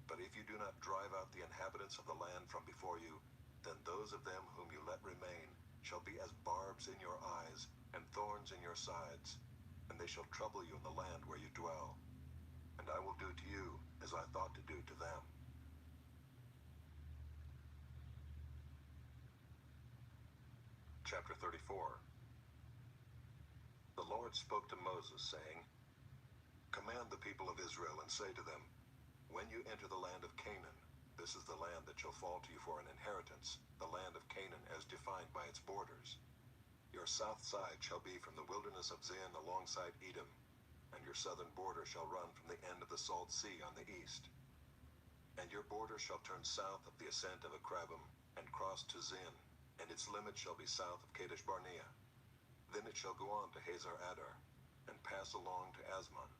But if you do not drive out the inhabitants of the land from before you, then those of them whom you let remain shall be as barbs in your eyes and thorns in your sides, and they shall trouble you in the land where you dwell. And I will do to you as I thought to do to them." Chapter 34. The Lord spoke to Moses, saying, Command the people of Israel and say to them, When you enter the land of Canaan, this is the land that shall fall to you for an inheritance, the land of Canaan as defined by its borders. Your south side shall be from the wilderness of Zin alongside Edom, and your southern border shall run from the end of the Salt Sea on the east. And your border shall turn south of the ascent of Akrabim, and cross to Zin, and its limit shall be south of Kadesh Barnea. Then it shall go on to Hazar Adar, and pass along to Asmon.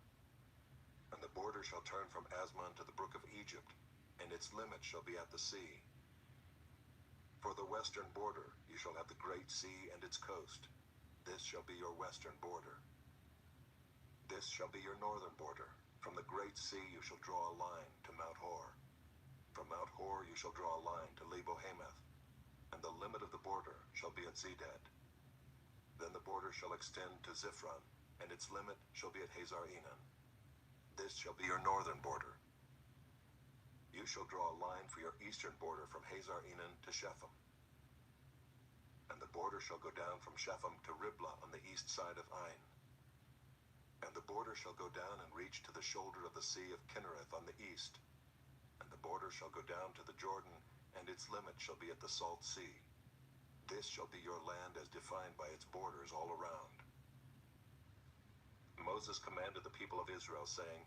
And the border shall turn from Asmon to the brook of Egypt, and its limit shall be at the sea. For the western border you shall have the great sea and its coast. This shall be your western border. This shall be your northern border. From the great sea you shall draw a line to Mount Hor. From Mount Hor you shall draw a line to Lebo Hamath, and the limit of the border shall be at Zedad. Then the border shall extend to Ziphron, and its limit shall be at Hazar Enan. This shall be your northern border. You shall draw a line for your eastern border from Hazar Enan to Shepham. And the border shall go down from Shepham to Riblah on the east side of Ain. And the border shall go down and reach to the shoulder of the sea of Kinnereth on the east. And the border shall go down to the Jordan, and its limit shall be at the Salt Sea. This shall be your land as defined by its borders all around. Moses commanded the people of Israel, saying,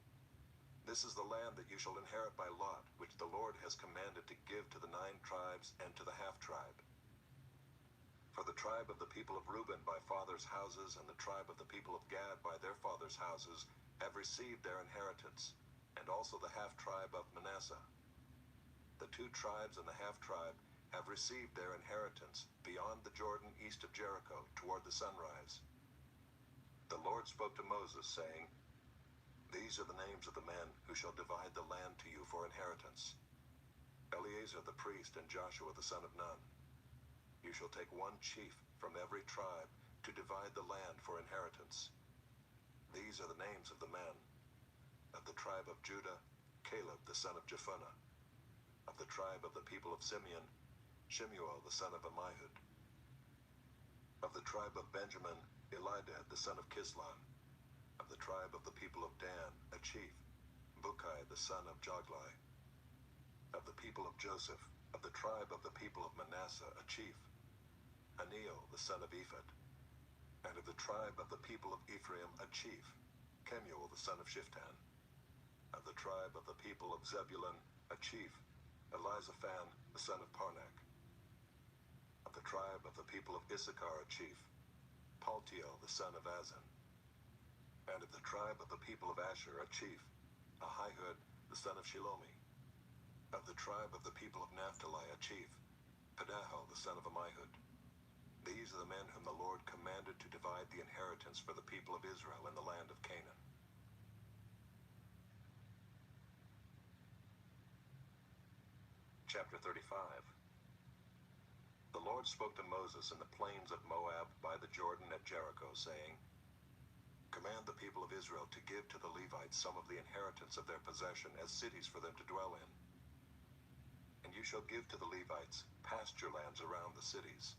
This is the land that you shall inherit by lot, which the Lord has commanded to give to the 9 tribes and to the half-tribe. For the tribe of the people of Reuben by fathers' houses, and the tribe of the people of Gad by their fathers' houses, have received their inheritance, and also the half-tribe of Manasseh. The 2 tribes and the half-tribe have received their inheritance beyond the Jordan east of Jericho toward the sunrise. The Lord spoke to Moses, saying, These are the names of the men who shall divide the land to you for inheritance. Eleazar the priest and Joshua the son of Nun. You shall take 1 chief from every tribe to divide the land for inheritance. These are the names of the men. Of the tribe of Judah, Caleb the son of Jephunneh. Of the tribe of the people of Simeon, Shemuel the son of Ammihud. Of the tribe of Benjamin, Elidad the son of Kislon. Of the tribe of the people of Dan, a chief, Bukai the son of Joglai. Of the people of Joseph, of the tribe of the people of Manasseh, a chief, Haniel the son of Ephod. And of the tribe of the people of Ephraim, a chief, Kemuel the son of Shiftan. Of the tribe of the people of Zebulun, a chief, Elizaphan the son of Parnak. Of the tribe of the people of Issachar, a chief, Paltiel the son of Azan. And of the tribe of the people of Asher, a chief, Ahihud the son of Shilomi. Of the tribe of the people of Naphtali, a chief, Pedahel the son of Ammihud. These are the men whom the Lord commanded to divide the inheritance for the people of Israel in the land of Canaan. Chapter 35. The Lord spoke to Moses in the plains of Moab by the Jordan at Jericho, saying, Command the people of Israel to give to the Levites some of the inheritance of their possession as cities for them to dwell in. And you shall give to the Levites pasture lands around the cities.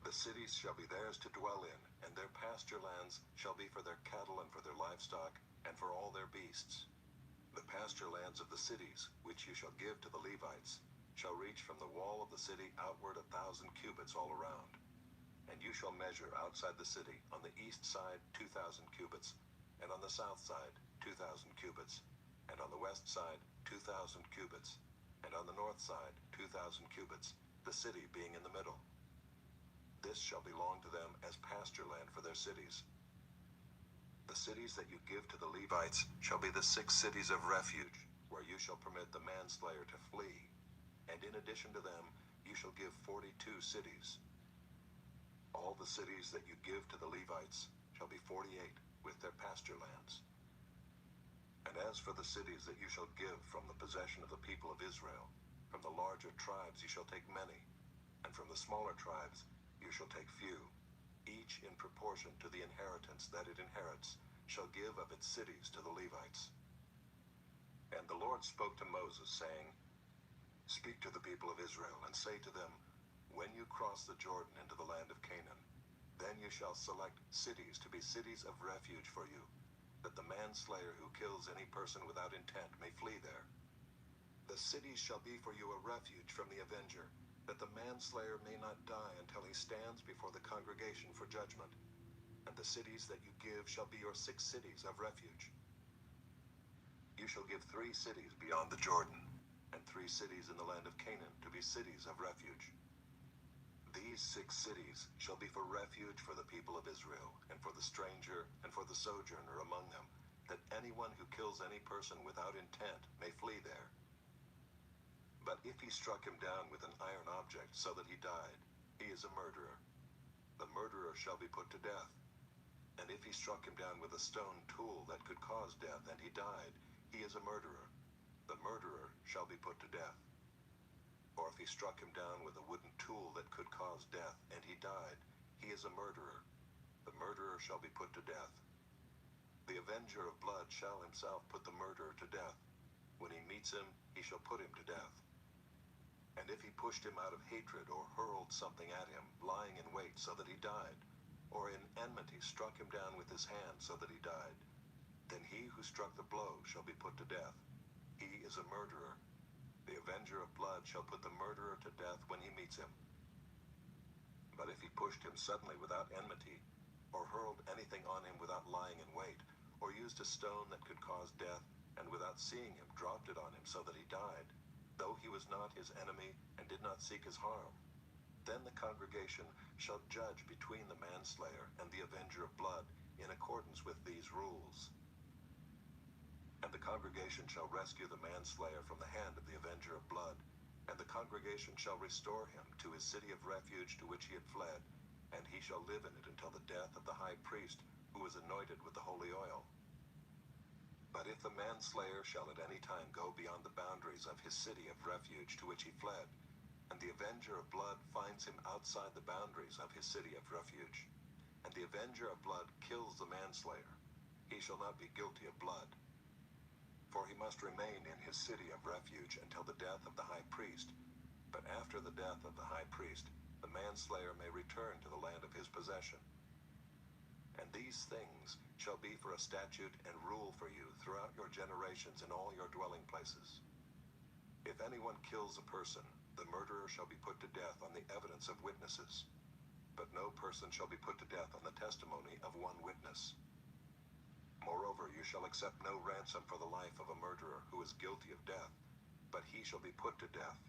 The cities shall be theirs to dwell in, and their pasture lands shall be for their cattle and for their livestock, and for all their beasts. The pasture lands of the cities, which you shall give to the Levites, shall reach from the wall of the city outward 1,000 cubits all around. And you shall measure outside the city, on the east side 2,000 cubits, and on the south side 2,000 cubits, and on the west side 2,000 cubits, and on the north side 2,000 cubits, the city being in the middle. This shall belong to them as pasture land for their cities. The cities that you give to the Levites shall be the 6 cities of refuge, where you shall permit the manslayer to flee. And in addition to them, you shall give 42 cities. All the cities that you give to the Levites shall be 48, with their pasture lands. And as for the cities that you shall give from the possession of the people of Israel, from the larger tribes you shall take many, and from the smaller tribes you shall take few. Each in proportion to the inheritance that it inherits shall give of its cities to the Levites. And the Lord spoke to Moses, saying, Speak to the people of Israel, and say to them, When you cross the Jordan into the land of Canaan, then you shall select cities to be cities of refuge for you, that the manslayer who kills any person without intent may flee there. The cities shall be for you a refuge from the avenger, that the manslayer may not die until he stands before the congregation for judgment. And the cities that you give shall be your 6 cities of refuge. You shall give 3 cities beyond the Jordan, and 3 cities in the land of Canaan to be cities of refuge. These 6 cities shall be for refuge for the people of Israel, and for the stranger, and for the sojourner among them, that anyone who kills any person without intent may flee there. But if he struck him down with an iron object so that he died, he is a murderer. The murderer shall be put to death. And if he struck him down with a stone tool that could cause death, and he died, he is a murderer. The murderer shall be put to death. Or if he struck him down with a wooden tool that could cause death, and he died, he is a murderer. The murderer shall be put to death. The avenger of blood shall himself put the murderer to death. When he meets him, he shall put him to death. And if he pushed him out of hatred, or hurled something at him, lying in wait so that he died, or in enmity struck him down with his hand so that he died, then he who struck the blow shall be put to death. He is a murderer. The avenger of blood shall put the murderer to death when he meets him. But if he pushed him suddenly without enmity, or hurled anything on him without lying in wait, or used a stone that could cause death, and without seeing him dropped it on him so that he died, though he was not his enemy and did not seek his harm, then the congregation shall judge between the manslayer and the avenger of blood in accordance with these rules. And the congregation shall rescue the manslayer from the hand of the avenger of blood, and the congregation shall restore him to his city of refuge to which he had fled, and he shall live in it until the death of the high priest, who is anointed with the holy oil. But if the manslayer shall at any time go beyond the boundaries of his city of refuge to which he fled, and the avenger of blood finds him outside the boundaries of his city of refuge, and the avenger of blood kills the manslayer, he shall not be guilty of blood. For he must remain in his city of refuge until the death of the high priest, but after the death of the high priest, the manslayer may return to the land of his possession. And these things shall be for a statute and rule for you throughout your generations in all your dwelling places. If anyone kills a person, the murderer shall be put to death on the evidence of witnesses. But no person shall be put to death on the testimony of one witness. Moreover, you shall accept no ransom for the life of a murderer who is guilty of death, but he shall be put to death.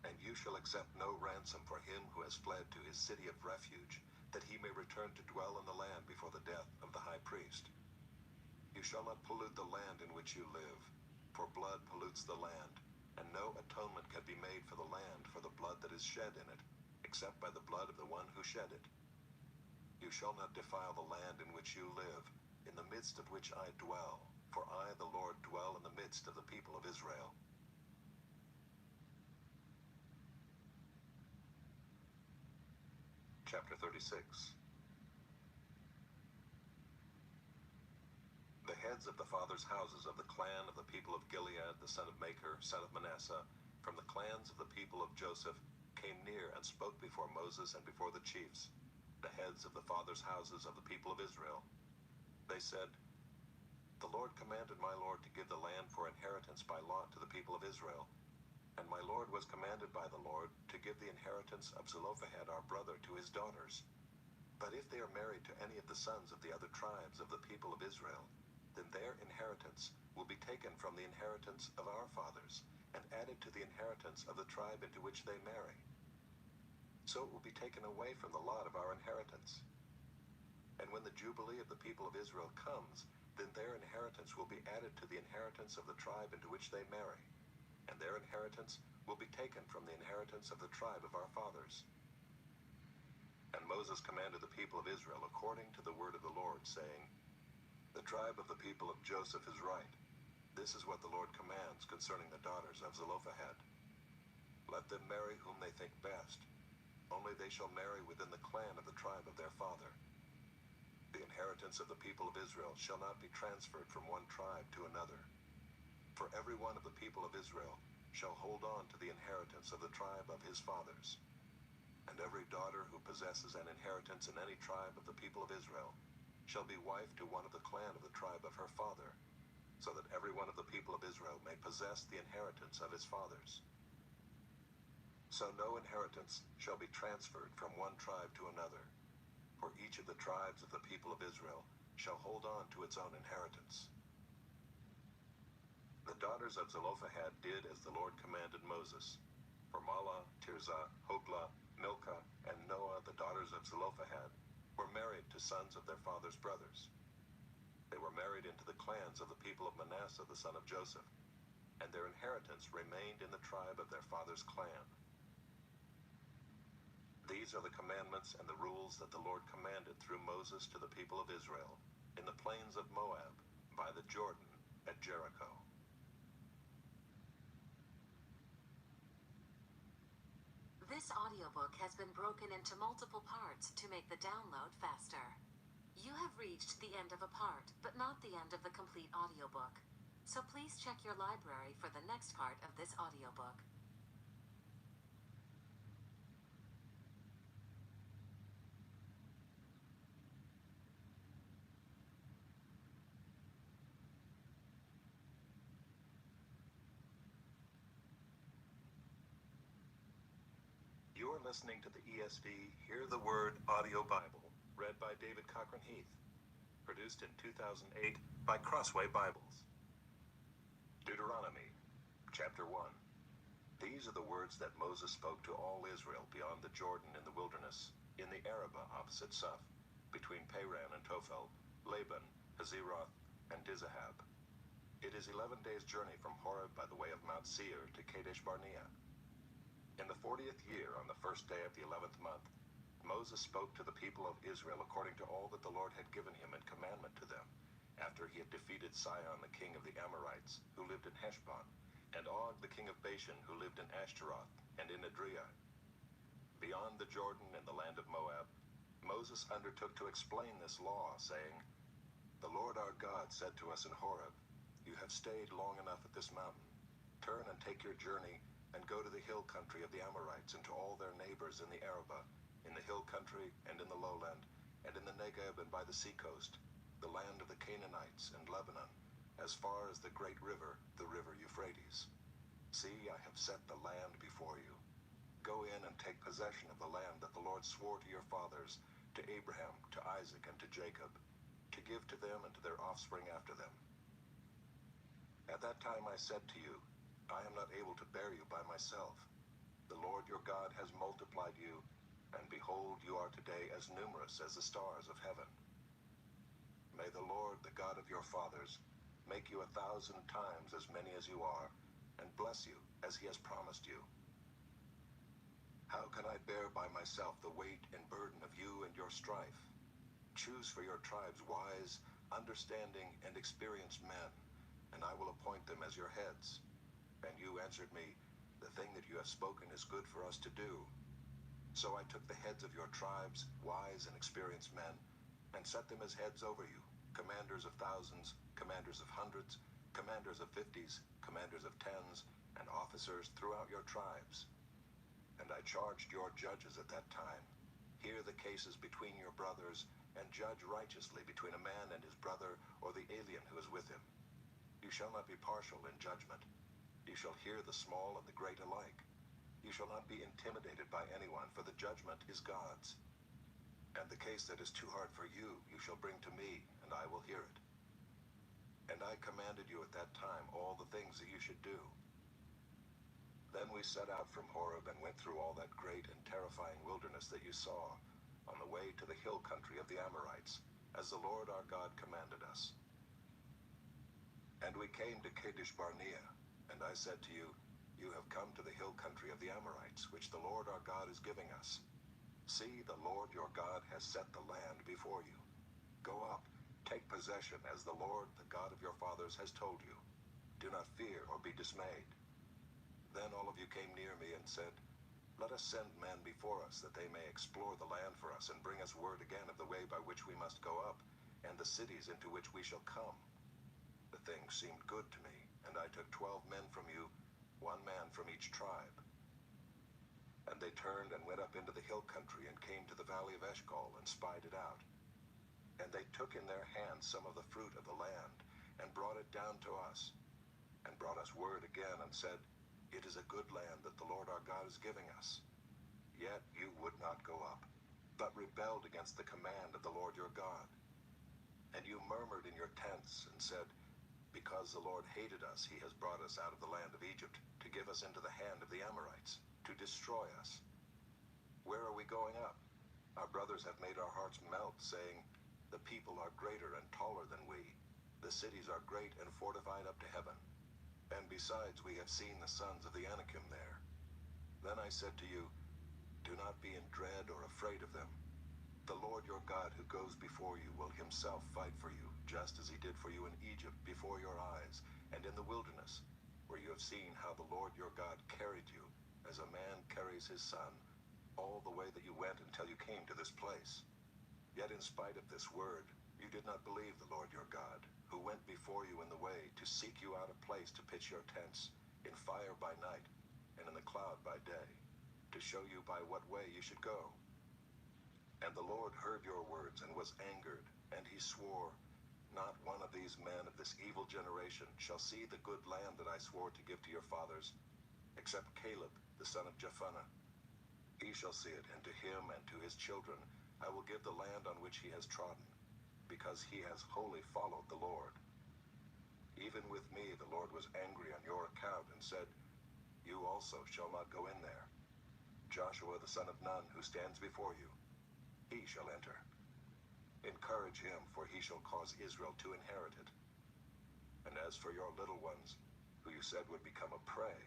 And you shall accept no ransom for him who has fled to his city of refuge, that he may return to dwell in the land before the death of the high priest. You shall not pollute the land in which you live, for blood pollutes the land, and no atonement can be made for the land for the blood that is shed in it, except by the blood of the one who shed it. You shall not defile the land in which you live, in the midst of which I dwell, for I, the Lord, dwell in the midst of the people of Israel. Chapter 36. The heads of the fathers' houses of the clan of the people of Gilead, the son of Machir, son of Manasseh, from the clans of the people of Joseph, came near and spoke before Moses and before the chiefs, the heads of the fathers' houses of the people of Israel. They said, The Lord commanded my Lord to give the land for inheritance by lot to the people of Israel. And my Lord was commanded by the Lord to give the inheritance of Zelophehad our brother to his daughters. But if they are married to any of the sons of the other tribes of the people of Israel, then their inheritance will be taken from the inheritance of our fathers, and added to the inheritance of the tribe into which they marry. So it will be taken away from the lot of our inheritance. And when the Jubilee of the people of Israel comes, then their inheritance will be added to the inheritance of the tribe into which they marry, and their inheritance will be taken from the inheritance of the tribe of our fathers. And Moses commanded the people of Israel according to the word of the Lord, saying, The tribe of the people of Joseph is right. This is what the Lord commands concerning the daughters of Zelophehad. Let them marry whom they think best, only they shall marry within the clan of the tribe of their father. The inheritance of the people of Israel shall not be transferred from one tribe to another. For every one of the people of Israel shall hold on to the inheritance of the tribe of his fathers. And every daughter who possesses an inheritance in any tribe of the people of Israel shall be wife to one of the clan of the tribe of her father, so that every one of the people of Israel may possess the inheritance of his fathers. So no inheritance shall be transferred from one tribe to another, for each of the tribes of the people of Israel shall hold on to its own inheritance. The daughters of Zelophehad did as the Lord commanded Moses. For Mahlah, Tirzah, Hoglah, Milcah, and Noah, the daughters of Zelophehad, were married to sons of their father's brothers. They were married into the clans of the people of Manasseh the son of Joseph, and their inheritance remained in the tribe of their father's clan. These are the commandments and the rules that the Lord commanded through Moses to the people of Israel in the plains of Moab, by the Jordan, at Jericho. This audiobook has been broken into multiple parts to make the download faster. You have reached the end of a part, but not the end of the complete audiobook. So please check your library for the next part of this audiobook. You are listening to the ESV Hear the Word Audio Bible, read by David Cochran Heath, produced in 2008 by Crossway Bibles. Deuteronomy, chapter 1. These are the words that Moses spoke to all Israel beyond the Jordan in the wilderness, in the Arabah opposite Suph, between Paran and Tophel, Laban, Hazeroth, and Dizahab. It is 11 days' journey from Horeb by the way of Mount Seir to Kadesh Barnea. In the 40th year, on the first day of the 11th month, Moses spoke to the people of Israel according to all that the Lord had given him in commandment to them, after he had defeated Sihon the king of the Amorites, who lived in Heshbon, and Og the king of Bashan, who lived in Ashtaroth and in Edrei. Beyond the Jordan in the land of Moab, Moses undertook to explain this law, saying, The Lord our God said to us in Horeb, You have stayed long enough at this mountain. Turn and take your journey, and go to the hill country of the Amorites, and to all their neighbors in the Arabah, in the hill country and in the lowland, and in the Negeb and by the seacoast, the land of the Canaanites and Lebanon, as far as the great river, the river Euphrates. See, I have set the land before you. Go in and take possession of the land that the Lord swore to your fathers, to Abraham, to Isaac, and to Jacob, to give to them and to their offspring after them. At that time I said to you, I am not able to bear you by myself. The Lord your God has multiplied you, and behold, you are today as numerous as the stars of heaven. May the Lord, the God of your fathers, make you 1,000 times as many as you are, and bless you as he has promised you. How can I bear by myself the weight and burden of you and your strife? Choose for your tribes wise, understanding, and experienced men, and I will appoint them as your heads. And you answered me, The thing that you have spoken is good for us to do. So I took the heads of your tribes, wise and experienced men, and set them as heads over you, commanders of thousands, commanders of hundreds, commanders of 50s, commanders of 10s, and officers throughout your tribes. And I charged your judges at that time, Hear the cases between your brothers, and judge righteously between a man and his brother, or the alien who is with him. You shall not be partial in judgment. You shall hear the small and the great alike. You shall not be intimidated by anyone, for the judgment is God's. And the case that is too hard for you, you shall bring to me, and I will hear it. And I commanded you at that time all the things that you should do. Then we set out from Horeb and went through all that great and terrifying wilderness that you saw, on the way to the hill country of the Amorites, as the Lord our God commanded us. And we came to Kadesh Barnea, and I said to you, You have come to the hill country of the Amorites, which the Lord our God is giving us. See, the Lord your God has set the land before you. Go up, take possession, as the Lord, the God of your fathers, has told you. Do not fear or be dismayed. Then all of you came near me and said, Let us send men before us, that they may explore the land for us, and bring us word again of the way by which we must go up, and the cities into which we shall come. The thing seemed good to me, and I took 12 men from you, 1 man from each tribe. And And they turned and went up into the hill country and came to the valley of Eshcol and spied it out. And they took in their hands some of the fruit of the land, and brought it down to us, and brought us word again, and said, It is a good land that the Lord our God is giving us. Yet you would not go up, but rebelled against the command of the Lord your God. And you murmured in your tents, and said, Because the Lord hated us, he has brought us out of the land of Egypt, to give us into the hand of the Amorites, to destroy us. Where are we going up? Our brothers have made our hearts melt, saying, The people are greater and taller than we. The cities are great and fortified up to heaven. And besides, we have seen the sons of the Anakim there. Then I said to you, Do not be in dread or afraid of them. The Lord your God who goes before you will himself fight for you, just as he did for you in Egypt before your eyes, and in the wilderness, where you have seen how the Lord your God carried you, as a man carries his son, all the way that you went until you came to this place. Yet in spite of this word, you did not believe the Lord your God, who went before you in the way to seek you out a place to pitch your tents, in fire by night, and in the cloud by day, to show you by what way you should go. And the Lord heard your words and was angered, and he swore, Not one of these men of this evil generation shall see the good land that I swore to give to your fathers, except Caleb, the son of Jephunneh. He shall see it, and to him and to his children I will give the land on which he has trodden, because he has wholly followed the Lord. Even with me the Lord was angry on your account, and said, You also shall not go in there. Joshua the son of Nun, who stands before you, he shall enter. Encourage him, for he shall cause Israel to inherit it. And as for your little ones, who you said would become a prey,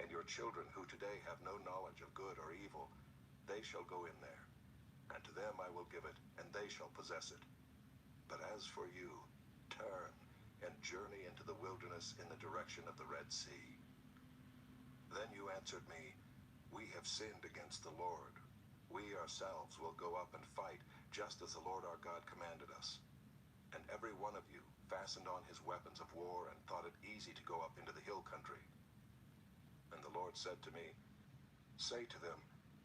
and your children who today have no knowledge of good or evil, they shall go in there. And to them I will give it, and they shall possess it. But as for you, turn and journey into the wilderness in the direction of the Red Sea. Then you answered me, We have sinned against the Lord. We ourselves will go up and fight, just as the Lord our God commanded us. And every one of you fastened on his weapons of war and thought it easy to go up into the hill country. And the Lord said to me, Say to them,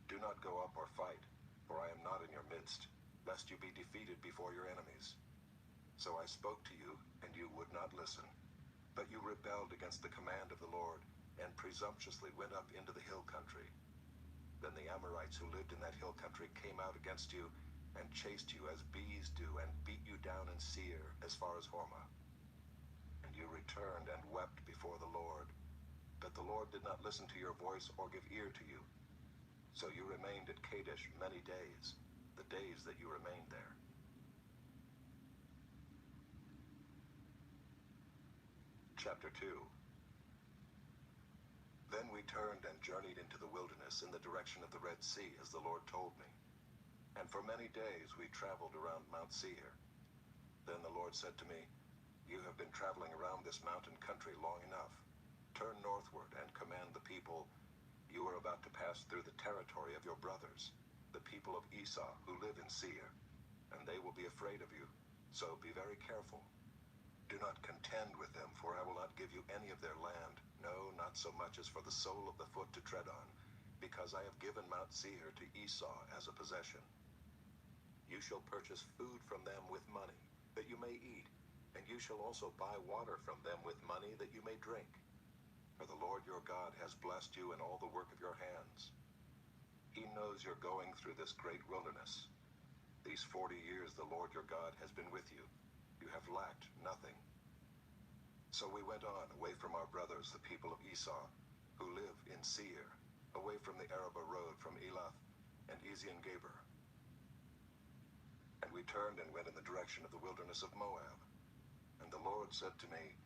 Do not go up or fight, for I am not in your midst, lest you be defeated before your enemies. So I spoke to you, and you would not listen. But you rebelled against the command of the Lord, and presumptuously went up into the hill country. Then the Amorites who lived in that hill country came out against you, and chased you as bees do, and beat you down in Seir, as far as Hormah. And you returned and wept before the Lord. But the Lord did not listen to your voice or give ear to you. So you remained at Kadesh many days, the days that you remained there. Chapter 2. Then we turned and journeyed into the wilderness in the direction of the Red Sea, as the Lord told me. And for many days we traveled around Mount Seir. Then the Lord said to me, You have been traveling around this mountain country long enough. Turn northward and command the people, You are about to pass through the territory of your brothers, the people of Esau who live in Seir, and they will be afraid of you. So be very careful. Do not contend with them, for I will not give you any of their land, no, not so much as for the sole of the foot to tread on, because I have given Mount Seir to Esau as a possession. You shall purchase food from them with money, that you may eat, and you shall also buy water from them with money, that you may drink. For the Lord your God has blessed you in all the work of your hands. He knows you're going through this great wilderness. These 40 years the Lord your God has been with you. You have lacked nothing. So we went on, away from our brothers, the people of Esau, who live in Seir, away from the Arabah road, from Elath and Ezion-Geber. And we turned and went in the direction of the wilderness of Moab. And the Lord said to me,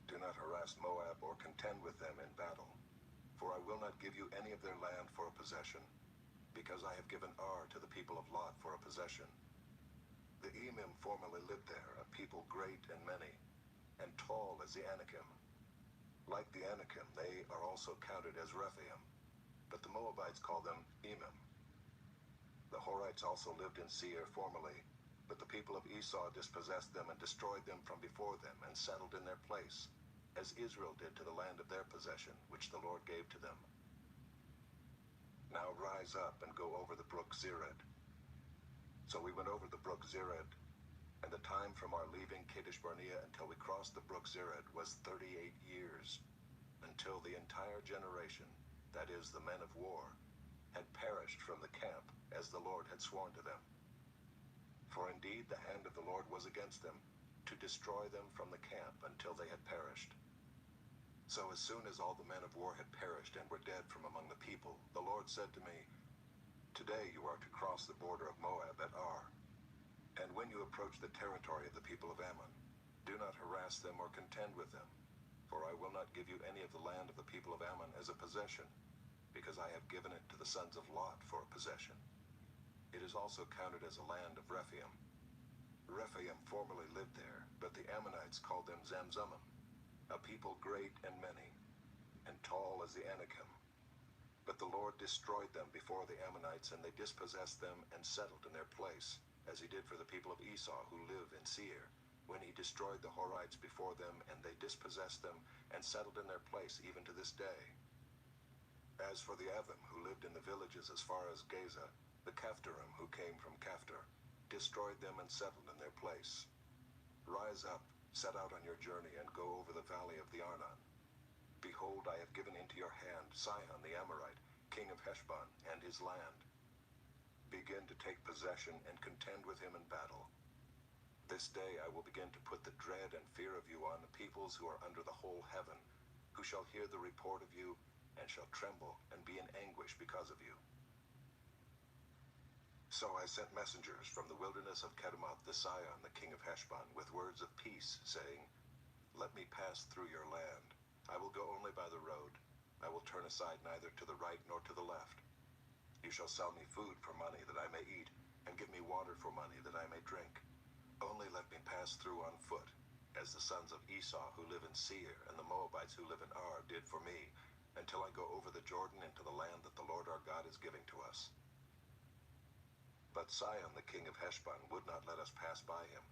Do not harass Moab or contend with them in battle, for I will not give you any of their land for a possession, because I have given Ar to the people of Lot for a possession. The Emim formerly lived there, a people great and many, and tall as the Anakim. Like the Anakim, they are also counted as Rephaim, but the Moabites call them Emim. The Horites also lived in Seir formerly, but the people of Esau dispossessed them and destroyed them from before them, and settled in their place, as Israel did to the land of their possession, which the Lord gave to them. Now rise up and go over the brook Zered. So we went over the brook Zered, and the time from our leaving Kadesh Barnea until we crossed the brook Zered was 38 years, until the entire generation, that is, the men of war, had perished from the camp, as the Lord had sworn to them. For indeed the hand of the Lord was against them, to destroy them from the camp until they had perished. So as soon as all the men of war had perished and were dead from among the people, the Lord said to me, Today you are to cross the border of Moab at Ar. And when you approach the territory of the people of Ammon, do not harass them or contend with them, for I will not give you any of the land of the people of Ammon as a possession, because I have given it to the sons of Lot for a possession. It is also counted as a land of Rephaim. Rephaim formerly lived there, but the Ammonites called them Zamzummim, a people great and many, and tall as the Anakim. But the Lord destroyed them before the Ammonites, and they dispossessed them and settled in their place, as he did for the people of Esau who live in Seir, when he destroyed the Horites before them, and they dispossessed them and settled in their place even to this day. As for the Avim who lived in the villages as far as Gaza, the Caphtorim who came from Caphtor destroyed them and settled in their place. Rise up, set out on your journey, and go over the valley of the Arnon. Behold, I have given into your hand Sihon the Amorite, king of Heshbon, and his land. Begin to take possession and contend with him in battle. This day I will begin to put the dread and fear of you on the peoples who are under the whole heaven, who shall hear the report of you, and shall tremble and be in anguish because of you. So I sent messengers from the wilderness of Kedemoth to Sihon the king of Heshbon with words of peace, saying, Let me pass through your land. I will go only by the road. I will turn aside neither to the right nor to the left. You shall sell me food for money that I may eat, and give me water for money that I may drink. Only let me pass through on foot, as the sons of Esau who live in Seir and the Moabites who live in Ar did for me, until I go over the Jordan into the land that the Lord our God is giving to us. But Sihon the king of Heshbon would not let us pass by him,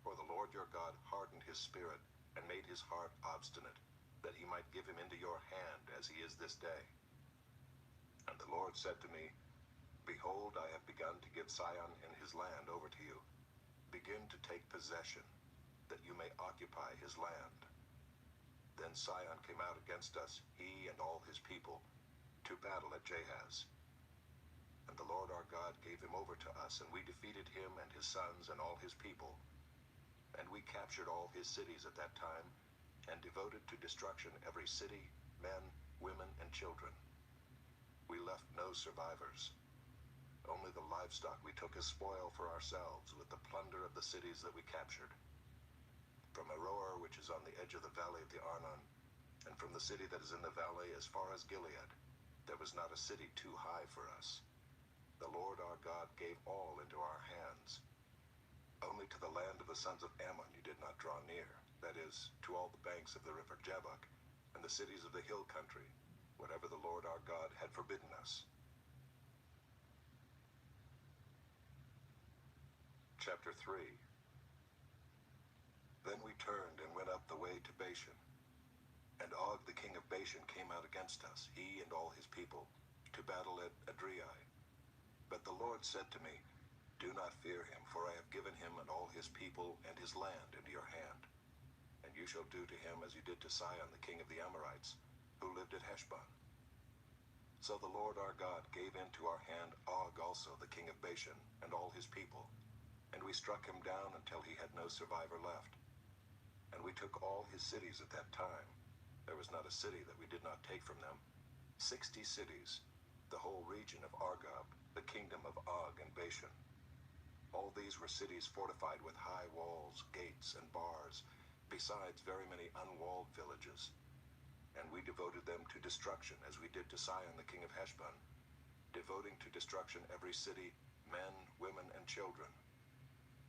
for the Lord your God hardened his spirit and made his heart obstinate, that he might give him into your hand as he is this day. And the Lord said to me, Behold, I have begun to give Sihon and his land over to you. Begin to take possession, that you may occupy his land. Then Sihon came out against us, he and all his people, to battle at Jahaz. And the Lord our God gave him over to us, and we defeated him and his sons and all his people. And we captured all his cities at that time, and devoted to destruction every city, men, women, and children. We left no survivors. Only the livestock we took as spoil for ourselves, with the plunder of the cities that we captured. From Aroer, which is on the edge of the valley of the Arnon, and from the city that is in the valley as far as Gilead, there was not a city too high for us. The Lord our God gave all into our hands. Only to the land of the sons of Ammon you did not draw near, that is, to all the banks of the river Jabbok, and the cities of the hill country, whatever the Lord our God had forbidden us. Chapter 3. Then we turned and went up the way to Bashan. And Og the king of Bashan came out against us, he and all his people, to battle at Adriai. But the Lord said to me, Do not fear him, for I have given him and all his people and his land into your hand. And you shall do to him as you did to Sihon the king of the Amorites, who lived at Heshbon. So the Lord our God gave into our hand Og also the king of Bashan and all his people, and we struck him down until he had no survivor left. And we took all his cities at that time. There was not a city that we did not take from them. 60 cities, the whole region of Argob, the kingdom of Og and Bashan. All these were cities fortified with high walls, gates, and bars, besides very many unwalled villages. And we devoted them to destruction, as we did to Sihon the king of Heshbon, devoting to destruction every city, men, women, and children.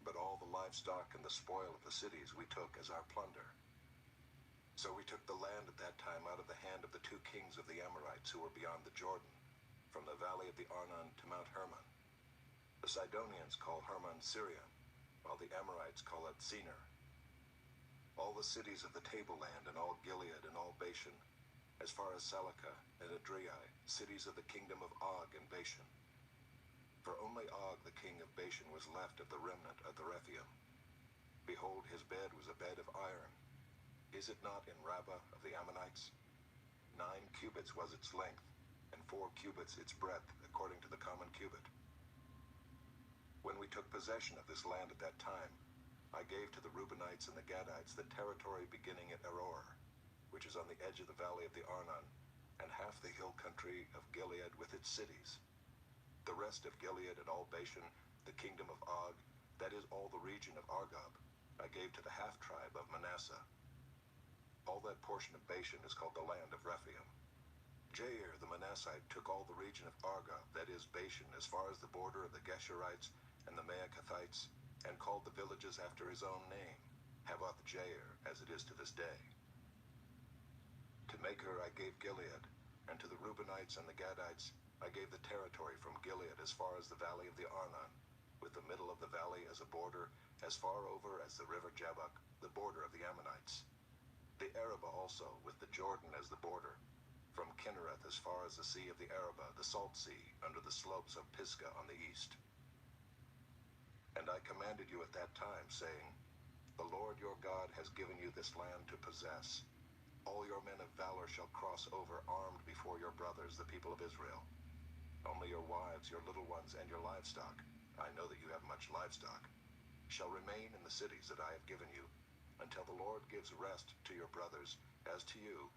But all the livestock and the spoil of the cities we took as our plunder. So we took the land at that time out of the hand of the 2 kings of the Amorites who were beyond the Jordan, from the valley of the Arnon to Mount Hermon. The Sidonians call Hermon Sirion, while the Amorites call it Senir. All the cities of the tableland and all Gilead and all Bashan, as far as Salakah and Edrei, cities of the kingdom of Og and Bashan. For only Og the king of Bashan was left of the remnant of the Rephaim. Behold, his bed was a bed of iron. Is it not in Rabbah of the Ammonites? 9 cubits was its length, and 4 cubits its breadth, according to the common cubit. When we took possession of this land at that time, I gave to the Reubenites and the Gadites the territory beginning at Aroer, which is on the edge of the valley of the Arnon, and half the hill country of Gilead with its cities. The rest of Gilead and all Bashan, the kingdom of Og, that is all the region of Argob, I gave to the half-tribe of Manasseh. All that portion of Bashan is called the land of Rephaim. Jair the Manassite took all the region of Argob, that is Bashan, as far as the border of the Geshurites and the Maacathites, and called the villages after his own name, Havoth Jair, as it is to this day. To Machir I gave Gilead, and to the Reubenites and the Gadites I gave the territory from Gilead as far as the valley of the Arnon, with the middle of the valley as a border, as far over as the river Jabbok, the border of the Ammonites. The Arabah also, with the Jordan as the border, from Kinnereth as far as the sea of the Arabah, the salt sea, under the slopes of Pisgah on the east. And I commanded you at that time, saying, The Lord your God has given you this land to possess. All your men of valor shall cross over armed before your brothers, the people of Israel. Only your wives, your little ones, and your livestock, I know that you have much livestock, shall remain in the cities that I have given you, until the Lord gives rest to your brothers, as to you,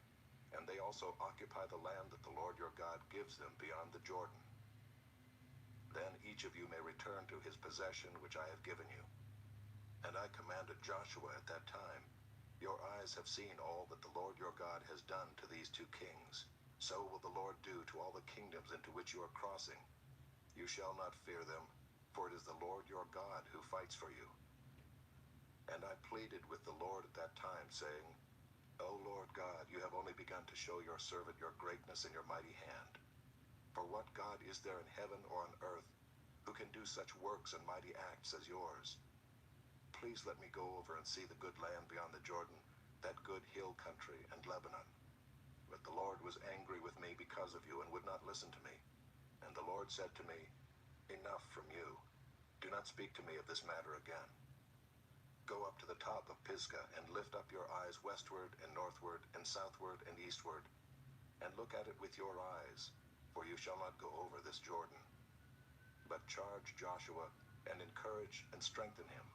and they also occupy the land that the Lord your God gives them beyond the Jordan. Then each of you may return to his possession which I have given you. And I commanded Joshua at that time, Your eyes have seen all that the Lord your God has done to these 2 kings. So will the Lord do to all the kingdoms into which you are crossing. You shall not fear them, for it is the Lord your God who fights for you. And I pleaded with the Lord at that time, saying, O Lord God, you have only begun to show your servant your greatness and your mighty hand. For what God is there in heaven or on earth who can do such works and mighty acts as yours? Please let me go over and see the good land beyond the Jordan, that good hill country and Lebanon. But the Lord was angry with me because of you and would not listen to me. And the Lord said to me, Enough from you. Do not speak to me of this matter again. Go up to the top of Pisgah and lift up your eyes westward and northward and southward and eastward, and look at it with your eyes, for you shall not go over this Jordan. But charge Joshua and encourage and strengthen him,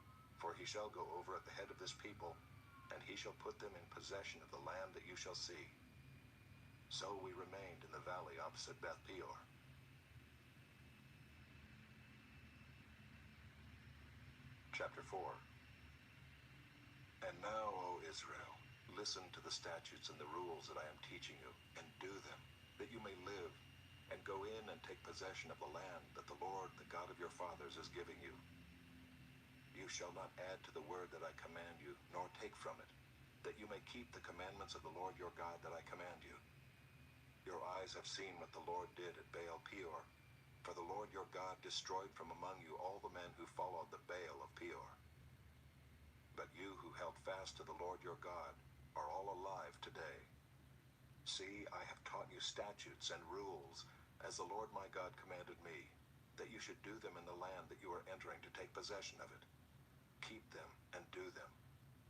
for he shall go over at the head of this people, and he shall put them in possession of the land that you shall see. So we remained in the valley opposite Beth Peor. Chapter 4. And now, O Israel, listen to the statutes and the rules that I am teaching you, and do them, that you may live, and go in and take possession of the land that the Lord, the God of your fathers, is giving you. You shall not add to the word that I command you, nor take from it, that you may keep the commandments of the Lord your God that I command you. Your eyes have seen what the Lord did at Baal Peor, for the Lord your God destroyed from among you all the men who followed the Baal of Peor. But you who held fast to the Lord your God are all alive today. See, I have taught you statutes and rules, as the Lord my God commanded me, that you should do them in the land that you are entering to take possession of it. Keep them and do them,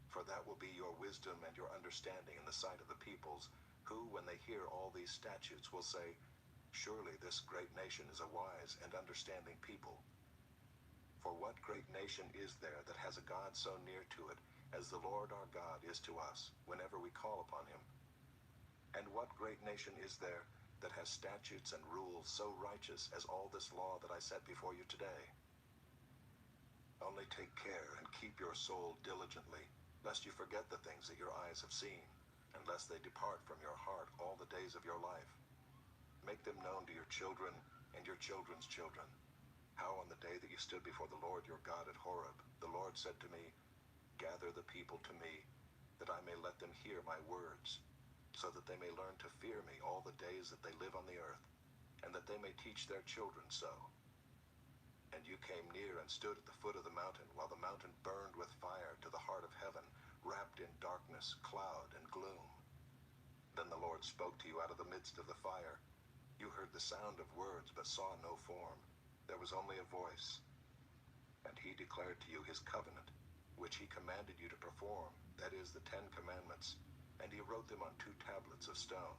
for that will be your wisdom and your understanding in the sight of the peoples, who, when they hear all these statutes, will say, Surely this great nation is a wise and understanding people. For what great nation is there that has a God so near to it as the Lord our God is to us, whenever we call upon him? And what great nation is there that has statutes and rules so righteous as all this law that I set before you today? Only take care and keep your soul diligently, lest you forget the things that your eyes have seen, and lest they depart from your heart all the days of your life. Make them known to your children and your children's children, how on the day that you stood before the Lord your God at Horeb, the Lord said to me, Gather the people to me, that I may let them hear my words, so that they may learn to fear me all the days that they live on the earth, and that they may teach their children so. And you came near and stood at the foot of the mountain, while the mountain burned with fire to the heart of heaven, wrapped in darkness, cloud, and gloom. Then the Lord spoke to you out of the midst of the fire. You heard the sound of words, but saw no form. There was only a voice. And he declared to you his covenant, which he commanded you to perform, that is, the 10 Commandments, and he wrote them on 2 tablets of stone.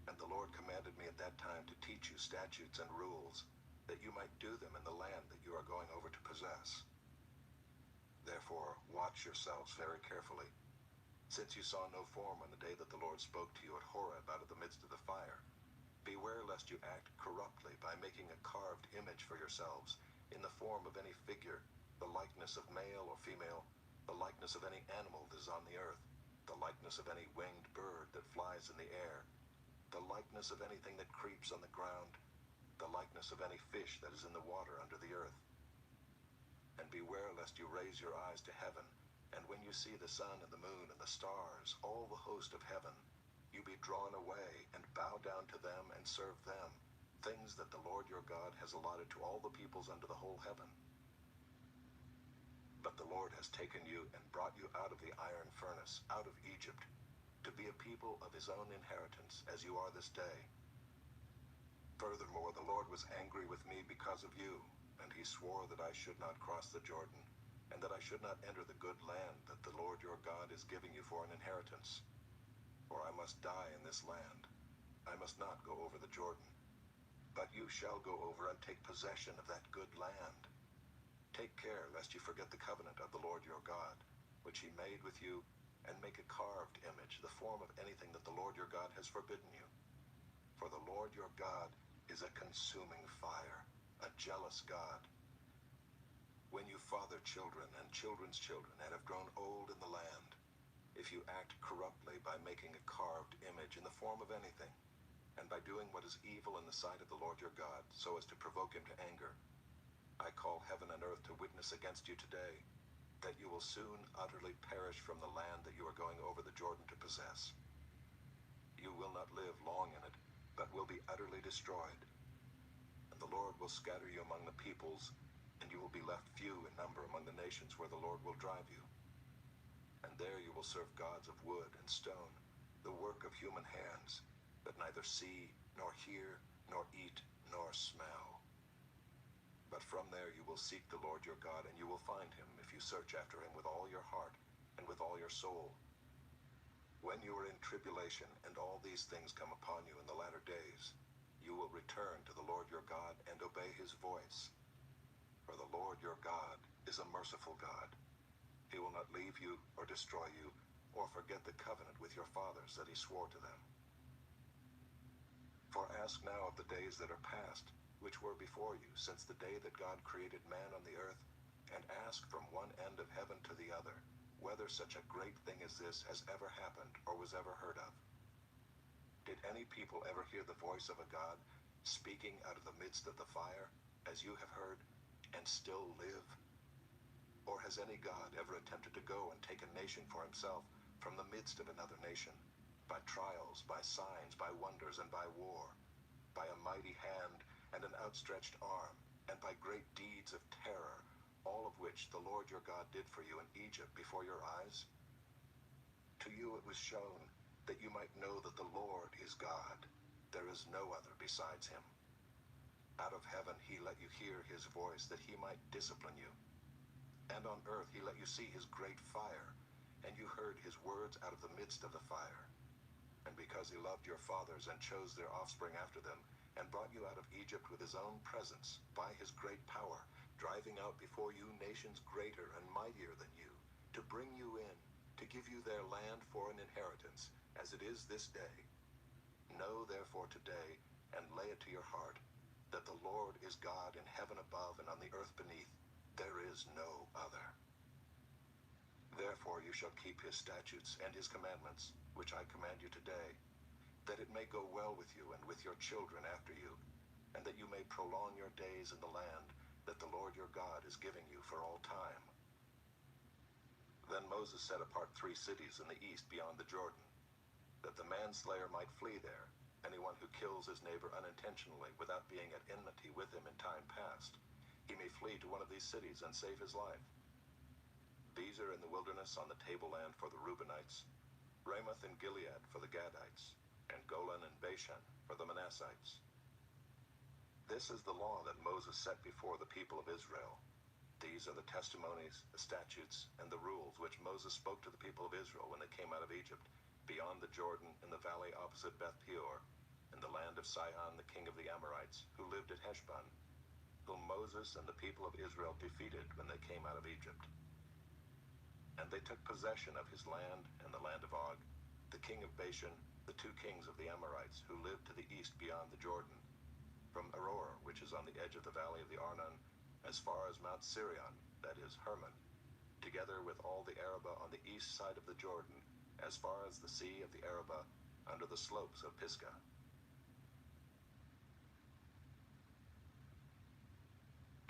And the Lord commanded me at that time to teach you statutes and rules, that you might do them in the land that you are going over to possess. Therefore, watch yourselves very carefully, since you saw no form on the day that the Lord spoke to you at Horeb out of the midst of the fire. Beware lest you act corruptly by making a carved image for yourselves, in the form of any figure, the likeness of male or female, the likeness of any animal that is on the earth, the likeness of any winged bird that flies in the air, the likeness of anything that creeps on the ground, the likeness of any fish that is in the water under the earth. And beware lest you raise your eyes to heaven, and when you see the sun and the moon and the stars, all the host of heaven, you be drawn away and bow down to them and serve them, things that the Lord your God has allotted to all the peoples under the whole heaven. But the Lord has taken you and brought you out of the iron furnace, out of Egypt, to be a people of his own inheritance, as you are this day. Furthermore, the Lord was angry with me because of you, and he swore that I should not cross the Jordan, and that I should not enter the good land that the Lord your God is giving you for an inheritance. For I must die in this land. I must not go over the Jordan. But you shall go over and take possession of that good land. Take care lest you forget the covenant of the Lord your God, which he made with you, and make a carved image, the form of anything that the Lord your God has forbidden you. For the Lord your God is a consuming fire, a jealous God. When you father children and children's children and have grown old in the land, if you act corruptly by making a carved image in the form of anything, and by doing what is evil in the sight of the Lord your God, so as to provoke him to anger, I call heaven and earth to witness against you today, that you will soon utterly perish from the land that you are going over the Jordan to possess. You will not live long in it, but will be utterly destroyed. And the Lord will scatter you among the peoples, and you will be left few in number among the nations where the Lord will drive you. And there you will serve gods of wood and stone, the work of human hands, that neither see, nor hear, nor eat, nor smell. But from there you will seek the Lord your God, and you will find him if you search after him with all your heart and with all your soul. When you are in tribulation and all these things come upon you in the latter days, you will return to the Lord your God and obey his voice. For the Lord your God is a merciful God. He will not leave you or destroy you, or forget the covenant with your fathers that he swore to them. For ask now of the days that are past, which were before you, since the day that God created man on the earth, and ask from one end of heaven to the other, whether such a great thing as this has ever happened or was ever heard of. Did any people ever hear the voice of a God speaking out of the midst of the fire, as you have heard, and still live? Or has any God ever attempted to go and take a nation for himself from the midst of another nation, by trials, by signs, by wonders, and by war, by a mighty hand and an outstretched arm, and by great deeds of terror, all of which the Lord your God did for you in Egypt before your eyes? To you it was shown that you might know that the Lord is God. There is no other besides him. Out of heaven he let you hear his voice, that he might discipline you. And on earth he let you see his great fire, and you heard his words out of the midst of the fire. And because he loved your fathers and chose their offspring after them, and brought you out of Egypt with his own presence, by his great power, driving out before you nations greater and mightier than you, to bring you in, to give you their land for an inheritance, as it is this day. Know therefore today, and lay it to your heart, that the Lord is God in heaven above and on the earth beneath. There is no other. Therefore you shall keep his statutes and his commandments, which I command you today, that it may go well with you and with your children after you, and that you may prolong your days in the land that the Lord your God is giving you for all time. Then Moses set apart 3 cities in the east beyond the Jordan, that the manslayer might flee there, anyone who kills his neighbor unintentionally without being at enmity with him in time past. He may flee to one of these cities and save his life. These are in the wilderness on the tableland for the Reubenites, Ramoth in Gilead for the Gadites, and Golan and Bashan for the Manassites. This is the law that Moses set before the people of Israel. These are the testimonies, the statutes, and the rules which Moses spoke to the people of Israel when they came out of Egypt, beyond the Jordan in the valley opposite Beth Peor, in the land of Sihon the king of the Amorites, who lived at Heshbon, whom Moses and the people of Israel defeated when they came out of Egypt. And they took possession of his land and the land of Og, the king of Bashan, the two kings of the Amorites, who lived to the east beyond the Jordan, from Aroer, which is on the edge of the valley of the Arnon, as far as Mount Sirion, that is, Hermon, together with all the Arabah on the east side of the Jordan, as far as the sea of the Arabah, under the slopes of Pisgah.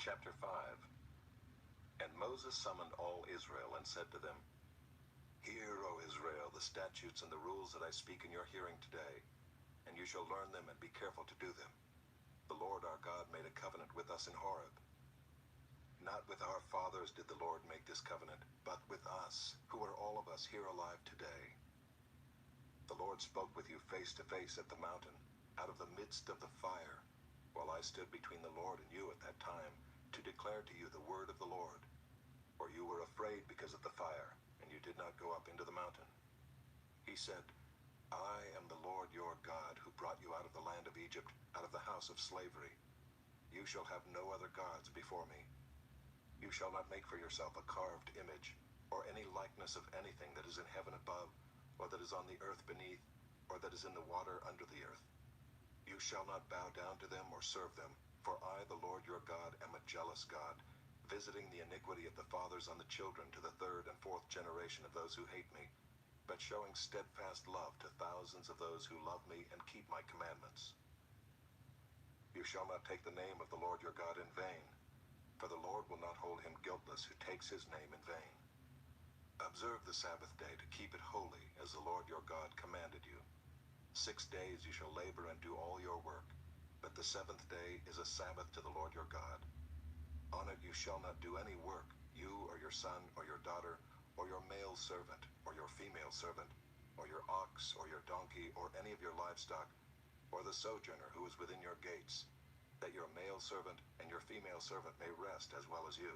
Chapter 5. And Moses summoned all Israel and said to them, Hear, O Israel, the statutes and the rules that I speak in your hearing today, and you shall learn them and be careful to do them. The Lord our God made a covenant with us in Horeb. Not with our fathers did the Lord make this covenant, but with us, who are all of us here alive today. The Lord spoke with you face to face at the mountain, out of the midst of the fire, while I stood between the Lord and you at that time, to declare to you the word of the Lord. For you were afraid because of the fire, and you did not go up into the mountain. He said, I am the Lord your God, who brought you out of the land of Egypt, out of the house of slavery. You shall have no other gods before me. You shall not make for yourself a carved image, or any likeness of anything that is in heaven above, or that is on the earth beneath, or that is in the water under the earth. You shall not bow down to them or serve them, for I, the Lord your God, am a jealous God, visiting the iniquity of the fathers on the children to the third and fourth generation of those who hate me, but showing steadfast love to thousands of those who love me and keep my commandments. You shall not take the name of the Lord your God in vain, for the Lord will not hold him guiltless who takes his name in vain. Observe the Sabbath day to keep it holy, as the Lord your God commanded you. 6 days you shall labor and do all your work, but the seventh day is a Sabbath to the Lord your God. On it you shall not do any work, you or your son or your daughter, or your male servant, or your female servant, or your ox or your donkey, or any of your livestock, or the sojourner who is within your gates, that your male servant and your female servant may rest as well as you.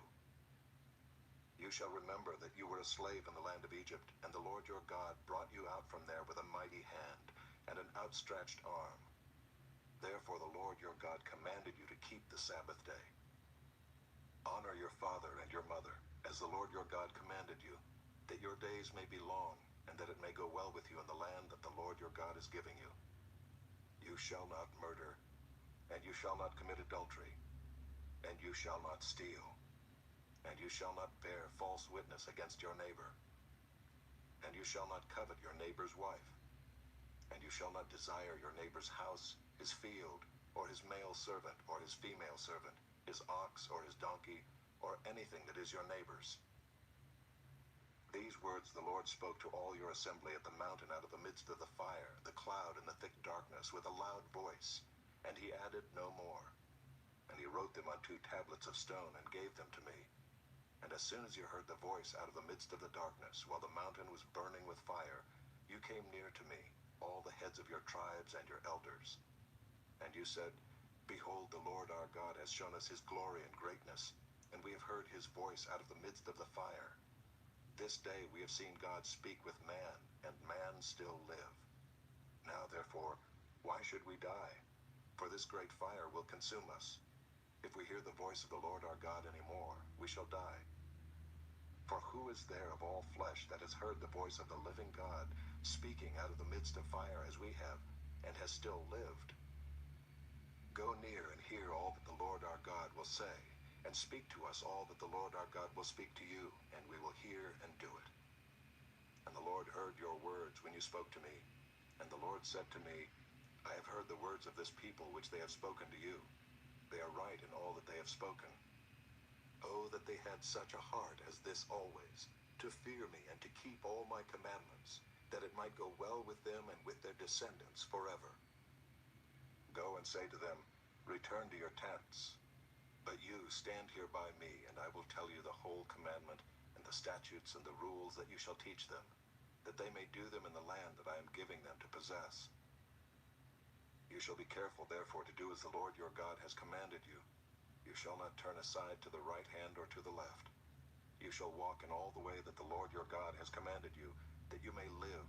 You shall remember that you were a slave in the land of Egypt, and the Lord your God brought you out from there with a mighty hand and an outstretched arm. Therefore the Lord your God commanded you to keep the Sabbath day. Honor your father and your mother, as the Lord your God commanded you, that your days may be long, and that it may go well with you in the land that the Lord your God is giving you. You shall not murder, and you shall not commit adultery, and you shall not steal, and you shall not bear false witness against your neighbor, and you shall not covet your neighbor's wife, and you shall not desire your neighbor's house, his field, or his male servant, or his female servant, his ox, or his donkey, or anything that is your neighbor's. These words the Lord spoke to all your assembly at the mountain out of the midst of the fire, the cloud, and the thick darkness, with a loud voice, and he added no more. And he wrote them on 2 tablets of stone, and gave them to me. And as soon as you heard the voice out of the midst of the darkness, while the mountain was burning with fire, you came near to me, all the heads of your tribes and your elders. And you said, Behold, the Lord our God has shown us his glory and greatness, and we have heard his voice out of the midst of the fire. This day we have seen God speak with man, and man still live. Now therefore, why should we die? For this great fire will consume us. If we hear the voice of the Lord our God any more, we shall die. For who is there of all flesh that has heard the voice of the living God, speaking out of the midst of fire as we have, and has still lived? Go near and hear all that the Lord our God will say, and speak to us all that the Lord our God will speak to you, and we will hear and do it. And the Lord heard your words when you spoke to me. And the Lord said to me, I have heard the words of this people which they have spoken to you. They are right in all that they have spoken. Oh, that they had such a heart as this always, to fear me and to keep all my commandments, that it might go well with them and with their descendants forever. Go and say to them, Return to your tents. But you stand here by me, and I will tell you the whole commandment, and the statutes and the rules that you shall teach them. that they may do them in the land that I am giving them to possess. You shall be careful, therefore, to do as the Lord your God has commanded you. You shall not turn aside to the right hand or to the left. You shall walk in all the way that the Lord your God has commanded you, that you may live,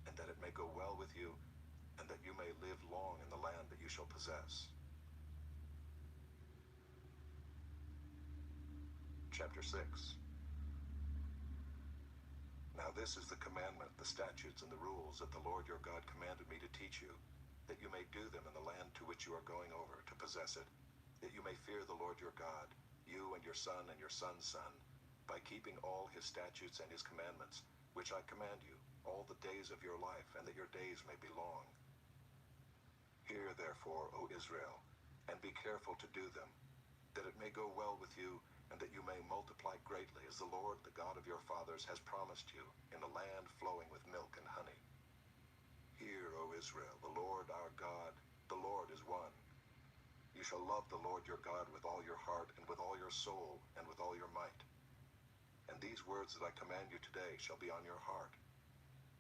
and that it may go well with you, and that you may live long in the land that you shall possess. Chapter 6. Now this is the commandment, the statutes, and the rules that the Lord your God commanded me to teach you, that you may do them in the land to which you are going over to possess it, that you may fear the Lord your God, you and your son and your son's son, by keeping all his statutes and his commandments, which I command you, all the days of your life, and that your days may be long. Hear therefore, O Israel, and be careful to do them, that it may go well with you, and that you may multiply greatly, as the Lord, the God of your fathers, has promised you, in a land flowing with milk and honey. Hear, O Israel, the Lord our God, the Lord is one. You shall love the Lord your God with all your heart, and with all your soul, and with all your might. And these words that I command you today shall be on your heart.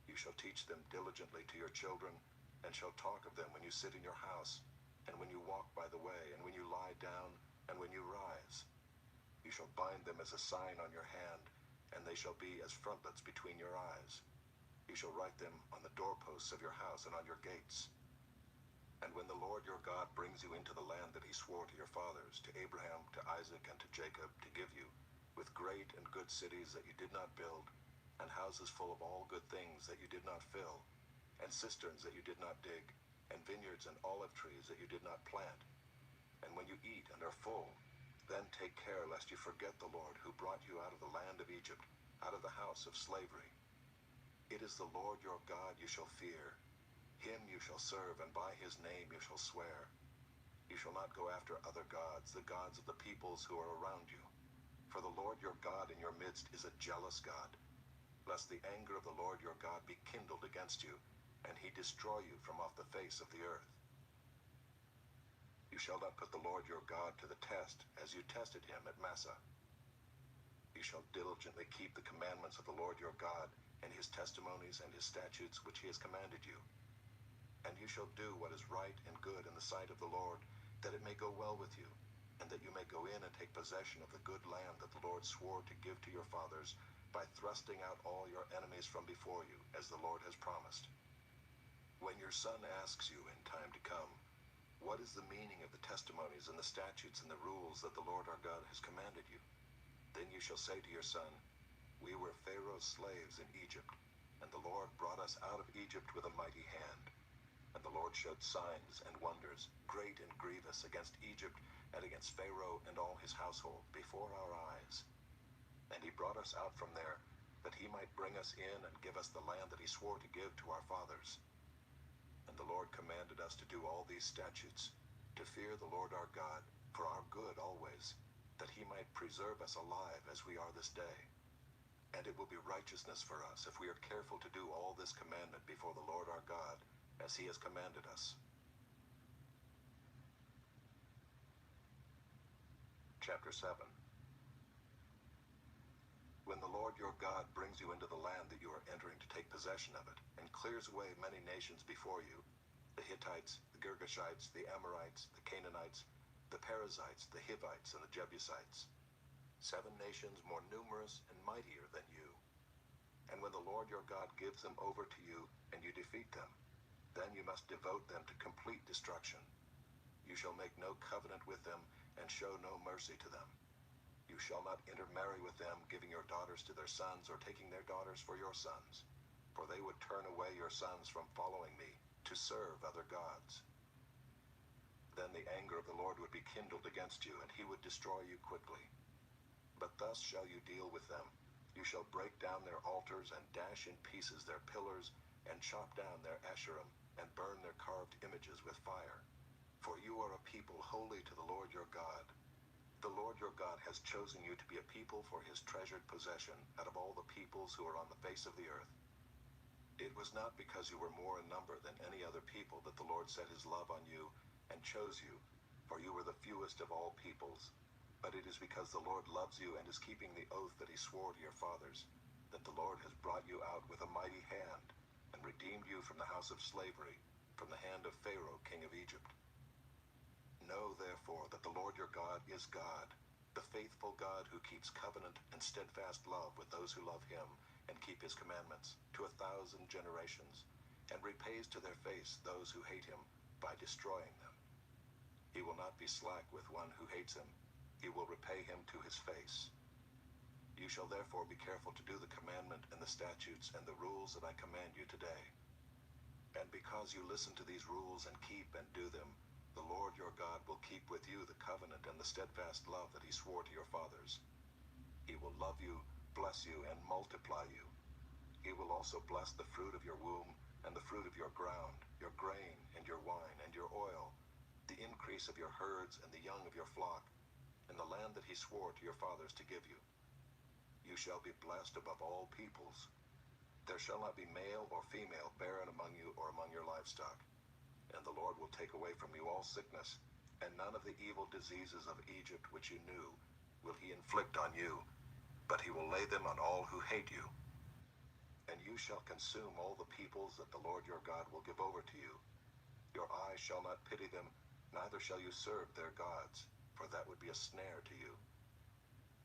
You shall teach them diligently to your children, and shall talk of them when you sit in your house, and when you walk by the way, and when you lie down, and when you rise. You shall bind them as a sign on your hand, and they shall be as frontlets between your eyes. You shall write them on the doorposts of your house and on your gates. And when the Lord your God brings you into the land that he swore to your fathers, to Abraham, to Isaac, and to Jacob, to give you, with great and good cities that you did not build, and houses full of all good things that you did not fill, and cisterns that you did not dig, and vineyards and olive trees that you did not plant. And when you eat and are full, then take care lest you forget the Lord who brought you out of the land of Egypt, out of the house of slavery. It is the Lord your God you shall fear. Him you shall serve, and by his name you shall swear. You shall not go after other gods, the gods of the peoples who are around you. For the Lord your God in your midst is a jealous God, lest the anger of the Lord your God be kindled against you, and he destroy you from off the face of the earth. You shall not put the Lord your God to the test, as you tested him at Massah. You shall diligently keep the commandments of the Lord your God, and his testimonies and his statutes which he has commanded you. And you shall do what is right and good in the sight of the Lord, that it may go well with you, and that you may go in and take possession of the good land that the Lord swore to give to your fathers, by thrusting out all your enemies from before you, as the Lord has promised. When your son asks you in time to come, what is the meaning of the testimonies and the statutes and the rules that the Lord our God has commanded you? Then you shall say to your son, we were Pharaoh's slaves in Egypt, and the Lord brought us out of Egypt with a mighty hand. And the Lord showed signs and wonders, great and grievous, against Egypt and against Pharaoh and all his household, before our eyes. And he brought us out from there, that he might bring us in and give us the land that he swore to give to our fathers. And the Lord commanded us to do all these statutes, to fear the Lord our God, for our good always, that he might preserve us alive as we are this day. And it will be righteousness for us if we are careful to do all this commandment before the Lord our God, as he has commanded us. Chapter 7. When the Lord your God brings you into the land that you are entering to take possession of it, and clears away many nations before you, the Hittites, the Girgashites, the Amorites, the Canaanites, the Perizzites, the Hivites, and the Jebusites, 7 nations more numerous and mightier than you. And when the Lord your God gives them over to you, and you defeat them, then you must devote them to complete destruction. You shall make no covenant with them, and show no mercy to them. You shall not intermarry with them, giving your daughters to their sons, or taking their daughters for your sons. For they would turn away your sons from following me, to serve other gods. Then the anger of the Lord would be kindled against you, and he would destroy you quickly. But thus shall you deal with them. You shall break down their altars, and dash in pieces their pillars, and chop down their Asherim, and burn their carved images with fire. For you are a people holy to the Lord your God. The Lord your God has chosen you to be a people for his treasured possession out of all the peoples who are on the face of the earth. It was not because you were more in number than any other people that the Lord set his love on you and chose you, for you were the fewest of all peoples. But it is because the Lord loves you and is keeping the oath that he swore to your fathers. that the Lord has brought you out with a mighty hand, and redeemed you from the house of slavery, from the hand of Pharaoh king of Egypt. Know therefore that the Lord your God is God, the faithful God who keeps covenant and steadfast love with those who love him and keep his commandments to 1,000 generations, and repays to their face those who hate him by destroying them. He will not be slack with one who hates him. He will repay him to his face. You shall therefore be careful to do the commandment and the statutes and the rules that I command you today. And because you listen to these rules and keep and do them, the Lord your God will keep with you the covenant and the steadfast love that he swore to your fathers. He will love you, bless you, and multiply you. He will also bless the fruit of your womb and the fruit of your ground, your grain and your wine and your oil, the increase of your herds and the young of your flock, in the land that he swore to your fathers to give you. You shall be blessed above all peoples. There shall not be male or female barren among you or among your livestock. And the Lord will take away from you all sickness, and none of the evil diseases of Egypt which you knew will he inflict on you, but he will lay them on all who hate you. And you shall consume all the peoples that the Lord your God will give over to you. Your eyes shall not pity them, neither shall you serve their gods, for that would be a snare to you.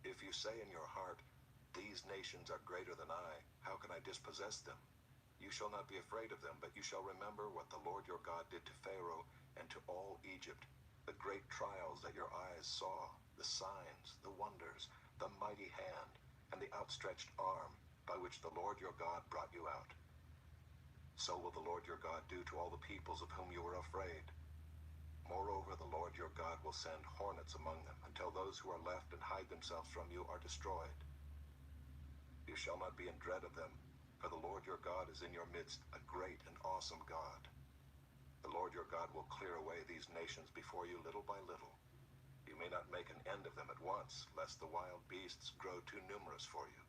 If you say in your heart, these nations are greater than I, how can I dispossess them? You shall not be afraid of them, but you shall remember what the Lord your God did to Pharaoh and to all Egypt, the great trials that your eyes saw, the signs, the wonders, the mighty hand, and the outstretched arm by which the Lord your God brought you out. So will the Lord your God do to all the peoples of whom you were afraid. Moreover, the Lord your God will send hornets among them, until those who are left and hide themselves from you are destroyed. You shall not be in dread of them, for the Lord your God is in your midst, a great and awesome God. The Lord your God will clear away these nations before you little by little. You may not make an end of them at once, lest the wild beasts grow too numerous for you.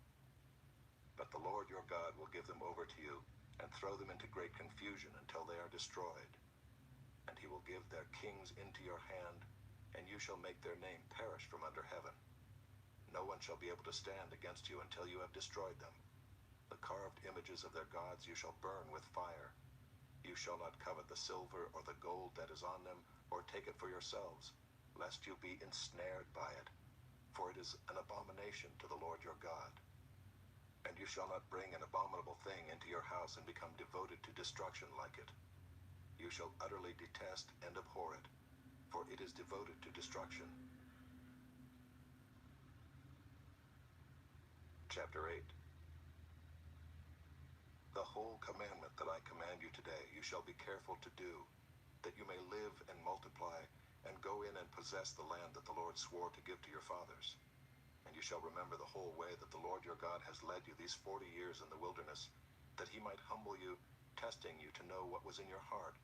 But the Lord your God will give them over to you, and throw them into great confusion until they are destroyed. And he will give their kings into your hand, and you shall make their name perish from under heaven. No one shall be able to stand against you until you have destroyed them. The carved images of their gods you shall burn with fire. You shall not covet the silver or the gold that is on them, or take it for yourselves, lest you be ensnared by it, for it is an abomination to the Lord your God. And you shall not bring an abominable thing into your house and become devoted to destruction like it. You shall utterly detest and abhor it, for it is devoted to destruction. Chapter 8. The whole commandment that I command you today you shall be careful to do, that you may live and multiply, and go in and possess the land that the Lord swore to give to your fathers. And you shall remember the whole way that the Lord your God has led you these 40 years in the wilderness, that he might humble you, testing you to know what was in your heart,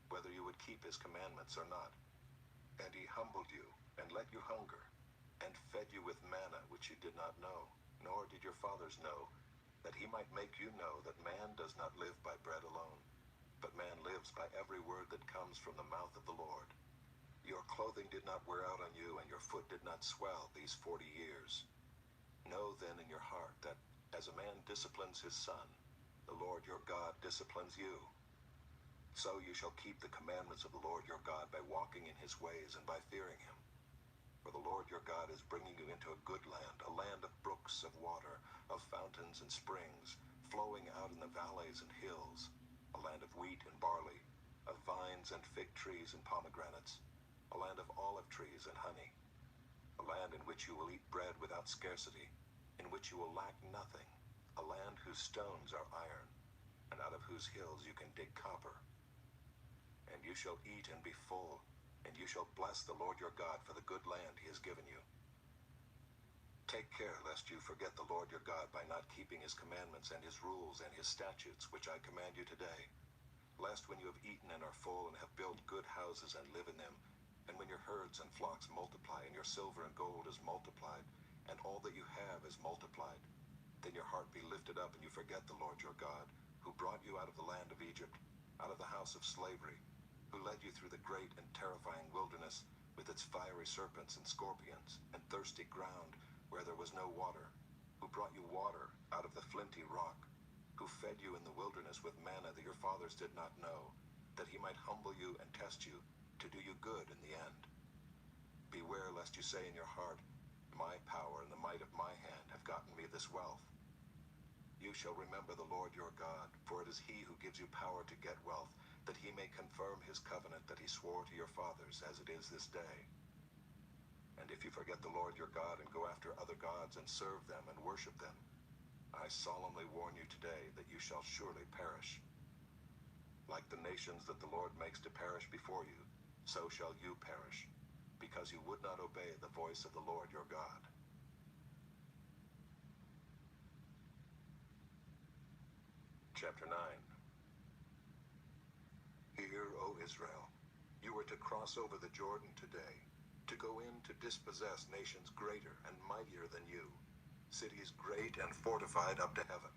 whether you would keep his commandments or not. And he humbled you, and let you hunger, and fed you with manna which you did not know, nor did your fathers know, that he might make you know that man does not live by bread alone, but man lives by every word that comes from the mouth of the Lord. Your clothing did not wear out on you, and your foot did not swell these 40 years. Know then in your heart that, as a man disciplines his son, the Lord your God disciplines you. So you shall keep the commandments of the Lord your God by walking in his ways and by fearing him. For the Lord your God is bringing you into a good land, a land of brooks of water, of fountains and springs, flowing out in the valleys and hills, a land of wheat and barley, of vines and fig trees and pomegranates, a land of olive trees and honey, a land in which you will eat bread without scarcity, in which you will lack nothing, a land whose stones are iron, and out of whose hills you can dig copper. And you shall eat and be full, and you shall bless the Lord your God for the good land he has given you. Take care lest you forget the Lord your God by not keeping his commandments and his rules and his statutes, which I command you today. Lest when you have eaten and are full and have built good houses and live in them, and when your herds and flocks multiply, and your silver and gold is multiplied, and all that you have is multiplied, then your heart be lifted up, and you forget the Lord your God, who brought you out of the land of Egypt, out of the house of slavery, who led you through the great and terrifying wilderness, with its fiery serpents and scorpions, and thirsty ground where there was no water, who brought you water out of the flinty rock, who fed you in the wilderness with manna that your fathers did not know, that he might humble you and test you, to do you good in the end. Beware lest you say in your heart, my power and the might of my hand have gotten me this wealth. You shall remember the Lord your God, for it is he who gives you power to get wealth, that he may confirm his covenant that he swore to your fathers, as it is this day. And if you forget the Lord your God and go after other gods and serve them and worship them, I solemnly warn you today that you shall surely perish. Like the nations that the Lord makes to perish before you, so shall you perish, because you would not obey the voice of the Lord your God. Chapter 9. Hear, O Israel, you are to cross over the Jordan today, to go in to dispossess nations greater and mightier than you, cities great and fortified up to heaven,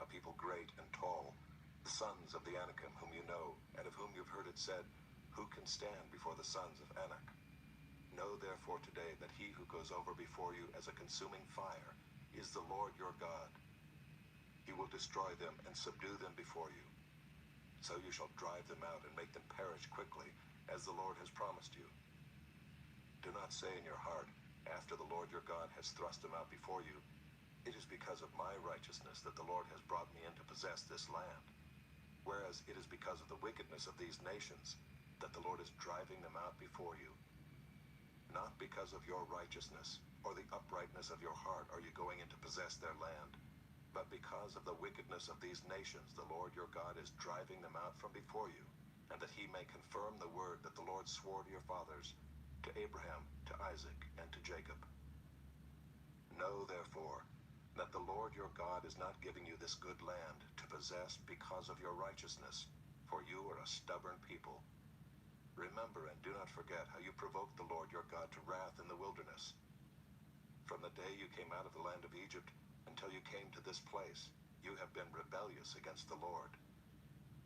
a people great and tall, the sons of the Anakim whom you know, and of whom you've heard it said, who can stand before the sons of Anak? Know therefore today that he who goes over before you as a consuming fire is the Lord your God. He will destroy them and subdue them before you. So you shall drive them out and make them perish quickly, as the Lord has promised you. Do not say in your heart, after the Lord your God has thrust them out before you, it is because of my righteousness that the Lord has brought me in to possess this land. Whereas it is because of the wickedness of these nations that the Lord is driving them out before you. Not because of your righteousness or the uprightness of your heart are you going in to possess their land, but because of the wickedness of these nations the Lord your God is driving them out from before you, and that he may confirm the word that the Lord swore to your fathers, to Abraham, to Isaac, and to Jacob. Know therefore that the Lord your God is not giving you this good land to possess because of your righteousness, for you are a stubborn people. Remember and do not forget how you provoked the Lord your God to wrath in the wilderness. From the day you came out of the land of Egypt until you came to this place, you have been rebellious against the Lord.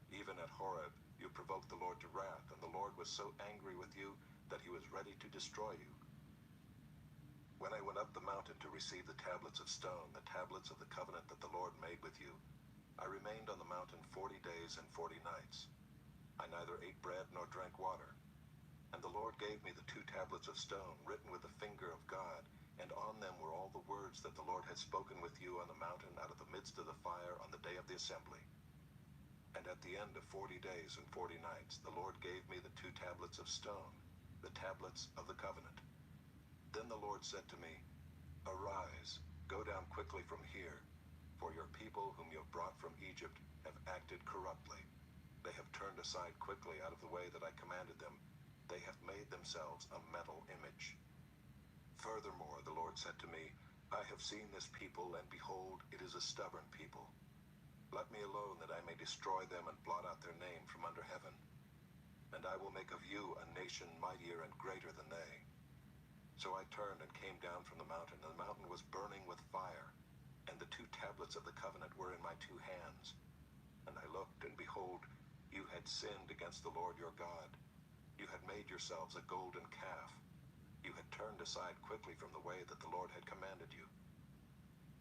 Even at Horeb, you provoked the Lord to wrath, and the Lord was so angry with you that he was ready to destroy you. When I went up the mountain to receive the tablets of stone, the tablets of the covenant that the Lord made with you, I remained on the mountain 40 days and 40 nights. I neither ate bread nor drank water. And the Lord gave me the 2 tablets of stone written with the finger of God, and on them were all the words that the Lord had spoken with you on the mountain out of the midst of the fire on the day of the assembly. And at the end of 40 days and 40 nights, the Lord gave me the 2 tablets of stone, the tablets of the covenant. Then the Lord said to me, Arise, go down quickly from here, for your people whom you have brought from Egypt have acted corruptly. They have turned aside quickly out of the way that I commanded them. They have made themselves a metal image. Furthermore, the Lord said to me, I have seen this people, and behold, it is a stubborn people. Let me alone that I may destroy them and blot out their name from under heaven. And I will make of you a nation mightier and greater than they. So I turned and came down from the mountain, and the mountain was burning with fire, and the 2 tablets of the covenant were in my 2 hands. And I looked, and behold, you had sinned against the Lord your God. You had made yourselves a golden calf. You had turned aside quickly from the way that the Lord had commanded you.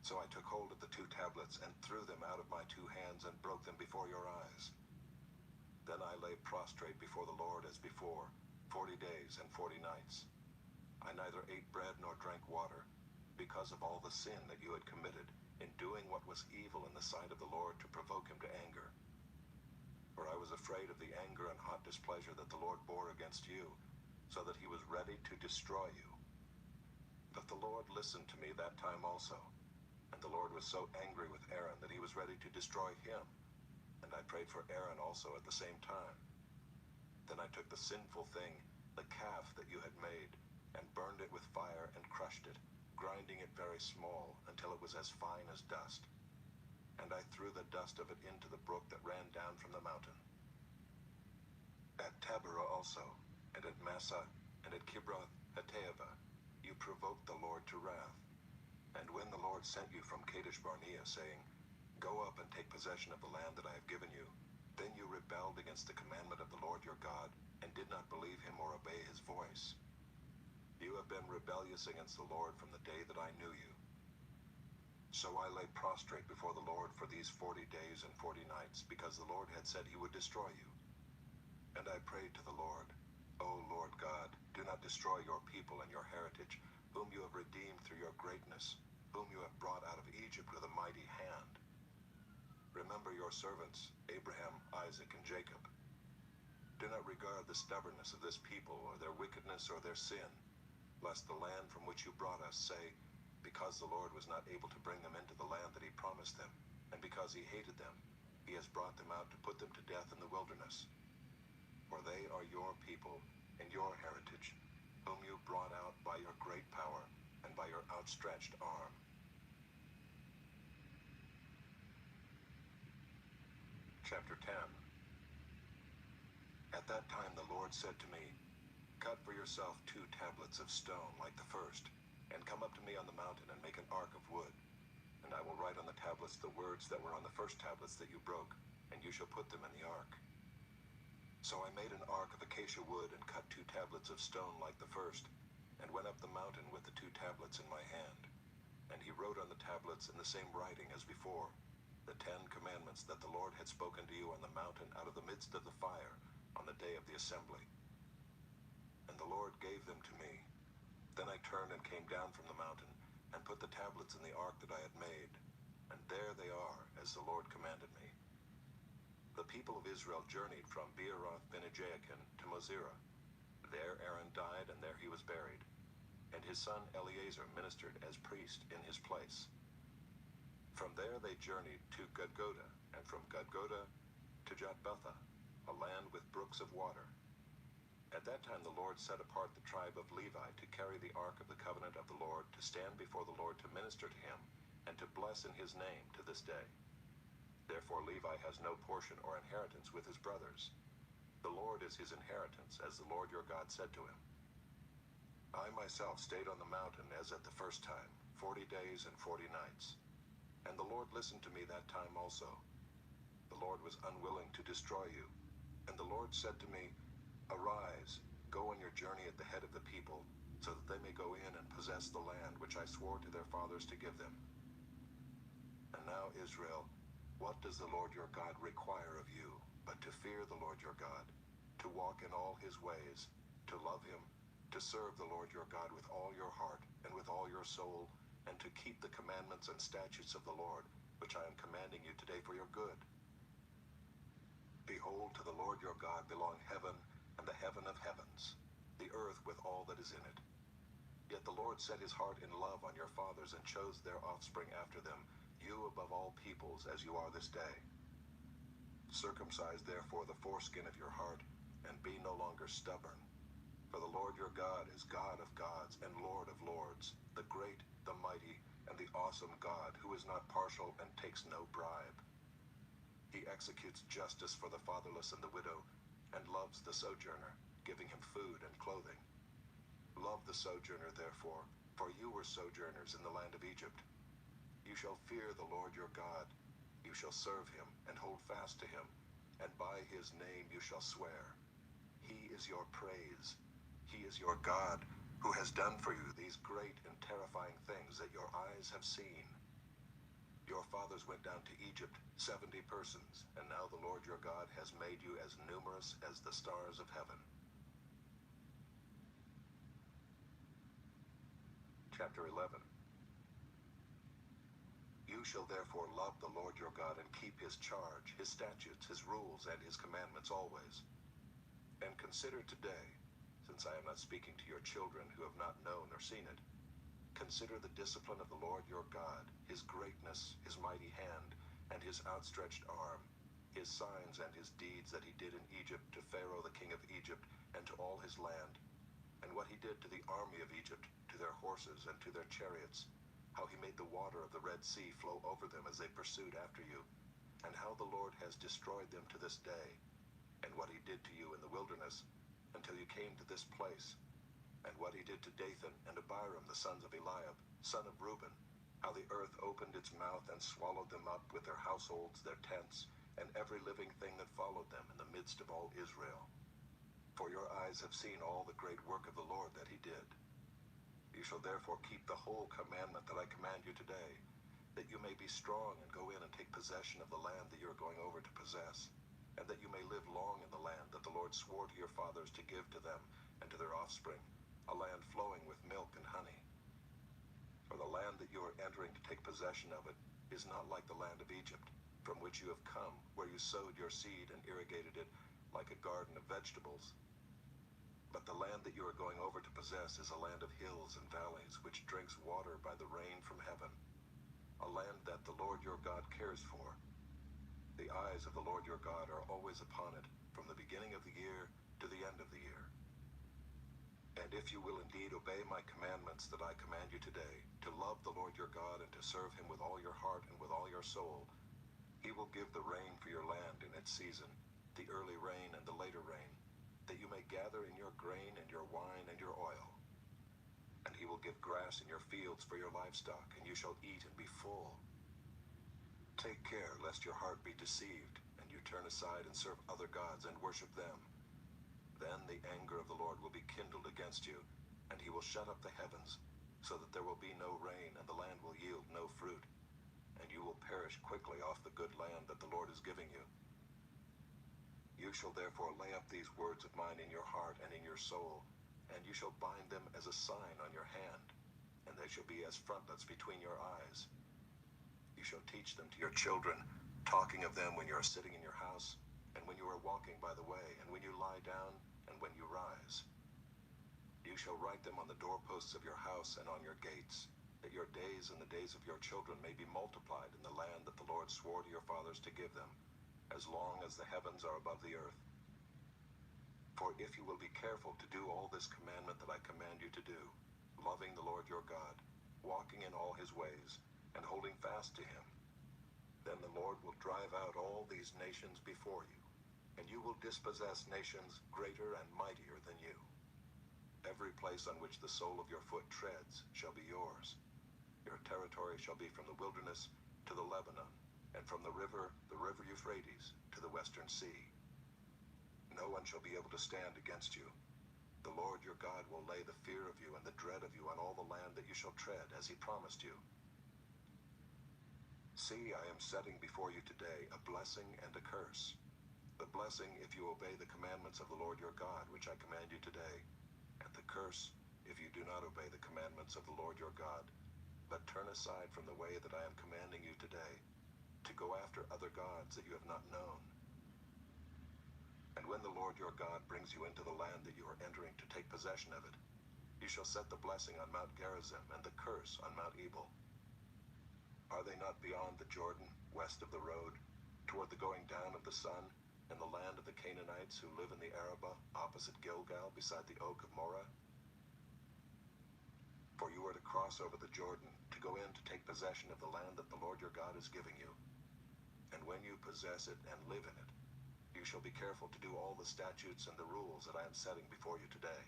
So I took hold of the 2 tablets and threw them out of my 2 hands and broke them before your eyes. Then I lay prostrate before the Lord as before, 40 days and 40 nights. I neither ate bread nor drank water, because of all the sin that you had committed in doing what was evil in the sight of the Lord to provoke him to anger. For I was afraid of the anger and hot displeasure that the Lord bore against you, so that he was ready to destroy you. But the Lord listened to me that time also, and the Lord was so angry with Aaron that he was ready to destroy him, and I prayed for Aaron also at the same time. Then I took the sinful thing, the calf that you had made, and burned it with fire and crushed it, grinding it very small until it was as fine as dust. And I threw the dust of it into the brook that ran down from the mountain. At Taberah also, and at Massah, and at Kibroth Hattaavah, you provoked the Lord to wrath. And when the Lord sent you from Kadesh Barnea, saying, Go up and take possession of the land that I have given you, then you rebelled against the commandment of the Lord your God, and did not believe him or obey his voice. You have been rebellious against the Lord from the day that I knew you. So I lay prostrate before the Lord for these 40 days and 40 nights, because the Lord had said he would destroy you. And I prayed to the Lord, O Lord God, do not destroy your people and your heritage, whom you have redeemed through your greatness, whom you have brought out of Egypt with a mighty hand. Remember your servants, Abraham, Isaac, and Jacob. Do not regard the stubbornness of this people, or their wickedness, or their sin, lest the land from which you brought us say, because the Lord was not able to bring them into the land that he promised them, and because he hated them, he has brought them out to put them to death in the wilderness. For they are your people and your heritage, whom you brought out by your great power and by your outstretched arm. Chapter 10. At that time the Lord said to me, cut for yourself 2 tablets of stone like the first, and come up to me on the mountain and make an ark of wood. And I will write on the tablets the words that were on the first tablets that you broke, and you shall put them in the ark. So I made an ark of acacia wood and cut 2 tablets of stone like the first, and went up the mountain with the 2 tablets in my hand. And he wrote on the tablets in the same writing as before, the 10 commandments that the Lord had spoken to you on the mountain out of the midst of the fire on the day of the assembly. And the Lord gave them to me. Then I turned and came down from the mountain, and put the tablets in the ark that I had made. And there they are, as the Lord commanded me. The people of Israel journeyed from Beeroth-Bene-Jaakan to Mosera. There Aaron died, and there he was buried. And his son Eleazar ministered as priest in his place. From there they journeyed to Gudgoda, and from Gudgoda to Jotbatha, a land with brooks of water. At that time the Lord set apart the tribe of Levi to carry the ark of the covenant of the Lord, to stand before the Lord to minister to him, and to bless in his name to this day. Therefore Levi has no portion or inheritance with his brothers. The Lord is his inheritance, as the Lord your God said to him. I myself stayed on the mountain as at the first time, 40 days and 40 nights. And the Lord listened to me that time also. The Lord was unwilling to destroy you. And the Lord said to me, arise, go on your journey at the head of the people, so that they may go in and possess the land which I swore to their fathers to give them. And now, Israel, what does the Lord your God require of you, but to fear the Lord your God, to walk in all his ways, to love him, to serve the Lord your God with all your heart and with all your soul, and to keep the commandments and statutes of the Lord, which I am commanding you today for your good? Behold, to the Lord your God belong heaven and the heaven of heavens, the earth with all that is in it. Yet the Lord set his heart in love on your fathers, and chose their offspring after them, you above all peoples, as you are this day. Circumcise therefore the foreskin of your heart, and be no longer stubborn. For the Lord your God is God of gods and Lord of lords, the great, the mighty, and the awesome God, who is not partial and takes no bribe. He executes justice for the fatherless and the widow, and loves the sojourner, giving him food and clothing. Love the sojourner, therefore, for you were sojourners in the land of Egypt. You shall fear the Lord your God. You shall serve him and hold fast to him, and by his name you shall swear. He is your praise. He is your God, who has done for you these great and terrifying things that your eyes have seen. Your fathers went down to Egypt, 70 persons, and now the Lord your God has made you as numerous as the stars of heaven. Chapter 11. You shall therefore love the Lord your God, and keep his charge, his statutes, his rules, and his commandments always. And consider today, since I am not speaking to your children who have not known or seen it, consider the discipline of the Lord your God, his greatness, his mighty hand, and his outstretched arm, his signs and his deeds that he did in Egypt to Pharaoh the king of Egypt, and to all his land, and what he did to the army of Egypt, to their horses and to their chariots, how he made the water of the Red Sea flow over them as they pursued after you, and how the Lord has destroyed them to this day, and what he did to you in the wilderness, until you came to this place, and what he did to Dathan and Abiram, the sons of Eliab, son of Reuben, how the earth opened its mouth and swallowed them up with their households, their tents, and every living thing that followed them in the midst of all Israel. For your eyes have seen all the great work of the Lord that he did. You shall therefore keep the whole commandment that I command you today, that you may be strong and go in and take possession of the land that you are going over to possess, and that you may live long in the land that the Lord swore to your fathers to give to them and to their offspring, a land flowing with milk and honey. For the land that you are entering to take possession of it is not like the land of Egypt, from which you have come, where you sowed your seed and irrigated it like a garden of vegetables. But the land that you are going over to possess is a land of hills and valleys, which drinks water by the rain from heaven, a land that the Lord your God cares for. The eyes of the Lord your God are always upon it, from the beginning of the year to the end of the year. And if you will indeed obey my commandments that I command you today, to love the Lord your God and to serve him with all your heart and with all your soul, he will give the rain for your land in its season, the early rain and the later rain, that you may gather in your grain and your wine and your oil. And he will give grass in your fields for your livestock, and you shall eat and be full. Take care lest your heart be deceived, and you turn aside and serve other gods and worship them. Then the anger of the Lord will be kindled against you, and he will shut up the heavens, so that there will be no rain, and the land will yield no fruit, and you will perish quickly off the good land that the Lord is giving you. You shall therefore lay up these words of mine in your heart and in your soul, and you shall bind them as a sign on your hand, and they shall be as frontlets between your eyes. You shall teach them to your children, talking of them when you are sitting in your house, and when you are walking by the way, and when you lie down, and when you rise. You shall write them on the doorposts of your house and on your gates, that your days and the days of your children may be multiplied in the land that the Lord swore to your fathers to give them, as long as the heavens are above the earth. For if you will be careful to do all this commandment that I command you to do, loving the Lord your God, walking in all his ways, and holding fast to him, then the Lord will drive out all these nations before you, and you will dispossess nations greater and mightier than you. Every place on which the sole of your foot treads shall be yours. Your territory shall be from the wilderness to the Lebanon, and from the river Euphrates, to the western sea. No one shall be able to stand against you. The Lord your God will lay the fear of you and the dread of you on all the land that you shall tread, as he promised you. See, I am setting before you today a blessing and a curse. The blessing if you obey the commandments of the Lord your God, which I command you today, and the curse if you do not obey the commandments of the Lord your God, but turn aside from the way that I am commanding you today, to go after other gods that you have not known. And when the Lord your God brings you into the land that you are entering to take possession of it, you shall set the blessing on Mount Gerizim and the curse on Mount Ebal. Are they not beyond the Jordan, west of the road, toward the going down of the sun, in the land of the Canaanites who live in the Arabah, opposite Gilgal, beside the oak of Moreh? For you are to cross over the Jordan, to go in to take possession of the land that the Lord your God is giving you. And when you possess it and live in it, you shall be careful to do all the statutes and the rules that I am setting before you today.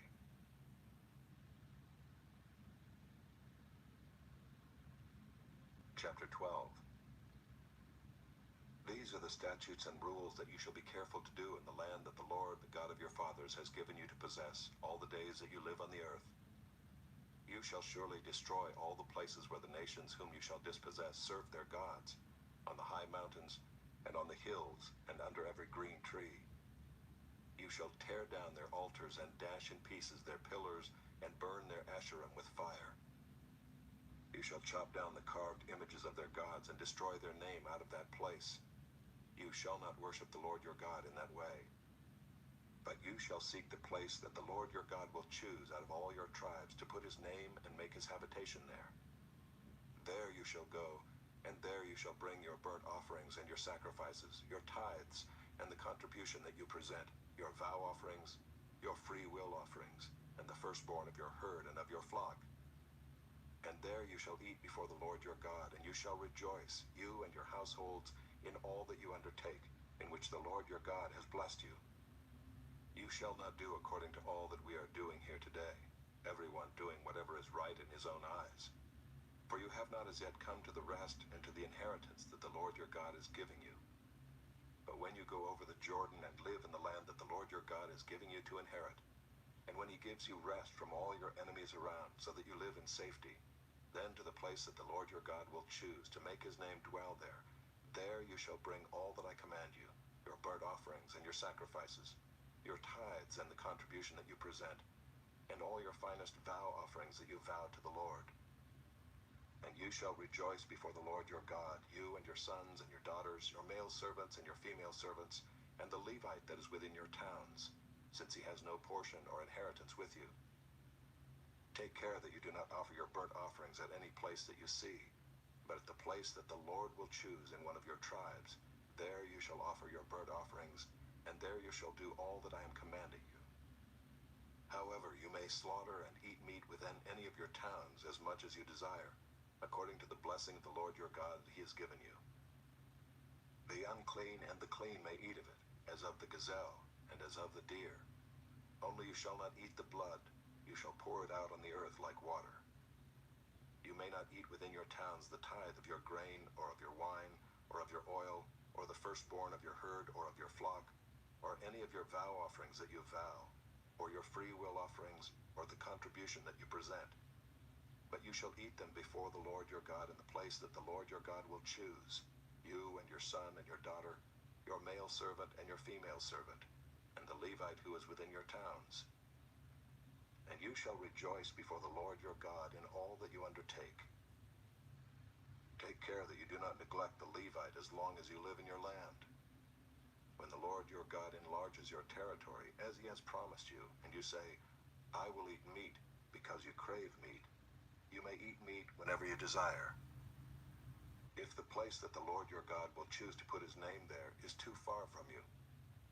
Chapter 12. These are the statutes and rules that you shall be careful to do in the land that the Lord, the God of your fathers, has given you to possess all the days that you live on the earth. You shall surely destroy all the places where the nations whom you shall dispossess serve their gods, on the high mountains, and on the hills, and under every green tree. You shall tear down their altars and dash in pieces their pillars, and burn their Asherim with fire. You shall chop down the carved images of their gods and destroy their name out of that place. You shall not worship the Lord your God in that way. But you shall seek the place that the Lord your God will choose out of all your tribes to put his name and make his habitation there. There you shall go, and there you shall bring your burnt offerings and your sacrifices, your tithes, and the contribution that you present, your vow offerings, your free will offerings, and the firstborn of your herd and of your flock. And there you shall eat before the Lord your God, and you shall rejoice, you and your households, in all that you undertake, in which the Lord your God has blessed you. You shall not do according to all that we are doing here today, everyone doing whatever is right in his own eyes. For you have not as yet come to the rest and to the inheritance that the Lord your God is giving you. But when you go over the Jordan and live in the land that the Lord your God is giving you to inherit, and when he gives you rest from all your enemies around, so that you live in safety, Then to the place that the Lord your God will choose to make his name dwell there, there you shall bring all that I command you, your burnt offerings and your sacrifices, your tithes and the contribution that you present, and all your finest vow offerings that you vow to the Lord. And you shall rejoice before the Lord your God, you and your sons and your daughters, your male servants and your female servants, and the Levite that is within your towns, since he has no portion or inheritance with you. Take care that you do not offer your burnt offerings at any place that you see, but at the place that the Lord will choose in one of your tribes, there you shall offer your burnt offerings, and there you shall do all that I am commanding you. However, you may slaughter and eat meat within any of your towns as much as you desire, according to the blessing of the Lord your God that he has given you. The unclean and the clean may eat of it, as of the gazelle and as of the deer. Only you shall not eat the blood. You shall pour it out on the earth like water. You may not eat within your towns the tithe of your grain, or of your wine, or of your oil, or the firstborn of your herd, or of your flock, or any of your vow offerings that you vow, or your free will offerings, or the contribution that you present. But you shall eat them before the Lord your God in the place that the Lord your God will choose, you and your son and your daughter, your male servant and your female servant, and the Levite who is within your towns. And you shall rejoice before the Lord your God in all that you undertake. Take care that you do not neglect the Levite as long as you live in your land. When the Lord your God enlarges your territory, as he has promised you, and you say, I will eat meat because you crave meat, you may eat meat whenever you desire. If the place that the Lord your God will choose to put his name there is too far from you,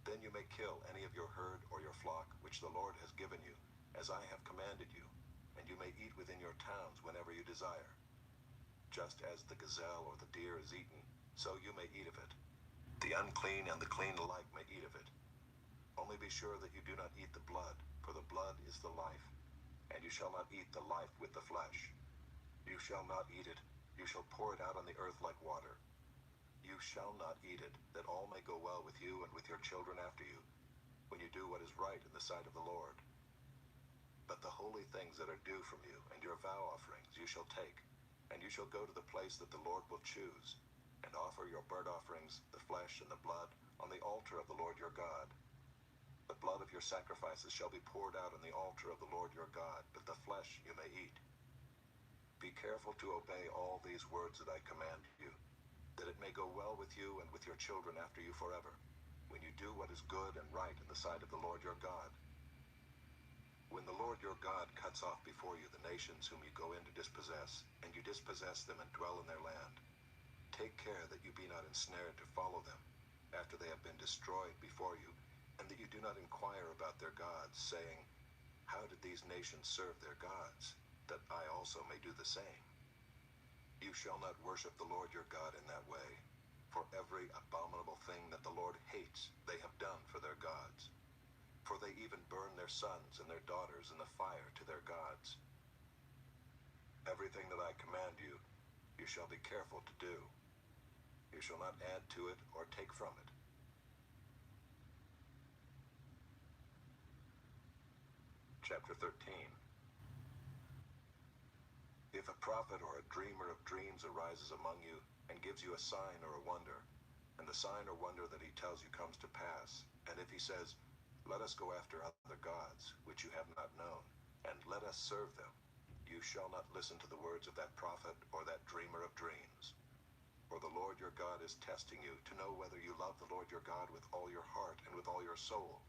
then you may kill any of your herd or your flock which the Lord has given you, as I have commanded you, and you may eat within your towns whenever you desire. Just as the gazelle or the deer is eaten, so you may eat of it. The unclean and the clean alike may eat of it. Only be sure that you do not eat the blood, for the blood is the life, and you shall not eat the life with the flesh. You shall not eat it, you shall pour it out on the earth like water. You shall not eat it, that all may go well with you and with your children after you, when you do what is right in the sight of the Lord. But the holy things that are due from you, and your vow offerings, you shall take, and you shall go to the place that the Lord will choose, and offer your burnt offerings, the flesh and the blood, on the altar of the Lord your God. The blood of your sacrifices shall be poured out on the altar of the Lord your God, but the flesh you may eat. Be careful to obey all these words that I command you, that it may go well with you and with your children after you forever, when you do what is good and right in the sight of the Lord your God. When the Lord your God cuts off before you the nations whom you go in to dispossess, and you dispossess them and dwell in their land, take care that you be not ensnared to follow them, after they have been destroyed before you, and that you do not inquire about their gods, saying, how did these nations serve their gods, that I also may do the same? You shall not worship the Lord your God in that way, for every abominable thing that the Lord hates they have done for their gods. For they even burn their sons and their daughters in the fire to their gods. Everything that I command you, you shall be careful to do. You shall not add to it or take from it. Chapter 13. If a prophet or a dreamer of dreams arises among you and gives you a sign or a wonder, and the sign or wonder that he tells you comes to pass, and if he says, let us go after other gods, which you have not known, and let us serve them, you shall not listen to the words of that prophet or that dreamer of dreams. For the Lord your God is testing you to know whether you love the Lord your God with all your heart and with all your soul.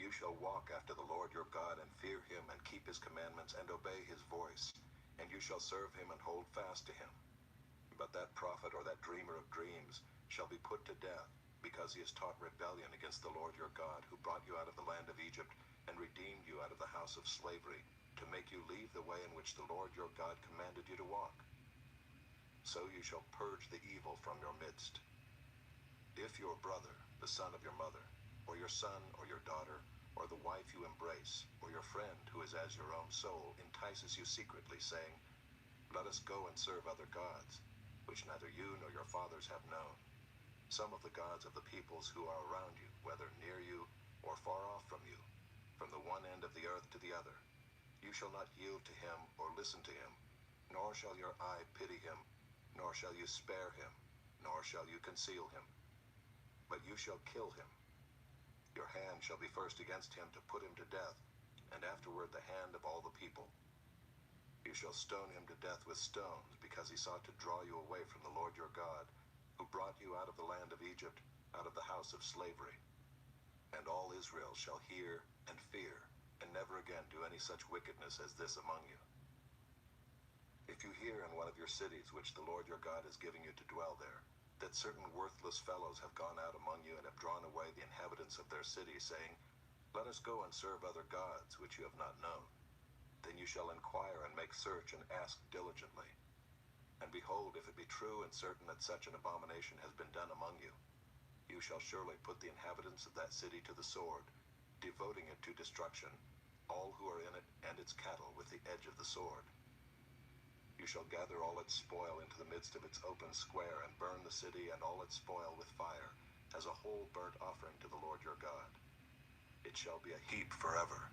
You shall walk after the Lord your God and fear him and keep his commandments and obey his voice, and you shall serve him and hold fast to him. But that prophet or that dreamer of dreams shall be put to death, because he has taught rebellion against the Lord your God, who brought you out of the land of Egypt and redeemed you out of the house of slavery, to make you leave the way in which the Lord your God commanded you to walk. So you shall purge the evil from your midst. If your brother, the son of your mother, or your son or your daughter, or the wife you embrace, or your friend who is as your own soul, entices you secretly, saying, let us go and serve other gods, which neither you nor your fathers have known, some of the gods of the peoples who are around you, whether near you or far off from you, from the one end of the earth to the other. You shall not yield to him or listen to him, Nor shall your eye pity him, nor shall you spare him, nor shall you conceal him. But you shall kill him. Your hand shall be first against him to put him to death, and afterward the hand of all the people. You shall stone him to death with stones, because he sought to draw you away from the Lord your God, who brought you out of the land of Egypt, out of the house of slavery. And all Israel shall hear and fear, and never again do any such wickedness as this among you. If you hear in one of your cities which the Lord your God is giving you to dwell there, that certain worthless fellows have gone out among you and have drawn away the inhabitants of their city, saying, Let us go and serve other gods which you have not known, then you shall inquire and make search and ask diligently. And behold, if it be true and certain that such an abomination has been done among you, you shall surely put the inhabitants of that city to the sword, devoting it to destruction, all who are in it and its cattle with the edge of the sword. You shall gather all its spoil into the midst of its open square, and burn the city and all its spoil with fire, as a whole burnt offering to the Lord your God. It shall be a heap forever.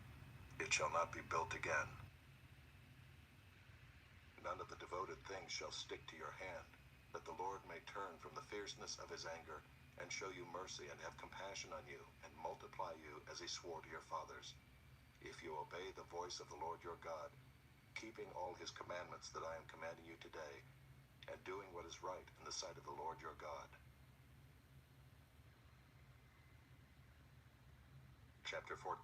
It shall not be built again. None of the devoted things shall stick to your hand, that the Lord may turn from the fierceness of his anger, and show you mercy and have compassion on you, and multiply you as he swore to your fathers, if you obey the voice of the Lord your God, keeping all his commandments that I am commanding you today, and doing what is right in the sight of the Lord your God. Chapter 14.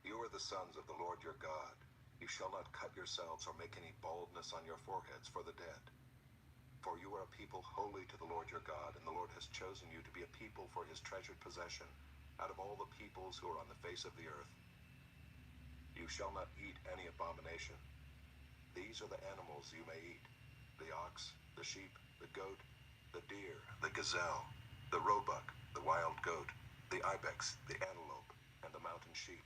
You are the sons of the Lord your God. You shall not cut yourselves or make any baldness on your foreheads for the dead. For you are a people holy to the Lord your God, and the Lord has chosen you to be a people for his treasured possession, out of all the peoples who are on the face of the earth. You shall not eat any abomination. These are the animals you may eat: the ox, the sheep, the goat, the deer, the gazelle, the roebuck, the wild goat, the ibex, the antelope, and the mountain sheep.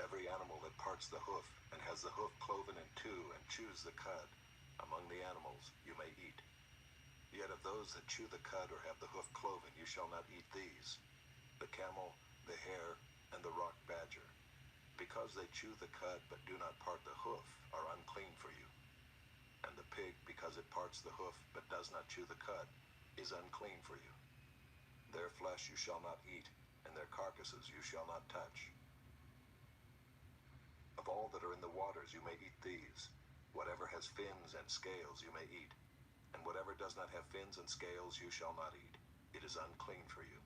Every animal that parts the hoof, and has the hoof cloven in two, and chews the cud, among the animals you may eat. Yet of those that chew the cud or have the hoof cloven, you shall not eat these: the camel, the hare, and the rock badger. Because they chew the cud but do not part the hoof, are unclean for you. And the pig, because it parts the hoof but does not chew the cud, is unclean for you. Their flesh you shall not eat, and their carcasses you shall not touch. Of all that are in the waters you may eat these: whatever has fins and scales you may eat, and whatever does not have fins and scales you shall not eat. It is unclean for you.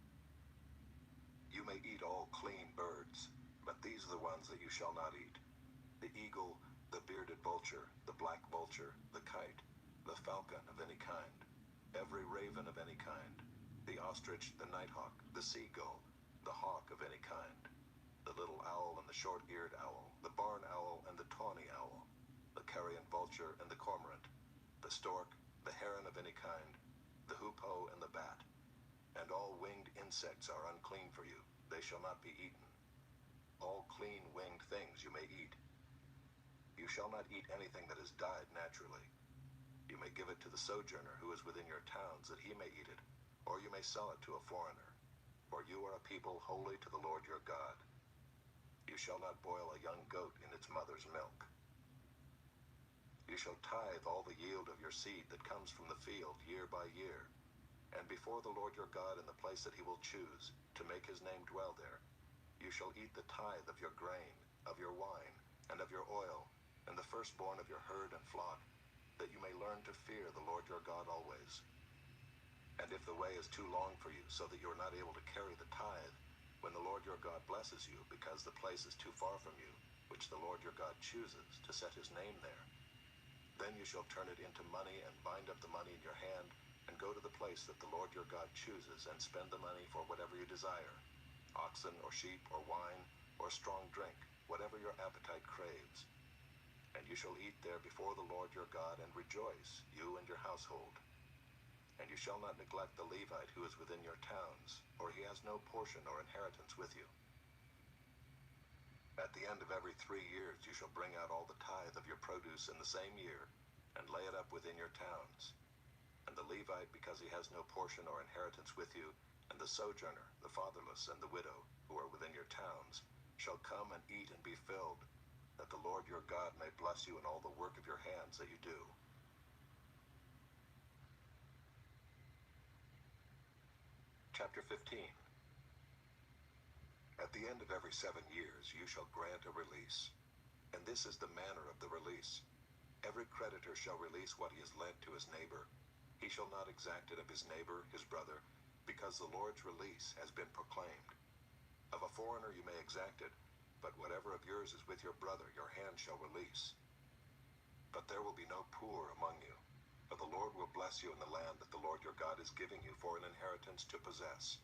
You may eat all clean birds, but these are the ones that you shall not eat: the eagle, the bearded vulture, the black vulture, the kite, the falcon of any kind, every raven of any kind, the ostrich, the nighthawk, the seagull, the hawk of any kind, the little owl and the short-eared owl, the barn owl and the tawny owl, the carrion vulture and the cormorant, the stork, the heron of any kind, the hoopoe and the bat. And all winged insects are unclean for you. They shall not be eaten. All clean winged things you may eat. You shall not eat anything that is died naturally. You may give it to the sojourner who is within your towns, that he may eat it, or you may sell it to a foreigner. For you are a people holy to the Lord your God. You shall not boil a young goat in its mother's milk. You shall tithe all the yield of your seed that comes from the field year by year. And before the Lord your God in the place that he will choose, to make his name dwell there, you shall eat the tithe of your grain, of your wine, and of your oil, and the firstborn of your herd and flock, that you may learn to fear the Lord your God always. And if the way is too long for you, so that you are not able to carry the tithe, when the Lord your God blesses you, because the place is too far from you, which the Lord your God chooses to set his name there, then you shall turn it into money, and bind up the money in your hand, and go to the place that the Lord your God chooses, and spend the money for whatever you desire: oxen, or sheep, or wine, or strong drink, whatever your appetite craves. And you shall eat there before the Lord your God, and rejoice, you and your household. And you shall not neglect the Levite who is within your towns, for he has no portion or inheritance with you. At the end of every 3 years you shall bring out all the tithe of your produce in the same year, and lay it up within your towns. And the Levite, because he has no portion or inheritance with you, and the sojourner, the fatherless, and the widow, who are within your towns, shall come and eat and be filled, that the Lord your God may bless you in all the work of your hands that you do. Chapter 15. At the end of every 7 years you shall grant a release. And this is the manner of the release. Every creditor shall release what he has lent to his neighbor. He shall not exact it of his neighbor, his brother, because the Lord's release has been proclaimed. Of a foreigner you may exact it, but whatever of yours is with your brother, your hand shall release. But there will be no poor among you, for the Lord will bless you in the land that the Lord your God is giving you for an inheritance to possess.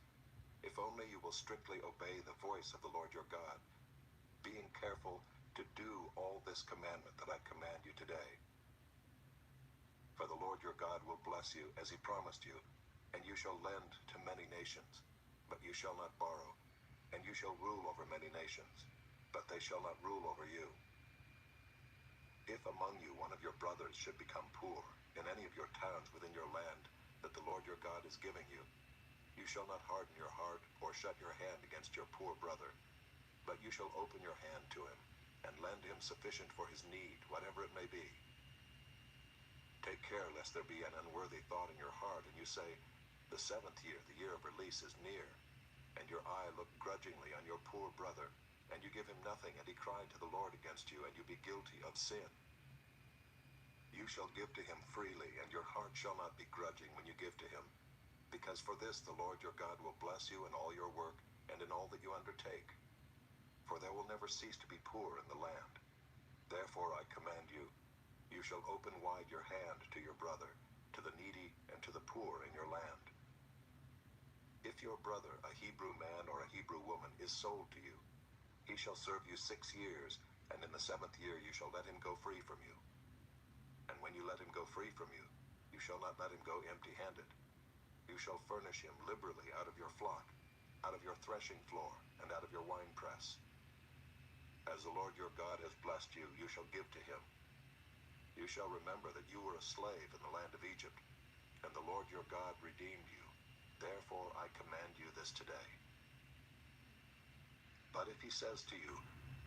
If only you will strictly obey the voice of the Lord your God, being careful to do all this commandment that I command you today. For the Lord your God will bless you as he promised you, and you shall lend to many nations, but you shall not borrow, and you shall rule over many nations, but they shall not rule over you. If among you one of your brothers should become poor in any of your towns within your land that the Lord your God is giving you, you shall not harden your heart or shut your hand against your poor brother, but you shall open your hand to him and lend him sufficient for his need, whatever it may be. Take care lest there be an unworthy thought in your heart, and you say, the 7th year, the year of release, is near, and your eye look grudgingly on your poor brother, and you give him nothing, and he cried to the Lord against you, and you be guilty of sin. You shall give to him freely, and your heart shall not be grudging when you give to him, because for this the Lord your God will bless you in all your work and in all that you undertake. For there will never cease to be poor in the land. Therefore I command you, you shall open wide your hand to your brother, to the needy, and to the poor in your land. If your brother, a Hebrew man or a Hebrew woman, is sold to you, he shall serve you 6 years, and in the 7th year you shall let him go free from you. And when you let him go free from you, you shall not let him go empty-handed. You shall furnish him liberally out of your flock, out of your threshing floor, and out of your winepress. As the Lord your God has blessed you, you shall give to him. You shall remember that you were a slave in the land of Egypt, and the Lord your God redeemed you. Therefore I command you this today. But if he says to you,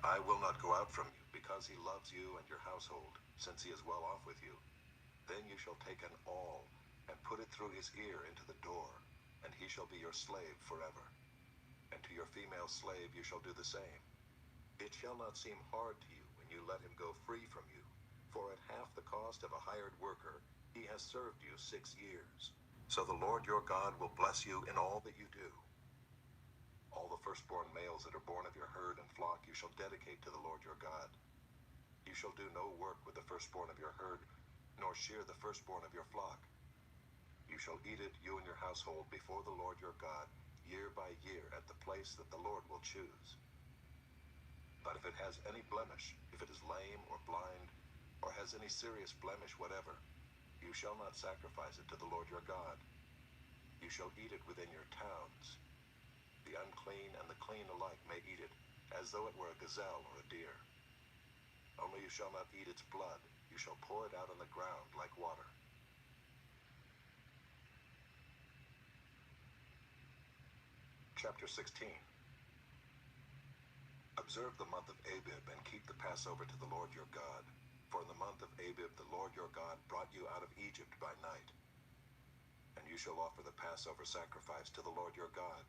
I will not go out from you, because he loves you and your household, since he is well off with you, then you shall take an awl, and put it through his ear into the door, and he shall be your slave forever. And to your female slave you shall do the same. It shall not seem hard to you when you let him go free from you, for at half the cost of a hired worker he has served you 6 years. So the Lord your God will bless you in all that you do. All the firstborn males that are born of your herd and flock you shall dedicate to the Lord your God. You shall do no work with the firstborn of your herd, nor shear the firstborn of your flock. You shall eat it, you and your household, before the Lord your God, year by year, at the place that the Lord will choose. But if it has any blemish, if it is lame or blind, or has any serious blemish whatever, you shall not sacrifice it to the Lord your God. You shall eat it within your towns. The unclean and the clean alike may eat it, as though it were a gazelle or a deer. Only you shall not eat its blood. You shall pour it out on the ground like water. Chapter 16. Observe the month of Abib, and keep the Passover to the Lord your God. For in the month of Abib the Lord your God brought you out of Egypt by night. And you shall offer the Passover sacrifice to the Lord your God,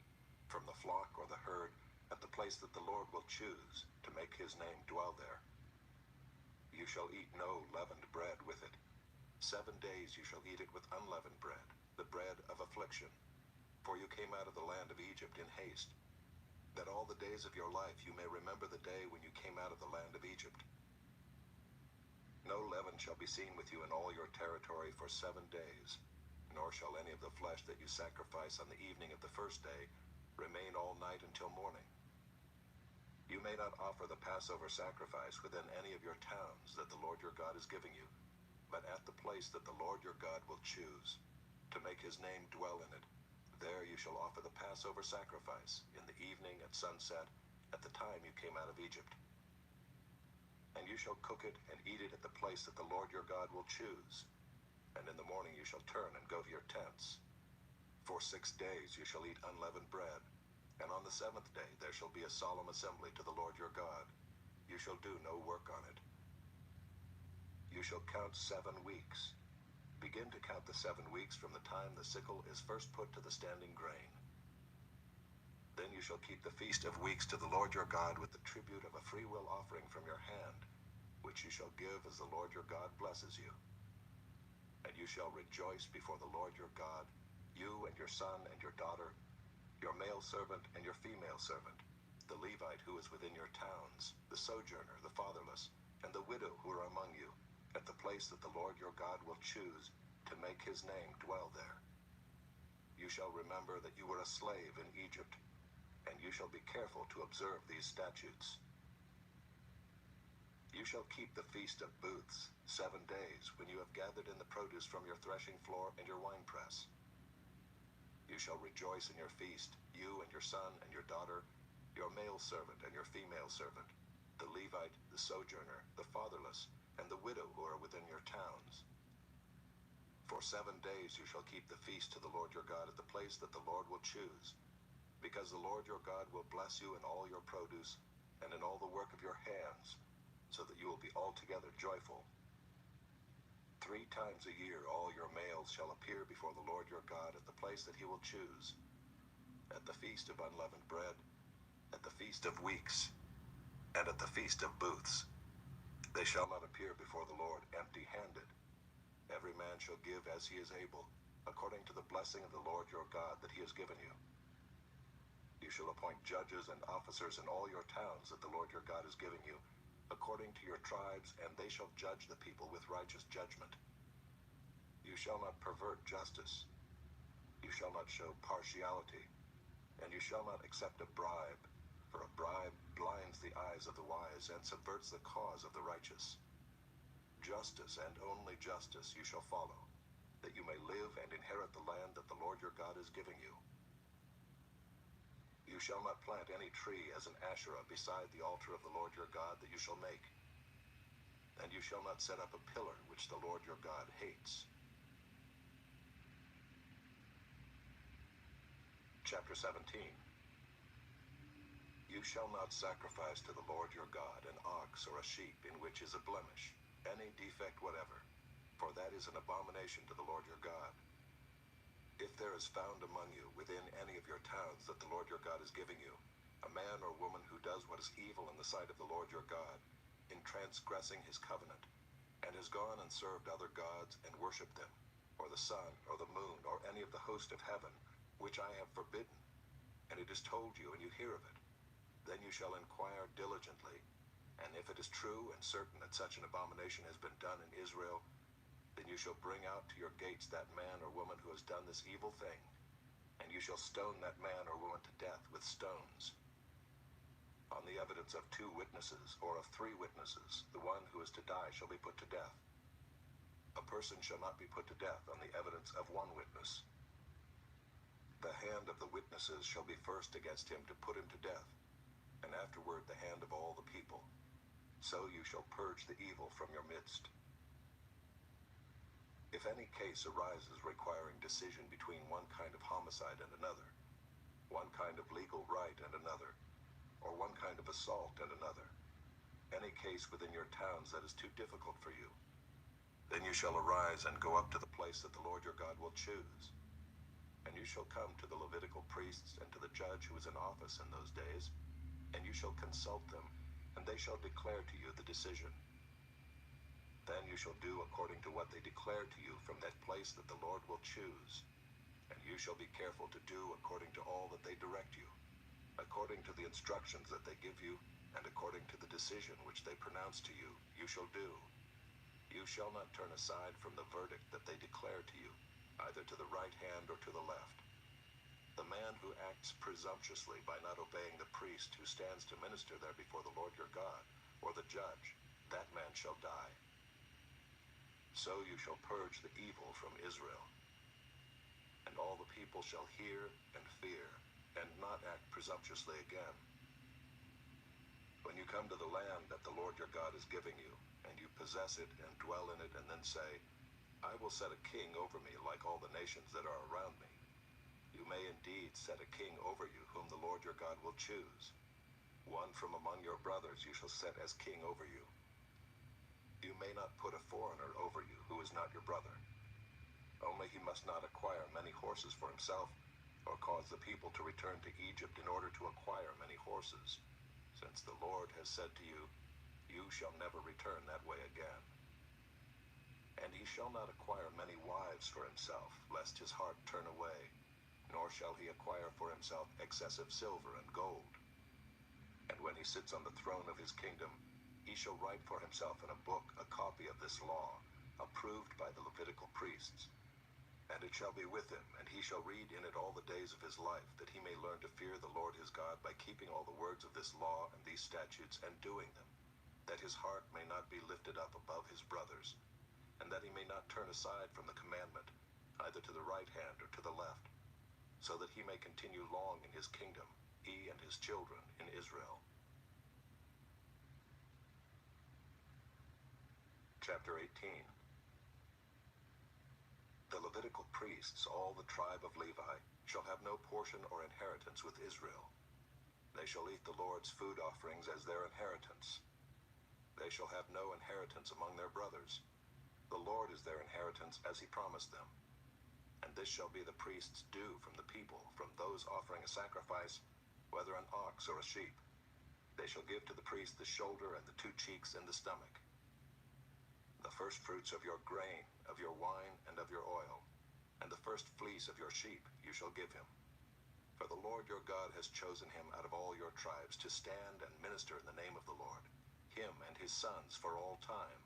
from the flock or the herd, at the place that the Lord will choose, to make his name dwell there. You shall eat no leavened bread with it. 7 days you shall eat it with unleavened bread, the bread of affliction. For you came out of the land of Egypt in haste, that all the days of your life you may remember the day when you came out of the land of Egypt. No leaven shall be seen with you in all your territory for 7 days, nor shall any of the flesh that you sacrifice on the evening of the first day remain all night until morning. You may not offer the Passover sacrifice within any of your towns that the Lord your God is giving you, but at the place that the Lord your God will choose, to make his name dwell in it. There you shall offer the Passover sacrifice in the evening at sunset, at the time you came out of Egypt. And you shall cook it and eat it at the place that the Lord your God will choose. And in the morning you shall turn and go to your tents. For 6 days you shall eat unleavened bread, and on the 7th day there shall be a solemn assembly to the Lord your God. You shall do no work on it. You shall count 7 weeks. Begin to count the 7 weeks from the time the sickle is first put to the standing grain. Then you shall keep the Feast of Weeks to the Lord your God with the tribute of a freewill offering from your hand, which you shall give as the Lord your God blesses you. And you shall rejoice before the Lord your God, you and your son and your daughter, your male servant and your female servant, the Levite who is within your towns, the sojourner, the fatherless, and the widow who are among you, at the place that the Lord your God will choose to make his name dwell there. You shall remember that you were a slave in Egypt, and you shall be careful to observe these statutes. You shall keep the Feast of Booths 7 days, when you have gathered in the produce from your threshing floor and your winepress. You shall rejoice in your feast, you and your son and your daughter, your male servant and your female servant, the Levite, the sojourner, the fatherless, and the widow who are within your towns. For 7 days you shall keep the feast to the Lord your God at the place that the Lord will choose, because the Lord your God will bless you in all your produce and in all the work of your hands, so that you will be altogether joyful. 3 times a year all your males shall appear before the Lord your God at the place that he will choose, at the Feast of Unleavened Bread, at the Feast of Weeks, and at the Feast of Booths. They shall not appear before the Lord empty-handed. Every man shall give as he is able, according to the blessing of the Lord your God that he has given you. You shall appoint judges and officers in all your towns that the Lord your God is giving you, according to your tribes, and they shall judge the people with righteous judgment. You shall not pervert justice. You shall not show partiality, and you shall not accept a bribe, for a bribe blinds the eyes of the wise and subverts the cause of the righteous. Justice and only justice you shall follow, that you may live and inherit the land that the Lord your God is giving you. You shall not plant any tree as an Asherah beside the altar of the Lord your God that you shall make. And you shall not set up a pillar which the Lord your God hates. Chapter 17. You shall not sacrifice to the Lord your God an ox or a sheep in which is a blemish, any defect whatever, for that is an abomination to the Lord your God. If there is found among you within any of your towns that the Lord your God is giving you, a man or woman who does what is evil in the sight of the Lord your God, in transgressing his covenant, and has gone and served other gods and worshipped them, or the sun, or the moon, or any of the host of heaven, which I have forbidden, and it is told you and you hear of it, then you shall inquire diligently, and if it is true and certain that such an abomination has been done in Israel, then you shall bring out to your gates that man or woman who has done this evil thing, and you shall stone that man or woman to death with stones. On the evidence of 2 witnesses, or of 3 witnesses, the one who is to die shall be put to death. A person shall not be put to death on the evidence of 1 witness. The hand of the witnesses shall be first against him to put him to death, and afterward the hand of all the people. So you shall purge the evil from your midst. If any case arises requiring decision between one kind of homicide and another, one kind of legal right and another, or one kind of assault and another, any case within your towns that is too difficult for you, then you shall arise and go up to the place that the Lord your God will choose. And you shall come to the Levitical priests and to the judge who is in office in those days, and you shall consult them, and they shall declare to you the decision. Then you shall do according to what they declare to you from that place that the Lord will choose, and you shall be careful to do according to all that they direct you, according to the instructions that they give you, and according to the decision which they pronounce to you, you shall do. You shall not turn aside from the verdict that they declare to you, either to the right hand or to the left. The man who acts presumptuously by not obeying the priest who stands to minister there before the Lord your God, or the judge, that man shall die. So you shall purge the evil from Israel. And all the people shall hear and fear, and not act presumptuously again. When you come to the land that the Lord your God is giving you, and you possess it and dwell in it, and then say, I will set a king over me like all the nations that are around me. You may indeed set a king over you whom the Lord your God will choose. One from among your brothers you shall set as king over you. You may not put a foreigner over you who is not your brother. Only he must not acquire many horses for himself, or cause the people to return to Egypt in order to acquire many horses, since the Lord has said to you, you shall never return that way again. And he shall not acquire many wives for himself, lest his heart turn away, nor shall he acquire for himself excessive silver and gold. And when he sits on the throne of his kingdom, he shall write for himself in a book a copy of this law, approved by the Levitical priests. And it shall be with him, and he shall read in it all the days of his life, that he may learn to fear the Lord his God by keeping all the words of this law and these statutes and doing them, that his heart may not be lifted up above his brothers, and that he may not turn aside from the commandment, either to the right hand or to the left, so that he may continue long in his kingdom, he and his children in Israel. Chapter 18. The Levitical priests, all the tribe of Levi, shall have no portion or inheritance with Israel. They shall eat the Lord's food offerings as their inheritance. They shall have no inheritance among their brothers. The Lord is their inheritance as he promised them. And this shall be the priest's due from the people, from those offering a sacrifice, whether an ox or a sheep. They shall give to the priest the shoulder and the 2 cheeks and the stomach. The first fruits of your grain, of your wine, and of your oil, and the first fleece of your sheep you shall give him. For the Lord your God has chosen him out of all your tribes to stand and minister in the name of the Lord, him and his sons for all time.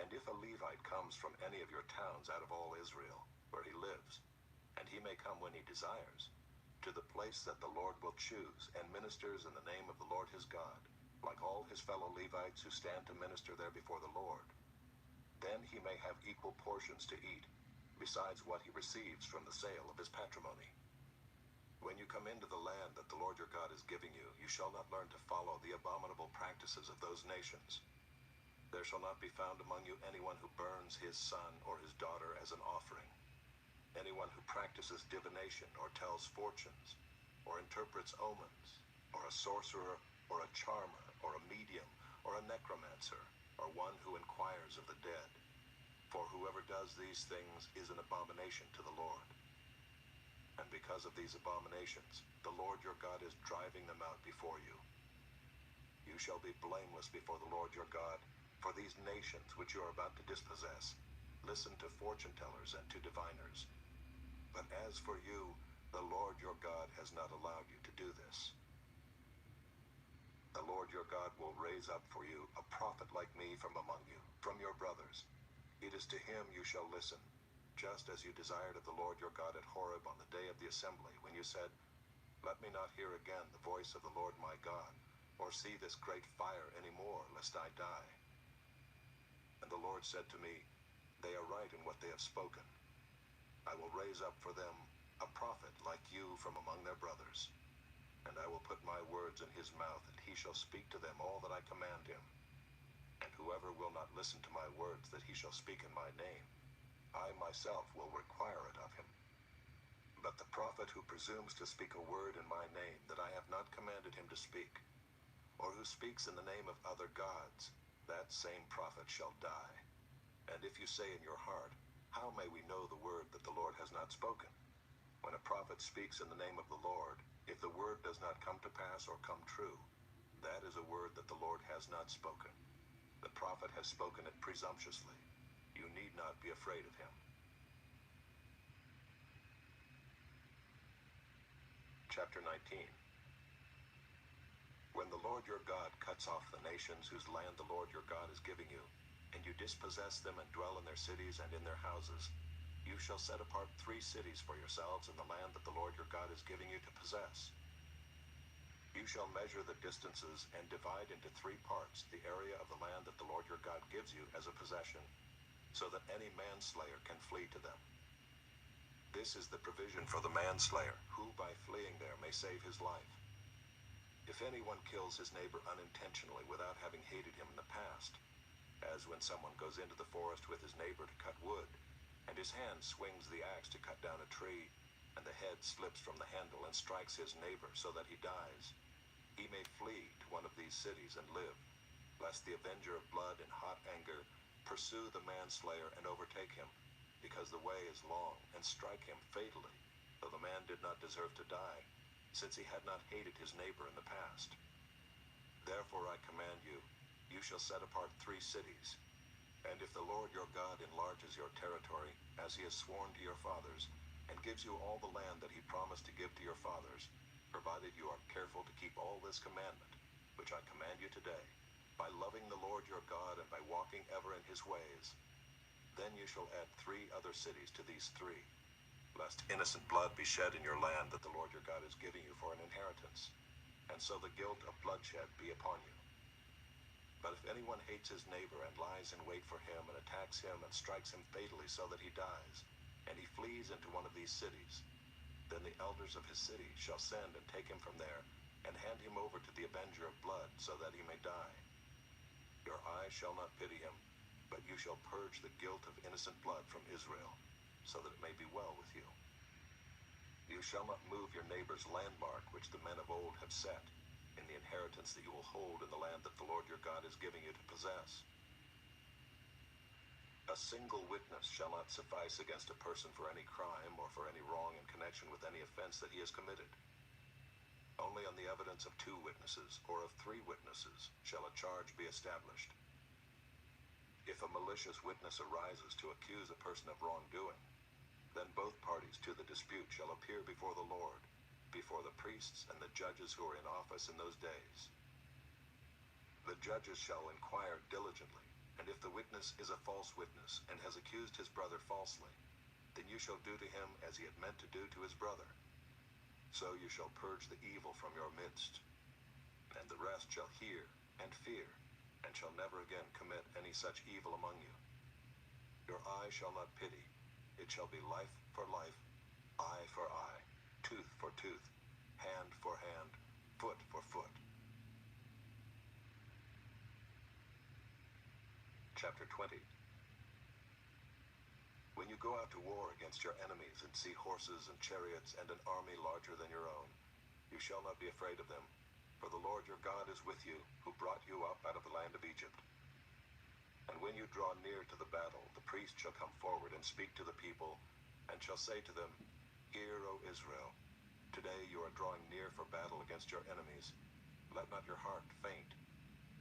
And if a Levite comes from any of your towns out of all Israel, where he lives, and he may come when he desires, to the place that the Lord will choose, and ministers in the name of the Lord his God, like all his fellow Levites who stand to minister there before the Lord, then he may have equal portions to eat, besides what he receives from the sale of his patrimony. When you come into the land that the Lord your God is giving you, you shall not learn to follow the abominable practices of those nations. There shall not be found among you anyone who burns his son or his daughter as an offering, anyone who practices divination or tells fortunes, or interprets omens, or a sorcerer, or a charmer, or a medium, or a necromancer, or one who inquires of the dead. For whoever does these things is an abomination to the Lord. And because of these abominations, the Lord your God is driving them out before you. You shall be blameless before the Lord your God, for these nations which you are about to dispossess listen to fortune tellers and to diviners. But as for you, the Lord your God has not allowed you to do this. The Lord your God will raise up for you a prophet like me from among you, from your brothers. It is to him you shall listen, just as you desired of the Lord your God at Horeb on the day of the assembly, when you said, let me not hear again the voice of the Lord my God, or see this great fire any more, lest I die. And the Lord said to me, they are right in what they have spoken. I will raise up for them a prophet like you from among their brothers. And I will put my words in his mouth, and he shall speak to them all that I command him. And whoever will not listen to my words that he shall speak in my name, I myself will require it of him. But the prophet who presumes to speak a word in my name that I have not commanded him to speak, or who speaks in the name of other gods, that same prophet shall die. And if you say in your heart, how may we know the word that the Lord has not spoken? When a prophet speaks in the name of the Lord, if the word does not come to pass or come true, that is a word that the Lord has not spoken. The prophet has spoken it presumptuously. You need not be afraid of him. Chapter 19. When the Lord your God cuts off the nations whose land the Lord your God is giving you, and you dispossess them and dwell in their cities and in their houses, you shall set apart 3 cities for yourselves in the land that the Lord your God is giving you to possess. You shall measure the distances and divide into 3 parts the area of the land that the Lord your God gives you as a possession, so that any manslayer can flee to them. This is the provision for the manslayer, who by fleeing there may save his life. If anyone kills his neighbor unintentionally without having hated him in the past, as when someone goes into the forest with his neighbor to cut wood, and his hand swings the axe to cut down a tree, and the head slips from the handle and strikes his neighbor so that he dies, he may flee to one of these cities and live, lest the avenger of blood in hot anger pursue the manslayer and overtake him, because the way is long, and strike him fatally, though the man did not deserve to die, since he had not hated his neighbor in the past. Therefore I command you, you shall set apart 3 cities. And if the Lord your God enlarges your territory, as he has sworn to your fathers, and gives you all the land that he promised to give to your fathers, provided you are careful to keep all this commandment, which I command you today, by loving the Lord your God and by walking ever in his ways, then you shall add 3 other cities to these 3, lest innocent blood be shed in your land that the Lord your God is giving you for an inheritance, and so the guilt of bloodshed be upon you. But if anyone hates his neighbor and lies in wait for him and attacks him and strikes him fatally so that he dies, and he flees into one of these cities, then the elders of his city shall send and take him from there, and hand him over to the avenger of blood, so that he may die. Your eye shall not pity him, but you shall purge the guilt of innocent blood from Israel, so that it may be well with you. You shall not move your neighbor's landmark, which the men of old have set, in the inheritance that you will hold in the land that the Lord your God is giving you to possess. A single witness shall not suffice against a person for any crime or for any wrong in connection with any offense that he has committed. Only on the evidence of 2 witnesses or of 3 witnesses shall a charge be established. If a malicious witness arises to accuse a person of wrongdoing, then both parties to the dispute shall appear before the Lord, before the priests and the judges who are in office in those days. The judges shall inquire diligently, and if the witness is a false witness and has accused his brother falsely, then you shall do to him as he had meant to do to his brother. So you shall purge the evil from your midst, and the rest shall hear and fear, and shall never again commit any such evil among you. Your eye shall not pity, it shall be life for life, eye for eye, tooth for tooth, hand for hand, foot for foot. Chapter 20. When you go out to war against your enemies and see horses and chariots and an army larger than your own, you shall not be afraid of them, for the Lord your God is with you, who brought you up out of the land of Egypt. And when you draw near to the battle, the priest shall come forward and speak to the people, and shall say to them, Hear, O Israel, today you are drawing near for battle against your enemies. Let not your heart faint.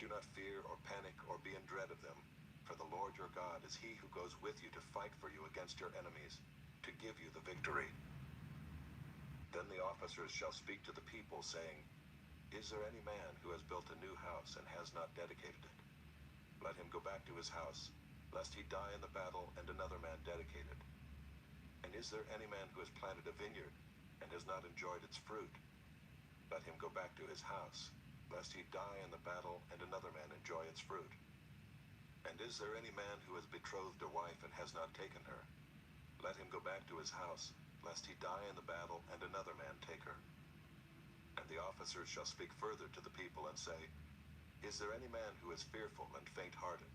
Do not fear or panic or be in dread of them, for the Lord your God is he who goes with you to fight for you against your enemies, to give you the victory. Then the officers shall speak to the people, saying, Is there any man who has built a new house and has not dedicated it? Let him go back to his house, lest he die in the battle and another man dedicate it. And is there any man who has planted a vineyard and has not enjoyed its fruit? Let him go back to his house, lest he die in the battle and another man enjoy its fruit. And is there any man who has betrothed a wife and has not taken her? Let him go back to his house, lest he die in the battle and another man take her. And the officers shall speak further to the people and say, Is there any man who is fearful and faint-hearted?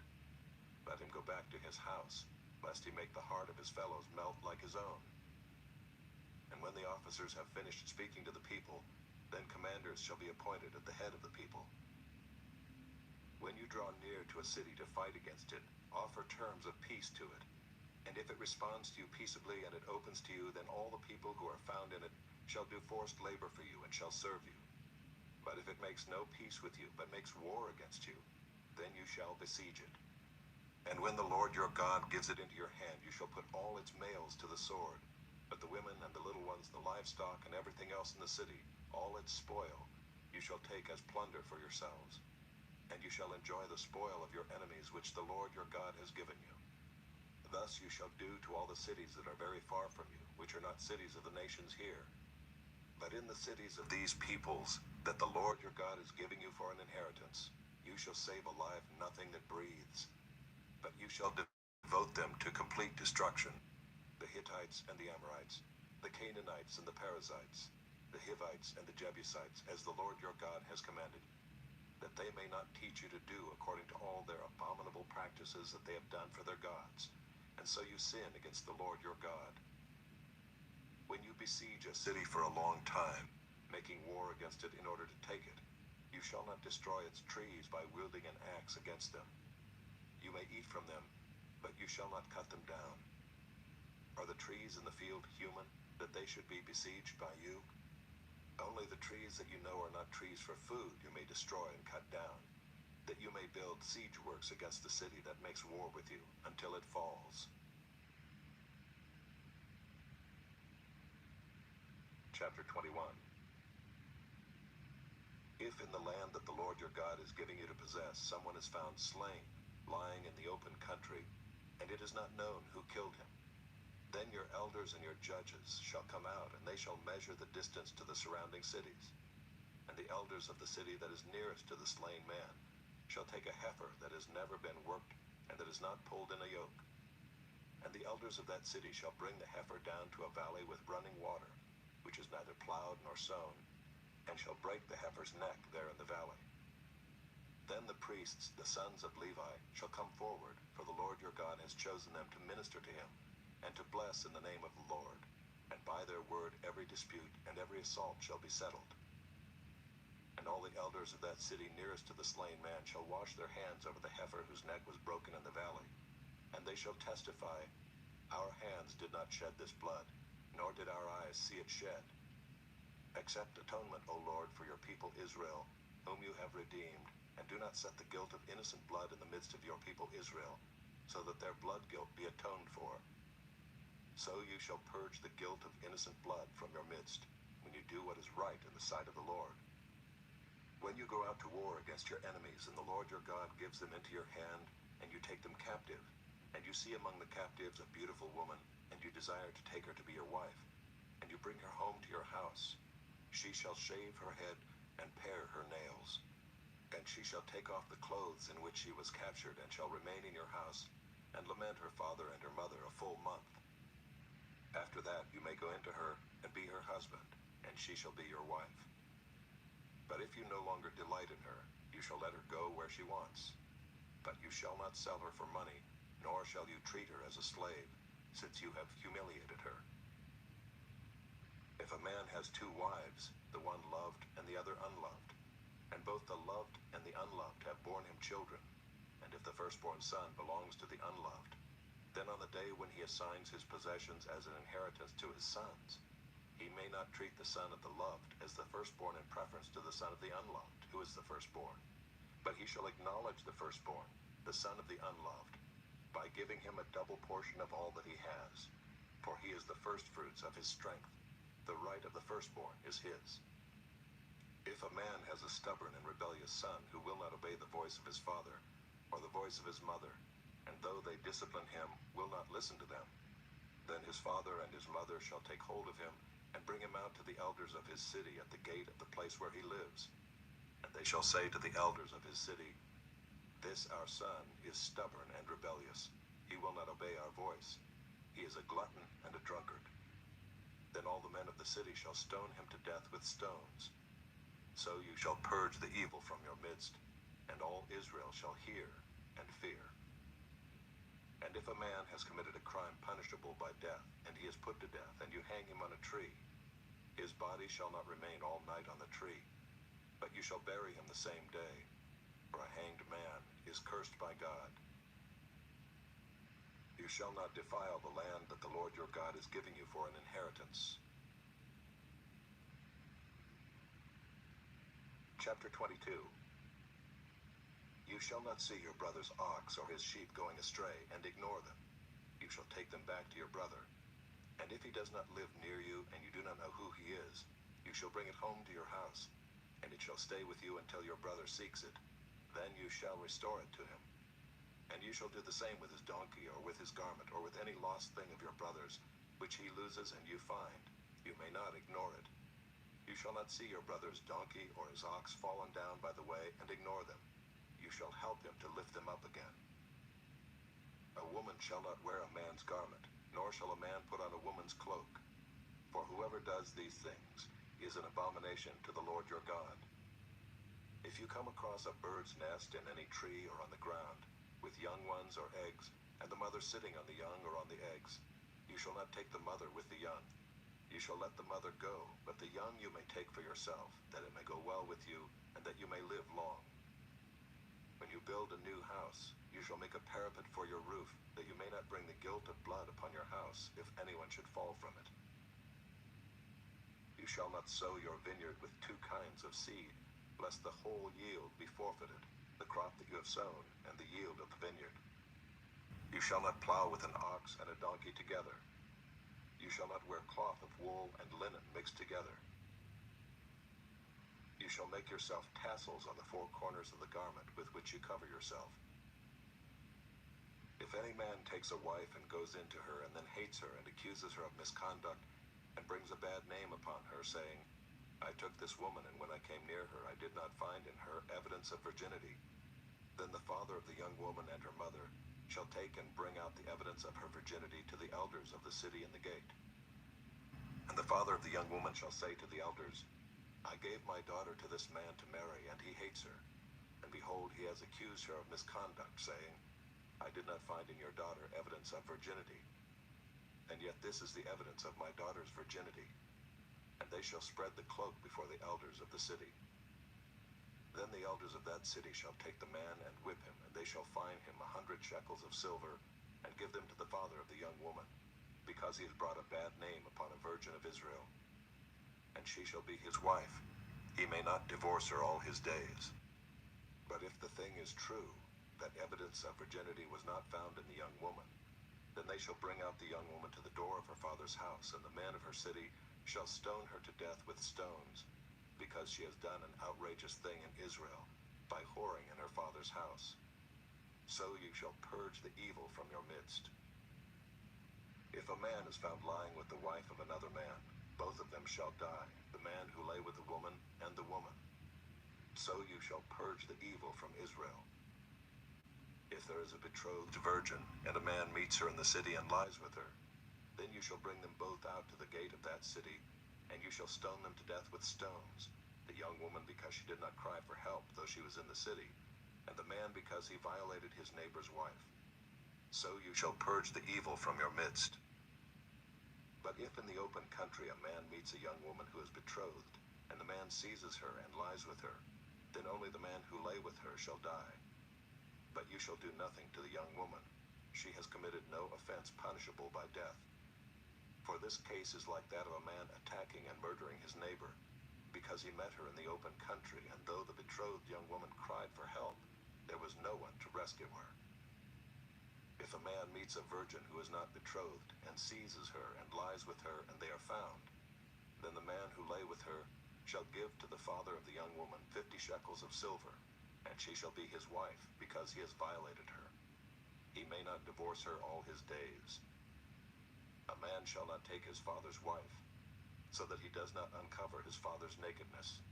Let him go back to his house, lest he make the heart of his fellows melt like his own. And when the officers have finished speaking to the people, then commanders shall be appointed at the head of the people. When you draw near to a city to fight against it, offer terms of peace to it. And if it responds to you peaceably and it opens to you, then all the people who are found in it shall do forced labor for you and shall serve you. But if it makes no peace with you, but makes war against you, then you shall besiege it. And when the Lord your God gives it into your hand, you shall put all its males to the sword, but the women and the little ones, the livestock and everything else in the city, all its spoil, you shall take as plunder for yourselves. And you shall enjoy the spoil of your enemies which the Lord your God has given you. Thus you shall do to all the cities that are very far from you, which are not cities of the nations here. But in the cities of these peoples, that the Lord your God is giving you for an inheritance, you shall save alive nothing that breathes. But you shall devote them to complete destruction, the Hittites and the Amorites, the Canaanites and the Perizzites, the Hivites and the Jebusites, as the Lord your God has commanded, that they may not teach you to do according to all their abominable practices that they have done for their gods, and so you sin against the Lord your God. When you besiege a city for a long time, making war against it in order to take it, You shall not destroy its trees by wielding an axe against them. You may eat from them, but you shall not cut them down. Are the trees in the field human, that they should be besieged by you? Only the trees that you know are not trees for food you may destroy and cut down, that you may build siege works against the city that makes war with you until it falls. Chapter 21. If in the land that the Lord your God is giving you to possess, someone is found slain, lying in the open country, and it is not known who killed him, then your elders and your judges shall come out, and they shall measure the distance to the surrounding cities. And the elders of the city that is nearest to the slain man shall take a heifer that has never been worked, and that is not pulled in a yoke. And the elders of that city shall bring the heifer down to a valley with running water, which is neither plowed nor sown, and shall break the heifer's neck there in the valley. Then the priests, the sons of Levi, shall come forward, for the Lord your God has chosen them to minister to him, and to bless in the name of the Lord. And by their word every dispute and every assault shall be settled. And all the elders of that city nearest to the slain man shall wash their hands over the heifer whose neck was broken in the valley. And they shall testify, Our hands did not shed this blood, nor did our eyes see it shed. Accept atonement, O Lord, for your people Israel, whom you have redeemed, and do not set the guilt of innocent blood in the midst of your people Israel, so that their blood guilt be atoned for. So you shall purge the guilt of innocent blood from your midst, when you do what is right in the sight of the Lord. When you go out to war against your enemies, and the Lord your God gives them into your hand, and you take them captive, and you see among the captives a beautiful woman, and you desire to take her to be your wife, and you bring her home to your house, she shall shave her head and pare her nails. And she shall take off the clothes in which she was captured, and shall remain in your house, and lament her father and her mother a full month. After that you may go into her, and be her husband, and she shall be your wife. But if you no longer delight in her, you shall let her go where she wants. But you shall not sell her for money, nor shall you treat her as a slave, since you have humiliated her. If a man has two wives, the one loved and the other unloved, and both the loved and the unloved have borne him children, and if the firstborn son belongs to the unloved, then on the day when he assigns his possessions as an inheritance to his sons, he may not treat the son of the loved as the firstborn in preference to the son of the unloved, who is the firstborn. But he shall acknowledge the firstborn, the son of the unloved, by giving him a double portion of all that he has. For he is the firstfruits of his strength. The right of the firstborn is his. If a man has a stubborn and rebellious son who will not obey the voice of his father, or the voice of his mother, and though they discipline him, will not listen to them, then his father and his mother shall take hold of him, and bring him out to the elders of his city at the gate of the place where he lives. And they shall say to the elders of his city, This our son is stubborn and rebellious. He will not obey our voice. He is a glutton and a drunkard. Then all the men of the city shall stone him to death with stones. So you shall purge the evil from your midst, and all Israel shall hear and fear. And if a man has committed a crime punishable by death, and he is put to death, and you hang him on a tree, his body shall not remain all night on the tree, but you shall bury him the same day, for a hanged man is cursed by God. You shall not defile the land that the Lord your God is giving you for an inheritance. Chapter 22. You shall not see your brother's ox or his sheep going astray, and ignore them. You shall take them back to your brother. And if he does not live near you, and you do not know who he is, you shall bring it home to your house, and it shall stay with you until your brother seeks it. Then you shall restore it to him. And you shall do the same with his donkey, or with his garment, or with any lost thing of your brother's, which he loses and you find. You may not ignore it. You shall not see your brother's donkey or his ox fallen down by the way, and ignore them. You shall help him to lift them up again. A woman shall not wear a man's garment, nor shall a man put on a woman's cloak. For whoever does these things is an abomination to the Lord your God. If you come across a bird's nest in any tree or on the ground, with young ones or eggs, and the mother sitting on the young or on the eggs, you shall not take the mother with the young. You shall let the mother go, but the young you may take for yourself, that it may go well with you, and that you may live long. When you build a new house, you shall make a parapet for your roof, that you may not bring the guilt of blood upon your house, if anyone should fall from it. You shall not sow your vineyard with two kinds of seed, lest the whole yield be forfeited, the crop that you have sown, and the yield of the vineyard. You shall not plow with an ox and a donkey together. You shall not wear cloth of wool and linen mixed together. You shall make yourself tassels on the four corners of the garment with which you cover yourself. If any man takes a wife and goes into her and then hates her and accuses her of misconduct and brings a bad name upon her, saying, I took this woman, and when I came near her I did not find in her evidence of virginity, then the father of the young woman and her mother shall take and bring out the evidence of her virginity to the elders of the city in the gate. And the father of the young woman shall say to the elders, I gave my daughter to this man to marry, and he hates her. And behold, he has accused her of misconduct, saying, I did not find in your daughter evidence of virginity. And yet this is the evidence of my daughter's virginity. And they shall spread the cloak before the elders of the city. Then the elders of that city shall take the man and whip him, and they shall fine him 100 shekels of silver, and give them to the father of the young woman, because he has brought a bad name upon a virgin of Israel. And she shall be his wife. He may not divorce her all his days. But if the thing is true, that evidence of virginity was not found in the young woman, then they shall bring out the young woman to the door of her father's house, and the men of her city shall stone her to death with stones, because she has done an outrageous thing in Israel, by whoring in her father's house. So you shall purge the evil from your midst. If a man is found lying with the wife of another man, both of them shall die, the man who lay with the woman and the woman. So you shall purge the evil from Israel. If there is a betrothed virgin, and a man meets her in the city and lies with her, then you shall bring them both out to the gate of that city, and you shall stone them to death with stones, the young woman because she did not cry for help, though she was in the city, and the man because he violated his neighbor's wife. So you shall purge the evil from your midst. But if in the open country a man meets a young woman who is betrothed, and the man seizes her and lies with her, then only the man who lay with her shall die. But you shall do nothing to the young woman. She has committed no offense punishable by death. For this case is like that of a man attacking and murdering his neighbor, because he met her in the open country, and though the betrothed young woman cried for help, there was no one to rescue her. If a man meets a virgin who is not betrothed, and seizes her and lies with her, and they are found, then the man who lay with her shall give to the father of the young woman 50 shekels of silver, and she shall be his wife, because he has violated her. He may not divorce her all his days. A man shall not take his father's wife, so that he does not uncover his father's nakedness.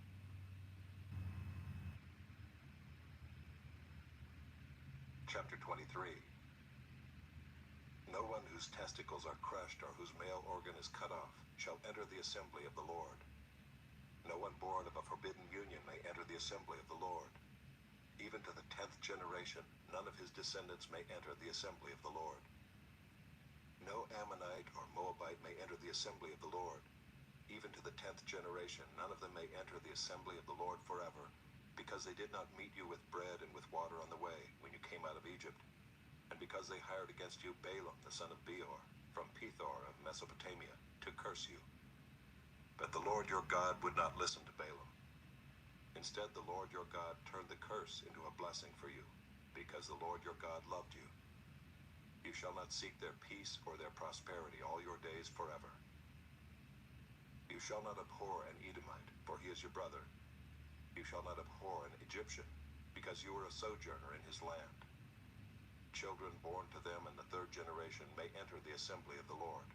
Chapter 23. No one whose testicles are crushed or whose male organ is cut off shall enter the assembly of the Lord. No one born of a forbidden union may enter the assembly of the Lord. Even to the 10th generation, none of his descendants may enter the assembly of the Lord. No Ammonite or Moabite may enter the assembly of the Lord. Even to the 10th generation, none of them may enter the assembly of the Lord forever, because they did not meet you with bread and with water on the way when you came out of Egypt, and because they hired against you Balaam the son of Beor, from Pethor of Mesopotamia, to curse you. But the Lord your God would not listen to Balaam. Instead, the Lord your God turned the curse into a blessing for you, because the Lord your God loved you. You shall not seek their peace or their prosperity all your days forever. You shall not abhor an Edomite, for he is your brother. You shall not abhor an Egyptian, because you are a sojourner in his land. Children born to them in the 3rd generation may enter the assembly of the Lord.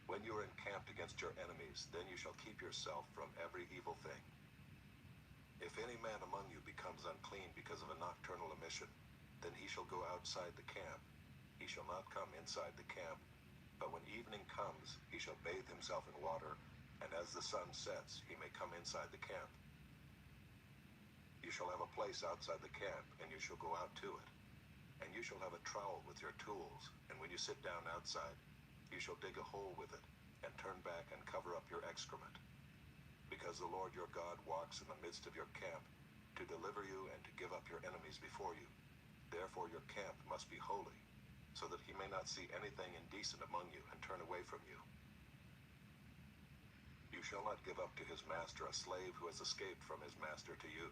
When you are encamped against your enemies, then you shall keep yourself from every evil thing. If any man among you becomes unclean because of a nocturnal emission, then he shall go outside the camp. He shall not come inside the camp, but when evening comes, he shall bathe himself in water, and as the sun sets, he may come inside the camp. You shall have a place outside the camp, and you shall go out to it. And you shall have a trowel with your tools, and when you sit down outside, you shall dig a hole with it, and turn back and cover up your excrement. Because the Lord your God walks in the midst of your camp, to deliver you and to give up your enemies before you. Therefore your camp must be holy, so that he may not see anything indecent among you and turn away from you. You shall not give up to his master a slave who has escaped from his master to you.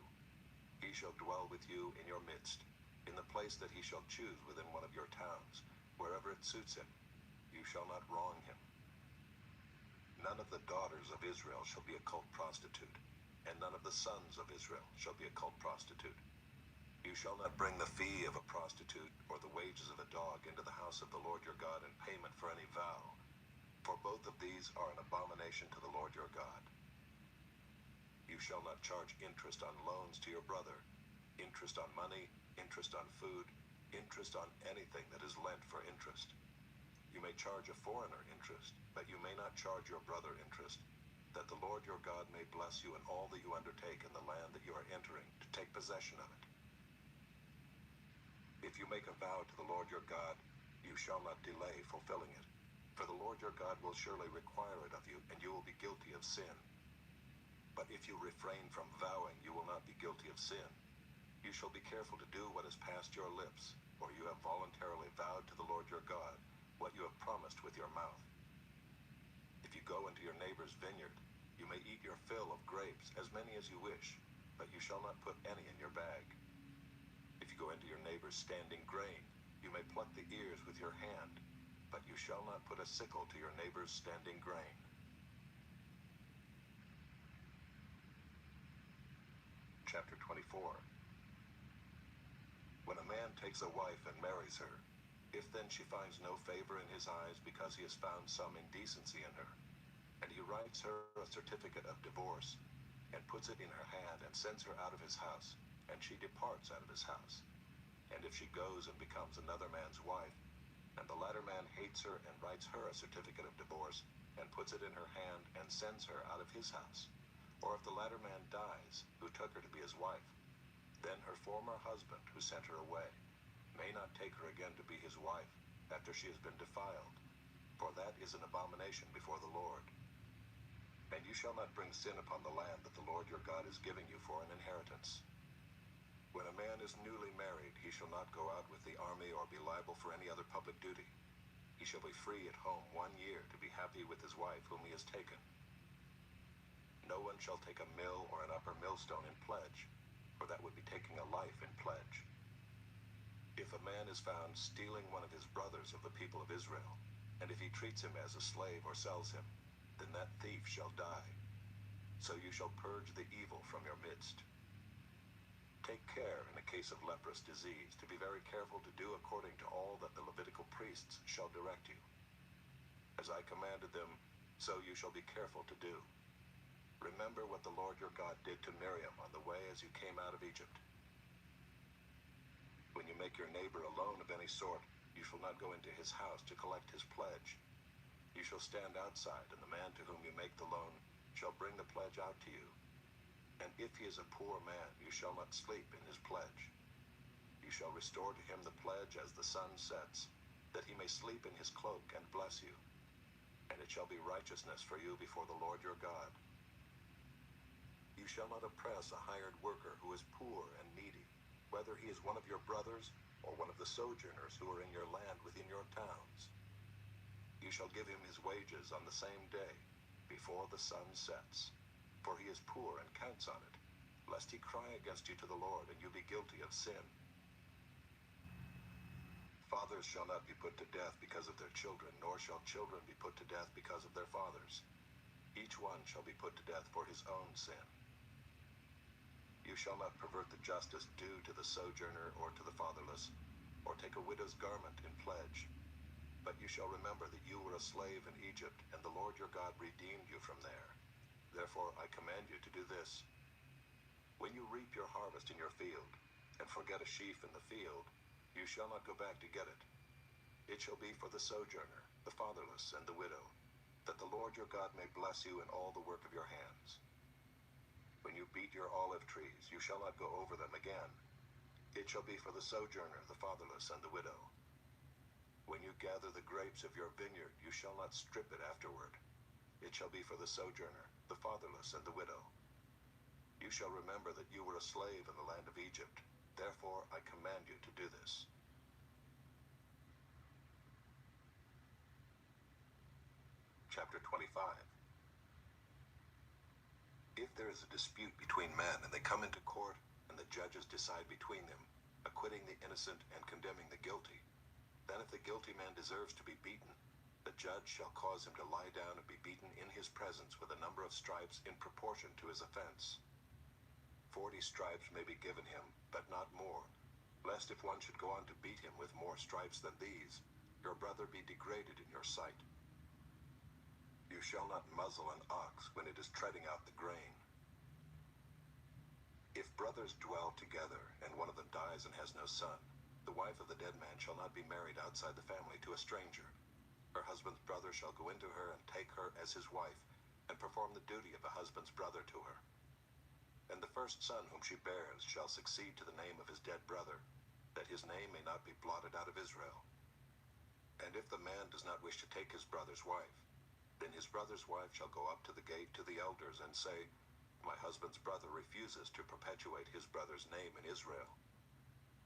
He shall dwell with you in your midst, in the place that he shall choose within one of your towns, wherever it suits him. You shall not wrong him. None of the daughters of Israel shall be a cult prostitute, and none of the sons of Israel shall be a cult prostitute. You shall not bring the fee of a prostitute or the wages of a dog into the house of the Lord your God in payment for any vow, for both of these are an abomination to the Lord your God. You shall not charge interest on loans to your brother, interest on money, interest on food, interest on anything that is lent for interest. You may charge a foreigner interest, but you may not charge your brother interest, that the Lord your God may bless you in all that you undertake in the land that you are entering to take possession of it. If you make a vow to the Lord your God, you shall not delay fulfilling it, for the Lord your God will surely require it of you, and you will be guilty of sin. But if you refrain from vowing, you will not be guilty of sin. You shall be careful to do what has passed your lips, for you have voluntarily vowed to the Lord your God what you have promised with your mouth. If you go into your neighbor's vineyard, you may eat your fill of grapes, as many as you wish, but you shall not put any in your bag. If you go into your neighbor's standing grain, you may pluck the ears with your hand, but you shall not put a sickle to your neighbor's standing grain. Chapter 24. When a man takes a wife and marries her, if then she finds no favor in his eyes because he has found some indecency in her, and he writes her a certificate of divorce, and puts it in her hand and sends her out of his house, and she departs out of his house, and if she goes and becomes another man's wife, and the latter man hates her and writes her a certificate of divorce, and puts it in her hand and sends her out of his house, or if the latter man dies, who took her to be his wife, then her former husband, who sent her away, may not take her again to be his wife after she has been defiled, for that is an abomination before the Lord. And you shall not bring sin upon the land that the Lord your God is giving you for an inheritance. When a man is newly married, he shall not go out with the army or be liable for any other public duty. He shall be free at home 1 year to be happy with his wife whom he has taken. No one shall take a mill or an upper millstone in pledge, for that would be taking a life in pledge. If a man is found stealing one of his brothers of the people of Israel, and if he treats him as a slave or sells him, then that thief shall die. So you shall purge the evil from your midst. Take care in a case of leprous disease to be very careful to do according to all that the Levitical priests shall direct you. As I commanded them, so you shall be careful to do. Remember what the Lord your God did to Miriam on the way as you came out of Egypt. When you make your neighbor a loan of any sort, you shall not go into his house to collect his pledge. You shall stand outside, and the man to whom you make the loan shall bring the pledge out to you. And if he is a poor man, you shall not sleep in his pledge. You shall restore to him the pledge as the sun sets, that he may sleep in his cloak and bless you. And it shall be righteousness for you before the Lord your God. You shall not oppress a hired worker who is poor and needy, whether he is one of your brothers or one of the sojourners who are in your land within your towns. You shall give him his wages on the same day, before the sun sets, for he is poor and counts on it, lest he cry against you to the Lord and you be guilty of sin. Fathers shall not be put to death because of their children, nor shall children be put to death because of their fathers. Each one shall be put to death for his own sin. You shall not pervert the justice due to the sojourner or to the fatherless, or take a widow's garment in pledge. But you shall remember that you were a slave in Egypt, and the Lord your God redeemed you from there. Therefore I command you to do this. When you reap your harvest in your field, and forget a sheaf in the field, you shall not go back to get it. It shall be for the sojourner, the fatherless, and the widow, that the Lord your God may bless you in all the work of your hands. When you beat your olive trees, you shall not go over them again. It shall be for the sojourner, the fatherless, and the widow. When you gather the grapes of your vineyard, you shall not strip it afterward. It shall be for the sojourner, the fatherless, and the widow. You shall remember that you were a slave in the land of Egypt. Therefore I command you to do this. Chapter 25. If there is a dispute between men, and they come into court, and the judges decide between them, acquitting the innocent and condemning the guilty, then if the guilty man deserves to be beaten, the judge shall cause him to lie down and be beaten in his presence with a number of stripes in proportion to his offense. 40 stripes may be given him, but not more, lest if one should go on to beat him with more stripes than these, your brother be degraded in your sight. You shall not muzzle an ox when it is treading out the grain. If brothers dwell together, and one of them dies and has no son, the wife of the dead man shall not be married outside the family to a stranger. Her husband's brother shall go into her and take her as his wife, and perform the duty of a husband's brother to her. And the first son whom she bears shall succeed to the name of his dead brother, that his name may not be blotted out of Israel. And if the man does not wish to take his brother's wife, then his brother's wife shall go up to the gate to the elders and say, My husband's brother refuses to perpetuate his brother's name in Israel.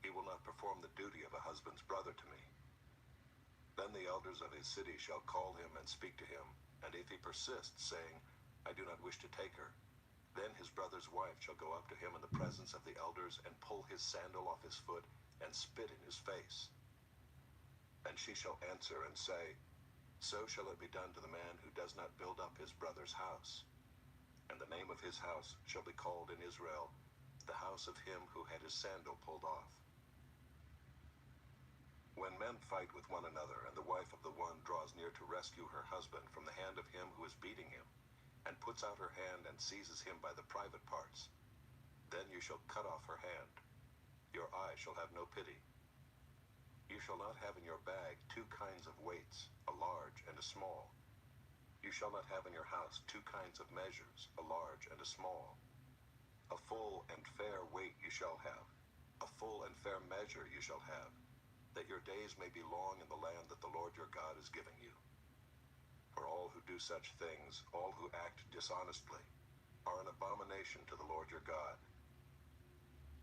He will not perform the duty of a husband's brother to me. Then the elders of his city shall call him and speak to him, and if he persists, saying, I do not wish to take her, then his brother's wife shall go up to him in the presence of the elders and pull his sandal off his foot and spit in his face. And she shall answer and say, So shall it be done to the man who does not build up his brother's house. And the name of his house shall be called in Israel, the house of him who had his sandal pulled off. When men fight with one another, and the wife of the one draws near to rescue her husband from the hand of him who is beating him, and puts out her hand and seizes him by the private parts, then you shall cut off her hand. Your eye shall have no pity. You shall not have in your bag 2 kinds of weights, a large and a small. You shall not have in your house 2 kinds of measures, a large and a small. A full and fair weight you shall have, a full and fair measure you shall have, that your days may be long in the land that the Lord your God is giving you. For all who do such things, all who act dishonestly, are an abomination to the Lord your God.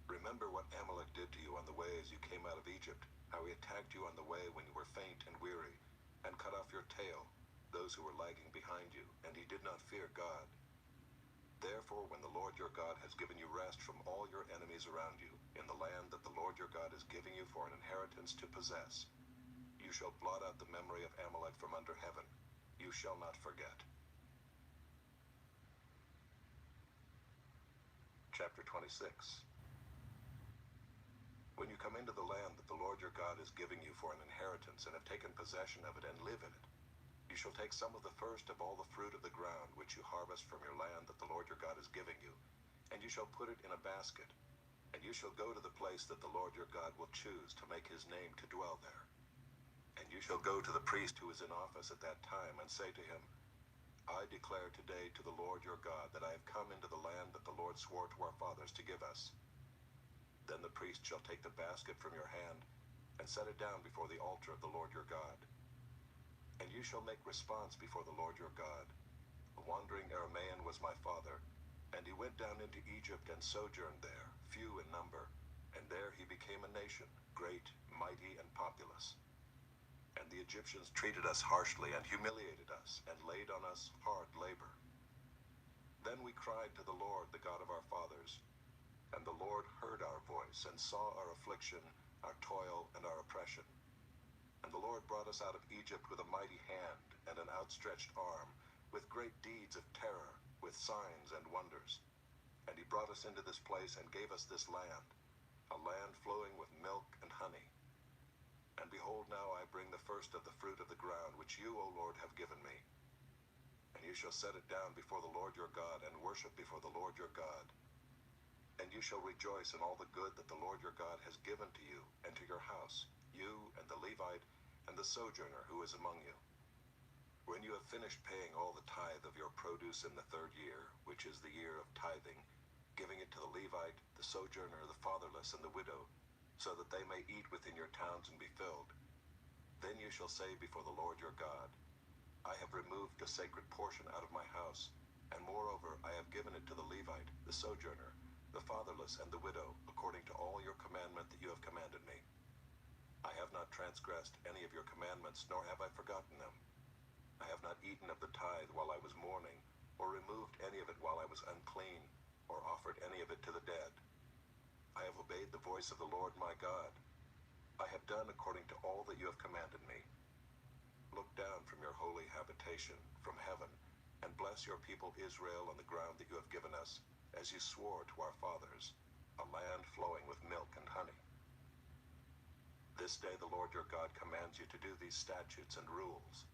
Remember what Amalek did to you on the way as you came out of Egypt, how he attacked you on the way when you were faint and weary, and cut off your tail, those who were lagging behind you, and he did not fear God. Therefore, when the Lord your God has given you rest from all your enemies around you, in the land that the Lord your God is giving you for an inheritance to possess, you shall blot out the memory of Amalek from under heaven. You shall not forget. Chapter 26. When you come into the land that the Lord your God is giving you for an inheritance, and have taken possession of it and live in it, you shall take some of the first of all the fruit of the ground which you harvest from your land that the Lord your God is giving you, and you shall put it in a basket, and you shall go to the place that the Lord your God will choose to make his name to dwell there. And you shall go to the priest who is in office at that time, and say to him, I declare today to the Lord your God that I have come into the land that the Lord swore to our fathers to give us. Then the priest shall take the basket from your hand, and set it down before the altar of the Lord your God. And you shall make response before the Lord your God. A wandering Aramaean was my father, and he went down into Egypt and sojourned there, few in number, and there he became a nation, great, mighty, and populous. And the Egyptians treated us harshly and humiliated us, and laid on us hard labor. Then we cried to the Lord, the God of our fathers, and the Lord heard our voice, and saw our affliction, our toil, and our oppression. And the Lord brought us out of Egypt with a mighty hand, and an outstretched arm, with great deeds of terror, with signs and wonders. And he brought us into this place, and gave us this land, a land flowing with milk and honey. And behold, now I bring the first of the fruit of the ground, which you, O Lord, have given me. And you shall set it down before the Lord your God, and worship before the Lord your God. And you shall rejoice in all the good that the Lord your God has given to you, and to your house, you and the Levite, and the sojourner who is among you. When you have finished paying all the tithe of your produce in the 3rd year, which is the year of tithing, giving it to the Levite, the sojourner, the fatherless, and the widow, so that they may eat within your towns and be filled, Then you shall say before the Lord your God, I have removed a sacred portion out of my house, and moreover I have given it to the Levite, the sojourner, the fatherless, and the widow, according to all your commandment that you have commanded me. I have not transgressed any of your commandments, nor have I forgotten them. I have not eaten of the tithe while I was mourning, or removed any of it while I was unclean, or offered any of it to the dead. I have obeyed the voice of the Lord my God. I have done according to all that you have commanded me. Look down from your holy habitation, from heaven, and bless your people Israel on the ground that you have given us, as you swore to our fathers, a land flowing with milk and honey. This day the Lord your God commands you to do these statutes and rules.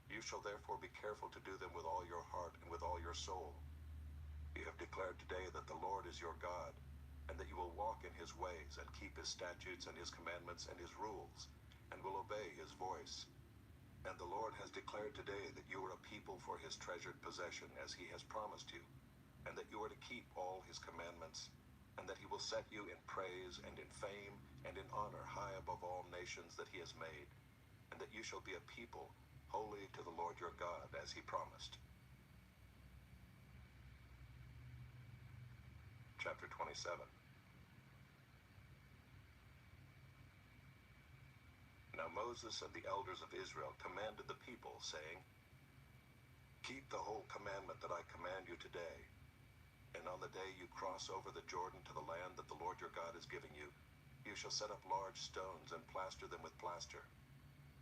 You shall therefore be careful to do them with all your heart and with all your soul. You have declared today that the Lord is your God, and that you will walk in his ways and keep his statutes and his commandments and his rules, and will obey his voice. And the Lord has declared today that you are a people for his treasured possession, as he has promised you, and that you are to keep all his commandments, and that he will set you in praise and in fame and in honor high above all nations that he has made, and that you shall be a people holy to the Lord your God, as he promised. Chapter 27. Now Moses and the elders of Israel commanded the people, saying, Keep the whole commandment that I command you today, and on the day you cross over the Jordan to the land that the Lord your God is giving you, you shall set up large stones and plaster them with plaster,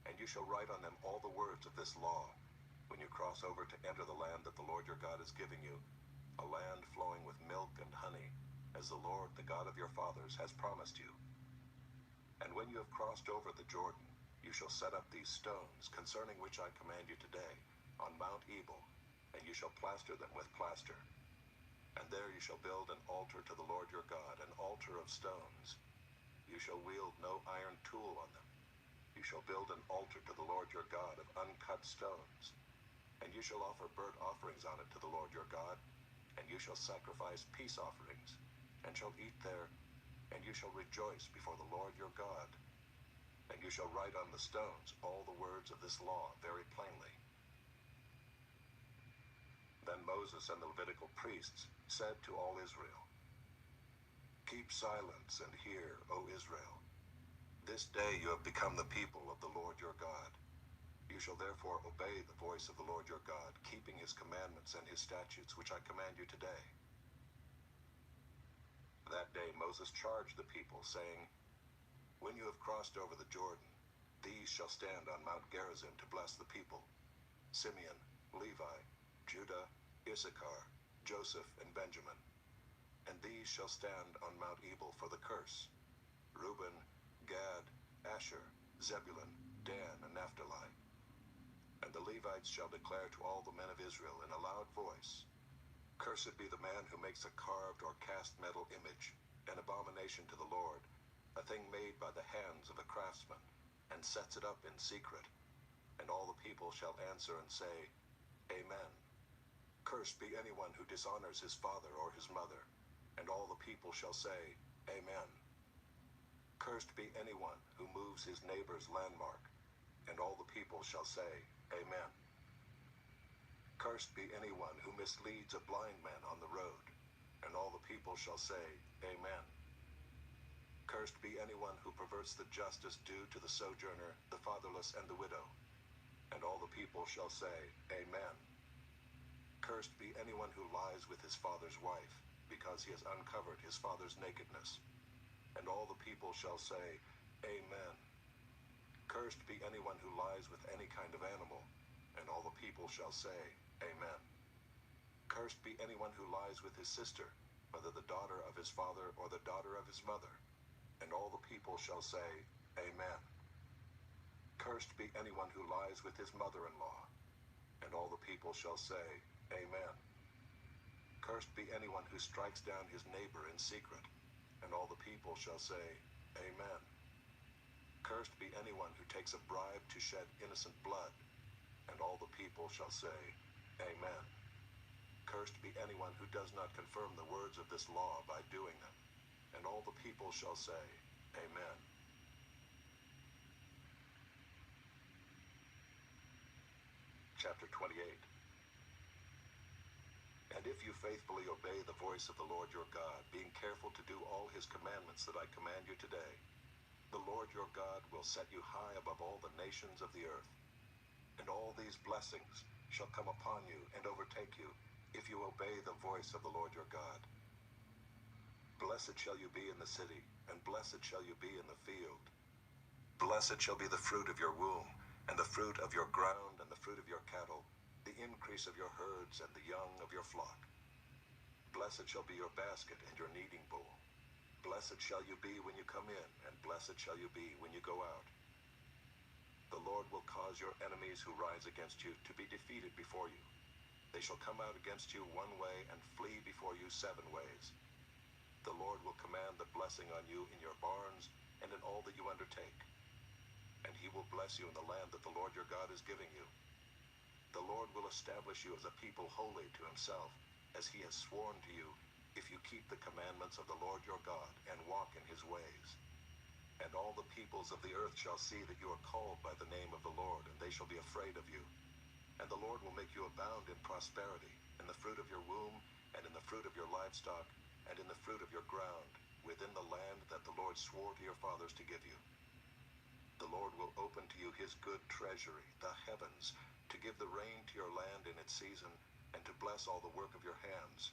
and you shall write on them all the words of this law, when you cross over to enter the land that the Lord your God is giving you, a land flowing with milk and honey, as the Lord, the God of your fathers, has promised you. And when you have crossed over the Jordan, you shall set up these stones, concerning which I command you today, on Mount Ebal, and you shall plaster them with plaster. And there you shall build an altar to the Lord your God, an altar of stones. You shall wield no iron tool on them. You shall build an altar to the Lord your God of uncut stones. And you shall offer burnt offerings on it to the Lord your God, and you shall sacrifice peace offerings, and shall eat there, and you shall rejoice before the Lord your God. And you shall write on the stones all the words of this law very plainly. Then Moses and the Levitical priests said to all Israel, Keep silence and hear, O Israel. This day you have become the people of the Lord your God. You shall therefore obey the voice of the Lord your God, keeping his commandments and his statutes, which I command you today. That day Moses charged the people, saying, When you have crossed over the Jordan, these shall stand on Mount Gerizim to bless the people: Simeon, Levi, Judah, Issachar, Joseph, and Benjamin. And these shall stand on Mount Ebal for the curse: Reuben, Gad, Asher, Zebulun, Dan, and Naphtali. And the Levites shall declare to all the men of Israel in a loud voice, Cursed be the man who makes a carved or cast metal image, an abomination to the Lord, a thing made by the hands of a craftsman, and sets it up in secret. And all the people shall answer and say, Amen. Cursed be anyone who dishonors his father or his mother. And all the people shall say, Amen. Cursed be anyone who moves his neighbor's landmark. And all the people shall say, Amen. Cursed be anyone who misleads a blind man on the road. And all the people shall say, Amen. Cursed be anyone who perverts the justice due to the sojourner, the fatherless, and the widow. And all the people shall say, Amen. Cursed be anyone who lies with his father's wife, because he has uncovered his father's nakedness. And all the people shall say, Amen. Cursed be anyone who lies with any kind of animal. And all the people shall say, Amen. Cursed be anyone who lies with his sister, whether the daughter of his father or the daughter of his mother. And all the people shall say, Amen. Cursed be anyone who lies with his mother-in-law. And all the people shall say, Amen. Cursed be anyone who strikes down his neighbor in secret. And all the people shall say, Amen. Cursed be anyone who takes a bribe to shed innocent blood. And all the people shall say, Amen. Cursed be anyone who does not confirm the words of this law by doing them. And all the people shall say, Amen. chapter 28. And if you faithfully obey the voice of the Lord your God, being careful to do all his commandments that I command you today, the Lord your God will set you high above all the nations of the earth. And all these blessings shall come upon you and overtake you, if you obey the voice of the Lord your God. Blessed shall you be in the city, and blessed shall you be in the field. Blessed shall be the fruit of your womb, and the fruit of your ground, and the fruit of your cattle, the increase of your herds, and the young of your flock. Blessed shall be your basket and your kneading bowl. Blessed shall you be when you come in, and blessed shall you be when you go out. The Lord will cause your enemies who rise against you to be defeated before you. They shall come out against you one way and flee before you 7 ways. The Lord will command the blessing on you in your barns and in all that you undertake. And he will bless you in the land that the Lord your God is giving you. The Lord will establish you as a people holy to himself, as he has sworn to you, if you keep the commandments of the Lord your God and walk in his ways. And all the peoples of the earth shall see that you are called by the name of the Lord, and they shall be afraid of you. And the Lord will make you abound in prosperity, in the fruit of your womb, and in the fruit of your livestock, and in the fruit of your ground, within the land that the Lord swore to your fathers to give you. The Lord will open to you his good treasury, the heavens, to give the rain to your land in its season, and to bless all the work of your hands.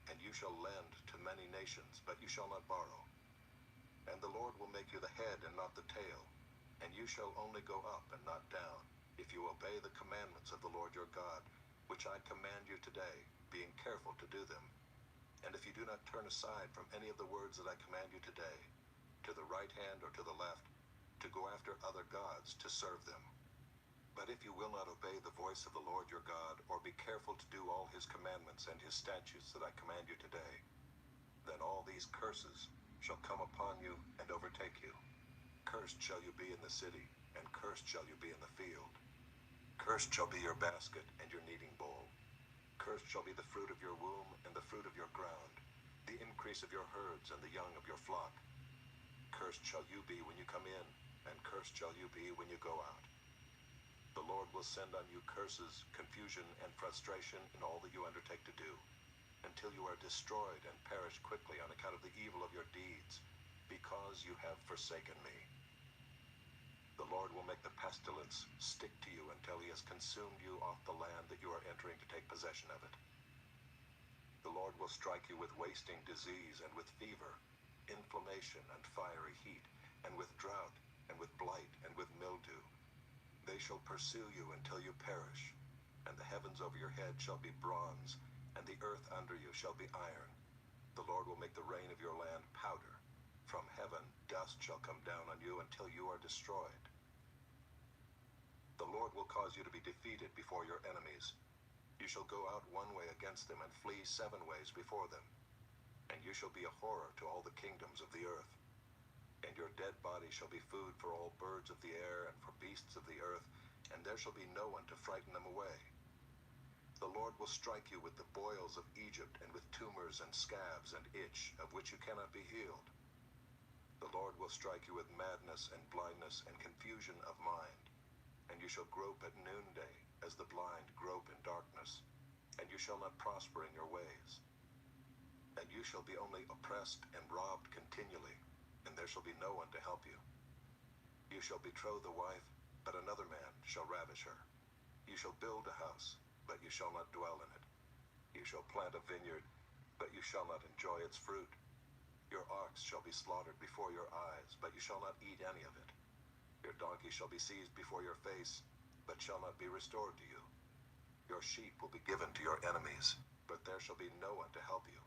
And you shall lend to many nations, but you shall not borrow. And the Lord will make you the head and not the tail, and you shall only go up and not down, if you obey the commandments of the Lord your God, which I command you today, being careful to do them. And if you do not turn aside from any of the words that I command you today, to the right hand or to the left, to go after other gods to serve them. But if you will not obey the voice of the Lord your God, or be careful to do all his commandments and his statutes that I command you today, then all these curses shall come upon you and overtake you. Cursed shall you be in the city, and cursed shall you be in the field. Cursed shall be your basket and your kneading bowl. Cursed shall be the fruit of your womb and the fruit of your ground, the increase of your herds and the young of your flock. Cursed shall you be when you come in, and cursed shall you be when you go out. The Lord will send on you curses, confusion, and frustration in all that you undertake to do, until you are destroyed and perish quickly on account of the evil of your deeds, because you have forsaken me. The Lord will make the pestilence stick to you until he has consumed you off the land that you are entering to take possession of it. The Lord will strike you with wasting disease and with fever, inflammation and fiery heat, and with drought, and with blight, and with mildew. They shall pursue you until you perish, and the heavens over your head shall be bronze, and the earth under you shall be iron. The Lord will make the rain of your land powder. From heaven dust shall come down on you until you are destroyed. The Lord will cause you to be defeated before your enemies. You shall go out one way against them and flee 7 ways before them. And you shall be a horror to all the kingdoms of the earth. And your dead body shall be food for all birds of the air and for beasts of the earth, and there shall be no one to frighten them away. The Lord will strike you with the boils of Egypt, and with tumors and scabs and itch, of which you cannot be healed. The Lord will strike you with madness and blindness and confusion of mind, and you shall grope at noonday, as the blind grope in darkness, and you shall not prosper in your ways. And you shall be only oppressed and robbed continually, and there shall be no one to help you. You shall betroth a wife, but another man shall ravish her. You shall build a house, but you shall not dwell in it. You shall plant a vineyard, but you shall not enjoy its fruit. Your ox shall be slaughtered before your eyes, but you shall not eat any of it. Your donkey shall be seized before your face, but shall not be restored to you. Your sheep will be given to your enemies, but there shall be no one to help you.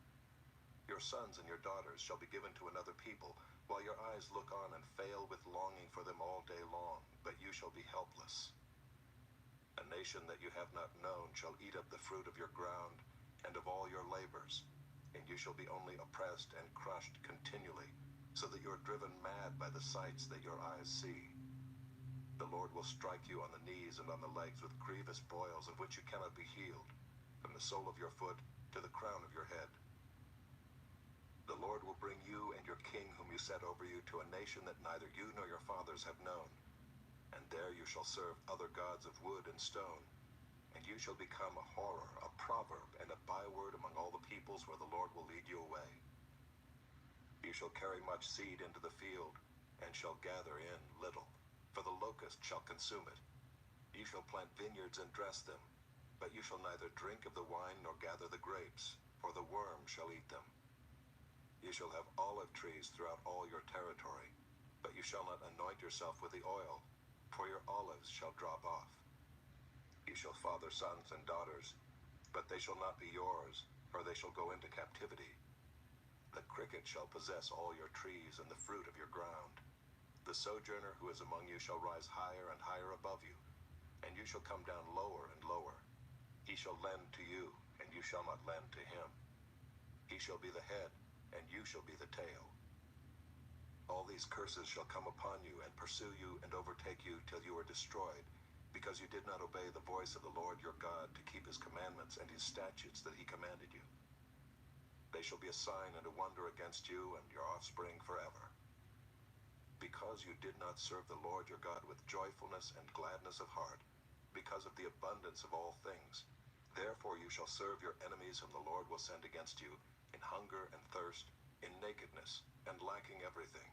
Your sons and your daughters shall be given to another people, while your eyes look on and fail with longing for them all day long, but you shall be helpless. A nation that you have not known shall eat up the fruit of your ground and of all your labors, and you shall be only oppressed and crushed continually, so that you are driven mad by the sights that your eyes see. The Lord will strike you on the knees and on the legs with grievous boils of which you cannot be healed, from the sole of your foot to the crown of your head. The Lord will bring you and your king whom you set over you to a nation that neither you nor your fathers have known, and there you shall serve other gods of wood and stone, and you shall become a horror, a proverb, and a byword among all the peoples where the Lord will lead you away. You shall carry much seed into the field, and shall gather in little, for the locust shall consume it. You shall plant vineyards and dress them, but you shall neither drink of the wine nor gather the grapes, for the worm shall eat them. You shall have olive trees throughout all your territory, but you shall not anoint yourself with the oil, for your olives shall drop off. You shall father sons and daughters, but they shall not be yours, for they shall go into captivity. The cricket shall possess all your trees and the fruit of your ground. The sojourner who is among you shall rise higher and higher above you, and you shall come down lower and lower. He shall lend to you, and you shall not lend to him. He shall be the head, and you shall be the tail. All these curses shall come upon you and pursue you and overtake you till you are destroyed, because you did not obey the voice of the Lord your God to keep his commandments and his statutes that he commanded you. They shall be a sign and a wonder against you and your offspring forever. Because you did not serve the Lord your God with joyfulness and gladness of heart, because of the abundance of all things, therefore you shall serve your enemies whom the Lord will send against you, in hunger and thirst, in nakedness, and lacking everything.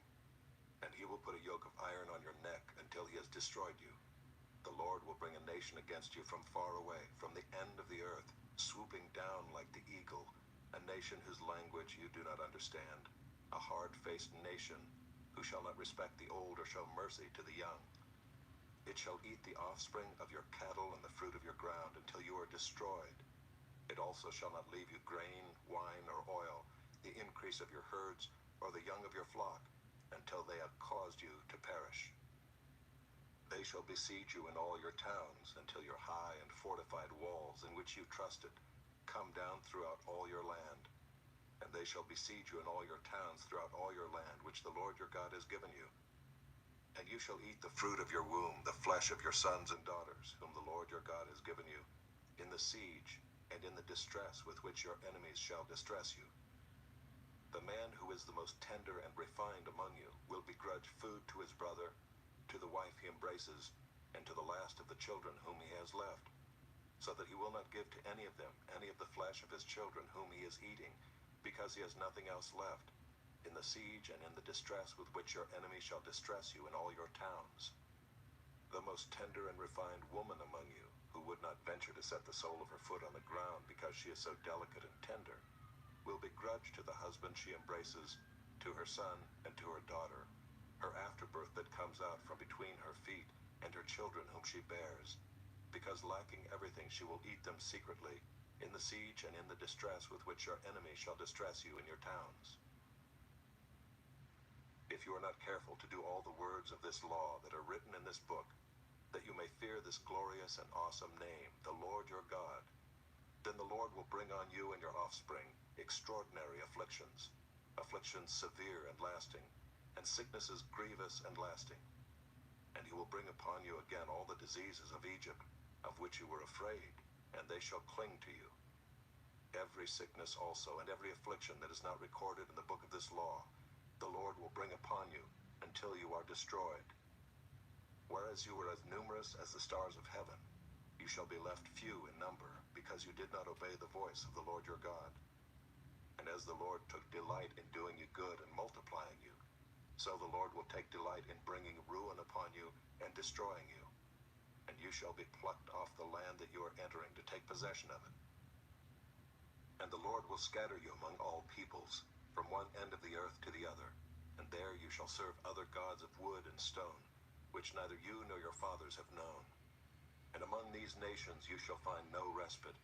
And he will put a yoke of iron on your neck until he has destroyed you. The Lord will bring a nation against you from far away, from the end of the earth, swooping down like the eagle, a nation whose language you do not understand, a hard-faced nation who shall not respect the old or show mercy to the young. It shall eat the offspring of your cattle and the fruit of your ground until you are destroyed. It also shall not leave you grain, wine, or oil, the increase of your herds, or the young of your flock, until they have caused you to perish. They shall besiege you in all your towns, until your high and fortified walls, in which you trusted, come down throughout all your land. And they shall besiege you in all your towns throughout all your land, which the Lord your God has given you. And you shall eat the fruit of your womb, the flesh of your sons and daughters, whom the Lord your God has given you, in the siege and in the distress with which your enemies shall distress you. The man who is the most tender and refined among you will begrudge food to his brother, to the wife he embraces, and to the last of the children whom he has left, so that he will not give to any of them any of the flesh of his children whom he is eating, because he has nothing else left, in the siege and in the distress with which your enemies shall distress you in all your towns. The most tender and refined woman among you, who would not venture to set the sole of her foot on the ground because she is so delicate and tender, will begrudge to the husband she embraces, to her son and to her daughter, her afterbirth that comes out from between her feet, and her children whom she bears, because lacking everything she will eat them secretly, in the siege and in the distress with which your enemies shall distress you in your towns. If you are not careful to do all the words of this law that are written in this book, that you may fear this glorious and awesome name, the Lord your God, then the Lord will bring on you and your offspring extraordinary afflictions, afflictions severe and lasting, and sicknesses grievous and lasting. And he will bring upon you again all the diseases of Egypt, of which you were afraid, and they shall cling to you. Every sickness also and every affliction that is not recorded in the book of this law, the Lord will bring upon you until you are destroyed. Whereas you were as numerous as the stars of heaven, you shall be left few in number, because you did not obey the voice of the Lord your God. And as the Lord took delight in doing you good and multiplying you, so the Lord will take delight in bringing ruin upon you and destroying you. And you shall be plucked off the land that you are entering to take possession of it. And the Lord will scatter you among all peoples, from one end of the earth to the other, and there you shall serve other gods of wood and stone, which neither you nor your fathers have known. And among these nations you shall find no respite,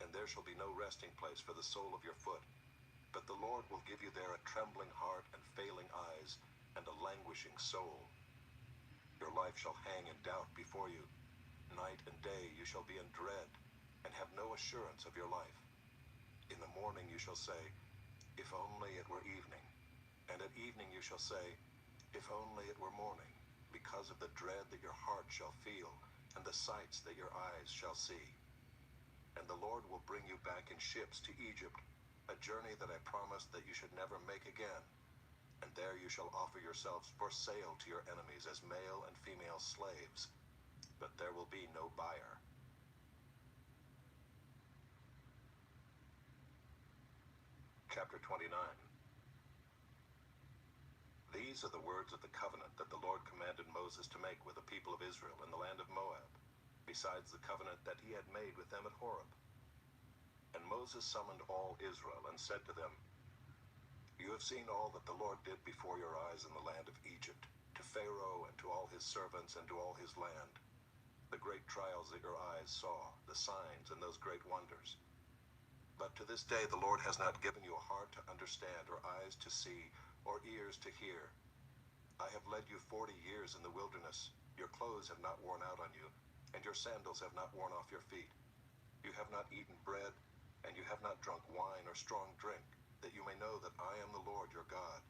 and there shall be no resting place for the sole of your foot. But the Lord will give you there a trembling heart and failing eyes, and a languishing soul. Your life shall hang in doubt before you. Night and day you shall be in dread, and have no assurance of your life. In the morning you shall say, if only it were evening. And at evening you shall say, if only it were morning, because of the dread that your heart shall feel, and the sights that your eyes shall see. And the Lord will bring you back in ships to Egypt, a journey that I promised that you should never make again. And there you shall offer yourselves for sale to your enemies as male and female slaves, but there will be no buyer. Chapter 29. These are the words of the covenant that the Lord commanded Moses to make with the people of Israel in the land of Moab, besides the covenant that he had made with them at Horeb. And Moses summoned all Israel and said to them, You have seen all that the Lord did before your eyes in the land of Egypt, to Pharaoh and to all his servants and to all his land, the great trials that your eyes saw, the signs and those great wonders. But to this day the Lord has not given you a heart to understand, or eyes to see, or ears to hear. I have led you 40 years in the wilderness. Your clothes have not worn out on you, and your sandals have not worn off your feet. You have not eaten bread, and you have not drunk wine or strong drink, that you may know that I am the Lord your God.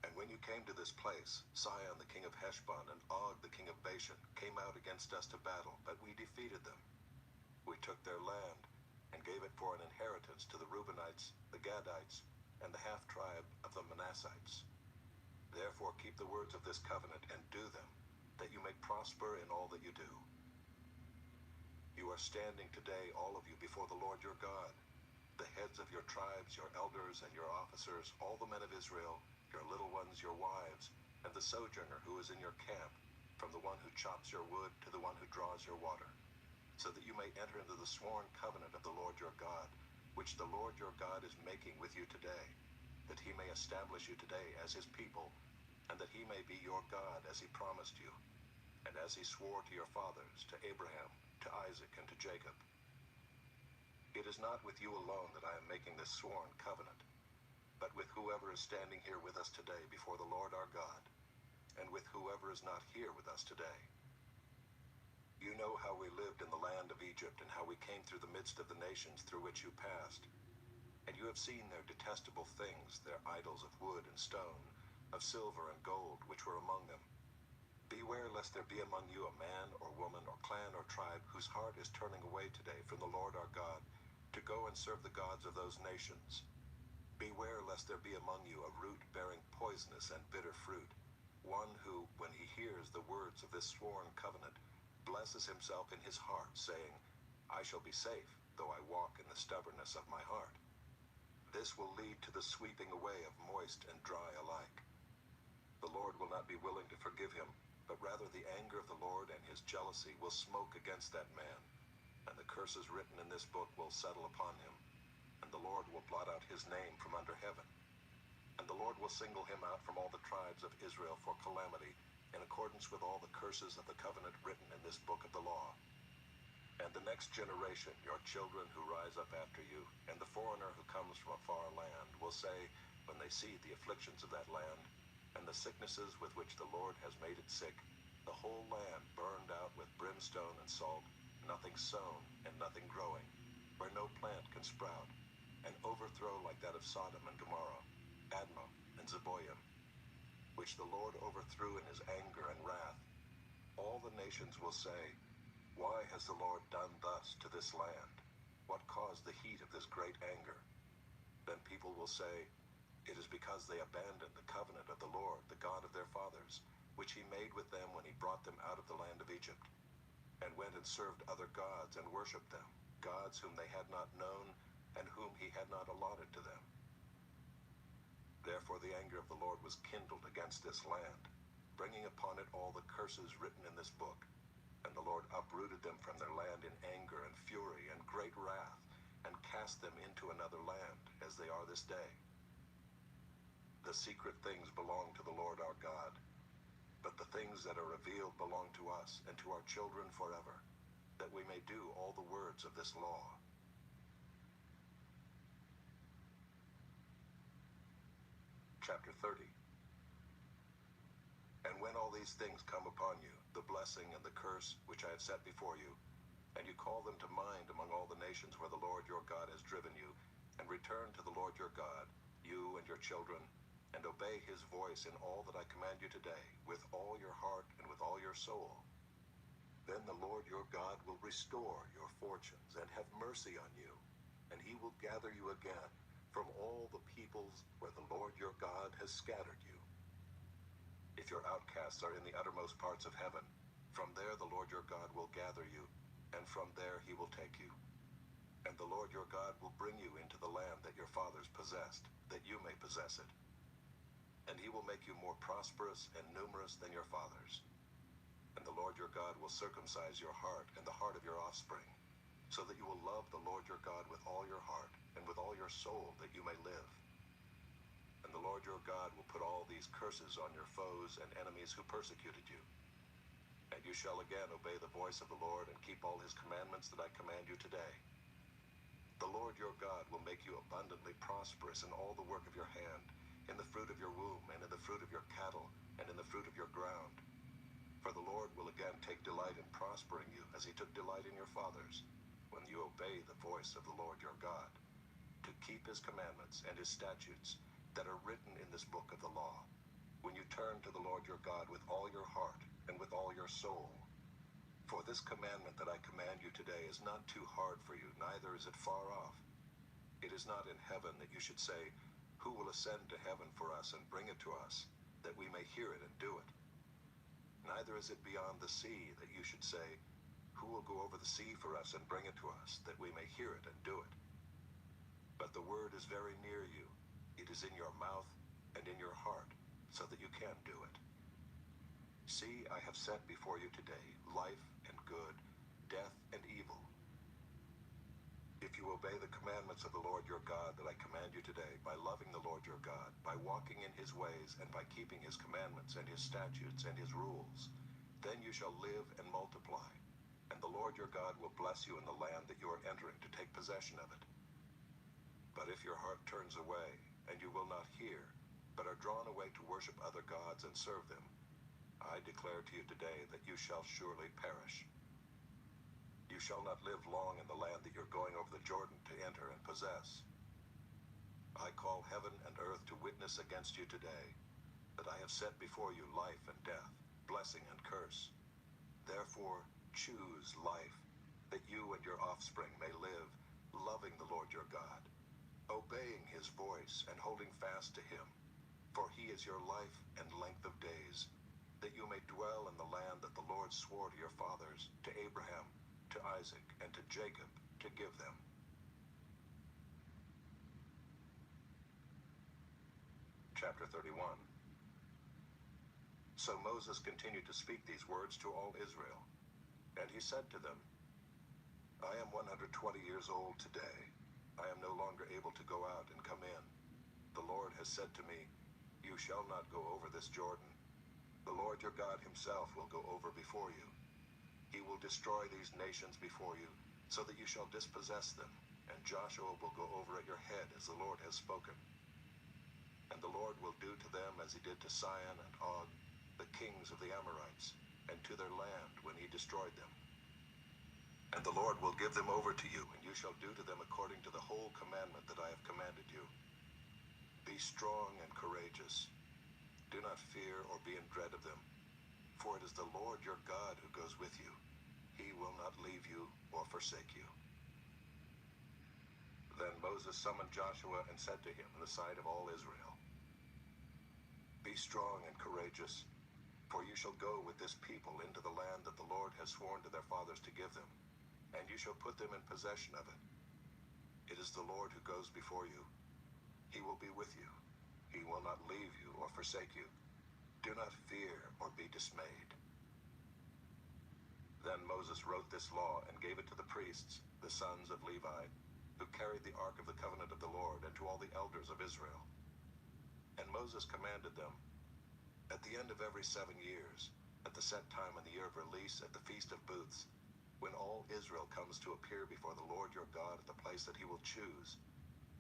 And when you came to this place, Sihon the king of Heshbon and Og the king of Bashan came out against us to battle, but we defeated them. We took their land, and gave it for an inheritance to the Reubenites, the Gadites, and the half-tribe of the Manassites. Therefore keep the words of this covenant and do them, that you may prosper in all that you do. You are standing today, all of you, before the Lord your God, the heads of your tribes, your elders, and your officers, all the men of Israel, your little ones, your wives, and the sojourner who is in your camp, from the one who chops your wood to the one who draws your water, so that you may enter into the sworn covenant of the Lord your God, which the Lord your God is making with you today, that he may establish you today as his people, and that he may be your God as he promised you, and as he swore to your fathers, to Abraham, to Isaac, and to Jacob. It is not with you alone that I am making this sworn covenant, but with whoever is standing here with us today before the Lord our God, and with whoever is not here with us today. You know how we lived in the land of Egypt, and how we came through the midst of the nations through which you passed. And you have seen their detestable things, their idols of wood and stone, of silver and gold, which were among them. Beware lest there be among you a man or woman or clan or tribe whose heart is turning away today from the Lord our God, to go and serve the gods of those nations. Beware lest there be among you a root bearing poisonous and bitter fruit, one who, when he hears the words of this sworn covenant, blesses himself in his heart, saying, I shall be safe, though I walk in the stubbornness of my heart. This will lead to the sweeping away of moist and dry alike. The Lord will not be willing to forgive him, but rather the anger of the Lord and his jealousy will smoke against that man, and the curses written in this book will settle upon him, and the Lord will blot out his name from under heaven. And the Lord will single him out from all the tribes of Israel for calamity, in accordance with all the curses of the covenant written in this book of the law. And the next generation, your children who rise up after you, and the foreigner who comes from a far land, will say, when they see the afflictions of that land, and the sicknesses with which the Lord has made it sick, the whole land burned out with brimstone and salt, nothing sown and nothing growing, where no plant can sprout, an overthrow like that of Sodom and Gomorrah, Admah and Zeboiim, which the Lord overthrew in his anger and wrath. All the nations will say, Why has the Lord done thus to this land? What caused the heat of this great anger? Then people will say, It is because they abandoned the covenant of the Lord, the God of their fathers, which he made with them when he brought them out of the land of Egypt, and went and served other gods and worshipped them, gods whom they had not known, and whom he had not allotted to them. Therefore the anger of the Lord was kindled against this land, bringing upon it all the curses written in this book. And the Lord uprooted them from their land in anger and fury and great wrath, and cast them into another land, as they are this day. The secret things belong to the Lord our God, but the things that are revealed belong to us and to our children forever, that we may do all the words of this law. Chapter 30. And when all these things come upon you, the blessing and the curse which I have set before you, and you call them to mind among all the nations where the Lord your God has driven you, and return to the Lord your God, you and your children, and obey his voice in all that I command you today, with all your heart and with all your soul, then the Lord your God will restore your fortunes and have mercy on you, and he will gather you again from all the peoples where the Lord your God has scattered you. If your outcasts are in the uttermost parts of heaven, from there the Lord your God will gather you, and from there he will take you. And the Lord your God will bring you into the land that your fathers possessed, that you may possess it. And he will make you more prosperous and numerous than your fathers. And the Lord your God will circumcise your heart and the heart of your offspring, so that you will love the Lord your God with all your heart and with all your soul, that you may live. And the Lord your God will put all these curses on your foes and enemies who persecuted you. And you shall again obey the voice of the Lord and keep all his commandments that I command you today. The Lord your God will make you abundantly prosperous in all the work of your hand, in the fruit of your womb, and in the fruit of your cattle, and in the fruit of your ground. For the Lord will again take delight in prospering you, as he took delight in your fathers, when you obey the voice of the Lord your God, to keep his commandments and his statutes that are written in this book of the law, when you turn to the Lord your God with all your heart and with all your soul. For this commandment that I command you today is not too hard for you, neither is it far off. It is not in heaven that you should say, who will ascend to heaven for us and bring it to us, that we may hear it and do it? Neither is it beyond the sea that you should say, who will go over the sea for us and bring it to us, that we may hear it and do it? But the word is very near you. It is in your mouth and in your heart, so that you can do it. See, I have set before you today life and good, death and evil. If you obey the commandments of the Lord your God that I command you today, by loving the Lord your God, by walking in his ways, and by keeping his commandments and his statutes and his rules, then you shall live and multiply, and the Lord your God will bless you in the land that you are entering to take possession of it. But if your heart turns away, and you will not hear, but are drawn away to worship other gods and serve them, I declare to you today that you shall surely perish. You shall not live long in the land that you're going over the Jordan to enter and possess. I call heaven and earth to witness against you today, that I have set before you life and death, blessing and curse. Therefore, choose life, that you and your offspring may live, loving the Lord your God, obeying his voice and holding fast to him. For he is your life and length of days, that you may dwell in the land that the Lord swore to your fathers, to Abraham, to Isaac, and to Jacob, to give them. Chapter 31. So Moses continued to speak these words to all Israel. And he said to them, I am 120 years old today. I am no longer able to go out and come in. The Lord has said to me, you shall not go over this Jordan. The Lord your God himself will go over before you. He will destroy these nations before you, so that you shall dispossess them, and Joshua will go over at your head as the Lord has spoken. And the Lord will do to them as he did to Sihon and Og, the kings of the Amorites, and to their land when he destroyed them. And the Lord will give them over to you, and you shall do to them according to the whole commandment that I have commanded you. Be strong and courageous. Do not fear or be in dread of them, for it is the Lord your God who goes with you. He will not leave you or forsake you. Then Moses summoned Joshua and said to him in the sight of all Israel, be strong and courageous, for you shall go with this people into the land that the Lord has sworn to their fathers to give them, and you shall put them in possession of it. It is the Lord who goes before you. He will be with you. He will not leave you or forsake you. Do not fear or be dismayed. Then Moses wrote this law and gave it to the priests, the sons of Levi, who carried the ark of the covenant of the Lord, and to all the elders of Israel. And Moses commanded them, at the end of every 7 years, at the set time in the year of release at the Feast of Booths, when all Israel comes to appear before the Lord your God at the place that he will choose,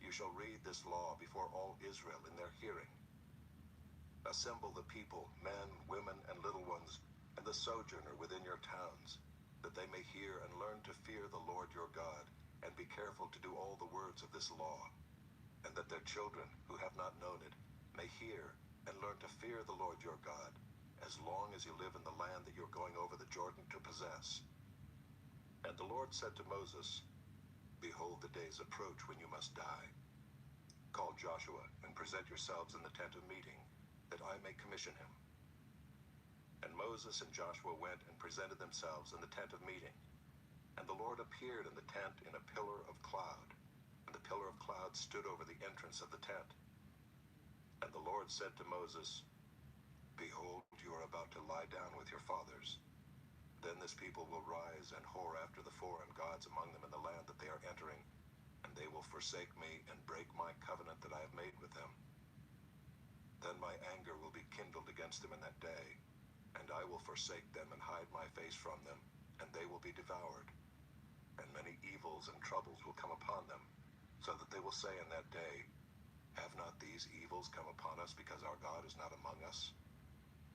you shall read this law before all Israel in their hearing. Assemble the people, men, women, and little ones, and the sojourner within your towns, that they may hear and learn to fear the Lord your God, and be careful to do all the words of this law, and that their children, who have not known it, may hear and learn to fear the Lord your God, as long as you live in the land that you're going over the Jordan to possess. And the Lord said to Moses, behold, the days approach when you must die. Call Joshua and present yourselves in the tent of meeting, that I may commission him. And Moses and Joshua went and presented themselves in the tent of meeting. And the Lord appeared in the tent in a pillar of cloud, and the pillar of cloud stood over the entrance of the tent. And the Lord said to Moses, Behold, you are about to lie down with your fathers. Then this people will rise and whore after the foreign gods among them in the land that they are entering, and they will forsake me and break my covenant that I have made with them. Then my anger will be kindled against them in that day, and I will forsake them and hide my face from them, and they will be devoured. And many evils and troubles will come upon them, so that they will say in that day, Have not these evils come upon us because our God is not among us?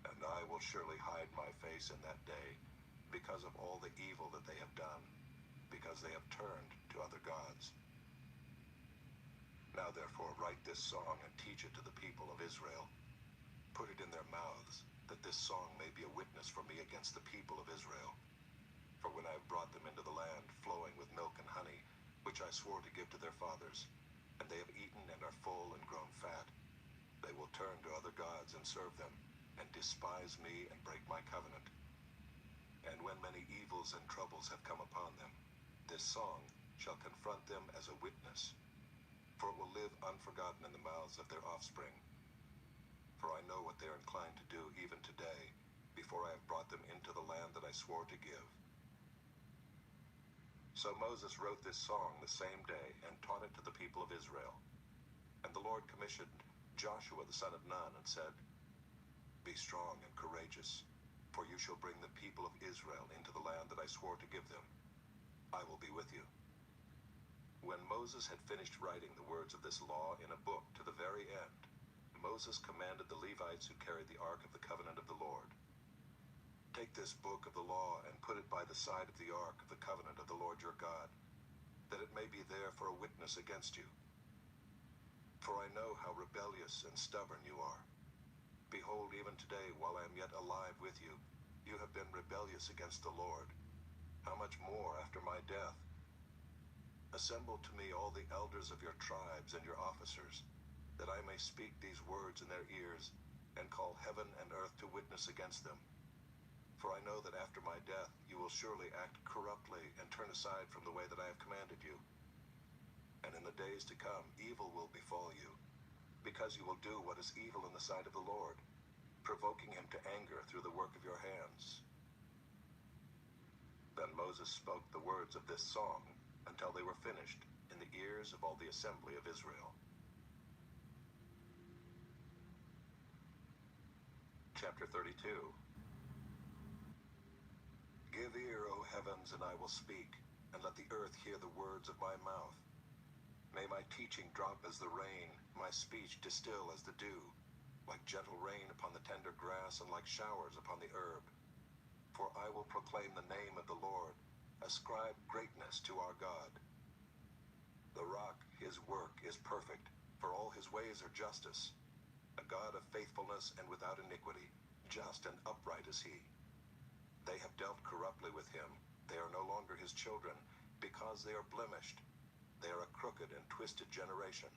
And I will surely hide my face in that day, because of all the evil that they have done, because they have turned to other gods. Now therefore write this song and teach it to the people of Israel. Put it in their mouths, that this song may be a witness for me against the people of Israel. For when I have brought them into the land flowing with milk and honey, which I swore to give to their fathers, and they have eaten and are full and grown fat, they will turn to other gods and serve them, and despise me and break my covenant. And when many evils and troubles have come upon them, this song shall confront them as a witness, for it will live unforgotten in the mouths of their offspring. For I know what they are inclined to do even today, before I have brought them into the land that I swore to give. So Moses wrote this song the same day and taught it to the people of Israel. And the Lord commissioned Joshua the son of Nun and said, Be strong and courageous, for you shall bring the people of Israel into the land that I swore to give them. I will be with you. When Moses had finished writing the words of this law in a book to the very end, Moses commanded the Levites who carried the ark of the covenant of the Lord, Take this book of the law and put it by the side of the ark of the covenant of the Lord your God, that it may be there for a witness against you. For I know how rebellious and stubborn you are. Behold, even today, while I am yet alive with you, you have been rebellious against the Lord. How much more after my death? Assemble to me all the elders of your tribes and your officers, that I may speak these words in their ears, and call heaven and earth to witness against them. For I know that after my death you will surely act corruptly and turn aside from the way that I have commanded you. And in the days to come evil will befall you, because you will do what is evil in the sight of the Lord, provoking him to anger through the work of your hands. Then Moses spoke the words of this song until they were finished in the ears of all the assembly of Israel. Chapter 32. Give ear, O heavens, and I will speak, and let the earth hear the words of my mouth. May my teaching drop as the rain, my speech distill as the dew, like gentle rain upon the tender grass and like showers upon the herb. For I will proclaim the name of the Lord, ascribe greatness to our God. The rock, his work, is perfect, for all his ways are justice. A God of faithfulness and without iniquity, just and upright is he. They have dealt corruptly with him. They are no longer his children, because they are blemished. They are a crooked and twisted generation.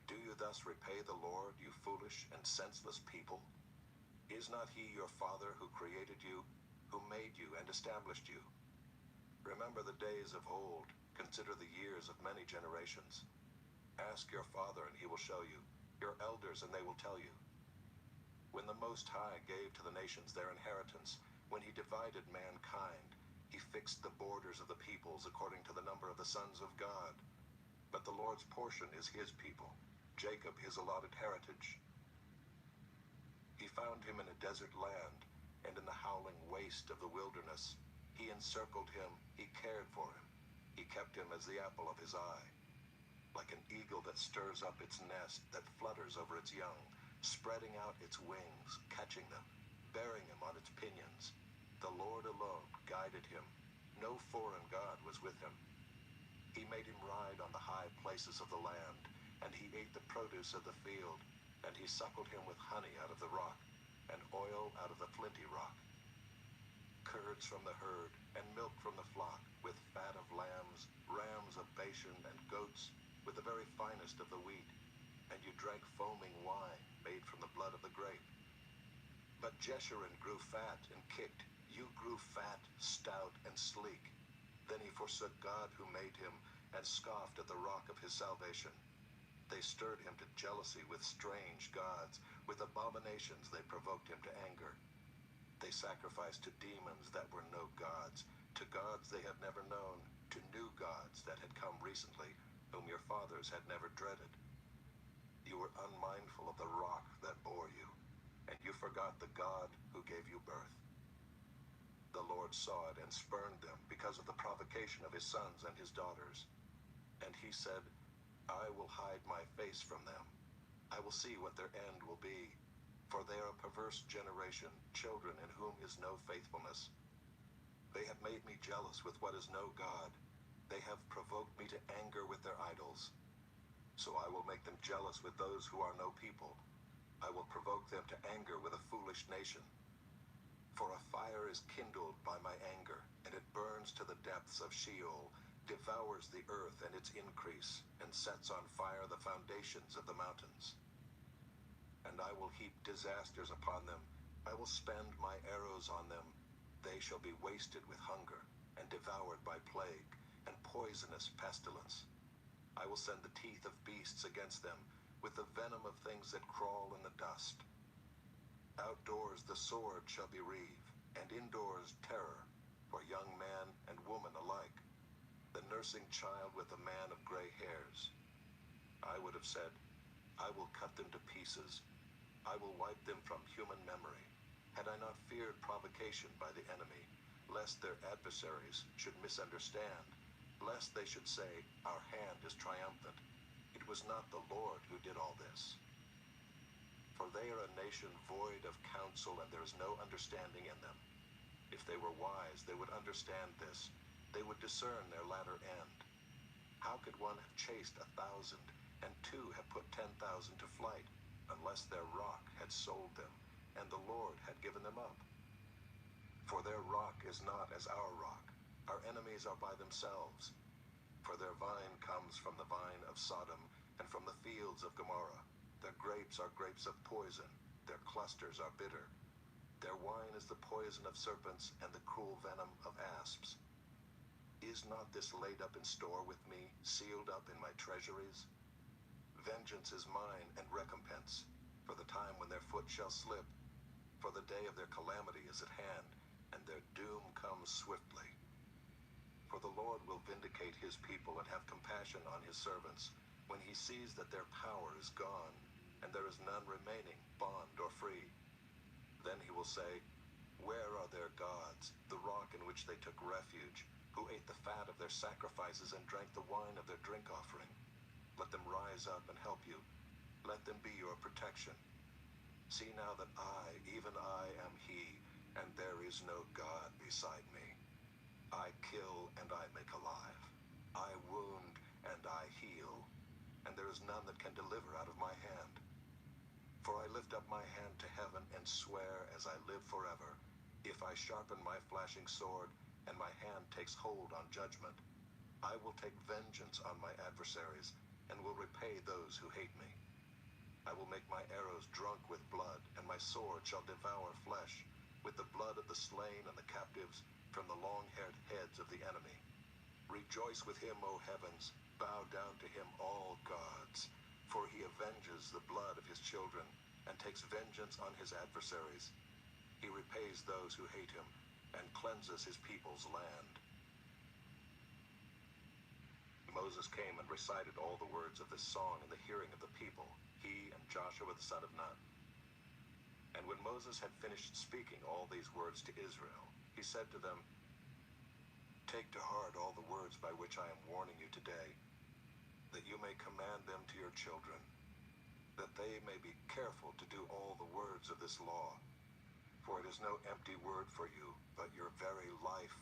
Do you thus repay the Lord, you foolish and senseless people? Is not he your Father who created you, who made you and established you? Remember the days of old. Consider the years of many generations. Ask your father, and he will show you, your elders, and they will tell you. When the Most High gave to the nations their inheritance, when he divided mankind, he fixed the borders of the peoples according to the number of the sons of God. But the Lord's portion is his people, Jacob his allotted heritage. He found him in a desert land, and in the howling waste of the wilderness. He encircled him, he cared for him. He kept him as the apple of his eye. Like an eagle that stirs up its nest, that flutters over its young, spreading out its wings, catching them, bearing them on its pinions. The Lord alone guided him. No foreign god was with him. He made him ride on the high places of the land, and he ate the produce of the field, and he suckled him with honey out of the rock, and oil out of the flinty rock. Curds from the herd, and milk from the flock, with fat of lambs, rams of Bashan, and goats, with the very finest of the wheat. And you drank foaming wine, made from the blood of the grape. But Jeshurun grew fat and kicked. You grew fat, stout, and sleek. Then he forsook God who made him, and scoffed at the rock of his salvation. They stirred him to jealousy with strange gods. With abominations they provoked him to anger. They sacrificed to demons that were no gods, to gods they had never known, to new gods that had come recently, whom your fathers had never dreaded. You were unmindful of the rock that bore you, and you forgot the God who gave you birth. The Lord saw it and spurned them because of the provocation of his sons and his daughters. And he said, I will hide my face from them. I will see what their end will be. For they are a perverse generation, children in whom is no faithfulness. They have made me jealous with what is no God. They have provoked me to anger with their idols. So I will make them jealous with those who are no people. I will provoke them to anger with a foolish nation. For a fire is kindled by my anger, and it burns to the depths of Sheol, devours the earth and its increase, and sets on fire the foundations of the mountains. And I will heap disasters upon them. I will spend my arrows on them. They shall be wasted with hunger, and devoured by plague, and poisonous pestilence. I will send the teeth of beasts against them, with the venom of things that crawl in the dust. Outdoors the sword shall bereave, and indoors terror, for young man and woman alike, the nursing child with the man of gray hairs. I would have said, I will cut them to pieces. I will wipe them from human memory, had I not feared provocation by the enemy, lest their adversaries should misunderstand, lest they should say, our hand is triumphant. It was not the Lord who did all this. For they are a nation void of counsel, and there is no understanding in them. If they were wise, they would understand this. They would discern their latter end. How could one have chased 1,000, and two have put 10,000 to flight, unless their rock had sold them, and the Lord had given them up? For their rock is not as our rock. Our enemies are by themselves. For their vine comes from the vine of Sodom, and from the fields of Gomorrah. Their grapes are grapes of poison. Their clusters are bitter. Their wine is the poison of serpents, and the cruel venom of asps. Is not this laid up in store with me, sealed up in my treasuries? Vengeance is mine, and recompense, for the time when their foot shall slip. For the day of their calamity is at hand, and their doom comes swiftly. For the Lord will vindicate his people and have compassion on his servants, when he sees that their power is gone, and there is none remaining, bond or free. Then he will say, where are their gods, the rock in which they took refuge, who ate the fat of their sacrifices and drank the wine of their drink offering? Let them rise up and help you. Let them be your protection. See now that I, even I, am he, and there is no God beside me. I kill and I make alive. I wound and I heal, and there is none that can deliver out of my hand. For I lift up my hand to heaven and swear as I live forever, if I sharpen my flashing sword, and my hand takes hold on judgment, I will take vengeance on my adversaries, and will repay those who hate me. I will make my arrows drunk with blood, and my sword shall devour flesh, with the blood of the slain and the captives, from the long-haired heads of the enemy. Rejoice with him, O heavens, bow down to him, all gods, for he avenges the blood of his children, and takes vengeance on his adversaries. He repays those who hate him, and cleanses his people's land. Moses came and recited all the words of this song in the hearing of the people, he and Joshua the son of Nun. And when Moses had finished speaking all these words to Israel, he said to them, take to heart all the words by which I am warning you today, that you may command them to your children, that they may be careful to do all the words of this law. For it is no empty word for you, but your very life.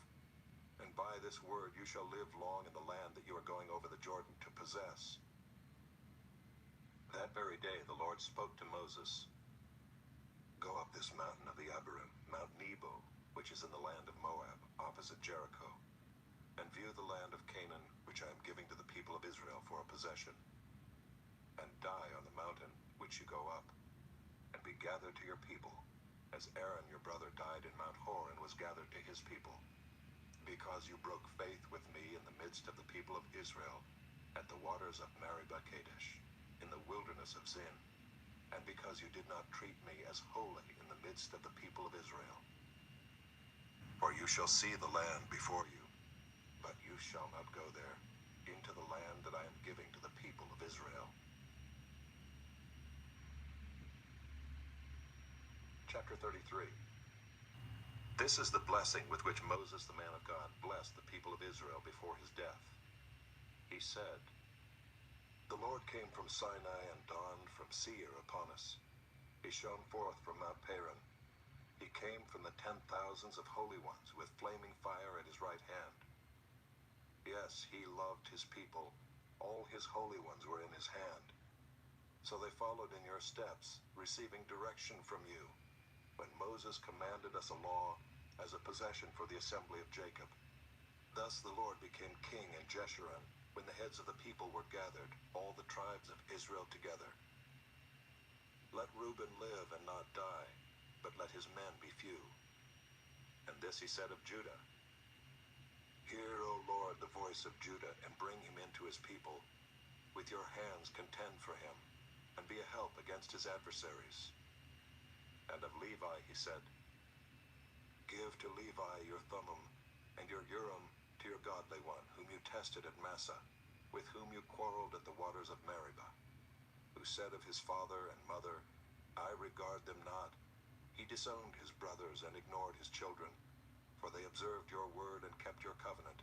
And by this word you shall live long in the land that you are going over the Jordan to possess. That very day the Lord spoke to Moses, go up this mountain of the Abarim, Mount Nebo, which is in the land of Moab, opposite Jericho, and view the land of Canaan, which I am giving to the people of Israel for a possession, and die on the mountain which you go up, and be gathered to your people, as Aaron your brother died in Mount Hor and was gathered to his people. because you broke faith with me in the midst of the people of Israel, at the waters of Meribah Kadesh, in the wilderness of Zin, and because you did not treat me as holy in the midst of the people of Israel. For you shall see the land before you, but you shall not go there, into the land that I am giving to the people of Israel. Chapter 33. This is the blessing with which Moses, the man of God, blessed the people of Israel before his death. He said, The Lord came from Sinai and dawned from Seir upon us. He shone forth from Mount Paran. He came from the 10,000s of holy ones with flaming fire at his right hand. Yes, he loved his people. All his holy ones were in his hand. So they followed in your steps, receiving direction from you, when Moses commanded us a law as a possession for the assembly of Jacob. Thus the Lord became king in Jeshurun, when the heads of the people were gathered, all the tribes of Israel together. Let Reuben live and not die, but let his men be few. And this he said of Judah, Hear, O Lord, the voice of Judah, and bring him into his people. With your hands contend for him, and be a help against his adversaries. And of Levi he said, Give to Levi your Thummim, and your Urim to your godly one, whom you tested at Massah, with whom you quarreled at the waters of Meribah, who said of his father and mother, I regard them not. He disowned his brothers and ignored his children, for they observed your word and kept your covenant.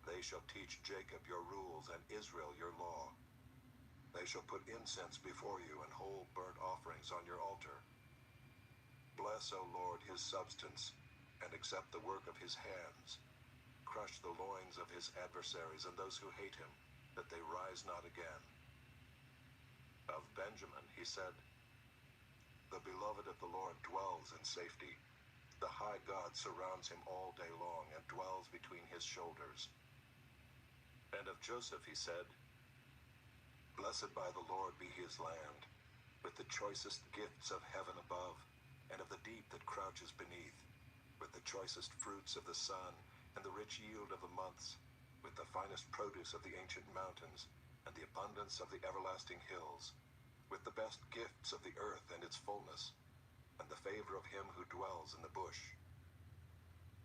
They shall teach Jacob your rules and Israel your law. They shall put incense before you and whole burnt offerings on your altar. Bless, O Lord, his substance, and accept the work of his hands. Crush the loins of his adversaries and those who hate him, that they rise not again. Of Benjamin he said, The beloved of the Lord dwells in safety. The high God surrounds him all day long and dwells between his shoulders. And of Joseph he said, Blessed by the Lord be his land, with the choicest gifts of heaven above, and of the deep that crouches beneath, with the choicest fruits of the sun, and the rich yield of the months, with the finest produce of the ancient mountains, and the abundance of the everlasting hills, with the best gifts of the earth and its fullness, and the favor of him who dwells in the bush.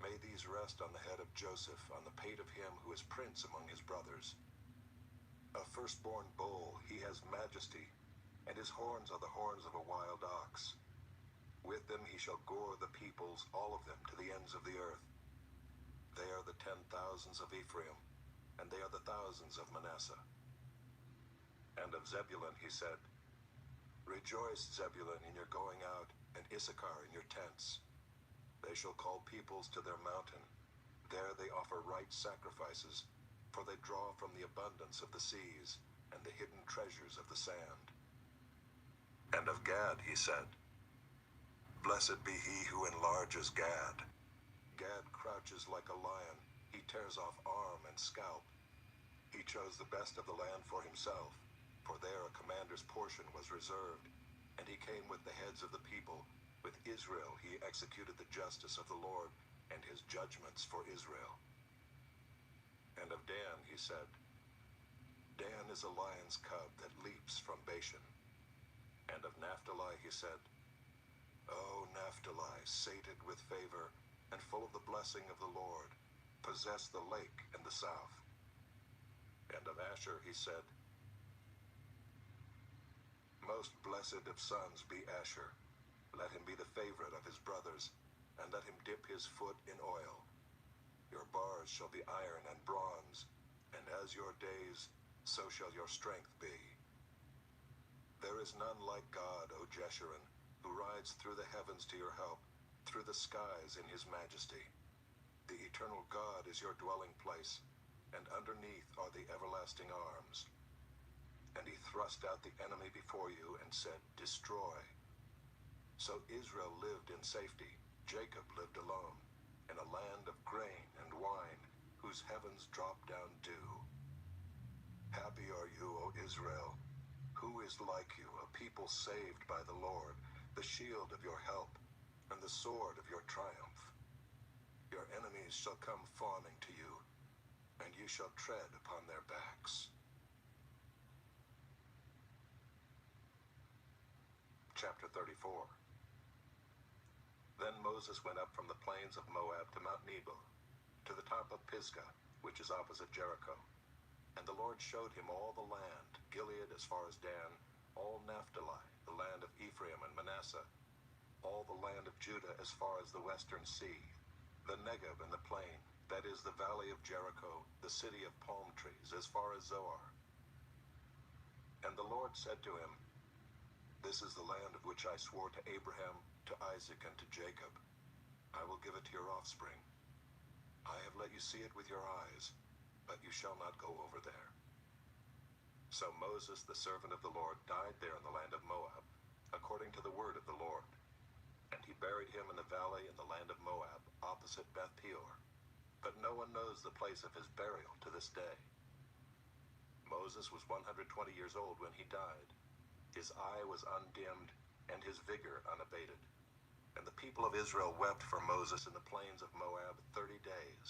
May these rest on the head of Joseph, on the pate of him who is prince among his brothers. A firstborn bull, he has majesty, and his horns are the horns of a wild ox. With them he shall gore the peoples, all of them, to the ends of the earth. They are the 10,000s of Ephraim, and they are the thousands of Manasseh. And of Zebulun he said, Rejoice, Zebulun, in your going out, and Issachar in your tents. They shall call peoples to their mountain. There they offer right sacrifices, for they draw from the abundance of the seas and the hidden treasures of the sand. And of Gad he said, Blessed be he who enlarges Gad. Gad crouches like a lion. He tears off arm and scalp. He chose the best of the land for himself, for there a commander's portion was reserved, and he came with the heads of the people. With Israel he executed the justice of the Lord, and his judgments for Israel. And of Dan he said, Dan is a lion's cub that leaps from Bashan. And of Naphtali he said, O Naphtali, sated with favor, and full of the blessing of the Lord, possess the lake and the south. And of Asher he said, Most blessed of sons be Asher. Let him be the favorite of his brothers, and let him dip his foot in oil. Your bars shall be iron and bronze, and as your days, so shall your strength be. There is none like God, O Jeshurun, who rides through the heavens to your help, through the skies in his majesty. The eternal God is your dwelling place, and underneath are the everlasting arms. And he thrust out the enemy before you and said, Destroy. So Israel lived in safety, Jacob lived alone, in a land of grain and wine, whose heavens drop down dew. Happy are you, O Israel. Who is like you, a people saved by the Lord, the shield of your help, and the sword of your triumph? Your enemies shall come fawning to you, and you shall tread upon their backs. Chapter 34. Then Moses went up from the plains of Moab to Mount Nebo, to the top of Pisgah, which is opposite Jericho. And the Lord showed him all the land, Gilead as far as Dan, all Naphtali, the land of Ephraim and Manasseh, all the land of Judah as far as the western sea, the Negeb and the plain, that is the valley of Jericho, the city of palm trees, as far as Zoar. And the Lord said to him, This is the land of which I swore to Abraham, to Isaac, and to Jacob. I will give it to your offspring. I have let you see it with your eyes, but you shall not go over there. So Moses, the servant of the Lord, died there in the land of Moab, according to the word of the Lord. And he buried him in the valley in the land of Moab, opposite Beth Peor. But no one knows the place of his burial to this day. Moses was 120 years old when he died. His eye was undimmed, and his vigor unabated. And the people of Israel wept for Moses in the plains of Moab 30 days.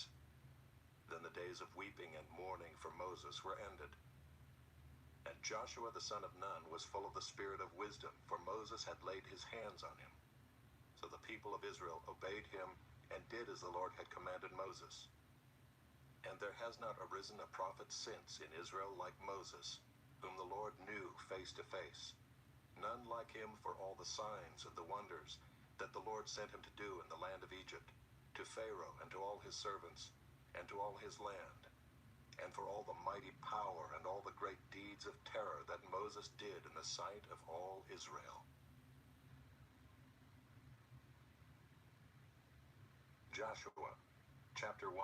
Then the days of weeping and mourning for Moses were ended. And Joshua the son of Nun was full of the spirit of wisdom, for Moses had laid his hands on him. So the people of Israel obeyed him and did as the Lord had commanded Moses. And there has not arisen a prophet since in Israel like Moses, whom the Lord knew face to face. None like him for all the signs and the wonders that the Lord sent him to do in the land of Egypt, to Pharaoh and to all his servants, and to all his land, and for all the mighty power and all the great deeds of terror that Moses did in the sight of all Israel. Joshua, chapter 1.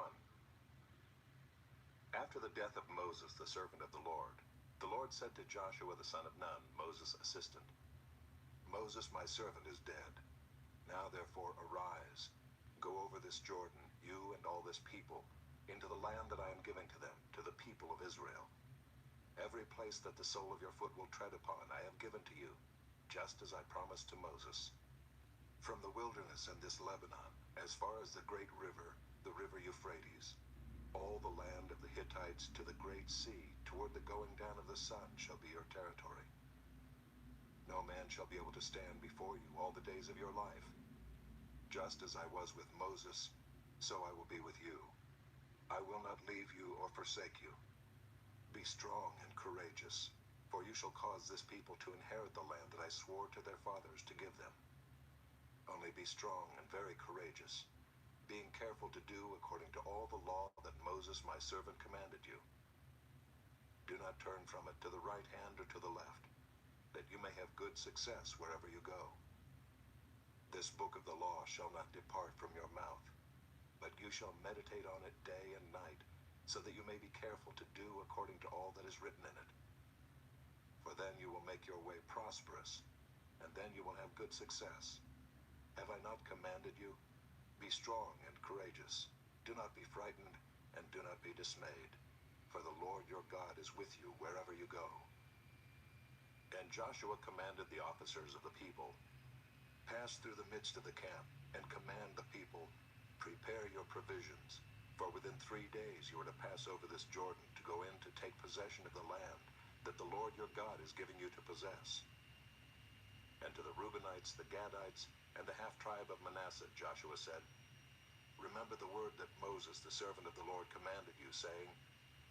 After the death of Moses, the servant of the Lord said to Joshua the son of Nun, Moses' assistant, Moses, my servant, is dead. Now therefore arise, go over this Jordan, you and all this people, into the land that I am giving to them, to the people of Israel. Every place that the sole of your foot will tread upon I have given to you, just as I promised to Moses. From the wilderness and this Lebanon, as far as the great river, the river Euphrates, all the land of the Hittites to the great sea, toward the going down of the sun, shall be your territory. No man shall be able to stand before you all the days of your life. Just as I was with Moses, so I will be with you. I will not leave you or forsake you. Be strong and courageous, for you shall cause this people to inherit the land that I swore to their fathers to give them. Only be strong and very courageous, being careful to do according to all the law that Moses my servant commanded you. Do not turn from it to the right hand or to the left, that you may have good success wherever you go. This book of the law shall not depart from your mouth, but you shall meditate on it day and night, so that you may be careful to do according to all that is written in it. For then you will make your way prosperous, and then you will have good success. Have I not commanded you? Be strong and courageous. Do not be frightened, and do not be dismayed, for the Lord your God is with you wherever you go. And Joshua commanded the officers of the people, Pass through the midst of the camp, and command the people, Prepare your provisions, for within 3 days you are to pass over this Jordan to go in to take possession of the land that the Lord your God is giving you to possess. And to the Reubenites, the Gadites, and the half-tribe of Manasseh, Joshua said, Remember the word that Moses, the servant of the Lord, commanded you, saying,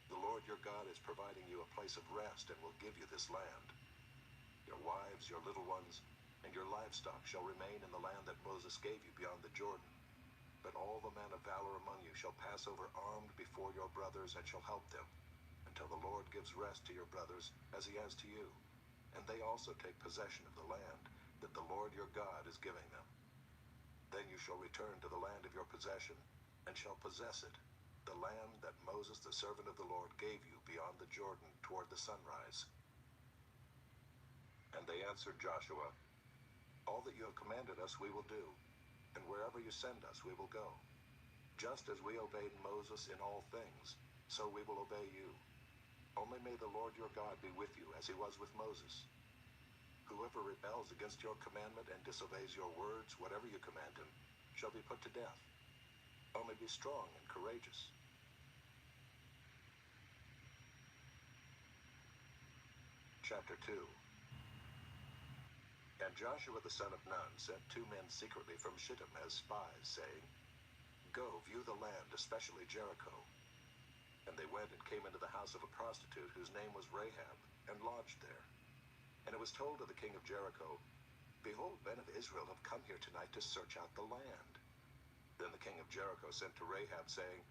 The Lord your God is providing you a place of rest and will give you this land. Your wives, your little ones, and your livestock shall remain in the land that Moses gave you beyond the Jordan. But all the men of valor among you shall pass over armed before your brothers and shall help them, until the Lord gives rest to your brothers as he has to you, and they also take possession of the land that the Lord your God is giving them. Then you shall return to the land of your possession, and shall possess it, the land that Moses the servant of the Lord gave you beyond the Jordan toward the sunrise. And they answered Joshua, All that you have commanded us we will do, and wherever you send us we will go. Just as we obeyed Moses in all things, so we will obey you. Only may the Lord your God be with you as he was with Moses. Whoever rebels against your commandment and disobeys your words, whatever you command him, shall be put to death. Only be strong and courageous. Chapter 2. And Joshua the son of Nun sent 2 men secretly from Shittim as spies, saying, Go, view the land, especially Jericho. And they went and came into the house of a prostitute whose name was Rahab, and lodged there. And it was told to the king of Jericho, Behold, men of Israel have come here tonight to search out the land. Then the king of Jericho sent to Rahab, saying,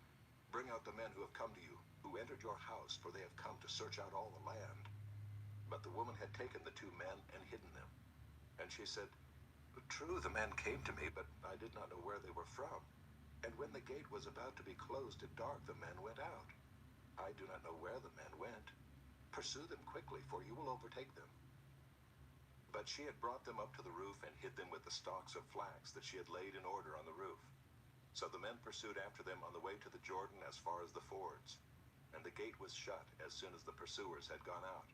Bring out the men who have come to you, who entered your house, for they have come to search out all the land. But the woman had taken the 2 men and hidden them. And she said, True, the men came to me, but I did not know where they were from. And when the gate was about to be closed at dark, the men went out. I do not know where the men went. Pursue them quickly, for you will overtake them. But she had brought them up to the roof and hid them with the stalks of flax that she had laid in order on the roof. So the men pursued after them on the way to the Jordan as far as the fords. And the gate was shut as soon as the pursuers had gone out.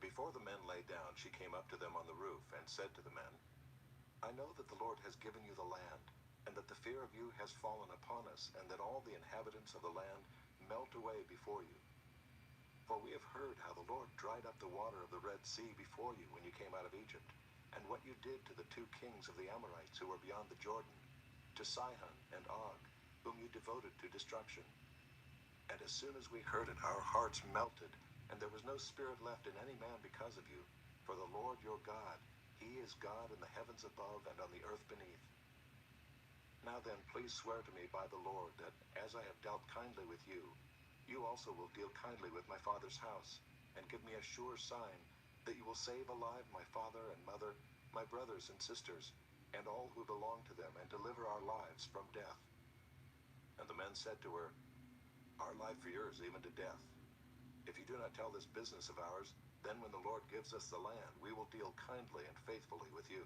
Before the men lay down, she came up to them on the roof and said to the men, I know that the Lord has given you the land, and that the fear of you has fallen upon us, and that all the inhabitants of the land melt away before you. For we have heard how the Lord dried up the water of the Red Sea before you when you came out of Egypt, and what you did to the 2 kings of the Amorites who were beyond the Jordan, to Sihon and Og, whom you devoted to destruction. And as soon as we heard it, our hearts melted, and there was no spirit left in any man because of you. For the Lord your God, he is God in the heavens above and on the earth beneath. Now then, please swear to me by the Lord that, as I have dealt kindly with you, you also will deal kindly with my father's house, and give me a sure sign that you will save alive my father and mother, my brothers and sisters, and all who belong to them, and deliver our lives from death. And the men said to her, Our life for yours, even to death. If you do not tell this business of ours, then when the Lord gives us the land, we will deal kindly and faithfully with you.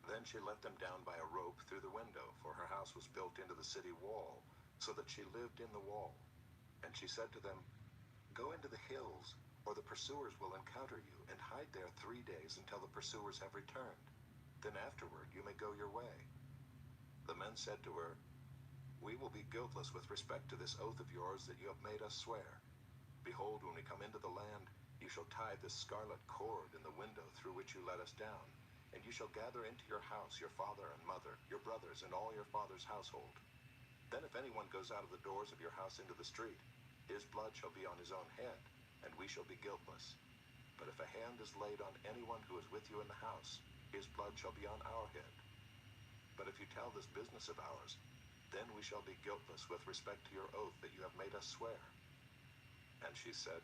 Then she let them down by a rope through the window, for her house was built into the city wall, so that she lived in the wall. And she said to them, Go into the hills, or the pursuers will encounter you, and hide there 3 days until the pursuers have returned. Then afterward you may go your way. The men said to her, We will be guiltless with respect to this oath of yours that you have made us swear. Behold, when we come into the land, you shall tie this scarlet cord in the window through which you let us down, and you shall gather into your house your father and mother, your brothers, and all your father's household. Then if anyone goes out of the doors of your house into the street, his blood shall be on his own head, and we shall be guiltless. But if a hand is laid on anyone who is with you in the house, his blood shall be on our head. But if you tell this business of ours, then we shall be guiltless with respect to your oath that you have made us swear. And she said,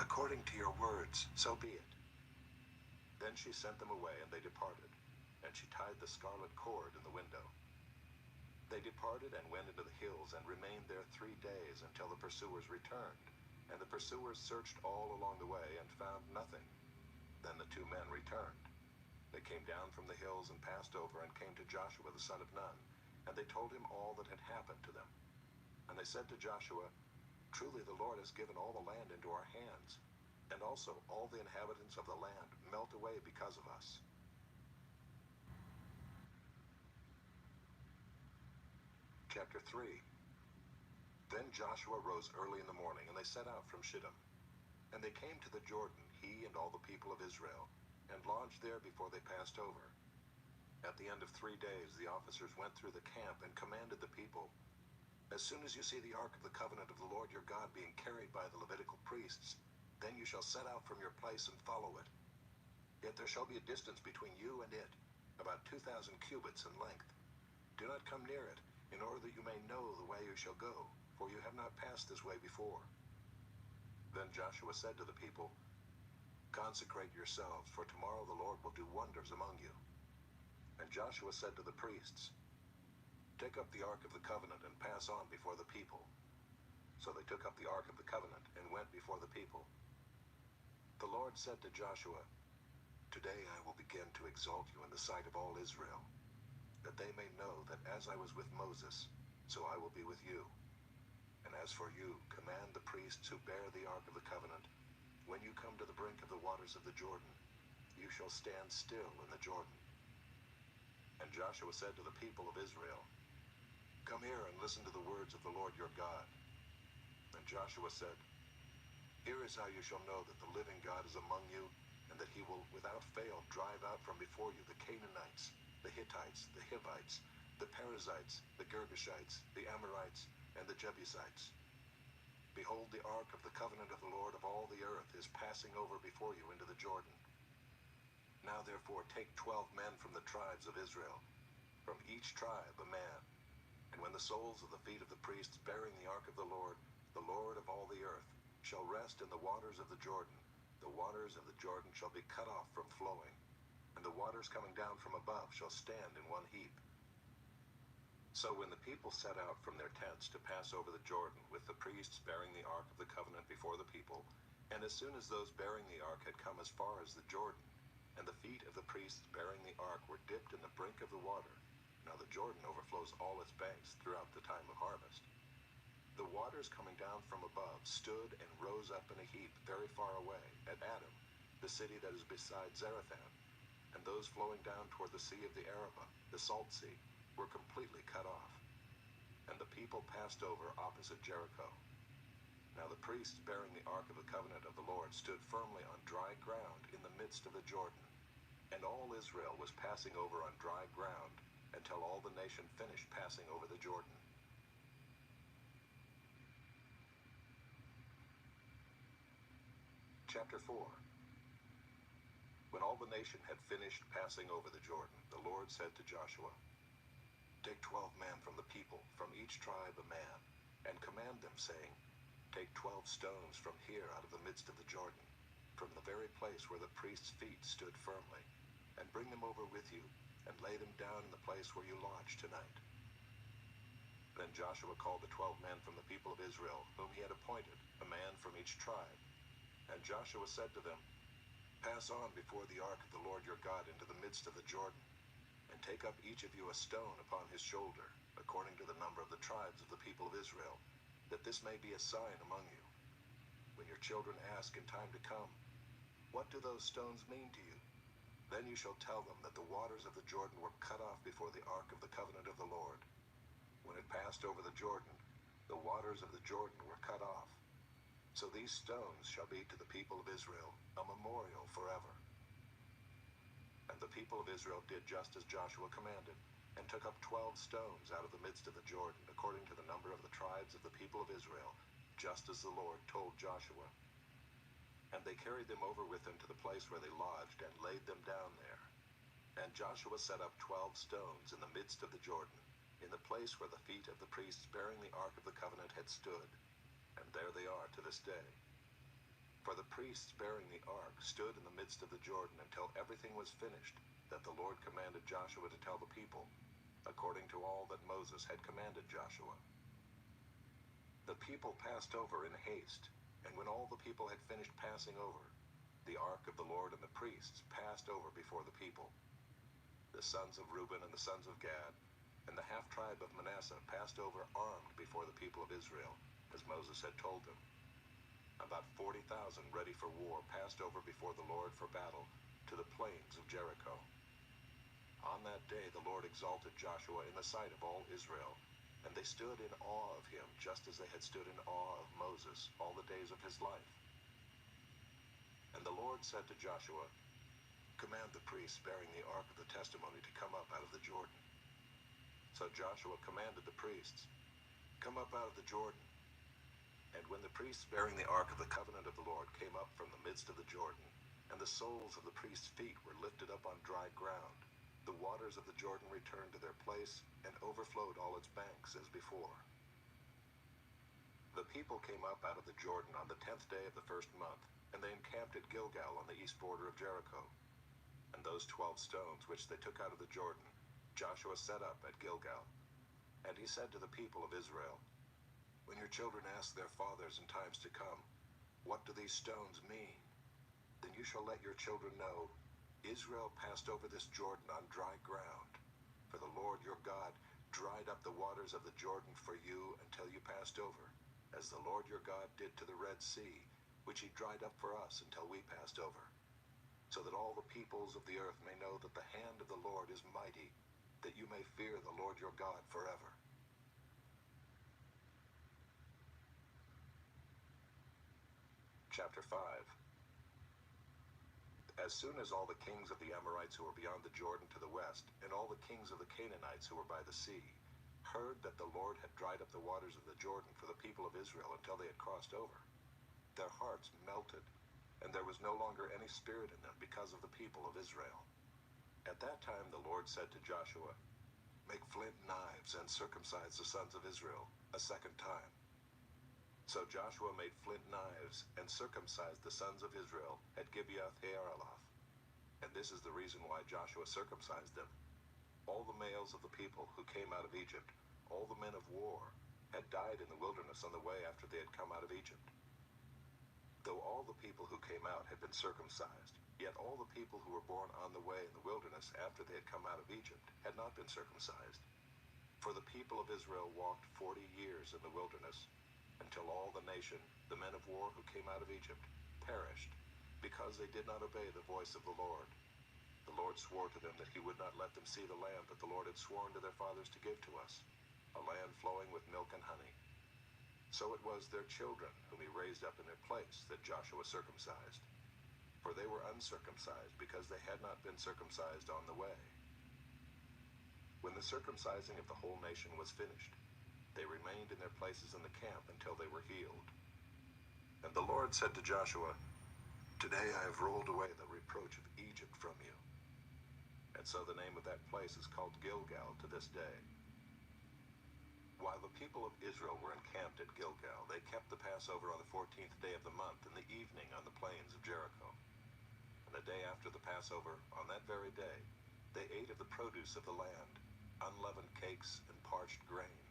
According to your words, so be it. Then she sent them away, and they departed, and she tied the scarlet cord in the window. They departed and went into the hills, and remained there 3 days until the pursuers returned. And the pursuers searched all along the way, and found nothing. Then the 2 men returned. They came down from the hills and passed over, and came to Joshua the son of Nun, and they told him all that had happened to them. And they said to Joshua, Truly the Lord has given all the land into our hands, and also all the inhabitants of the land melt away because of us. Chapter 3. Then Joshua rose early in the morning, and they set out from Shittim. And they came to the Jordan, he and all the people of Israel, and lodged there before they passed over. At the end of 3 days the officers went through the camp and commanded the people, As soon as you see the ark of the covenant of the Lord your God being carried by the Levitical priests, then you shall set out from your place and follow it. Yet there shall be a distance between you and it, about 2,000 cubits in length. Do not come near it, in order that you may know the way you shall go, for you have not passed this way before. Then Joshua said to the people, Consecrate yourselves, for tomorrow the Lord will do wonders among you. And Joshua said to the priests, Take up the ark of the covenant and pass on before the people. So they took up the ark of the covenant and went before the people. The Lord said to Joshua, Today I will begin to exalt you in the sight of all Israel, that they may know that as I was with Moses, so I will be with you. And as for you, command the priests who bear the ark of the covenant, when you come to the brink of the waters of the Jordan, you shall stand still in the Jordan. And Joshua said to the people of Israel, Come here and listen to the words of the Lord your God. And Joshua said, Here is how you shall know that the living God is among you, and that he will without fail drive out from before you the Canaanites, the Hittites, the Hivites, the Perizzites, the Girgashites, the Amorites, and the Jebusites. Behold, the ark of the covenant of the Lord of all the earth is passing over before you into the Jordan. Now therefore take 12 men from the tribes of Israel, from each tribe a man. And when the soles of the feet of the priests bearing the ark of the Lord of all the earth, shall rest in the waters of the Jordan, the waters of the Jordan shall be cut off from flowing, and the waters coming down from above shall stand in one heap. So when the people set out from their tents to pass over the Jordan with the priests bearing the ark of the covenant before the people, and as soon as those bearing the ark had come as far as the Jordan, and the feet of the priests bearing the ark were dipped in the brink of the water, now the Jordan overflows all its banks throughout the time of harvest, the waters coming down from above stood and rose up in a heap very far away at Adam, the city that is beside Zarethan, and those flowing down toward the sea of the Arabah, the salt sea, were completely cut off. And the people passed over opposite Jericho. Now the priests bearing the ark of the covenant of the Lord stood firmly on dry ground in the midst of the Jordan, and all Israel was passing over on dry ground until all the nation finished passing over the Jordan. Chapter 4. When all the nation had finished passing over the Jordan, the Lord said to Joshua, Take 12 men from the people, from each tribe a man, and command them, saying, Take 12 stones from here out of the midst of the Jordan, from the very place where the priest's feet stood firmly, and bring them over with you, and lay them down in the place where you lodge tonight. Then Joshua called the 12 men from the people of Israel, whom he had appointed, a man from each tribe. And Joshua said to them, Pass on before the ark of the Lord your God into the midst of the Jordan, and take up each of you a stone upon his shoulder, according to the number of the tribes of the people of Israel, that this may be a sign among you. When your children ask in time to come, What do those stones mean to you? Then you shall tell them that the waters of the Jordan were cut off before the ark of the covenant of the Lord. When it passed over the Jordan, the waters of the Jordan were cut off. So these stones shall be to the people of Israel a memorial forever. And the people of Israel did just as Joshua commanded, and took up 12 stones out of the midst of the Jordan, according to the number of the tribes of the people of Israel, just as the Lord told Joshua. And they carried them over with them to the place where they lodged, and laid them down there. And Joshua set up 12 stones in the midst of the Jordan, in the place where the feet of the priests bearing the ark of the covenant had stood. And there they are to this day. For the priests bearing the ark stood in the midst of the Jordan until everything was finished, that the Lord commanded Joshua to tell the people, according to all that Moses had commanded Joshua. The people passed over in haste, and when all the people had finished passing over, the ark of the Lord and the priests passed over before the people. The sons of Reuben and the sons of Gad, and the half-tribe of Manasseh passed over armed before the people of Israel, as Moses had told them. About 40,000 ready for war passed over before the Lord for battle to the plains of Jericho. On that day the Lord exalted Joshua in the sight of all Israel, and they stood in awe of him just as they had stood in awe of Moses all the days of his life. And the Lord said to Joshua, Command the priests bearing the ark of the testimony to come up out of the Jordan. So Joshua commanded the priests, Come up out of the Jordan. And when the priests bearing the ark of the covenant of the Lord came up from the midst of the Jordan, and the soles of the priests' feet were lifted up on dry ground, the waters of the Jordan returned to their place and overflowed all its banks as before. The people came up out of the Jordan on the 10th day of the first month, and they encamped at Gilgal on the east border of Jericho. And those 12 stones which they took out of the Jordan, Joshua set up at Gilgal. And he said to the people of Israel, When your children ask their fathers in times to come, What do these stones mean? Then you shall let your children know, Israel passed over this Jordan on dry ground. For the Lord your God dried up the waters of the Jordan for you until you passed over, as the Lord your God did to the Red Sea, which he dried up for us until we passed over, so that all the peoples of the earth may know that the hand of the Lord is mighty, that you may fear the Lord your God forever. Chapter 5. As soon as all the kings of the Amorites who were beyond the Jordan to the west, and all the kings of the Canaanites who were by the sea, heard that the Lord had dried up the waters of the Jordan for the people of Israel until they had crossed over, their hearts melted, and there was no longer any spirit in them because of the people of Israel. At that time the Lord said to Joshua, "Make flint knives and circumcise the sons of Israel a second time." So Joshua made flint knives and circumcised the sons of Israel at Gibeath-haaraloth. And this is the reason why Joshua circumcised them. All the males of the people who came out of Egypt, all the men of war, had died in the wilderness on the way after they had come out of Egypt. Though all the people who came out had been circumcised, yet all the people who were born on the way in the wilderness after they had come out of Egypt had not been circumcised. For the people of Israel walked 40 years in the wilderness, until all the nation, the men of war who came out of Egypt, perished, because they did not obey the voice of the Lord. The Lord swore to them that he would not let them see the land that the Lord had sworn to their fathers to give to us, a land flowing with milk and honey. So it was their children whom he raised up in their place that Joshua circumcised. For they were uncircumcised because they had not been circumcised on the way. When the circumcising of the whole nation was finished, they remained in their places in the camp until they were healed. And the Lord said to Joshua, "Today I have rolled away the reproach of Egypt from you." And so the name of that place is called Gilgal to this day. While the people of Israel were encamped at Gilgal, they kept the Passover on the 14th day of the month in the evening on the plains of Jericho. And the day after the Passover, on that very day, they ate of the produce of the land, unleavened cakes and parched grain.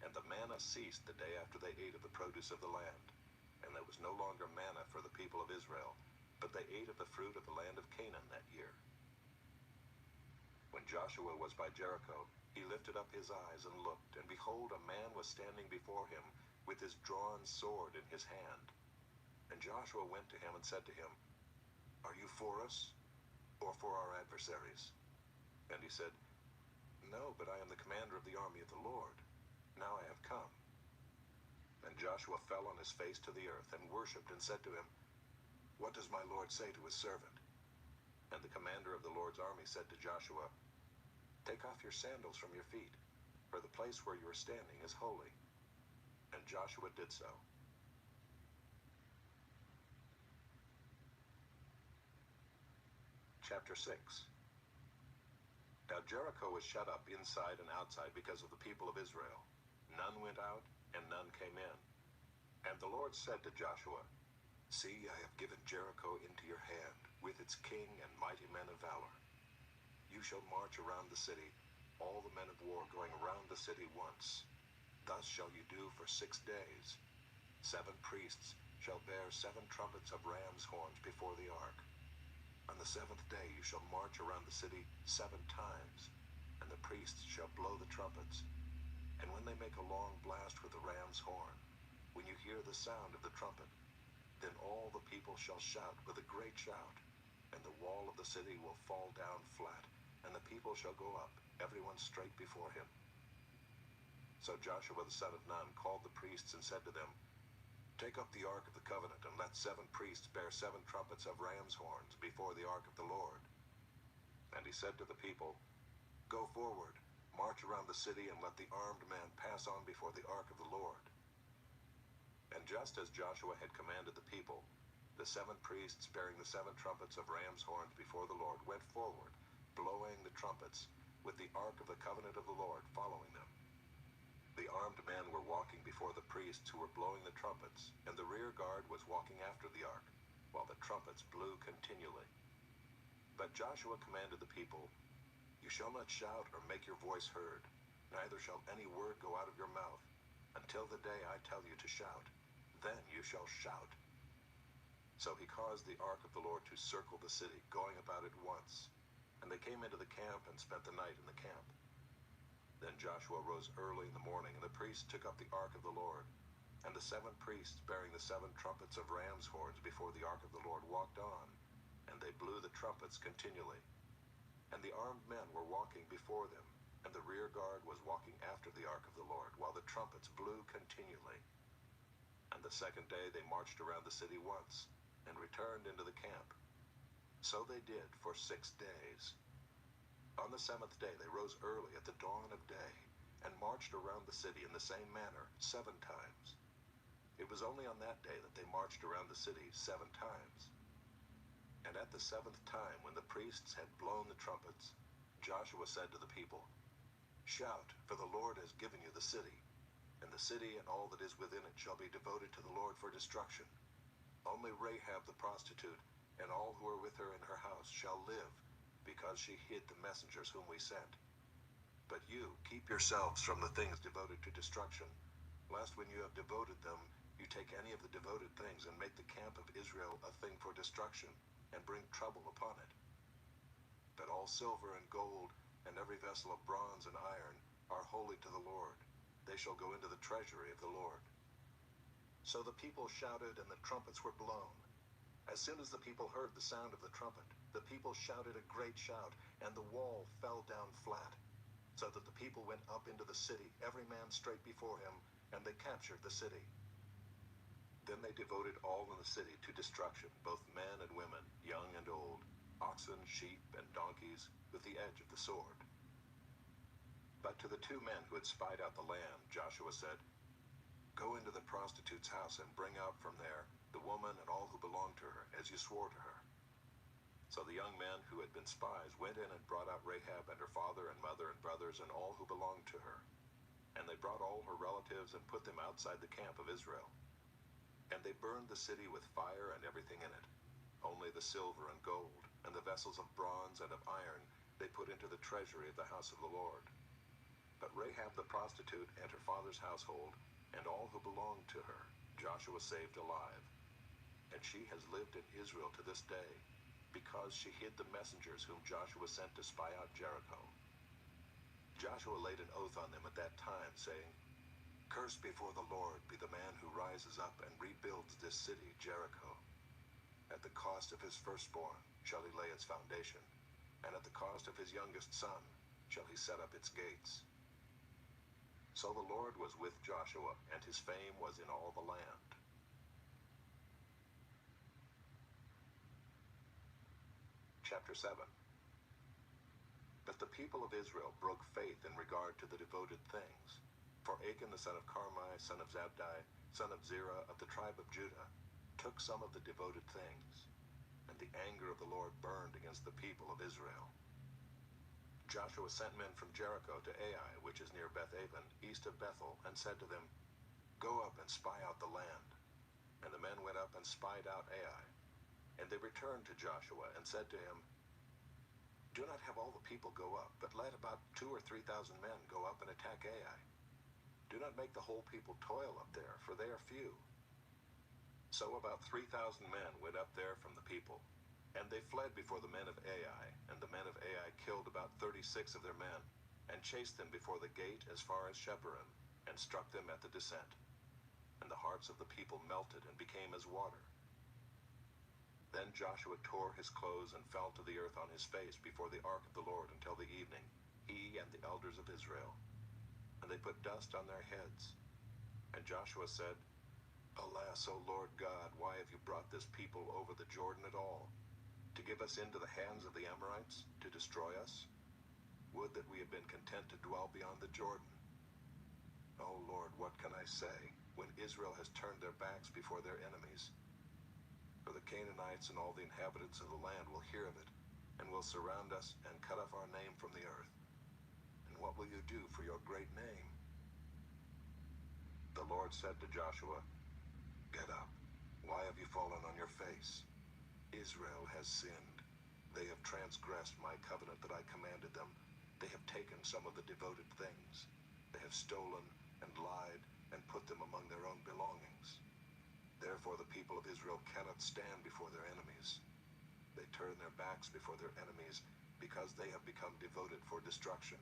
And the manna ceased the day after they ate of the produce of the land, and there was no longer manna for the people of Israel, but they ate of the fruit of the land of Canaan that year. When Joshua was by Jericho, he lifted up his eyes and looked, and behold, a man was standing before him with his drawn sword in his hand. And Joshua went to him and said to him, "Are you for us, or for our adversaries?" And he said, "No, but I am the commander of the army of the Lord. Now I have come." And Joshua fell on his face to the earth and worshipped and said to him, "What does my Lord say to his servant?" And the commander of the Lord's army said to Joshua, "Take off your sandals from your feet, for the place where you are standing is holy." And Joshua did so. Chapter 6. Now Jericho was shut up inside and outside because of the people of Israel. None went out, and none came in. And the Lord said to Joshua, "See, I have given Jericho into your hand, with its king and mighty men of valor. You shall march around the city, all the men of war going around the city once. Thus shall you do for 6 days. 7 priests shall bear 7 trumpets of ram's horns before the ark. On the 7th day you shall march around the city 7 times, and the priests shall blow the trumpets. And when they make a long blast with the ram's horn, when you hear the sound of the trumpet, then all the people shall shout with a great shout, and the wall of the city will fall down flat, and the people shall go up, everyone straight before him." So Joshua the son of Nun called the priests and said to them, "Take up the ark of the covenant, and let 7 priests bear 7 trumpets of ram's horns before the ark of the Lord." And he said to the people, "Go forward, march around the city, and let the armed men pass on before the ark of the Lord." And just as Joshua had commanded the people, the 7 priests bearing the 7 trumpets of ram's horns before the Lord went forward, blowing the trumpets, with the ark of the covenant of the Lord following them. The armed men were walking before the priests who were blowing the trumpets, and the rear guard was walking after the ark, while the trumpets blew continually. But Joshua commanded the people, "You shall not shout or make your voice heard, neither shall any word go out of your mouth, until the day I tell you to shout. Then you shall shout." So he caused the ark of the Lord to circle the city, going about it once. And they came into the camp and spent the night in the camp. Then Joshua rose early in the morning, and the priests took up the ark of the Lord. And the 7 priests bearing the 7 trumpets of ram's horns before the ark of the Lord walked on, and they blew the trumpets continually. And the armed men were walking before them, and the rear guard was walking after the ark of the Lord, while the trumpets blew continually. And the second day they marched around the city once, and returned into the camp. So they did for 6 days. On the 7th day they rose early at the dawn of day, and marched around the city in the same manner 7 times. It was only on that day that they marched around the city 7 times. And at the 7th time, when the priests had blown the trumpets, Joshua said to the people, "Shout, for the Lord has given you the city, and the city and all that is within it shall be devoted to the Lord for destruction. Only Rahab the prostitute and all who are with her in her house shall live, because she hid the messengers whom we sent. But you keep yourselves from the things devoted to destruction, lest when you have devoted them, you take any of the devoted things and make the camp of Israel a thing for destruction, and bring trouble upon it. But all silver and gold, and every vessel of bronze and iron, are holy to the Lord. They shall go into the treasury of the Lord." So the people shouted, and the trumpets were blown. As soon as the people heard the sound of the trumpet, the people shouted a great shout, and the wall fell down flat, so that the people went up into the city, every man straight before him, and they captured the city. Then they devoted all in the city to destruction, both men and women, young and old, oxen, sheep, and donkeys, with the edge of the sword. But to the 2 men who had spied out the land, Joshua said, "Go into the prostitute's house and bring out from there the woman and all who belong to her, as you swore to her." So the young men who had been spies went in and brought out Rahab and her father and mother and brothers and all who belonged to her. And they brought all her relatives and put them outside the camp of Israel. And they burned the city with fire and everything in it. Only the silver and gold, and the vessels of bronze and of iron, they put into the treasury of the house of the Lord. But Rahab the prostitute and her father's household, and all who belonged to her, Joshua saved alive. And she has lived in Israel to this day, because she hid the messengers whom Joshua sent to spy out Jericho. Joshua laid an oath on them at that time, saying, "Cursed before the Lord be the man who rises up and rebuilds this city, Jericho. At the cost of his firstborn shall he lay its foundation, and at the cost of his youngest son shall he set up its gates." So the Lord was with Joshua, and his fame was in all the land. Chapter 7. But the people of Israel broke faith in regard to the devoted things. For Achan the son of Carmi, son of Zabdi, son of Zerah of the tribe of Judah, took some of the devoted things, and the anger of the Lord burned against the people of Israel. Joshua sent men from Jericho to Ai, which is near Beth-aven, east of Bethel, and said to them, "Go up and spy out the land." And the men went up and spied out Ai. And they returned to Joshua and said to him, "Do not have all the people go up, but let about 2,000 or 3,000 men go up and attack Ai. Do not make the whole people toil up there, for they are few." So about 3,000 men went up there from the people, and they fled before the men of Ai, and the men of Ai killed about 36 of their men, and chased them before the gate as far as Sheparim, and struck them at the descent. And the hearts of the people melted and became as water. Then Joshua tore his clothes and fell to the earth on his face before the ark of the Lord until the evening, he and the elders of Israel. And they put dust on their heads. And Joshua said, "Alas, O Lord God, why have you brought this people over the Jordan at all? To give us into the hands of the Amorites, to destroy us? Would that we had been content to dwell beyond the Jordan. O Lord, what can I say, when Israel has turned their backs before their enemies? For the Canaanites and all the inhabitants of the land will hear of it, and will surround us and cut off our name from the earth. And what will you do for your great name?" The Lord said to Joshua, "Get up. Why have you fallen on your face? Israel has sinned. They have transgressed my covenant that I commanded them. They have taken some of the devoted things. They have stolen and lied and put them among their own belongings. Therefore the people of Israel cannot stand before their enemies. They turn their backs before their enemies, because they have become devoted for destruction.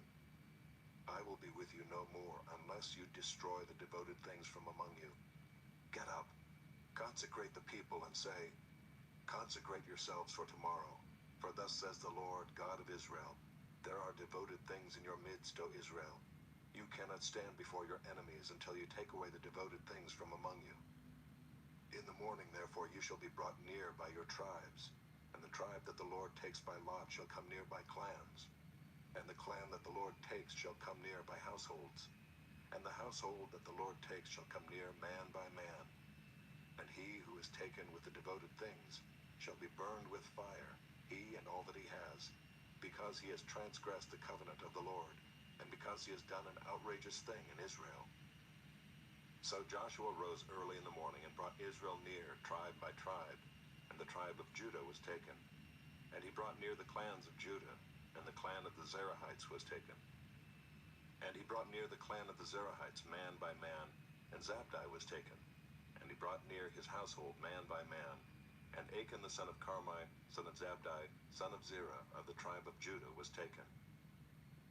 I will be with you no more unless you destroy the devoted things from among you. Get up, consecrate the people, and say, 'Consecrate yourselves for tomorrow. For thus says the Lord, God of Israel, there are devoted things in your midst, O Israel. You cannot stand before your enemies until you take away the devoted things from among you. In the morning, therefore, you shall be brought near by your tribes, and the tribe that the Lord takes by lot shall come near by clans, and the clan that the Lord takes shall come near by households, and the household that the Lord takes shall come near man by man. And he who is taken with the devoted things shall be burned with fire, he and all that he has, because he has transgressed the covenant of the Lord, and because he has done an outrageous thing in Israel. So Joshua rose early in the morning and brought Israel near, tribe by tribe, and the tribe of Judah was taken. And he brought near the clans of Judah, and the clan of the Zerahites was taken. And he brought near the clan of the Zerahites man by man, and Zabdi was taken. And he brought near his household man by man, and Achan the son of Carmi, son of Zabdi, son of Zerah, of the tribe of Judah, was taken.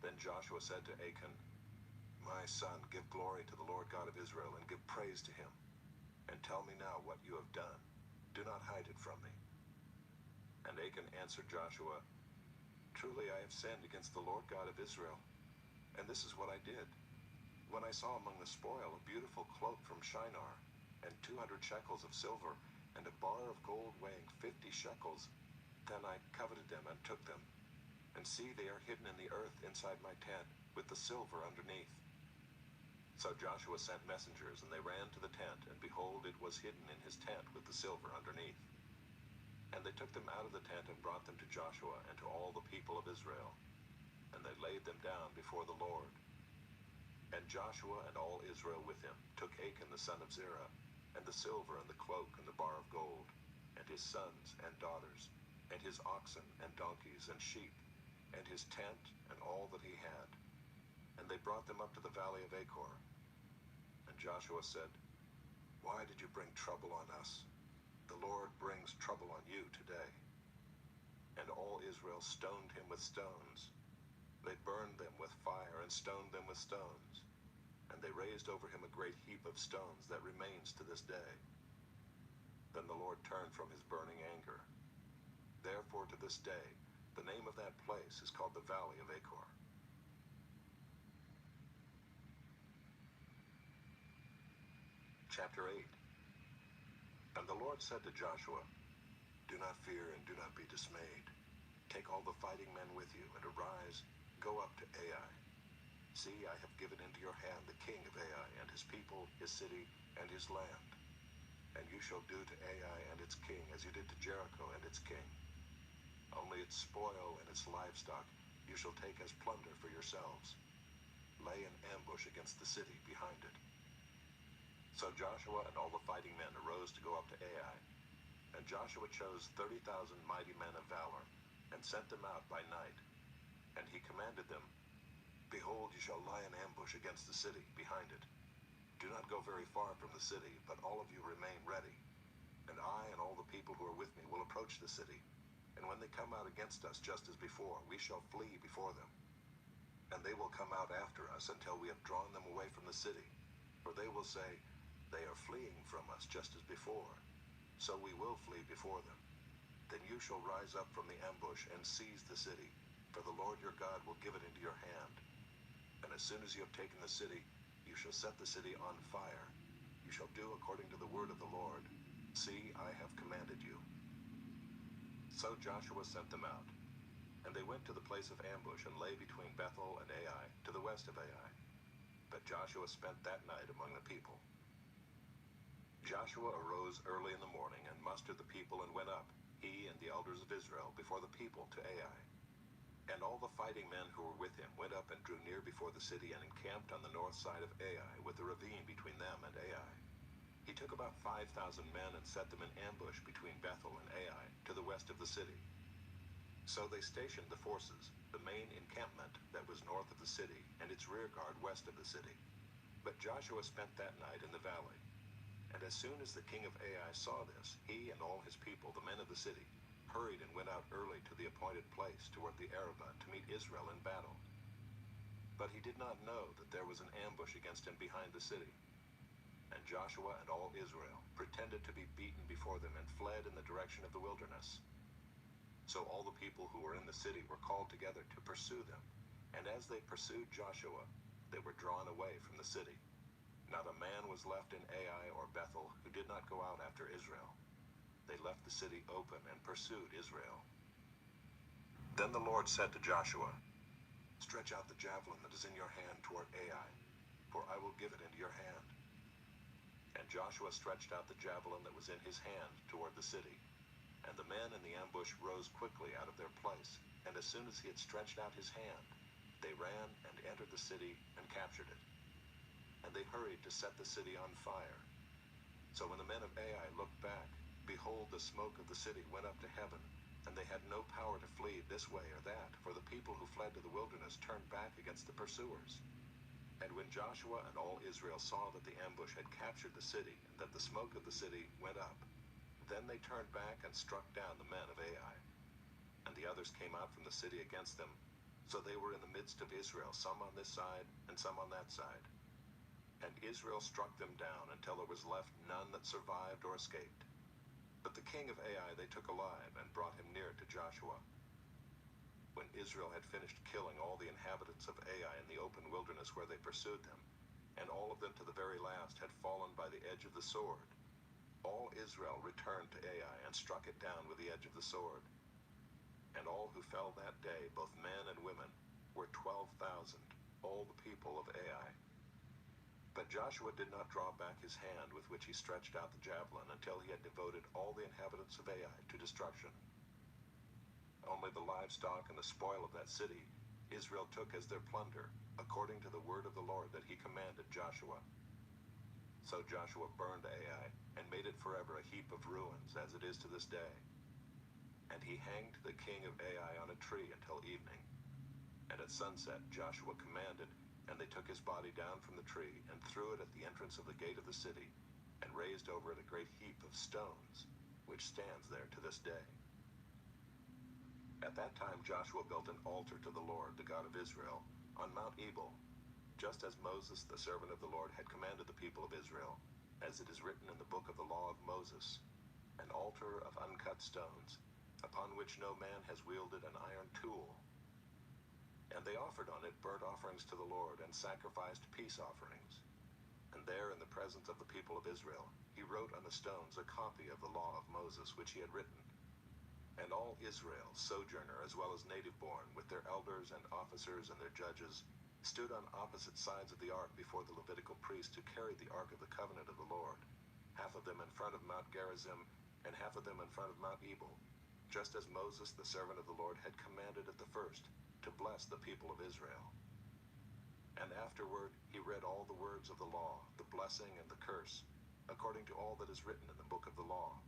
Then Joshua said to Achan, My son, give glory to the Lord God of Israel, and give praise to him. And tell me now what you have done. Do not hide it from me. And Achan answered Joshua, Truly I have sinned against the Lord God of Israel. And this is what I did. When I saw among the spoil a beautiful cloak from Shinar, and 200 shekels of silver, and a bar of gold weighing 50 shekels, then I coveted them and took them. And see, they are hidden in the earth inside my tent, with the silver underneath. So Joshua sent messengers, and they ran to the tent, and behold, it was hidden in his tent with the silver underneath. And they took them out of the tent and brought them to Joshua and to all the people of Israel. And they laid them down before the Lord. And Joshua and all Israel with him took Achan the son of Zerah, and the silver and the cloak and the bar of gold, and his sons and daughters, and his oxen and donkeys and sheep, and his tent and all that he had. And they brought them up to the valley of Achor. And Joshua said, Why did you bring trouble on us? The Lord brings trouble on you today. And all Israel stoned him with stones. They burned them with fire and stoned them with stones. And they raised over him a great heap of stones that remains to this day. Then the Lord turned from his burning anger. Therefore to this day, the name of that place is called the Valley of Achor. Chapter 8. And the Lord said to Joshua, Do not fear and do not be dismayed. Take all the fighting men with you, and arise, go up to Ai. See, I have given into your hand the king of Ai, and his people, his city, and his land. And you shall do to Ai and its king as you did to Jericho and its king. Only its spoil and its livestock you shall take as plunder for yourselves. Lay an ambush against the city behind it. So Joshua and all the fighting men arose to go up to Ai. And Joshua chose 30,000 mighty men of valor, and sent them out by night. And he commanded them, Behold, you shall lie in ambush against the city behind it. Do not go very far from the city, but all of you remain ready. And I and all the people who are with me will approach the city. And when they come out against us just as before, we shall flee before them. And they will come out after us until we have drawn them away from the city. For they will say, They are fleeing from us just as before. So we will flee before them. Then you shall rise up from the ambush and seize the city, for the Lord your God will give it into your hand. And as soon as you have taken the city, you shall set the city on fire. You shall do according to the word of the Lord. See, I have commanded you. So Joshua sent them out. And they went to the place of ambush and lay between Bethel and Ai, to the west of Ai. But Joshua spent that night among the people. Joshua arose early in the morning and mustered the people and went up, he and the elders of Israel, before the people to Ai. And all the fighting men who were with him went up and drew near before the city and encamped on the north side of Ai, with the ravine between them and Ai. He took about 5,000 men and set them in ambush between Bethel and Ai, to the west of the city. So they stationed the forces, the main encampment that was north of the city, and its rear guard west of the city. But Joshua spent that night in the valley. And as soon as the king of Ai saw this, he and all his people, the men of the city, hurried and went out early to the appointed place toward the Arabah to meet Israel in battle. But he did not know that there was an ambush against him behind the city. And Joshua and all Israel pretended to be beaten before them and fled in the direction of the wilderness. So all the people who were in the city were called together to pursue them. And as they pursued Joshua, they were drawn away from the city. Not a man was left in Ai or Bethel who did not go out after Israel. They left the city open and pursued Israel. Then the Lord said to Joshua, "Stretch out the javelin that is in your hand toward Ai, for I will give it into your hand." And Joshua stretched out the javelin that was in his hand toward the city. And the men in the ambush rose quickly out of their place, and as soon as he had stretched out his hand, they ran and entered the city and captured it. And they hurried to set the city on fire. So when the men of Ai looked back, behold, the smoke of the city went up to heaven, and they had no power to flee this way or that, for the people who fled to the wilderness turned back against the pursuers. And when Joshua and all Israel saw that the ambush had captured the city, and that the smoke of the city went up, then they turned back and struck down the men of Ai. And the others came out from the city against them, so they were in the midst of Israel, some on this side and some on that side. And Israel struck them down until there was left none that survived or escaped. But the king of Ai they took alive and brought him near to Joshua. When Israel had finished killing all the inhabitants of Ai in the open wilderness where they pursued them, and all of them to the very last had fallen by the edge of the sword, all Israel returned to Ai and struck it down with the edge of the sword. And all who fell that day, both men and women, were 12,000, all the people of Ai. But Joshua did not draw back his hand with which he stretched out the javelin until he had devoted all the inhabitants of Ai to destruction. Only the livestock and the spoil of that city Israel took as their plunder, according to the word of the Lord that he commanded Joshua. So Joshua burned Ai and made it forever a heap of ruins, as it is to this day. And he hanged the king of Ai on a tree until evening. And at sunset Joshua commanded, and they took his body down from the tree and threw it at the entrance of the gate of the city, and raised over it a great heap of stones, which stands there to this day. At that time Joshua built an altar to the Lord, the God of Israel, on Mount Ebal, just as Moses, the servant of the Lord, had commanded the people of Israel, as it is written in the book of the law of Moses, an altar of uncut stones, upon which no man has wielded an iron tool. And they offered on it burnt offerings to the Lord, and sacrificed peace offerings. And there, in the presence of the people of Israel, he wrote on the stones a copy of the law of Moses, which he had written. And all Israel, sojourner as well as native-born, with their elders and officers and their judges, stood on opposite sides of the ark before the Levitical priests who carried the ark of the covenant of the Lord, half of them in front of Mount Gerizim, and half of them in front of Mount Ebal, just as Moses, the servant of the Lord, had commanded at the first, to bless the people of Israel. And afterward he read all the words of the law, the blessing and the curse, according to all that is written in the book of the law.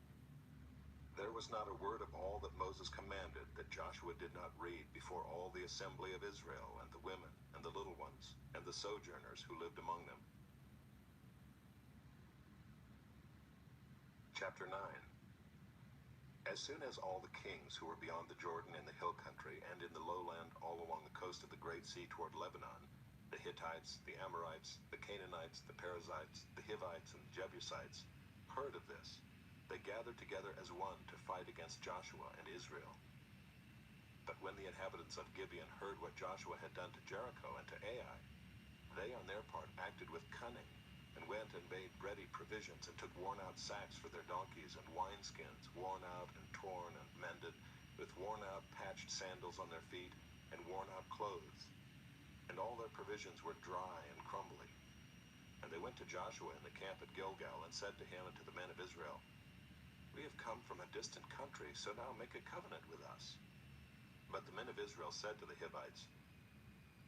There was not a word of all that Moses commanded that Joshua did not read before all the assembly of Israel, and the women, and the little ones, and the sojourners who lived among them. Chapter 9. As soon as all the kings who were beyond the Jordan in the hill country and in the lowland all along the coast of the great sea toward Lebanon, the Hittites, the Amorites, the Canaanites, the Perizzites, the Hivites, and the Jebusites, heard of this, they gathered together as one to fight against Joshua and Israel. But when the inhabitants of Gibeon heard what Joshua had done to Jericho and to Ai, they on their part acted with cunning, and went and made ready provisions, and took worn-out sacks for their donkeys, and wineskins, worn out and torn and mended, with worn-out patched sandals on their feet, and worn-out clothes. And all their provisions were dry and crumbly. And they went to Joshua in the camp at Gilgal, and said to him and to the men of Israel, "We have come from a distant country, so now make a covenant with us." But the men of Israel said to the Hivites,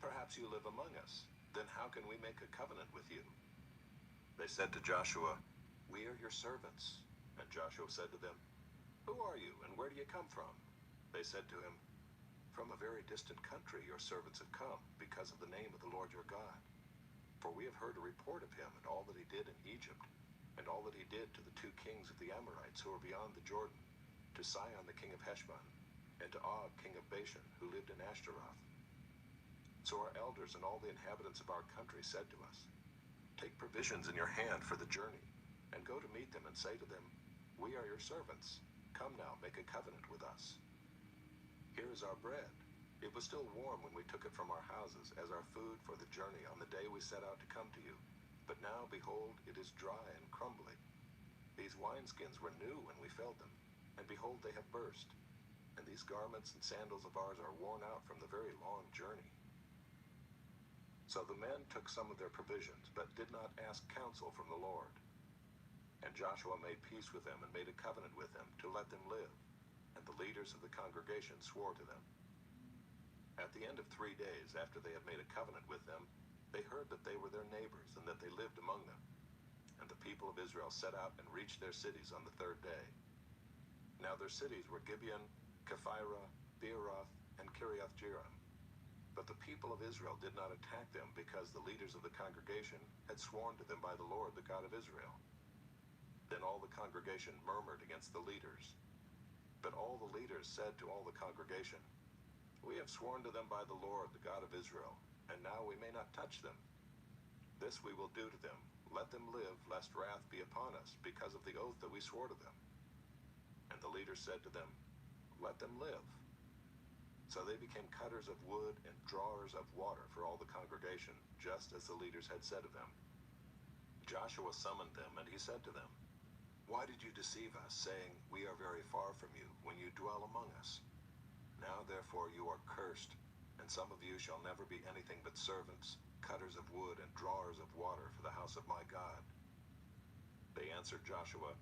"Perhaps you live among us. Then how can we make a covenant with you?" They said to Joshua, "We are your servants." And Joshua said to them, "Who are you, and where do you come from?" They said to him, "From a very distant country your servants have come, because of the name of the Lord your God. For we have heard a report of him, and all that he did in Egypt, and all that he did to the 2 kings of the Amorites who were beyond the Jordan, to Sihon the king of Heshbon, and to Og king of Bashan, who lived in Ashtaroth. So our elders and all the inhabitants of our country said to us, 'Take provisions in your hand for the journey, and go to meet them and say to them, "We are your servants. Come now, make a covenant with us. Here is our bread. It was still warm when we took it from our houses as our food for the journey on the day we set out to come to you. But now, behold, it is dry and crumbling. These wineskins were new when we filled them, and behold, they have burst. And these garments and sandals of ours are worn out from the very long journey. So the men took some of their provisions, but did not ask counsel from the Lord. And Joshua made peace with them and made a covenant with them to let them live. And the leaders of the congregation swore to them. At the end of 3 days after they had made a covenant with them, they heard that they were their neighbors and that they lived among them. And the people of Israel set out and reached their cities on the 3rd day. Now their cities were Gibeon, Kephirah, Beeroth, and Kiriath-Jearim. But the people of Israel did not attack them because the leaders of the congregation had sworn to them by the Lord, the God of Israel. Then all the congregation murmured against the leaders. But all the leaders said to all the congregation, "We have sworn to them by the Lord, the God of Israel, and now we may not touch them. This we will do to them. Let them live, lest wrath be upon us, because of the oath that we swore to them." And the leaders said to them, "Let them live." So they became cutters of wood and drawers of water for all the congregation, just as the leaders had said of them. Joshua summoned them, and he said to them, "Why did you deceive us, saying, 'We are very far from you,' when you dwell among us? Now therefore you are cursed, and some of you shall never be anything but servants, cutters of wood and drawers of water for the house of my God." They answered Joshua,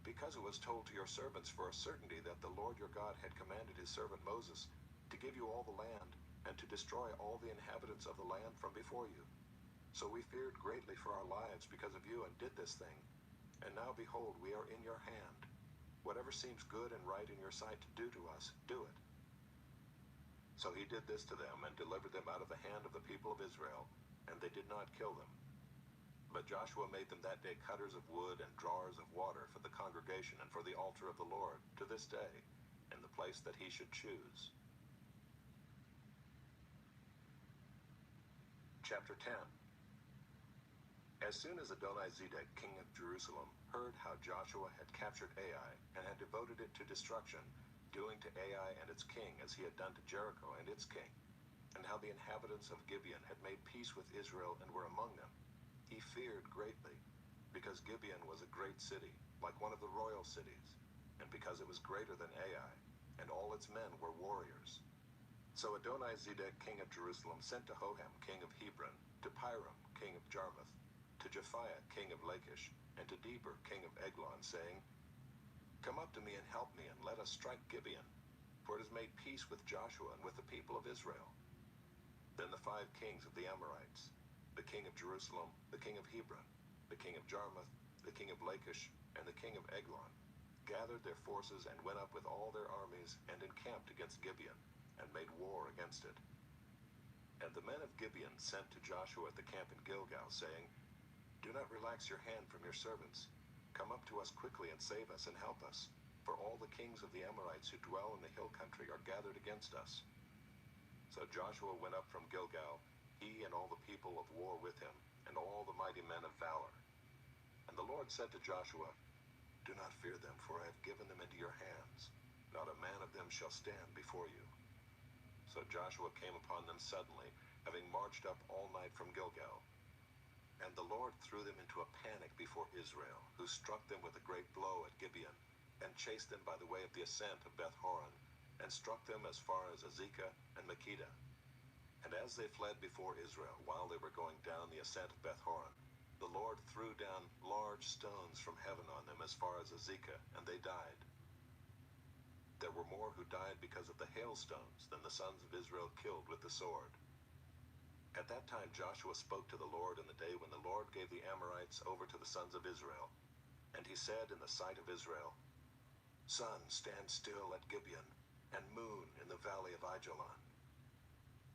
"Because it was told to your servants for a certainty that the Lord your God had commanded his servant Moses to give you all the land, and to destroy all the inhabitants of the land from before you. So we feared greatly for our lives because of you, and did this thing. And now behold, we are in your hand. Whatever seems good and right in your sight to do to us, do it." So he did this to them, and delivered them out of the hand of the people of Israel, and they did not kill them. But Joshua made them that day cutters of wood and drawers of water for the congregation and for the altar of the Lord, to this day, in the place that he should choose. Chapter 10. As soon as Adonizedek, king of Jerusalem, heard how Joshua had captured Ai and had devoted it to destruction, doing to Ai and its king as he had done to Jericho and its king, and how the inhabitants of Gibeon had made peace with Israel and were among them, he feared greatly, because Gibeon was a great city, like one of the royal cities, and because it was greater than Ai, and all its men were warriors. So Adonizedek, king of Jerusalem, sent to Hoham, king of Hebron, to Piram, king of Jarmuth, to Japhiah, king of Lachish, and to Deber, king of Eglon, saying, "Come up to me and help me, and let us strike Gibeon, for it has made peace with Joshua and with the people of Israel." Then the 5 kings of the Amorites, the king of Jerusalem, the king of Hebron, the king of Jarmuth, the king of Lachish, and the king of Eglon, gathered their forces and went up with all their armies and encamped against Gibeon, and made war against it. And the men of Gibeon sent to Joshua at the camp in Gilgal, saying, "Do not relax your hand from your servants. Come up to us quickly and save us and help us, for all the kings of the Amorites who dwell in the hill country are gathered against us." So Joshua went up from Gilgal, he and all the people of war with him, and all the mighty men of valor. And the Lord said to Joshua, "Do not fear them, for I have given them into your hands. Not a man of them shall stand before you." So Joshua came upon them suddenly, having marched up all night from Gilgal. And the Lord threw them into a panic before Israel, who struck them with a great blow at Gibeon, and chased them by the way of the ascent of Beth-horon, and struck them as far as Azekah and Makkedah. And as they fled before Israel, while they were going down the ascent of Beth-horon, the Lord threw down large stones from heaven on them as far as Azekah, and they died. There were more who died because of the hailstones than the sons of Israel killed with the sword. At that time Joshua spoke to the Lord in the day when the Lord gave the Amorites over to the sons of Israel. And he said in the sight of Israel, "Sun, stand still at Gibeon, and moon in the valley of Ajalon."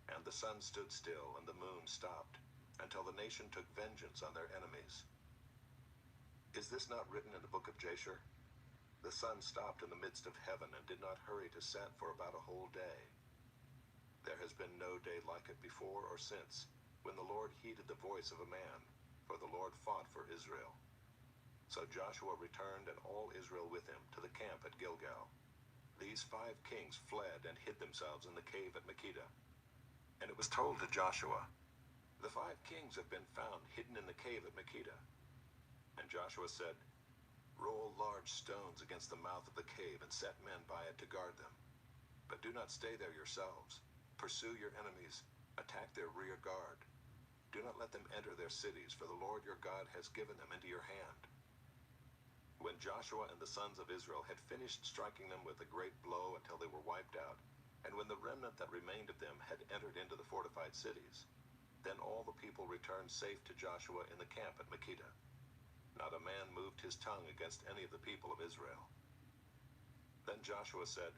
And the sun stood still, and the moon stopped, until the nation took vengeance on their enemies. Is this not written in the book of Jasher? The sun stopped in the midst of heaven, and did not hurry to set for about a whole day. There has been no day like it before or since, when the Lord heeded the voice of a man, for the Lord fought for Israel. So Joshua returned, and all Israel with him, to the camp at Gilgal. These 5 kings fled and hid themselves in the cave at Makkedah. And it was told to Joshua, "The 5 kings have been found hidden in the cave at Makkedah." And Joshua said, "Roll large stones against the mouth of the cave and set men by it to guard them. But do not stay there yourselves. Pursue your enemies. Attack their rear guard. Do not let them enter their cities, for the Lord your God has given them into your hand." When Joshua and the sons of Israel had finished striking them with a great blow until they were wiped out, and when the remnant that remained of them had entered into the fortified cities, then all the people returned safe to Joshua in the camp at Makkedah. Not a man moved his tongue against any of the people of Israel. Then Joshua said,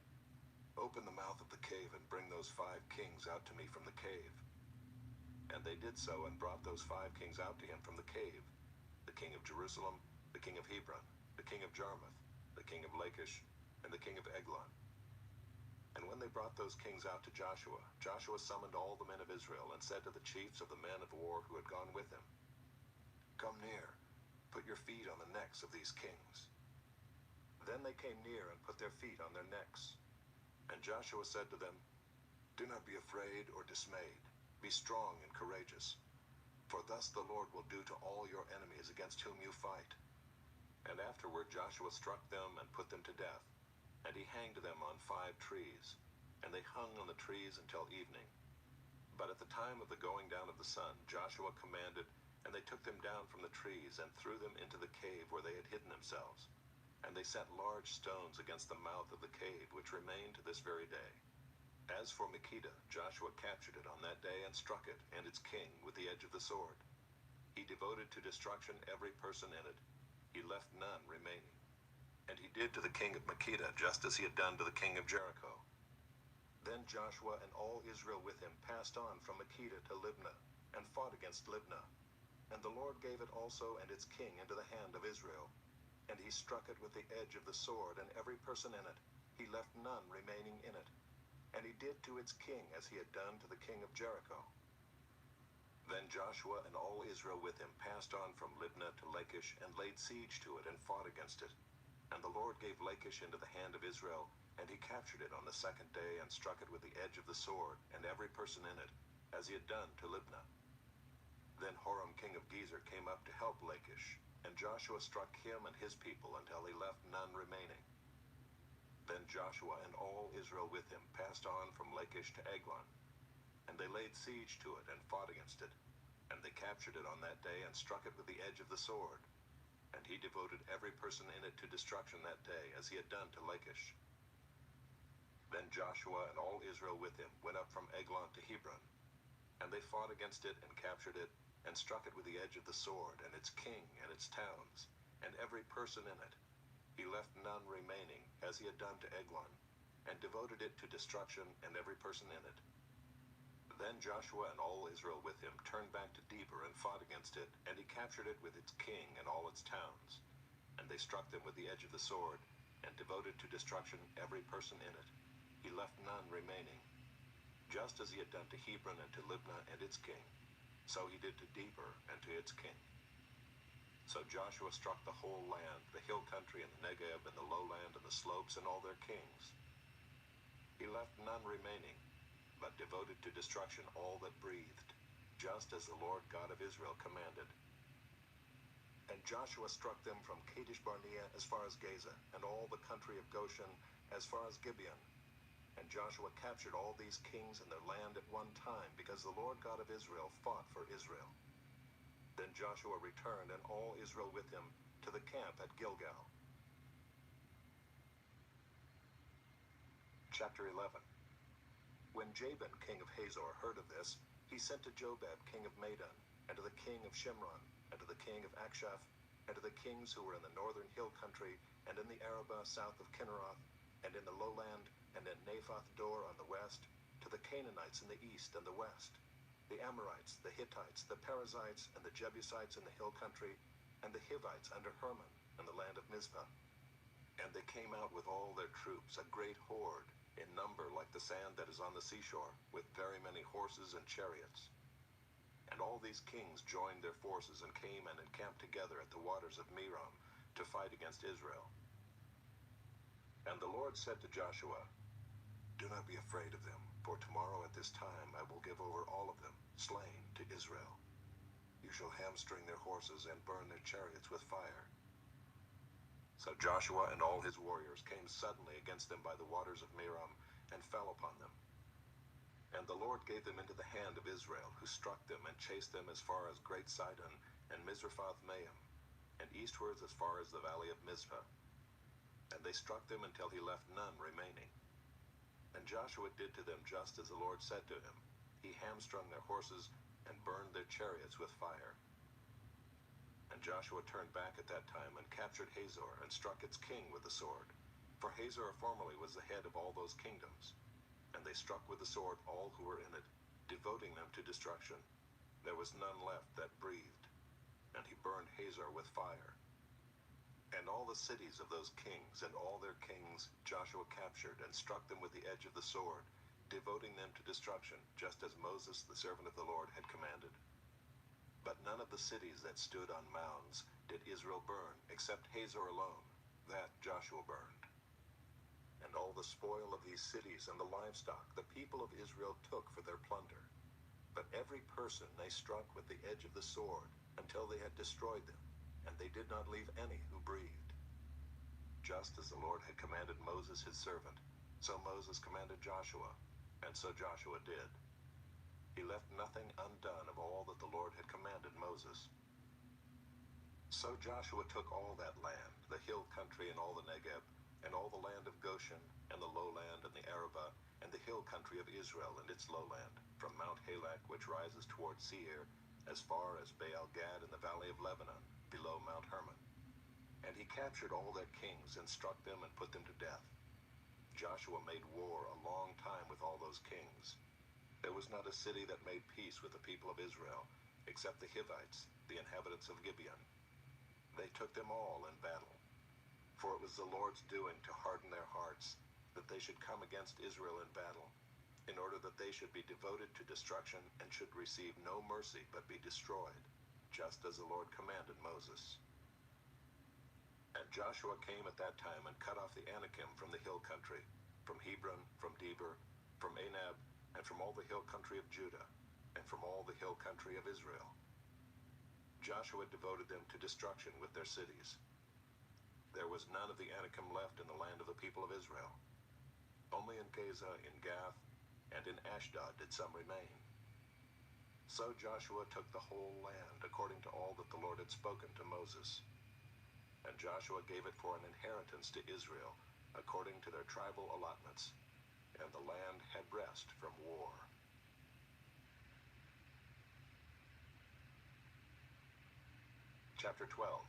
"Open the mouth of the cave and bring those 5 kings out to me from the cave." And they did so and brought those 5 kings out to him from the cave, the king of Jerusalem, the king of Hebron, the king of Jarmuth, the king of Lachish, and the king of Eglon. And when they brought those kings out to Joshua, Joshua summoned all the men of Israel and said to the chiefs of the men of war who had gone with him, "Come near, put your feet on the necks of these kings." Then they came near and put their feet on their necks. And Joshua said to them, "Do not be afraid or dismayed. Be strong and courageous. For thus the Lord will do to all your enemies against whom you fight." And afterward Joshua struck them and put them to death. And he hanged them on 5 trees. And they hung on the trees until evening. But at the time of the going down of the sun, Joshua commanded, and they took them down from the trees and threw them into the cave where they had hidden themselves. And they set large stones against the mouth of the cave, which remain to this very day. As for Makkedah, Joshua captured it on that day and struck it and its king with the edge of the sword. He devoted to destruction every person in it. He left none remaining. And he did to the king of Makkedah just as he had done to the king of Jericho. Then Joshua and all Israel with him passed on from Makkedah to Libnah, and fought against Libnah. And the Lord gave it also and its king into the hand of Israel. And he struck it with the edge of the sword, and every person in it. He left none remaining in it. And he did to its king as he had done to the king of Jericho. Then Joshua and all Israel with him passed on from Libnah to Lachish, and laid siege to it, and fought against it. And the Lord gave Lachish into the hand of Israel, and he captured it on the 2nd day, and struck it with the edge of the sword, and every person in it, as he had done to Libnah. Then Horam king of Gezer came up to help Lachish, and Joshua struck him and his people until he left none remaining. Then Joshua and all Israel with him passed on from Lachish to Eglon, and they laid siege to it and fought against it. And they captured it on that day and struck it with the edge of the sword. And he devoted every person in it to destruction that day, as he had done to Lachish. Then Joshua and all Israel with him went up from Eglon to Hebron. And they fought against it and captured it, and struck it with the edge of the sword, and its king and its towns, and every person in it. He left none remaining, as he had done to Eglon, and devoted it to destruction, and every person in it. Then Joshua and all Israel with him turned back to Debir and fought against it, and he captured it with its king and all its towns. And they struck them with the edge of the sword, and devoted to destruction every person in it. He left none remaining. Just as he had done to Hebron and to Libnah and its king, so he did to Debir and to its king. So Joshua struck the whole land, the hill country and the Negeb and the lowland and the slopes and all their kings. He left none remaining, but devoted to destruction all that breathed, just as the Lord God of Israel commanded. And Joshua struck them from Kadesh Barnea as far as Gaza, and all the country of Goshen as far as Gibeon. And Joshua captured all these kings and their land at one time, because the Lord God of Israel fought for Israel. Then Joshua returned, and all Israel with him, to the camp at Gilgal. Chapter 11. When Jabin, king of Hazor, heard of this, he sent to Jobab, king of Madon, and to the king of Shimron, and to the king of Akshaph, and to the kings who were in the northern hill country, and in the Arabah south of Kinneroth, and in the lowland, and in Naphoth Dor on the west, to the Canaanites in the east and the west, the Amorites, the Hittites, the Perizzites, and the Jebusites in the hill country, and the Hivites under Hermon, in the land of Mizpah. And they came out with all their troops, a great horde, in number like the sand that is on the seashore, with very many horses and chariots. And all these kings joined their forces and came and encamped together at the waters of Merom to fight against Israel. And the Lord said to Joshua, "Do not be afraid of them, for tomorrow at this time I will give over all of them, slain to Israel. You shall hamstring their horses and burn their chariots with fire." So Joshua and all his warriors came suddenly against them by the waters of Merom and fell upon them. And the Lord gave them into the hand of Israel, who struck them and chased them as far as Great Sidon and Mizrephoth-Maim, and eastwards as far as the valley of Mizpah. And they struck them until he left none remaining. And Joshua did to them just as the Lord said to him. He hamstrung their horses and burned their chariots with fire. And Joshua turned back at that time and captured Hazor and struck its king with the sword. For Hazor formerly was the head of all those kingdoms. And they struck with the sword all who were in it, devoting them to destruction. There was none left that breathed. And he burned Hazor with fire. And all the cities of those kings and all their kings Joshua captured and struck them with the edge of the sword, devoting them to destruction, just as Moses the servant of the Lord had commanded. But none of the cities that stood on mounds did Israel burn, except Hazor alone. That Joshua burned. And all the spoil of these cities and the livestock the people of Israel took for their plunder. But every person they struck with the edge of the sword until they had destroyed them, and they did not leave any who breathed. Just as the Lord had commanded Moses his servant, so Moses commanded Joshua, and so Joshua did. He left nothing undone of all that the Lord had commanded Moses. So Joshua took all that land, the hill country and all the Negeb, and all the land of Goshen, and the lowland and the Arabah, and the hill country of Israel and its lowland, from Mount Halak, which rises toward Seir, as far as Baal-Gad in the valley of Lebanon, below Mount Hermon. And he captured all their kings, and struck them and put them to death. Joshua made war a long time with all those kings. There was not a city that made peace with the people of Israel, except the Hivites, the inhabitants of Gibeon. They took them all in battle. For it was the Lord's doing to harden their hearts, that they should come against Israel in battle, in order that they should be devoted to destruction and should receive no mercy but be destroyed, just as the Lord commanded Moses. And Joshua came at that time and cut off the Anakim from the hill country, from Hebron, from Debir, from Anab, and from all the hill country of Judah, and from all the hill country of Israel. Joshua devoted them to destruction with their cities. There was none of the Anakim left in the land of the people of Israel. Only in Gaza, in Gath, and in Ashdod did some remain. So Joshua took the whole land, according to all that the Lord had spoken to Moses. And Joshua gave it for an inheritance to Israel, according to their tribal allotments. And the land had rest from war. Chapter 12.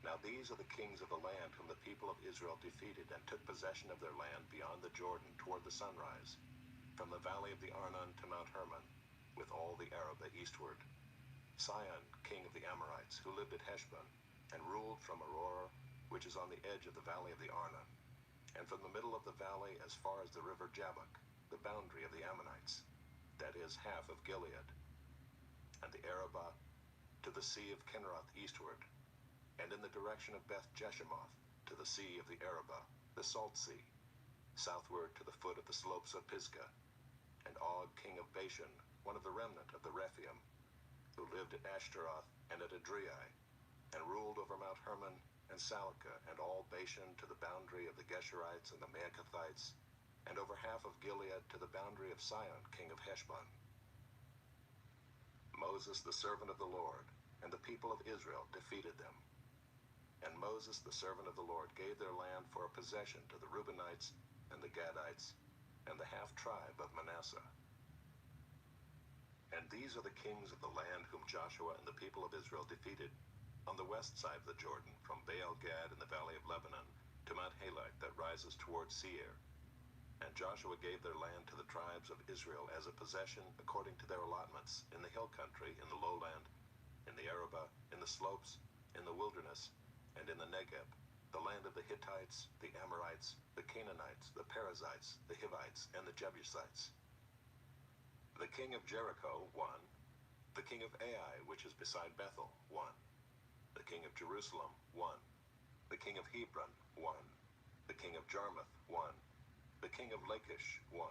Now these are the kings of the land whom the people of Israel defeated and took possession of their land beyond the Jordan toward the sunrise, from the valley of the Arnon to Mount Hermon, with all the Arabah eastward. Sihon, king of the Amorites, who lived at Heshbon, and ruled from Aroer, which is on the edge of the valley of the Arnon, and from the middle of the valley as far as the river Jabbok, the boundary of the Ammonites, that is, half of Gilead, and the Arabah to the sea of Kinneroth eastward, and in the direction of Beth-Jeshimoth to the sea of the Arabah, the Salt Sea, southward to the foot of the slopes of Pisgah, and Og, king of Bashan, one of the remnant of the Rephaim, who lived at Ashtaroth and at Adriai, and ruled over Mount Hermon and Salcah and all Bashan to the boundary of the Geshurites and the Maacathites, and over half of Gilead to the boundary of Sihon, king of Heshbon. Moses, the servant of the Lord, and the people of Israel defeated them. And Moses, the servant of the Lord, gave their land for a possession to the Reubenites and the Gadites and the half-tribe of Manasseh. And these are the kings of the land whom Joshua and the people of Israel defeated, on the west side of the Jordan, from Baal-Gad in the valley of Lebanon to Mount Halak that rises toward Seir. And Joshua gave their land to the tribes of Israel as a possession according to their allotments, in the hill country, in the lowland, in the Arabah, in the slopes, in the wilderness, and in the Negeb, the land of the Hittites, the Amorites, the Canaanites, the Perizzites, the Hivites, and the Jebusites. The king of Jericho, 1. The king of Ai, which is beside Bethel, 1. The king of Jerusalem, 1. The king of Hebron, 1. The king of Jarmuth, 1. The king of Lachish, 1.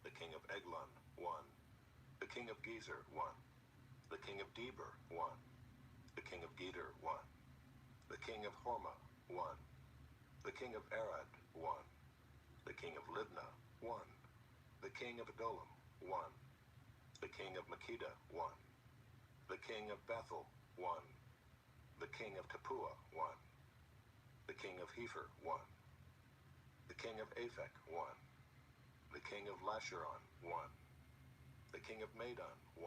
The king of Eglon, 1. king of Gezer, 1. The king of Deber, 1. The king of Geder, 1. The king of Hormah, 1. The king of Arad, 1. The king of Libnah, 1. The king of Adullam, 1. The king of Makkedah, 1. The king of Bethel, 1. The king of Tappuah, 1. The king of Hepher, 1. The king of Aphek, 1. The king of Lasharon, 1. The king of Madon, 1.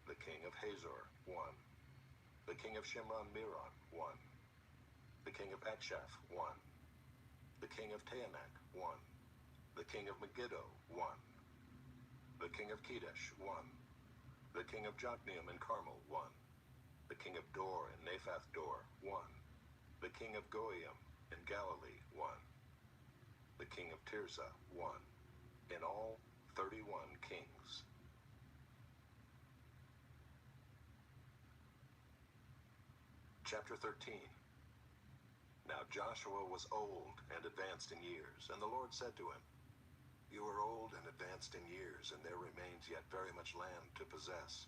The king of Hazor, 1. The king of Shimron Meron, 1. The king of Akshaph, 1. The king of Taanach, 1. The king of Megiddo, 1. The king of Kedesh, 1. The king of Jokneam and Carmel, 1. The king of Dor and Naphath Dor, 1. The king of Goiim in Galilee, 1. The king of Tirzah, 1. In all, 31 kings. Chapter 13. Now Joshua was old and advanced in years, and the Lord said to him, You are old and advanced in years, and there remains yet very much land to possess.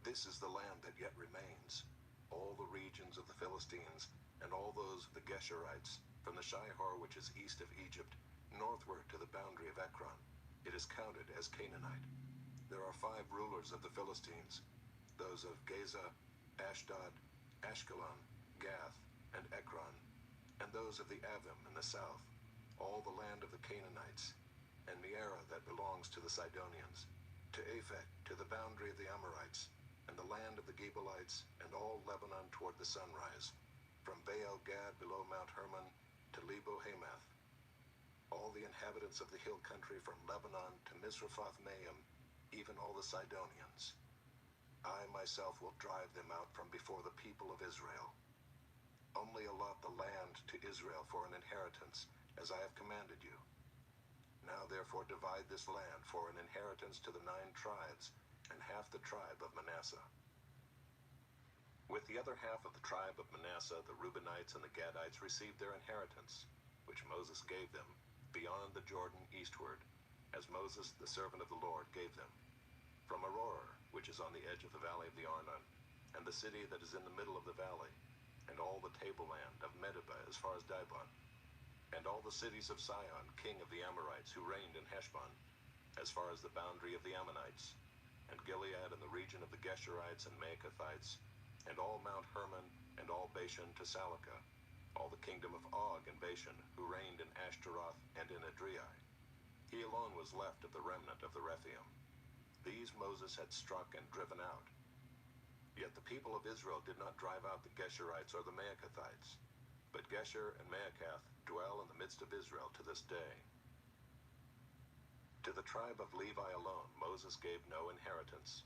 This is the land that yet remains, all the regions of the Philistines, and all those of the Geshurites, from the Shihor which is east of Egypt, northward to the boundary of Ekron. It is counted as Canaanite. There are 5 rulers of the Philistines, those of Gaza, Ashdod, Ashkelon, Gath, and Ekron, and those of the Avim in the south, all the land of the Canaanites, and Mearah that belongs to the Sidonians, to Aphek, to the boundary of the Amorites, and the land of the Gebalites, and all Lebanon toward the sunrise, from Baal Gad below Mount Hermon to Lebo Hamath, all the inhabitants of the hill country from Lebanon to Misrephoth Maim, even all the Sidonians. I myself will drive them out from before the people of Israel. Only allot the land to Israel for an inheritance, as I have commanded you. Now therefore divide this land for an inheritance to the 9 tribes, and half the tribe of Manasseh. With the other half of the tribe of Manasseh, the Reubenites and the Gadites received their inheritance, which Moses gave them, beyond the Jordan eastward, as Moses, the servant of the Lord, gave them. From Aroer, which is on the edge of the valley of the Arnon, and the city that is in the middle of the valley, and all the tableland of Medeba as far as Dibon, and all the cities of Sihon, king of the Amorites, who reigned in Heshbon, as far as the boundary of the Ammonites, and Gilead and the region of the Geshurites and Maacathites, and all Mount Hermon, and all Bashan to Salakah, all the kingdom of Og and Bashan, who reigned in Ashtaroth and in Edrei. He alone was left of the remnant of the Rephaim. These Moses had struck and driven out. Yet the people of Israel did not drive out the Geshurites or the Maacathites, but Gesher and Maacath dwell in the midst of Israel to this day. To the tribe of Levi alone Moses gave no inheritance.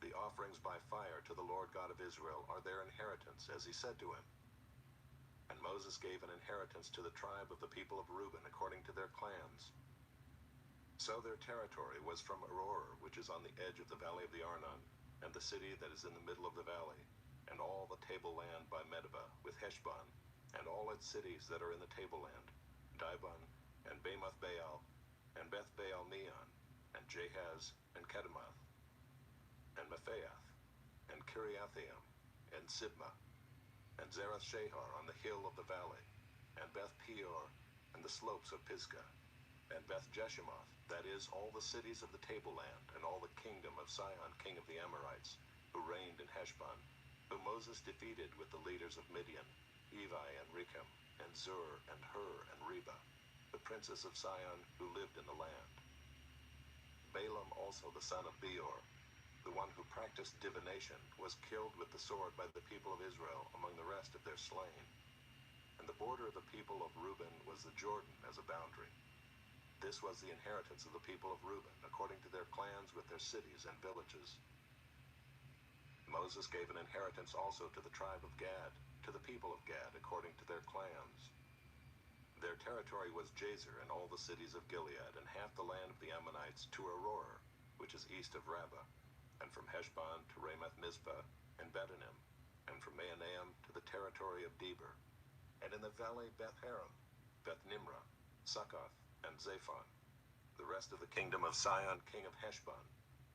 The offerings by fire to the Lord God of Israel are their inheritance, as he said to him. And Moses gave an inheritance to the tribe of the people of Reuben according to their clans. So their territory was from Aroer, which is on the edge of the valley of the Arnon, and the city that is in the middle of the valley, and all the tableland by Medeba, with Heshbon, and all its cities that are in the tableland, Dibon, and Bamoth Baal, and Beth Baal Meon, and Jahaz, and Kedemoth, and Mephaath, and Kiriathaim, and Sibmah, and Zerath Shahar on the hill of the valley, and Beth Peor, and the slopes of Pisgah, and Beth Jeshimoth, that is, all the cities of the tableland, and all the kingdom of Sihon, king of the Amorites, who reigned in Heshbon, whom Moses defeated with the leaders of Midian, Evi and Rechem, and Zur, and Hur, and Reba, the princes of Sihon who lived in the land. Balaam also the son of Beor, the one who practiced divination, was killed with the sword by the people of Israel among the rest of their slain. And the border of the people of Reuben was the Jordan as a boundary. This was the inheritance of the people of Reuben, according to their clans with their cities and villages. Moses gave an inheritance also to the tribe of Gad, to the people of Gad, according to their clans. Their territory was Jazer and all the cities of Gilead, and half the land of the Ammonites to Aroer, which is east of Rabbah, and from Heshbon to Ramoth Mizpah and Betonim, and from Mahanaim to the territory of Deber, and in the valley Beth-haram, Beth-nimrah, Succoth, and Zaphon, the rest of the kingdom of Sihon king of Heshbon,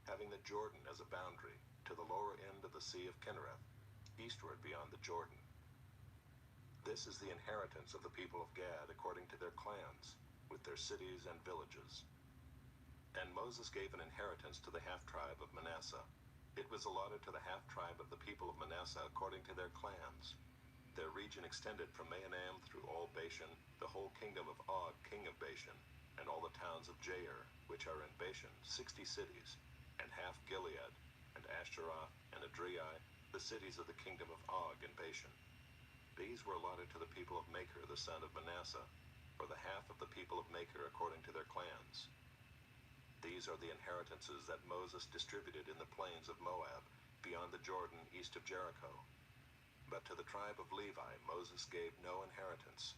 having the Jordan as a boundary to the lower end of the Sea of Kinnereth, eastward beyond the Jordan. This is the inheritance of the people of Gad according to their clans, with their cities and villages. And Moses gave an inheritance to the half-tribe of Manasseh. It was allotted to the half-tribe of the people of Manasseh according to their clans. Their region extended from Mahanaim through all Bashan, the whole kingdom of Og, king of Bashan, and all the towns of Jair, which are in Bashan, 60 cities, and half Gilead, and Ashtaroth, and Adriai, the cities of the kingdom of Og in Bashan. These were allotted to the people of Machir, the son of Manasseh, for the half of the people of Machir according to their clans. These are the inheritances that Moses distributed in the plains of Moab, beyond the Jordan, east of Jericho. But to the tribe of Levi Moses gave no inheritance.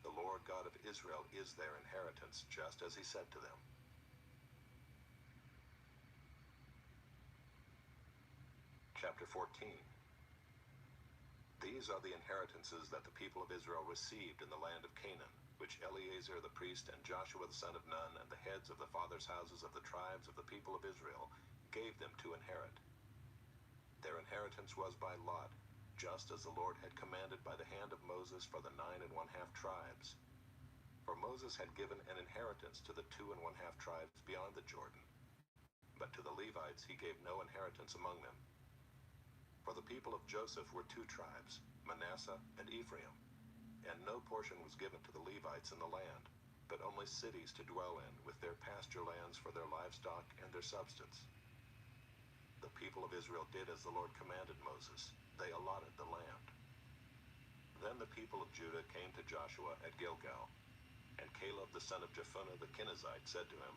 The Lord God of Israel is their inheritance, just as he said to them. Chapter 14. These are the inheritances that the people of Israel received in the land of Canaan, which Eleazar the priest and Joshua the son of Nun and the heads of the fathers' houses of the tribes of the people of Israel gave them to inherit. Their inheritance was by lot, just as the Lord had commanded by the hand of Moses for the 9 1/2 tribes. For Moses had given an inheritance to the 2 1/2 tribes beyond the Jordan, but to the Levites he gave no inheritance among them. For the people of Joseph were 2 tribes, Manasseh and Ephraim, and no portion was given to the Levites in the land, but only cities to dwell in, with their pasture lands for their livestock and their substance. The people of Israel did as the Lord commanded Moses. They allotted the land. Then the people of Judah came to Joshua at Gilgal, and Caleb the son of Jephunneh the Kenizzite said to him,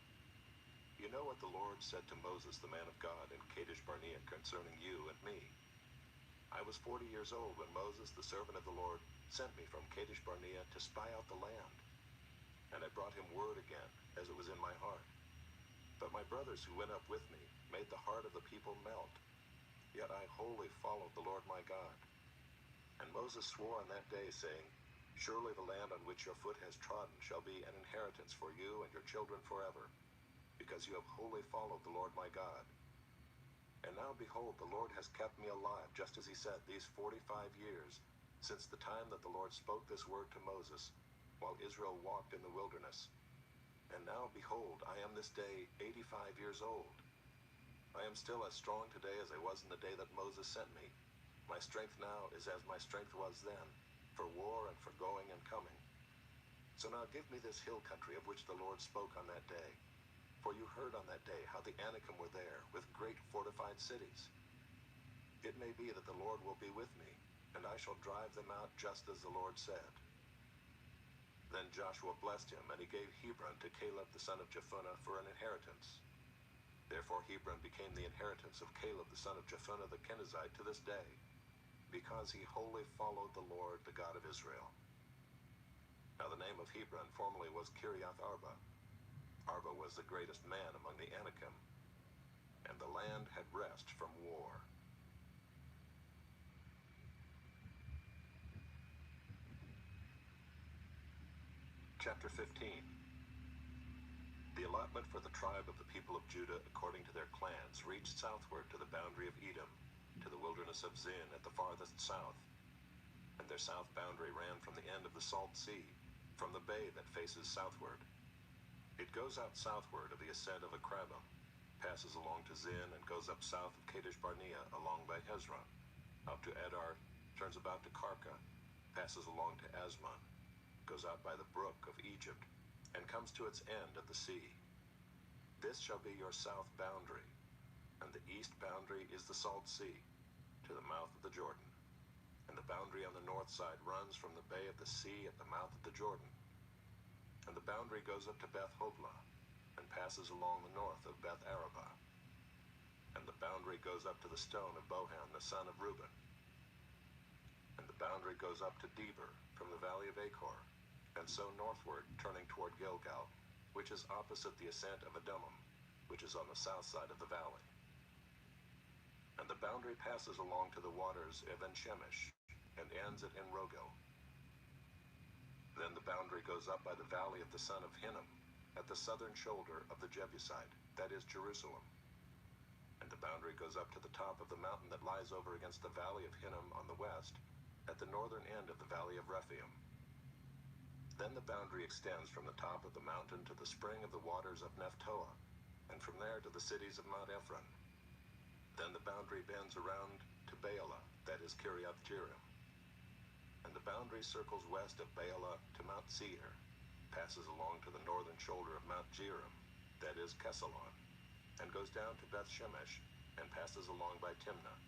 "You know what the Lord said to Moses the man of God in Kadesh Barnea concerning you and me. I was 40 years old when Moses the servant of the Lord sent me from Kadesh Barnea to spy out the land. And I brought him word again, as it was in my heart. But my brothers who went up with me made the heart of the people melt. Yet I wholly followed the Lord my God. And Moses swore on that day, saying, Surely the land on which your foot has trodden shall be an inheritance for you and your children forever, because you have wholly followed the Lord my God. And now behold, the Lord has kept me alive, just as he said, these 45 years, since the time that the Lord spoke this word to Moses, while Israel walked in the wilderness. And now behold, I am this day 85 years old. I am still as strong today as I was in the day that Moses sent me. My strength now is as my strength was then, for war and for going and coming. So now give me this hill country of which the Lord spoke on that day. For you heard on that day how the Anakim were there, with great fortified cities. It may be that the Lord will be with me, and I shall drive them out just as the Lord said." Then Joshua blessed him, and he gave Hebron to Caleb the son of Jephunneh for an inheritance. Therefore Hebron became the inheritance of Caleb the son of Jephunneh the Kenizzite to this day, because he wholly followed the Lord, the God of Israel. Now the name of Hebron formerly was Kiriath Arba. Arba was the greatest man among the Anakim, and the land had rest from war. Chapter 15. The allotment for the tribe of the people of Judah according to their clans reached southward to the boundary of Edom, to the wilderness of Zin at the farthest south. And their south boundary ran from the end of the Salt Sea, from the bay that faces southward. It goes out southward of the ascent of Akrabim, passes along to Zin, and goes up south of Kadesh Barnea along by Hezron, up to Edar, turns about to Karka, passes along to Asmon, goes out by the brook of Egypt, and comes to its end at the sea. This shall be your south boundary, and the east boundary is the Salt Sea, to the mouth of the Jordan. And the boundary on the north side runs from the bay of the sea at the mouth of the Jordan. And the boundary goes up to Beth Hoglah, and passes along the north of Beth Arabah. And the boundary goes up to the stone of Bohan the son of Reuben. And the boundary goes up to Deber from the valley of Achor, and so northward, turning toward Gilgal, which is opposite the ascent of Adumim, which is on the south side of the valley. And the boundary passes along to the waters of En-Shemesh, and ends at En-Rogel. Then the boundary goes up by the valley of the son of Hinnom, at the southern shoulder of the Jebusite, that is Jerusalem. boundary goes up to the top of the mountain that lies over against the valley of Hinnom on the west, at the northern end of the valley of Rephaim. Then the boundary extends from the top of the mountain to the spring of the waters of Nephtoah, and from there to the cities of Mount Ephron. Then the boundary bends around to Baalah, that is Kiriath Jearim. And the boundary circles west of Baalah to Mount Seir, passes along to the northern shoulder of Mount Jearim, that is Kesalon, and goes down to Beth Shemesh, and passes along by Timnah.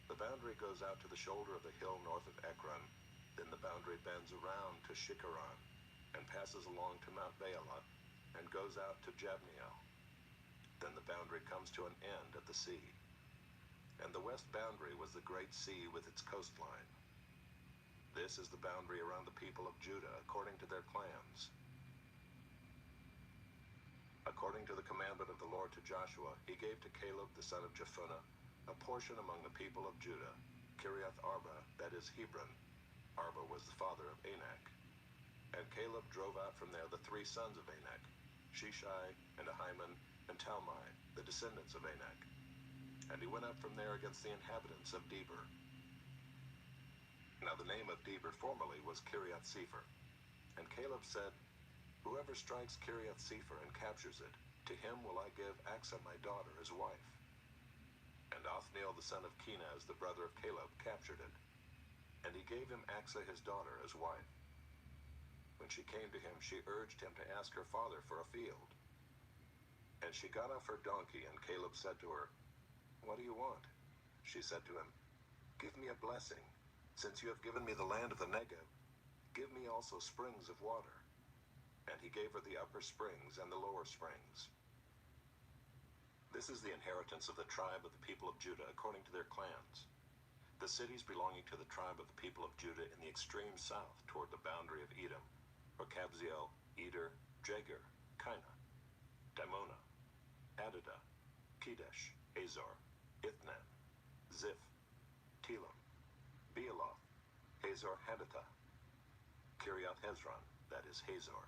The boundary goes out to the shoulder of the hill north of Ekron. Then the boundary bends around to Shikharon, and passes along to Mount Baalah, and goes out to Jabneel. Then the boundary comes to an end at the sea. And the west boundary was the great sea with its coastline. This is the boundary around the people of Judah according to their clans. According to the commandment of the Lord to Joshua, he gave to Caleb the son of Jephunneh a portion among the people of Judah, Kiriath Arba, that is Hebron. Arba was the father of Anak. And Caleb drove out from there the three sons of Anak, Sheshai, and Ahiman, and Talmai, the descendants of Anak. And he went up from there against the inhabitants of Debir. Now the name of Debir formerly was Kiriath Sepher. And Caleb said, whoever strikes Kiriath Sepher and captures it, to him will I give Achsah my daughter as wife. And Othniel the son of Kenaz, the brother of Caleb, captured it. And he gave him Achsah his daughter as wife. When she came to him, she urged him to ask her father for a field. And she got off her donkey, and Caleb said to her, what do you want? She said to him, give me a blessing. Since you have given me the land of the Negev, give me also springs of water. And he gave her the upper springs and the lower springs. This is the inheritance of the tribe of the people of Judah according to their clans. The cities belonging to the tribe of the people of Judah in the extreme south toward the boundary of Edom were Kabzeel, Eder, Jagur, Kinah, Dimonah, Adadah, Kedesh, Azor, Ithnan, Ziph, Telam, Bealoth, Hazor Hadathah, Kiriath Hezron, that is Hazor,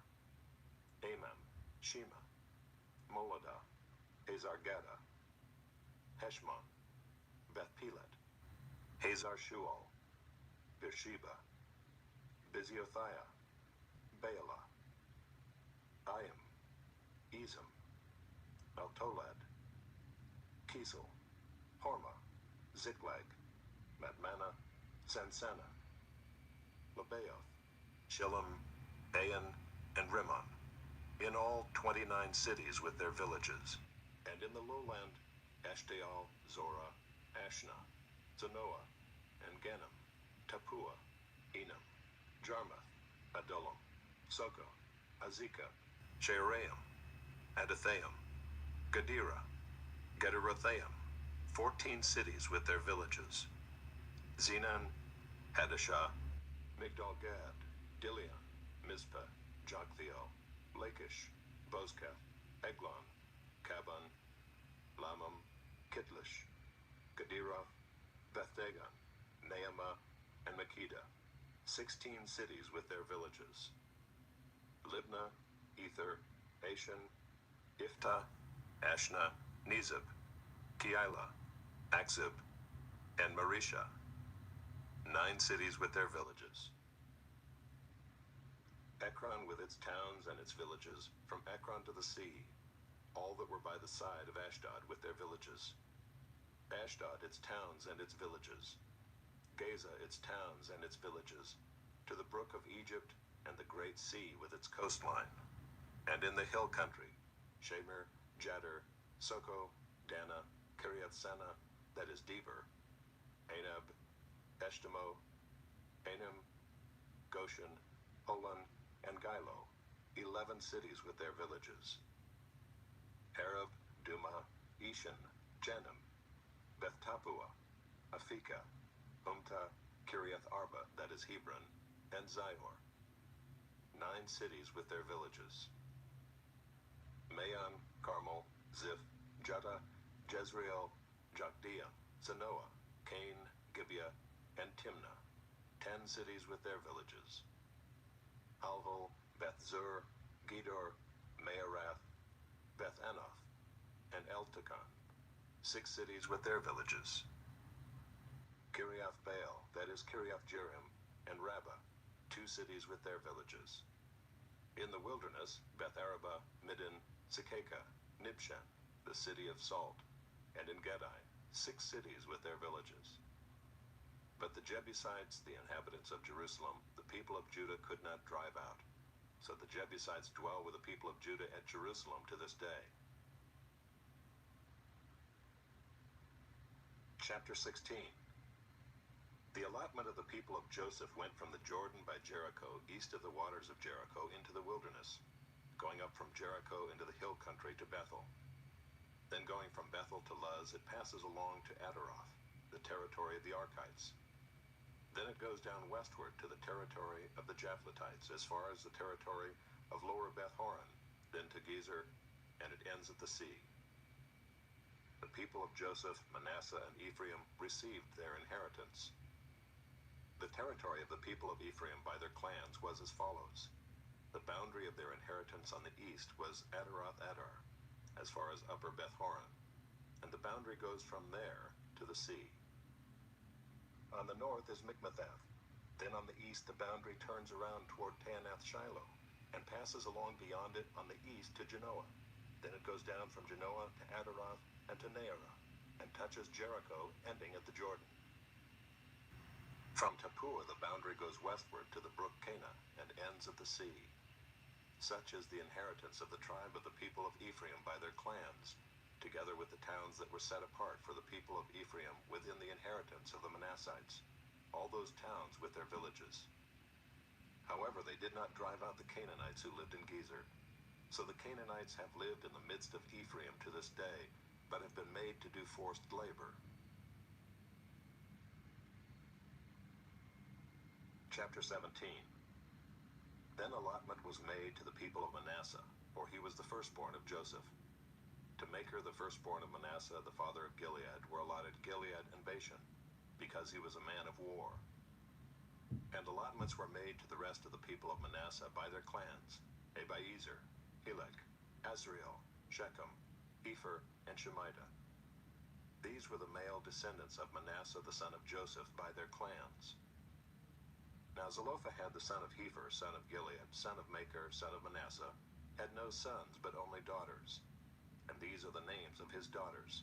Amam, Shema, Moladah, Hazar Gaddah, Heshmon, Beth Pelet, Hazar Shual, Beersheba, Biziothiah, Baalah, Ayim, Ezem, Eltolad, Kisel, Hormah, Ziklag, Madmannah, Sansannah, Lebaoth, Shillam, Ain, and Rimmon, in all 29 cities with their villages, and in the lowland, Eshtaol, Zorah, Ashna, Zanoah, and Ganim, Tappuah, Enam, Jarmuth, Adullam, Soko, Azekah, Shearaim, Adathaim, Gadira, Gederothaim, 14 cities with their villages, Zenan, Hadashah, Migdal-gad, Dilion, Mizpah, Joktheel, Lachish, Bozkath, Eglon, Kabon, Lamam, Kitlish, Gederoth, Beth-dagon, Naamah, and Makkedah, 16 cities with their villages, Libnah, Ether, Ashan, Iftah, Ashna, Nezib, Keilah, Achzib, and Mareshah, 9 cities with their villages. Ekron with its towns and its villages, from Ekron to the sea, all that were by the side of Ashdod with their villages. Ashdod its towns and its villages. Gaza its towns and its villages, to the brook of Egypt and the great sea with its coastline. And in the hill country, Shamir, Jadder, Soko, Dana, Kiriath-Sanah, that is Debir, Anab, Eshtemoh, Anim, Goshen, Holon, and Gilo, 11 cities with their villages. Arab, Dumah, Eshan, Janim, Beth-tappuah, Aphekah, Umtah, Kiriath Arba, that is Hebron, and Zihor, 9 cities with their villages. Maon, Carmel, Ziph, Juttah, Jezreel, Jokdeam, Zanoah, Cain, Gibeah, and Timnah, 10 cities with their villages. Halhol, Beth-zur, Gedor, Maarath, Beth-anoth, and Eltekon, 6 cities with their villages. Kiriath Baal, that is Kiriath Jearim, and Rabbah, 2 cities with their villages. In the wilderness, Beth Araba, Middin, Sekaka, Nibshan, the city of salt, and in Gedai, 6 cities with their villages. But the Jebusites, the inhabitants of Jerusalem, the people of Judah could not drive out. So the Jebusites dwell with the people of Judah at Jerusalem to this day. Chapter 16. The allotment of the people of Joseph went from the Jordan by Jericho, east of the waters of Jericho, into the wilderness, going up from Jericho into the hill country to Bethel. Then going from Bethel to Luz, it passes along to Adaroth, the territory of the Archites. Then it goes down westward to the territory of the Japhletites, as far as the territory of Lower Beth-horon, then to Gezer, and it ends at the sea. The people of Joseph, Manasseh, and Ephraim received their inheritance. The territory of the people of Ephraim by their clans was as follows. The boundary of their inheritance on the east was Adaroth Adar, as far as Upper Beth-horon, and the boundary goes from there to the sea. On the north is Mikmethath. Then on the east the boundary turns around toward Taanath Shiloh, and passes along beyond it on the east to Genoa. Then it goes down from Genoa to Adaroth and to Naarah, and touches Jericho, ending at the Jordan. From Tappuah the boundary goes westward to the brook Cana, and ends at the sea. Such is the inheritance of the tribe of the people of Ephraim by their clans, together with the towns that were set apart for the people of Ephraim within the inheritance of the Manassites, all those towns with their villages. However, they did not drive out the Canaanites who lived in Gezer. So the Canaanites have lived in the midst of Ephraim to this day, but have been made to do forced labor. Chapter 17. Then allotment was made to the people of Manasseh, for he was the firstborn of Joseph. To Machir, the firstborn of Manasseh, the father of Gilead, were allotted Gilead and Bashan, because he was a man of war. And allotments were made to the rest of the people of Manasseh by their clans, Abiezer, Helek, Azriel, Shechem, Epher, and Shemida. These were the male descendants of Manasseh the son of Joseph by their clans. Now Zelophehad the son of Hepher, son of Gilead, son of Machir, son of Manasseh, had no sons but only daughters. And these are the names of his daughters: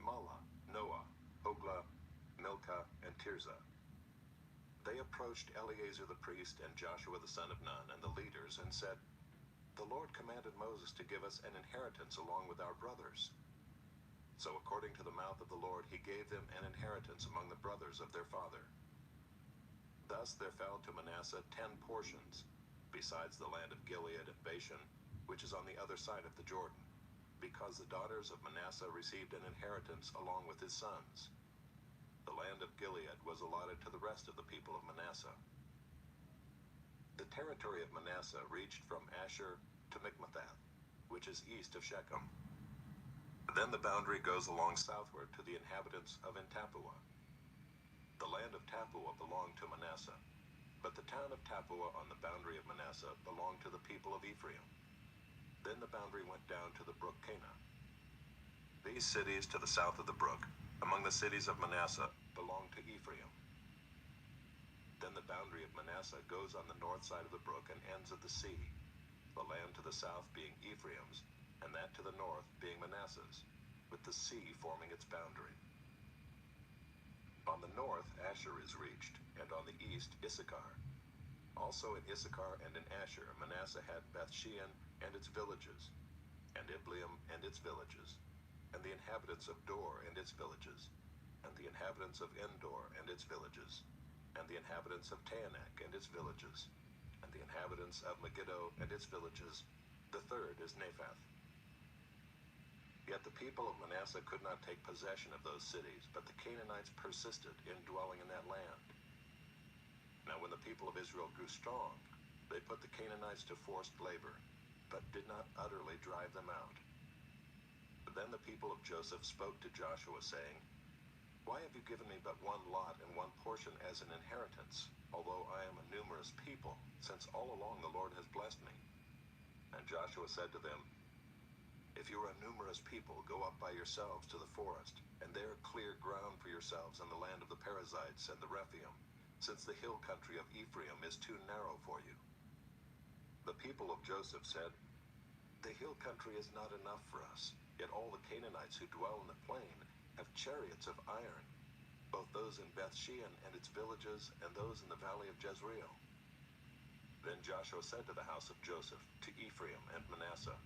Mahlah, Noah, Hoglah, Milcah, and Tirzah. They approached Eleazar the priest and Joshua the son of Nun and the leaders and said, "The Lord commanded Moses to give us an inheritance along with our brothers." So according to the mouth of the Lord he gave them an inheritance among the brothers of their father. Thus there fell to Manasseh 10 portions, besides the land of Gilead and Bashan, which is on the other side of the Jordan, because the daughters of Manasseh received an inheritance along with his sons. The land of Gilead was allotted to the rest of the people of Manasseh. The territory of Manasseh reached from Asher to Mikmethath, which is east of Shechem. Then the boundary goes along southward to the inhabitants of Tappuah. The land of Tappuah belonged to Manasseh, but the town of Tappuah on the boundary of Manasseh belonged to the people of Ephraim. Then the boundary went down to the brook Cana. These cities to the south of the brook, among the cities of Manasseh, belonged to Ephraim. Then the boundary of Manasseh goes on the north side of the brook and ends at the sea, the land to the south being Ephraim's, and that to the north being Manasseh's, with the sea forming its boundary. On the north Asher is reached, and on the east Issachar. Also in Issachar and in Asher Manasseh had Bethshean and its villages, and Ibleam and its villages, and the inhabitants of Dor and its villages, and the inhabitants of Endor and its villages, and the inhabitants of Taanach and its villages, and the inhabitants of Megiddo and its villages. The third is Naphath. Yet the people of Manasseh could not take possession of those cities, but the Canaanites persisted in dwelling in that land. Now when the people of Israel grew strong, they put the Canaanites to forced labor, but did not utterly drive them out. But then the people of Joseph spoke to Joshua, saying, "Why have you given me but one lot and one portion as an inheritance, although I am a numerous people, since all along the Lord has blessed me?" And Joshua said to them, If you are a numerous people, go up by yourselves to the forest, and there clear ground for yourselves in the land of the Perizzites and the Rephaim, since the hill country of Ephraim is too narrow for you. The people of Joseph said, The hill country is not enough for us, yet all the Canaanites who dwell in the plain have chariots of iron, both those in Beth-shean and its villages, and those in the valley of Jezreel. Then Joshua said to the house of Joseph, to Ephraim and Manasseh,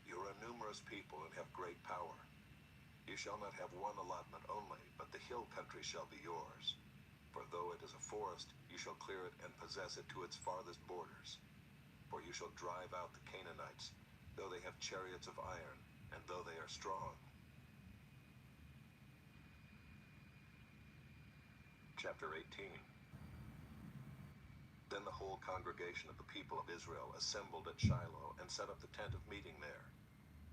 You are a numerous people and have great power. You shall not have one allotment only, but the hill country shall be yours. For though it is a forest, you shall clear it and possess it to its farthest borders. For you shall drive out the Canaanites, though they have chariots of iron, and though they are strong. Chapter 18. Then the whole congregation of the people of Israel assembled at Shiloh and set up the tent of meeting there.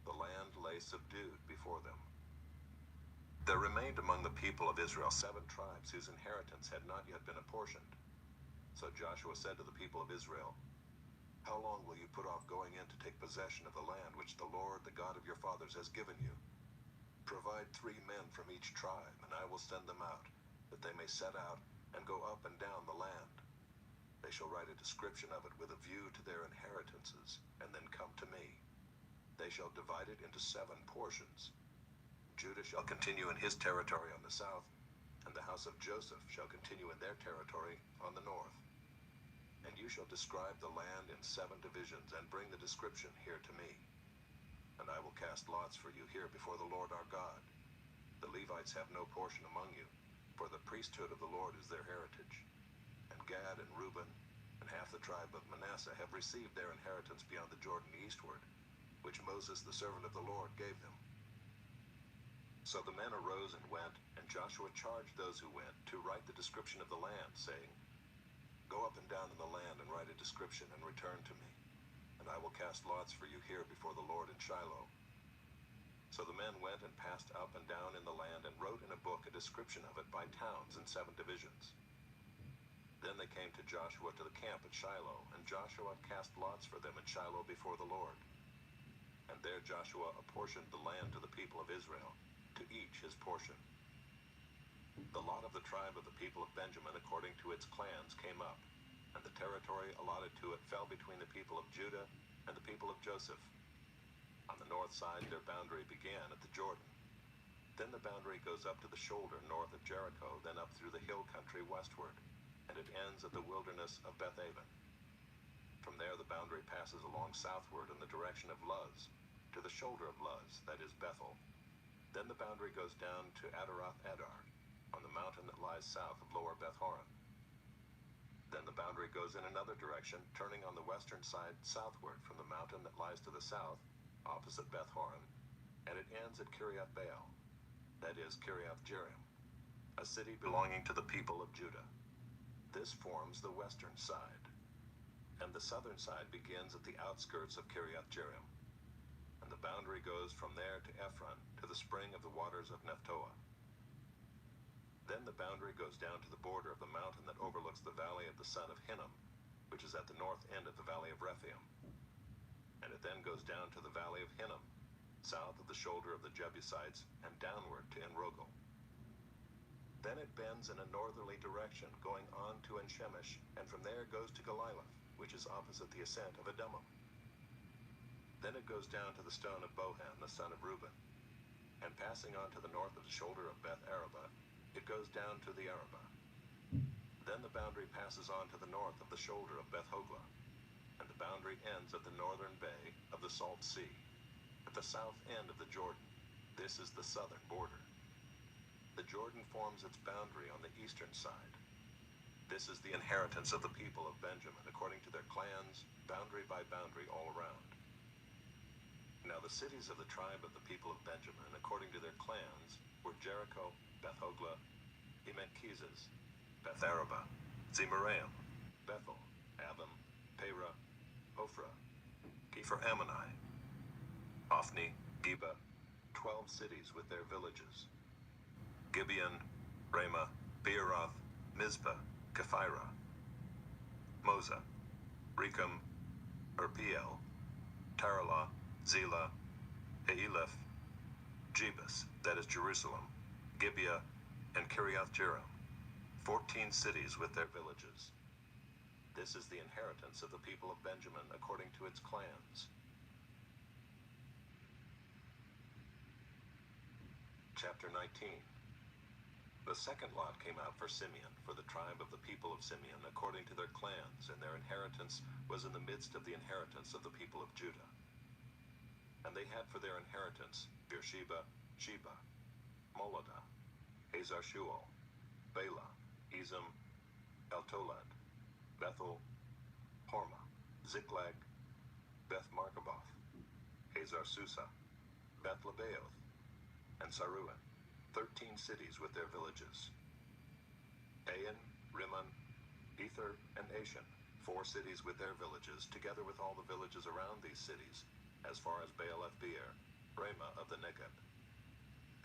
The land lay subdued before them. There remained among the people of Israel 7 tribes whose inheritance had not yet been apportioned. So Joshua said to the people of Israel, How long will you put off going in to take possession of the land which the Lord, the God of your fathers, has given you? Provide 3 men from each tribe, and I will send them out, that they may set out and go up and down the land. They shall write a description of it with a view to their inheritances, and then come to me. They shall divide it into 7 portions. Judah shall continue in his territory on the south, and the house of Joseph shall continue in their territory on the north. And you shall describe the land in 7 divisions, and bring the description here to me. And I will cast lots for you here before the Lord our God. The Levites have no portion among you, for the priesthood of the Lord is their heritage. And Gad and Reuben and half the tribe of Manasseh have received their inheritance beyond the Jordan eastward, which Moses the servant of the Lord gave them. So the men arose and went, and Joshua charged those who went to write the description of the land, saying, Go up and down in the land and write a description and return to me, and I will cast lots for you here before the Lord in Shiloh. So the men went and passed up and down in the land and wrote in a book a description of it by towns in 7 divisions. Then they came to Joshua to the camp at Shiloh, and Joshua cast lots for them at Shiloh before the Lord. And there Joshua apportioned the land to the people of Israel, to each his portion. The lot of the tribe of the people of Benjamin according to its clans came up, and the territory allotted to it fell between the people of Judah and the people of Joseph. On the north side their boundary began at the Jordan. Then the boundary goes up to the shoulder north of Jericho, then up through the hill country westward, and it ends at the wilderness of Beth-aven. From there the boundary passes along southward in the direction of Luz, to the shoulder of Luz, that is Bethel. Then the boundary goes down to Adaroth-Adar, on the mountain that lies south of Lower Beth-horon. Then the boundary goes in another direction, turning on the western side southward from the mountain that lies to the south, opposite Beth-horon, and it ends at Kiriath-baal, that is Kiriath-jearim, a city belonging to the people of Judah. This forms the western side, and the southern side begins at the outskirts of Kiriath-jearim, and the boundary goes from there to Ephron, to the spring of the waters of Nephtoah. Then the boundary goes down to the border of the mountain that overlooks the valley of the son of Hinnom, which is at the north end of the valley of Rephaim. And it then goes down to the valley of Hinnom, south of the shoulder of the Jebusites, and downward to En-rogel. Then it bends in a northerly direction, going on to En-shemesh, and from there goes to Geliloth, which is opposite the ascent of Adummim. Then it goes down to the stone of Bohan, the son of Reuben, and passing on to the north of the shoulder of Beth-arabah, it goes down to the Arabah. Then the boundary passes on to the north of the shoulder of Beth-hoglah, and the boundary ends at the northern bay of the Salt Sea, at the south end of the Jordan. This is the southern border. The Jordan forms its boundary on the eastern side. This is the inheritance of the people of Benjamin, according to their clans, boundary by boundary all around. Now the cities of the tribe of the people of Benjamin, according to their clans, were Jericho, Beth-hoglah, Emek-keziz, Beth-arabah, Zemaraim, Bethel, Avim, Perah, Ophrah, Kepher-ammoni, Ophni, Geba, 12 cities with their villages. Gibeon, Ramah, Beeroth, Mizpah, Kephirah, Moza, Rekem, Urpeel, Taralah, Zelah, Haeleph, Jebus, that is Jerusalem, Gibeah, and Kiriath Jearim, 14 cities with their villages. This is the inheritance of the people of Benjamin according to its clans. Chapter 19. The second lot came out for Simeon, for the tribe of the people of Simeon, according to their clans, and their inheritance was in the midst of the inheritance of the people of Judah. And they had for their inheritance Beersheba, Sheba, Moladah, Hazar Shual, Bela, Ezem, Eltolad, Bethel, Hormah, Ziklag, Beth Markaboth, Hazar Susa, Beth Lebaoth, and Saruan, 13 cities with their villages. Ain, Rimmon, Ether, and Ashan, 4 cities with their villages, together with all the villages around these cities, as far as Baalath Beer, Ramah of the Negeb.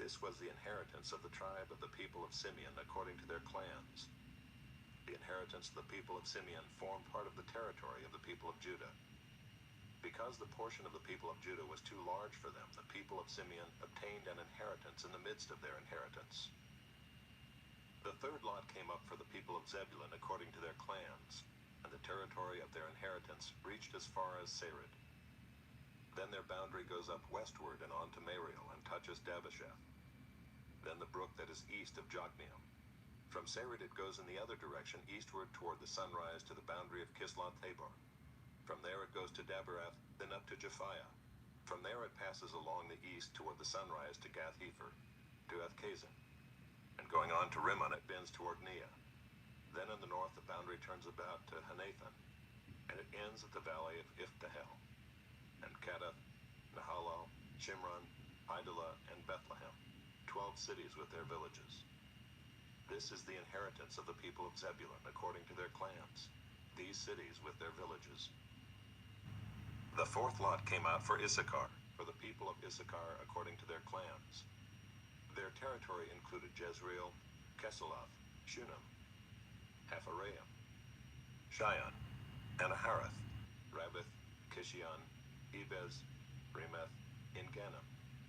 This was the inheritance of the tribe of the people of Simeon according to their clans. The inheritance of the people of Simeon formed part of the territory of the people of Judah. Because the portion of the people of Judah was too large for them, the people of Simeon obtained an inheritance in the midst of their inheritance. The third lot came up for the people of Zebulun according to their clans, and the territory of their inheritance reached as far as Sarid. Then their boundary goes up westward and on to Mariel and touches Dabasheth. Then the brook that is east of Jokneam. From Sarid it goes in the other direction eastward toward the sunrise to the boundary of Kisloth Tabor. From there it goes to Daberath, then up to Japhiah. From there it passes along the east toward the sunrise to Gath-Hepher, to Ethkazin. And going on to Rimmon it bends toward Neah. Then in the north the boundary turns about to Hanathan, and it ends at the valley of Iftahel. And Kadath, Nahalal, Shimron, Idalah, and Bethlehem, 12 cities with their villages. This is the inheritance of the people of Zebulun according to their clans, these cities with their villages. The fourth lot came out for Issachar, for the people of Issachar according to their clans. Their territory included Jezreel, Kesuloth, Shunem, Hapharaim, Shion, Anaharath, Rabbith, Kishion, Ebez, Remeth, Engannim,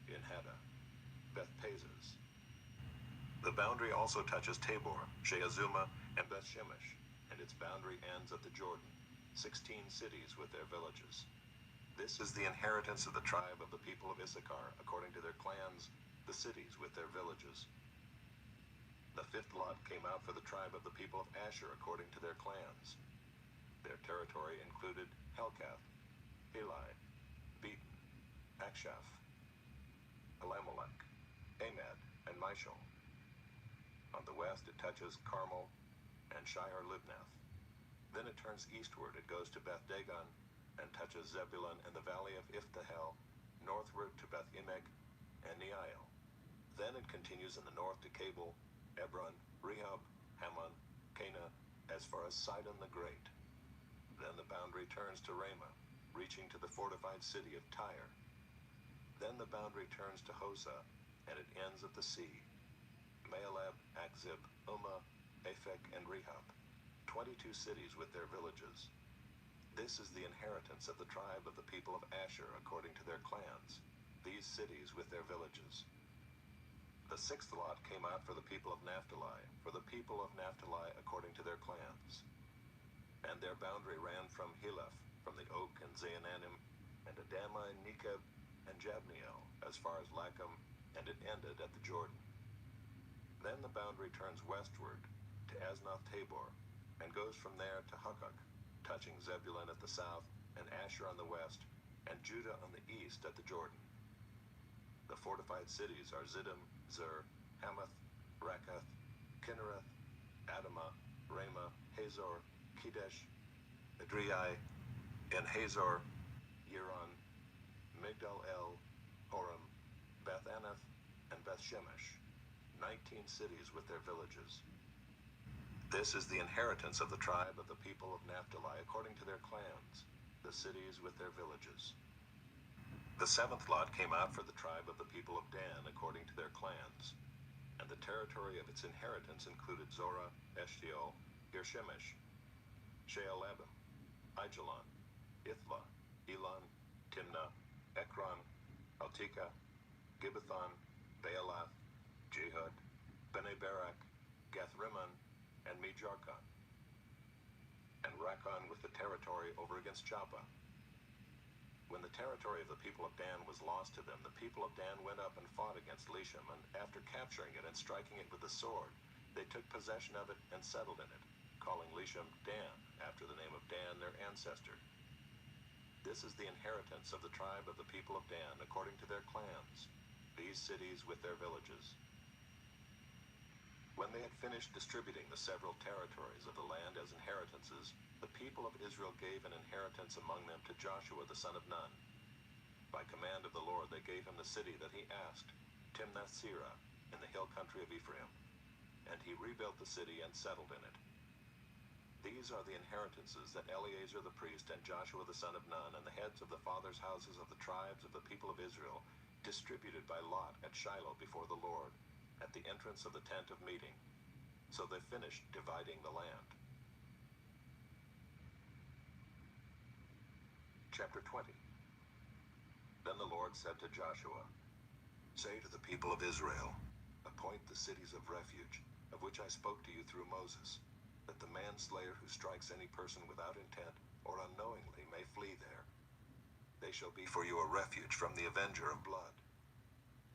Enhaddah, Beth-Pazez. The boundary also touches Tabor, Sheazuma, and Beth-Shemesh, and its boundary ends at the Jordan, 16 cities with their villages. This is the inheritance of the tribe of the people of Issachar, according to their clans, the cities with their villages. The fifth lot came out for the tribe of the people of Asher, according to their clans. Their territory included Helkath, Eli, Beaton, Akshaph, Elimelech, Amad, and Mishal. On the west it touches Carmel and Shihar-Libnath. Then it turns eastward, it goes to Beth-Dagon, and touches Zebulun and the valley of Iftahel, northward to Beth-Emek and Neiel. Then it continues in the north to Cabul, Ebron, Rehob, Hammon, Cana, as far as Sidon the Great. Then the boundary turns to Ramah, reaching to the fortified city of Tyre. Then the boundary turns to Hosah, and it ends at the sea. Maalab, Akzib, Ummah, Aphek, and Rehob, 22 cities with their villages. This is the inheritance of the tribe of the people of Asher according to their clans, these cities with their villages. The sixth lot came out for the people of Naphtali, for the people of Naphtali according to their clans. And their boundary ran from Heleph, from the oak and Zaanannim, and Adamah and Nekeb and Jabneel, as far as Lacham, and it ended at the Jordan. Then the boundary turns westward to Aznoth Tabor, and goes from there to Hukkok, touching Zebulun at the south, and Asher on the west, and Judah on the east at the Jordan. The fortified cities are Ziddim, Zer, Hamath, Rakath, Kinnereth, Adamah, Ramah, Hazor, Kedesh, Adriai, and Hazor, Yiron, Migdal-El, Horem, Beth-Anath, and Beth-Shemesh, 19 cities with their villages. This is the inheritance of the tribe of the people of Naphtali according to their clans, the cities with their villages. The seventh lot came out for the tribe of the people of Dan according to their clans, and the territory of its inheritance included Zorah, Eshtaol, Beer-Shemesh, Shaalabim, Aijalon, Ithlah, Elon, Timnah, Ekron, Altika, Gibbethon, Baalath, Jehud, Bene Barak, Gathrimmon, and Mejarkon, and Rakkon with the territory over against Joppa. When the territory of the people of Dan was lost to them, the people of Dan went up and fought against Leshem, and after capturing it and striking it with the sword, they took possession of it and settled in it, calling Leshem Dan, after the name of Dan, their ancestor. This is the inheritance of the tribe of the people of Dan, according to their clans, these cities with their villages. When they had finished distributing the several territories of the land as inheritances, the people of Israel gave an inheritance among them to Joshua the son of Nun. By command of the Lord they gave him the city that he asked, Timnath-Serah, in the hill country of Ephraim, and he rebuilt the city and settled in it. These are the inheritances that Eleazar the priest and Joshua the son of Nun and the heads of the fathers' houses of the tribes of the people of Israel distributed by lot at Shiloh before the Lord, at the entrance of the tent of meeting. So they finished dividing the land. Chapter 20. Then the Lord said to Joshua, Say to the people of Israel, Appoint the cities of refuge, of which I spoke to you through Moses, that the manslayer who strikes any person without intent or unknowingly may flee there. They shall be for you a refuge from the avenger of blood.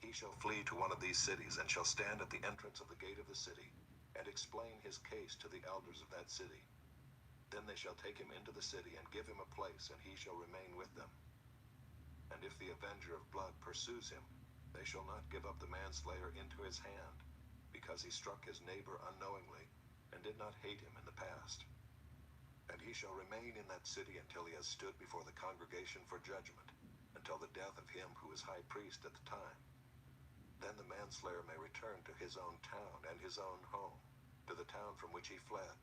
He shall flee to one of these cities, and shall stand at the entrance of the gate of the city, and explain his case to the elders of that city. Then they shall take him into the city, and give him a place, and he shall remain with them. And if the avenger of blood pursues him, they shall not give up the manslayer into his hand, because he struck his neighbor unknowingly, and did not hate him in the past. And he shall remain in that city until he has stood before the congregation for judgment, until the death of him who is high priest at the time. Then the manslayer may return to his own town and his own home, to the town from which he fled.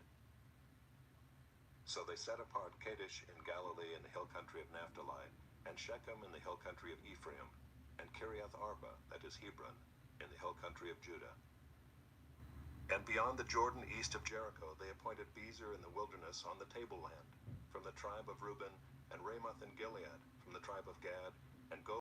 So they set apart Kadesh in Galilee in the hill country of Naphtali, and Shechem in the hill country of Ephraim, and Kiriath Arba, that is Hebron, in the hill country of Judah. And beyond the Jordan east of Jericho they appointed Bezer in the wilderness on the tableland, from the tribe of Reuben, and Ramoth in Gilead, from the tribe of Gad, and